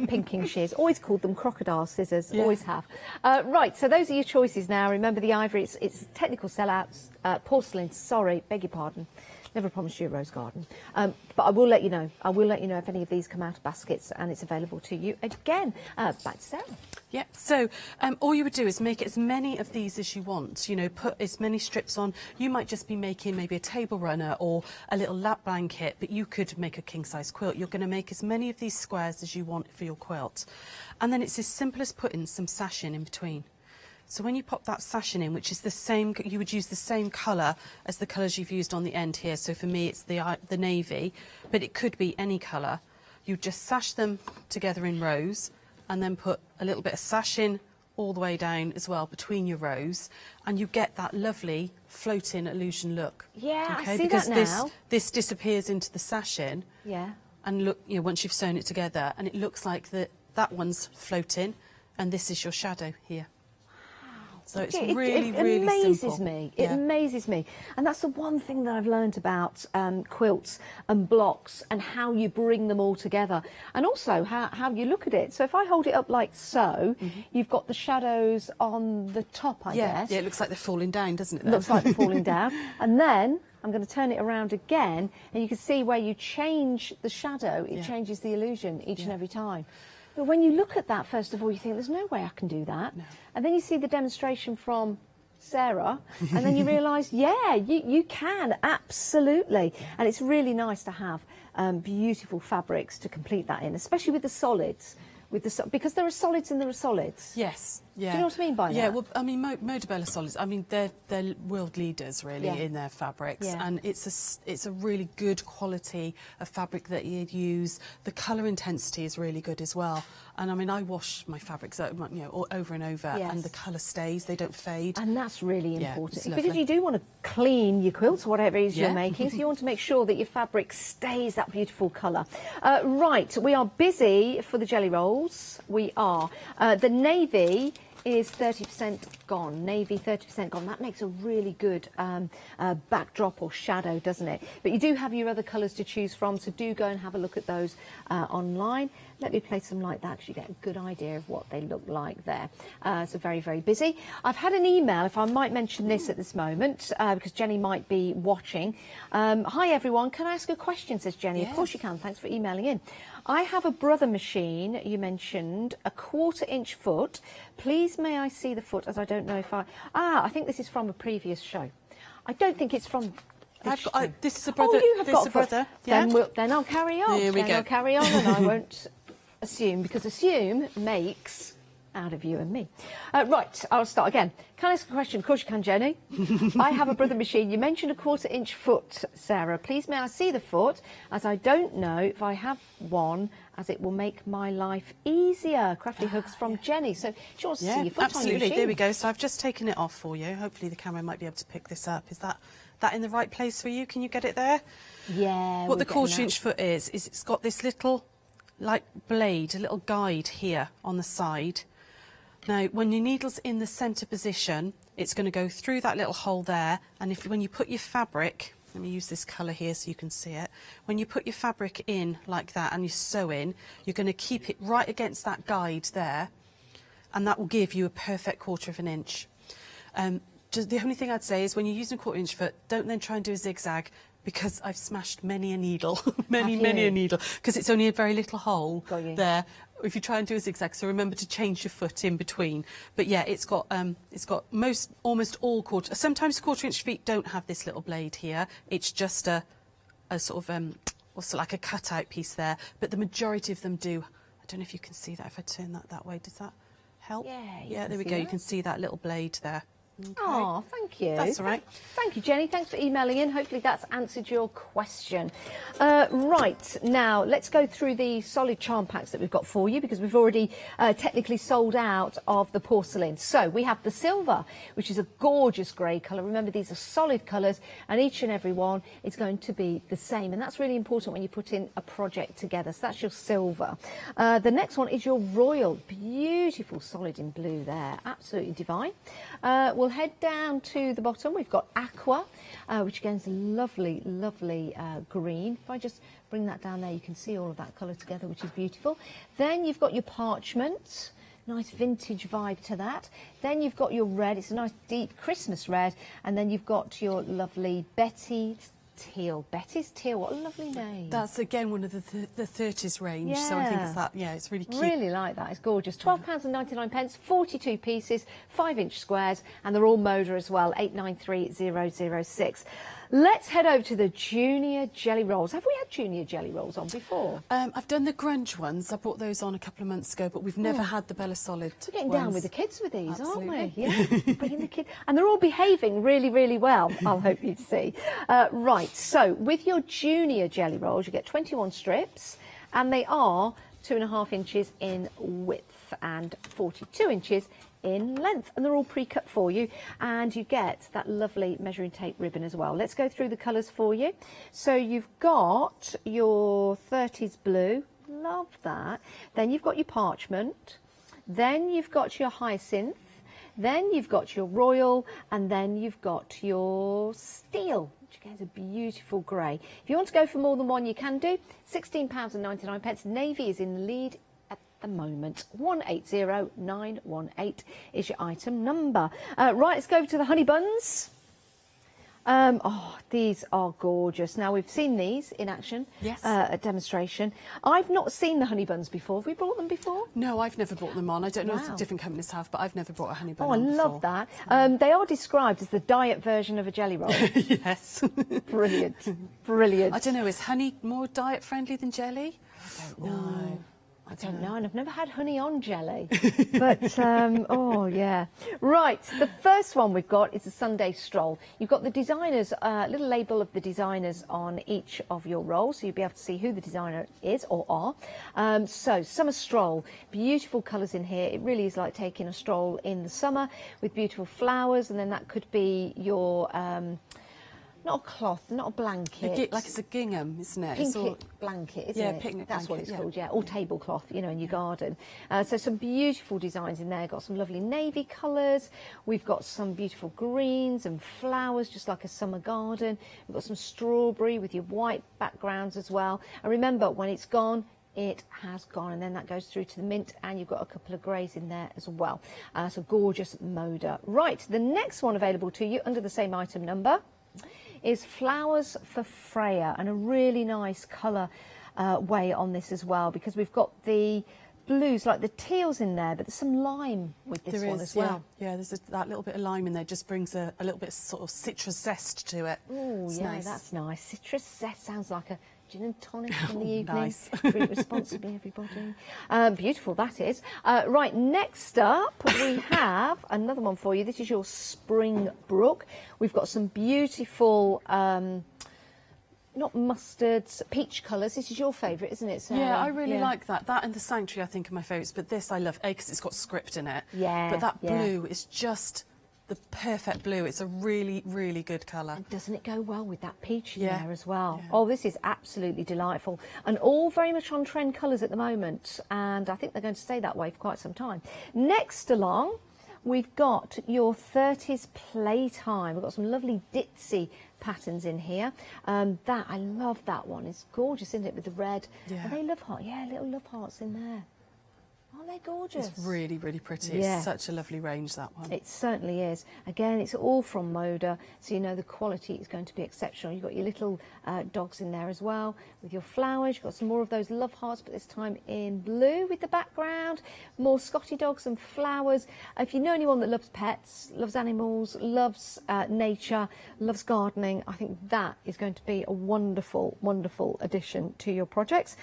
Pinking shears. Always called them crocodile scissors. Always have. Right. So those are your choices now. Remember the ivory. It's technical sellouts. Porcelain. Sorry, beg your pardon. Never promised you a rose garden. But I will let you know. I will let you know if any of these come out of baskets and it's available to you again. Back to Sarah.
Yeah, so all you would do is make as many of these as you want, you know, put as many strips on. You might just be making maybe a table runner or a little lap blanket, but you could make a king-size quilt. You're going to make as many of these squares as you want for your quilt. And then it's as simple as putting some sashing in between. So when you pop that sashing in, which is the same, you would use the same colour as the colours you've used on the end here. So for me, it's the navy, but it could be any colour. You just sash them together in rows, and then put a little bit of sashing all the way down as well between your rows, and you get that lovely floating illusion look.
Yeah,
okay?
I see
Because
that now.
this disappears into the sashing.
Yeah.
And look, you know, once you've sewn it together, and it looks like that one's floating, and this is your shadow here. So it's really, really
amazes
simple.
me. It amazes me. And that's the one thing that I've learned about quilts and blocks and how you bring them all together. And also how you look at it. So if I hold it up like so, you've got the shadows on the top, I guess.
Yeah, it looks like they're falling down, doesn't it?
Looks like they're falling down. And then I'm going to turn it around again, and you can see where you change the shadow, it changes the illusion each and every time. But when you look at that, first of all, you think, there's no way I can do that. No. And then you see the demonstration from Sarah, and then you realise, yeah, you can, absolutely. And it's really nice to have beautiful fabrics to complete that in, especially with the solids. Because there are solids and there are solids.
Yes.
Yeah.
Do you know what I mean by that?
Yeah, well, I mean, Modabella Solids, I mean, they're world leaders, really, in their fabrics.
Yeah.
And it's a really good quality of fabric that you'd use. The colour intensity is really good as well. And, I mean, I wash my fabrics, over and over, and the colour stays. They don't fade.
And that's really
Yeah,
important.
it's
Because
lovely.
you do want to clean your quilts, whatever it is you're
Yeah.
making, so you want to make sure that your fabric stays that beautiful colour. Right, we are busy for the jelly rolls. We are. The navy is 30% gone. Navy 30% gone. That makes a really good backdrop or shadow, doesn't it? But you do have your other colours to choose from, so do go and have a look at those online. Let me place them like that because you get a good idea of what they look like there. So very, very busy. I've had an email, if I might mention this at this moment, because Jenny might be watching. Hi everyone, can I ask a question, says Jenny. Of course you can, thanks for emailing in. I have a brother machine, you mentioned, a 1/4 inch foot. Please may I see the foot, as I don't know if I think this is from a previous show. I don't think it's from
this is a brother.
Oh, you have
this
got
is a
a foot.
brother. Yeah.
Then I'll carry on.
Here we
then
go.
I'll carry on and I won't assume, because assume makes out of you and me. Right, I'll start again. Can I ask a question? Of course you can, Jenny. I have a brother machine. You mentioned a 1/4 inch foot, Sarah. Please may I see the foot, as I don't know if I have one, as it will make my life easier. Crafty hugs from Jenny. So she wants to see your foot
absolutely.
on your machine.
There we go. So I've just taken it off for you. Hopefully the camera might be able to pick this up. Is that in the right place for you? Can you get it there?
Yeah.
What the 1/4 inch foot is it's got this little, like, blade, a little guide here on the side. Now, when your needle's in the centre position, it's going to go through that little hole there, and when you put your fabric, let me use this colour here so you can see it, when you put your fabric in like that and you sew in, you're going to keep it right against that guide there, and that will give you a perfect 1/4 inch. Just the only thing I'd say is when you're using a 1/4 inch foot, don't then try and do a zigzag, because I've smashed many a needle, many a needle, because it's only a very little hole there. If you try and do a zigzag, so remember to change your foot in between. But yeah, it's got almost all sometimes 1/4 inch feet don't have this little blade here. It's just a sort of also like a cutout piece there. But the majority of them do. I don't know if you can see that. If I turn that way, does that help? Yeah, there we go. You can see that little blade there. Okay.
Oh, thank you.
That's all right.
Thank you, Jenny. Thanks for emailing in. Hopefully that's answered your question. Right, now let's go through the solid charm packs that we've got for you, because we've already technically sold out of the porcelain. So we have the silver, which is a gorgeous grey colour. Remember, these are solid colours, and each and every one is going to be the same. And that's really important when you put in a project together. So that's your silver. The next one is your royal. Beautiful solid in blue there. Absolutely divine. We'll head down to the bottom. We've got aqua, which again is a lovely, lovely green. If I just bring that down there, you can see all of that colour together, which is beautiful. Then you've got your parchment. Nice vintage vibe to that. Then you've got your red. It's a nice deep Christmas red. And then you've got your lovely Betty's Teal. Betty's Teal, what a lovely name.
That's again one of the 30s range, so I think it's that. Yeah, it's really cute.
Really like that. It's gorgeous. £12.99, 42 pieces, 5-inch squares, and they're all Moda as well. 893006. Let's head over to the junior jelly rolls. Have we had junior jelly rolls on before?
I've done the grunge ones. I brought those on a couple of months ago, but we've never had the Bella Solid.
We're getting
ones.
down with the kids with these,
Absolutely.
aren't we? Yeah, bringing the kids, and they're all behaving really, really well. I'll hope you'd see. Right, so with your junior jelly rolls, you get 21 strips, and they are 2.5 inches in width and 42 inches in length, and they're all pre-cut for you, and you get that lovely measuring tape ribbon as well. Let's go through the colours for you. So you've got your 30s blue, love that. Then you've got your parchment, then you've got your hyacinth, then you've got your royal, and then you've got your steel, which again is a beautiful grey. If you want to go for more than one, you can do. £16.99. Navy is in the lead at the moment. 180918 is your item number. Right, let's go over to the honey buns. Oh, these are gorgeous. Now, we've seen these in action, a demonstration. I've not seen the honey buns before. Have we brought them before?
No, I've never brought them on. I don't know if different companies have, but I've never brought a honey bun
Oh, I
on
love
before.
that. They are described as the diet version of a jelly roll.
Yes.
Brilliant. Brilliant.
I don't know, is honey more diet friendly than jelly?
I don't know. I don't know, and I've never had honey on jelly, but oh yeah. Right, the first one we've got is a Sunday stroll. You've got the designers, little label of the designers on each of your rolls, so you'll be able to see who the designer is or are. So summer stroll, beautiful colours in here. It really is like taking a stroll in the summer with beautiful flowers, and then that could be your not a cloth, not a blanket.
Like it's a gingham, isn't it?
Picnic blanket, isn't it?
Picnic
That's what
blanket,
it's called, yeah. Or tablecloth, you know, in your garden. So some beautiful designs in there. Got some lovely navy colours. We've got some beautiful greens and flowers, just like a summer garden. We've got some strawberry with your white backgrounds as well. And remember, when it's gone, it has gone, and then that goes through to the mint, and you've got a couple of greys in there as well. So gorgeous moda. Right, the next one available to you under the same item number is Flowers for Freya, and a really nice colour way on this as well, because we've got the blues, like the teals in there, but there's some lime with this one as well.
Yeah, there's that little bit of lime in there, just brings a little bit of sort of citrus zest to it.
Oh, yeah,
nice.
That's nice. Citrus zest sounds like a gin and tonic in the evening.
Nice.
Drink responsibly, everybody. Beautiful, that is. Right, next up, we have another one for you. This is your Spring Brook. We've got some beautiful, not mustards, peach colours. This is your favourite, isn't it, Sarah?
Yeah, I really like that. That and the Sanctuary, I think, are my favourites. But this I love, A, because it's got script in it.
Yeah.
But that blue is just the perfect blue. It's a really, really good colour.
And doesn't it go well with that peach in
Yeah.
there as well?
Yeah.
Oh, this is absolutely delightful. And all very much on trend colours at the moment. And I think they're going to stay that way for quite some time. Next along, we've got your 30s Playtime. We've got some lovely ditzy patterns in here. That, I love that one. It's gorgeous, isn't it, with the red?
Yeah.
Are they love hearts? Yeah, little love hearts in there. Aren't they gorgeous?
It's really, really pretty.
Yeah.
It's such a lovely range, that one.
It certainly is. Again, it's all from Moda, so you know the quality is going to be exceptional. You've got your little dogs in there as well with your flowers. You've got some more of those love hearts, but this time in blue with the background. More Scotty dogs and flowers. If you know anyone that loves pets, loves animals, loves nature, loves gardening, I think that is going to be a wonderful, wonderful addition to your projects.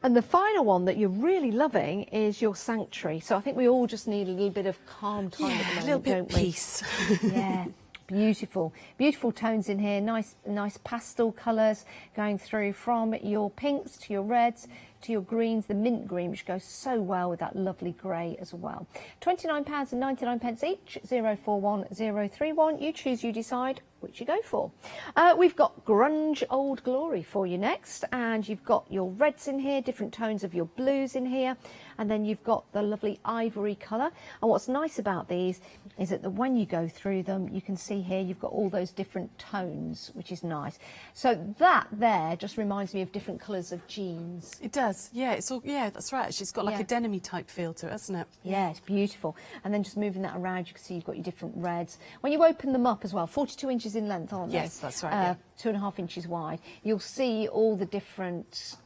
And the final one that you're really loving is your Sanctuary. So I think we all just need a little bit of calm time at the moment,
a little bit
don't
of
we?
peace.
Yeah, beautiful. Beautiful tones in here, nice pastel colours going through from your pinks to your reds to your greens, the mint green, which goes so well with that lovely grey as well. £29.99 each, 041031. You choose, you decide which you go for. We've got Grunge Old Glory for you next, and you've got your reds in here, different tones of your blues in here, and then you've got the lovely ivory colour. And what's nice about these is that when you go through them, you can see here you've got all those different tones, which is nice. So that there just reminds me of different colours of jeans.
It does, yeah. It's all, yeah, that's right. It's got like a denim-y type feel to it, hasn't it?
Yeah, it's beautiful. And then just moving that around, you can see you've got your different reds. When you open them up as well, 42 inches in length, aren't they?
Yes, that's right. Yeah.
2.5 inches wide. You'll see all the different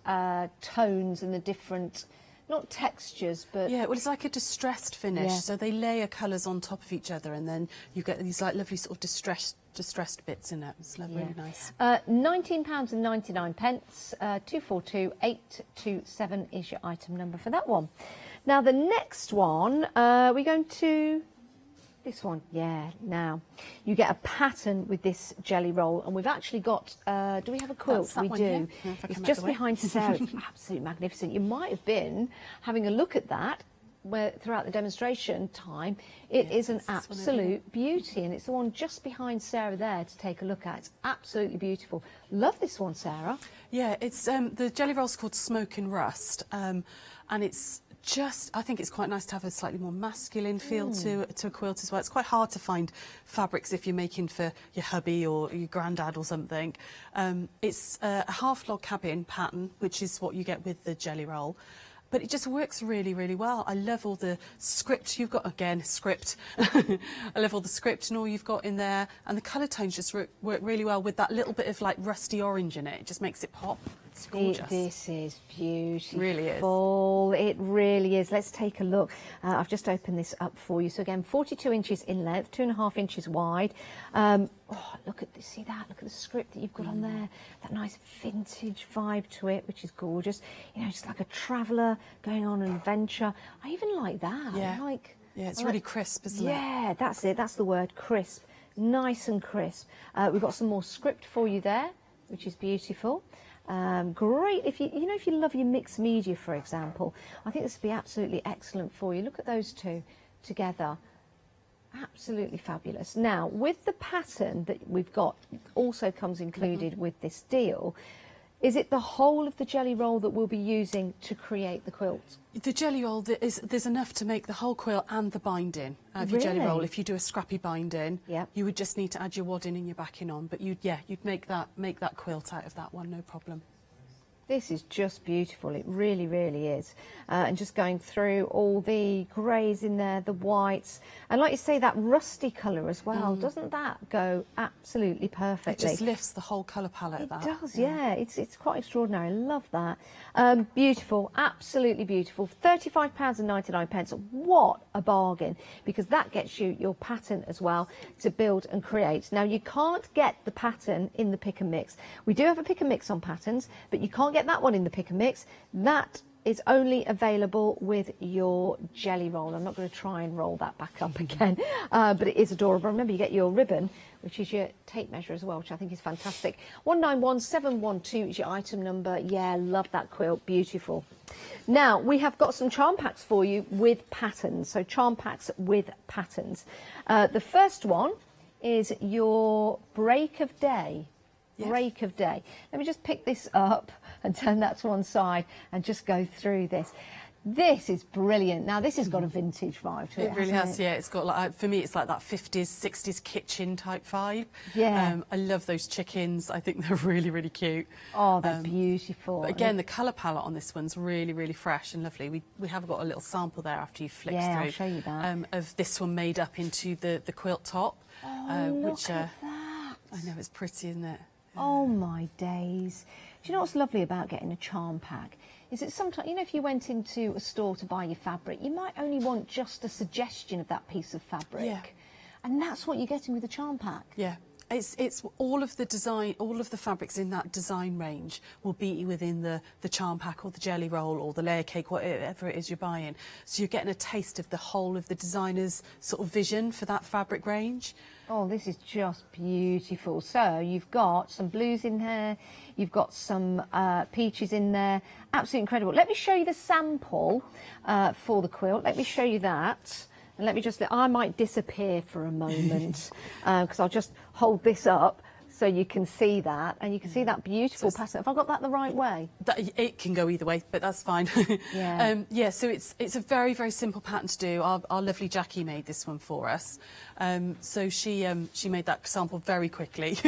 tones and the different, not textures, but...
Yeah, well, it's like a distressed finish.
Yeah.
So they layer colours on top of each other, and then you get these like lovely sort of distressed bits in it. It's really nice.
£19.99, 242827 is your item number for that one. Now the next one, we're going to this one. Yeah, now you get a pattern with this jelly roll, and we've actually got, do we have a quilt?
That
We
one,
do.
yeah.
It's just behind Sarah. It's absolutely magnificent. You might have been having a look at that throughout the demonstration time. It is an absolute beauty, and it's the one just behind Sarah there to take a look at. It's absolutely beautiful. Love this one, Sarah.
Yeah, it's the jelly roll's called Smoke and Rust, and it's just, I think it's quite nice to have a slightly more masculine feel to a quilt as well. It's quite hard to find fabrics if you're making for your hubby or your granddad or something. It's a half log cabin pattern, which is what you get with the jelly roll. But it just works really, really well. I love all the script you've got. Again, script. I love all the script and all you've got in there. And the colour tones just work really well with that little bit of like rusty orange in it. It just makes it pop.
It's gorgeous.
This is beautiful.
Really is.
It really is. Let's take a look. I've just opened this up for you. So again, 42 inches in length, 2.5 inches wide. Oh, look at this. See that? Look at the script that you've got on there. That nice vintage vibe to it, which is gorgeous. You know, just like a traveller going on an adventure. I even like that.
Yeah. Yeah, it's really crisp, isn't it?
Yeah, that's it. That's the word, crisp. Nice and crisp. We've got some more script for you there, which is beautiful. Great if you love your mixed media, for example. I think this would be absolutely excellent for you. Look at those two together. Absolutely fabulous. Now, with the pattern that we've got, also comes included with this deal. Is it the whole of the jelly roll that we'll be using to create the quilt?
The jelly roll, there's enough to make the whole quilt and the binding of your jelly roll. If you do a scrappy binding, you would just need to add your wadding and your backing on. But you'd make that quilt out of that one, no problem.
This is just beautiful. It really, really is. And just going through all the greys in there, the whites, and like you say, that rusty colour as well. Doesn't that go absolutely perfectly?
It just lifts the whole colour palette.
It does, yeah. It's quite extraordinary. I love that. Beautiful, absolutely beautiful. £35.99. What a bargain, because that gets you your pattern as well to build and create. Now, you can't get the pattern in the pick and mix. We do have a pick and mix on patterns, but you can't get that one in the pick and mix. That is only available with your jelly roll. I'm not going to try and roll that back up again, but it is adorable. Remember, you get your ribbon, which is your tape measure as well, which I think is fantastic. 191712 is your item number. Yeah, love that quilt. Beautiful. Now, we have got some charm packs for you with patterns. So charm packs with patterns. The first one is your break of day. Break of day. Let me just pick this up and turn that to one side and just go through this. This is brilliant. Now, this has got a vintage vibe to it.
It really has, yeah. It's got, like, for me, it's like that 50s, 60s kitchen type vibe.
Yeah.
I love those chickens. I think they're really, really cute.
Oh, they're beautiful.
But again, the colour palette on this one's really, really fresh and lovely. We have got a little sample there after you flick through.
Yeah, I'll show you that.
Of this one made up into the quilt top.
Look at that.
I know, it's pretty, isn't it?
Oh my days. Do you know what's lovely about getting a charm pack? Is that sometimes, you know, if you went into a store to buy your fabric, you might only want just a suggestion of that piece of fabric.
Yeah.
And that's what you're getting with a charm pack.
Yeah. It's all of the design, all of the fabrics in that design range will be within the charm pack or the jelly roll or the layer cake, whatever it is you're buying. So you're getting a taste of the whole of the designer's sort of vision for that fabric range.
Oh, this is just beautiful. So you've got some blues in there, you've got some peaches in there. Absolutely incredible. Let me show you the sample for the quilt. Let me show you that. And let me just, I might disappear for a moment because I'll just hold this up so you can see that. And you can see that beautiful pattern. Have I got that the right way?
It can go either way, but that's fine.
Yeah.
Yeah, so it's a very, very simple pattern to do. Our lovely Jackie made this one for us. So she made that sample very quickly.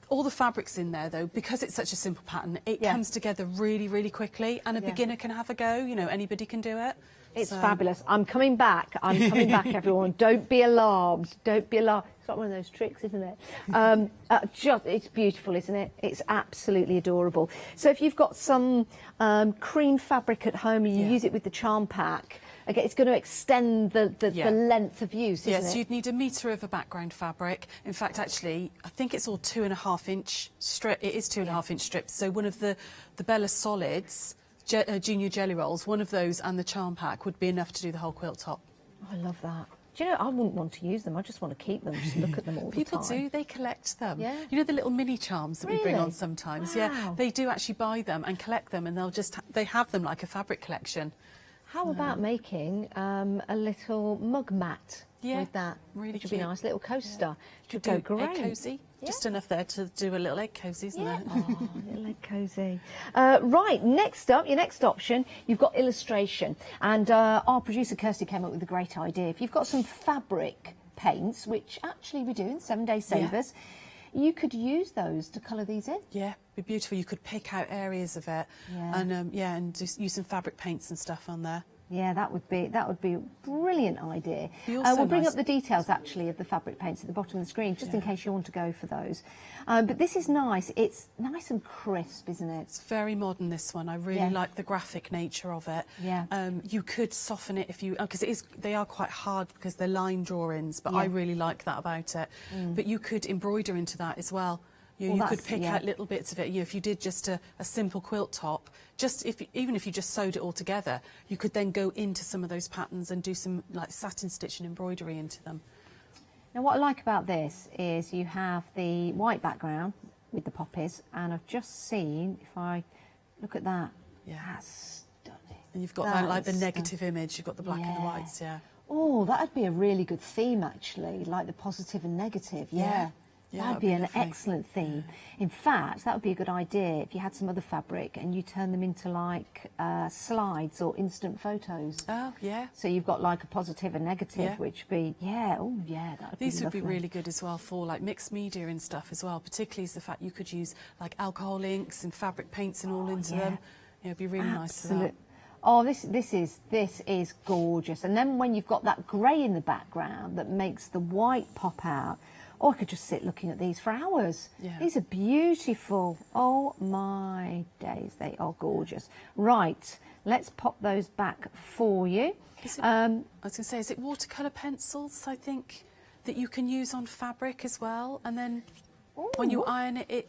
All the fabrics in there, though, because it's such a simple pattern, it comes together really, really quickly, and a beginner can have a go. You know, anybody can do it.
It's fabulous. I'm coming back. I'm coming back, everyone. Don't be alarmed. Don't be alarmed. It's not one of those tricks, isn't it? It's beautiful, isn't it? It's absolutely adorable. So if you've got some cream fabric at home and you use it with the charm pack, okay, it's going to extend the length of use, isn't it?
Yes, you'd need a metre of a background fabric. In fact, actually, I think it's all 2.5 inch strip. It is 2.5 inch strips. So one of the Bella Solids junior jelly rolls, one of those and the charm pack would be enough to do the whole quilt top.
Oh, I love that. Do you know, I wouldn't want to use them. I just want to keep them, just look at them all the time.
People do, they collect them.
Yeah.
You know the little mini charms that we bring on sometimes?
Wow.
Yeah, they do actually buy them and collect them, and they have them like a fabric collection.
How about making a little mug mat with that?
Really
which would be nice, little coaster.
Could
go
do
great.
egg cosy. Just enough there to do a little egg cosy, isn't there?
Oh, little egg cosy. Right, next up, your next option, you've got illustration. And our producer Kirsty came up with a great idea. If you've got some fabric paints, which actually we do in 7 Day Savers, you could use those to colour these in.
Yeah, be beautiful. You could pick out areas of it and and just use some fabric paints and stuff on there.
Yeah, that would be a brilliant idea.
Also
we'll bring
nice-
up the details actually of the fabric paints at the bottom of the screen, just in case you want to go for those. But this is nice. It's nice and crisp, isn't it?
It's very modern, this one. I really like the graphic nature of it.
Yeah.
You could soften it if you, because they are quite hard because they're line drawings, but I really like that about it. But you could embroider into that as well. You could pick out little bits of it. If you did just a simple quilt top, even if you just sewed it all together, you could then go into some of those patterns and do some like satin stitch and embroidery into them.
Now, what I like about this is you have the white background with the poppies, and I've just seen, if I look at that, that's stunning.
And you've got that, like the negative image, you've got the black and the whites,
Oh, that'd be a really good theme, actually, like the positive and negative, that'd be an excellent theme. In fact, that would be a good idea if you had some other fabric and you turn them into like slides or instant photos.
Oh, yeah.
So you've got like a positive and negative, which would be, that would be
These would
lovely.
be really good as well for like mixed media and stuff as well, particularly is the fact you could use like alcohol inks and fabric paints and all into them. It'd be really nice for that.
Oh, this is gorgeous. And then when you've got that grey in the background that makes the white pop out, I could just sit looking at these for hours. These are beautiful. Oh my days, they are gorgeous. Right, let's pop those back for you.
I was going to say, is it watercolour pencils, I think, that you can use on fabric as well? And then when you iron it,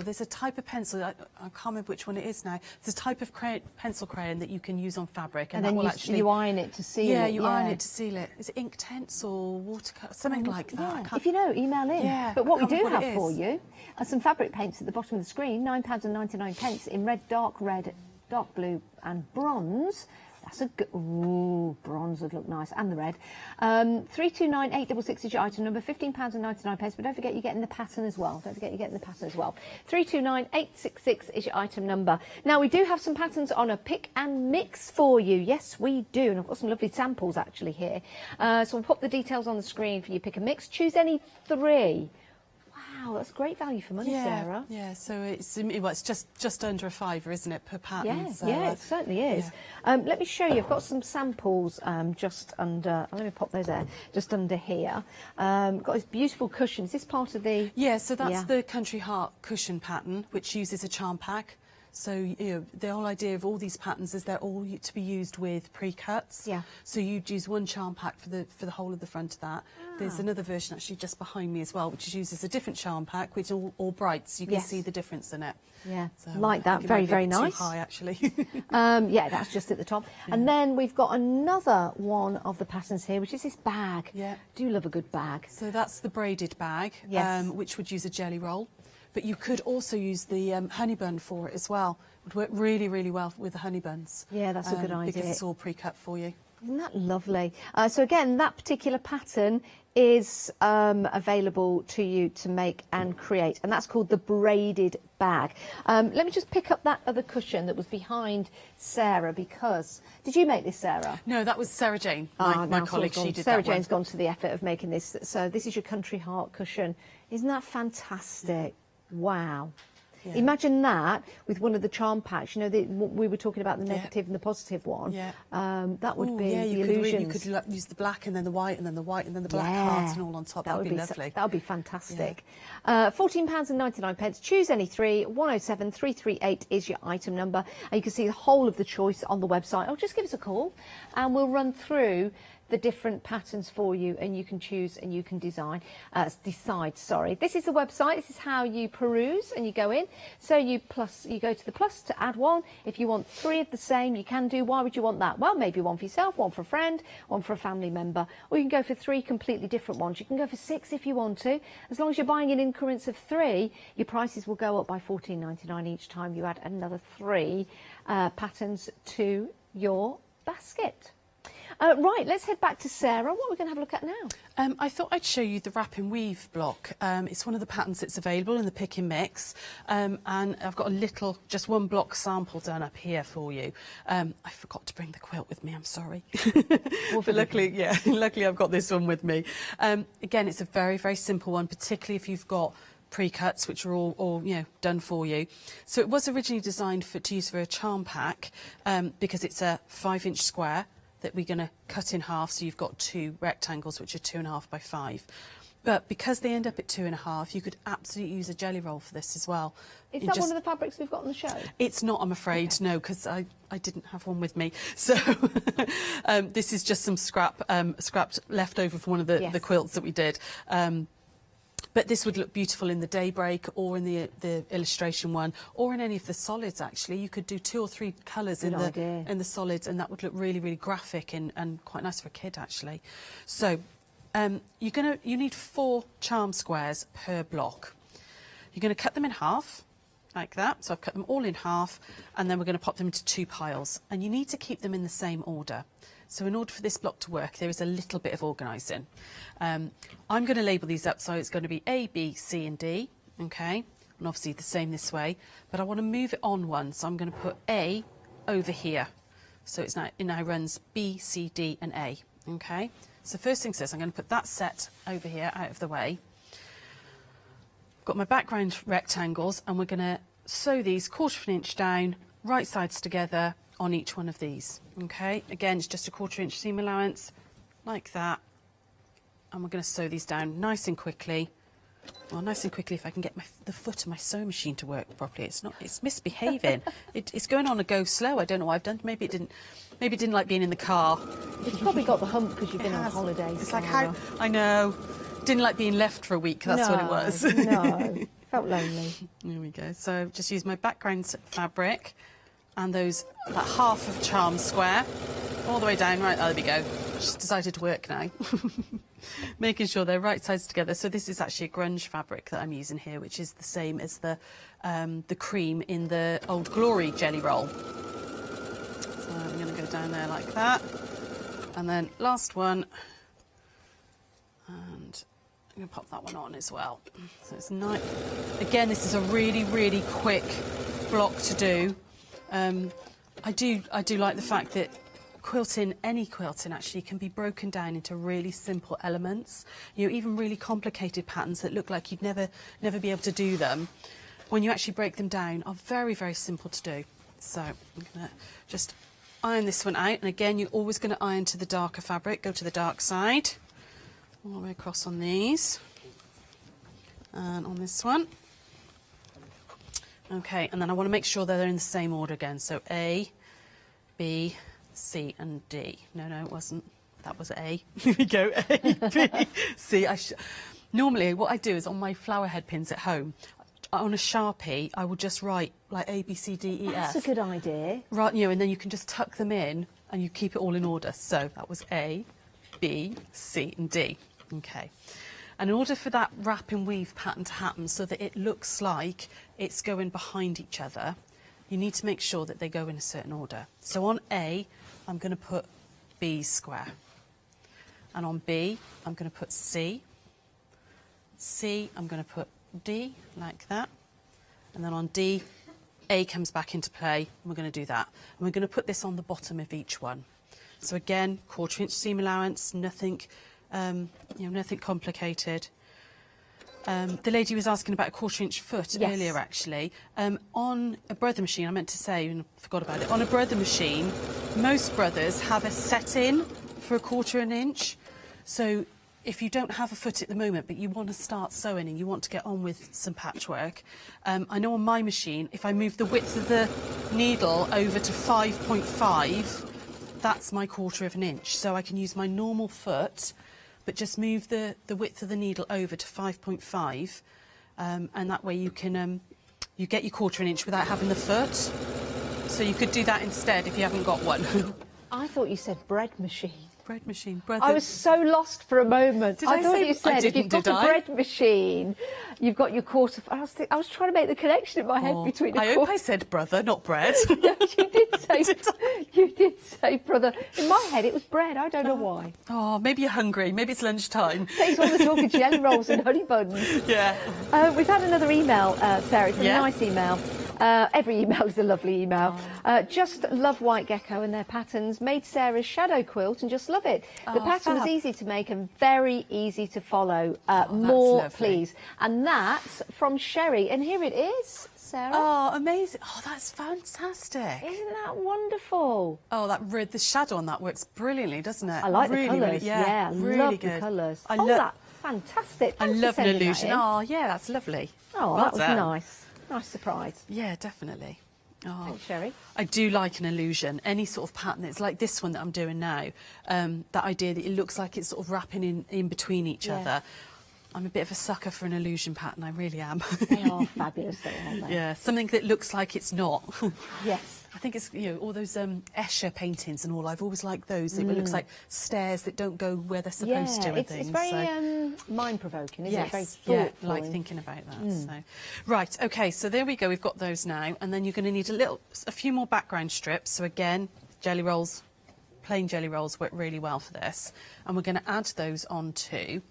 there's a type of pencil, I can't remember which one it is now. There's a type of pencil crayon that you can use on fabric. And
then
that will
you iron it to seal it.
Yeah, you iron it to seal it. Is it Inktense or watercolour? Something like that.
If you know, email in.
Yeah,
but what we
I can't
do
remember
have
what
for
it
you are some fabric paints at the bottom of the screen, £9.99 in red, dark blue and bronze. That's a good, bronze would look nice, and the red. 329866 is your item number, £15.99, but don't forget you're getting the pattern as well. 329866 is your item number. Now, we do have some patterns on a pick and mix for you. Yes, we do, and I've got some lovely samples actually here. So we'll pop the details on the screen for you pick and mix. Choose any three. Wow, that's great value for money, Sarah.
Yeah, so it's just under a £5, isn't it, per pattern?
Yeah, it certainly is. Let me show you. I've got some samples just under. Let me pop those there. Just under here. Got this beautiful cushion. Is this part of the?
Yeah, so that's the Country Heart cushion pattern, which uses a charm pack. So the whole idea of all these patterns is they're all to be used with pre-cuts. Yeah. So you'd use one charm pack for the whole of the front of that. There's another version actually just behind me as well, which uses a different charm pack, which all bright, so you can see the difference in it.
Yeah,
so
like that. Very, very nice.
Too high, actually.
Yeah, that's just at the top. And then we've got another one of the patterns here, which is this bag.
Yeah.
Do love a good bag.
So that's the braided bag, which would use a jelly roll. But you could also use the honey bun for it as well. It would work really, really well with the honey buns.
Yeah, that's a good idea.
Because it's all pre-cut for you.
Isn't that lovely? So again, that particular pattern is available to you to make and create, and that's called the braided bag. Let me just pick up that other cushion that was behind Sarah, because did you make this, Sarah?
No, that was Sarah Jane, my colleague. She did
Sarah
that
Jane's gone to the effort of making this. So this is your Country Heart cushion. Isn't that fantastic? Wow. Yeah. Imagine that with one of the charm packs. You know, we were talking about the negative and the positive one. Yeah. That would be the illusions.
You could use the black and then the white and then the white and then the black heart and all on top. That would be lovely.
That would be fantastic. £14.99. Choose any three. 107 338 is your item number. And you can see the whole of the choice on the website. Just give us a call and we'll run through the different patterns for you, and you can choose and you can decide. This is the website. This is how you peruse and you go in. So you go to the plus to add one. If you want three of the same, you can do. Why would you want that? Well, maybe one for yourself, one for a friend, one for a family member, or you can go for three completely different ones. You can go for 6 if you want to. As long as you're buying in increments of 3, your prices will go up by £14.99 each time you add another 3 patterns to your basket. Right, let's head back to Sarah. What are we going to have a look at now?
I thought I'd show you the wrap and weave block. It's one of the patterns that's available in the pick and mix. And I've got just one block sample done up here for you. I forgot to bring the quilt with me, I'm sorry. But luckily I've got this one with me. Again, it's a very, very simple one, particularly if you've got pre-cuts, which are all done for you. So it was originally designed to use for a charm pack because it's a 5-inch square. that we're going to cut in half, so you've got 2 rectangles which are 2.5 by 5. But because they end up at 2.5, you could absolutely use a jelly roll for this as well.
Is that one of the fabrics we've got on the show?
It's not, I'm afraid, no, because I didn't have one with me. So this is just some scrapped left over from one of the quilts that we did. But this would look beautiful in the daybreak or in the illustration one, or in any of the solids. Actually, you could do 2 or 3 colours in the solids, and that would look really, really graphic and quite nice for a kid actually. So you need 4 charm squares per block. You're going to cut them in half like that. So I've cut them all in half, and then we're going to pop them into 2 piles, and you need to keep them in the same order. So in order for this block to work, there is a little bit of organising. I'm going to label these up, so it's going to be A, B, C and D, okay? And obviously the same this way, but I want to move it on one, so I'm going to put A over here. So it now runs B, C, D and A, okay? So first things first, I'm going to put that set over here out of the way. Got my background rectangles, and we're going to sew these 1/4 inch down, right sides together on each one of these, okay? Again, it's just a 1/4 inch seam allowance, like that. And we're going to sew these down nice and quickly. Well, nice and quickly if I can get the foot of my sewing machine to work properly. It's misbehaving. It's going on a go slow. I don't know what I've done. Maybe it didn't like being in the car.
It's probably got the hump because you've been on holiday.
It's like how, I know, didn't like being left for a week. That's what it was.
No, felt lonely.
There we go. So just use my background fabric and those, that half of charm square, all the way down. Right, there we go. Just decided to work now. Making sure they're right sides together. So this is actually a grunge fabric that I'm using here, which is the same as the cream in the Old Glory jelly roll. So I'm going to go down there like that. And then last one. And I'm going to pop that one on as well. So it's nice. Again, this is a really, really quick block to do. I do like the fact that any quilting actually can be broken down into really simple elements. You know, even really complicated patterns that look like you'd never be able to do them, when you actually break them down, are very, very simple to do. So I'm going to just iron this one out, and again, you're always going to iron to the darker fabric. Go to the dark side, all the way across on these, and on this one. Okay, and then I want to make sure that they're in the same order again. So A, B, C and D. No, it wasn't. That was A. Here we go. A, B, C. Normally, what I do is on my flower head pins at home, on a Sharpie, I will just write like A, B, C, D, E, F.
That's a good idea.
Right, you know, and then you can just tuck them in and you keep it all in order. So that was A, B, C and D. Okay. And in order for that wrap and weave pattern to happen so that it looks like it's going behind each other, you need to make sure that they go in a certain order. So on A, I'm going to put B square. And on B, I'm going to put C. C, I'm going to put D, like that. And then on D, A comes back into play, and we're going to do that. And we're going to put this on the bottom of each one. So again, 1/4 inch seam allowance, nothing, nothing complicated. The lady was asking about a 1/4 inch foot earlier, actually. On a brother machine, I meant to say, and I forgot about it, on a brother machine, most brothers have a set-in for a 1/4 inch. So if you don't have a foot at the moment, but you want to start sewing and you want to get on with some patchwork, I know on my machine, if I move the width of the needle over to 5.5, that's my 1/4 inch. So I can use my normal foot, but just move the width of the needle over to 5.5, and that way you can you get your 1/4 inch without having the foot. So you could do that instead if you haven't got one.
I thought you said bread machine.
Bread machine, brother.
I was so lost for a moment.
Did I
thought
say-
you said
I
if
didn't,
you've got
did
a
I?
bread machine, you've got your quarter. I was trying to make the connection in my head between.
I hope I said brother, not bread.
Yes, you did say. You did say brother. In my head, it was bread. I don't know why.
Oh, maybe you're hungry. Maybe it's lunchtime.
Thanks for talking jelly rolls and honey buns.
Yeah.
We've had another email, Sarah. It's a nice email. Every email is a lovely email. Just love White Gecko and their patterns. Made Sarah's shadow quilt and just love it. The pattern was easy to make and very easy to follow. More, please. And that's from Sherry. And here it is, Sarah.
Oh, amazing. Oh, that's fantastic.
Isn't that wonderful?
Oh, the shadow on that works brilliantly, doesn't it?
I like
really,
the colours.
Really, yeah, really
love
good.
the colours.
Oh,
that's fantastic.
I
Thanks
love
for
an
sending that
illusion.
in.
Oh, yeah, that's lovely.
Oh,
Well
that was
done.
nice. Nice surprise.
Yeah, definitely. Oh,
Thanks, Sherry.
I do like an illusion, any sort of pattern. It's like this one that I'm doing now. That idea that it looks like it's sort of wrapping in between each other. I'm a bit of a sucker for an illusion pattern, I really am.
They are fabulous, though, aren't they?
Yeah, something that looks like it's not.
Yes.
I think it's, all those Escher paintings and all, I've always liked those. It looks like stairs that don't go where they're supposed to and things.
It's very mind-provoking, isn't it? Very thoughtful.
Like thinking about that. So. Right, OK, so there we go. We've got those now. And then you're going to need a few more background strips. So again, jelly rolls, plain jelly rolls work really well for this. And we're going to add those onto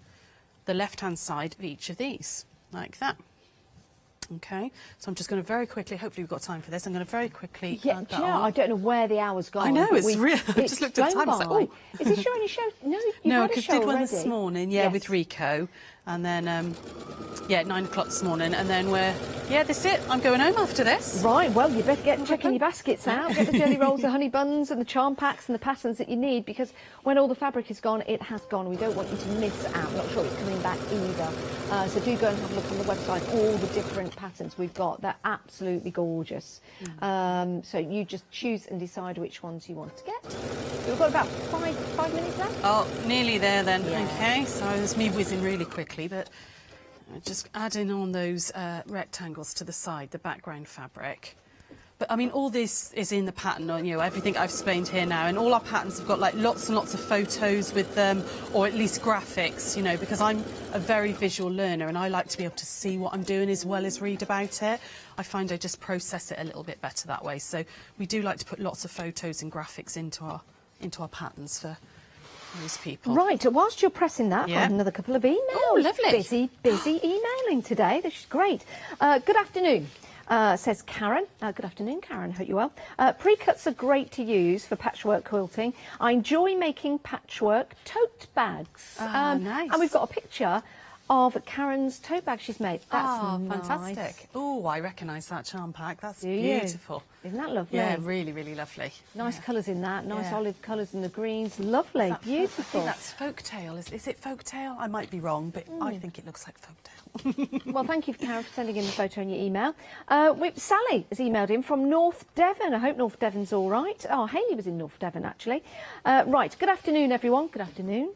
the left-hand side of each of these, like that. Okay, so I'm just going to very quickly, hopefully we've got time for this, I'm going to very quickly add that on.
I don't know where the hour's gone.
I know, it's real. I just looked at the time, I was like,
oh. Is this your only show? No,
no, because I did one this morning, with Rico, and then, at 9 o'clock this morning, and then that's it, I'm going home after this.
Right, well, you better get checking your baskets out, get the jelly rolls, the honey buns, and the charm packs, and the patterns that you need, because when all the fabric is gone, it has gone. We don't want you to miss out. Not sure it's coming back either. So do go and have a look on the website, all the different patterns we've got. They're absolutely gorgeous. So you just choose and decide which ones you want to get. We've got about five minutes left.
Oh, nearly there then. Okay, so there's me whizzing really quickly, but just adding on those rectangles to the side, the background fabric. But I mean, all this is in the pattern, everything I've explained here now, and all our patterns have got like lots and lots of photos with them, or at least graphics, because I'm a very visual learner and I like to be able to see what I'm doing as well as read about it. I find I just process it a little bit better that way. So we do like to put lots of photos and graphics into our patterns for those people.
Right, whilst you're pressing that, I have another couple of emails.
Oh, lovely.
Busy emailing today. This is great. Good afternoon. Says Karen. Good afternoon, Karen. Hope you're well. Pre-cuts are great to use for patchwork quilting. I enjoy making patchwork tote bags.
Nice.
And we've got a picture of Karen's tote bag she's made. That's
fantastic.
Nice.
Oh, I recognise that charm pack. That's
Do you?
beautiful.
Isn't that lovely?
Yeah, really, really lovely.
Nice colours in that. Nice olive colours in the greens. Lovely. Beautiful.
I think that's folktale. Is it folktale? I might be wrong, but I think it looks like folktale.
Well, thank you, Karen, for sending in the photo in your email. Sally has emailed in from North Devon. I hope North Devon's all right. Oh, Hayley was in North Devon, actually. Right, good afternoon, everyone. Good afternoon.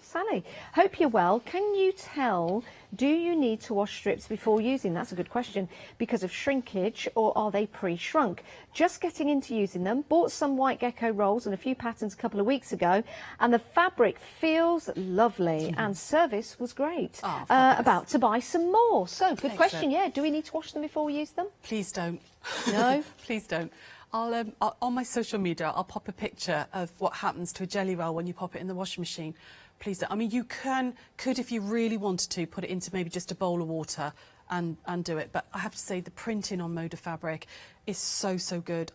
Sally. Hope you're well. Can you tell, do you need to wash strips before using? That's a good question. Because of shrinkage, or are they pre-shrunk? Just getting into using them. Bought some White Gecko rolls and a few patterns a couple of weeks ago, and the fabric feels lovely and service was great. About to buy some more. So, good question. Yeah, do we need to wash them before we use them?
Please don't.
No?
Please don't. I'll on my social media, I'll pop a picture of what happens to a jelly roll when you pop it in the washing machine. Please don't. I mean, you could, if you really wanted to, put it into maybe just a bowl of water and do it. But I have to say, the printing on Moda fabric is so good.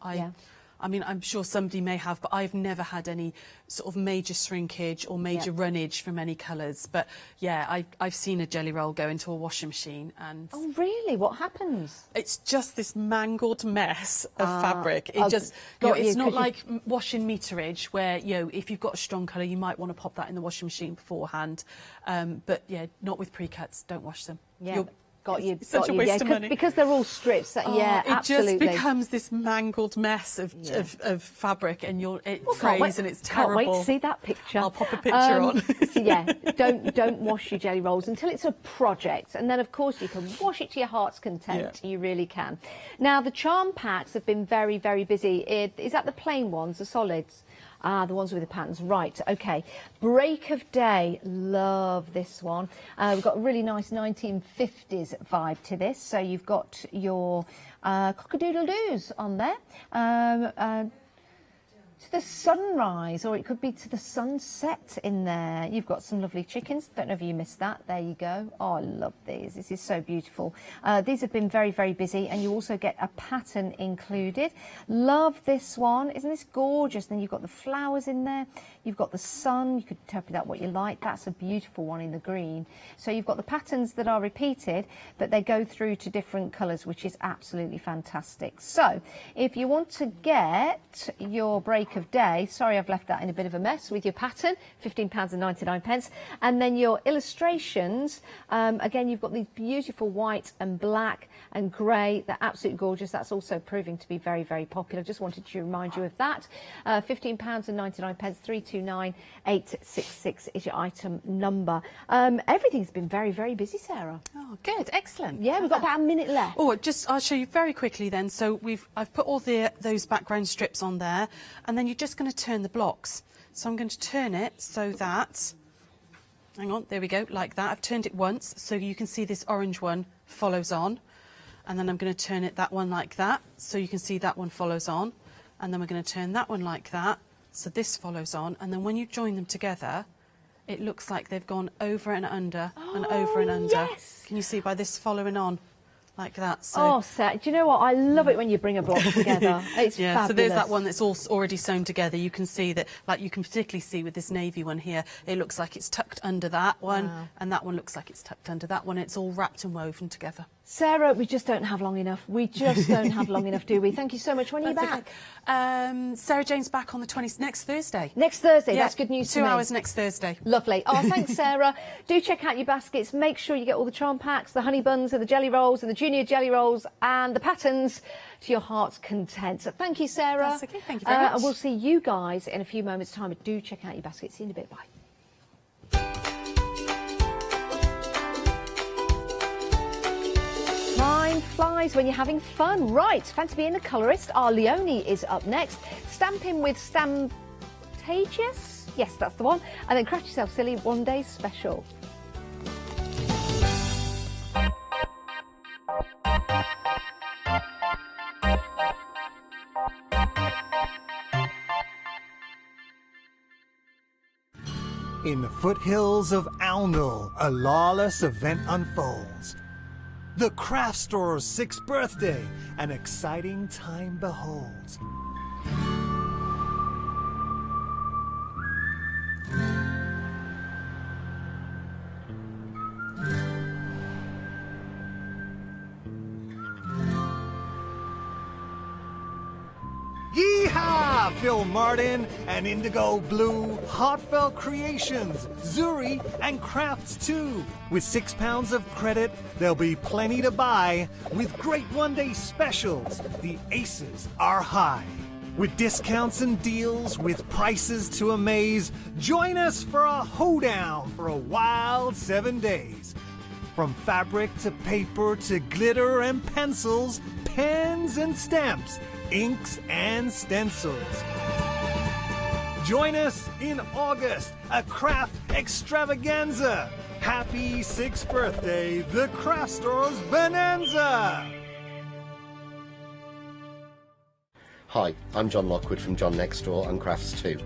I mean, I'm sure somebody may have, but I've never had any sort of major shrinkage or major runnage from any colours. But yeah, I've seen a jelly roll go into a washing machine and...
Oh, really? What happens?
It's just this mangled mess of fabric. It just, it's not like washing meterage where, if you've got a strong colour, you might want to pop that in the washing machine beforehand. But yeah, not with pre-cuts. Don't wash them.
Yeah. Got you.
It's such a waste of money.
Because they're all strips. Absolutely.
It just becomes this mangled mess of fabric, and it frays and it's terrible.
Can't wait to see that picture.
I'll pop a picture on.
So yeah, don't wash your jelly rolls until it's a project, and then of course you can wash it to your heart's content. You really can. Now the charm packs have been very busy. Is that the plain ones, the solids? The ones with the patterns. Right, OK. Break of Day. Love this one. We've got a really nice 1950s vibe to this. So you've got your cock-a-doodle-doos on there. to the sunrise, or it could be to the sunset in there. You've got some lovely chickens. Don't know if you missed that. There you go. Oh, I love these. This is so beautiful. These have been very, very busy, and you also get a pattern included. Love this one. Isn't this gorgeous? Then you've got the flowers in there. You've got the sun. You could interpret that what you like. That's a beautiful one in the green. So you've got the patterns that are repeated, but they go through to different colours, which is absolutely fantastic. So if you want to get your break of day, sorry I've left that in a bit of a mess, with your pattern, £15.99, and then your illustrations, again you've got these beautiful white and black and grey. They're absolutely gorgeous. That's also proving to be very, very popular. Just wanted to remind you of that. £15.99, 329866 is your item number. Everything's been very, very busy, Sarah.
Oh, good, excellent.
Yeah, we've got about a minute left.
Oh, I'll show you very quickly then. So I've put all those background strips on there, and then you're just going to turn the blocks. So I'm going to turn it so that, hang on, there we go, like that. I've turned it once, so you can see this orange one follows on, and then I'm going to turn it that one like that, so you can see that one follows on, and then we're going to turn that one like that, so this follows on, and then when you join them together, it looks like they've gone over and under and over and under.
Yes.
Can you see by this following on? Like that. So.
Oh, Sarah, do you know what? I love it when you bring a block together. It's fabulous.
So there's that one that's all already sewn together. You can see that, like you can particularly see with this navy one here, it looks like it's tucked under that one, and that one looks like it's tucked under that one. It's all wrapped and woven together.
Sarah, we just don't have long enough. We just don't have long enough, do we? Thank you so much. When are you back?
Okay. Sarah Jane's back on the 20th, next Thursday.
Next Thursday,
Yeah,
that's good news to me.
2 hours next Thursday.
Lovely. Oh, thanks, Sarah. Do check out your baskets. Make sure you get all the charm packs, the honey buns and the jelly rolls and the junior jelly rolls and the patterns to your heart's content. So thank you, Sarah.
That's okay. Thank you very much.
And we'll see you guys in a few moments' time. But do check out your baskets. See you in a bit. Bye. Time flies when you're having fun. Right, fancy being a colourist? Our Leonie is up next. Stamping with Stamptagious? Yes, that's the one. And then Craft Yourself Silly One Day Special.
In the foothills of Aulnal, a lawless event unfolds. The craft store's 6th birthday, an exciting time beholds. Yeehaw! Phil Martin and Indigo Blue, Heartfelt Creations, Zuri, and Crafts too. With £6 of credit, there'll be plenty to buy. With great one-day specials, the aces are high. With discounts and deals, with prices to amaze, join us for a hoedown for a wild 7 days. From fabric to paper to glitter and pencils, pens and stamps, inks and stencils. Join us in August, a craft extravaganza. Happy 6th birthday, the Craft Store's Bonanza!
Hi, I'm John Lockwood from John Next Door and Crafts Too.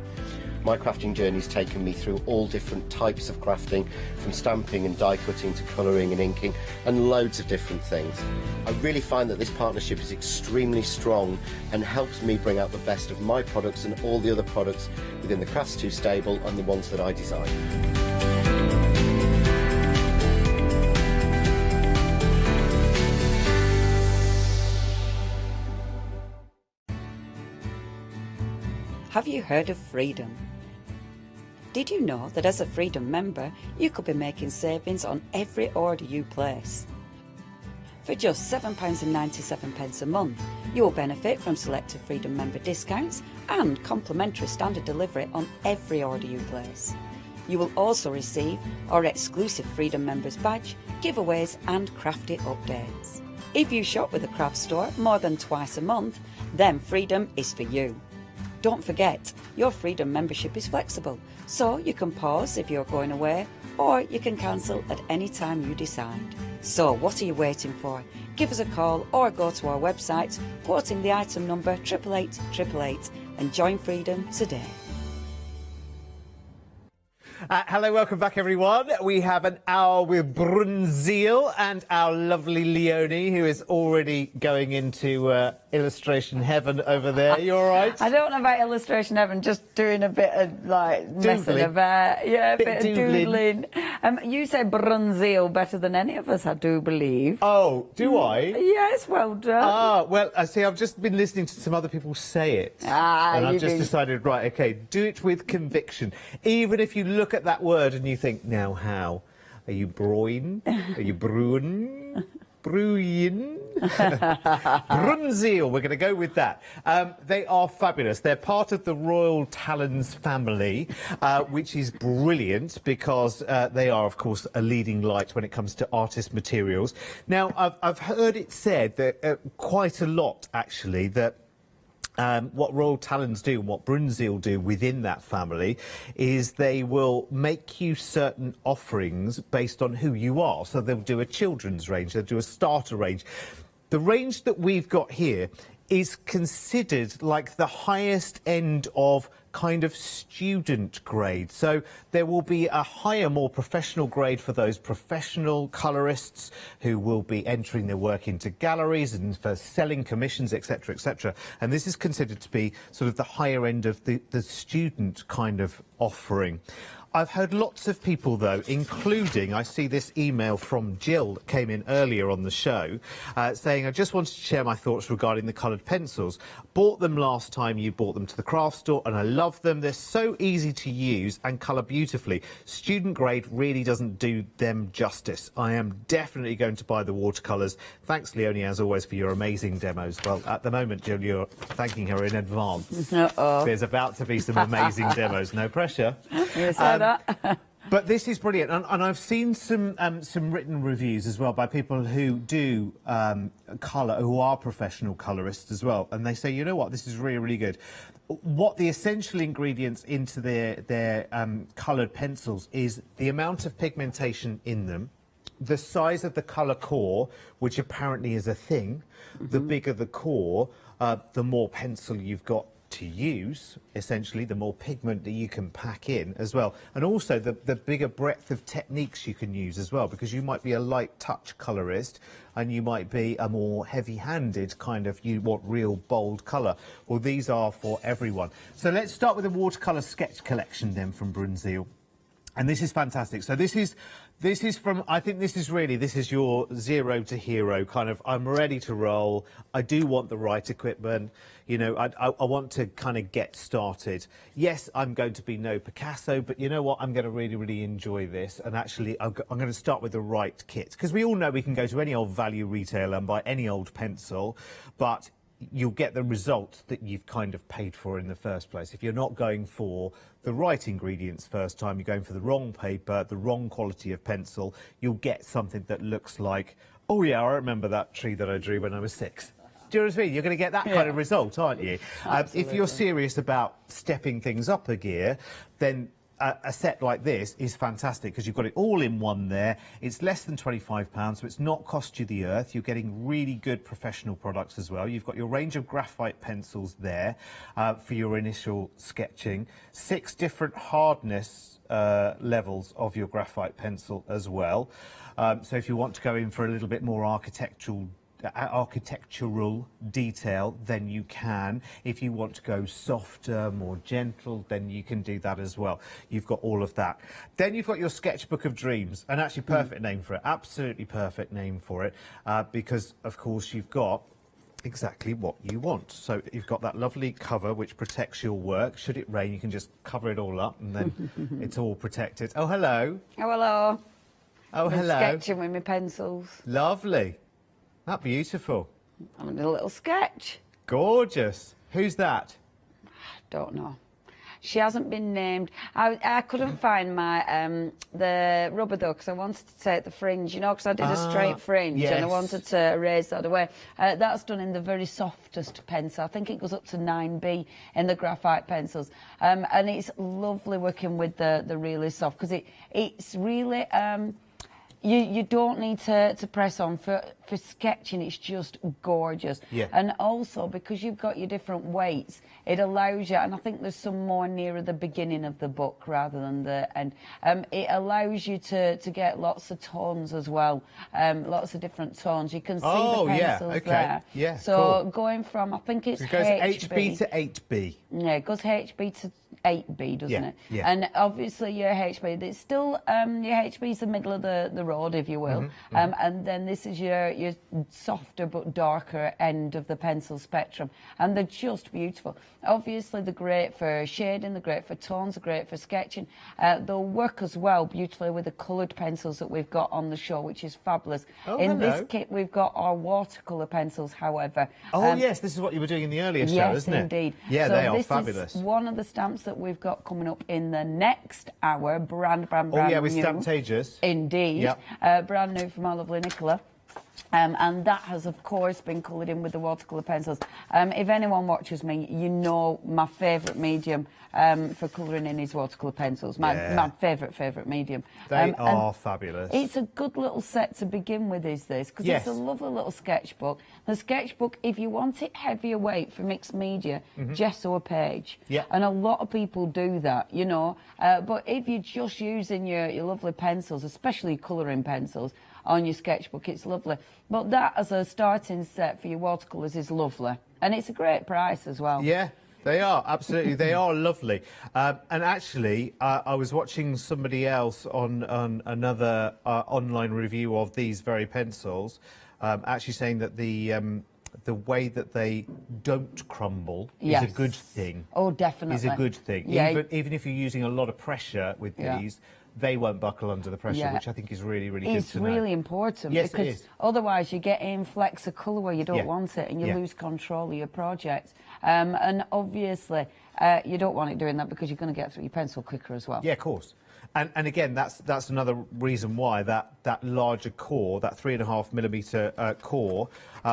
My crafting journey's taken me through all different types of crafting, from stamping and die cutting to colouring and inking, and loads of different things. I really find that this partnership is extremely strong and helps me bring out the best of my products and all the other products within the Crafts 2 stable and the ones that I design.
Have you heard of Freedom? Did you know that as a Freedom member, you could be making savings on every order you place? For just £7.97 a month, you will benefit from selected Freedom member discounts and complimentary standard delivery on every order you place. You will also receive our exclusive Freedom members badge, giveaways and crafty updates. If you shop with the Craft Store more than twice a month, then Freedom is for you. Don't forget, your Freedom membership is flexible, so you can pause if you're going away, or you can cancel at any time you decide. So what are you waiting for? Give us a call or go to our website, quoting the item number 88888 and join freedom today.
Hello, welcome back, everyone. We have an hour with Brunzil and our lovely Leonie, who is already going into illustration heaven over there. You all right?
I don't know about illustration heaven, just doing a bit of, like, messing about. Yeah, a bit of doodling. You say Brunzil better than any of us, I do believe.
Oh, do I?
Yes, well done.
Ah, well, I see, I've just been listening to some other people say it. And I've just decided, right, OK, do it with conviction. Even if you look at that word and you think, now how? Are you broin? Are you bruin? Bruin? Brunzil, we're going to go with that. They are fabulous. They're part of the Royal Talons family, which is brilliant because they are, of course, a leading light when it comes to artist materials. Now, I've heard it said that quite a lot, actually, that what Royal Talons do and what Brunzil do within that family is they will make you certain offerings based on who you are. So they'll do a children's range, they'll do a starter range. The range that we've got here is considered like the highest end of kind of student grade. So there will be a higher, more professional grade for those professional colourists who will be entering their work into galleries and for selling commissions, etc., etc. And this is considered to be sort of the higher end of the student kind of offering. I've heard lots of people, though, including, I see this email from Jill that came in earlier on the show, saying, I just wanted to share my thoughts regarding the coloured pencils. Bought them last time you bought them to the craft store, and I love them. They're so easy to use and colour beautifully. Student grade really doesn't do them justice. I am definitely going to buy the watercolours. Thanks, Leonie, as always, for your amazing demos. Well, at the moment, Jill, you're thanking her in advance.
Uh-oh.
There's about to be some amazing demos. No pressure.
You said that.
But this is brilliant, and I've seen some written reviews as well by people who do colour, who are professional colourists as well, and they say, you know what, this is really, really good. What the essential ingredients into their coloured pencils is the amount of pigmentation in them, the size of the colour core, which apparently is a thing. The bigger the core, the more pencil you've got to use, essentially, the more pigment that you can pack in as well, and also the bigger breadth of techniques you can use as well, because you might be a light touch colorist and you might be a more heavy-handed kind of, you want real bold colour. Well, these are for everyone. So let's start with the watercolour sketch collection then from Brunzil. And this is fantastic. So this is from, I think this is your zero to hero kind of, I'm ready to roll. I do want the right equipment. You know, I want to kind of get started. Yes, I'm going to be no Picasso, but you know what? I'm going to really, really enjoy this. And actually, I'm going to start with the right kit. Because we all know we can go to any old value retailer and buy any old pencil, but you'll get the results that you've kind of paid for in the first place. If you're not going for the right ingredients first time, you're going for the wrong paper, the wrong quality of pencil, you'll get something that looks like, oh yeah, I remember that tree that I drew when I was 6. Do you know what I mean? You're going to get that kind of result, aren't you? If you're serious about stepping things up a gear, then a set like this is fantastic because you've got it all in one there. It's less than £25, so it's not cost you the earth. You're getting really good professional products as well. You've got your range of graphite pencils there for your initial sketching. 6 different hardness levels of your graphite pencil as well. So if you want to go in for a little bit more architectural detail, then you can. If you want to go softer, more gentle, then you can do that as well. You've got all of that. Then you've got your Sketchbook of Dreams, and actually perfect name for it, absolutely perfect name for it, because of course you've got exactly what you want. So you've got that lovely cover which protects your work. Should it rain, you can just cover it all up and then it's all protected. Oh, hello.
Oh, hello.
Oh, hello.
Sketching with my pencils.
Lovely. That's beautiful.
I'm doing a little sketch.
Gorgeous. Who's that?
Don't know. She hasn't been named. I couldn't find my the rubber though, because I wanted to take the fringe, you know, because I did a straight fringe and I wanted to erase that away. That's done in the very softest pencil. I think it goes up to 9B in the graphite pencils, and it's lovely working with the really soft because it's really.
You don't need to press on. For sketching, it's just gorgeous.
Yeah.
And also, because you've got your different weights, it allows you, and I think there's some more nearer the beginning of the book rather than the end, it allows you to get lots of tones as well, lots of different tones. You can see the pencils there.
Yeah,
so
cool.
going from, I think it's
It goes HB to 8B.
Yeah, it goes HB to 8B, doesn't it?
Yeah.
And obviously your HB, it's still, your HB is the middle of the road, if you will. And then this is your softer but darker end of the pencil spectrum. And they're just beautiful. Obviously, they're great for shading, they're great for tones, they're great for sketching. They'll work as well beautifully with the coloured pencils that we've got on the show, which is fabulous. In this kit, we've got our watercolour pencils, however.
Oh, yes, this is what you were doing in the earlier show, isn't it?
Yes, indeed.
Yeah,
so
they are
this
fabulous.
Is one of the stamps that we've got coming up in the next hour, brand
Oh, yeah, with
new.
Stamptageous.
Indeed.
Yep.
Brand new from our lovely Nicola. And that has, of course, been coloured in with the watercolour pencils. If anyone watches me, you know my favourite medium for colouring in is watercolour pencils. My favourite medium.
They are fabulous.
It's a good little set to begin with, is this? Because it's a lovely little sketchbook. The sketchbook, if you want it heavier weight for mixed media, gesso a page.
Yeah.
And a lot of people do that, you know. But if you're just using your lovely pencils, especially colouring pencils, on your sketchbook, it's lovely. But that as a starting set for your watercolours is lovely. And it's a great price as well.
Yeah, they are, absolutely. They are lovely. And actually, I was watching somebody else on another online review of these very pencils, actually saying that the way that they don't crumble is a good thing.
Oh, definitely.
Is a good thing.
Yeah.
Even if you're using a lot of pressure with these, they won't buckle under the pressure, which I think is really, really good to know.
It's really important,
yes,
because
it is.
Otherwise you get inflex of colour where you don't want it, and you lose control of your project. And obviously you don't want it doing that, because you're going to get through your pencil quicker as well.
Yeah, of course. And again, that's another reason why that larger core, that 3.5mm core,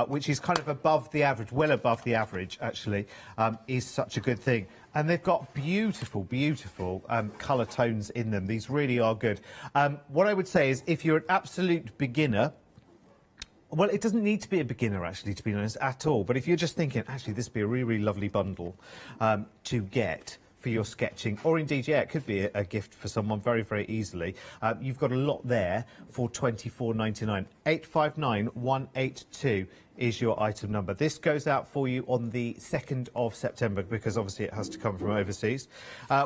which is kind of above the average, well above the average actually, is such a good thing. And they've got beautiful, beautiful colour tones in them. These really are good. What I would say is, if you're an absolute beginner, well, it doesn't need to be a beginner, actually, to be honest, at all. But if you're just thinking, actually, this would be a really, really lovely bundle to get for your sketching, or indeed, it could be a gift for someone very, very easily. You've got a lot there for £24.99. 859182 is your item number. This goes out for you on the 2nd of September, because obviously it has to come from overseas,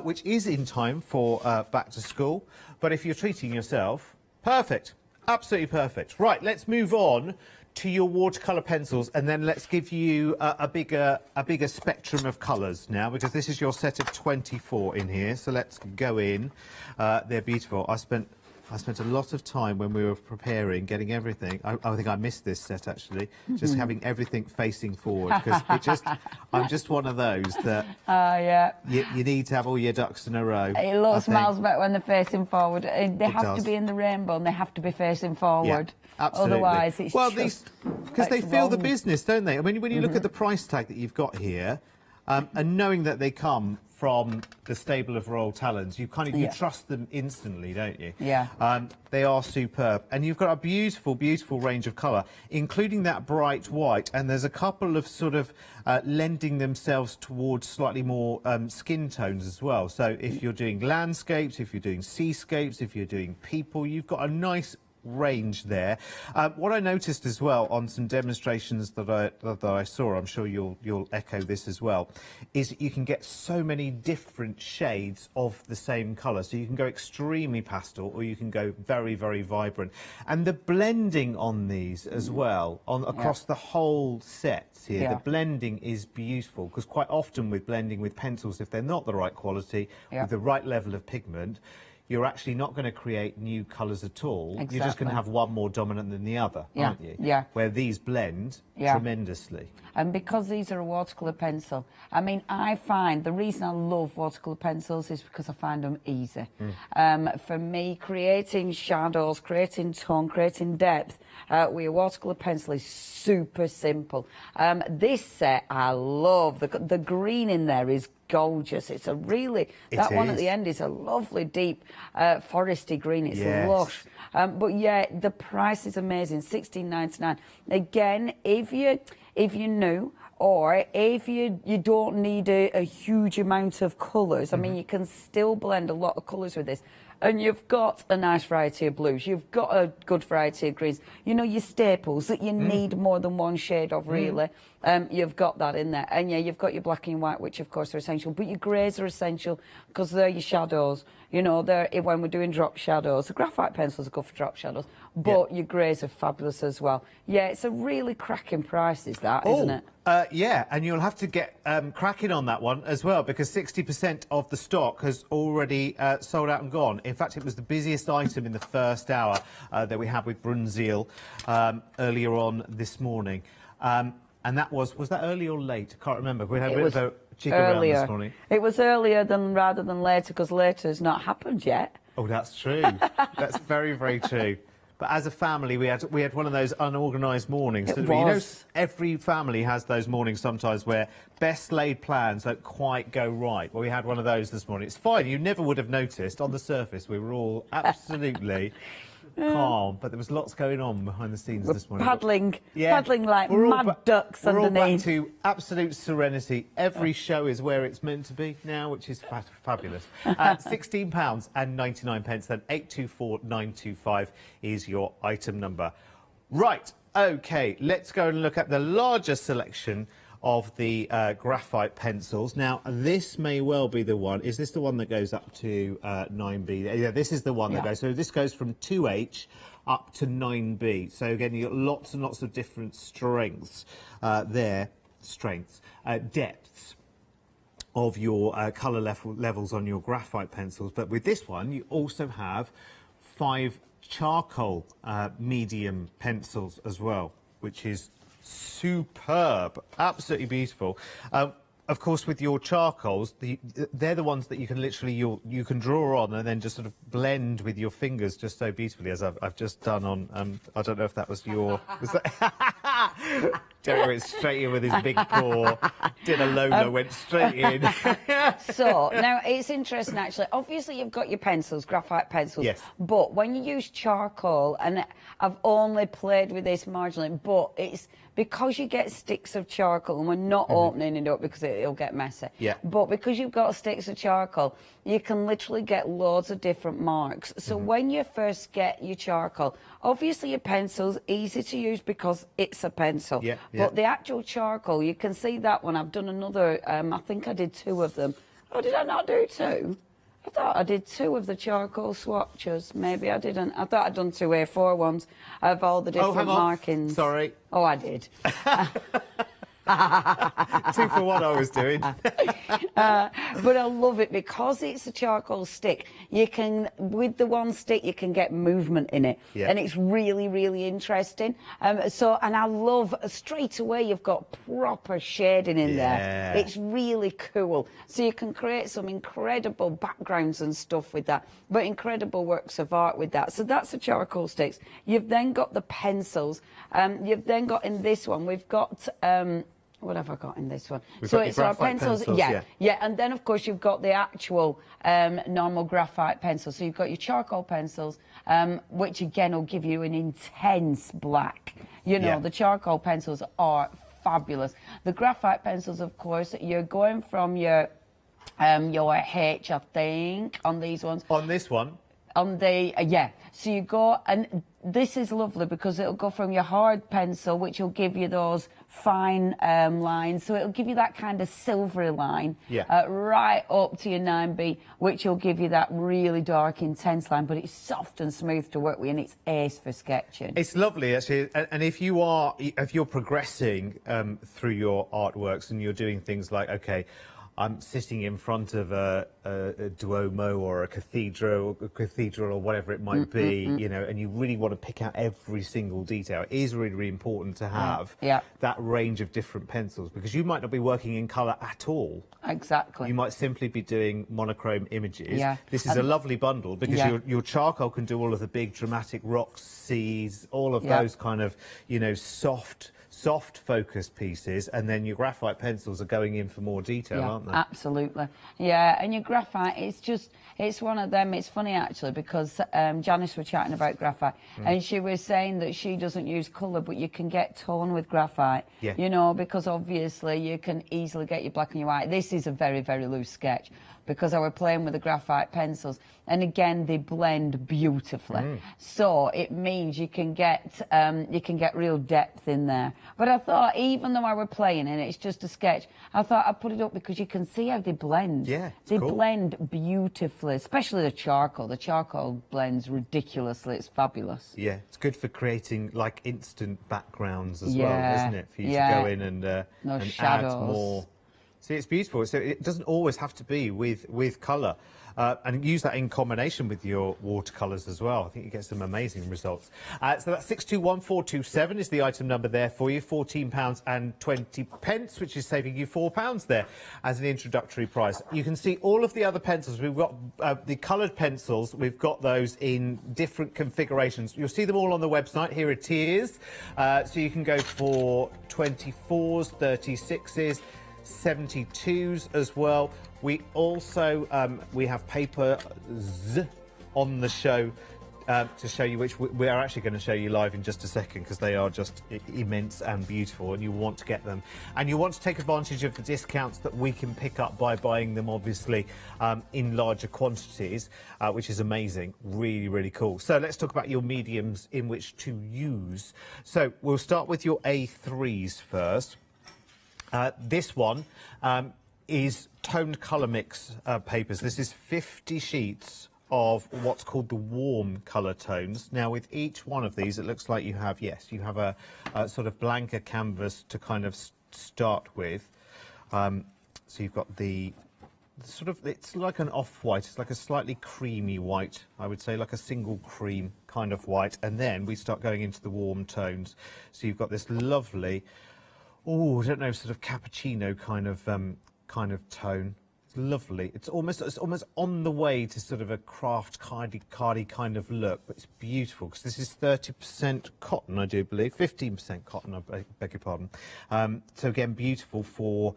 which is in time for back to school. But if you're treating yourself, perfect, absolutely perfect. Right, let's move on to your watercolour pencils, and then let's give you a bigger spectrum of colours now, because this is your set of 24 in here. So let's go in. They're beautiful. I spent a lot of time when we were preparing, getting everything. I think I missed this set, actually, just having everything facing forward, because I'm just one of those that you need to have all your ducks in a row.
It looks miles better when they're facing forward. They have to be in the rainbow, and they have to be facing forward.
Absolutely.
Otherwise, it's
because they feel the business, don't they? I mean, when you look at the price tag that you've got here, and knowing that they come from the stable of Royal Talons, you trust them instantly, don't you?
Yeah.
They are superb, and you've got a beautiful, beautiful range of colour, including that bright white. And there's a couple of sort of lending themselves towards slightly more skin tones as well. So if you're doing landscapes, if you're doing seascapes, if you're doing people, you've got a nice range there. What I noticed as well on some demonstrations that I saw, I'm sure you'll echo this as well, is you can get so many different shades of the same colour. So you can go extremely pastel, or you can go very, very vibrant. And the blending on these as well, across the whole set here, the blending is beautiful, because quite often with blending with pencils, if they're not the right quality, with the right level of pigment, you're actually not going to create new colours at all.
Exactly.
You're just going to have one more dominant than the other, aren't you?
Yeah.
Where these blend tremendously.
And because these are a watercolour pencil, I mean, I find the reason I love watercolour pencils is because I find them easy. For me, creating shadows, creating tone, creating depth with a watercolour pencil is super simple. This set, I love. The green in there is gorgeous. It's a really, that one at the end is a lovely deep foresty green. It's lush. But yeah, the price is amazing, $16.99. Again, if you're new, or if you don't need a huge amount of colours, I mean, you can still blend a lot of colours with this. And you've got a nice variety of blues. You've got a good variety of greens. You know, your staples that you need more than one shade of, really. You've got that in there. And yeah, you've got your black and white, which of course are essential. But your greys are essential because they're your shadows. You know, they're when we're doing drop shadows. The graphite pencils are good for drop shadows. But your greys are fabulous as well. Yeah, it's a really cracking price, is that, isn't it?
Yeah, and you'll have to get cracking on that one as well, because 60% of the stock has already sold out and gone. In fact, it was the busiest item in the first hour that we had with Brunzil earlier on this morning. And that was that early or late? I can't remember. We had a bit of a jig around this morning.
It was earlier rather than later, because later has not happened yet.
Oh, that's true. That's very, very true. But as a family, we had one of those unorganised mornings.
It was.
You know, every family has those mornings sometimes where best laid plans don't quite go right. Well, we had one of those this morning. It's fine. You never would have noticed. On the surface, we were all absolutely calm, but there was lots going on behind the scenes this morning.
Paddling like mad ducks
we're
underneath.
We're all back to absolute serenity. Every show is where it's meant to be now, which is fabulous. £16.99, then 824925 is your item number. Right, OK, let's go and look at the larger selection of the graphite pencils. Now, this may well be the one. Is this the one that goes up to 9B? Yeah, this is the one that goes. So this goes from 2H up to 9B. So again, you've got lots and lots of different strengths depths of your colour levels on your graphite pencils. But with this one, you also have 5 charcoal medium pencils as well, which is superb, absolutely beautiful. Of course, with your charcoals, they're the ones that you can literally you can draw on and then just sort of blend with your fingers just so beautifully, as I've just done on. I don't know if that was your. Jerry went straight in with his big paw. Did a Lola, went straight in.
So now it's interesting, actually. Obviously, you've got your pencils, graphite pencils. Yes. But when you use charcoal, and I've only played with this marginally, but it's because you get sticks of charcoal, and we're not opening it up because it'll get messy. Yeah. But because you've got sticks of charcoal, you can literally get loads of different marks. So when you first get your charcoal, obviously your pencil's easy to use because it's a pencil. Yeah. But the actual charcoal, you can see that one. I've done another, I think I did 2 of them. Oh, did I not do 2? I thought I did 2 of the charcoal swatches. Maybe I didn't. I thought I'd done 2 A4 ones of all the different markings.
Sorry.
Oh, I did.
2 for 1 I was doing.
But I love it because it's a charcoal stick. You can, with the one stick, you can get movement in it. Yeah. And it's really, really interesting. And I love, straight away, you've got proper shading in there. It's really cool. So you can create some incredible backgrounds and stuff with that, but incredible works of art with that. So that's the charcoal sticks. You've then got the pencils. You've then got in this one, we've got... what have I got in this one? So it's our pencils, yeah. And then of course you've got the actual normal graphite pencils. So you've got your charcoal pencils, which again will give you an intense black. You know, the charcoal pencils are fabulous. The graphite pencils, of course, you're going from your H, I think, on these ones.
On this one?
On the, so you go, and this is lovely because it'll go from your hard pencil, which will give you those fine lines, so it'll give you that kind of silvery line, right up to your 9B, which will give you that really dark, intense line, but it's soft and smooth to work with, and it's ace for sketching. It's
lovely, actually, and if you're progressing through your artworks and you're doing things like, okay, I'm sitting in front of a Duomo or a cathedral or whatever it might be, you know, and you really want to pick out every single detail. It is really, really important to have that range of different pencils, because you might not be working in colour at all.
Exactly.
You might simply be doing monochrome images. Yeah. This is a lovely bundle because your charcoal can do all of the big dramatic rocks, seas, all of those kind of, you know, soft soft focus pieces, and then your graphite pencils are going in for more detail, aren't they?
Absolutely. Yeah, and your graphite, it's one of them. It's funny actually, because Janice was chatting about graphite, and she was saying that she doesn't use colour, but you can get tone with graphite.
Yeah.
You know, because obviously you can easily get your black and your white. This is a very, very loose sketch, because I was playing with the graphite pencils, and again they blend beautifully. So it means you can get real depth in there. But I thought, even though I were playing and it's just a sketch, I thought I'd put it up because you can see how they blend.
Yeah,
they
cool.
blend beautifully, especially the charcoal. The charcoal blends ridiculously. It's fabulous.
Yeah, it's good for creating like instant backgrounds as well, isn't it? For you to go in and add more. See, it's beautiful. So it doesn't always have to be with colour. And use that in combination with your watercolours as well. I think you get some amazing results. So that's 621427 is the item number there for you, £14.20, which is saving you £4 there as an introductory price. You can see all of the other pencils. We've got the coloured pencils. We've got those in different configurations. You'll see them all on the website. Here it is. So you can go for 24s, 36s, 72s as well. We also we have papers on the show to show you, which we are actually going to show you live in just a second, because they are just immense and beautiful, and you want to get them, and you want to take advantage of the discounts that we can pick up by buying them, obviously, in larger quantities, which is amazing. Really, really cool. So let's talk about your mediums in which to use. So we'll start with your A3s first. This one is toned colour mix papers. This is 50 sheets of what's called the warm colour tones. Now, with each one of these, it looks like you have, yes, you have a sort of blanker canvas to kind of start with. So you've got the sort of, it's like an off-white, it's like a slightly creamy white, I would say, like a single cream kind of white. And then we start going into the warm tones. So you've got this lovely, oh, I don't know, sort of cappuccino kind of tone. It's lovely. It's almost on the way to sort of a craft cardy kind of look, but it's beautiful because this is 30% cotton, I do believe, 15% cotton, I beg your pardon. So again, beautiful for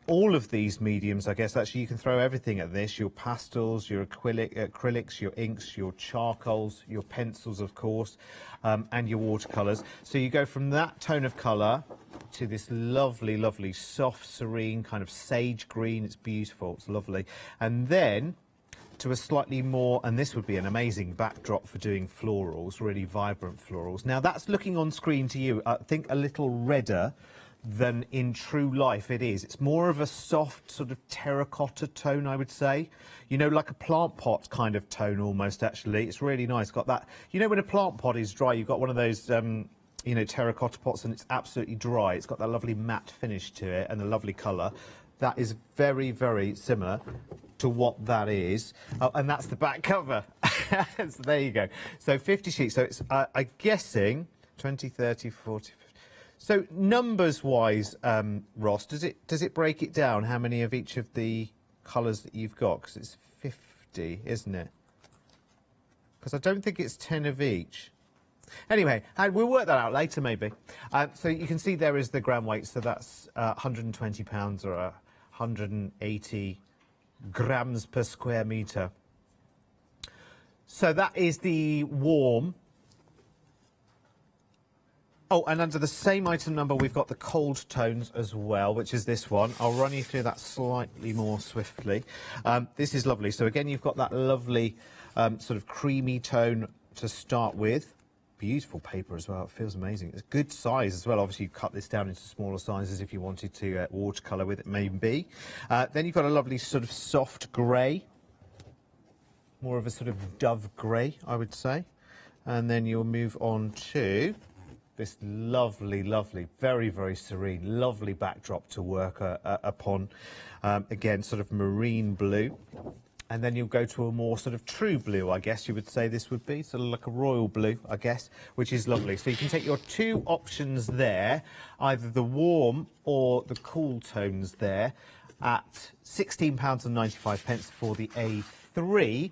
all of these mediums, I guess. Actually, you can throw everything at this: your pastels, your acrylics, your inks, your charcoals, your pencils, of course, and your watercolours. So you go from that tone of colour to this lovely, lovely, soft, serene kind of sage green. It's beautiful. It's lovely. And then to a slightly more, and this would be an amazing backdrop for doing florals, really vibrant florals. Now, that's looking on screen to you, I think, a little redder than in true life it is. It's more of a soft sort of terracotta tone, I would say. You know, like a plant pot kind of tone almost, actually. It's really nice. Got that, you know, when a plant pot is dry, you've got one of those you know, terracotta pots, and it's absolutely dry. It's got that lovely matte finish to it and a lovely colour. That is very, very similar to what that is. Oh, and that's the back cover. So there you go. So 50 sheets. So it's, I'm guessing, 20, 30, 40, 50. So numbers-wise, Ross, does it break it down, how many of each of the colours that you've got? Because it's 50, isn't it? Because I don't think it's 10 of each. Anyway, we'll work that out later, maybe. So you can see there is the gram weight, so that's 120 pounds or 180 grams per square metre. So that is the warm. Oh, and under the same item number, we've got the cold tones as well, which is this one. I'll run you through that slightly more swiftly. This is lovely. So again, you've got that lovely sort of creamy tone to start with. Beautiful paper as well. It feels amazing. It's good size as well. Obviously, you cut this down into smaller sizes if you wanted to watercolour with it, maybe. Then you've got a lovely sort of soft grey, more of a sort of dove grey, I would say. And then you'll move on to this lovely, lovely, very, very serene, lovely backdrop to work upon. Again, sort of marine blue. And then you'll go to a more sort of true blue, I guess you would say this would be, sort of like a royal blue, I guess, which is lovely. So you can take your two options there, either the warm or the cool tones there, at £16.95 for the A3.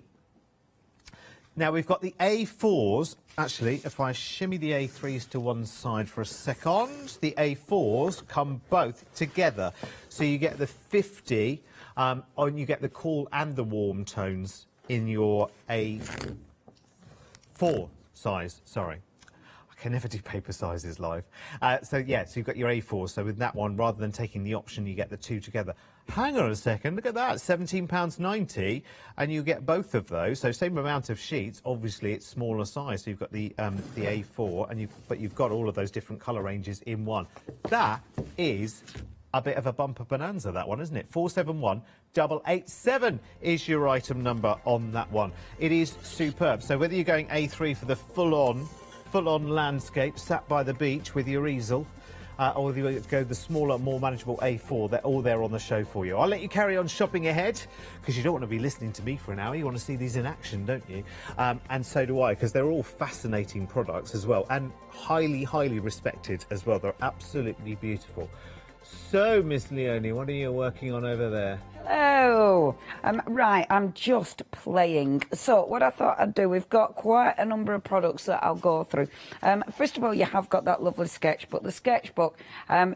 Now, we've got the A4s. Actually, if I shimmy the A3s to one side for a second, the A4s come both together. So you get the 50, and you get the cool and the warm tones in your A4 size, sorry. I can never do paper sizes live. So you've got your A4. So with that one, rather than taking the option, you get the two together. Hang on a second, look at that, £17.90, and you get both of those. So same amount of sheets, obviously it's smaller size. So you've got the A4, but you've got all of those different colour ranges in one. That is a bit of a bumper bonanza, that one, isn't it? 471887 is your item number on that one. It is superb. So whether you're going A3 for the full-on landscape, sat by the beach with your easel, or whether you go the smaller, more manageable A4, they're all there on the show for you. I'll let you carry on shopping ahead, because you don't want to be listening to me for an hour. You want to see these in action, don't you? And so do I, because they're all fascinating products as well, and highly, highly respected as well. They're absolutely beautiful. So, Miss Leonie, what are you working on over there?
Hello. Right, I'm just playing. So what I thought I'd do, we've got quite a number of products that I'll go through. First of all, you have got that lovely sketchbook. The sketchbook,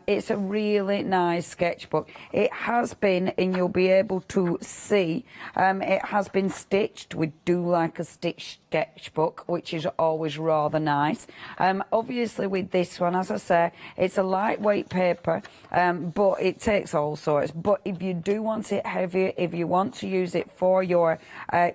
it's a really nice sketchbook. It has been, and you'll be able to see, it has been stitched. We do like a stitched sketchbook, which is always rather nice. Obviously with this one, as I say, it's a lightweight paper, but it takes all sorts. But if you do want it heavier, if you want to use it for your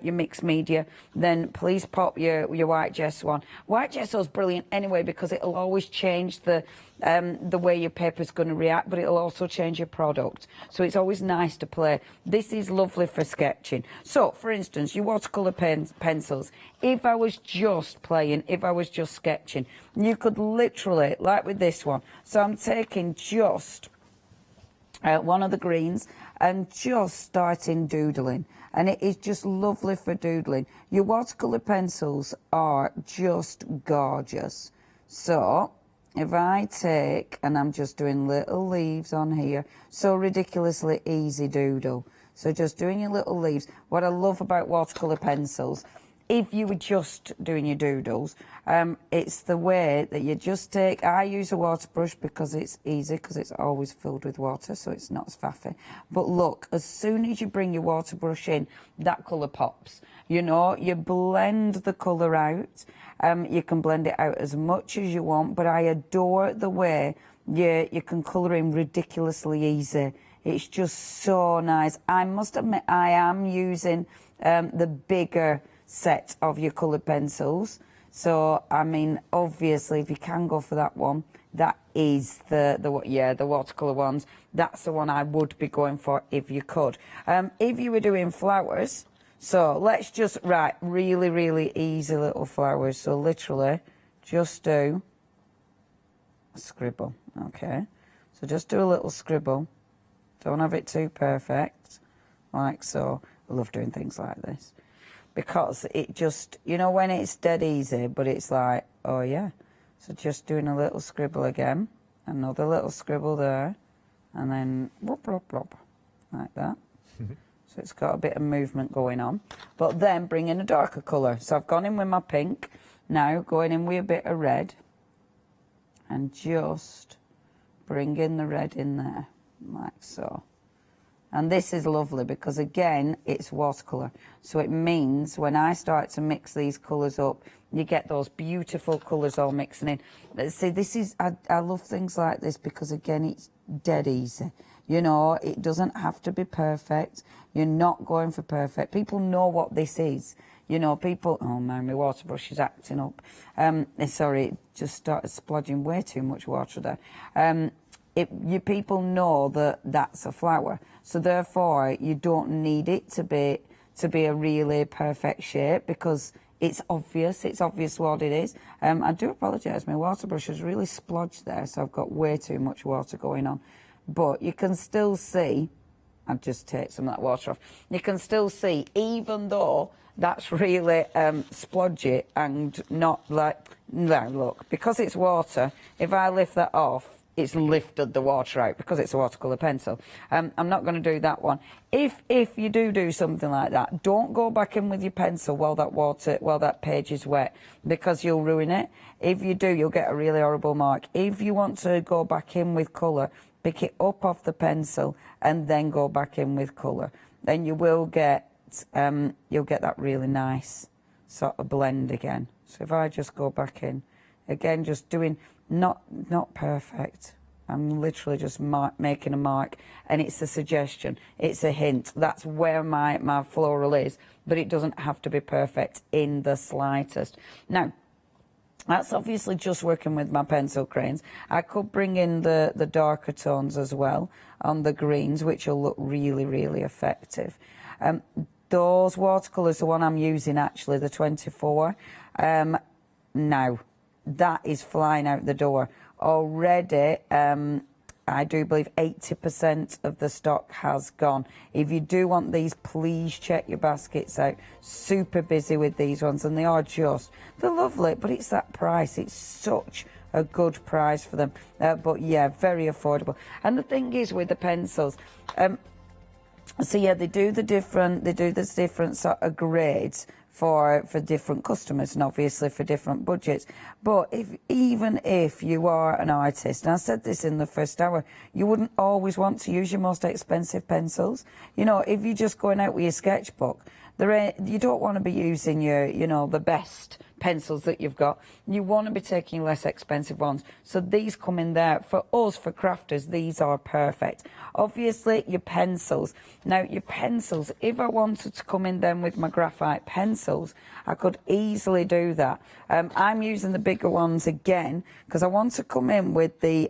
mixed media, then please pop your white gesso on. White gesso is brilliant anyway, because it'll always change the way your paper is going to react, but it'll also change your product. So it's always nice to play. This is lovely for sketching. So, for instance, your watercolour pencils, if I was just playing, if I was just sketching, you could literally, like with this one, so I'm taking just one of the greens and just starting doodling, and it is just lovely for doodling. Your watercolour pencils are just gorgeous. So if I take, and I'm just doing little leaves on here, so ridiculously easy doodle. So just doing your little leaves. What I love about watercolour pencils, if you were just doing your doodles, it's the way that you just take, I use a water brush because it's easy, because it's always filled with water, so it's not as faffy. But look, as soon as you bring your water brush in, that colour pops. You know, you blend the colour out. You can blend it out as much as you want, but I adore the way you can colour in ridiculously easy. It's just so nice. I must admit, I am using the bigger set of your coloured pencils. So, I mean, obviously, if you can go for that one, that is the watercolour ones. That's the one I would be going for if you could. If you were doing flowers, so let's just, really, really easy little flowers. So literally, just do a scribble, okay? So just do a little scribble. Don't have it too perfect, like so. I love doing things like this, because it just, you know, when it's dead easy, but it's like, oh yeah. So just doing a little scribble again, another little scribble there, and then whoop, whoop, whoop, like that. So it's got a bit of movement going on. But then bring in a darker colour. So I've gone in with my pink, now going in with a bit of red, and just bring in the red in there, like so. And this is lovely because, again, it's watercolour. So it means when I start to mix these colours up, you get those beautiful colours all mixing in. See, this is, I love things like this because, again, it's dead easy. You know, it doesn't have to be perfect. You're not going for perfect. People know what this is. You know, people, oh man, my water brush is acting up. Sorry, it just started splodging way too much water there. You people know that that's a flower. So therefore, you don't need it to be a really perfect shape because it's obvious what it is. I do apologise, my water brush is really splodged there, so I've got way too much water going on. But you can still see, I'll just take some of that water off, you can still see, even though that's really splodgy and not like, no, look, because it's water, if I lift that off, it's lifted the water out because it's a watercolour pencil. I'm not going to do that one. If you do something like that, don't go back in with your pencil while that page is wet, because you'll ruin it. If you do, you'll get a really horrible mark. If you want to go back in with colour, pick it up off the pencil and then go back in with colour. Then you will get you'll get that really nice sort of blend again. So if I just go back in, again, just doing not perfect. I'm literally just making a mark, and it's a suggestion, it's a hint. That's where my floral is, but it doesn't have to be perfect in the slightest. Now, that's obviously just working with my pencil crayons. I could bring in the darker tones as well on the greens, which will look really, really effective. Those watercolours, the one I'm using actually, the 24, now, that is flying out the door. Already, I do believe 80% of the stock has gone. If you do want these, please check your baskets out. Super busy with these ones, and they're lovely, but it's that price. It's such a good price for them. But yeah, very affordable. And the thing is with the pencils, so yeah, they do this different sort of grades for different customers, and obviously for different budgets. But even if you are an artist, and I said this in the first hour, you wouldn't always want to use your most expensive pencils. You know, if you're just going out with your sketchbook, you don't want to be using the best pencils that you've got. You want to be taking less expensive ones. So these come in there. For us, for crafters, these are perfect. Obviously, your pencils. Now, your pencils, if I wanted to come in then with my graphite pencils, I could easily do that. I'm using the bigger ones again because I want to come in with the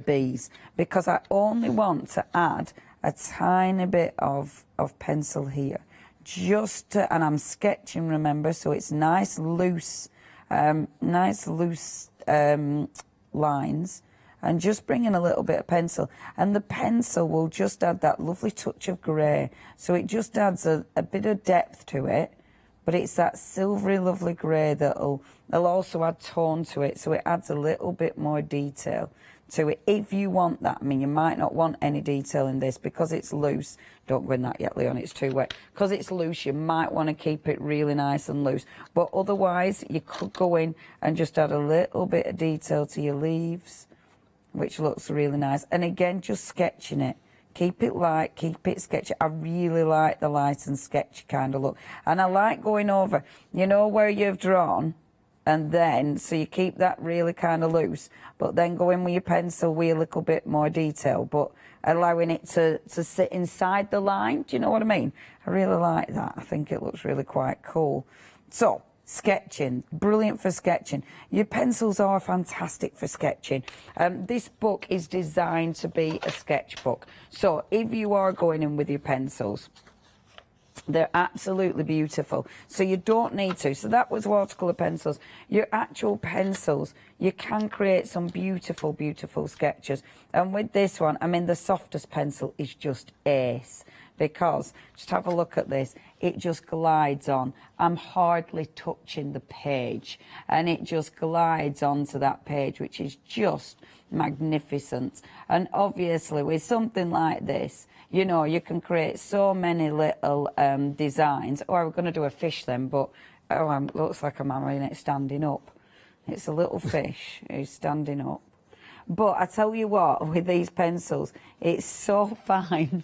bees, because I only want to add a tiny bit of pencil here, and I'm sketching, remember, so it's nice loose lines, and just bring in a little bit of pencil, and the pencil will just add that lovely touch of grey, so it just adds a bit of depth to it, but it's that silvery lovely grey that'll also add tone to it, so it adds a little bit more detail to it if you want that. I mean, you might not want any detail in this because it's loose. Don't go in that yet, Leon, it's too wet. Because it's loose, you might want to keep it really nice and loose. But otherwise, you could go in and just add a little bit of detail to your leaves, which looks really nice. And again, just sketching it. Keep it light, keep it sketchy. I really like the light and sketchy kind of look. And I like going over, you know, where you've drawn, and then, so you keep that really kind of loose, but then go in with your pencil with a little bit more detail, but allowing it to sit inside the line. Do you know what I mean? I really like that. I think it looks really quite cool. So, sketching, brilliant for sketching. Your pencils are fantastic for sketching. This book is designed to be a sketchbook. So, if you are going in with your pencils, they're absolutely beautiful, so you don't need to. So that was watercolour pencils. Your actual pencils, you can create some beautiful, beautiful sketches. And with this one, I mean, the softest pencil is just ace, because, just have a look at this, it just glides on. I'm hardly touching the page, and it just glides onto that page, which is just magnificent. And obviously, with something like this, you know, you can create so many little designs. Oh, I was going to do a fish then, but looks like I'm having it standing up. It's a little fish who's standing up. But I tell you what, with these pencils, it's so fine.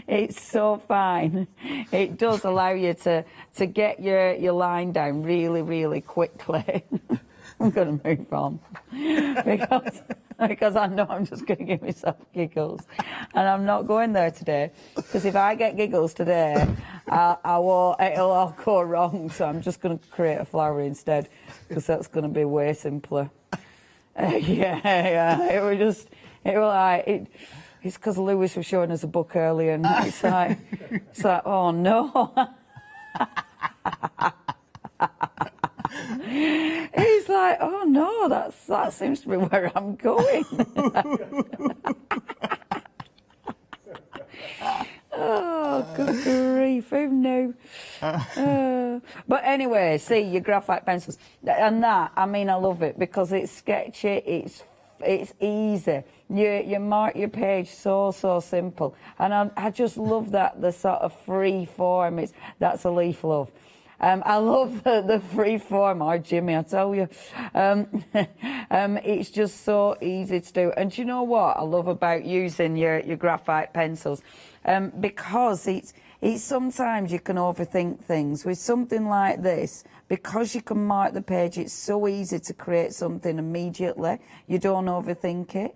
It's so fine. It does allow you to get your line down really, really quickly. I'm going to move on because I know I'm just going to give myself giggles, and I'm not going there today, because if I get giggles today, it'll all go wrong. So I'm just going to create a flower instead, because that's going to be way simpler. It's because Lewis was showing us a book earlier, and it's like, oh no. He's like, oh no, that seems to be where I'm going. Oh, good grief, who knew? But anyway, see, your graphite pencils. And that, I mean, I love it because it's sketchy, it's easy. You mark your page so simple. And I just love that, the sort of free form. That's a leaf love. I love the free form, Jimmy, I tell you. It's just so easy to do. And do you know what I love about using your graphite pencils? Because it's sometimes you can overthink things. With something like this, because you can mark the page, it's so easy to create something immediately. You don't overthink it.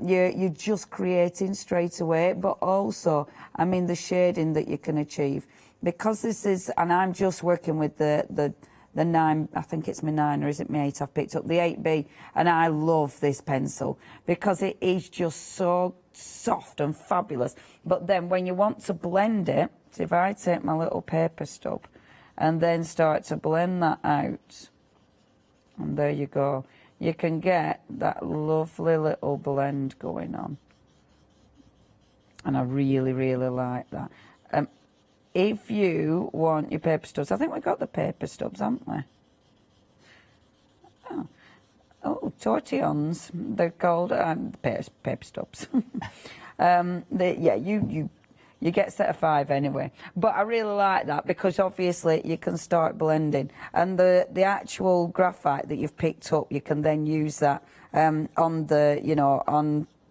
You're just creating straight away. But also, I mean, the shading that you can achieve. Because this is, and I'm just working with the 9, I think it's my 9 or is it my 8 I've picked up, the 8B, and I love this pencil because it is just so soft and fabulous. But then when you want to blend it, so if I take my little paper stub and then start to blend that out, and there you go, you can get that lovely little blend going on. And I really, really like that. If you want your paper stubs, I think we've got the paper stubs, haven't we? Oh, tortillons, they're called paper stubs. You get a set of 5 anyway. But I really like that because obviously you can start blending. And the actual graphite that you've picked up, you can then use that on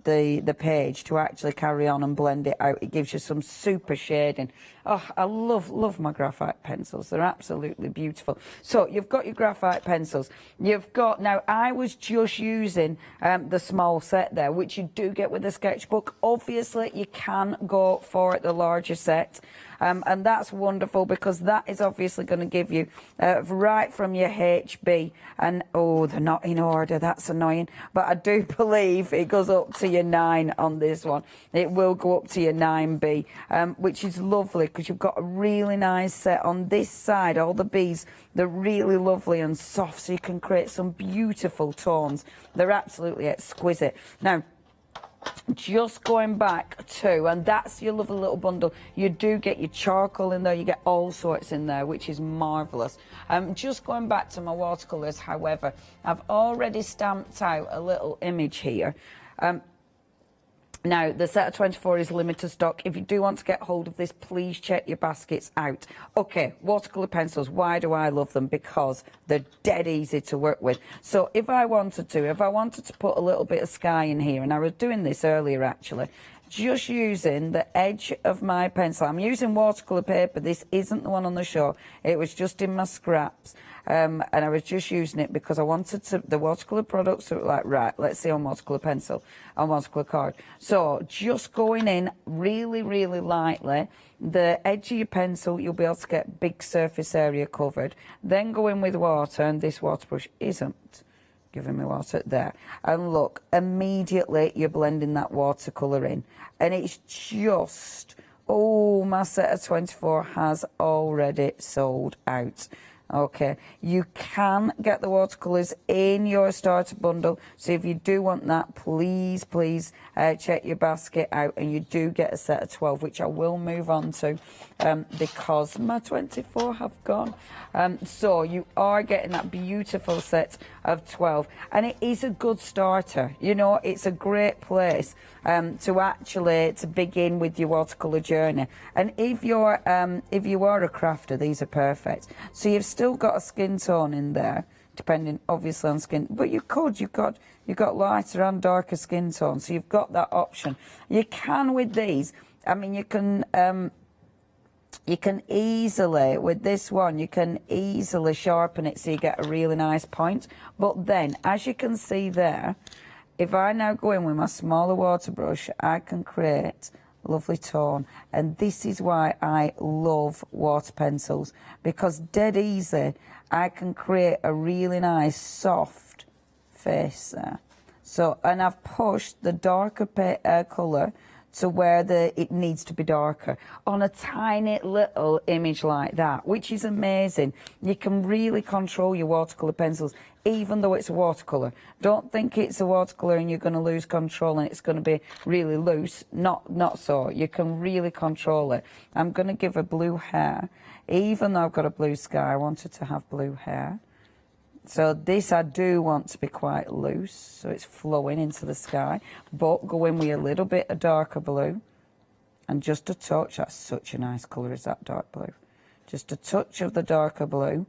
the page to actually carry on and blend it out. It gives you some super shading. Oh, I love my graphite pencils. They're absolutely beautiful. So you've got your graphite pencils. You've got, now I was just using the small set there, which you do get with the sketchbook. Obviously you can go for the larger set. And that's wonderful because that is obviously going to give you right from your HB, and oh, they're not in order, that's annoying, but I do believe it goes up to your 9 on this one. It will go up to your 9B, which is lovely because you've got a really nice set on this side. All the Bs, they're really lovely and soft, so you can create some beautiful tones. They're absolutely exquisite. Now, just going back to, and that's your lovely little bundle, you do get your charcoal in there, you get all sorts in there, which is marvellous. Just going back to my watercolours, however, I've already stamped out a little image here. Now, the set of 24 is limited stock. If you do want to get hold of this, please check your baskets out. Okay, watercolour pencils, why do I love them? Because they're dead easy to work with. So if I wanted to put a little bit of sky in here, and I was doing this earlier actually, just using the edge of my pencil. I'm using watercolour paper. This isn't the one on the show. It was just in my scraps. And I was just using it because I wanted the watercolour products to look like, right, let's see on watercolour pencil, on watercolour card. So just going in really, really lightly, the edge of your pencil, you'll be able to get big surface area covered. Then go in with water, and this water brush isn't giving me water there. And look, immediately you're blending that watercolour in. And it's just, oh, my set of 24 has already sold out. Okay, you can get the watercolours in your starter bundle, so if you do want that, please check your basket out, and you do get a set of 12, which I will move on to because my 24 have gone. So you are getting that beautiful set of 12, and it is a good starter. You know, it's a great place to begin with your watercolour journey. And if you are a crafter, these are perfect. So you've still got a skin tone in there, depending obviously on skin, but you've got lighter and darker skin tone, so you've got that option. You can with these, I mean, you can easily, with this one, you can easily sharpen it so you get a really nice point. But then, as you can see there, if I now go in with my smaller water brush, I can create lovely tone. And this is why I love water pencils, because dead easy I can create a really nice soft face there. So, and I've pushed the darker colour to where it needs to be darker on a tiny little image like that, which is amazing. You can really control your watercolour pencils, even though it's a watercolour. Don't think it's a watercolour and you're going to lose control and it's going to be really loose. Not so. You can really control it. I'm going to give a blue hair. Even though I've got a blue sky, I wanted to have blue hair. So this I do want to be quite loose, so it's flowing into the sky, but go in with a little bit of darker blue and just a touch. That's such a nice colour, is that dark blue. Just a touch of the darker blue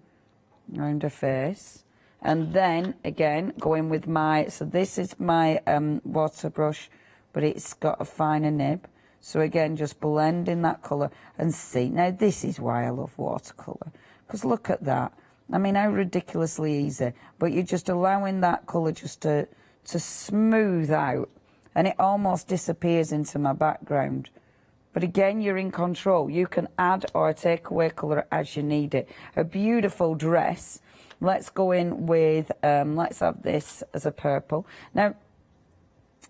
around her face. And then, again, go in with so this is my water brush, but it's got a finer nib. So again, just blend in that colour and see. Now, this is why I love watercolour, because look at that. I mean, how ridiculously easy, but you're just allowing that colour just to smooth out, and it almost disappears into my background. But again, you're in control. You can add or take away colour as you need it. A beautiful dress. Let's go in with, let's have this as a purple. Now,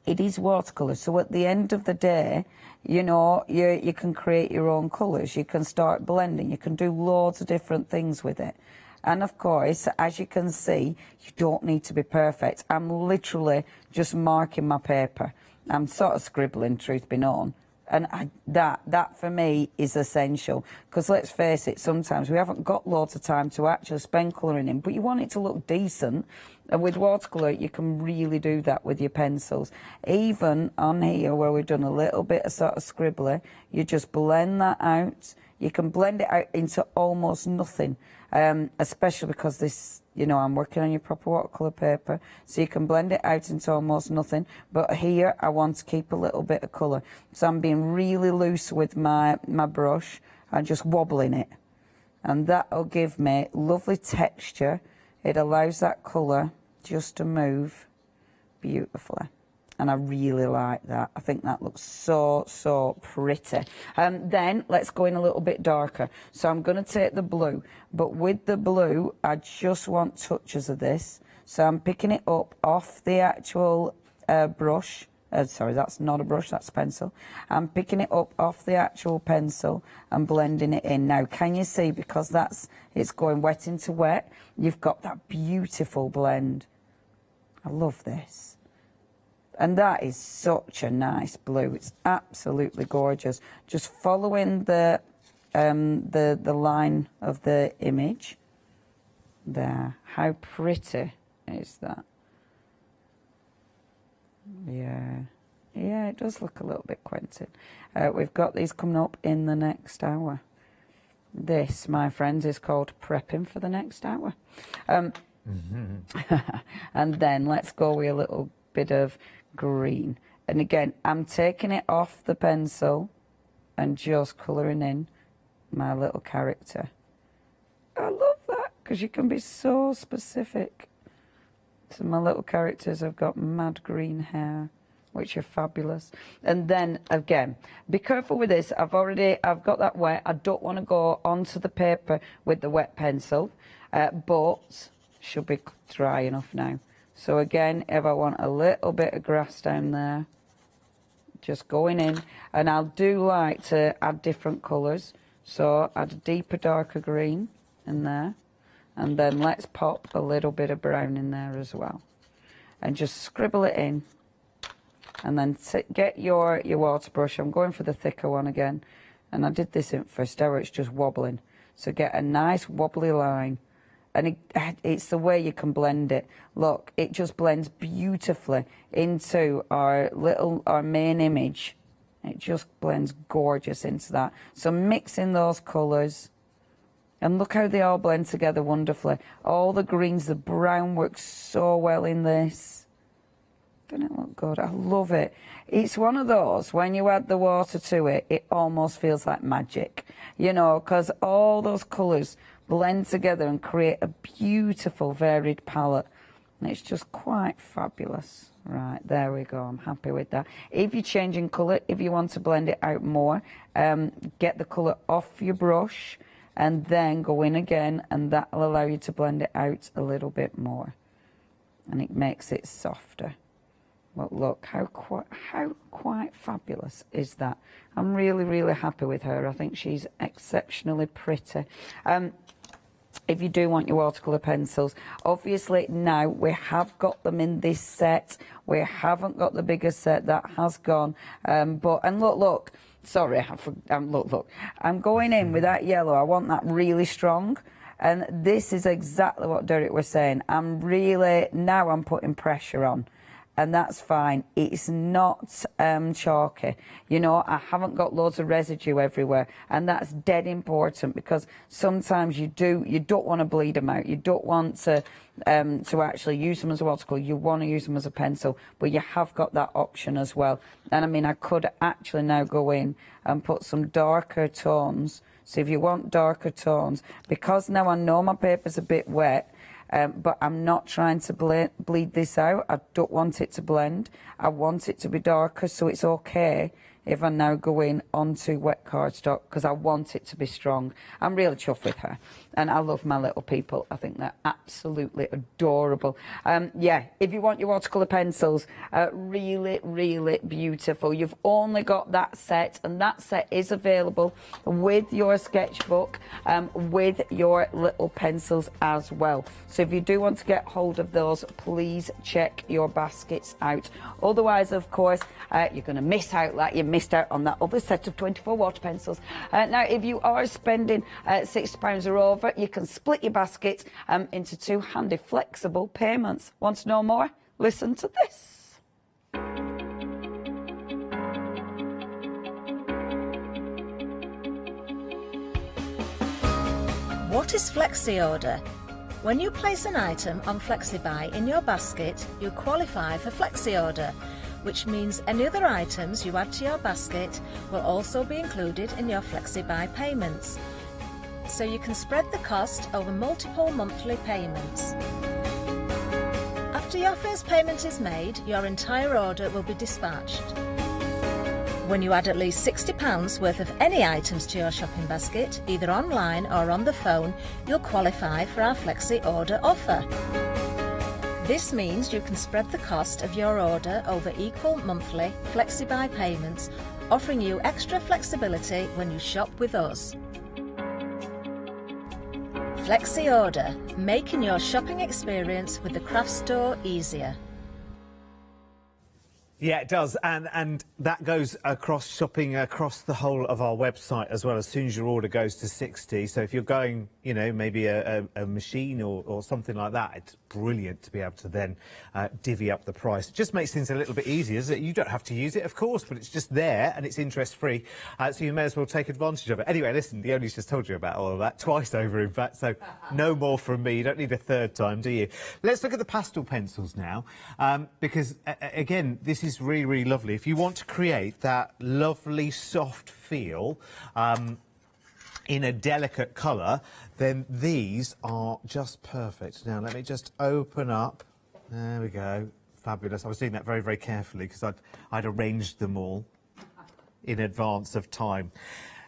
it is watercolour, so at the end of the day, you know, you can create your own colours. You can start blending. You can do loads of different things with it. And of course, as you can see, you don't need to be perfect. I'm literally just marking my paper. I'm sort of scribbling, truth be known. And that for me is essential, because let's face it, sometimes we haven't got loads of time to actually spend colouring in, but you want it to look decent. And with watercolour, you can really do that with your pencils. Even on here, where we've done a little bit of sort of scribbly, you just blend that out. You can blend it out into almost nothing, especially because this, you know, I'm working on your proper watercolour paper, so you can blend it out into almost nothing. But here, I want to keep a little bit of colour. So I'm being really loose with my brush and just wobbling it. And that'll give me lovely texture. It allows that colour just to move beautifully. And I really like that. I think that looks so pretty. Then let's go in a little bit darker. So I'm going to take the blue, but with the blue, I just want touches of this. So I'm picking it up off the actual brush. Sorry, that's not a brush, that's a pencil. I'm picking it up off the actual pencil and blending it in. Now, can you see, because it's going wet into wet, you've got that beautiful blend. I love this. And that is such a nice blue. It's absolutely gorgeous. Just following the line of the image. There. How pretty is that? Yeah. Yeah, it does look a little bit Quentin. We've got these coming up in the next hour. This, my friends, is called prepping for the next hour. And then let's go with a little bit of green. And again, I'm taking it off the pencil and just colouring in my little character. I love that, because you can be so specific. So my little characters have got mad green hair, which are fabulous. And then again, be careful with this. I've got that wet. I don't want to go onto the paper with the wet pencil, but should be dry enough now. So again, if I want a little bit of grass down there, just going in. And I do like to add different colours. So add a deeper, darker green in there. And then let's pop a little bit of brown in there as well. And just scribble it in. And then get your water brush. I'm going for the thicker one again. And I did this in first hour, it's just wobbling. So get a nice wobbly line. And it's the way you can blend it. Look, it just blends beautifully into our main image. It just blends gorgeous into that. So mix in those colours. And look how they all blend together wonderfully. All the greens, the brown works so well in this. Doesn't it look good? I love it. It's one of those, when you add the water to it, it almost feels like magic. You know, because all those colours blend together and create a beautiful varied palette. And it's just quite fabulous. Right, there we go. I'm happy with that. If you're changing colour, if you want to blend it out more, get the colour off your brush and then go in again, and that will allow you to blend it out a little bit more. And it makes it softer. Well, look, how quite fabulous is that? I'm really, really happy with her. I think she's exceptionally pretty. If you do want your watercolour pencils, obviously now we have got them in this set. We haven't got the bigger set, that has gone. And look, sorry, look, I'm going in with that yellow. I want that really strong. And this is exactly what Derek was saying. I'm putting pressure on. And that's fine. It's not chalky. You know, I haven't got loads of residue everywhere, and that's dead important, because sometimes you don't want to bleed them out. You don't want to actually use them as a watercolour. You want to use them as a pencil, but you have got that option as well. And I mean, I could actually now go in and put some darker tones. So if you want darker tones, because now I know my paper's a bit wet, but I'm not trying to bleed this out. I don't want it to blend. I want it to be darker, so it's okay if I now go in onto wet cardstock, because I want it to be strong. I'm really chuffed with her, and I love my little people. I think they're absolutely adorable. Yeah, if you want your watercolour pencils, really, really beautiful. You've only got that set, and that set is available with your sketchbook, with your little pencils as well. So if you do want to get hold of those, please check your baskets out. Otherwise, of course, you're going to miss out like you missed out on that other set of 24 water pencils. Now, if you are spending £60 or over, you can split your basket into 2 handy flexible payments. Want to know more? Listen to this.
What is Flexi Order? When you place an item on FlexiBuy in your basket, you qualify for Flexi Order, which means any other items you add to your basket will also be included in your FlexiBuy payments. So you can spread the cost over multiple monthly payments. After your first payment is made, your entire order will be dispatched. When you add at least £60 worth of any items to your shopping basket, either online or on the phone, you'll qualify for our Flexi Order offer. This means you can spread the cost of your order over equal monthly FlexiBuy payments, offering you extra flexibility when you shop with us. Flexi Order, making your shopping experience with the craft store easier.
Yeah, it does, and that goes across shopping across the whole of our website as well. As soon as your order goes to 60, so if you're going, you know, maybe a machine or something like that, it's brilliant to be able to then divvy up the price. It just makes things a little bit easier, isn't it? You don't have to use it, of course, but it's just there and it's interest-free, so you may as well take advantage of it. Anyway, listen, the owner's just told you about all of that, twice over, in fact, so no more from me. You don't need a third time, do you? Let's look at the pastel pencils now, because, again, this is really, really lovely. If you want to create that lovely, soft feel, in a delicate colour, then these are just perfect. Now, let me just open up. There we go. Fabulous. I was doing that very, very carefully because I'd arranged them all in advance of time.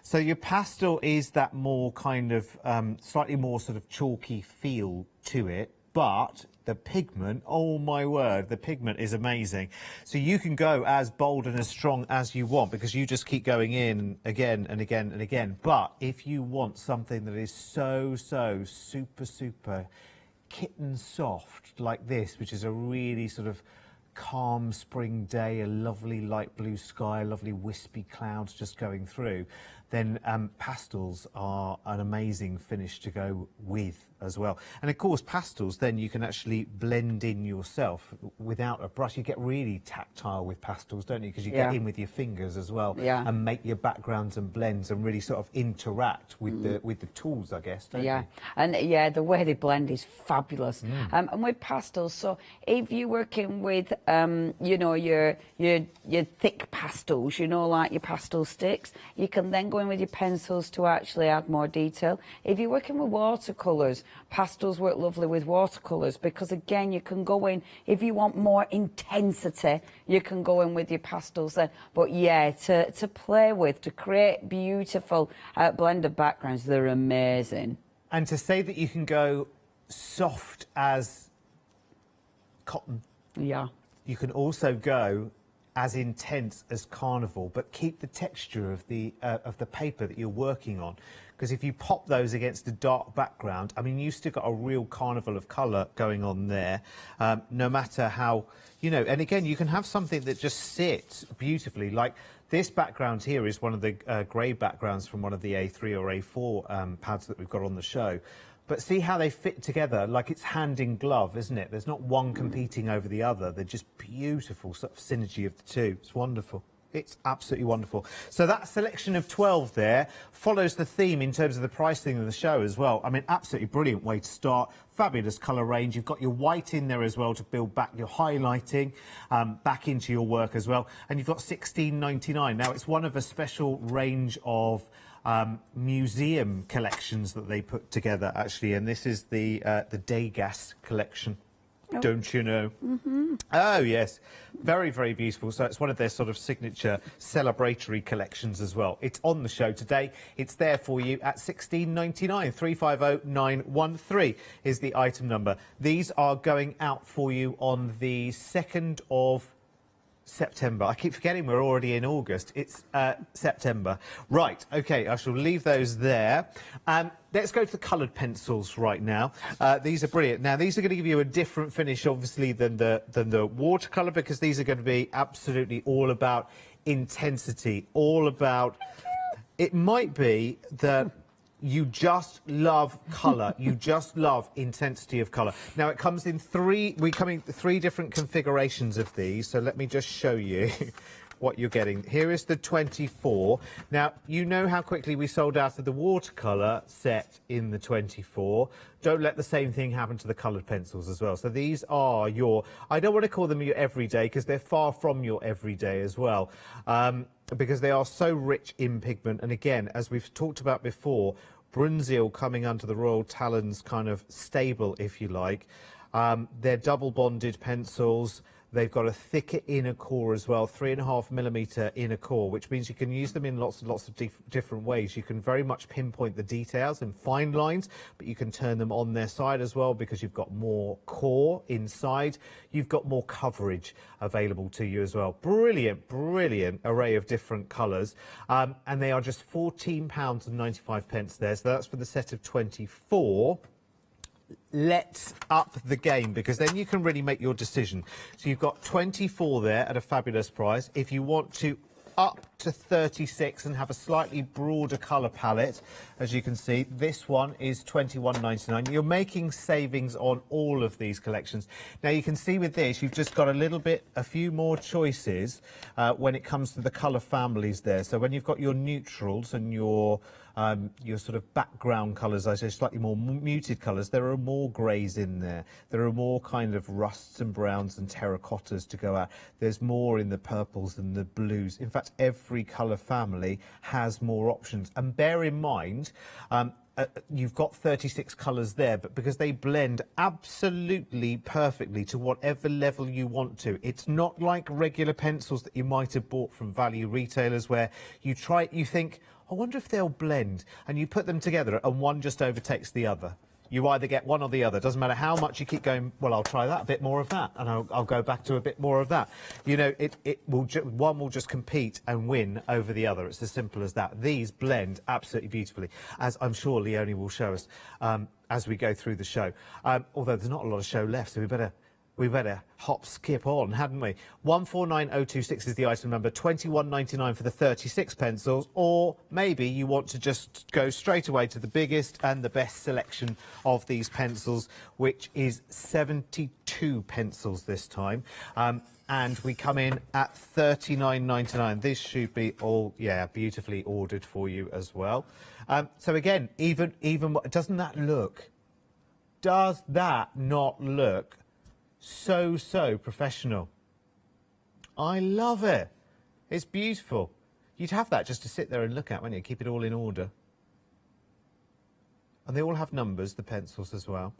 So your pastel is that more kind of, slightly more sort of chalky feel to it, but the pigment, oh my word, the pigment is amazing. So you can go as bold and as strong as you want because you just keep going in again and again and again. But if you want something that is so super kitten soft like this, which is a really sort of calm spring day, a lovely light blue sky, lovely wispy clouds just going through, then pastels are an amazing finish to go with as well. And of course pastels then you can actually blend in yourself without a brush. You get really tactile with pastels, don't you, because you get in with your fingers as well, and make your backgrounds and blends and really sort of interact with the tools, I guess, don't you?
And yeah, the way they blend is fabulous. And with pastels, so if you're working with you know, your thick pastels, you know, like your pastel sticks, you can then go in with your pencils to actually add more detail. If you're working with watercolours, pastels work lovely with watercolours because, again, you can go in, if you want more intensity, you can go in with your pastels then. But yeah, to play with, to create beautiful blended backgrounds, they're amazing.
And to say that you can go soft as cotton.
Yeah.
You can also go as intense as carnival, but keep the texture of the paper that you're working on. Because if you pop those against a dark background, I mean, you've still got a real carnival of colour going on there, no matter how, you know, and again, you can have something that just sits beautifully. Like this background here is one of the grey backgrounds from one of the A3 or A4 pads that we've got on the show. But see how they fit together, like it's hand in glove, isn't it? There's not one competing over the other. They're just beautiful sort of synergy of the two. It's wonderful. It's absolutely wonderful. So that selection of 12 there follows the theme in terms of the pricing of the show as well. I mean, absolutely brilliant way to start. Fabulous colour range. You've got your white in there as well to build back your highlighting back into your work as well. And you've got $16.99. Now, it's one of a special range of museum collections that they put together, actually. And this is the Degas collection. Oh. Don't you know? Mm-hmm. Oh, yes. Very, very beautiful. So it's one of their sort of signature celebratory collections as well. It's on the show today. It's there for you at $16.99. 350913 is the item number. These are going out for you on the 2nd of September. I keep forgetting we're already in August. It's September. Right, OK, I shall leave those there. Let's go to the coloured pencils right now. These are brilliant. Now, these are going to give you a different finish, obviously, than the watercolour, because these are going to be absolutely all about intensity, all about... It might be that you just love colour. You just love intensity of colour. Now, it comes in three different configurations of these. So let me just show you what you're getting. Here is the 24. Now, you know how quickly we sold out of the watercolour set in the 24. Don't let the same thing happen to the coloured pencils as well. So these are your... I don't want to call them your everyday, because they're far from your everyday as well. Because they are so rich in pigment. And again, as we've talked about before, Brunzil coming under the Royal Talons kind of stable, if you like. They're double bonded pencils. They've got a thicker inner core as well, 3.5mm inner core, which means you can use them in lots and lots of different ways. You can very much pinpoint the details and fine lines, but you can turn them on their side as well, because you've got more core inside. You've got more coverage available to you as well. Brilliant, brilliant array of different colours. And they are just £14.95 there. So that's for the set of 24. Let's up the game, because then you can really make your decision. So you've got 24 there at a fabulous price. If you want to up to 36 and have a slightly broader colour palette, as you can see, this one is £21.99. You're making savings on all of these collections. Now, you can see with this, you've just got a few more choices when it comes to the colour families there. So when you've got your neutrals and your sort of background colours, I say slightly more muted colours, there are more greys in there. There are more kind of rusts and browns and terracottas to go out. There's more in the purples and the blues. In fact, every colour family has more options. And bear in mind, you've got 36 colours there, but because they blend absolutely perfectly to whatever level you want to. It's not like regular pencils that you might have bought from value retailers, where you think, I wonder if they'll blend, and you put them together and one just overtakes the other. You either get one or the other. Doesn't matter how much you keep going, well, I'll try that, a bit more of that, and I'll go back to a bit more of that. You know, one will just compete and win over the other. It's as simple as that. These blend absolutely beautifully, as I'm sure Leonie will show us as we go through the show. Although there's not a lot of show left, so we better skip on, hadn't we? 149026 is the item number, £21.99 for the 36 pencils, or maybe you want to just go straight away to the biggest and the best selection of these pencils, which is 72 pencils this time. And we come in at £39.99. This should be all, yeah, beautifully ordered for you as well. So again, even doesn't that look? Does that not look so professional? I love it. It's beautiful. You'd have that just to sit there and look at, wouldn't you? Keep it all in order. And they all have numbers, the pencils as well.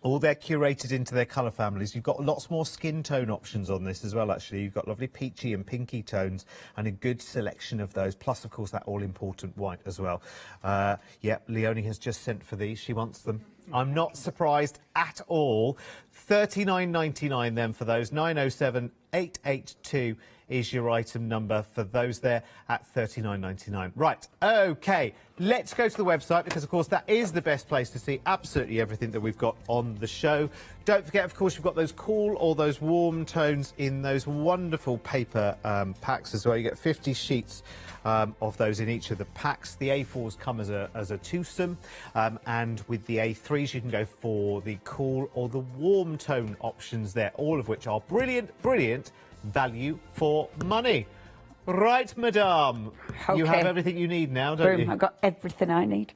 All they're curated into their colour families. You've got lots more skin tone options on this as well, actually. You've got lovely peachy and pinky tones and a good selection of those. Plus, of course, that all-important white as well. Yeah, Leonie has just sent for these. She wants them. I'm not surprised at all. £39.99 then for those. 907 882 is your item number for those there at £39.99. Right, OK, let's go to the website because, of course, that is the best place to see absolutely everything that we've got on the show. Don't forget, of course, you've got those cool or those warm tones in those wonderful paper packs as well. You get 50 sheets of those in each of the packs. The A4s come as a twosome, and with the A3s you can go for the cool or the warm tone options there, all of which are brilliant value for money. Right, madame.
Okay.
You have everything you need now, don't you?
I've got everything I need.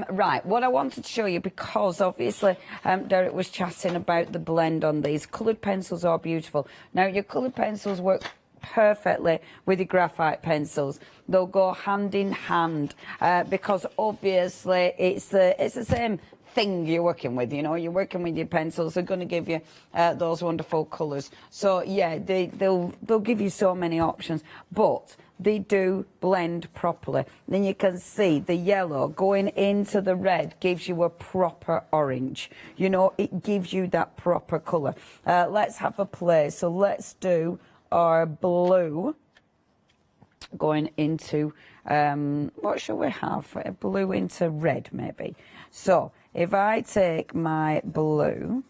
Right, what I wanted to show you, because obviously Derek was chatting about the blend on these. Coloured pencils are beautiful. Now, your coloured pencils work perfectly with your graphite pencils. They'll go hand in hand because obviously it's the same thing you're working with, you know, you're working with your pencils. They're going to give you those wonderful colours. So yeah, they'll give you so many options, but they do blend properly. Then you can see the yellow going into the red gives you a proper orange. You know, it gives you that proper colour. Let's have a play. So let's do our blue going into what shall we have? Blue into red, maybe. So if I take my blue,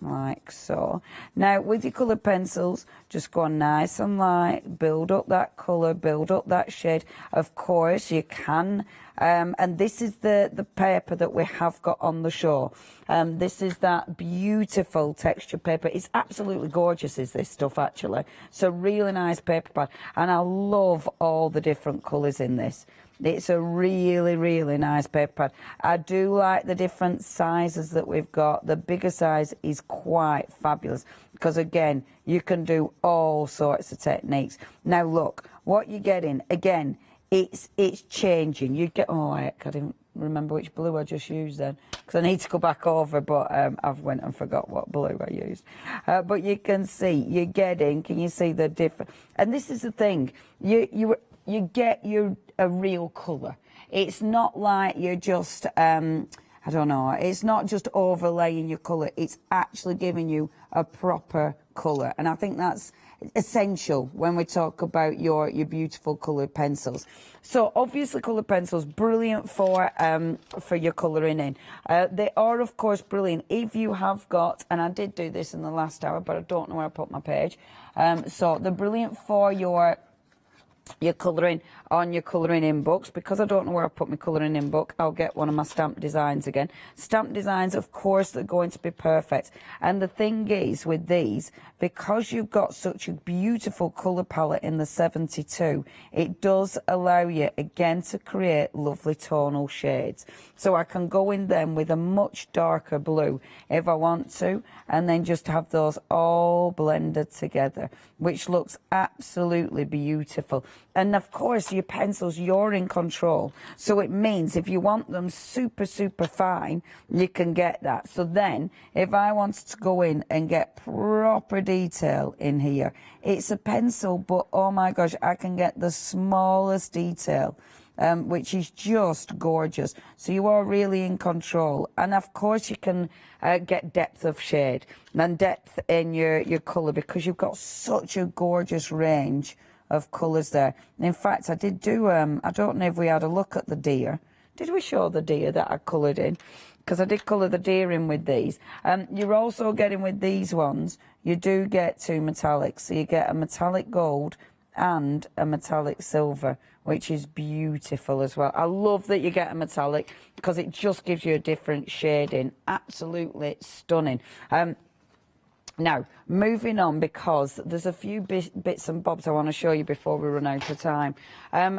like so. Now, with your coloured pencils, just go nice and light, build up that colour, build up that shade. Of course, you can, and this is the paper that we have got on the show. This is that beautiful texture paper. It's absolutely gorgeous, is this stuff, actually. It's a really nice paper pad, and I love all the different colours in this. It's a really nice paper pad. I do like the different sizes that we've got. The bigger size is quite fabulous because, again, you can do all sorts of techniques. Now, look, what you're getting, again, it's changing. You get, oh, I didn't remember which blue I just used then because I need to go back over, but I've went and forgot what blue I used. But you can see, you're getting, can you see the difference? And this is the thing, you get a real colour. It's not like you're just, I don't know, it's not just overlaying your colour, it's actually giving you a proper colour. And I think that's essential when we talk about your beautiful coloured pencils. So obviously coloured pencils, brilliant for your colouring in. They are, of course, brilliant if you have got, and I did do this in the last hour, but I don't know where I put my page. So they're brilliant for your colouring on your colouring in books. Because I don't know where I put my colouring in book, I'll get one of my stamp designs again. Stamp designs, of course, they're going to be perfect. And the thing is with these, because you've got such a beautiful colour palette in the 72, it does allow you again to create lovely tonal shades. So I can go in them with a much darker blue if I want to, and then just have those all blended together, which looks absolutely beautiful. And of course, your pencils, you're in control. So it means if you want them super fine, you can get that. So then, if I wanted to go in and get proper detail in here, it's a pencil, but oh my gosh, I can get the smallest detail, which is just gorgeous. So you are really in control. And of course, you can get depth of shade and depth in your colour, because you've got such a gorgeous range of colours there. In fact, I did do, I don't know if we had a look at the deer. Did we show the deer that I coloured in? Because I did colour the deer in with these. You're also getting with these ones, you do get two metallics. So you get a metallic gold and a metallic silver, which is beautiful as well. I love that you get a metallic because it just gives you a different shading. Absolutely stunning. Now, moving on, because there's a few bits and bobs I want to show you before we run out of time.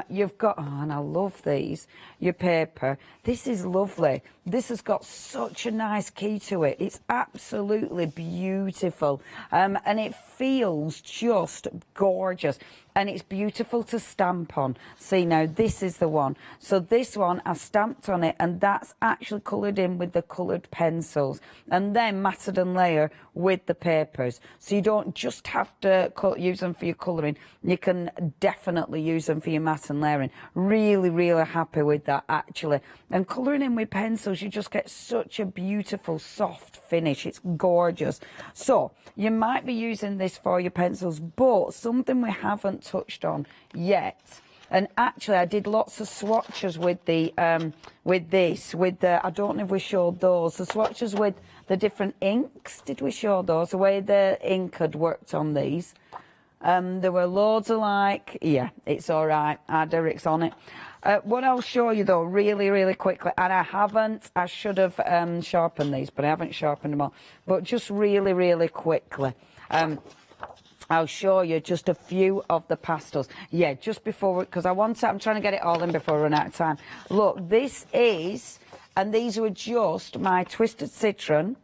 You've got, oh, and I love these, your paper. This is lovely. This has got such a nice key to it. It's absolutely beautiful. And it feels just gorgeous. and it's beautiful to stamp on. See, now this is the one. So this one I stamped on it, and that's actually coloured in with the coloured pencils, and then matted and layer with the papers. So you don't just have to use them for your colouring, you can definitely use them for your matte and layering. Really, really happy with that actually. And colouring in with pencils, you just get such a beautiful soft finish. It's gorgeous. So you might be using this for your pencils, but something we haven't touched on yet, and actually I did lots of swatches with the I don't know if we showed those, the swatches with the different inks. Did we show those, the way the ink had worked on these? There were loads of yeah, it's all right, our Derek's on it. What I'll show you though, really quickly, and I should have sharpened these, but I haven't sharpened them all, but just really quickly, I'll show you just a few of the pastels. Yeah, just before, because I'm trying to get it all in before we run out of time. Look, this is, and these were just my Twisted Citron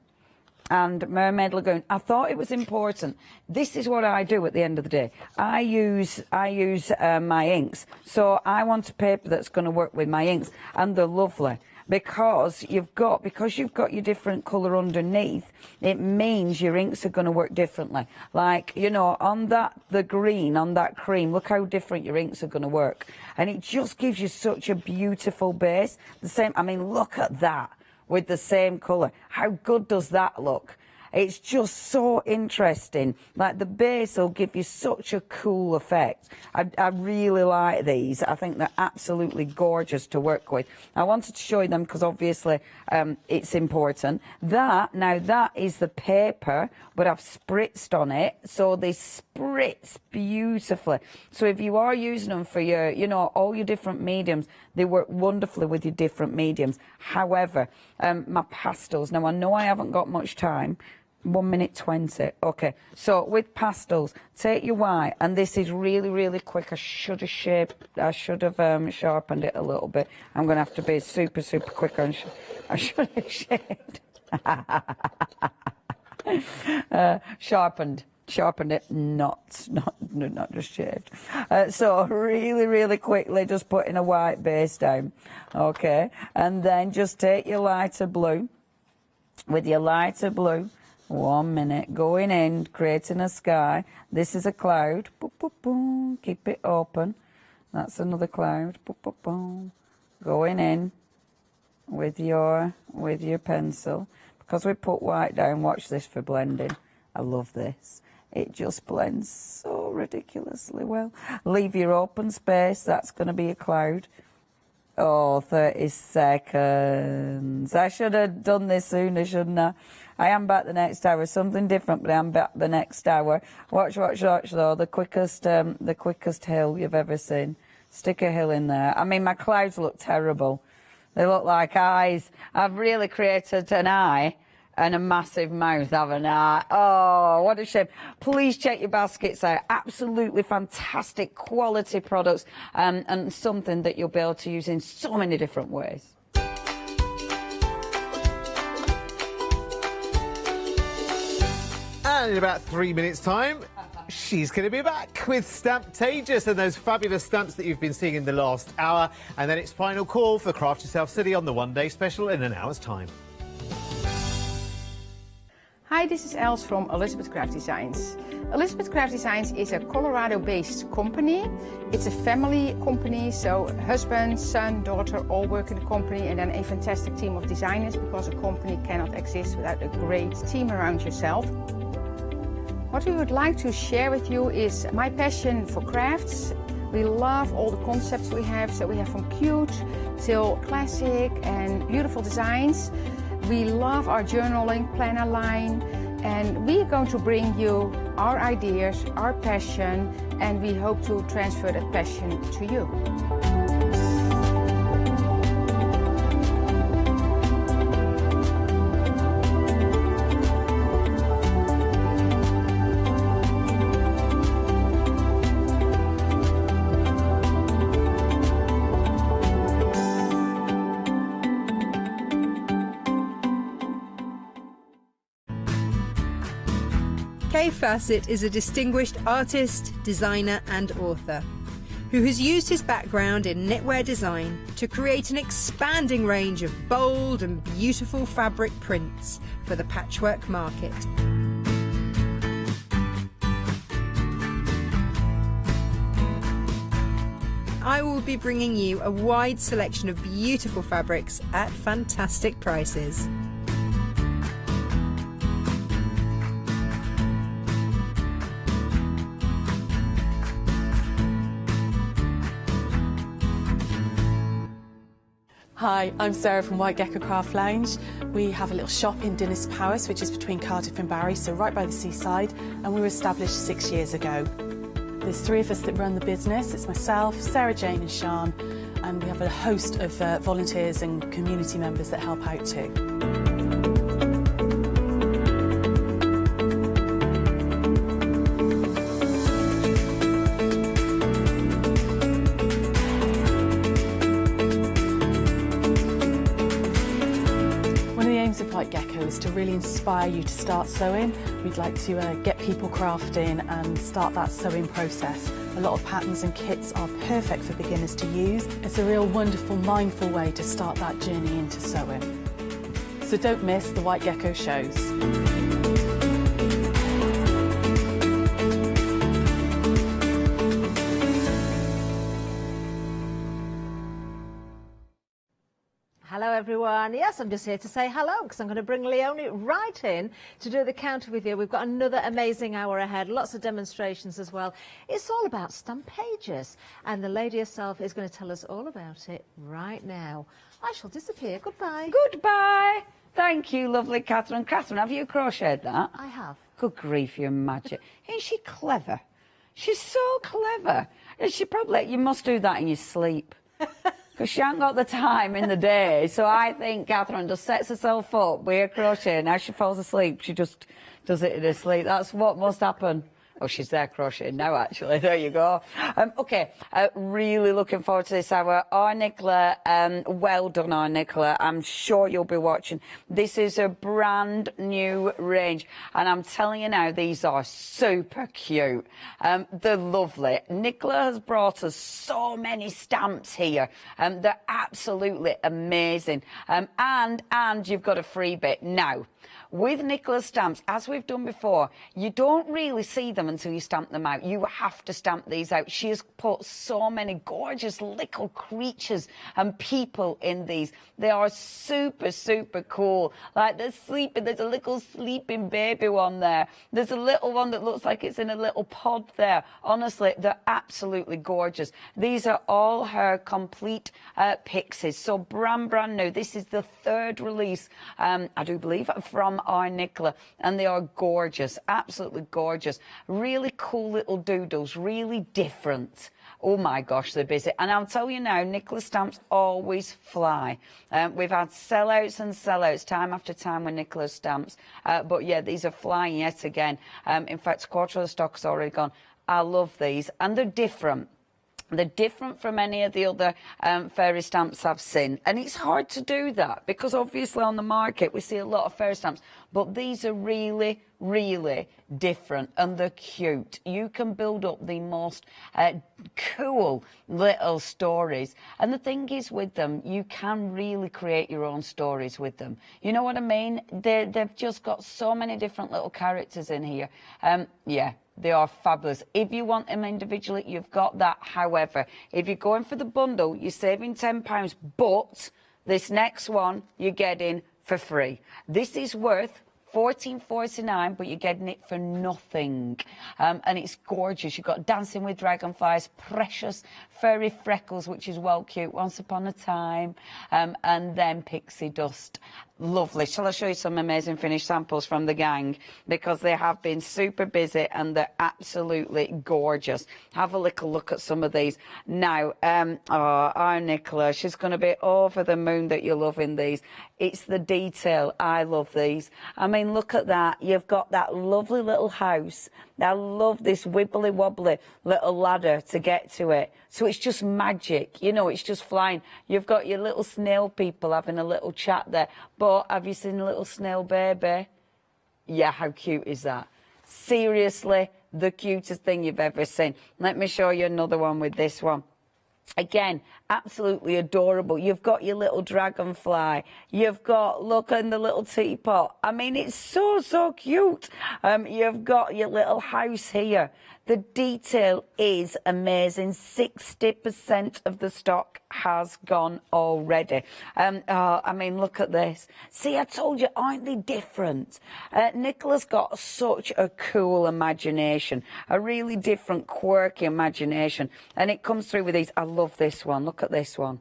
and Mermaid Lagoon. I thought it was important. This is what I do at the end of the day. I use my inks. So I want a paper that's going to work with my inks, and they're lovely. Because you've got your different colour underneath, it means your inks are going to work differently. Like, you know, on the green, on that cream, look how different your inks are going to work. And it just gives you such a beautiful base. The same, I mean, look at that with the same colour. How good does that look? It's just so interesting. Like, the base will give you such a cool effect. I really like these. I think they're absolutely gorgeous to work with. I wanted to show you them because obviously it's important. That is the paper, but I've spritzed on it, so they spritz beautifully. So if you are using them for your, you know, all your different mediums, they work wonderfully with your different mediums. However, my pastels, now I know I haven't got much time, 1 minute 20. Okay, so with pastels, take your white, and this is really quick. I should have sharpened it a little bit. I'm going to have to be super quick on. I should have shaved. Sharpened it, not just shaved. So really quickly, just putting a white base down. Okay, and then just take your lighter blue. With your lighter blue, 1 minute, going in, creating a sky. This is a cloud. Boop, boop, boom. Keep it open. That's another cloud. Boop, boop, boom. Going in with your pencil. Because we put white down, watch this for blending. I love this. It just blends so ridiculously well. Leave your open space. That's going to be a cloud. Oh, 30 seconds. I should have done this sooner, shouldn't I? I am back the next hour. Something different, but I am back the next hour. Watch though. The quickest hill you've ever seen. Stick a hill in there. I mean, my clouds look terrible. They look like eyes. I've really created an eye and a massive mouth, haven't I? Oh, what a shame. Please check your baskets out. Absolutely fantastic quality products, and something that you'll be able to use in so many different ways.
And in about 3 minutes' time, she's going to be back with Stamptageous and those fabulous stamps that you've been seeing in the last hour. And then it's final call for Craft Yourself City on the one-day special in an hour's time.
Hi, this is Els from Elizabeth Craft Designs. Elizabeth Craft Designs is a Colorado-based company. It's a family company, so husband, son, daughter all work in the company, and then a fantastic team of designers, because a company cannot exist without a great team around yourself. What we would like to share with you is my passion for crafts. We love all the concepts we have, so we have from cute till classic and beautiful designs. We love our journaling planner line, and we are going to bring you our ideas, our passion, and we hope to transfer that passion to you.
Kay Fassett is a distinguished artist, designer and author who has used his background in knitwear design to create an expanding range of bold and beautiful fabric prints for the patchwork market. I will be bringing you a wide selection of beautiful fabrics at fantastic prices.
Hi, I'm Sarah from White Gecko Craft Lounge. We have a little shop in Dinas Powys, which is between Cardiff and Barry, so right by the seaside, and we were established 6 years ago. There's 3 of us that run the business. It's myself, Sarah Jane and Sian, and we have a host of volunteers and community members that help out too. Of White Gecko is to really inspire you to start sewing. We'd like to get people crafting and start that sewing process. A lot of patterns and kits are perfect for beginners to use. It's a real wonderful, mindful way to start that journey into sewing. So don't miss the White Gecko shows.
Hello everyone. Yes, I'm just here to say hello because I'm going to bring Leonie right in to do the counter with you. We've got another amazing hour ahead, lots of demonstrations as well. It's all about stamp pages and the lady herself is going to tell us all about it right now. I shall disappear. Goodbye.
Goodbye. Thank you, lovely Catherine. Catherine, have you crocheted that?
I have.
Good grief, you're magic. Ain't she clever? She's so clever. And she probably, you must do that in your sleep. Because she ain't got the time in the day. So I think Catherine just sets herself up with her crochet. Now she falls asleep, she just does it in her sleep. That's what must happen. Oh, she's there crocheting now, actually. There you go. OK, really looking forward to this hour. Our Nicola, well done, our Nicola. I'm sure you'll be watching. This is a brand new range. And I'm telling you now, these are super cute. They're lovely. Nicola has brought us so many stamps here. They're absolutely amazing. And you've got a free bit now. With Nicola's stamps, as we've done before, you don't really see them until you stamp them out. You have to stamp these out. She has put so many gorgeous little creatures and people in these. They are super, super cool. Like they're sleeping. There's a little sleeping baby one there. There's a little one that looks like it's in a little pod there. Honestly, they're absolutely gorgeous. These are all her complete pixies. So brand new. This is the 3rd release, I do believe, from our Nicola, and they are gorgeous, absolutely gorgeous. Really cool little doodles, really different. Oh my gosh, they're busy. And I'll tell you now, Nicola stamps always fly. We've had sellouts and sellouts time after time with Nicola stamps. But yeah, these are flying yet again. In fact, a quarter of the stock has already gone. I love these, and they're different. They're different from any of the other fairy stamps I've seen. And it's hard to do that because obviously on the market we see a lot of fairy stamps. But these are really, really different and they're cute. You can build up the most cool little stories. And the thing is with them, you can really create your own stories with them. You know what I mean? They've just got so many different little characters in here. Yeah. They are fabulous. If you want them individually, you've got that. However, if you're going for the bundle, you're saving £10, but this next one you're getting for free. This is worth $14.49, but you're getting it for nothing. And it's gorgeous. You've got Dancing with Dragonflies, Precious, Fairy Freckles, which is well cute, Once Upon a Time, and then Pixie Dust. Lovely. Shall I show you some amazing finished samples from the gang? Because they have been super busy and they're absolutely gorgeous. Have a little look at some of these. Now, our Nicola, she's going to be over the moon that you're loving these. It's the detail. I love these. I mean, look at that. You've got that lovely little house. I love this wibbly wobbly little ladder to get to it. So it's just magic. You know, it's just flying. You've got your little snail people having a little chat there. But have you seen a little snail baby? Yeah, how cute is that? Seriously, the cutest thing you've ever seen. Let me show you another one with this one. Again, absolutely adorable. You've got your little dragonfly. You've got, look in the little teapot. I mean, it's so, so cute. You've got your little house here. The detail is amazing. 60% of the stock has gone already. I mean, look at this. See, I told you, aren't they different? Nicola's got such a cool imagination, a really different, quirky imagination. And it comes through with these. I love this one. Look at this one.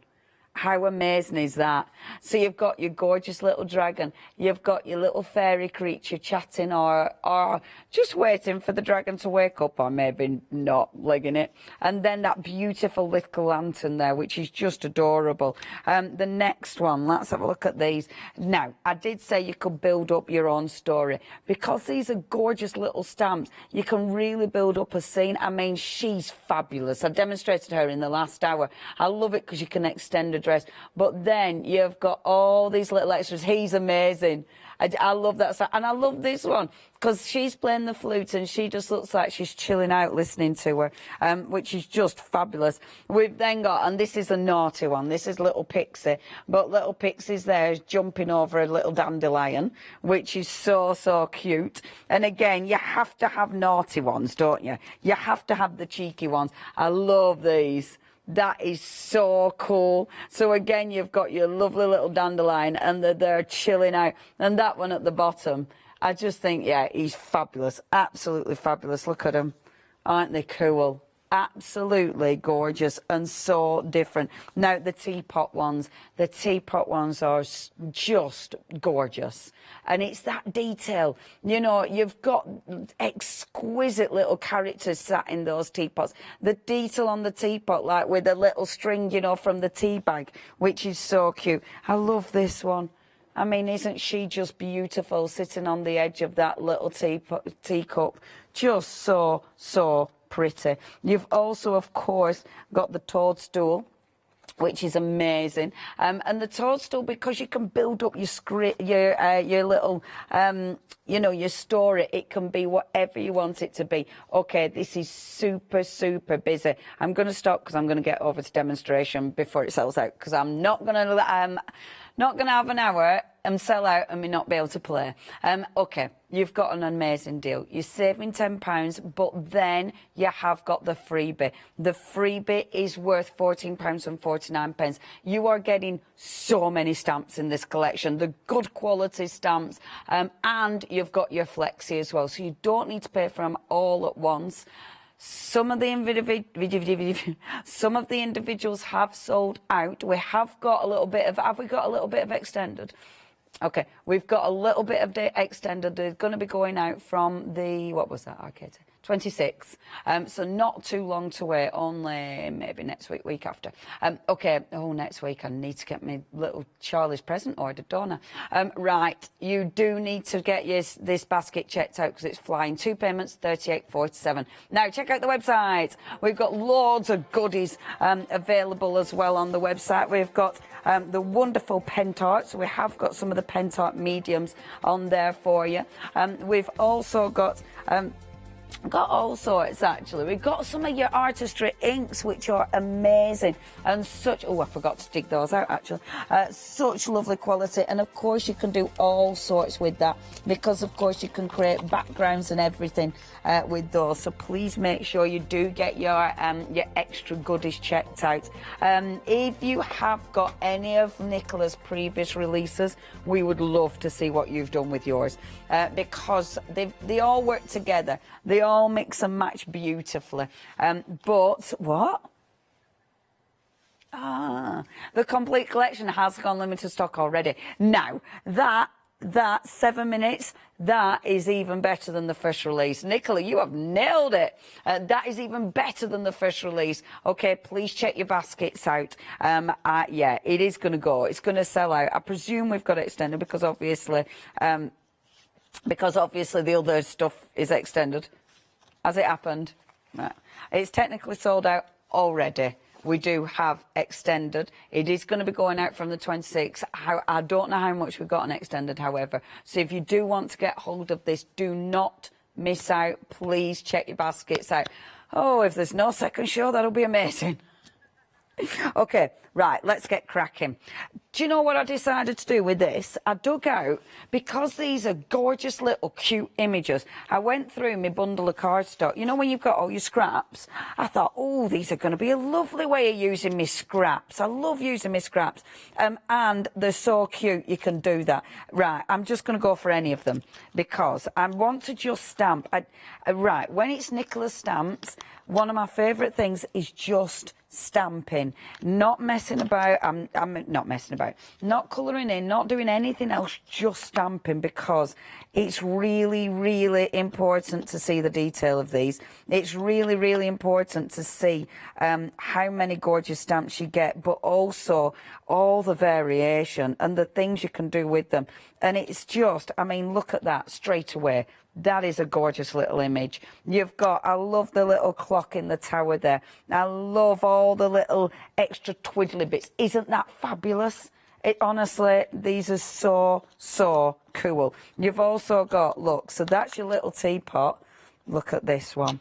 How amazing is that? So you've got your gorgeous little dragon, you've got your little fairy creature chatting or just waiting for the dragon to wake up, or maybe not, legging it. And then that beautiful little lantern there, which is just adorable. The next one, let's have a look at these. Now, I did say you could build up your own story. Because these are gorgeous little stamps, you can really build up a scene. I mean, she's fabulous. I demonstrated her in the last hour. I love it because you can extend a dress, but then you've got all these little extras. He's amazing. I love that stuff. And I love this one because she's playing the flute and she just looks like she's chilling out listening to her, which is just fabulous. We've then got, and this is a naughty one, this is little Pixie, but little Pixie's there jumping over a little dandelion, which is so, so cute. And again, you have to have naughty ones, don't you? You have to have the cheeky ones. I love these. That is so cool. So again, you've got your lovely little dandelion and they're chilling out. And that one at the bottom, I just think, yeah, he's fabulous. Absolutely fabulous. Look at him. Aren't they cool? Absolutely gorgeous and so different. Now, the teapot ones are just gorgeous. And it's that detail. You know, you've got exquisite little characters sat in those teapots. The detail on the teapot, like with a little string, you know, from the tea bag, which is so cute. I love this one. I mean, isn't she just beautiful sitting on the edge of that little teacup? Just so, so pretty. You've also, of course, got the toadstool, which is amazing. And the toadstool, because you can build up your script, your little, you know, your story. It can be whatever you want it to be. Okay, this is super, super busy. I'm going to stop because I'm going to get over to demonstration before it sells out, because I'm not going to have an hour and sell out and me not be able to play. Okay, you've got an amazing deal. You're saving £10, but then you have got the freebie. The freebie is worth £14.49. You are getting so many stamps in this collection, the good quality stamps, and you've got your flexi as well. So you don't need to pay for them all at once. Some of the individuals have sold out. We have got a little bit of, have we got a little bit of extended? Okay, we've got a little bit of extended. They're going to be going out from the, what was that, Arcade? 26. So not too long to wait, only maybe next week, week after. Okay, oh, next week I need to get my little Charlie's present ordered, don't I? Right, you do need to get this basket checked out because it's flying. 2 payments, $38.47. Now, check out the website. We've got loads of goodies available as well on the website. We've got the wonderful Pentart. So we have got some of the Pentart mediums on there for you. We've also got all sorts, actually. We've got some of your artistry inks, which are amazing and such, oh, I forgot to dig those out, actually. Such lovely quality, and of course you can do all sorts with that, because of course you can create backgrounds and everything with those. So please make sure you do get your extra goodies checked out. If you have got any of Nicola's previous releases, we would love to see what you've done with yours, because they all work together. They all mix and match beautifully. But what? The complete collection has gone limited stock already. Now, that 7 minutes, that is even better than the first release. Nicola, you have nailed it. That is even better than the first release. Okay, please check your baskets out. Yeah, it is going to go. It's going to sell out. I presume we've got it extended because obviously the other stuff is extended. Has it happened? Right. It's technically sold out already. We do have extended. It is going to be going out from the 26th. I don't know how much we've got on extended, however. So if you do want to get hold of this, do not miss out. Please check your baskets out. Oh, if there's no second show, that'll be amazing. Okay, right, let's get cracking. Do you know what I decided to do with this? I dug out, because these are gorgeous little cute images, I went through my bundle of cardstock. You know when you've got all your scraps? I thought, oh, these are going to be a lovely way of using my scraps. I love using my scraps. And they're so cute, you can do that. Right, I'm just going to go for any of them, because I want to just stamp. Right, when it's Nicholas stamps, one of my favourite things is just stamping, not messing about. I'm not messing about, not colouring in, not doing anything else, just stamping, because it's really, really important to see the detail of these. It's really, really important to see how many gorgeous stamps you get, but also all the variation and the things you can do with them. And it's just, I mean, look at that straight away. That is a gorgeous little image. You've got, I love the little clock in the tower there. I love all the little extra twiddly bits. Isn't that fabulous? Honestly, these are so, so cool. You've also got, look, so that's your little teapot. Look at this one.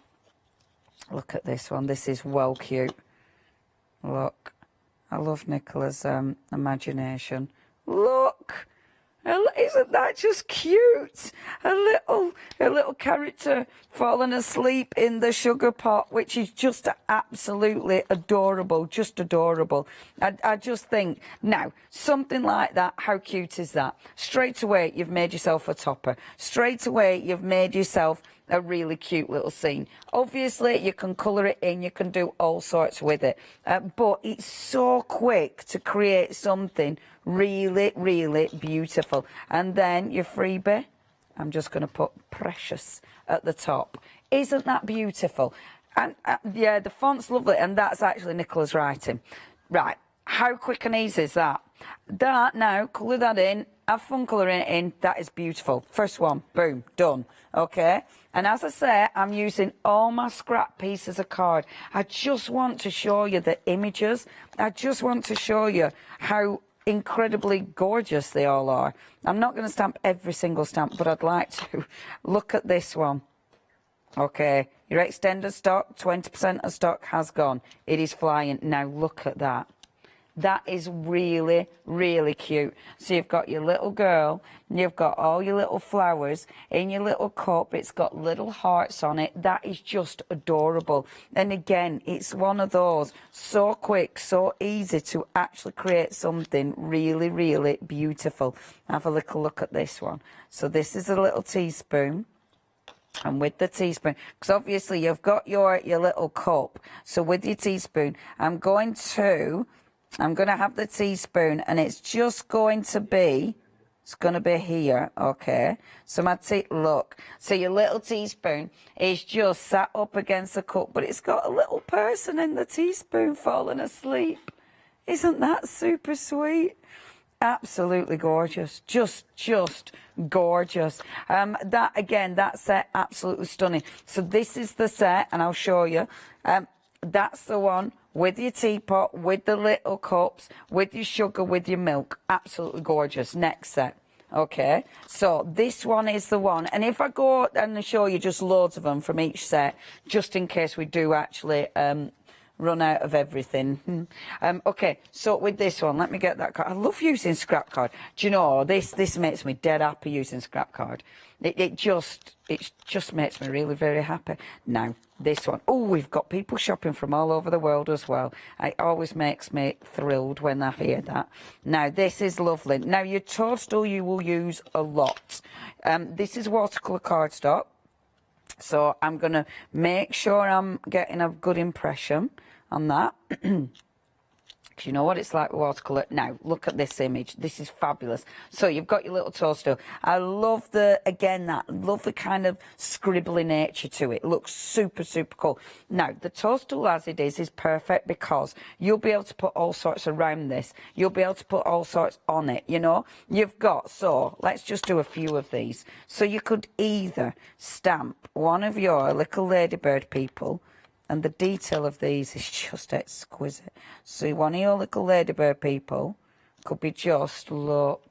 Look at this one. This is well cute. Look. I love Nicola's imagination. Look. Isn't that just cute? A little character falling asleep in the sugar pot, which is just absolutely adorable, just adorable. I just think, now, something like that, how cute is that? Straight away, you've made yourself a topper. Straight away, you've made yourself a really cute little scene. Obviously, you can colour it in, you can do all sorts with it. But it's so quick to create something really, really beautiful. And then your freebie, I'm just going to put precious at the top. Isn't that beautiful? And yeah, the font's lovely, and that's actually Nicola's writing. Right, how quick and easy is that? That now, colour that in, have fun colouring it in, that is beautiful. First one, boom, done. Okay, and as I say, I'm using all my scrap pieces of card. I just want to show you the images. I just want to show you how incredibly gorgeous they all are. I'm not going to stamp every single stamp, but I'd like to. Look at this one. Okay, your extended stock, 20% of stock has gone. It is flying. Now look at that. That is really, really cute. So you've got your little girl, you've got all your little flowers in your little cup. It's got little hearts on it. That is just adorable. And again, it's one of those so quick, so easy to actually create something really, really beautiful. Have a little look at this one. So this is a little teaspoon. And with the teaspoon, because obviously you've got your little cup. So with your teaspoon, I'm going to have the teaspoon, and it's just going to be, it's going to be here, okay? So my look, so your little teaspoon is just sat up against the cup, but it's got a little person in the teaspoon falling asleep. Isn't that super sweet? Absolutely gorgeous, just gorgeous. That again, that set absolutely stunning. So this is the set, and I'll show you. That's the one with your teapot, with the little cups, with your sugar, with your milk. Absolutely gorgeous. Next set. Okay, so this one is the one. And if I go and show you just loads of them from each set, just in case we do actually run out of everything. Okay, so with this one, let me get that card. I love using scrap card. Do you know, this makes me dead happy using scrap card. It just makes me really very happy. Now, this one. Oh, we've got people shopping from all over the world as well. It always makes me thrilled when I hear that. Now, this is lovely. Now, your toadstool you will use a lot. This is watercolour cardstock. So I'm going to make sure I'm getting a good impression on that. Because you know what it's like with watercolour. Now, look at this image. This is fabulous. So you've got your little toadstool. I love that lovely kind of scribbly nature to it. It looks super, super cool. Now, the toadstool as it is perfect because you'll be able to put all sorts around this. You'll be able to put all sorts on it, you know. You've got, so let's just do a few of these. So you could either stamp one of your little ladybird people, and the detail of these is just exquisite. So one of your little ladybird people could be just, look,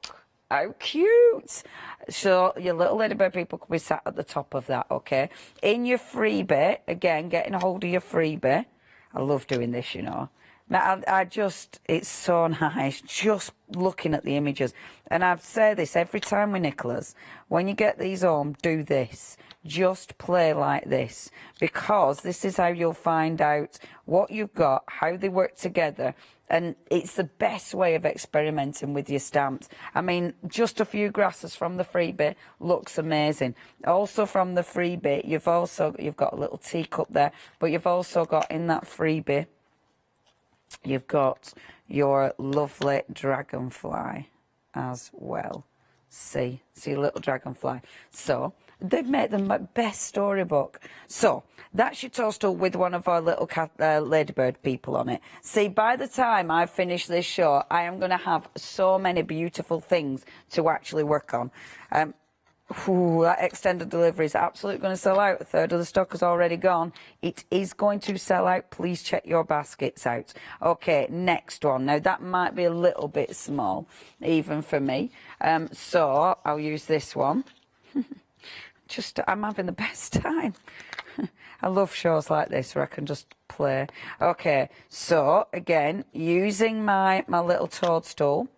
How cute. So your little ladybird people could be sat at the top of that, okay? In your freebie, again, getting a hold of your freebie. I love doing this, you know. Now, I just, it's so nice just looking at the images. And I've said this every time with Nicholas, when you get these home, do this. Just play like this, because this is how you'll find out what you've got, how they work together, and it's the best way of experimenting with your stamps. I mean, just a few grasses from the freebie looks amazing. Also from the freebie, you've got a little teacup there, but you've also got in that freebie, you've got your lovely dragonfly as well. See your little dragonfly. So they've made the best storybook. So that's your toadstool with one of our little ladybird people on it. See, by the time I finish this show, I am going to have so many beautiful things to actually work on. That extended delivery is absolutely going to sell out. A third of the stock is already gone. It is going to sell out. Please check your baskets out. Okay, next one. Now, that might be a little bit small, even for me. So I'll use this one. I'm having the best time. I love shows like this where I can just play. Okay, so again, using my little toadstool.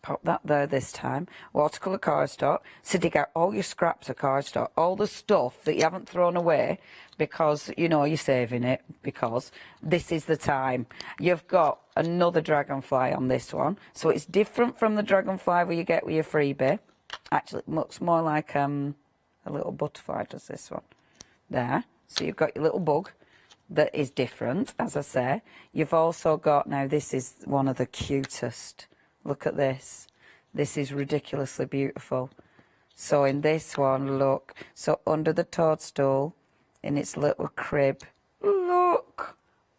Pop that there this time. Watercolour cardstock. So dig out all your scraps of cardstock, all the stuff that you haven't thrown away because, you know, you're saving it, because this is the time. You've got another dragonfly on this one. So it's different from the dragonfly where you get with your freebie. Actually, it looks more like a little butterfly does this one. There. So you've got your little bug that is different, as I say. You've also got, now this is one of the cutest. Look at this. This is ridiculously beautiful. So in this one, look. So under the toadstool, in its little crib, look.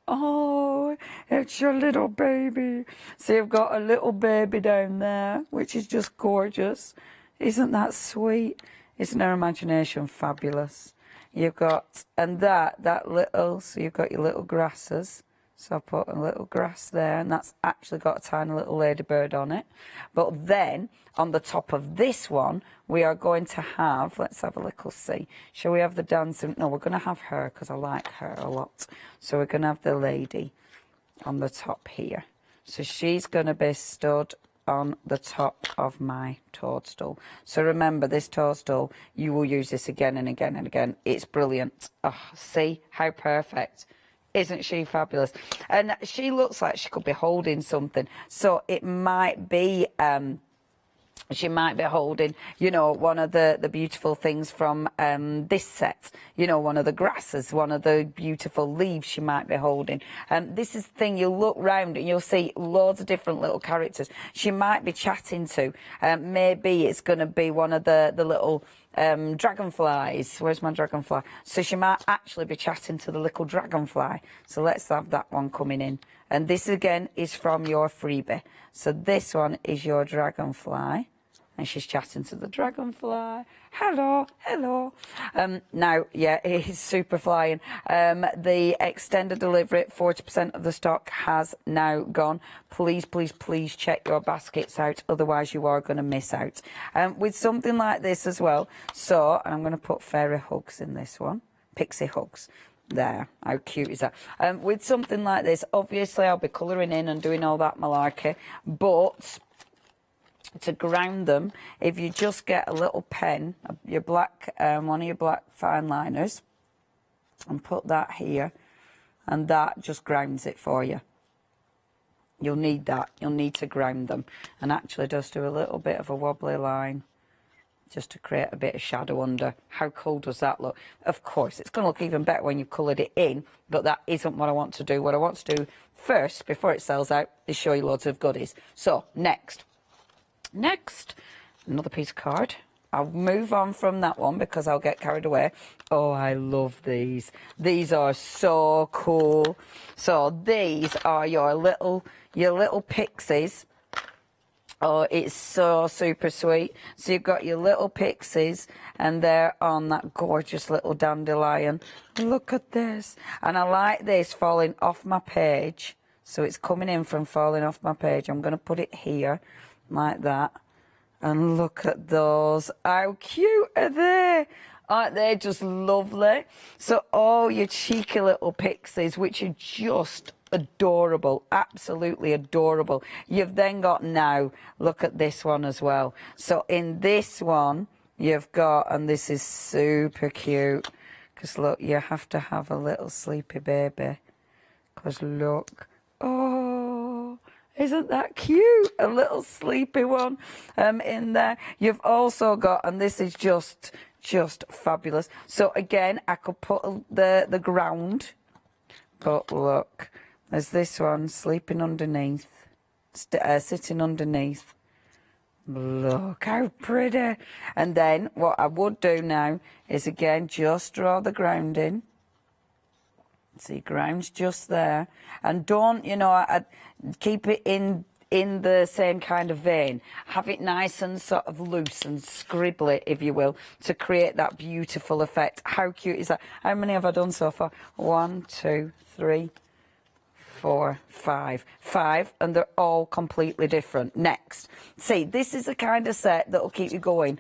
Oh, it's your little baby. So you've got a little baby down there, which is just gorgeous. Isn't that sweet? Isn't her imagination fabulous? You've got, and that little, so you've got your little grasses. So I put a little grass there, and that's actually got a tiny little ladybird on it. But then, on the top of this one, we are going to have, let's have a little see. Shall we have the dancing? No, we're going to have her, because I like her a lot. So we're going to have the lady on the top here. So she's going to be stood on the top of my toadstool. So remember, this toadstool, you will use this again and again and again. It's brilliant. Oh, see how perfect. Isn't she fabulous? And she looks like she could be holding something. So it might be, she might be holding, you know, one of the beautiful things from this set. You know, one of the grasses, one of the beautiful leaves she might be holding. This is the thing, you'll look round and you'll see loads of different little characters she might be chatting to. Maybe it's going to be one of the little dragonflies. Where's my dragonfly? So she might actually be chatting to the little dragonfly. So let's have that one coming in. And this again is from your freebie. So this one is your dragonfly. And she's chatting to the dragonfly. Hello, hello. Now, yeah, it is super flying. The extended delivery, 40% of the stock has now gone. Please, please, please check your baskets out. Otherwise, you are going to miss out. With something like this as well. So, I'm going to put fairy hugs in this one. Pixie hugs. There, how cute is that? With something like this, obviously, I'll be colouring in and doing all that malarkey. But to ground them, if you just get a little pen, your black, one of your black fine liners, and put that here, and that just grounds it for you. You'll need that. You'll need to ground them. And actually just do a little bit of a wobbly line, just to create a bit of shadow under. How cool does that look? Of course, it's going to look even better when you've coloured it in, but that isn't what I want to do. What I want to do first, before it sells out, is show you loads of goodies. So, next, another piece of card. I'll move on from that one because I'll get carried away. Oh, I love these. These are so cool. So these are your little pixies. Oh, it's so super sweet. So you've got your little pixies and they're on that gorgeous little dandelion. Look at this. And I like this falling off my page. So it's coming in from falling off my page. I'm going to put it here. like that. And look at those. How cute are they? Aren't they just lovely? So all your cheeky little pixies, which are just adorable, absolutely adorable. You've then got now, look at this one as well. So in this one, you've got, and this is super cute, because look, you have to have a little sleepy baby. Because look, oh, isn't that cute? A little sleepy one in there. You've also got, and this is just fabulous. So again, I could put the ground, but look, there's this one sleeping underneath, sitting underneath. Look how pretty. And then what I would do now is again just draw the ground in. See, ground's just there, and don't, you know, I keep it in the same kind of vein. Have it nice and sort of loose and scribbly, if you will, to create that beautiful effect. How cute is that? How many have I done so far? 1, 2, 3, 4, 5. 5, and they're all completely different. Next. See, this is the kind of set that'll keep you going.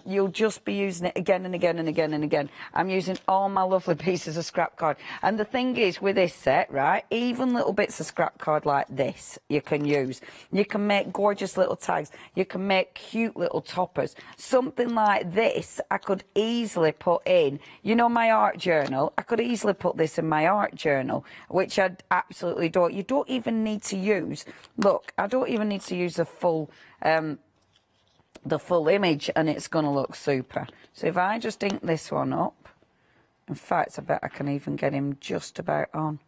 You'll just be using it again and again and again and again. I'm using all my lovely pieces of scrap card. And the thing is, with this set, right, even little bits of scrap card like this you can use. You can make gorgeous little tags. You can make cute little toppers. Something like this, I could easily put in, you know, my art journal. I could easily put this in my art journal, which I'd absolutely adore. You don't even need to use, look, I don't even need to use the full image, and it's going to look super. So if I just ink this one up, in fact, I bet I can even get him just about on,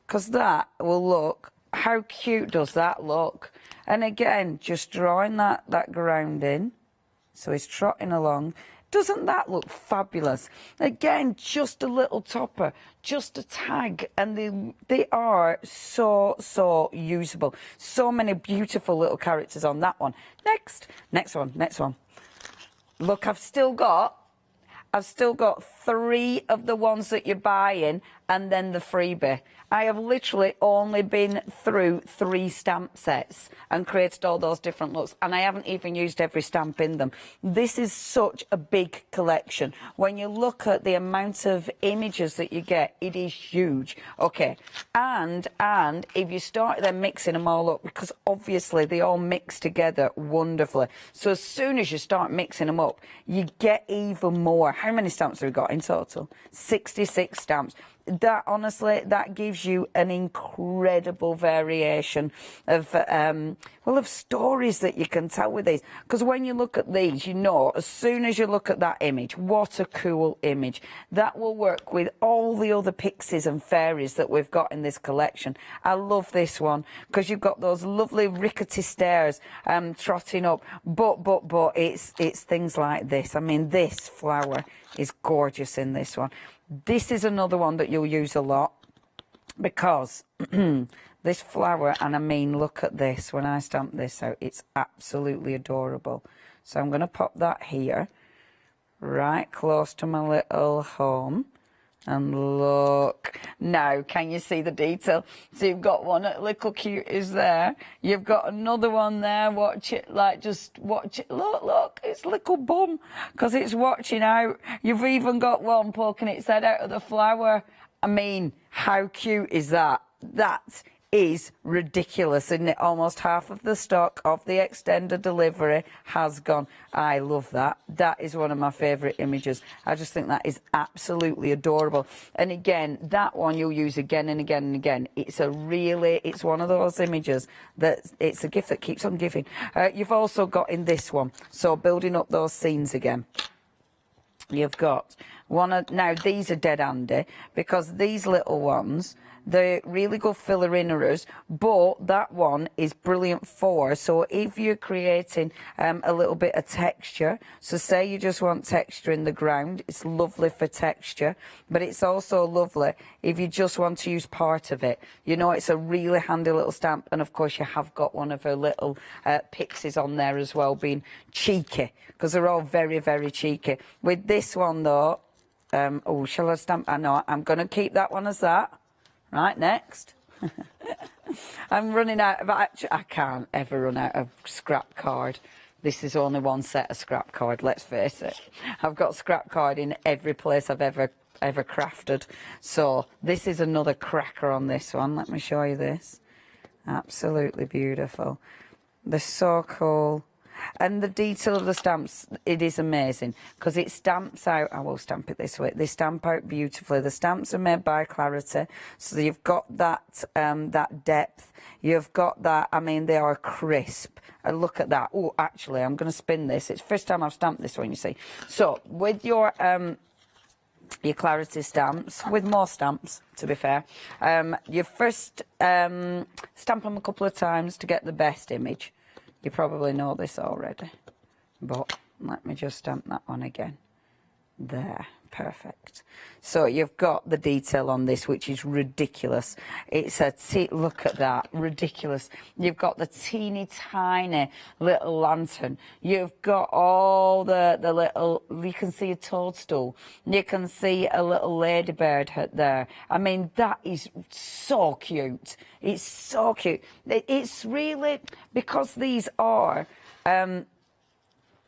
because that will look, how cute does that look? And again, just drawing that ground in, so he's trotting along. Doesn't that look fabulous? Again, just a little topper, just a tag, and they are so usable. So many beautiful little characters on that one. Next one. Look, I've still got 3 of the ones that you're buying, and then the freebie. I have literally only been through 3 stamp sets and created all those different looks, and I haven't even used every stamp in them. This is such a big collection. When you look at the amount of images that you get, it is huge. Okay, and if you start then mixing them all up, because obviously they all mix together wonderfully. So as soon as you start mixing them up, you get even more. How many stamps have we got in total? 66 stamps. That, honestly, that gives you an incredible variation of of stories that you can tell with these. Because when you look at these, you know, as soon as you look at that image, what a cool image. That will work with all the other pixies and fairies that we've got in this collection. I love this one because you've got those lovely rickety stairs trotting up. But it's things like this. I mean, this flower is gorgeous in this one. This is another one that you'll use a lot because this flower, and I mean, look at this. When I stamp this out, it's absolutely adorable. So I'm going to pop that here, right close to my little home. And look, now can you see the detail? So you've got one at Little Cute is there. You've got another one there. Watch it, like, just watch it. Look, it's little bum because it's watching out. You've even got one poking its head out of the flower. I mean, how cute is that? That is ridiculous, isn't it? Almost half of the stock of the extended delivery has gone. I love that. That is one of my favourite images. I just think that is absolutely adorable. And again, that one you'll use again and again and again. It's one of those images that it's a gift that keeps on giving. You've also got in this one, so building up those scenes again. You've got one of, now these are dead handy because these little ones, they're really good filler inners, but that one is brilliant for, so if you're creating a little bit of texture, so say you just want texture in the ground, it's lovely for texture, but it's also lovely if you just want to use part of it. You know, it's a really handy little stamp, and of course you have got one of her little pixies on there as well, being cheeky, because they're all very, very cheeky. With this one though, oh, shall I stamp? I know, I'm going to keep that one as that. Right, next. I'm running out of, I can't ever run out of scrap card. This is only one set of scrap card, let's face it. I've got scrap card in every place I've ever crafted. So this is another cracker on this one. Let me show you this. Absolutely beautiful. They're so cool. And the detail of the stamps, it is amazing because it stamps out. I will stamp it this way. They stamp out beautifully. The stamps are made by Clarity, so you've got that that depth. You've got that. I mean, they are crisp. And look at that. Oh, actually, I'm going to spin this. It's the first time I've stamped this one. You see. So with your Clarity stamps, with more stamps, to be fair, you first stamp them a couple of times to get the best image. You probably know this already, but let me just stamp that one again. There, perfect. So you've got the detail on this, which is ridiculous. It's a look at that, ridiculous. You've got the teeny tiny little lantern. You've got all the little, you can see a toadstool. You can see a little ladybird there. I mean, that is so cute. It's so cute. It's really, because these are,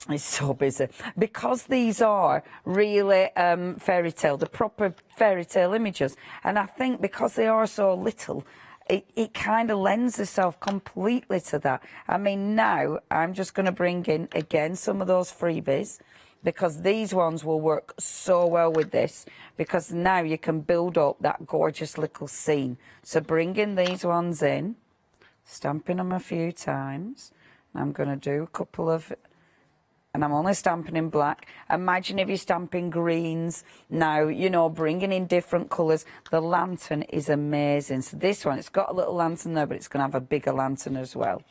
it's so busy. Because these are really fairy tale, the proper fairy tale images. And I think because they are so little, it kind of lends itself completely to that. I mean, now I'm just going to bring in, again, some of those freebies, because these ones will work so well with this, because now you can build up that gorgeous little scene. So bringing these ones in, stamping them a few times. I'm going to do a couple of... And I'm only stamping in black. Imagine if you're stamping greens now, you know, bringing in different colours. The lantern is amazing. So this one, it's got a little lantern there, but it's going to have a bigger lantern as well,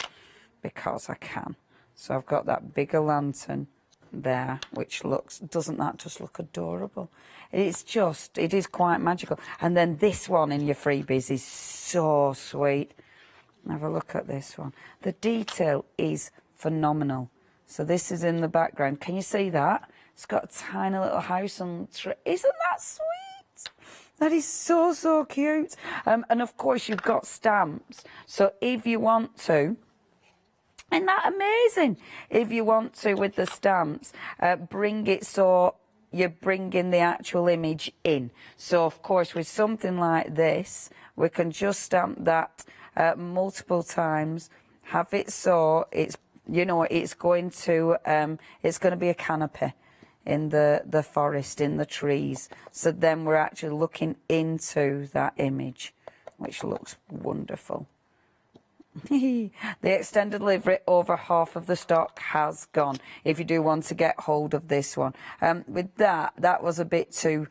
because I can. So I've got that bigger lantern there, which looks, doesn't that just look adorable? It's just, it is quite magical. And then this one in your freebies is so sweet. Have a look at this one. The detail is phenomenal. So this is in the background. Can you see that? It's got a tiny little house on the tree. Isn't that sweet? That is so, so cute. And of course, you've got stamps. So if you want to, isn't that amazing? If you want to, with the stamps, bring it so you're bringing the actual image in. So, of course, with something like this, we can just stamp that multiple times, have it so it's, you know, it's going to be a canopy in the forest, in the trees. So then we're actually looking into that image, which looks wonderful. The extended delivery, over half of the stock has gone, if you do want to get hold of this one. With that was a bit too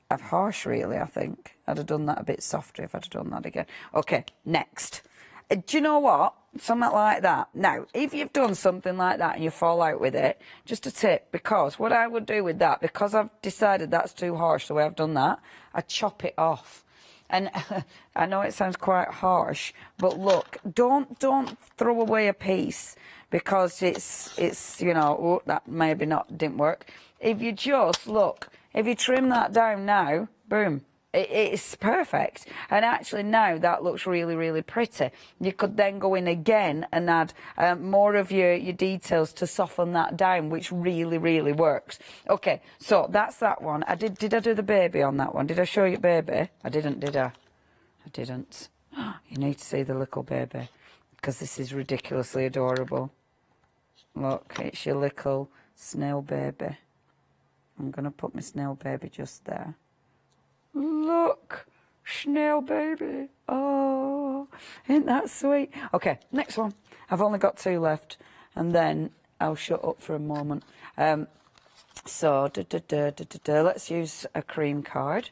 harsh, really, I think. I'd have done that a bit softer if I'd have done that again. Okay, next. Do you know what? Something like that. Now, if you've done something like that and you fall out with it, just a tip, because what I would do with that, because I've decided that's too harsh the way I've done that, I chop it off. And I know it sounds quite harsh, but look, don't throw away a piece because it's you know, oh, that maybe didn't work. If you just look, if you trim that down now, boom. It's perfect. And actually now that looks really, really pretty. You could then go in again and add more of your details to soften that down, which really, really works. Okay, so that's that one. Did I do the baby on that one? Did I show you baby? I didn't, did I? I didn't. You need to see the little baby, because this is ridiculously adorable. Look, it's your little snail baby. I'm going to put my snail baby just there. Look, snail baby. Oh, isn't that sweet? Okay, next one. I've only got 2 left, and then I'll shut up for a moment. So, let's use a cream card.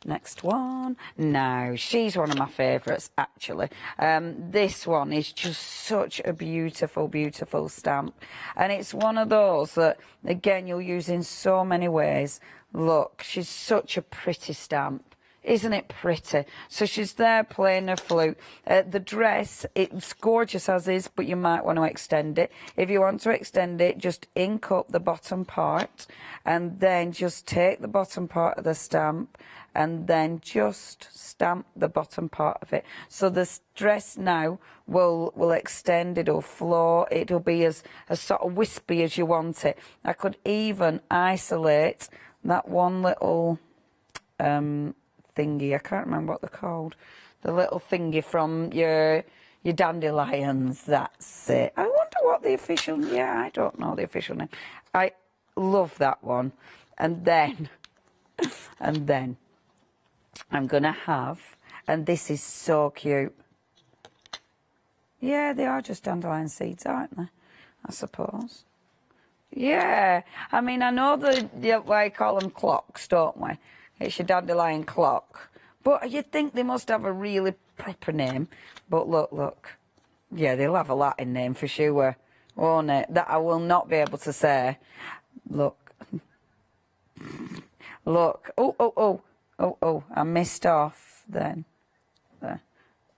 Next one. Now, she's one of my favourites, actually. This one is just such a beautiful, beautiful stamp. And it's one of those that, again, you'll use in so many ways. Look, she's such a pretty stamp. Isn't it pretty? So she's there playing her flute. The dress, it's gorgeous as is, but you might want to extend it. If you want to extend it, just ink up the bottom part and then just take the bottom part of the stamp and then just stamp the bottom part of it. So this dress now will extend, it'll flow, it'll be as sort of wispy as you want it. I could even isolate that one little thingy, I can't remember what they're called, the little thingy from your dandelions, that's it. I wonder what the official, I don't know the official name. I love that one. And then I'm going to have, and this is so cute. Yeah, they are just dandelion seeds, aren't they? I suppose. Yeah, I mean, I know we call them clocks, don't we? It's your dandelion clock. But you'd think they must have a really proper name. But look. Yeah, they'll have a Latin name for sure, won't it? That I will not be able to say. Look. Look. Oh, I missed off then. There.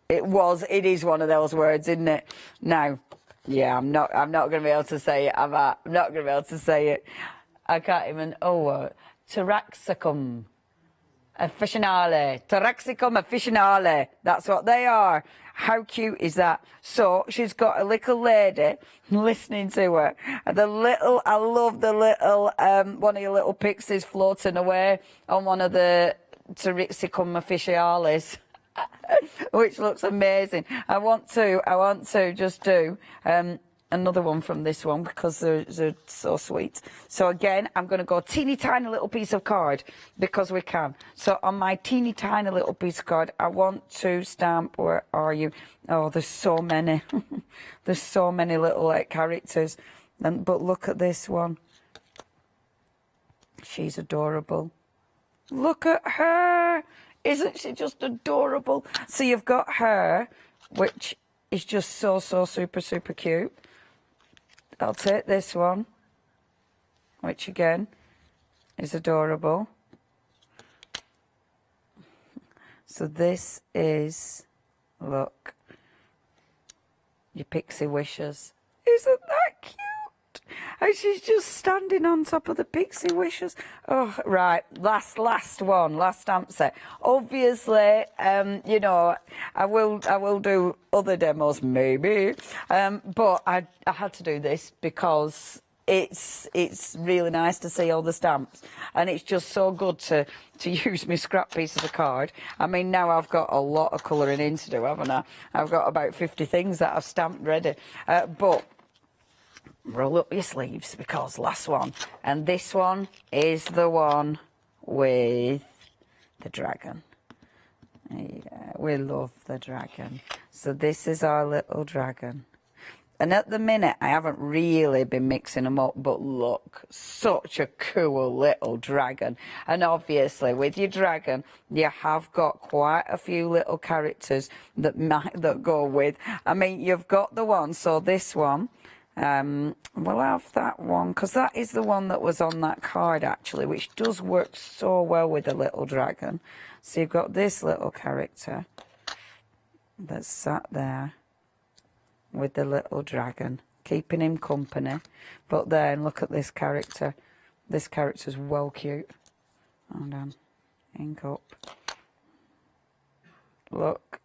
It is one of those words, isn't it? Now, yeah, I'm not going to be able to say it, am I? I'm not going to be able to say it. I can't even, Taraxacum officinale. Taraxacum officinale. That's what they are. How cute is that? So she's got a little lady listening to her. And I love the little, one of your little pixies floating away on one of the Taraxacum officiales. Which looks amazing. I want to just do another one from this one because they're so sweet. So again, I'm going to go teeny tiny little piece of card because we can. So on my teeny tiny little piece of card, I want to stamp, where are you? Oh, there's so many. There's so many little characters. But look at this one. She's adorable. Look at her. Isn't she just adorable? So you've got her, which is just so super cute. I'll take this one, which again is adorable. So this is, look, your pixie wishes. Isn't that cute? And she's just standing on top of the pixie wishes. Oh, right, last one, last stamp set. Obviously, you know, I will do other demos maybe, but I had to do this because it's really nice to see all the stamps, and it's just so good to use my scrap pieces of card. I mean, now I've got a lot of colouring in to do, haven't I? I've got about 50 things that I've stamped ready, but roll up your sleeves because last one, and this one is the one with the dragon. Yeah, we love the dragon. So this is our little dragon. And at the minute, I haven't really been mixing them up, but look, such a cool little dragon. And obviously, with your dragon, you have got quite a few little characters that go with. I mean, you've got the one, so this one, we'll have that one, because that is the one that was on that card, actually, which does work so well with the little dragon. So you've got this little character that's sat there with the little dragon, keeping him company. But then look at this character. This character's well cute. Hold on. Ink up. Look.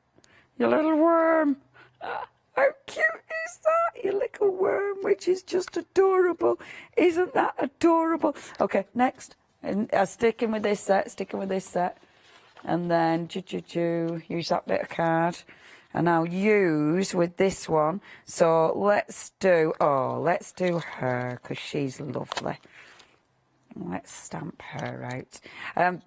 Your little worm. How cute is that? Your little worm, which is just adorable. Isn't that adorable? Okay, next. And sticking with this set. And then use that bit of card. And I'll use with this one. So let's do her, because she's lovely. Let's stamp her out.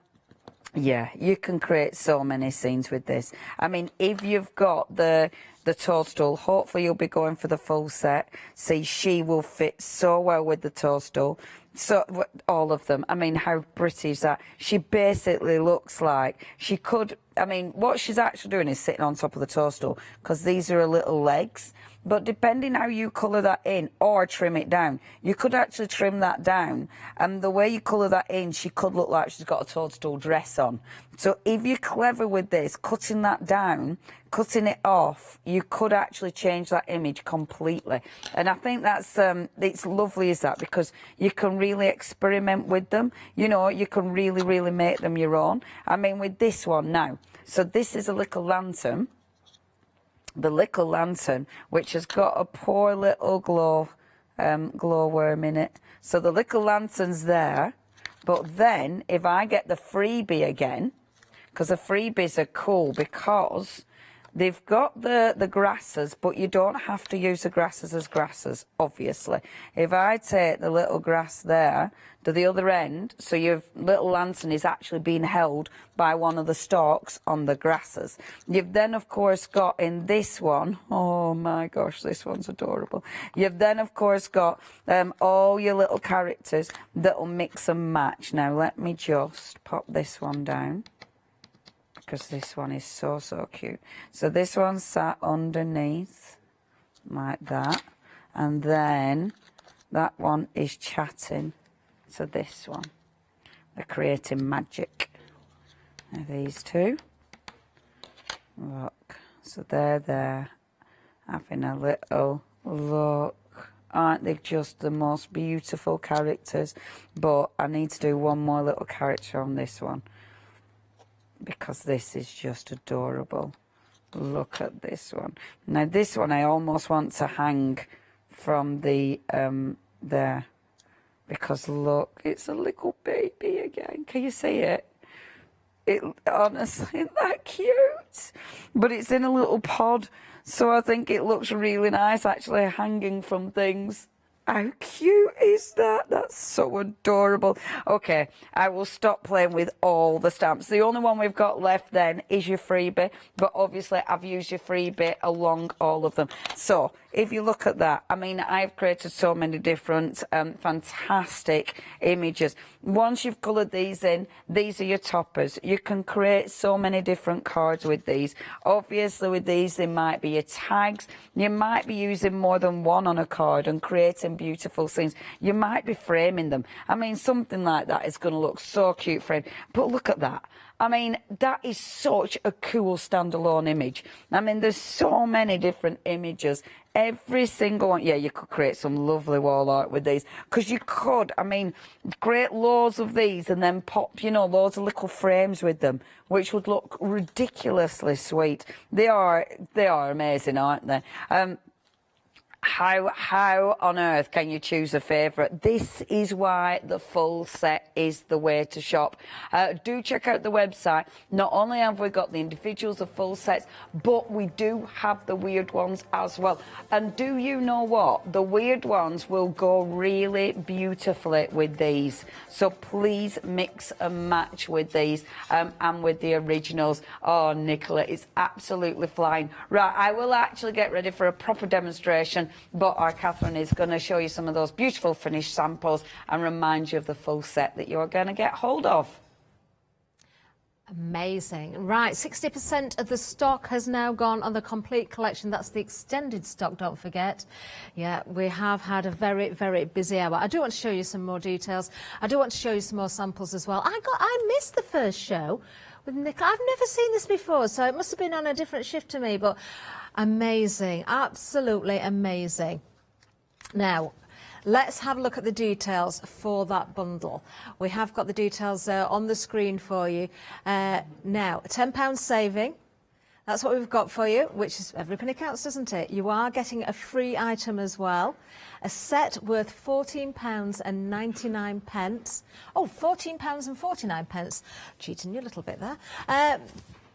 Yeah, you can create so many scenes with this. I mean, if you've got the toadstool, hopefully you'll be going for the full set. See, she will fit so well with the toadstool. So, all of them. I mean, how pretty is that? She basically looks like she could, I mean, what she's actually doing is sitting on top of the toadstool, because these are her little legs. but depending how you colour that in or trim it down, you could actually trim that down, and the way you colour that in, she could look like she's got a toadstool dress on. So if you're clever with this, cutting that down, cutting it off, you could actually change that image completely. And I think that's it's lovely is that, because you can really experiment with them. You know, you can really make them your own. I mean, with this one now, so this is a little lantern, the little lantern, which has got a poor little glowworm in it. So the little lantern's there, but then if I get the freebie again, because the freebies are cool because they've got the grasses, but you don't have to use the grasses as grasses, obviously. If I take the little grass there to the other end, so your little lantern is actually being held by one of the stalks on the grasses. You've then, of course, got in this one, oh my gosh, this one's adorable. You've then, of course, got all your little characters that'll mix and match. Now, let me just pop this one down, because this one is so cute. So this one sat underneath like that, and then that one is chatting to this one. They're creating magic. Now these two, look, so they're there having a little look. Aren't they just the most beautiful characters? But I need to do one more little character on this one, because this is just adorable. Look at this one. Now this one I almost want to hang from the there, because look, it's a little baby again. Can you see it? It honestly, isn't that cute? But it's in a little pod, so I think it looks really nice actually hanging from things. How cute is that? That's so adorable. Okay, I will stop playing with all the stamps. The only one we've got left then is your freebie, but obviously I've used your freebie along all of them. So if you look at that, I mean, I've created so many different fantastic images. Once you've coloured these in, these are your toppers. You can create so many different cards with these. Obviously with these, they might be your tags. You might be using more than one on a card and creating beautiful scenes. You might be framing them. I mean, something like that is going to look so cute framed. But look at that. I mean, that is such a cool standalone image. I mean, there's so many different images. Every single one. Yeah, you could create some lovely wall art with these. Because you could, I mean, create loads of these and then pop, you know, loads of little frames with them, which would look ridiculously sweet. They are amazing, aren't they? How on earth can you choose a favourite? This is why the full set is the way to shop. Do check out the website. Not only have we got the individuals of full sets, but we do have the weird ones as well. And do you know what? The weird ones will go really beautifully with these. So please mix and match with these and with the originals. Oh, Nicola, it's absolutely flying. Right, I will actually get ready for a proper demonstration, but our Catherine is going to show you some of those beautiful finished samples and remind you of the full set that you're going to get hold of.
Amazing. Right, 60% of the stock has now gone on the complete collection. That's the extended stock, don't forget. Yeah, we have had a very, very busy hour. I do want to show you some more details. I do want to show you some more samples as well. I missed the first show with Nicola. I've never seen this before, so it must have been on a different shift to me, but amazing, absolutely amazing. Now, let's have a look at the details for that bundle. We have got the details on the screen for you. Now, £10 saving. That's what we've got for you, which is every penny counts, doesn't it? You are getting a free item as well. A set worth £14.99. Oh, £14.49. Cheating you a little bit there.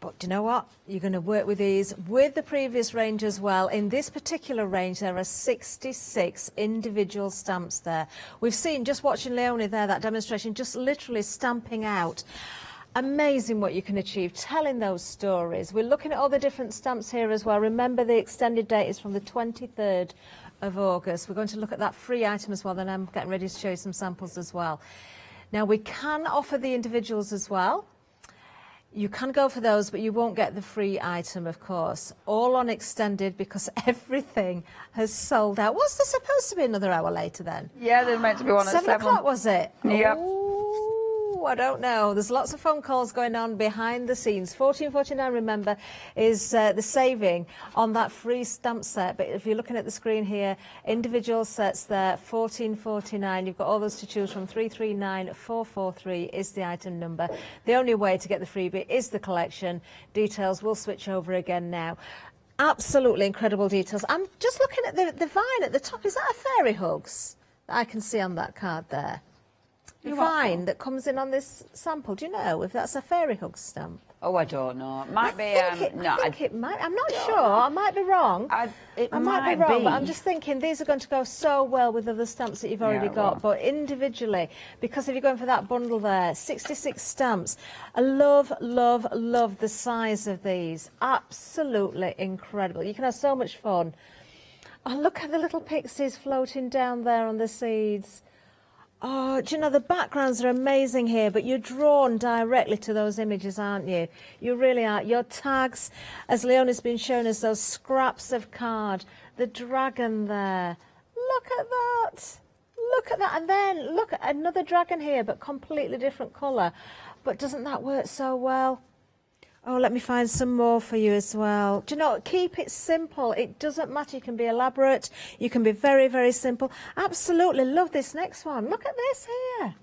But do you know what? You're going to work with these with the previous range as well. In this particular range, there are 66 individual stamps there. We've seen, just watching Leonie there, that demonstration, just literally stamping out. Amazing what you can achieve, telling those stories. We're looking at all the different stamps here as well. Remember, the extended date is from the 23rd of August. We're going to look at that free item as well, then I'm getting ready to show you some samples as well. Now, we can offer the individuals as well.
You can go for those, but you won't get the free item, of course. All on extended because everything has sold out. Was there supposed to be another hour later then?
Yeah, there's meant to be one at
7 o'clock, was it?
Yep.
Ooh, I don't know. There's lots of phone calls going on behind the scenes. $14.49, remember, is the saving on that free stamp set. But if you're looking at the screen here, individual sets there, $14.49. You've got all those to choose from. 339443 is the item number. The only way to get the freebie is the collection. Details will switch over again now. Absolutely incredible details. I'm just looking at the vine at the top. Is that a fairy hugs that I can see on that card there? The vine that comes in on this sample. Do you know if that's a fairy hugs stamp?
Oh, I don't know. It might be.
I think it might. I'm not sure. I might be wrong.
It
I might be wrong, but I'm just thinking these are going to go so well with other stamps that you've already got. But individually, because if you're going for that bundle there, 66 stamps. I love, love, love the size of these. Absolutely incredible. You can have so much fun. Oh, look at the little pixies floating down there on the seeds. Oh, do you know, the backgrounds are amazing here, but you're drawn directly to those images, aren't you? You really are. Your tags, as Leona's been showing us, those scraps of card, the dragon there. Look at that. Look at that. And then look at another dragon here, but completely different colour. But doesn't that work so well? Oh, let me find some more for you as well. Do you know, keep it simple. It doesn't matter. You can be elaborate. You can be very, very simple. Absolutely love this next one. Look at this here.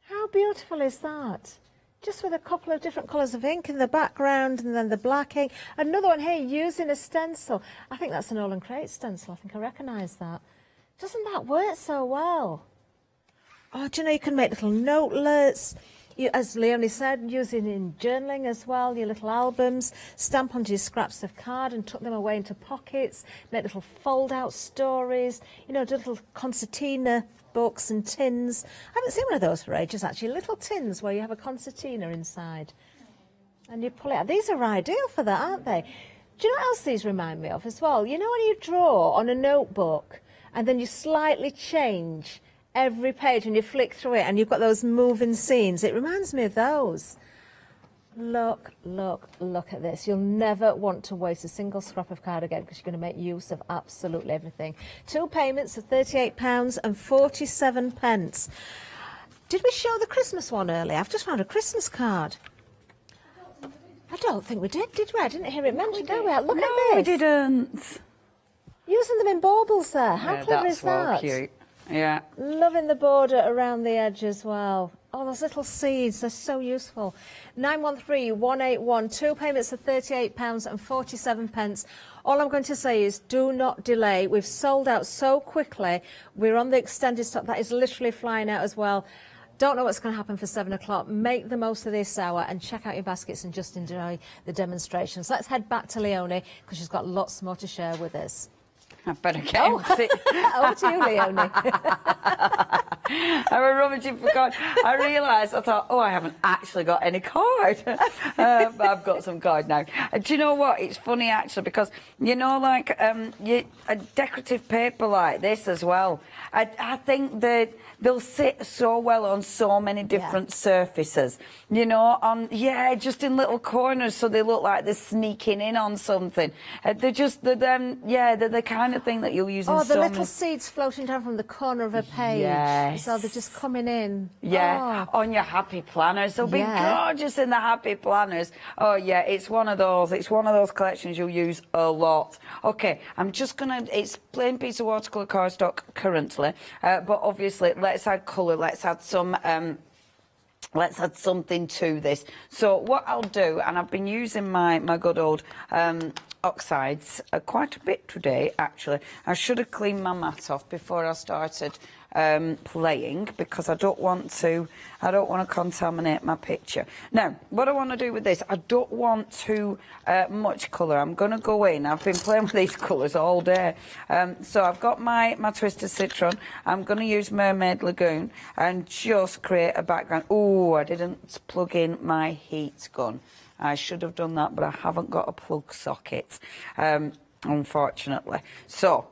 How beautiful is that? Just with a couple of different colours of ink in the background and then the black ink. Another one here using a stencil. I think that's an AALL Create stencil. I think I recognise that. Doesn't that work so well? Oh, do you know, you can make little notelets. You, as Leonie said, using in journaling as well, your little albums, stamp onto your scraps of card and tuck them away into pockets, make little fold-out stories, you know, do little concertina books and tins. I haven't seen one of those for ages, actually, little tins where you have a concertina inside and you pull it out. These are ideal for that, aren't they? Do you know what else these remind me of as well? You know when you draw on a notebook and then you slightly change every page and you flick through it and you've got those moving scenes. It reminds me of those. Look, look, look at this. You'll never want to waste a single scrap of card again because you're going to make use of absolutely everything. 2 payments of £38.47. Did we show the Christmas one earlier? I've just found a Christmas card. I don't think we did we? I didn't hear it mentioned, did we? Look at this.
No, we didn't.
Using them in baubles there. How clever is that?
That's so cute. Yeah.
Loving the border around the edge as well. Oh, those little seeds, they're so useful. 913181, 2 payments of £38.47. All I'm going to say is do not delay. We've sold out so quickly. We're on the extended stock. That is literally flying out as well. Don't know what's going to happen for 7 o'clock. Make the most of this hour and check out your baskets and just enjoy the demonstrations. Let's head back to Leonie because she's got lots more to share with us.
I better get him.
Over to you, Leonie.
I was rummaging for card. I realised, I thought, oh, I haven't actually got any card. But I've got some card now. Do you know what? It's funny, actually, because, you know, like a decorative paper like this as well, I think that they'll sit so well on so many different surfaces, you know, just in little corners so they look like they're sneaking in on something. They're just, they're the kind of thing that you'll use in so many...
Oh, the little seeds floating down from the corner of a page.
Yes.
So they're just coming in.
Yeah, on your happy planners. They'll be gorgeous in the happy planners. Oh, yeah, it's one of those. It's one of those collections you'll use a lot. OK, I'm just going to... It's plain piece of watercolour cardstock currently, but obviously... Let's add colour, let's add some, let's add something to this. So what I'll do, and I've been using my good old oxides quite a bit today, actually. I should have cleaned my mat off before I started playing because I don't want to contaminate my picture. Now, what I want to do with this, I don't want too much colour. I'm going to go in. I've been playing with these colours all day. So I've got my Twisted Citron. I'm going to use Mermaid Lagoon and just create a background. Oh, I didn't plug in my heat gun. I should have done that, but I haven't got a plug socket, unfortunately. So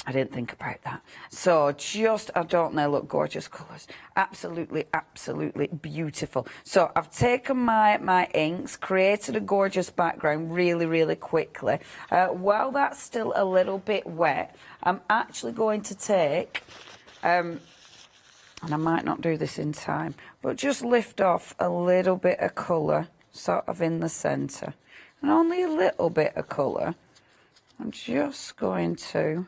I didn't think about that. So just, don't they look gorgeous colours? Absolutely, absolutely beautiful. So I've taken my inks, created a gorgeous background really, really quickly. While that's still a little bit wet, I'm actually going to take, and I might not do this in time, but just lift off a little bit of colour, sort of in the centre. And only a little bit of colour. I'm just going to...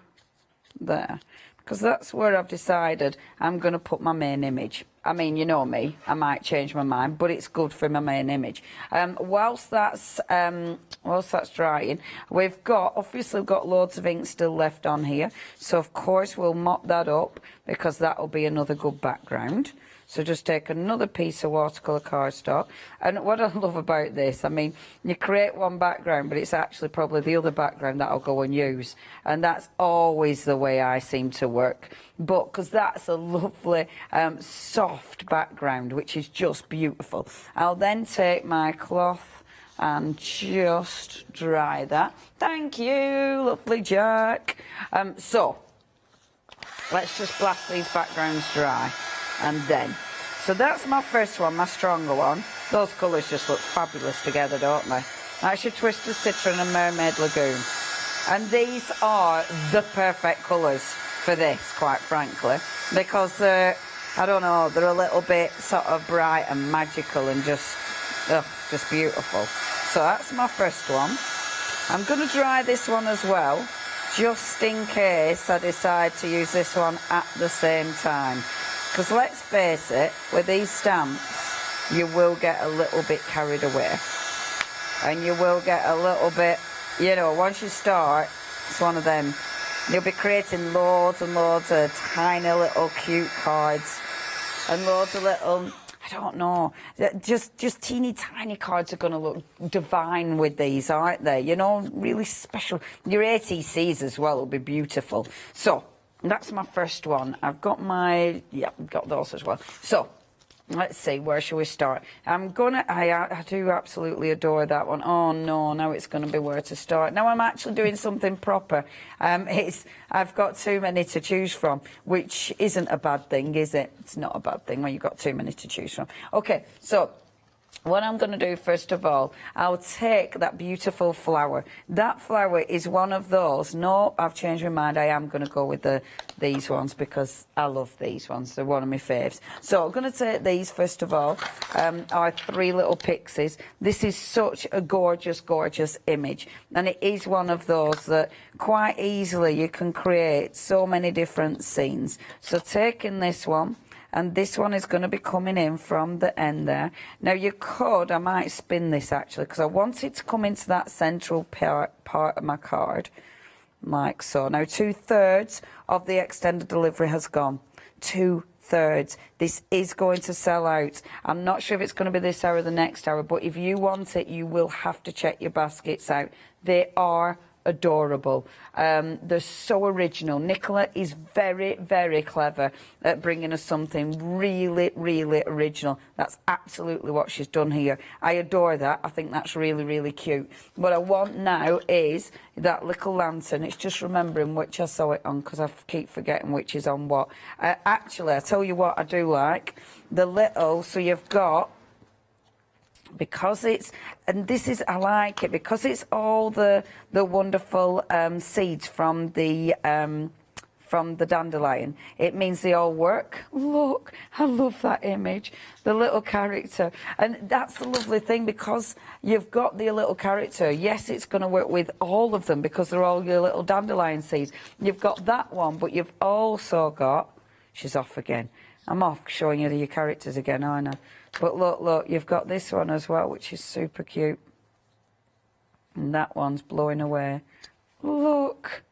there, because that's where I've decided I'm going to put my main image. I mean, you know me, I might change my mind, but it's good for my main image. Whilst that's drying, we've obviously got loads of ink still left on here, so of course we'll mop that up, because that'll be another good background. So just take another piece of watercolour cardstock. And what I love about this, I mean, you create one background, but it's actually probably the other background that I'll go and use. And that's always the way I seem to work. But because that's a lovely, soft background, which is just beautiful. I'll then take my cloth and just dry that. Thank you, lovely Jack. So, let's just blast these backgrounds dry. And then, so that's my first one, my stronger one. Those colours just look fabulous together, don't they? That's your Twisted Citron and Mermaid Lagoon. And these are the perfect colours for this, quite frankly, because I don't know, they're a little bit sort of bright and magical and just beautiful. So that's my first one. I'm going to dry this one as well, just in case I decide to use this one at the same time. Because let's face it, with these stamps, you will get a little bit carried away. And you will get a little bit, you know, once you start, it's one of them. You'll be creating loads and loads of tiny little cute cards. And loads of little, I don't know, just teeny tiny cards are going to look divine with these, aren't they? You know, really special. Your ATCs as well will be beautiful. So, that's my first one. I've got I've got those as well. So, let's see, where shall we start? I do absolutely adore that one. Oh no, now it's going to be where to start. Now I'm actually doing something proper. I've got too many to choose from, which isn't a bad thing, is it? It's not a bad thing when you've got too many to choose from. Okay, so... what I'm going to do, first of all, I'll take that beautiful flower. That flower is one of those. No, I've changed my mind. I am going to go with these ones because I love these ones. They're one of my faves. So I'm going to take these, first of all, our three little pixies. This is such a gorgeous, gorgeous image. And it is one of those that quite easily you can create so many different scenes. So taking this one. And this one is going to be coming in from the end there. Now you could, I might spin this actually, because I want it to come into that central part of my card, like so. Now 2/3 of the extended delivery has gone. 2/3. This is going to sell out. I'm not sure if it's going to be this hour or the next hour, but if you want it, you will have to check your baskets out. They are adorable. They're so original. Nicola is very, very clever at bringing us something really, really original. That's absolutely what she's done here. I adore that. I think that's really, really cute. What I want now is that little lantern. It's just remembering which I saw it on, because I keep forgetting which is on what. Actually, I tell you what I do like. The little, so you've got, because it's, and this is, I like it because it's all the wonderful seeds from the dandelion. It means they all work. Look, I love that image, the little character. And that's the lovely thing, because you've got the little character. Yes, it's going to work with all of them because they're all your little dandelion seeds. You've got that one, but you've also got, she's off again. I'm off showing you your characters again, aren't I? But look, you've got this one as well, which is super cute. And that one's blowing away. Look.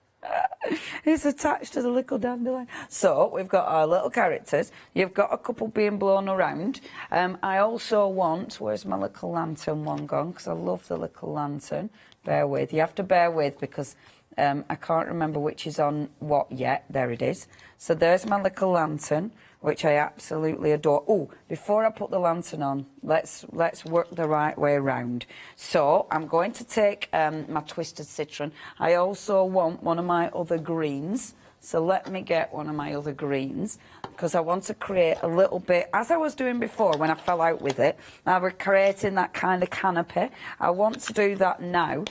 It's attached to the little dandelion. So, we've got our little characters. You've got a couple being blown around. I also want... Where's my little lantern one gone? Because I love the little lantern. Bear with. You have to bear with because I can't remember which is on what yet. There it is. So, there's my little lantern, which I absolutely adore. Oh, before I put the lantern on, let's work the right way around. So I'm going to take my Twisted Citron. I also want one of my other greens, So let me get one of my other greens, because I want to create a little bit, as I was doing before when I fell out with it. I was creating that kind of canopy. I want to do that now.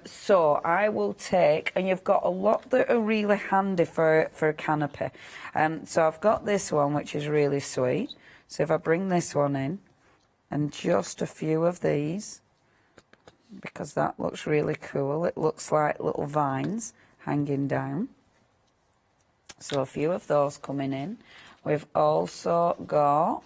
So I will take, and you've got a lot that are really handy for a canopy. So I've got this one, which is really sweet. So if I bring this one in, and just a few of these, because that looks really cool. It looks like little vines hanging down. So a few of those coming in. We've also got,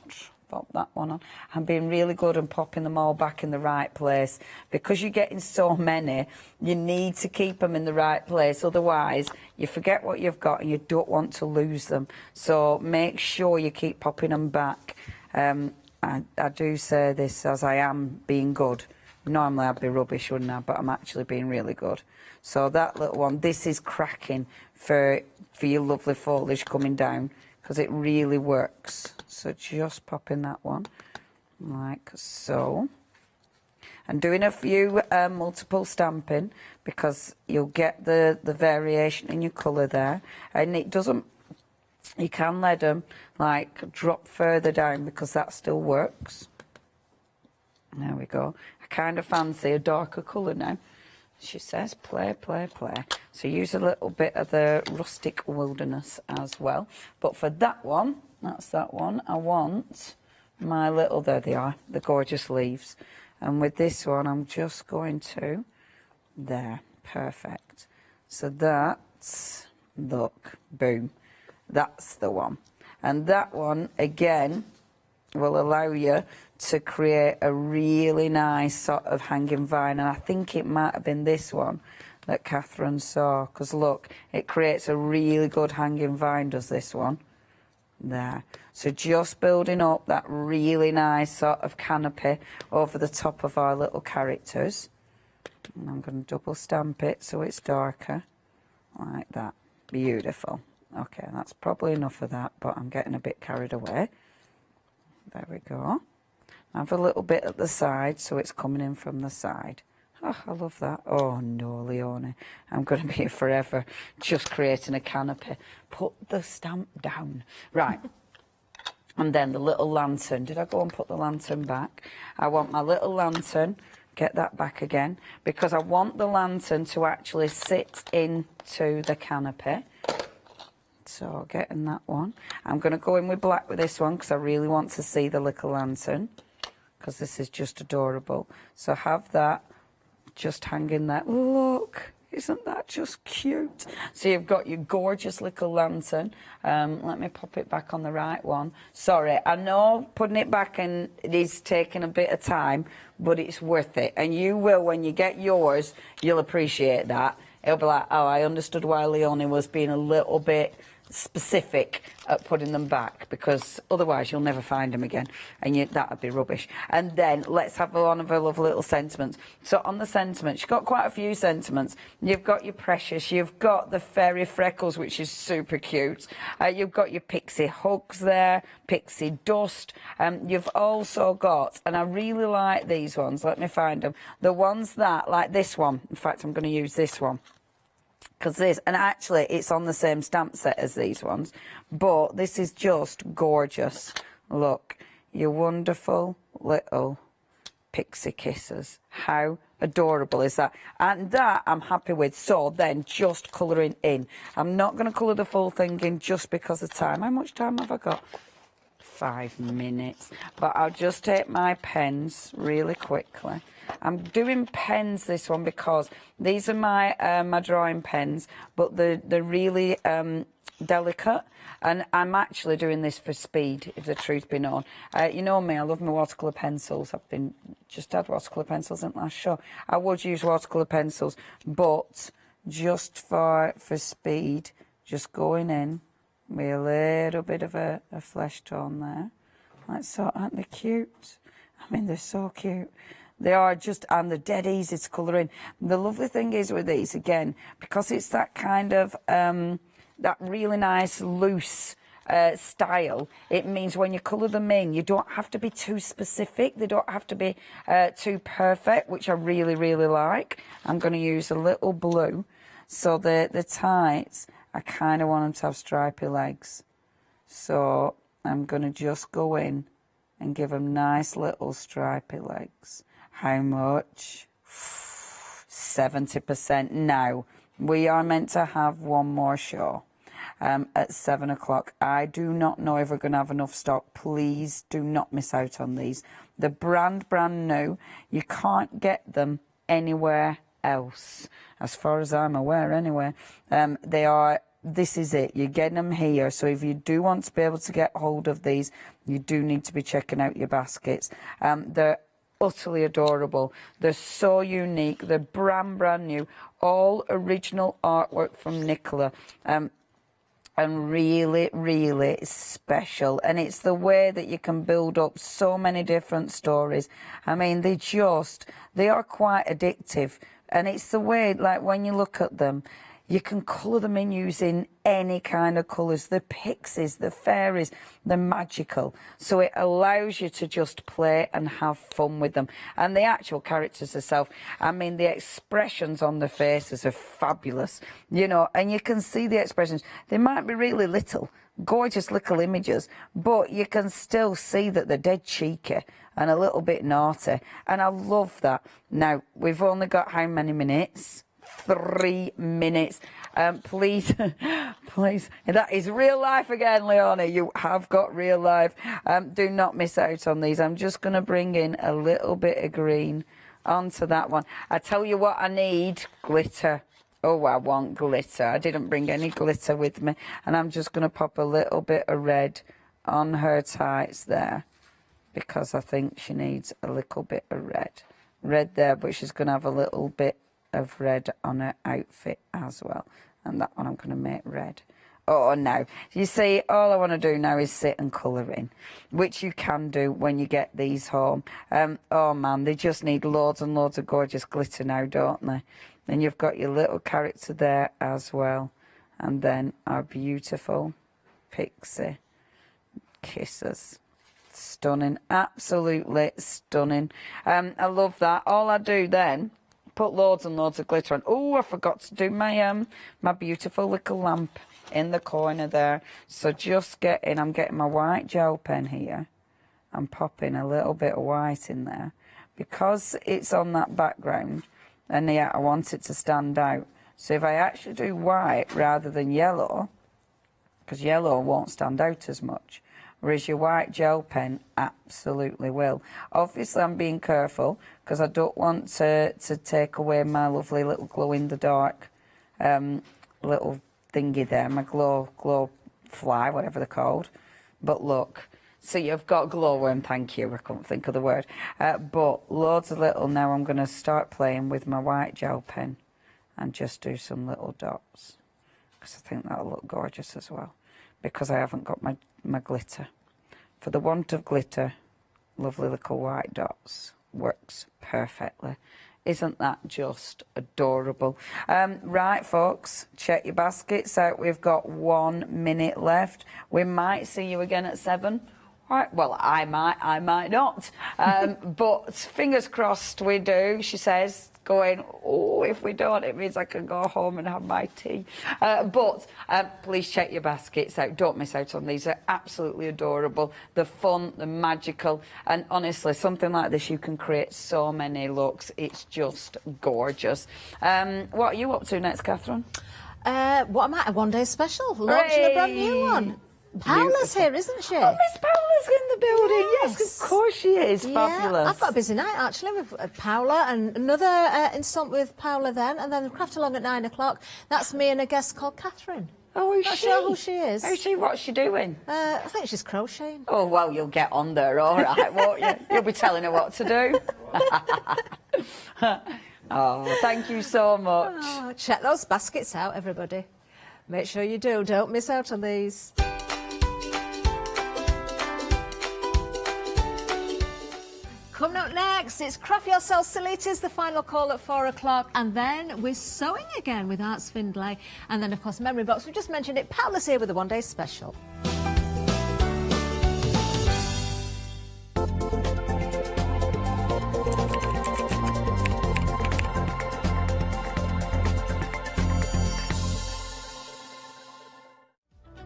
pop that one on. I'm being really good and popping them all back in the right place. Because you're getting so many, you need to keep them in the right place. Otherwise, you forget what you've got and you don't want to lose them. So make sure you keep popping them back. I do say this as I am being good. Normally I'd be rubbish, wouldn't I? But I'm actually being really good. So that little one, this is cracking for your lovely foliage coming down, because it really works. So just popping that one like so. And doing a few multiple stamping, because you'll get the variation in your colour there. And it doesn't, you can let them like drop further down, because that still works. There we go. I kind of fancy a darker colour now. She says play, play, play. So use a little bit of the rustic wilderness as well. But for that one, that's that one, I want my little, there they are, the gorgeous leaves. And with this one, I'm just going to, there, perfect. So that's, look, boom, that's the one. And that one, again, will allow you to create a really nice sort of hanging vine. And I think it might have been this one that Catherine saw, because look, it creates a really good hanging vine, does this one. There. So just building up that really nice sort of canopy over the top of our little characters. And I'm going to double stamp it so it's darker, like that. Beautiful. Okay, that's probably enough of that, but I'm getting a bit carried away. There we go. Have a little bit at the side, so it's coming in from the side. Oh, I love that. Oh, no, Leonie. I'm going to be here forever just creating a canopy. Put the stamp down. Right. And then the little lantern. Did I go and put the lantern back? I want my little lantern. Get that back again. Because I want the lantern to actually sit into the canopy. So getting that one. I'm going to go in with black with this one, because I really want to see the little lantern, because this is just adorable. So have that just hanging there. Look, isn't that just cute? So you've got your gorgeous little lantern. Let me pop it back on the right one. Sorry, I know putting it back in, it is taking a bit of time, but it's worth it. And you will, when you get yours, you'll appreciate that. It'll be like, oh, I understood why Leonie was being a little bit specific at putting them back, because otherwise you'll never find them again, and that would be rubbish. And then let's have one of her lovely little sentiments. So on the sentiments, she's got quite a few sentiments. You've got your precious, you've got the fairy freckles, which is super cute. You've got your pixie hugs there, pixie dust. You've also got, and I really like these ones, let me find them, the ones that, like this one, in fact I'm going to use this one. Because this, and actually it's on the same stamp set as these ones, but this is just gorgeous. Look, your wonderful little pixie kisses. How adorable is that? And that I'm happy with. So then just colouring in. I'm not going to colour the full thing in just because of time. How much time have I got? 5 minutes. But I'll just take my pens really quickly. I'm doing pens this one because these are my my drawing pens, but they're really delicate, and I'm actually doing this for speed, if the truth be known. You know me, I love my watercolour pencils. I've just had watercolour pencils in the last show. I would use watercolour pencils, but just for speed, just going in with a little bit of a flesh tone there. Like so, aren't they cute? I mean, they're so cute. They are just, and they're dead easy to colour in. The lovely thing is with these, again, because it's that kind of, that really nice, loose style, it means when you colour them in, you don't have to be too specific. They don't have to be too perfect, which I really, really like. I'm going to use a little blue. So the tights, I kind of want them to have stripy legs. So I'm going to just go in and give them nice little stripy legs. How much? 70%. Now, we are meant to have one more show at 7 o'clock. I do not know if we're going to have enough stock. Please do not miss out on these. The brand new. You can't get them anywhere else, as far as I'm aware anyway. This is it. You're getting them here. So if you do want to be able to get hold of these, you do need to be checking out your baskets. They're utterly adorable. They're so unique. They're brand new. All original artwork from Nicola. And really, really special. And it's the way that you can build up so many different stories. I mean, they are quite addictive. And it's the way, like, when you look at them, you can colour them in using any kind of colours. The pixies, the fairies, they're magical. So it allows you to just play and have fun with them. And the actual characters themselves, I mean, the expressions on their faces are fabulous. You know, and you can see the expressions. They might be really little, gorgeous little images, but you can still see that they're dead cheeky and a little bit naughty. And I love that. Now, we've only got how many minutes? 3 minutes. Please, please. That is real life again, Leonie. You have got real life. Do not miss out on these. I'm just going to bring in a little bit of green onto that one. I tell you what I need, glitter. Oh, I want glitter. I didn't bring any glitter with me. And I'm just going to pop a little bit of red on her tights there, because I think she needs a little bit of red. Red there, but she's going to have a little bit of red on her outfit as well. And that one I'm going to make red. Oh, no. You see, all I want to do now is sit and colour in, which you can do when you get these home. Oh, man, they just need loads and loads of gorgeous glitter now, don't they? Then you've got your little character there as well. And then our beautiful pixie kisses. Stunning. Absolutely stunning. I love that. All I do then, put loads and loads of glitter on. Oh, I forgot to do my my beautiful little lamp in the corner there. So just I'm getting my white gel pen here and popping a little bit of white in there, because it's on that background, and yeah, I want it to stand out. So if I actually do white rather than yellow, because yellow won't stand out as much, whereas your white gel pen absolutely will. Obviously, I'm being careful because I don't want to take away my lovely little glow-in-the-dark little thingy there, my glow fly, whatever they're called. But look, so you've got glowworm, thank you, I couldn't think of the word. But loads of little, now I'm going to start playing with my white gel pen and just do some little dots, because I think that'll look gorgeous as well, because I haven't got my glitter. For the want of glitter, lovely little white dots works perfectly. Isn't that just adorable? Right, folks, check your baskets out. We've got 1 minute left. We might see you again at 7. Right, well, I might not. But fingers crossed we do, she says, going, oh, if we don't, it means I can go home and have my tea. But please check your baskets out. Don't miss out on these. They're absolutely adorable. They're fun, they're magical. And honestly, something like this, you can create so many looks. It's just gorgeous. What are you up to next, Catherine?
What am I? A one-day special. Launching a brand new one. Paola's here, isn't she?
Oh, Miss Paola's in the building. Yes, of course she is.
Yeah,
Fabulous.
I've got a busy night, actually, with Paola, and another instant with Paola then, and then craft along at 9 o'clock. That's me and a guest called Catherine.
Oh, is
Not
she?
sure who she is.
Who's she? What's she doing?
I think she's crocheting.
Oh, well, you'll get on there, all right, won't you? You'll be telling her what to do. Oh, thank you so much.
Oh, check those baskets out, everybody. Make sure you do. Don't miss out on these. Coming up next, it's Craft Yourself Silitas, the final call at 4 o'clock, and then we're sewing again with Arts Findlay, and then, of course, Memory Box. We just mentioned it. Paola's here with a one-day special.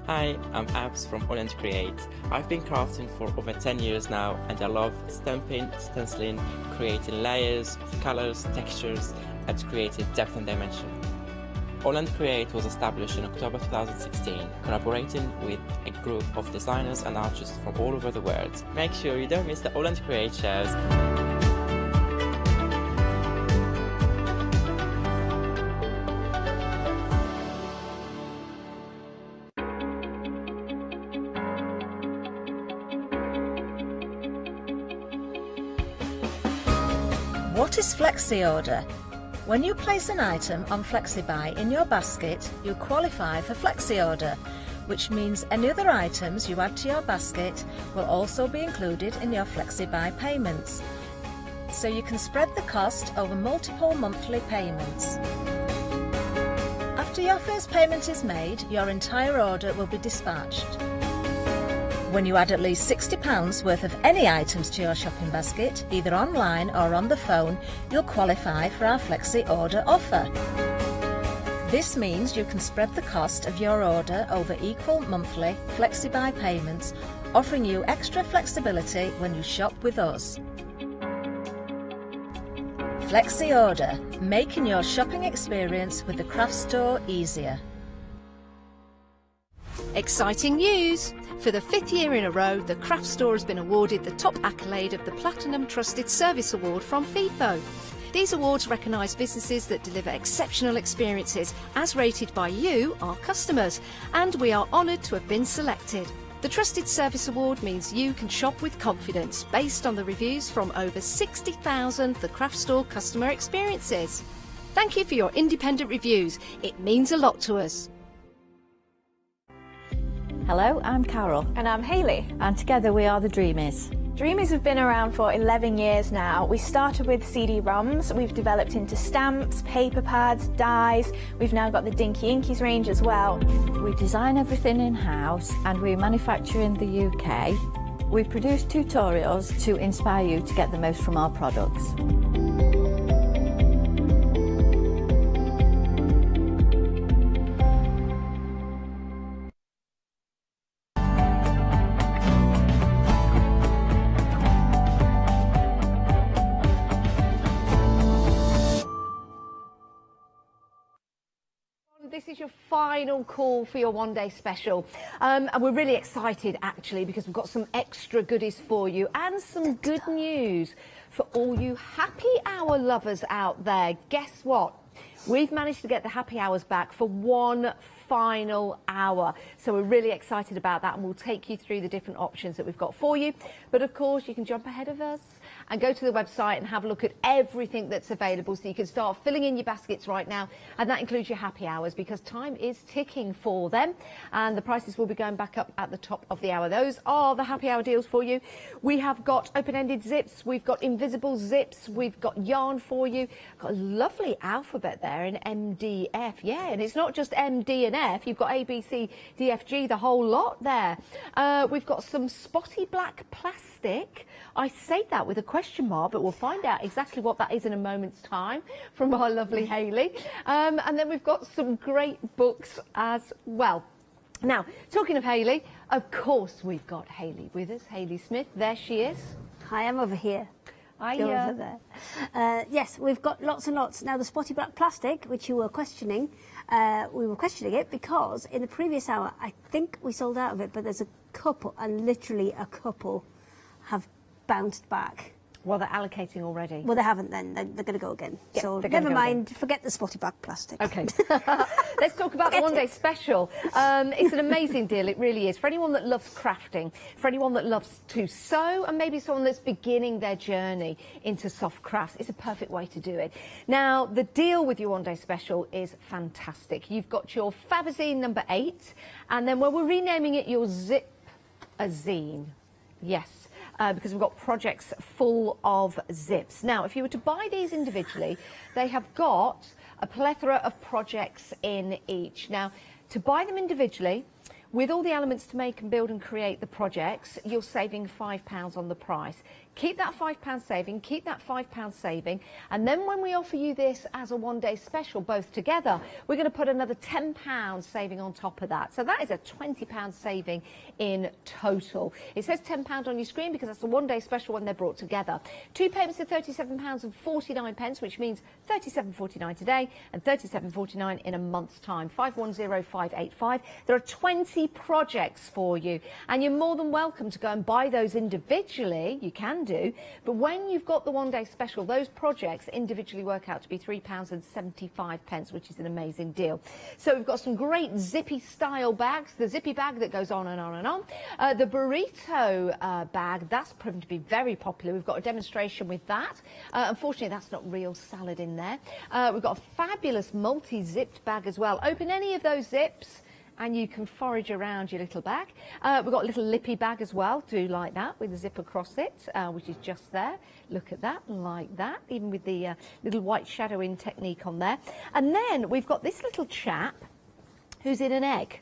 Hi, I'm Abs from Holland Create. I've been crafting for over 10 years now and I love stamping, stenciling, creating layers of colours, textures and creating depth and dimension. Holland Create was established in October 2016, collaborating with a group of designers and artists from all over the world. Make sure you don't miss the Holland Create shows.
What is Flexi Order? When you place an item on FlexiBuy in your basket, you qualify for Flexi Order, which means any other items you add to your basket will also be included in your FlexiBuy payments. So you can spread the cost over multiple monthly payments. After your first payment is made, your entire order will be dispatched. When you add at least £60 worth of any items to your shopping basket, either online or on the phone, you'll qualify for our Flexi Order offer. This means you can spread the cost of your order over equal monthly FlexiBuy payments, offering you extra flexibility when you shop with us. Flexi Order, making your shopping experience with the craft store easier.
Exciting news! For the 5th year in a row, the craft store has been awarded the top accolade of the Platinum Trusted Service Award from FIFO. These awards recognise businesses that deliver exceptional experiences as rated by you, our customers, and we are honoured to have been selected. The Trusted Service Award means you can shop with confidence based on the reviews from over 60,000 The Craft Store customer experiences. Thank you for your independent reviews. It means a lot to us.
Hello, I'm Carol.
And I'm Hayley.
And together we are the Dreamies.
Dreamies have been around for 11 years now. We started with CD-ROMs, we've developed into stamps, paper pads, dies, we've now got the Dinky Inkies range as well.
We design everything in-house and we manufacture in the UK. We produce tutorials to inspire you to get the most from our products.
This is your final call for your one-day special. And we're really excited, actually, because we've got some extra goodies for you and some good news for all you happy hour lovers out there. Guess what? We've managed to get the happy hours back for one final hour. So we're really excited about that, and we'll take you through the different options that we've got for you. But of course, you can jump ahead of us and go to the website and have a look at everything that's available, so you can start filling in your baskets right now, and that includes your happy hours, because time is ticking for them and the prices will be going back up at the top of the hour. Those are the happy hour deals for you. We have got open-ended zips, we've got invisible zips, we've got yarn for you, got a lovely alphabet there in MDF, yeah, and it's not just M, D and F, you've got A, B, C, D, F, G, the whole lot there. We've got some spotty black plastic. I say that with a question mark, but we'll find out exactly what that is in a moment's time from our lovely Hayley. And then we've got some great books as well. Now, talking of Hayley, of course we've got Hayley with us, Hayley Smith. There she is.
Hi, I'm over here.
You're
over there. Yes, we've got lots and lots. Now, the spotty black plastic, which you were questioning, we were questioning it because in the previous hour, I think we sold out of it, but there's a couple, and literally a couple, have bounced back.
Well, they're allocating already.
Well, they haven't then. They're going to go again.
Yeah,
so never mind. Forget the spotty black plastic.
Okay. Let's talk about the one-day special. It's an amazing deal. It really is. For anyone that loves crafting, for anyone that loves to sew, and maybe someone that's beginning their journey into soft crafts, it's a perfect way to do it. Now, the deal with your one-day special is fantastic. You've got your Fabazine number 8, and then, well, we're renaming it your Zip-A-Zine. Yes. Because we've got projects full of zips. Now, if you were to buy these individually, they have got a plethora of projects in each. Now, to buy them individually, with all the elements to make and build and create the projects, you're saving £5 on the price. Keep that £5 saving, keep that £5 saving, and then when we offer you this as a one-day special, both together, we're going to put another £10 saving on top of that. So that is a £20 saving in total. It says £10 on your screen because that's a one-day special when they're brought together. Two payments of £37.49, which means £37.49 today and £37.49 in a month's time. 510585. There are 20 projects for you, and you're more than welcome to go and buy those individually. You can do, but when you've got the one-day special, those projects individually work out to be £3.75, which is an amazing deal. So we've got some great zippy style bags, the zippy bag that goes on and on and on, the burrito bag, that's proven to be very popular. We've got a demonstration with that. Unfortunately, that's not real salad in there. We've got a fabulous multi-zipped bag as well. Open any of those zips and you can forage around your little bag. We've got a little lippy bag as well, do like that, with a zip across it, which is just there. Look at that, like that, even with the little white shadowing technique on there. And then we've got this little chap who's in an egg.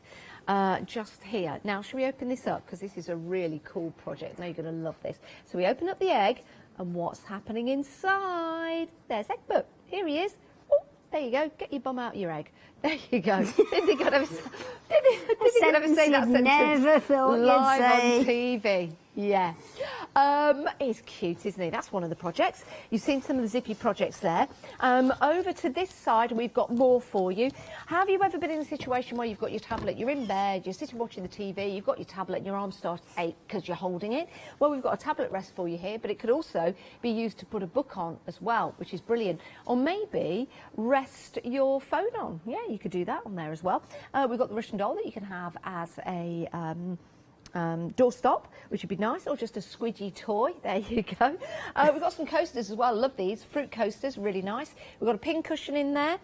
Just here. Now, should we open this up? Because this is a really cool project. Now you're going to love this. So we open up the egg, and what's happening inside? There's Egbert. Here he is. Oh, there you go. Get your bum out of your egg. There you go. Didn't think I'd ever say that sentence
never thought
live
you'd
on
say.
TV. Yeah. He's cute, isn't he? That's one of the projects. You've seen some of the zippy projects there. Over to this side, we've got more for you. Have you ever been in a situation where you've got your tablet, you're in bed, you're sitting watching the TV, you've got your tablet and your arm starts to ache because you're holding it? Well, we've got a tablet rest for you here, but it could also be used to put a book on as well, which is brilliant. Or maybe rest your phone on. Yeah, you could do that on there as well. We've got the Russian doll that you can have as a doorstop, which would be nice, or just a squidgy toy. There you go. We've got some coasters as well. Love these fruit coasters, really nice. We've got a pin cushion in there.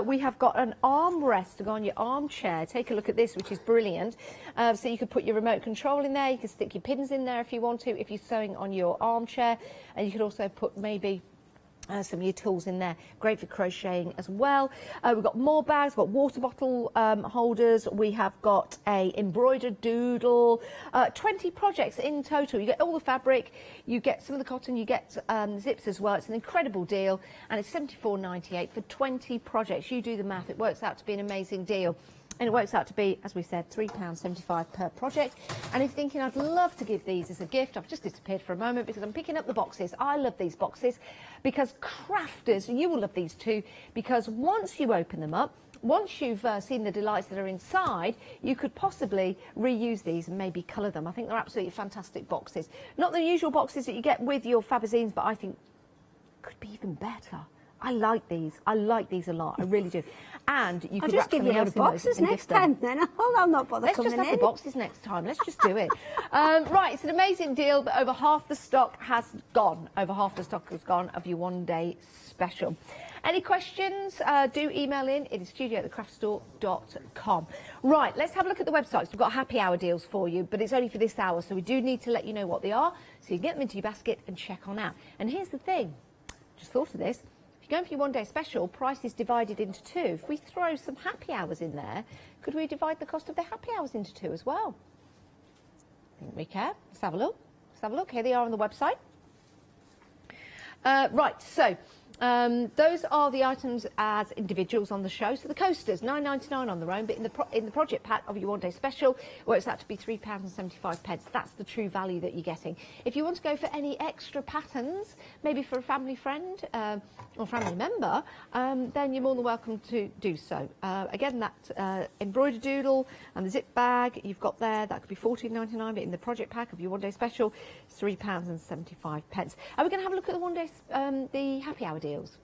We have got an armrest to go on your armchair. Take a look at this, which is brilliant. So you could put your remote control in there. You can stick your pins in there if you want to, if you're sewing on your armchair, and you could also put maybe some of your tools in there. Great for crocheting as well. We've got more bags, we've got water bottle holders, we have got a embroidered doodle, 20 projects in total. You get all the fabric, you get some of the cotton, you get zips as well. It's an incredible deal, and it's £74.98 for 20 projects. You do the math, it works out to be an amazing deal. And it works out to be, as we said, £3.75 per project. And if you're thinking, I'd love to give these as a gift, I've just disappeared for a moment because I'm picking up the boxes. I love these boxes because crafters, you will love these too, because once you open them up, once you've seen the delights that are inside, you could possibly reuse these and maybe colour them. I think they're absolutely fantastic boxes. Not the usual boxes that you get with your Fabazines, but I think could be even better. I like these. I like these a lot. I really do. And you
I'll
could
just give you the boxes next time then. I'll not bother
Let's
coming
just have
in.
the boxes next time. Let's just do it. Right, it's an amazing deal, but over half the stock has gone. Over half the stock has gone of your one-day special. Any questions, do email in. It is studio@thecraftstore.com. Right, let's have a look at the websites. We've got happy hour deals for you, but it's only for this hour, so we do need to let you know what they are, so you can get them into your basket and check on out. And here's the thing. Just thought of this. If you're going for your one-day special, price is divided into two. If we throw some happy hours in there, could we divide the cost of the happy hours into two as well? I think we can. Let's have a look. Let's have a look. Here they are on the website. Right, so those are the items as individuals on the show. So the coasters, £9.99 on their own, but in the project pack of your one-day special, works out to be £3.75. That's the true value that you're getting. If you want to go for any extra patterns, maybe for a family friend or family member, then you're more than welcome to do so. Again, that embroidered doodle and the zip bag you've got there, that could be £14.99, but in the project pack of your one-day special, it's £3.75. Are we going to have a look at the one-day, the happy hour deals?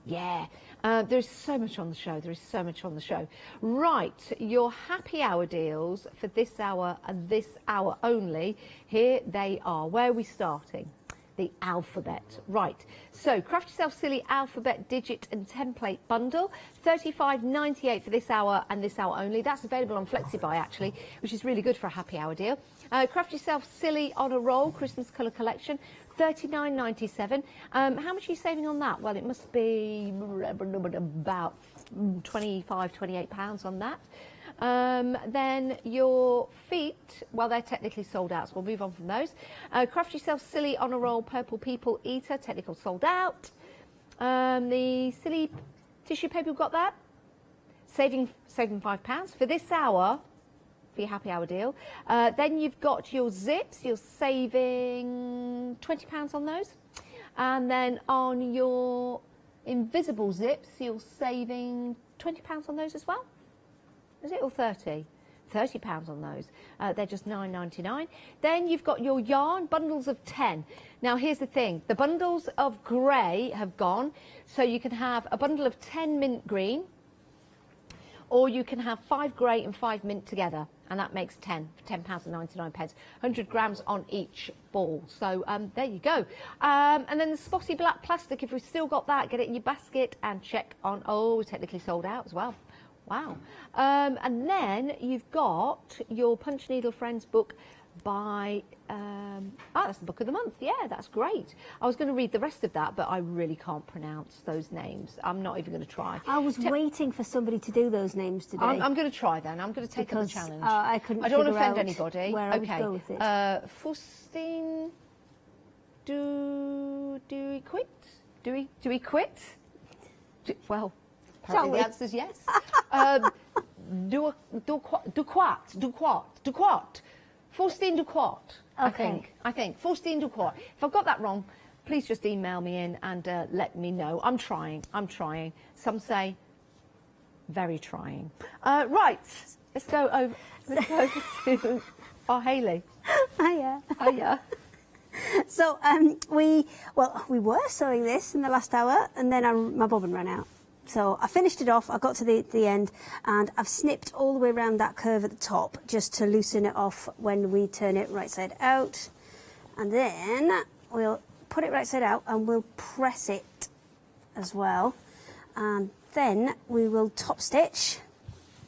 Yeah, there's so much on the show. There is so much on the show. Right, your happy hour deals for this hour and this hour only. Here they are. Where are we starting? The alphabet. Right, so Craft Yourself Silly Alphabet Digit and Template Bundle, $35.98 for this hour and this hour only. That's available on FlexiBuy actually, which is really good for a happy hour deal. Craft Yourself Silly on a Roll Christmas Colour Collection, $39.97. How much are you saving on that? Well, it must be about £25, £28 on that. Then your feet, well, they're technically sold out, so we'll move on from those. Craft Yourself Silly on a Roll Purple People Eater, technical sold out. The silly tissue paper, we've got that. Saving £5 for this hour, for your happy hour deal. Then you've got your zips, you're saving £20 on those. And then on your invisible zips, you're saving £20 on those as well. Is it, or 30? £30 on those. They're just $9.99. Then you've got your yarn, bundles of 10. Now here's the thing, the bundles of grey have gone, so you can have a bundle of 10 mint green, or you can have 5 grey and 5 mint together, and that makes £10.99. 100 grams on each ball. So there you go. And then the spotty black plastic, if we've still got that, get it in your basket and check on, oh, technically sold out as well. Wow. And then you've got your Punch Needle Friends book by, that's the book of the month. Yeah, that's great. I was going to read the rest of that, but I really can't pronounce those names. I'm not even going to try.
I was waiting for somebody to do those names today.
I'm going to try then. I'm going to take up the challenge.
I couldn't
I don't want to
figure
offend
out
anybody.
where I would
Okay.
go with it.
Faustine, do we quit? Do we quit? Well, apparently the answer's yes. Duquat. Faustine Duquat,
Okay.
I think. Faustine Duquat. If I've got that wrong, please just email me in and let me know. I'm trying. Some say very trying. Right, let's go over to our Hayley.
Hiya.
Hiya.
So we were sewing this in the last hour, and then my bobbin ran out. So I finished it off, I got to the end, and I've snipped all the way around that curve at the top just to loosen it off when we turn it right side out. And then we'll put it right side out and we'll press it as well. And then we will top stitch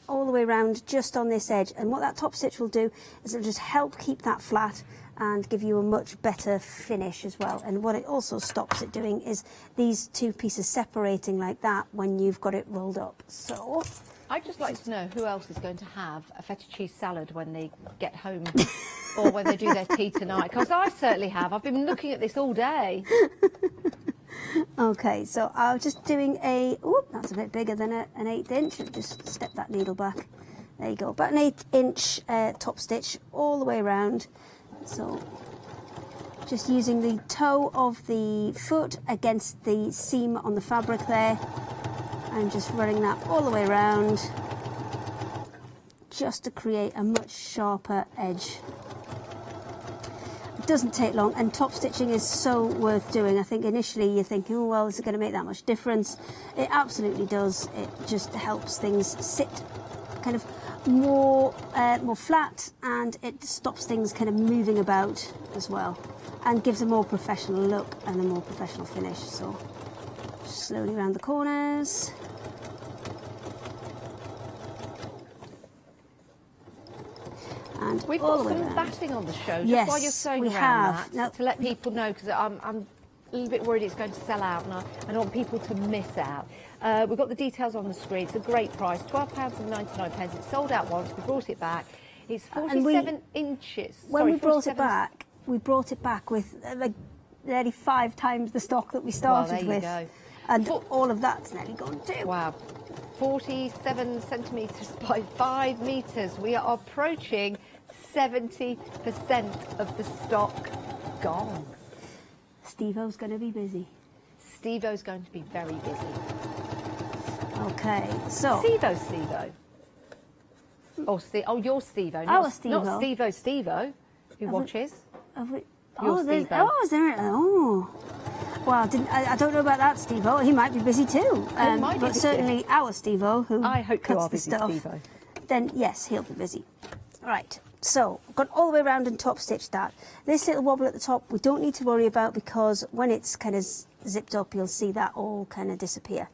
all the way around just on this edge. And what that top stitch will do is it'll just help keep that flat and give you a much better finish as well. And what it also stops it doing is these two pieces separating like that when you've got it rolled up. So
I'd just like to know who else is going to have a feta cheese salad when they get home or when they do their tea tonight, because I certainly have. I've been looking at this all day.
Okay, so I'm just doing that's a bit bigger than an 1/8 inch. I'll just step that needle back. There you go, about an 1/8 inch top stitch all the way around. So just using the toe of the foot against the seam on the fabric there, and just running that all the way around just to create a much sharper edge. It doesn't take long, and top stitching is so worth doing. I think initially you're thinking, oh well, is it going to make that much difference? It absolutely does. It just helps things sit kind of more flat, and it stops things kind of moving about as well, and gives a more professional look and a more professional finish. So slowly around the corners. And
We've
all
got
the way
some
around.
batting on the show, just
Yes,
while you're sewing
we
around
have.
that, to let people know, because I'm a little bit worried it's going to sell out, and I don't want people to miss out. We've got the details on the screen. It's a great price, £12.99. It's sold out once. We brought it back. It's 47 inches.
When
Sorry,
we brought
47
we brought it back with like nearly 5 times the stock that we started
there you
with.
go.
And all of that's nearly gone too.
Wow. 47 centimetres by 5 metres. We are approaching 70% of the stock gone.
Steve-O's going to be busy.
Steve-O's going to be very busy.
Okay, so...
Steve-O. Oh, you're Steve-O.
Our Steve-O.
Not Steve-O, Steve-O, who watches.
Well, I don't know about that, Steve-O. He might be busy too. But certainly our Steve-O, who
I hope you
cuts
are
the
busy,
stuff,
Steve-O.
then yes, he'll be busy. Right, so I've gone all the way around and top stitched that. This little wobble at the top we don't need to worry about, because when it's kind of zipped up you'll see that all kind of disappear.